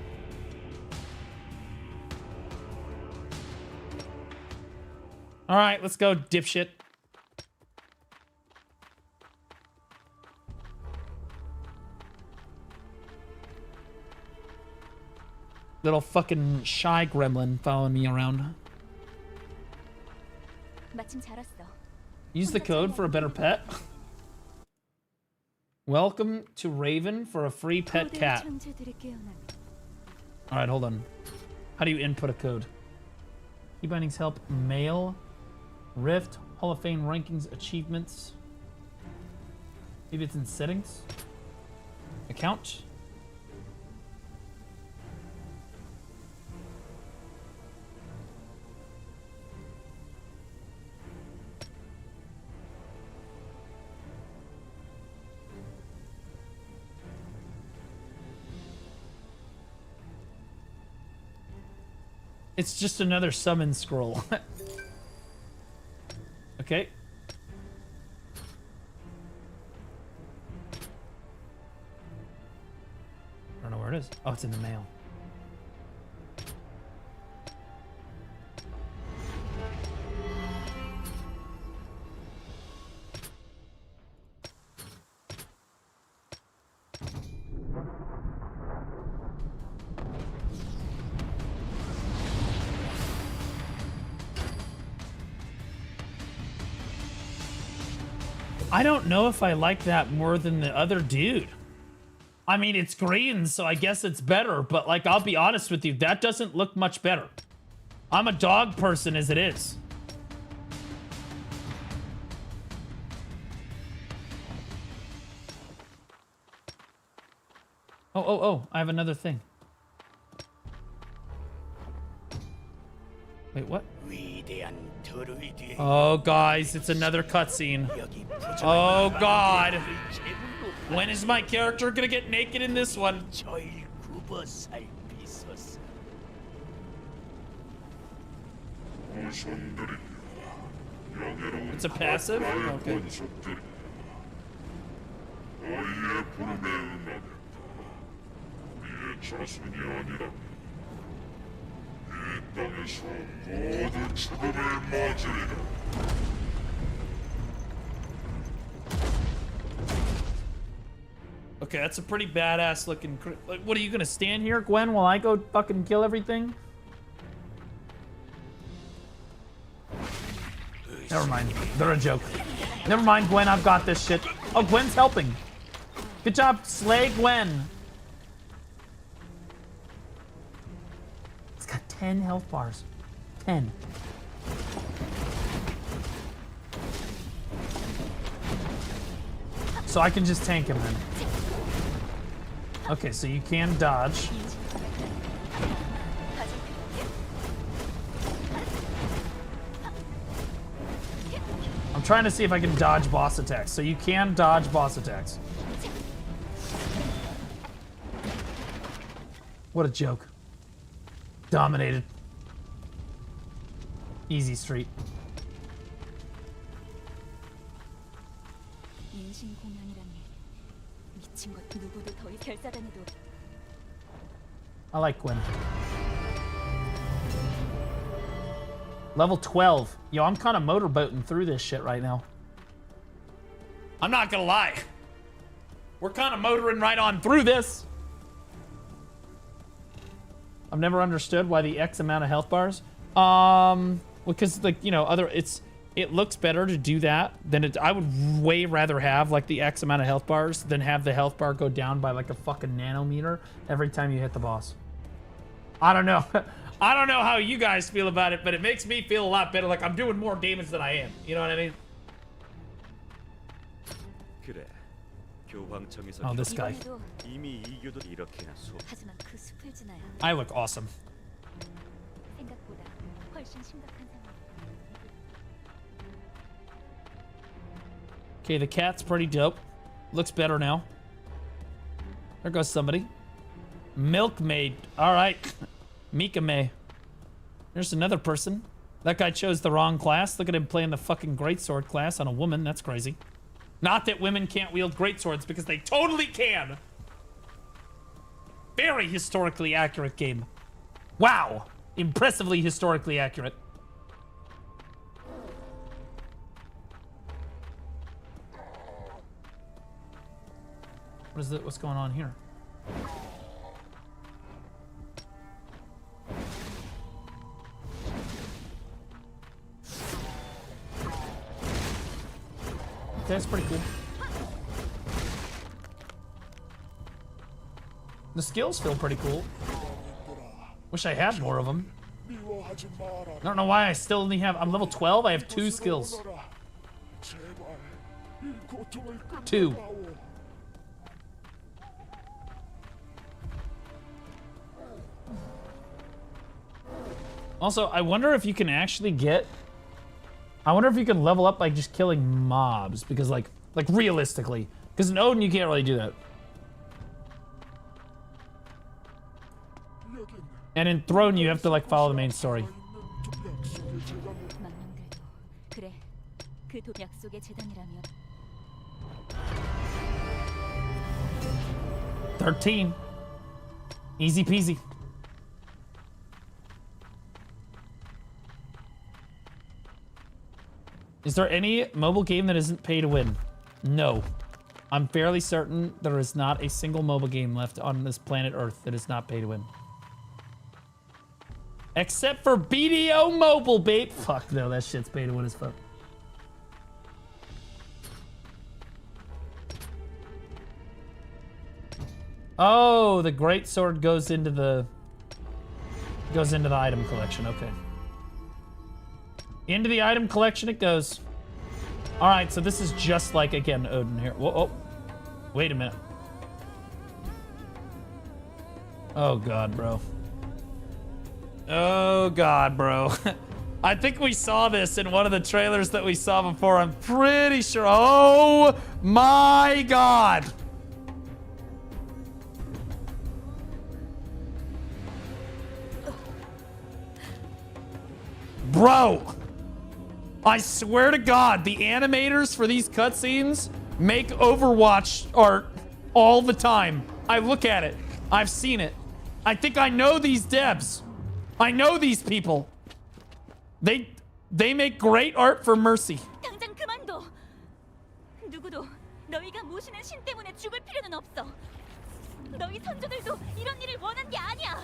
A: All right, let's go, dipshit. Little fucking shy gremlin following me around. Use the code for a better pet. Welcome to Raven for a free pet cat. Alright, hold on. How do you input a code? Key bindings help. Mail. Rift. Hall of Fame rankings. Achievements. Maybe it's in settings. Account. It's just another summon scroll. Okay. I don't know where it is. Oh, it's in the mail. I don't know if I like that more than the other dude. I mean, it's green, so I guess it's better, but like, I'll be honest with you, that doesn't look much better. I'm a dog person as it is. Oh, I have another thing. Wait, what? Oh, guys, it's another cutscene. Oh, God. When is my character gonna get naked in this one? It's a passive? Okay. Okay, that's a pretty badass looking. Like, what are you gonna stand here, Gwen, while I go fucking kill everything? Never mind. They're a joke. Never mind, Gwen. I've got this shit. Oh, Gwen's helping. Good job, slay Gwen. It's got 10 health bars. 10. So I can just tank him then. Okay, so you can dodge. I'm trying to see if I can dodge boss attacks. So you can dodge boss attacks. What a joke. Dominated. Easy street.
Q: 미친 것 누구도 더 결사단에도
A: I like Gwen. Level 12. Yo, I'm kind of motorboating through this shit right now. I'm not gonna lie. We're kind of motoring right on through this. I've never understood why the X amount of health bars. Because like, you know, it looks better to do that than I would way rather have like the X amount of health bars than have the health bar go down by like a fucking nanometer every time you hit the boss. I don't know. I don't know how you guys feel about it, but it makes me feel a lot better. Like I'm doing more damage than I am. You know what I mean? Oh, this guy.
Q: 하지만 그 숲을 지나야
A: I look awesome.
Q: 생각보다 훨씬 심각한 상황.
A: Okay, the cat's pretty dope. Looks better now. There goes somebody. Milkmaid. All right. Mika May. There's another person. That guy chose the wrong class. Look at him playing the fucking greatsword class on a woman. That's crazy. Not that women can't wield greatswords, because they totally can. Very historically accurate game. Wow. Impressively historically accurate. What is it? What's going on here? Okay, that's pretty cool. The skills feel pretty cool. Wish I had more of them. I don't know why I still only have... I'm level 12. I have 2 skills. 2. Also, I wonder if you can actually get... I wonder if you can level up by just killing mobs, because like realistically, because in Odin you can't really do that. And in Throne you have to like follow the main story.
Q: 그래, 그 약속의 재단이라면
A: 13. Easy peasy. Is there any mobile game that isn't pay to win? No. I'm fairly certain there is not a single mobile game left on this planet Earth that is not pay to win. Except for BDO Mobile, babe. Fuck no, that shit's pay to win as fuck. Oh, the greatsword goes into the item collection. Okay. Into the item collection it goes. All right, so this is just like, again, Odin here. Whoa, oh, wait a minute. Oh, God, bro. Oh, God, bro. I think we saw this in one of the trailers that we saw before. I'm pretty sure. Oh, my God. Bro. I swear to God, the animators for these cutscenes make Overwatch art all the time. I look at it. I've seen it. I think I know these devs. I know these people. They make great art for Mercy.
Q: 당장 그만둬. 누구도 너희가 모시는 신 때문에 죽을 필요는 없어. 너희 선조들도 이런 일을 원한 게 아니야.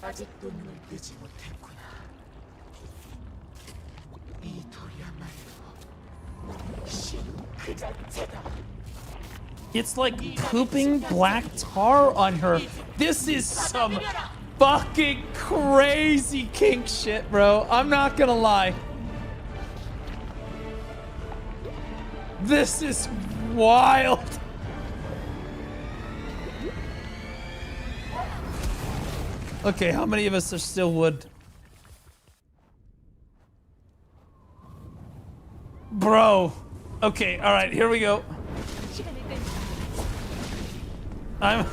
K: 아직도 눈을 뜨지 못했구나. 이 돌이야말로 신 그 자체다.
A: It's like pooping black tar on her. This is some fucking crazy kink shit, bro. I'm not gonna lie. This is wild. Okay, how many of us are still wood? Bro. Okay, all right, here we go. I'm...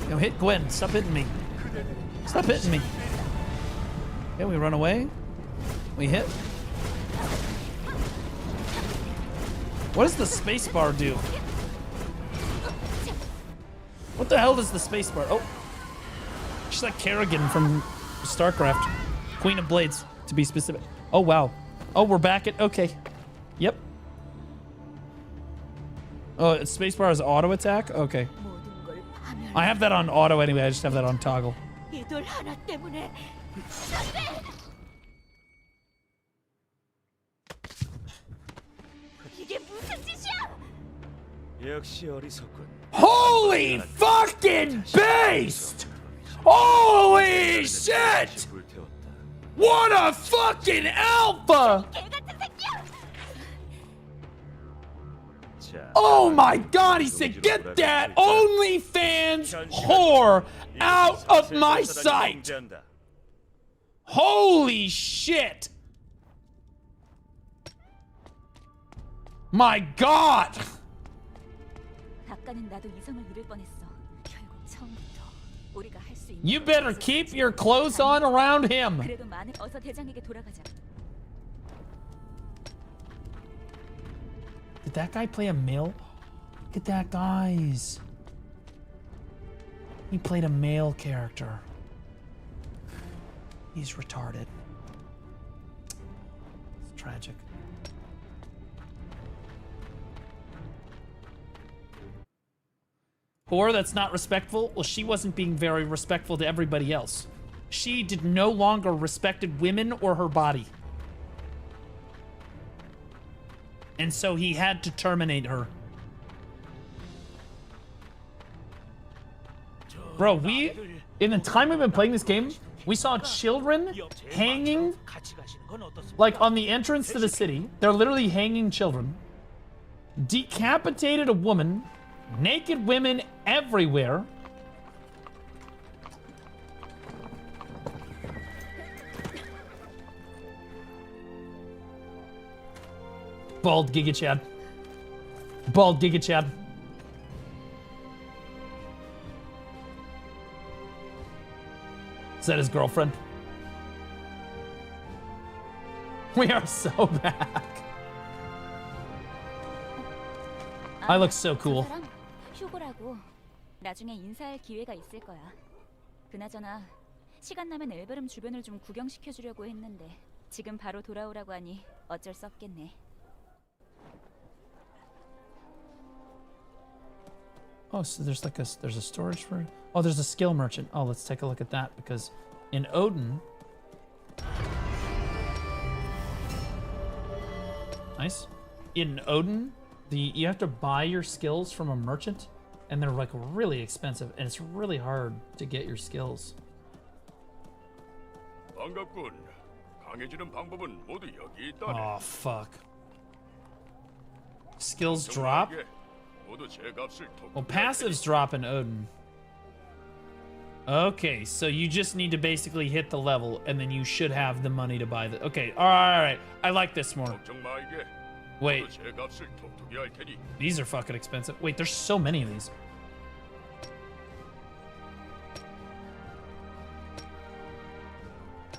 A: Yo, hit Gwen. Stop hitting me. Stop hitting me. Okay, we run away. We hit. What does the spacebar do? What the hell does the spacebar? Oh, she's like Kerrigan from StarCraft, Queen of Blades, to be specific. Oh wow. Oh, we're back at okay. Yep. Oh, spacebar is auto attack. Okay. I have that on auto anyway. I just have that on toggle.
Q: 이돌 하나 때문에 이게 무슨 짓이야?
R: 역시 어리석군.
A: Holy fucking beast! Holy shit! What a fucking alpha! Oh my god, he said, get that OnlyFans whore out of my sight! Holy shit! My god!
Q: 아까는 나도 이성을 잃을 뻔했어. 결국 처음부터 우리가 할 수 있는.
A: You better keep your clothes on around him.
Q: 그래도 많은 어서 대장에게 돌아가자.
A: Did that guy play a male? Look at that, guys. He played a male character. He's retarded. It's tragic. Whore that's not respectful? Well, she wasn't being very respectful to everybody else. She did no longer respected women or her body. And so he had to terminate her. Bro, in the time we've been playing this game, we saw children hanging, like on the entrance to the city. They're literally hanging children. Decapitated a woman. Naked women everywhere. Bald Giga Chad. Bald Giga Chad. Is that his girlfriend? We are so back. I look so cool.
Q: 휴고라고. 나중에 인사할 기회가 있을 거야. 그나저나 시간 나면 엘베름 주변을 좀 구경시켜 주려고 했는데 지금 바로 돌아오라고 하니 어쩔 수 없겠네.
A: Oh, so there's like there's a storage for. Oh, there's a skill merchant. Oh, let's take a look at that because in Odin. Nice. In Odin, you have to buy your skills from a merchant, and they're like really expensive, and it's really hard to get your skills. Oh fuck. Skills drop? Well, passives drop in Odin. Okay, so you just need to basically hit the level, and then you should have the money to buy the. Okay, all right. I like this more. Wait. These are fucking expensive. Wait, there's so many of these.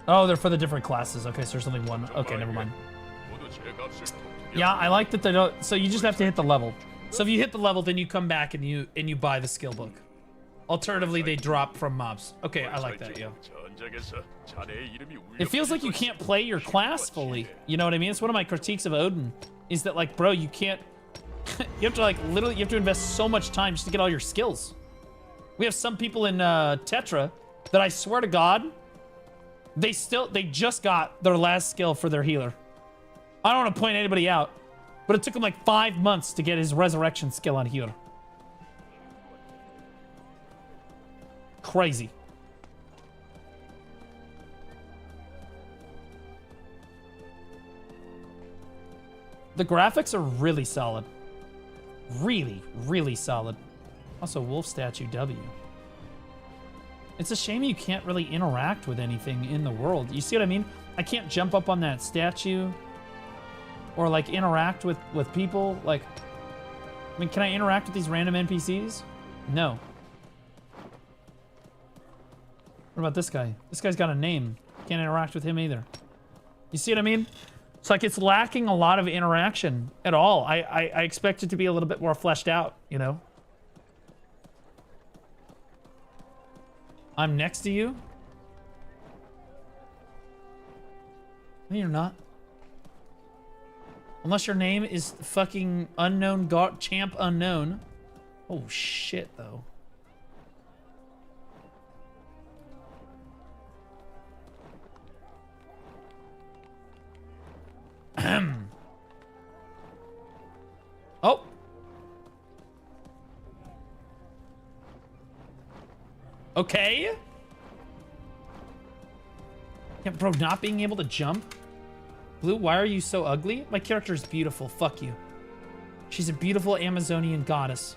A: Oh, they're for the different classes. Okay, so there's only one. Okay, never mind. Yeah, I like that they don't. So you just have to hit the level. So if you hit the level, then you come back and you buy the skill book. Alternatively, they drop from mobs. Okay, I like that, yeah. It feels like you can't play your class fully. You know what I mean? It's one of my critiques of Odin. Is that like, bro, you can't... you have to like, literally, you have to invest so much time just to get all your skills. We have some people in Tetra that I swear to God, they just got their last skill for their healer. I don't want to point anybody out, but it took him like 5 months to get his resurrection skill on healer. Crazy. The graphics are really solid. Really, really solid. Also, wolf statue W. It's a shame you can't really interact with anything in the world. You see what I mean? I can't jump up on that statue or like interact with people. Like, I mean, can I interact with these random NPCs? No. What about this guy? This guy's got a name. Can't interact with him either. You see what I mean? It's like it's lacking a lot of interaction at all. I expect it to be a little bit more fleshed out, you know? I'm next to you? No, you're not. Unless your name is fucking unknown champ unknown. Oh shit, though. Oh. Okay. Yeah, bro, not being able to jump. Blue, why are you so ugly? My character is beautiful. Fuck you. She's a beautiful Amazonian goddess.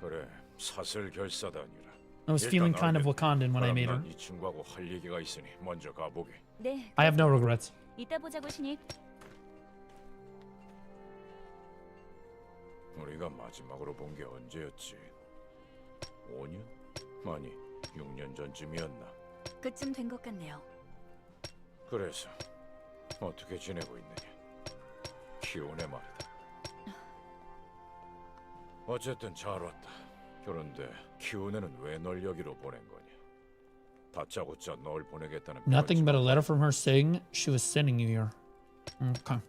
R: 그래, 사슬 결사단이라.
A: I was feeling kind of Wakandan when I made her.
R: 이 친구하고 할 얘기가 있으니 먼저 가보게.
Q: 네.
A: I have no regrets.
Q: 이따 보자고 신입.
R: 우리가 마지막으로 본 게 언제였지? 5년? 아니, 6년 전쯤이었나?
Q: 그쯤 된 것 같네요.
R: 그래서 어떻게 지내고 있느냐? 키오네 말이다. 어쨌든 잘 왔다. 그런데 키오네는 왜 널 여기로 보낸 거냐? 다짜고짜 널 보내겠다는.
A: Nothing but a letter from her saying she was sending you here. Okay.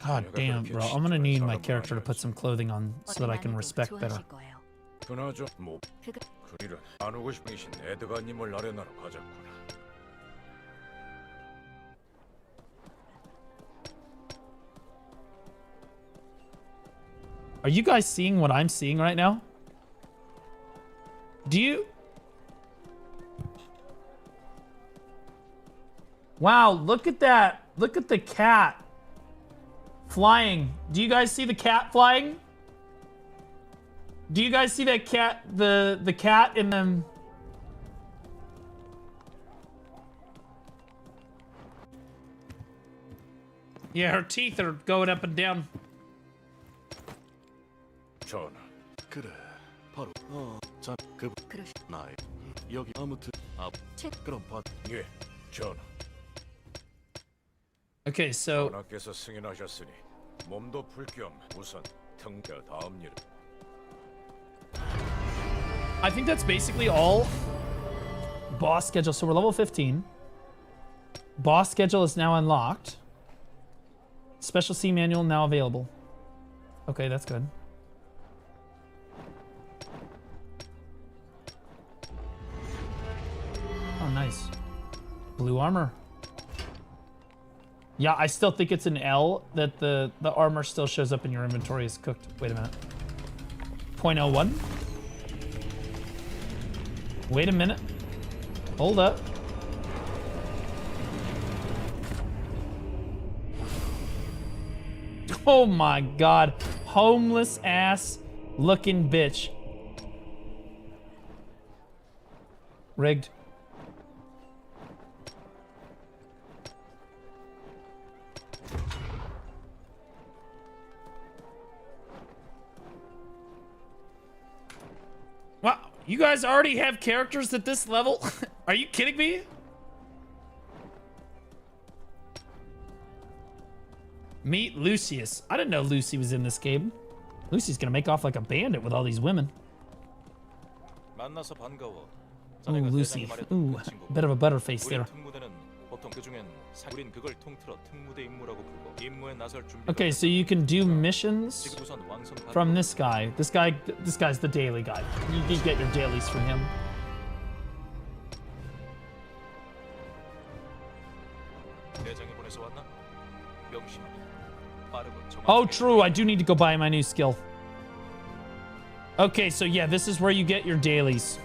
A: God damn, bro. I'm gonna need my character to put some clothing on so that I can respect better.
R: 그나저 뭐 그일은 안 오고 싶으신 에드가님을 아레나로 가졌구나.
A: Are you guys seeing what I'm seeing right now? Do you? Wow, look at that. Look at the cat flying. Do you guys see the cat flying? Do you guys see that cat, the cat in them? Yeah, her teeth are going up and down.
R: 전하.
E: 그래, 바로 나이 여기 아무튼 그럼
R: 예, 전하.
A: Okay, so
R: 전하께서 승인하셨으니 몸도 풀 겸 우선 등교 다음 일.
A: I think that's basically all boss schedule. So we're level 15. Boss schedule is now unlocked. Special C manual now available. Okay, that's good. Oh, nice. Blue armor. Yeah, I still think it's an L that the armor still shows up in your inventory as cooked. Wait a minute. 0.01? Wait a minute. Hold up. Oh my god. Homeless ass looking bitch. Rigged. Wow, you guys already have characters at this level? Are you kidding me? Meet Lucius. I didn't know Lucy was in this game. Lucy's gonna make off like a bandit with all these women. Oh, Lucy. Ooh, bit of a butterface there. Okay, so you can do missions from this guy. This guy's the daily guy. You can get your dailies from him. Oh, true. I do need to go buy my new skill. Okay, so yeah, this is where you get your dailies.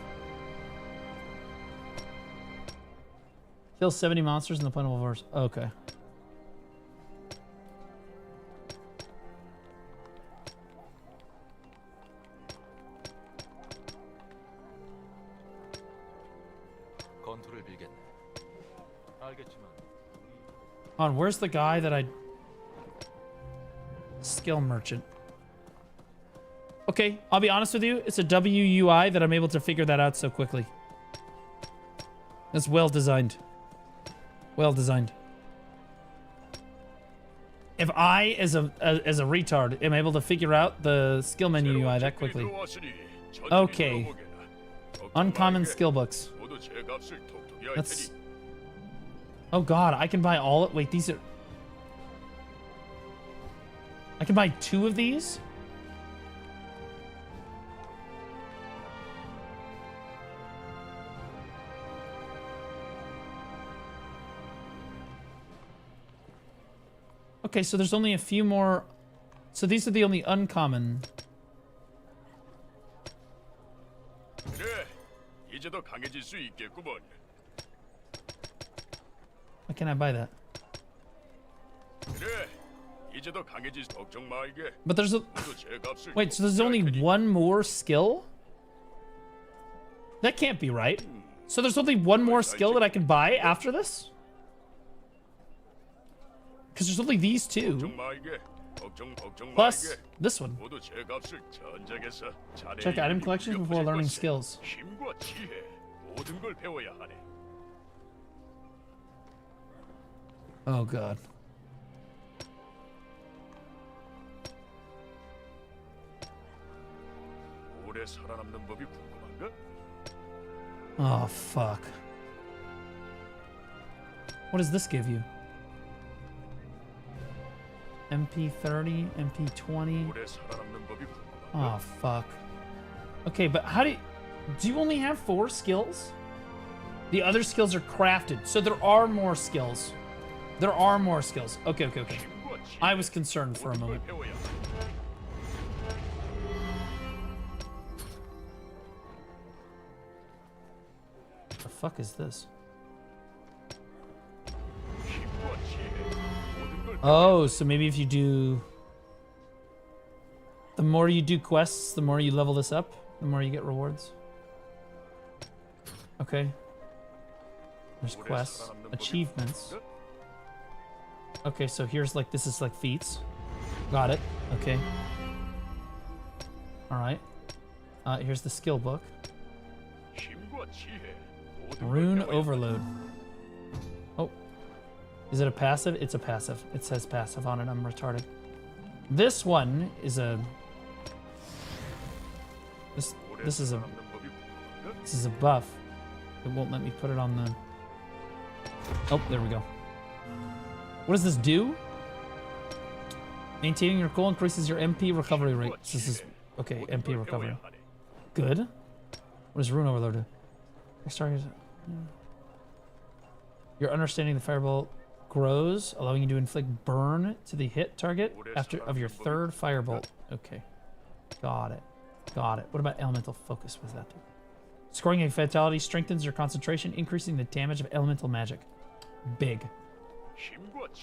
A: Kill 70 monsters in the plentiful forest. Okay. On, where's the guy that I... Skill merchant. Okay, I'll be honest with you. It's a WUI that I'm able to figure that out so quickly. That's well designed. Well designed. If I, as a retard, am able to figure out the skill menu UI that quickly. Okay. Uncommon skill books. That's... Oh god, I can buy all... Wait, these are... I can buy 2 of these? Okay, so there's only a few more... So these are the only uncommon... Why can't I buy that? But there's a... Wait, so there's only one more skill? That can't be right. So there's only one more skill that I can buy after this? Because there's only these 2. Plus this one. Check item collections before learning skills. Oh god. Oh fuck. What does this give you? MP30, MP20. Oh fuck. Okay, but how do you only have 4 skills? The other skills are crafted, so there are more skills. There are more skills. Okay. I was concerned for a moment. The fuck is this? Oh, so maybe if you do... The more you do quests, the more you level this up, the more you get rewards. Okay. There's quests. Achievements. Okay, so here's like, this is like feats. Got it. Okay. Alright. Here's the skill book. Rune Overload. Oh. Is it a passive? It's a passive. It says passive on it. I'm retarded. This one is a... This is a buff. It won't let me put it on the... Oh, there we go. What does this do? Maintaining your goal increases your MP recovery rate. So this is... Okay, MP recovery. Good. What does Rune Overload do? Your understanding of the firebolt grows, allowing you to inflict burn to the hit target of your 3rd firebolt. Okay. Got it. What about elemental focus? What does that do? Scoring a fatality strengthens your concentration, increasing the damage of elemental magic. Big.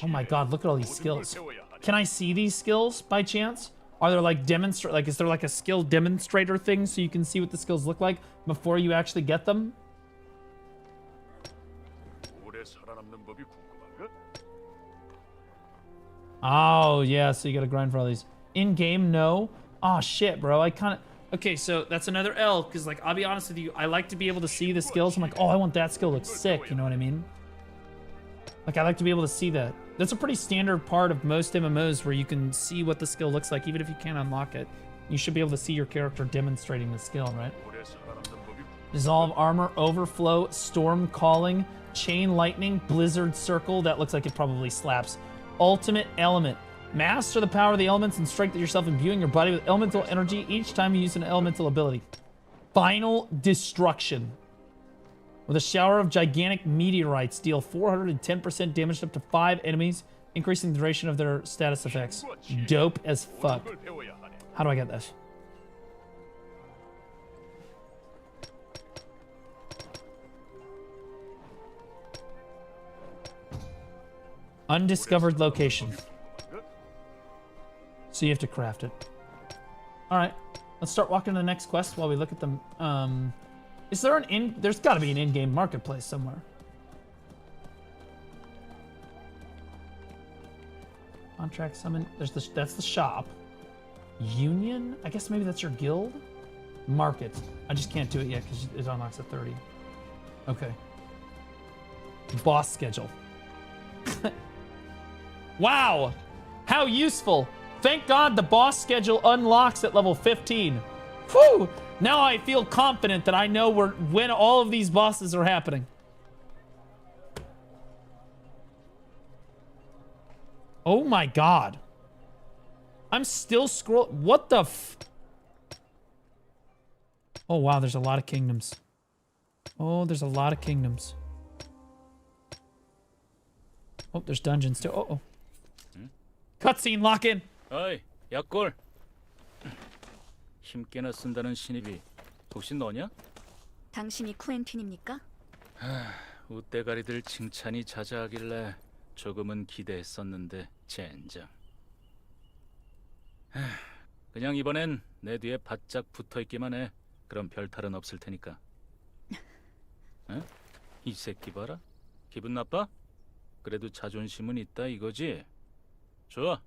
A: Oh my god, look at all these skills. Can I see these skills by chance? Are there like is there like a skill demonstrator thing so you can see what the skills look like before you actually get them? Oh, yeah, so you gotta grind for all these. In-game, no. Oh, shit, bro. I kind of... Okay, so that's another L, because, like, I'll be honest with you, I like to be able to see the skills. I'm like, oh, I want that skill. It looks sick, you know what I mean? Like, I like to be able to see that. That's a pretty standard part of most MMOs where you can see what the skill looks like, even if you can't unlock it. You should be able to see your character demonstrating the skill, right? Dissolve Armor, Overflow, Storm Calling, Chain Lightning, Blizzard Circle. That looks like it probably slaps. Ultimate Element. Master the power of the elements and strengthen yourself, imbuing your body with elemental energy each time you use an elemental ability. Final Destruction. With a shower of gigantic meteorites, deal 410% damage to up to 5 enemies, increasing the duration of their status effects. Dope as fuck. How do I get this? Undiscovered location. So you have to craft it. Alright. Let's start walking to the next quest while we look at them. Is there there's gotta be an in-game marketplace somewhere. Contract summon. That's the shop. Union? I guess maybe that's your guild? Market. I just can't do it yet because it unlocks at 30. Okay. Boss schedule. Wow. How useful. Thank God the boss schedule unlocks at level 15. Whew. Now I feel confident that I know when all of these bosses are happening. Oh my God. I'm still what the Oh wow, there's a lot of kingdoms. Oh, there's a lot of kingdoms. Oh, there's dungeons too. Uh-oh. Cutscene lock in.
S: 어이, 약골. 힘께나 쓴다는 신입이 혹시 너냐?
Q: 당신이 쿠엔틴입니까?
S: 웃대가리들 칭찬이 자자하길래 조금은 기대했었는데 젠장. 그냥 이번엔 내 뒤에 바짝 붙어있기만 해. 그럼 별탈은 없을 테니까. 에? 이 새끼 봐라. 기분 나빠? 그래도 자존심은 있다 이거지? 좋아.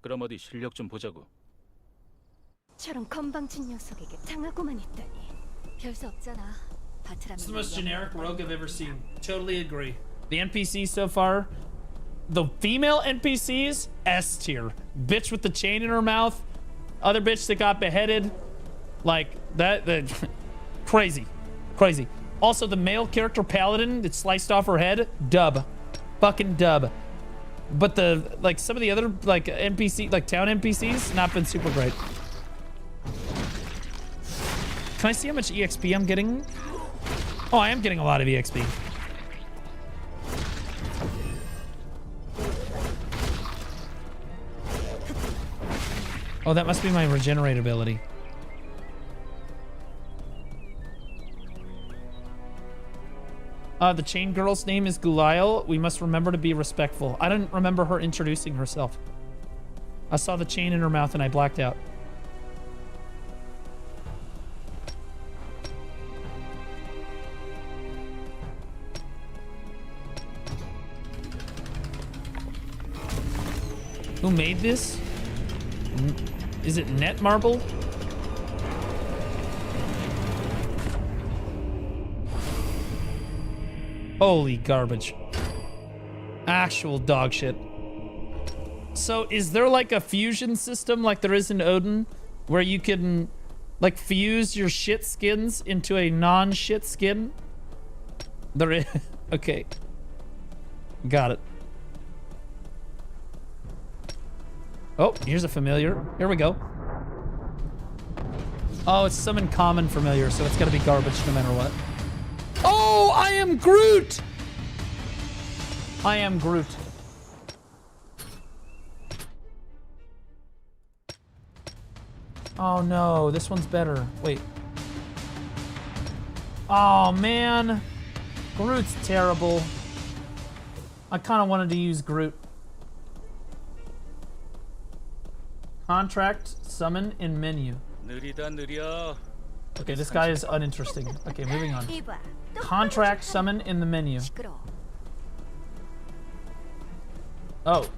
S: 그럼 어디 실력 좀 보자고.
Q: 저런 건방진 녀석에게 당하고만 있다니. 별 수 없잖아.
A: This is the most generic rogue I've ever seen. Totally agree. The NPCs so far, the female NPCs, S tier. Bitch with the chain in her mouth, other bitch that got beheaded, like that crazy, crazy. Also, the male character paladin that sliced off her head, dub, fucking dub. But some of the other NPC, town NPCs, not been super great. Can I see how much EXP I'm getting? Oh, I am getting a lot of EXP. Oh, that must be my regenerate ability. The chain girl's name is Guliel. We must remember to be respectful. I didn't remember her introducing herself. I saw the chain in her mouth and I blacked out. Who made this? Is it Netmarble? Holy garbage. Actual dog shit. So is there like a fusion system like there is in Odin where you can like fuse your shit skins into a non-shit skin? There is. Okay. Got it. Oh, here's a familiar. Here we go. Oh, it's some uncommon familiar, so it's gotta be garbage no matter what. Oh, I am Groot! I am Groot. Oh no, this one's better. Wait. Oh man. Groot's terrible. I kind of wanted to use Groot. Contract, summon, in menu. Okay, this guy is uninteresting. Okay, moving on. Contract, summon, in the menu. Oh.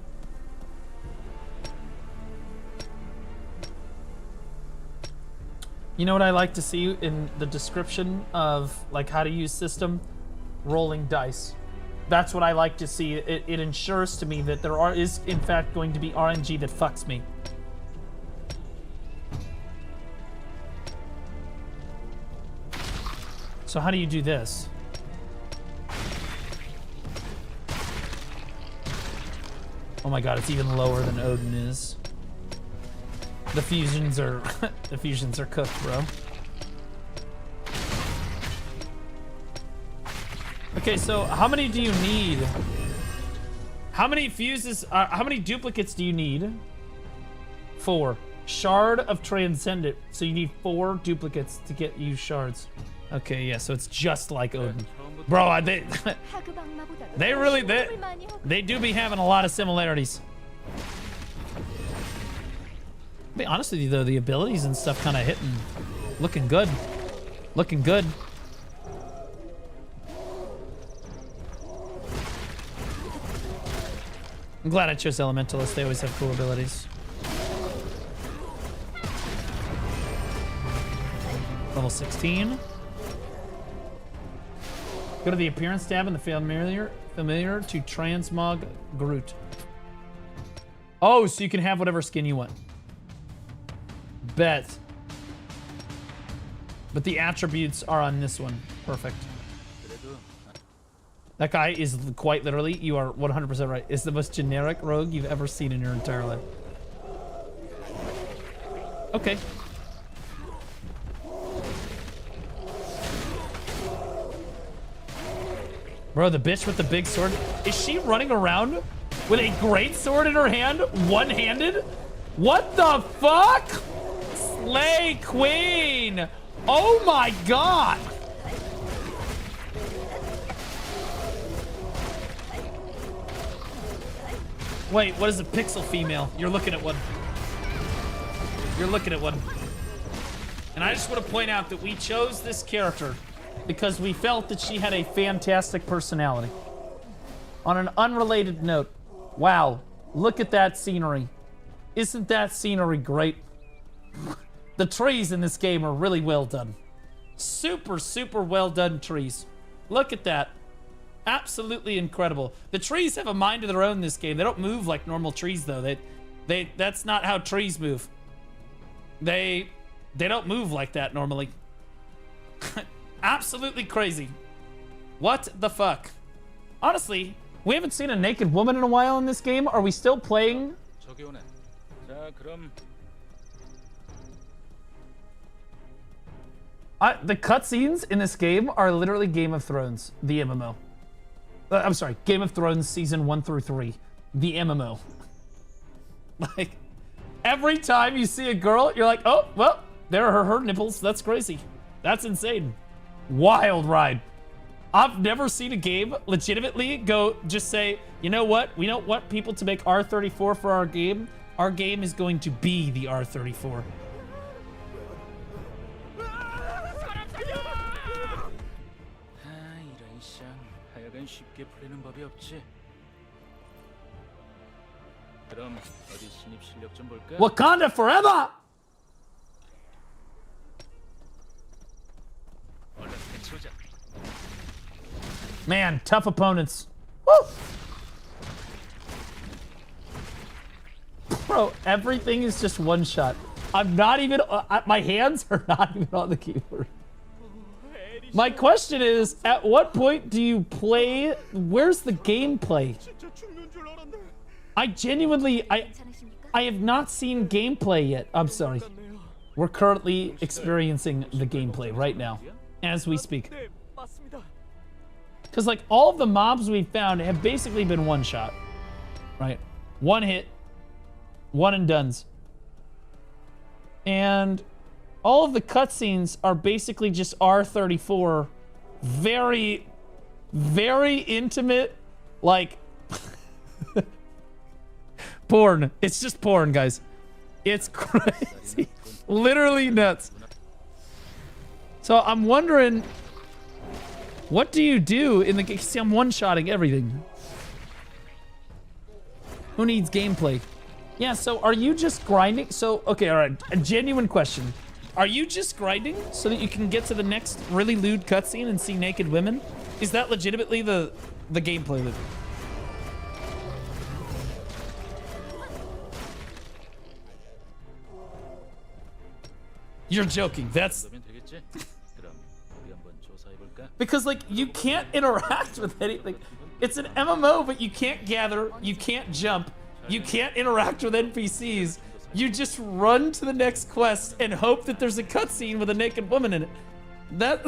A: You know what I like to see in the description of like how to use system? Rolling dice. That's what I like to see. It ensures to me that there is in fact going to be RNG that fucks me. So how do you do this? Oh my god, it's even lower than Odin is. The fusions are the fusions are cooked, bro. Okay, so how many do you need? How many fuses, how many duplicates do you need? 4. Shard of Transcendent. So you need 4 duplicates to get you shards. Okay, yeah, so it's just like Odin. Bro, they really, they do be having a lot of similarities. To be honest with you though, the abilities and stuff kind of hitting, looking good. Looking good. I'm glad I chose Elementalists, they always have cool abilities. Level 16. Go to the appearance tab in the familiar to transmog Groot. Oh, so you can have whatever skin you want. Bet. But the attributes are on this one. Perfect. That guy is quite literally, you are 100% right, is the most generic rogue you've ever seen in your entire life. Okay. Bro, the bitch with the big sword. Is she running around with a great sword in her hand, one-handed? What the fuck? Slay Queen! Oh my god! Wait, what is a pixel female? You're looking at one. You're looking at one. And I just want to point out that we chose this character because we felt that she had a fantastic personality. On an unrelated note, wow, look at that scenery. Isn't that scenery great? The trees in this game are really well done. Super, super well done trees. Look at that. Absolutely incredible. The trees have a mind of their own in this game. They don't move like normal trees though. That's not how trees move. They don't move like that normally. Absolutely crazy. What the fuck? Honestly, we haven't seen a naked woman in a while in this game. Are we still playing? The cutscenes in this game are literally Game of Thrones, the MMO. I'm sorry, Game of Thrones season 1 through 3, the MMO. Like, every time you see a girl, you're like, oh, well, there are her nipples. That's crazy. That's insane. Wild ride. I've never seen a game legitimately go just say, you know what? We don't want people to make R34 for our game. Our game is going to be the R34.
S: 쉽게 풀리는 법이 없지. 그럼 어디 신입 실력 좀 볼까?
A: Wakanda forever! Man, tough opponents. Woo! Bro, everything is just one shot. I'm not even, my hands are not even on the keyboard. My question is, at what point do you play? Where's the gameplay? I genuinely, I have not seen gameplay yet. I'm sorry. We're currently experiencing the gameplay right now, as we speak. Because like all of the mobs we found have basically been one shot, right? One hit, one and dones. And all of the cutscenes are basically just R34, very, very intimate, like porn. It's just porn, guys. It's crazy, literally nuts. So I'm wondering, what do you do in the game? See, I'm one-shotting everything. Who needs gameplay? Yeah, so are you just grinding? So, okay, all right, a genuine question. Are you just grinding so that you can get to the next really lewd cutscene and see naked women? Is that legitimately the gameplay loop? You're joking. That's... Because, like, you can't interact with anything. It's an MMO, but you can't gather, you can't jump, you can't interact with NPCs. You just run to the next quest and hope that there's a cutscene with a naked woman in it. That...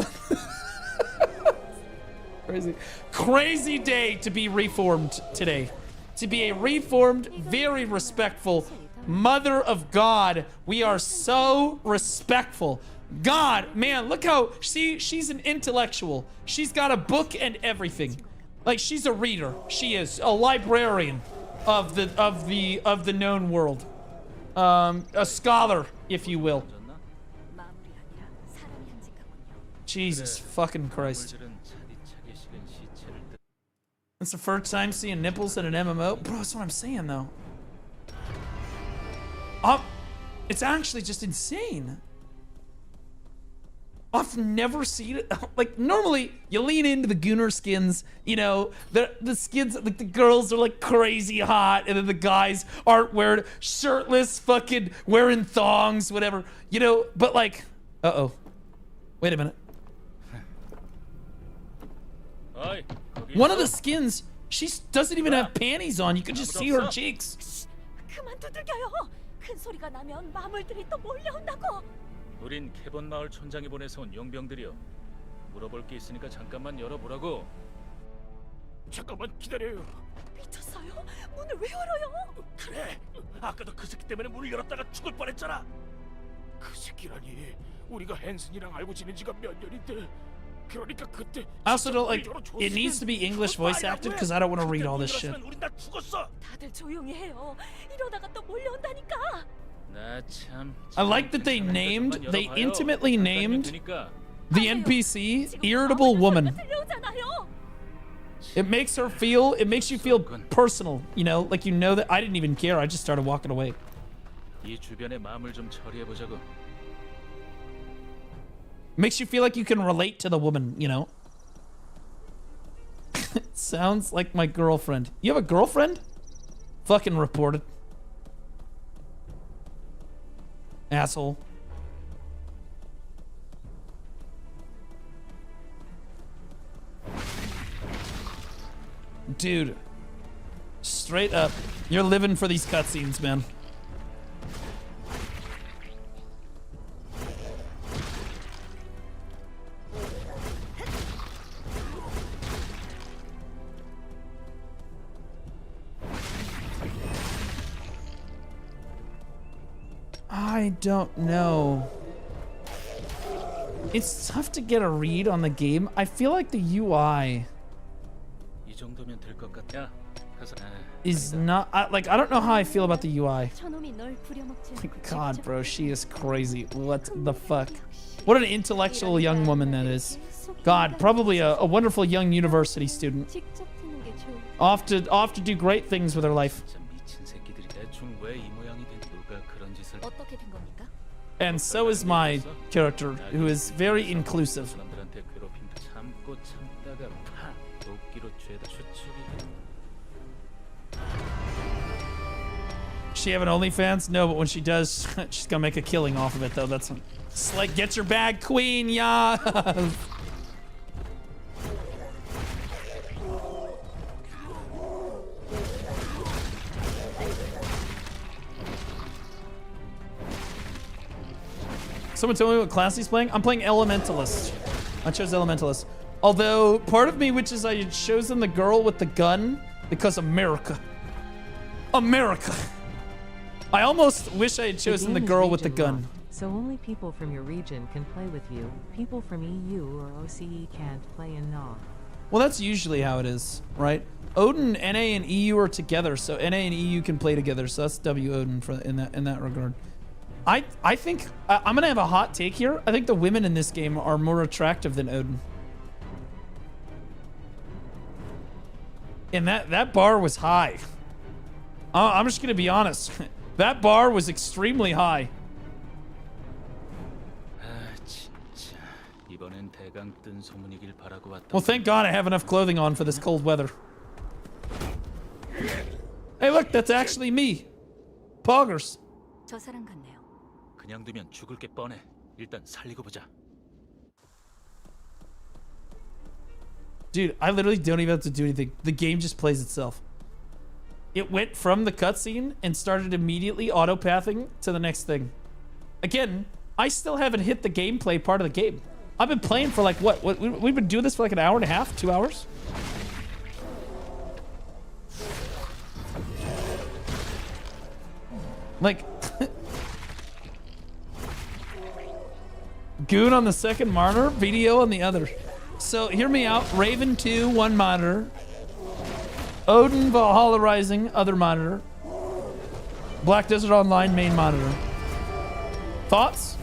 A: Crazy. Crazy day to be reformed today. To be a reformed, very respectful mother of God. We are so respectful. God, man, look how she's an intellectual. She's got a book and everything. Like, she's a reader. She is a librarian of the known world. A scholar, if you will. Jesus fucking Christ. It's the first time seeing nipples in an MMO. Bro, that's what I'm saying, though. It's actually just insane. I've never seen it. Like, normally, you lean into the gooner skins, you know, the skins, like, the girls are, like, crazy hot, and then the guys aren't wearing shirtless, fucking wearing thongs, whatever, you know, but, like, uh-oh. Wait a minute. One of the skins, she doesn't even have panties on. You can just see her cheeks.
Q: 그만 두들겨요. 큰 소리가 나면 마물들이 또 몰려온다고.
S: 우린 캐번 마을 촌장이 보내서 온 용병들이요. 물어볼 게 있으니까 잠깐만 열어보라고.
R: 잠깐만 기다려요.
Q: 미쳤어요? 문을 왜 열어요?
R: 그래. 아까도 그 새끼 때문에 문을 열었다가 죽을 뻔했잖아. 그 새끼라니. 우리가 헨슨이랑 알고 지낸 지가 몇 년인데. 그러니까 그때.
A: I also don't like. It needs to be English voice acted because I don't want to read all this shit.
R: 우린 다 죽었어.
Q: 다들 조용히 해요. 이러다가 또 몰려온다니까.
A: I like that they intimately named the NPC Irritable Woman. It makes you feel personal, you know, like you know that I didn't even care, I just started walking away.
S: 이 주변의 마음을 좀 처리해 보자고.
A: Makes you feel like you can relate to the woman, you know. Sounds like my girlfriend. You have a girlfriend? Fucking report it. Asshole. Dude. Straight up. You're living for these cutscenes, man. I don't know. It's tough to get a read on the game. I feel like the UI is not like I don't know how I feel about the UI. God, bro, she is crazy. What the fuck? What an intellectual young woman that is. God, probably a wonderful young university student. Off to do great things with her life. And so is my character, who is very inclusive. She have an OnlyFans? No, but when she does, she's gonna make a killing off of it, though. That's like, get your bag, queen, yeah. Someone told me what class he's playing. I'm playing Elementalist. I chose Elementalist. Although, part of me wishes I had chosen the girl with the gun because America. America. I almost wish I had chosen the girl with the gun.
D: So only people from your region can play with you. People from EU or OCE can't play in NA.
A: Well, that's usually how it is, right? Odin, NA, and EU are together, so NA and EU can play together. So that's W Odin for in that regard. I think I'm gonna have a hot take here. I think the women in this game are more attractive than Odin. And that bar was high. I'm just gonna be honest. That bar was extremely high. Well, thank God I have enough clothing on for this cold weather. Hey, look, that's actually me. Poggers.
Q: 저 사람 같네요.
S: 그냥 두면 죽을 게 뻔해. 일단 살리고 보자.
A: Dude, I literally don't even have to do anything. The game just plays itself. It went from the cutscene and started immediately auto-pathing to the next thing. Again, I still haven't hit the gameplay part of the game. I've been playing for like, what? We've been doing this for like an hour and a half, 2 hours? Like, Goon on the second monitor, BDO on the other. So, hear me out. Raven 2, one monitor. Odin Valhalla Rising, other monitor. Black Desert Online, main monitor. Thoughts?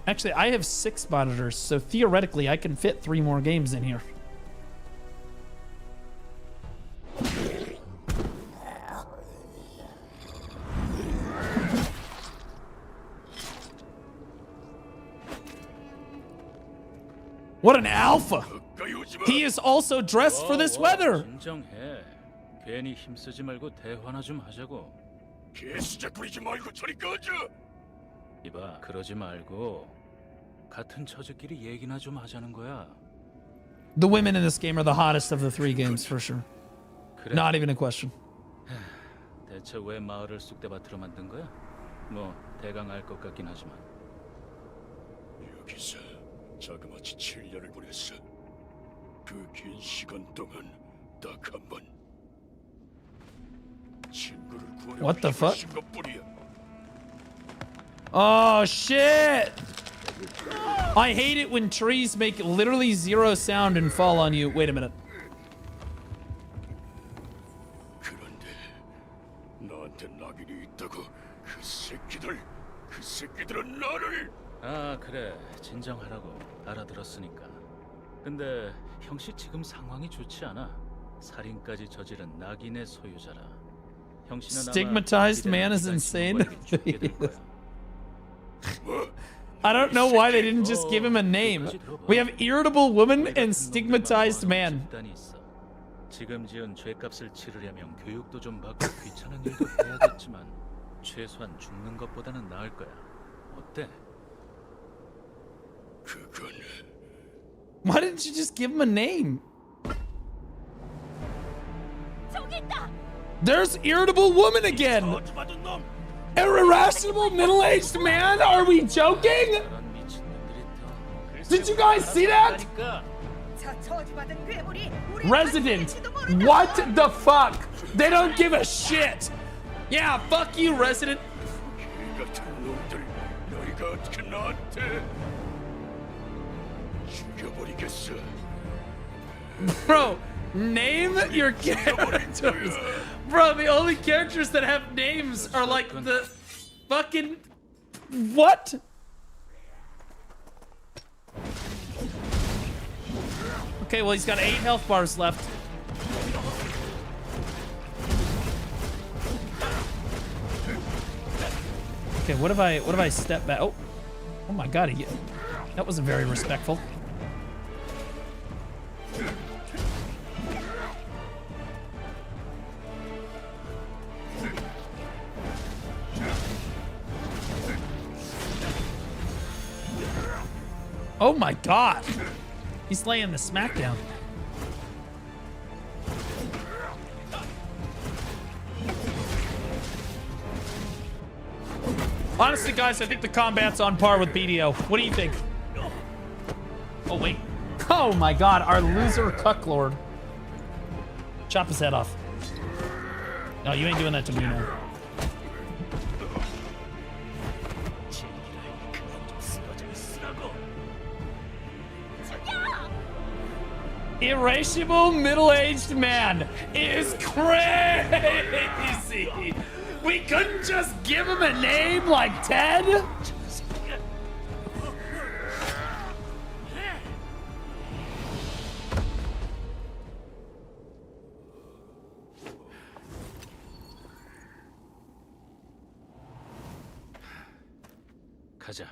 A: Actually, I have 6 monitors, so theoretically I can fit 3 more games in here. What an alpha! He is also dressed for this weather.
S: 진정해. 괜히 힘쓰지 말고 대화나 좀 하자고.
R: 개수작 부리지 말고 저리 꺼져.
S: 이봐, 그러지 말고 같은 처지끼리 얘기나 좀 하자는 거야.
A: The women in this game are the hottest of the 3 games for sure.
S: 그래.
A: Not even a question.
S: 대체 왜 마을을 쑥대밭으로 만든 거야? 뭐 대강 알 것 같긴 하지만.
R: 여기서 자그마치 7년을 보냈어. 그 긴 시간 동안 딱 한 번 친구를 구하려고
A: What the fuck?
R: 힘을 쓴 것뿐이야.
A: Oh shit! I hate it when trees make literally 0 sound and fall on you. Wait a minute.
R: 그런데 나한테 낙인이 있다고 그 새끼들은 나를.
S: 아 그래, 진정하라고. 알아들었으니까. 근데 형씨 지금 상황이 좋지 않아. 살인까지 저지른 낙인의 소유자라. 형씨는
A: Stigmatized man is insane. I don't know why they didn't just give him a name. We have irritable woman and stigmatized man.
S: 지금 지은 죄값을 치르려면 교육도 좀 받고 귀찮은 일도 해야겠지만 최소한 죽는 것보다는 나을 거야. 어때?
R: 그건
A: Why didn't you just give him a name? There's irritable woman again. An irrational middle-aged man? Are we joking? Did you guys see that? Resident. What the fuck? They don't give a shit. Yeah, fuck you, Resident.
R: 같은 놈들 너희가 어떻게 나한테 죽여버리겠어.
A: Bro, name your characters. Bro, the only characters that have names are like the fucking... What? Okay, well, he's got 8 health bars left. Okay, what if I step back? Oh my god, that wasn't very respectful. Oh my god! He's laying the smackdown. Honestly, guys, I think the combat's on par with BDO. What do you think? Oh, wait. Oh my god, our loser cucklord. Chop his head off. No, you ain't doing that to me now. Irascible middle-aged man is crazy. We couldn't just give him a name like Ted?
S: 가자.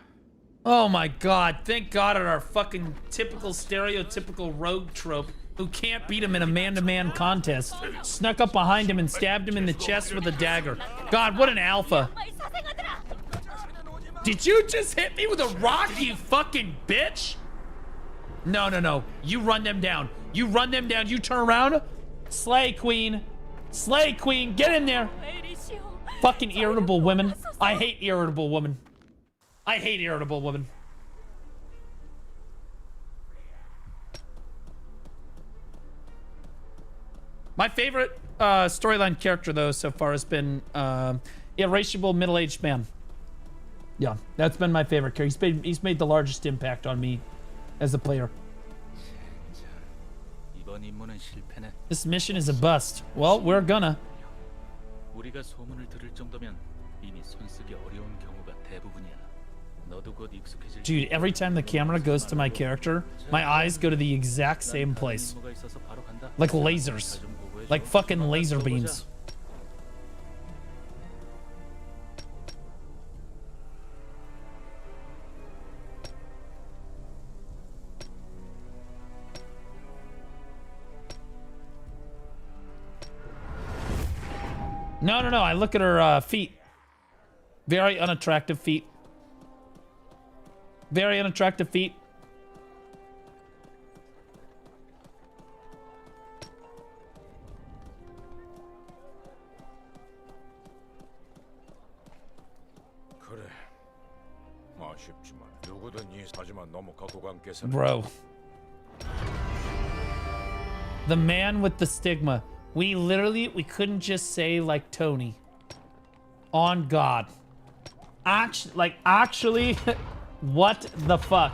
A: Oh my god, thank god on our fucking typical stereotypical rogue trope who can't beat him in a man-to-man contest. Snuck up behind him and stabbed him in the chest with a dagger. God, what an alpha. Did you just hit me with a rock, you fucking bitch? No, no, no. You run them down. You run them down. You turn around. Slay, queen. Slay, queen. Get in there. Fucking irritable women. I hate irritable women. I hate irritable women. My favorite storyline character, though, so far has been irascible middle-aged man. Yeah, that's been my favorite character. He's made the largest impact on me as a player. This mission is a bust. Well, we're gonna.
S: 우리가 소문을 들을 정도면 이미 손쓰기 어려운 경우가 대부분이야.
A: Dude, every time the camera goes to my character, my eyes go to the exact same place. Like lasers. Like fucking laser beams. No, no, no. I look at her feet. Very unattractive feet. Very unattractive feet.
R: 그래. 아쉽지만 누구든 이 하지만 너무 거부감 깨서.
A: Bro. The man with the stigma. We couldn't just say like Tony. On God. Actually, what the fuck?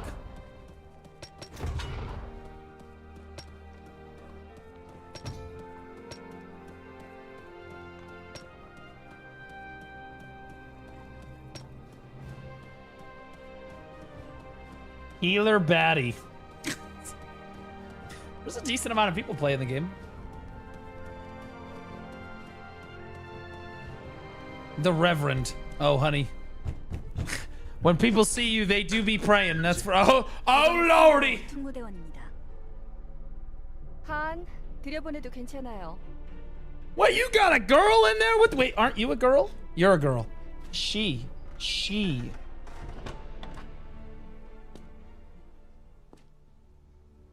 A: Healer baddie. There's a decent amount of people playing the game. The Reverend. Oh, honey. When people see you, they do be praying. That's for... Oh, lordy!
Q: 특무대원입니다. 한, 들여보내도 괜찮아요.
A: What, you got a girl in there with... Wait, aren't you a girl? You're a girl. She.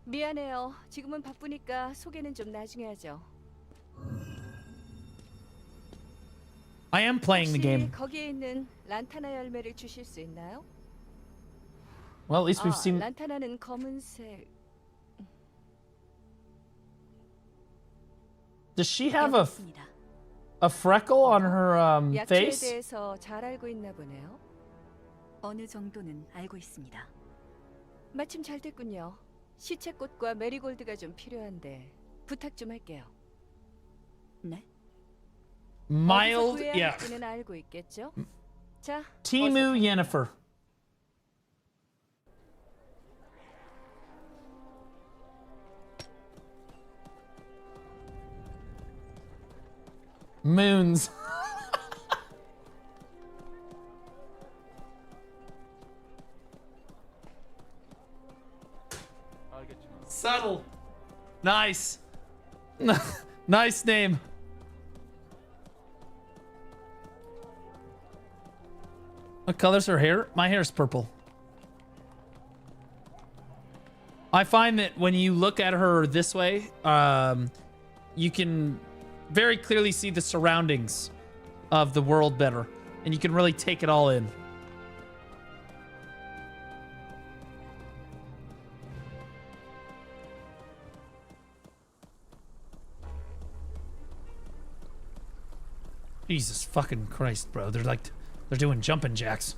Q: 미안해요. 지금은 바쁘니까 소개는 좀 나중에 하죠.
A: I am playing the game.
Q: 거기에 있는 란타나 열매를 주실 수 있나요?
A: Well, at least we've seen...
Q: 란타나는 검은색.
A: Does she have a freckle on her
Q: 약초에
A: face?
Q: 대해서 잘 알고 있나 보네요.
G: 어느 정도는 알고 있습니다.
Q: 마침 잘 됐군요. 시체꽃과 메리골드가 좀 필요한데 부탁 좀 할게요.
G: 네?
A: Mild, yeah.
Q: 는 알고 있겠죠? 자,
A: Timu Yennefer. Moons. Subtle. Nice. Nice name. What color's her hair? My hair's purple. I find that when you look at her this way, you can very clearly see the surroundings of the world better. And you can really take it all in. Jesus fucking Christ, bro. They're doing jumping jacks.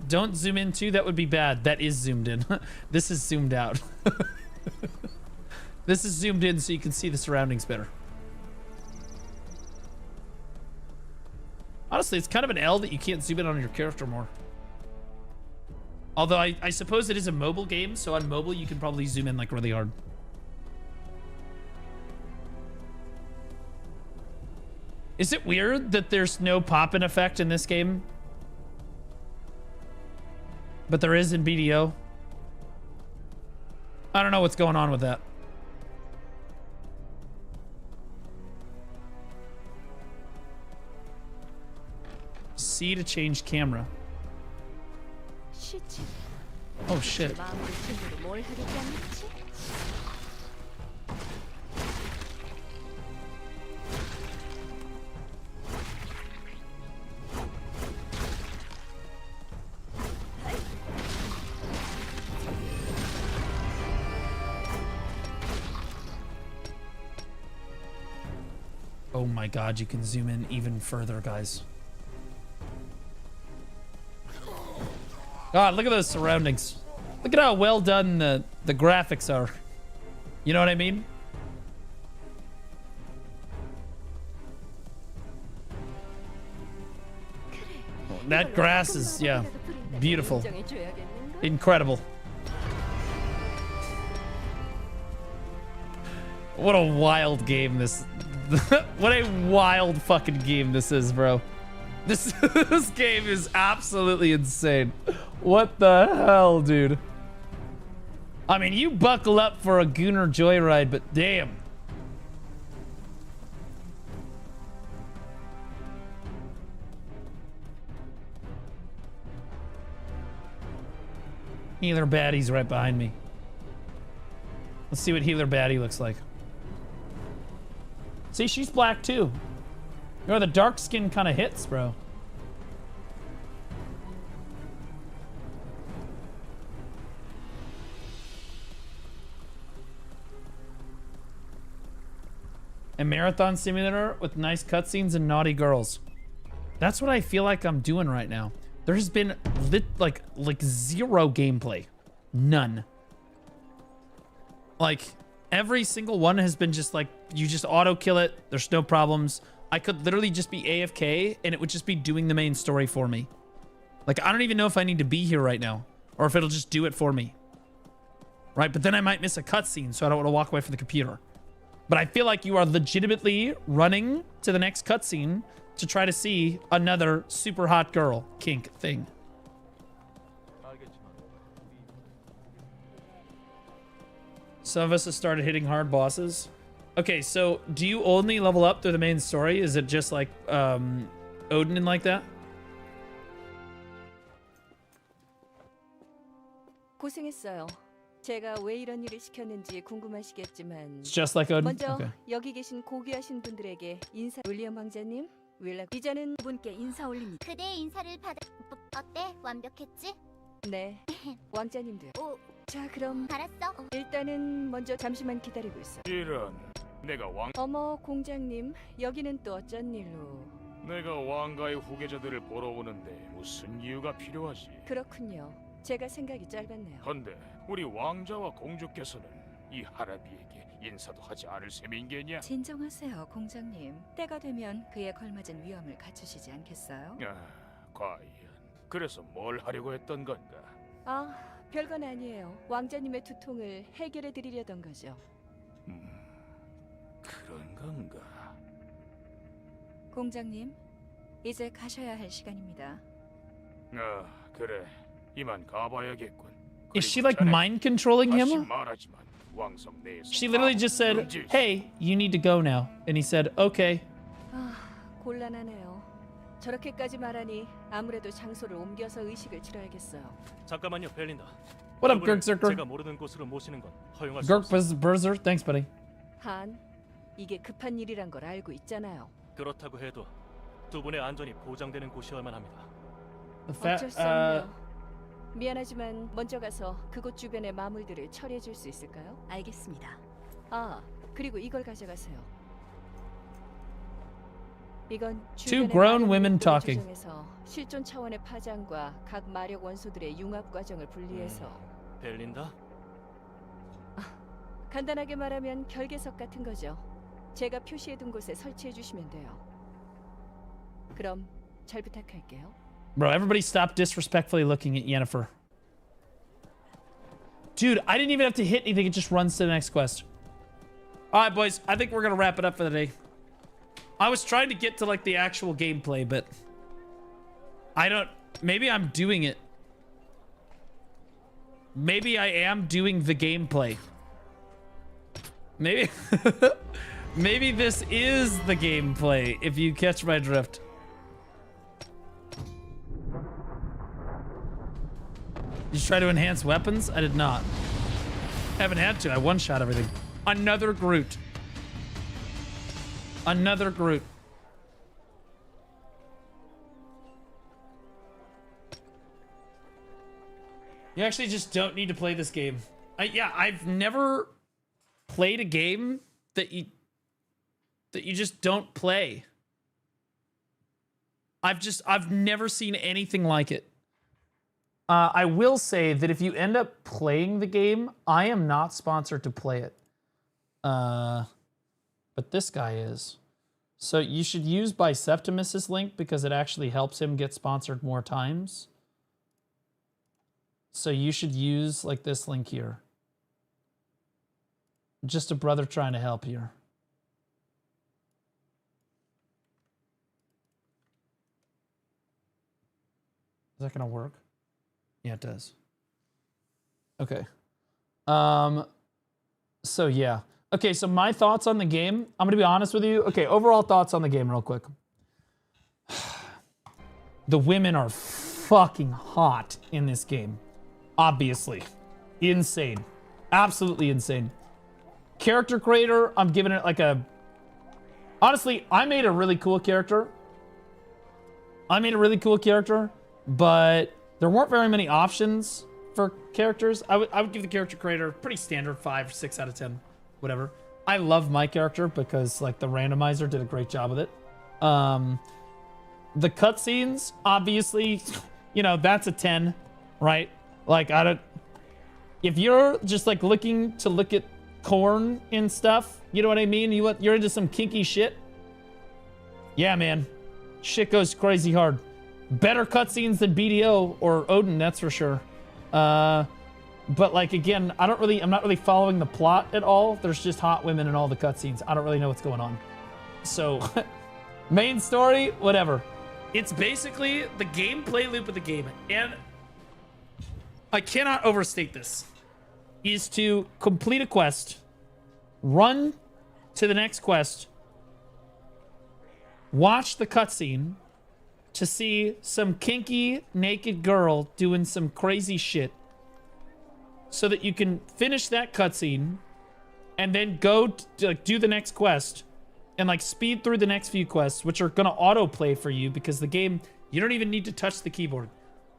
A: Don't zoom in too, that would be bad. That is zoomed in. This is zoomed out. This is zoomed in so you can see the surroundings better. Honestly, it's kind of an L that you can't zoom in on your character more. Although I suppose it is a mobile game, so on mobile you can probably zoom in like really hard. Is it weird that there's no pop-in effect in this game? But there is in BDO. I don't know what's going on with that. C to change camera. Oh shit. Oh my god, you can zoom in even further, guys. God, look at those surroundings. Look at how well done the graphics are. You know what I mean? That grass is, yeah, beautiful. Incredible. What a wild game this... What a wild fucking game this is, bro. This game is absolutely insane. What the hell, dude? I mean, you buckle up for a gooner joyride, but damn. Healer baddie's right behind me. Let's see what healer baddie looks like. See, she's black too. You know, the dark skin kind of hits, bro. A marathon simulator with nice cutscenes and naughty girls. That's what I feel like I'm doing right now. There has been like zero gameplay. None. Like every single one has been just like, you just auto kill it. There's no problems. I could literally just be AFK and it would just be doing the main story for me. Like, I don't even know if I need to be here right now or if it'll just do it for me. Right? But then I might miss a cutscene, so I don't want to walk away from the computer. But I feel like you are legitimately running to the next cutscene to try to see another super hot girl kink thing. Some of us have started hitting hard bosses. Okay, so do you only level up through the main story? Is it just like Odin and like that?
T: 고생했어요. 제가 왜 이런 일을 시켰는지 궁금하시겠지만
A: It's just like Odin?
T: 먼저
A: Okay.
T: 여기 계신 고귀하신 분들에게 인사. 윌리엄 왕자님, 윌라 이자는 분께 인사 올립니다.
H: 그대의 인사를 받아. 어때? 완벽했지?
T: 네, 왕자님들. 자, 그럼
H: 알았어.
T: 일단은 먼저 잠시만 기다리고 있어.
R: 이런, 내가 왕.
T: 어머, 공장님, 여기는 또 어쩐 일로?
R: 내가 왕가의 후계자들을 보러 오는데 무슨 이유가 필요하지?
T: 그렇군요. 제가 생각이 짧았네요.
R: 헌데 우리 왕자와 공주께서는 이 하라비에게 인사도 하지 않을 셈인게냐?
G: 진정하세요, 공장님. 때가 되면 그에 걸맞은 위험을 갖추시지 않겠어요?
R: 아, 과연. 그래서 뭘 하려고 했던 건가?
T: 아, 별건 아니에요. 왕자님의 두통을 해결해 드리려던 거죠.
R: 그런 건가?
G: 공장님, 이제 가셔야 할 시간입니다.
R: 아, 그래. 이만 가봐야겠군.
A: Is she like mind controlling
R: 다시
A: him?
R: 말하지만 왕성 내에서
A: She literally just said,
R: 금지.
A: hey, you need to go now. And he said, okay.
T: 아, 곤란하네요. 저렇게까지 말하니 아무래도 장소를 옮겨서 의식을 치러야겠어요.
U: 잠깐만요, 벨린다.
A: What up, Gerkzerker?
U: 제가 모르는 곳으로 모시는 건 허용할 수
A: Gerk
U: 없어.
A: Berzer, thanks, buddy.
T: 한, 이게 급한 일이란 걸 알고 있잖아요.
U: 그렇다고 해도 두 분의 안전이 보장되는 곳이어야만 합니다.
T: 어쩔 수 없네요. 미안하지만 먼저 가서 그곳 주변의 마물들을 처리해 줄 수 있을까요?
G: 알겠습니다.
T: 아, 그리고 이걸 가져가세요. 이건
A: Two
T: 주변의
A: grown
T: 많은
A: women
T: 물고를
A: talking.
T: 조정해서 실존 차원의 파장과 각 마력 원소들의 융합 과정을 분리해서
U: 벨린다?
T: 간단하게 말하면 결계석 같은 거죠. 제가 표시해둔 곳에 설치해 주시면 돼요. 그럼 잘 부탁할게요.
A: Bro, everybody stop disrespectfully looking at Yennefer. Dude, I didn't even have to hit anything. It just runs to the next quest. All right, boys. I think we're going to wrap it up for the day. I was trying to get to, like, the actual gameplay, but... I don't... Maybe I'm doing it. Maybe I am doing the gameplay. Maybe... Maybe this is the gameplay, if you catch my drift. Did you try to enhance weapons? I did not. Haven't had to. I one-shot everything. Another Groot. Another Groot. You actually just don't need to play this game. Yeah, I've never played a game that you just don't play. I've never seen anything like it. I will say that if you end up playing the game, I am not sponsored to play it. But this guy is. So you should use Biceptimus's link because it actually helps him get sponsored more times. So you should use like this link here. Just a brother trying to help here. Is that gonna work? Yeah, it does. Okay. So yeah. Okay, so my thoughts on the game. I'm gonna be honest with you. Okay, overall thoughts on the game real quick. The women are fucking hot in this game. Obviously. Insane. Absolutely insane. Character creator, I'm giving it like a... Honestly, I made a really cool character. But there weren't very many options for characters. I would give the character creator pretty standard 5 or 6 out of 10. Whatever. I love my character because like the randomizer did a great job with it. The cutscenes, obviously, you know, that's a 10, right? Like, if you're just like looking to look at corn and stuff, you know what I mean? You're into some kinky shit. Yeah, man. Shit goes crazy hard. Better cutscenes than BDO or Odin, that's for sure. But like, again, I'm not really following the plot at all. There's just hot women in all the cutscenes. I don't really know what's going on. So, main story, whatever. It's basically the gameplay loop of the game. And I cannot overstate this. Is to complete a quest, run to the next quest, watch the cutscene to see some kinky naked girl doing some crazy shit, so that you can finish that cutscene and then go to, like, do the next quest and like speed through the next few quests, which are gonna autoplay for you because the game, you don't even need to touch the keyboard.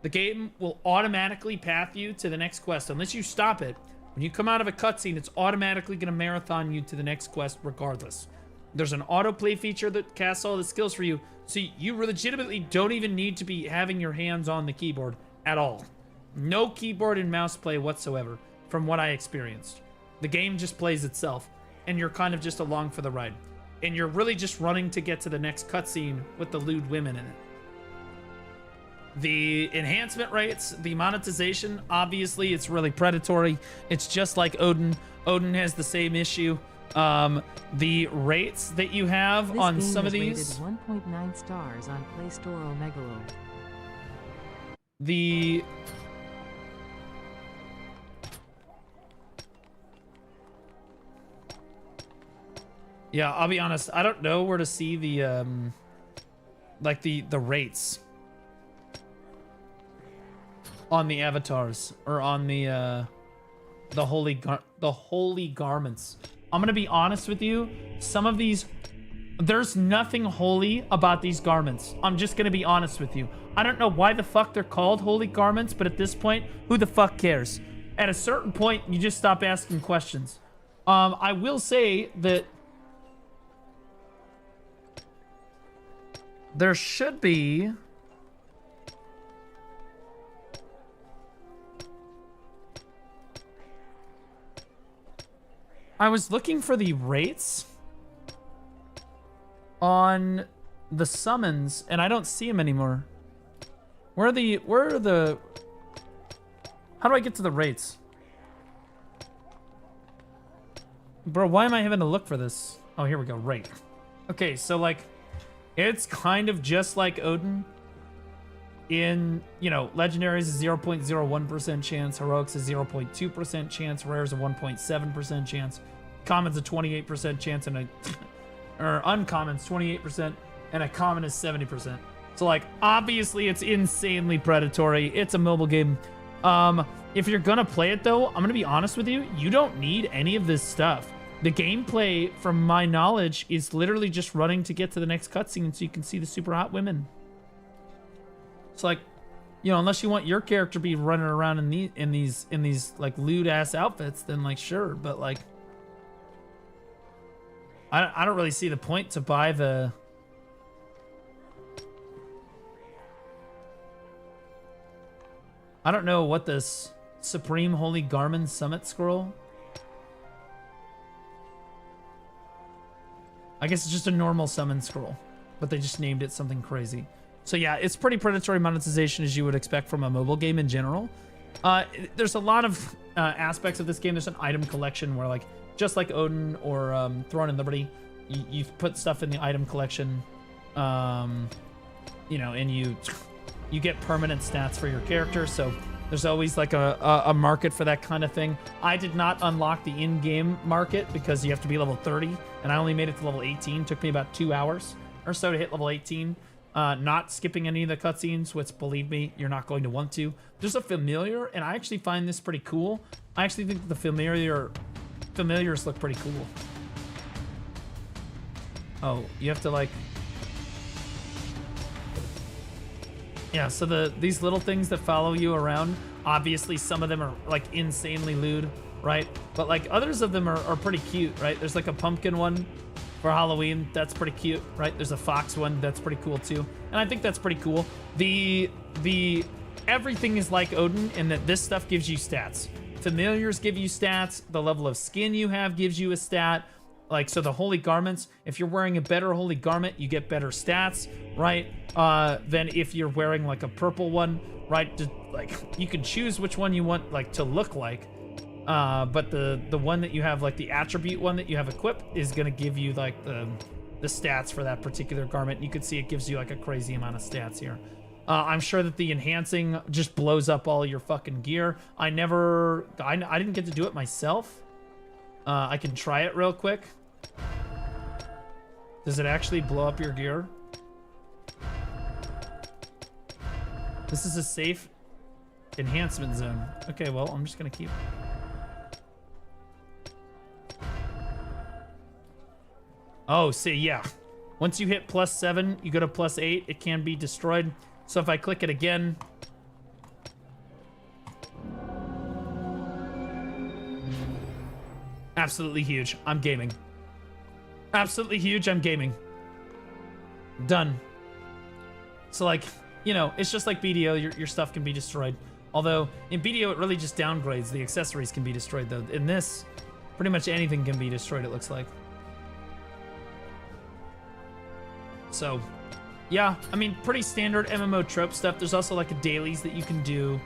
A: The game will automatically path you to the next quest unless you stop it. When you come out of a cutscene, it's automatically gonna marathon you to the next quest regardless. There's an autoplay feature that casts all the skills for you, so you legitimately don't even need to be having your hands on the keyboard at all. No keyboard and mouse play whatsoever, from what I experienced. The game just plays itself, and you're kind of just along for the ride. And you're really just running to get to the next cutscene with the lewd women in it. The enhancement rates, the monetization, obviously it's really predatory. It's just like Odin. Odin has the same issue. The rates that you have on some of these...
D: Rated 1.9 stars on Play Store Omegalo.
A: The... Yeah, I'll be honest. I don't know where to see the, like the rates on the avatars or on the holy garments. I'm gonna be honest with you. Some of these, there's nothing holy about these garments. I'm just gonna be honest with you. I don't know why the fuck they're called holy garments, but at this point, who the fuck cares? At a certain point, you just stop asking questions. I will say that there should be... I was looking for the rates on the summons, and I don't see them anymore. Where are the... How do I get to the rates? Bro, why am I having to look for this? Oh, here we go, rate. Okay, so like... It's kind of just like Odin. In, you know, Legendaries is 0.01% chance, Heroics is 0.2% chance, Rares a 1.7% chance, Commons a 28% chance, and or Uncommons 28%, and a Common is 70%. So like, obviously it's insanely predatory. It's a mobile game. If you're gonna play it though, I'm gonna be honest with you, you don't need any of this stuff. The gameplay, from my knowledge, is literally just running to get to the next cutscene so you can see the super hot women. It's like, you know, unless you want your character to be running around in these like lewd ass outfits, then like sure, but like I don't really see the point to buy the... I don't know what this Supreme Holy Garment Summit scroll. I guess it's just a normal summon scroll, but they just named it something crazy. So yeah, it's pretty predatory monetization as you would expect from a mobile game in general. There's a lot of aspects of this game. There's an item collection where, like, just like Odin or Throne and Liberty, you put stuff in the item collection, you know, and you get permanent stats for your character. So there's always like a market for that kind of thing. I did not unlock the in-game market because you have to be level 30, and I only made it to level 18. It took me about 2 hours or so to hit level 18. not skipping any of the cutscenes, which, believe me, you're not going to want to. There's a familiar, and I actually find this pretty cool. I actually think the familiars look pretty cool. Oh, you have to, like... Yeah, so these little things that follow you around, obviously some of them are, like, insanely lewd, right? But, like, others of them are pretty cute, right? There's, like, a pumpkin one for Halloween. That's pretty cute, right? There's a fox one. That's pretty cool, too. And I think that's pretty cool. Everything is like Odin in that this stuff gives you stats. Familiars give you stats. The level of skin you have gives you a stat. Like, so the holy garments, if you're wearing a better holy garment, you get better stats, right? Than if you're wearing, like, a purple one, right? Just, like, you can choose which one you want, like, to look like. But the one that you have, like, the attribute one that you have equipped is going to give you, like, the stats for that particular garment. You can see it gives you, like, a crazy amount of stats here. I'm sure that the enhancing just blows up all your fucking gear. I didn't get to do it myself. I can try it real quick. Does it actually blow up your gear? This is a safe enhancement zone. Okay, well, I'm just gonna keep... Oh, see, yeah. Once you hit +7, you go to +8, it can be destroyed. So if I click it again... Absolutely huge. I'm gaming. Absolutely huge. I'm gaming. Done. So, like, you know, it's just like BDO. Your stuff can be destroyed. Although, in BDO, it really just downgrades. The accessories can be destroyed, though. In this, pretty much anything can be destroyed, it looks like. So, yeah. I mean, pretty standard MMO trope stuff. There's also, like, dailies that you can do.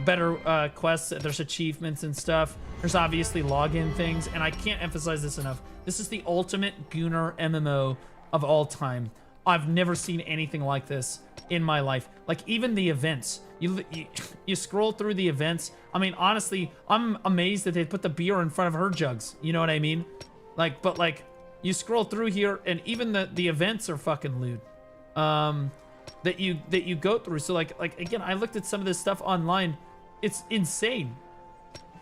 A: Better quests. There's achievements and stuff. There's obviously login things, and I can't emphasize this enough. This is the ultimate gooner MMO of all time. I've never seen anything like this in my life. Like, even the events. You scroll through the events. I mean, honestly, I'm amazed that they put the beer in front of her jugs. You know what I mean? Like, but like, you scroll through here, and even the events are fucking lewd. That you go through. So like again, I looked at some of this stuff online. It's insane.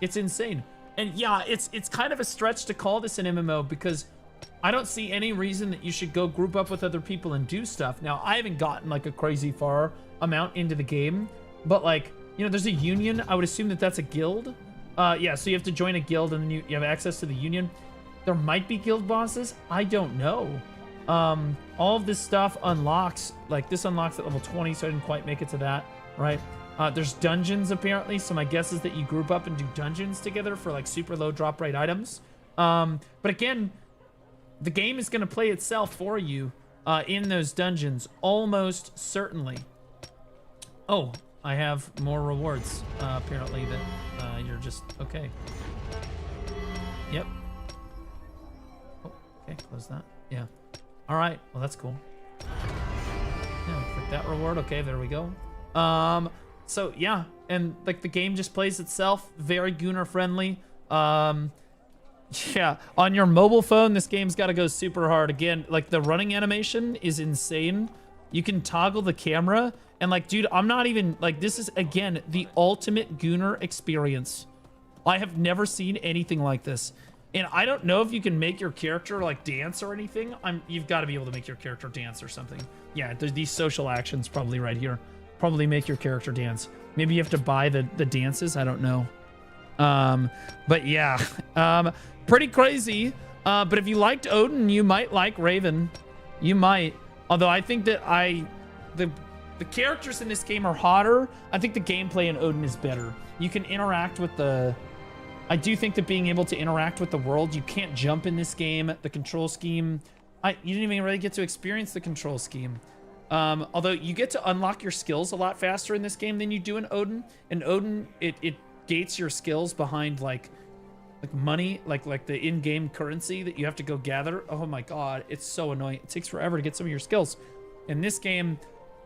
A: It's insane. And yeah, it's kind of a stretch to call this an MMO because I don't see any reason that you should go group up with other people and do stuff. Now, I haven't gotten like a crazy far amount into the game, but like, you know, there's a union. I would assume that that's a guild. Yeah, so you have to join a guild and then you have access to the union. There might be guild bosses. I don't know. All of this stuff unlocks, like this unlocks at level 20, so I didn't quite make it to that, right? There's dungeons apparently, so my guess is that you group up and do dungeons together for like super low drop rate items. But again, the game is going to play itself for you in those dungeons, almost certainly. Oh, I have more rewards, apparently, that you're just... Okay. Yep. Oh, okay, close that. Yeah. All right, well, that's cool. Yeah, click that reward. Okay, there we go. So, yeah, and, like, the game just plays itself. Very gooner-friendly. Yeah, on your mobile phone, this game's got to go super hard. Again, like, the running animation is insane. You can toggle the camera. And, like, dude, I'm not even... Like, this is, again, the ultimate gooner experience. I have never seen anything like this. And I don't know if you can make your character, like, dance or anything. You've got to be able to make your character dance or something. Yeah, there's these social actions probably right here. Probably make your character dance. Maybe you have to buy the dances. I don't know. But yeah, pretty crazy. But if you liked Odin, you might like Raven. You might. Although I think that the characters in this game are hotter. I think the gameplay in Odin is better. You can interact with I do think that being able to interact with the world, you can't jump in this game. The control scheme, you didn't even really get to experience the control scheme. Although you get to unlock your skills a lot faster in this game than you do in Odin. In Odin, it gates your skills behind like money, like the in-game currency that you have to go gather. Oh my god, it's so annoying. It takes forever to get some of your skills. In this game,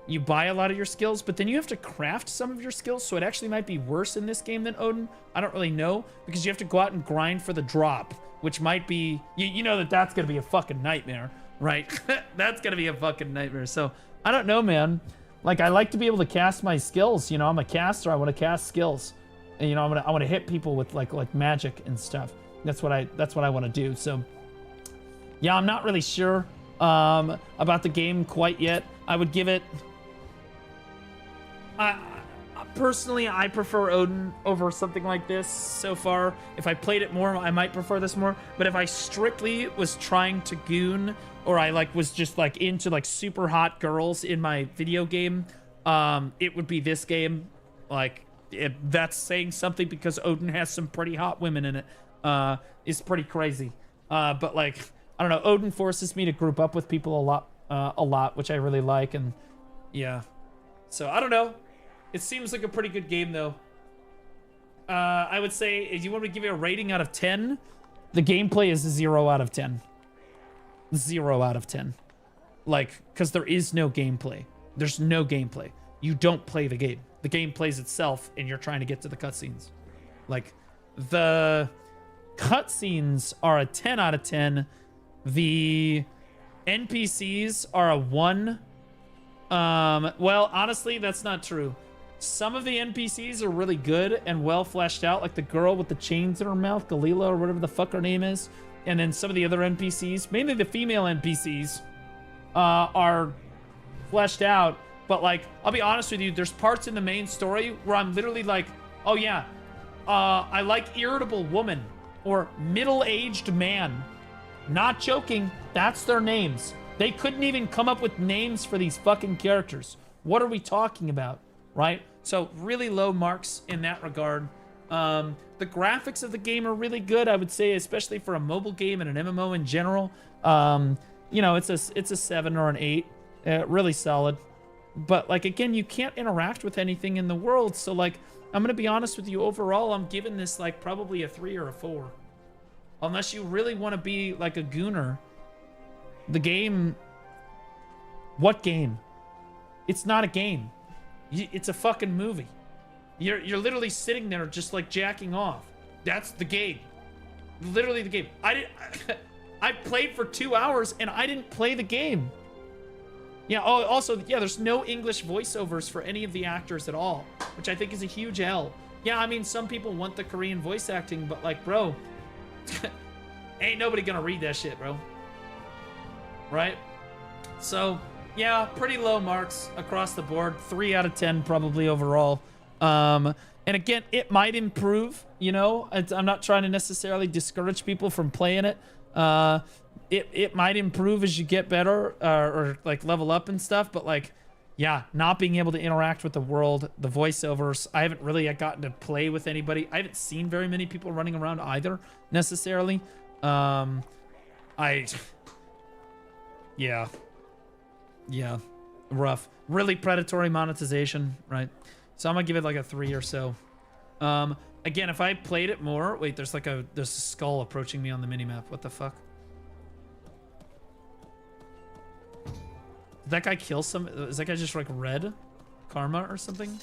A: you buy a lot of your skills, but then you have to craft some of your skills, so it actually might be worse in this game than Odin. I don't really know, because you have to go out and grind for the drop, which might be... You know that's going to be a fucking nightmare, right? That's going to be a fucking nightmare. So I don't know, man. Like, I like to be able to cast my skills. You know, I'm a caster. I want to cast skills. And, you know, I want to hit people with like magic and stuff. That's what I want to do. So, yeah, I'm not really sure about the game quite yet. I would give it. Personally, I prefer Odin over something like this so far. If I played it more, I might prefer this more. But if I strictly was trying to goon, or I like was just like into like super hot girls in my video game, it would be this game. Like, that's saying something because Odin has some pretty hot women in it. It's pretty crazy. But like, I don't know. Odin forces me to group up with people a lot, which I really like. And yeah, so I don't know. It seems like a pretty good game, though. I would say, if you want me to give it a rating out of 10, the gameplay is a 0 out of 10. 0 out of 10. Like, because there is no gameplay. There's no gameplay. You don't play the game. The game plays itself, and you're trying to get to the cutscenes. Like, the cutscenes are a 10 out of 10. The NPCs are a 1. Well, honestly, that's not true. Some of the NPCs are really good and well fleshed out, like the girl with the chains in her mouth, Galila, or whatever the fuck her name is. And then some of the other NPCs, mainly the female NPCs, are fleshed out. But like, I'll be honest with you, there's parts in the main story where I'm literally like, oh yeah, I like irritable woman or middle-aged man. Not joking, that's their names. They couldn't even come up with names for these fucking characters. What are we talking about, right? So really low marks in that regard. The graphics of the game are really good, I would say, especially for a mobile game and an MMO in general. You know, it's a 7 or an 8. Really solid. But like, again, you can't interact with anything in the world. So like, I'm gonna be honest with you, overall, I'm giving this like probably a 3 or a 4. Unless you really want to be like a gooner. The game... What game? It's not a game. It's a fucking movie. You're literally sitting there just like jacking off. That's the game. Literally the game. I played for 2 hours and I didn't play the game. Yeah, oh, also, yeah, there's no English voiceovers for any of the actors at all, which I think is a huge L. Yeah, I mean, some people want the Korean voice acting, but like, bro, ain't nobody gonna read that shit, bro. Right? So, yeah, pretty low marks across the board. 3 out of 10 probably overall. And again, it might improve, you know? I'm not trying to necessarily discourage people from playing it. It might improve as you get better or like level up and stuff, but like, yeah, not being able to interact with the world, the voiceovers. I haven't really gotten to play with anybody. I haven't seen very many people running around either necessarily. Yeah, rough. Really predatory monetization, right? So I'm gonna give it like a 3 or so. Again, if I played it more, wait, there's a skull approaching me on the minimap. What the fuck? Did that guy kill some? Is that guy just like red karma or something?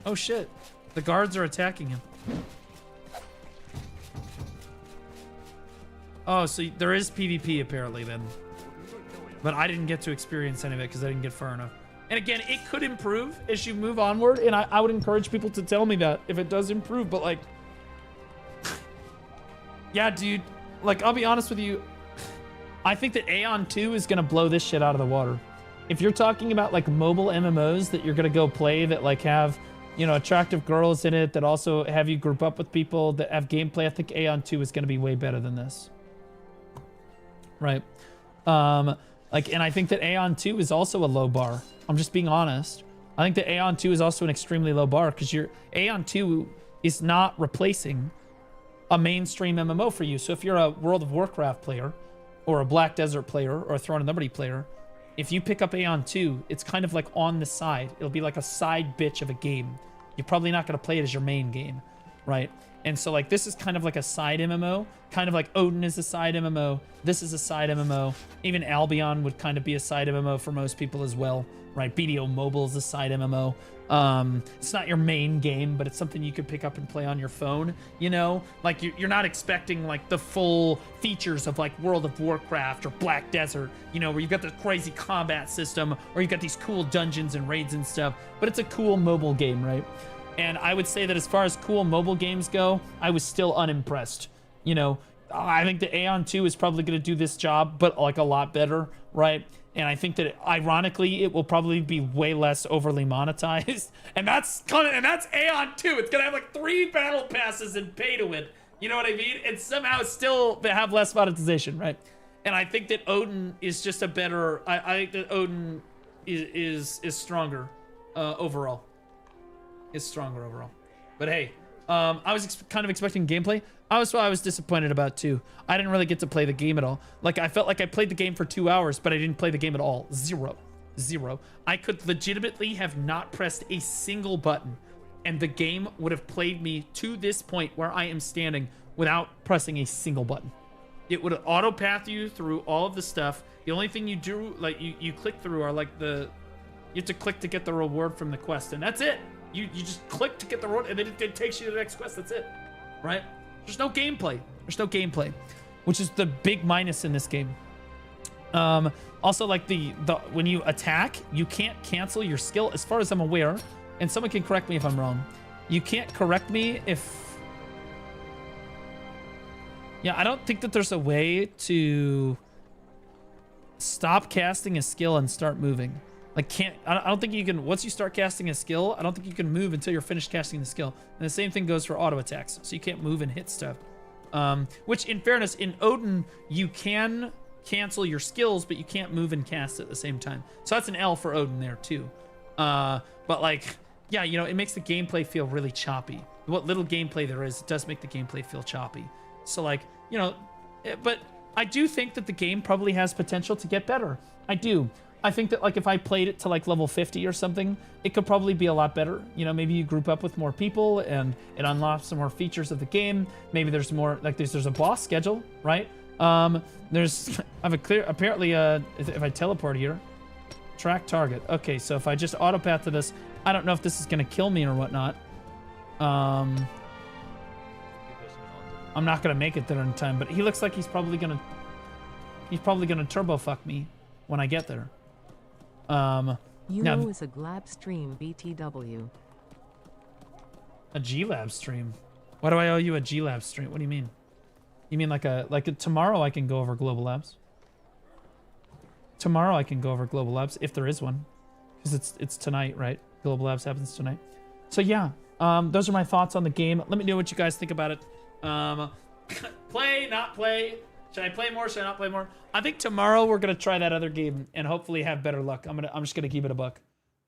A: Oh shit, the guards are attacking him. Oh, so there is PvP apparently then. But I didn't get to experience any of it because I didn't get far enough. And again, it could improve as you move onward, and I would encourage people to tell me that if it does improve, but like... yeah, dude. Like, I'll be honest with you. I think that Aeon 2 is going to blow this shit out of the water. If you're talking about like mobile MMOs that you're going to go play that like have, you know, attractive girls in it, that also have you group up with people that have gameplay, I think Aeon 2 is going to be way better than this. Right. Like, and I think that Aeon 2 is also a low bar. I'm just being honest. I think that Aeon 2 is also an extremely low bar because Aeon 2 is not replacing a mainstream MMO for you. So if you're a World of Warcraft player or a Black Desert player or a Throne of Liberty player, if you pick up Aeon 2, it's kind of like on the side. It'll be like a side bitch of a game. You're probably not going to play it as your main game, right? And so like this is kind of like a side MMO, kind of like Odin is a side MMO. This is a side MMO. Even Albion would kind of be a side MMO for most people as well, right? BDO Mobile is a side MMO. It's not your main game, but it's something you could pick up and play on your phone, you know? Like you're not expecting like the full features of like World of Warcraft or Black Desert, you know, where you've got the crazy combat system or you've got these cool dungeons and raids and stuff, but it's a cool mobile game, right? And I would say that as far as cool mobile games go, I was still unimpressed. You know, I think the Aeon 2 is probably going to do this job, but like a lot better, right? And I think that ironically, it will probably be way less overly monetized. And that's Aeon 2. It's going to have like 3 battle passes and pay to win. You know what I mean? And somehow still have less monetization, right? And I think that Odin is just a better, I think that Odin is stronger overall. Is stronger overall. But hey, I was kind of expecting gameplay. I was disappointed about too. I didn't really get to play the game at all. Like I felt like I played the game for 2 hours, but I didn't play the game at all. Zero. I could legitimately have not pressed a single button and the game would have played me to this point where I am standing without pressing a single button. It would auto path you through all of the stuff. The only thing you do, like you click through are like you have to click to get the reward from the quest, and that's it. You just click to get the reward, and then it takes you to the next quest. That's it, right? There's no gameplay. Which is the big minus in this game. Also, like the when you attack, you can't cancel your skill, as far as I'm aware. And someone can correct me if I'm wrong. You can't correct me if. Yeah, I don't think that there's a way to stop casting a skill and start moving. Like I don't think you can, once you start casting a skill, I don't think you can move until you're finished casting the skill. And the same thing goes for auto attacks. So you can't move and hit stuff. Which in fairness, in Odin, you can cancel your skills, but you can't move and cast at the same time. So that's an L for Odin there too. But like, yeah, you know, it makes the gameplay feel really choppy. What little gameplay there is, it does make the gameplay feel choppy. So like, you know, but I do think that the game probably has potential to get better. I do. I think that like if I played it to like level 50 or something, it could probably be a lot better. You know, maybe you group up with more people and it unlocks some more features of the game. Maybe there's more, like there's a boss schedule, right? There's, I have a clear, apparently if I teleport here, track target. Okay, so if I just auto path to this, I don't know if this is gonna kill me or whatnot. I'm not gonna make it there in time, but he looks like he's probably gonna turbo fuck me when I get there.
D: Euro is a Glab stream BTW.
A: A G-Lab stream? Why do I owe you a G-Lab stream? What do you mean? You mean like a tomorrow I can go over Global Labs? Tomorrow I can go over Global Labs if there is one, because it's tonight, right? Global Labs happens tonight. So yeah, those are my thoughts on the game. Let me know what you guys think about it. Play, not play. Should I play more? Should I not play more? I think tomorrow we're gonna try that other game and hopefully have better luck. I'm just gonna keep it a buck.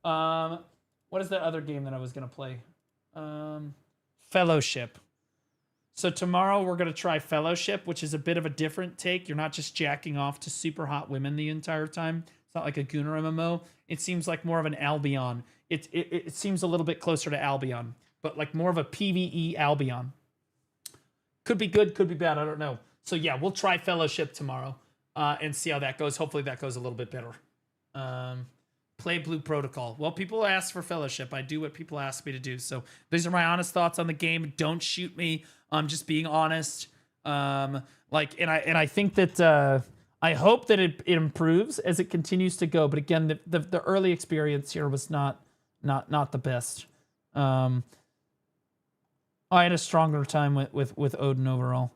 A: What is that other game that I was gonna play? Fellowship. So tomorrow we're gonna try Fellowship, which is a bit of a different take. You're not just jacking off to super hot women the entire time. It's not like a Gooner MMO. It seems like more of an Albion. It seems a little bit closer to Albion, but like more of a PvE Albion. Could be good, could be bad. I don't know. So yeah, we'll try Fellowship tomorrow and see how that goes. Hopefully that goes a little bit better. Play Blue Protocol. Well, people ask for Fellowship. I do what people ask me to do. So these are my honest thoughts on the game. Don't shoot me. I'm just being honest. And I think that I hope that it improves as it continues to go. But again, the early experience here was not the best. I had a stronger time with Odin overall.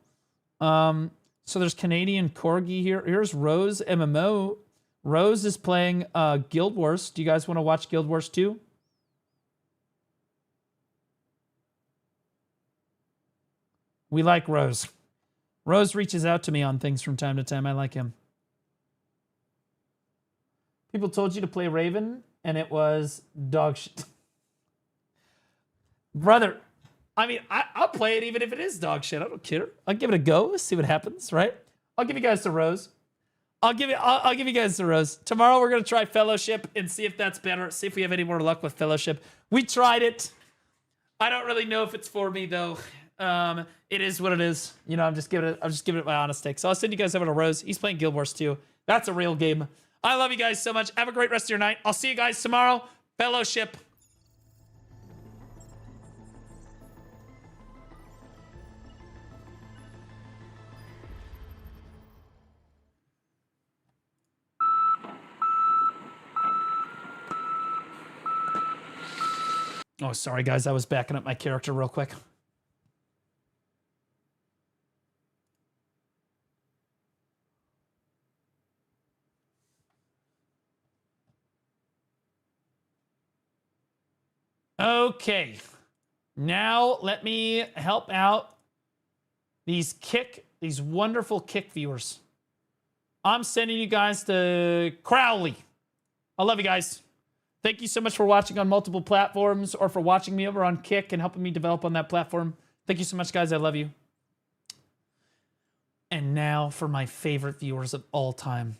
A: So there's Canadian Corgi here. Here's Rose MMO. Rose is playing Guild Wars. Do you guys want to watch Guild Wars 2? We like Rose. Rose reaches out to me on things from time to time. I like him. People told you to play Raven, and it was dog shit. Brother, I mean, I'll play it even if it is dog shit. I don't care. I'll give it a go. See what happens, right? I'll give you guys the Rose. I'll give you guys the Rose. Tomorrow we're gonna try Fellowship and see if that's better. See if we have any more luck with Fellowship. We tried it. I don't really know if it's for me though. It is what it is. You know, I'm just giving it my honest take. So I'll send you guys over to Rose. He's playing Guild Wars 2. That's a real game. I love you guys so much. Have a great rest of your night. I'll see you guys tomorrow. Fellowship. Oh, sorry, guys. I was backing up my character real quick. Okay. Now let me help out these wonderful Kick viewers. I'm sending you guys to Crowley. I love you guys. Thank you so much for watching on multiple platforms or for watching me over on Kick and helping me develop on that platform. Thank you so much, guys. I love you. And now for my favorite viewers of all time.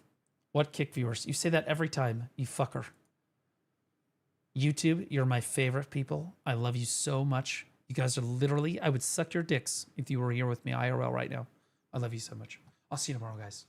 A: What Kick viewers? You say that every time, you fucker. YouTube, you're my favorite people. I love you so much. You guys are literally, I would suck your dicks if you were here with me IRL right now. I love you so much. I'll see you tomorrow, guys.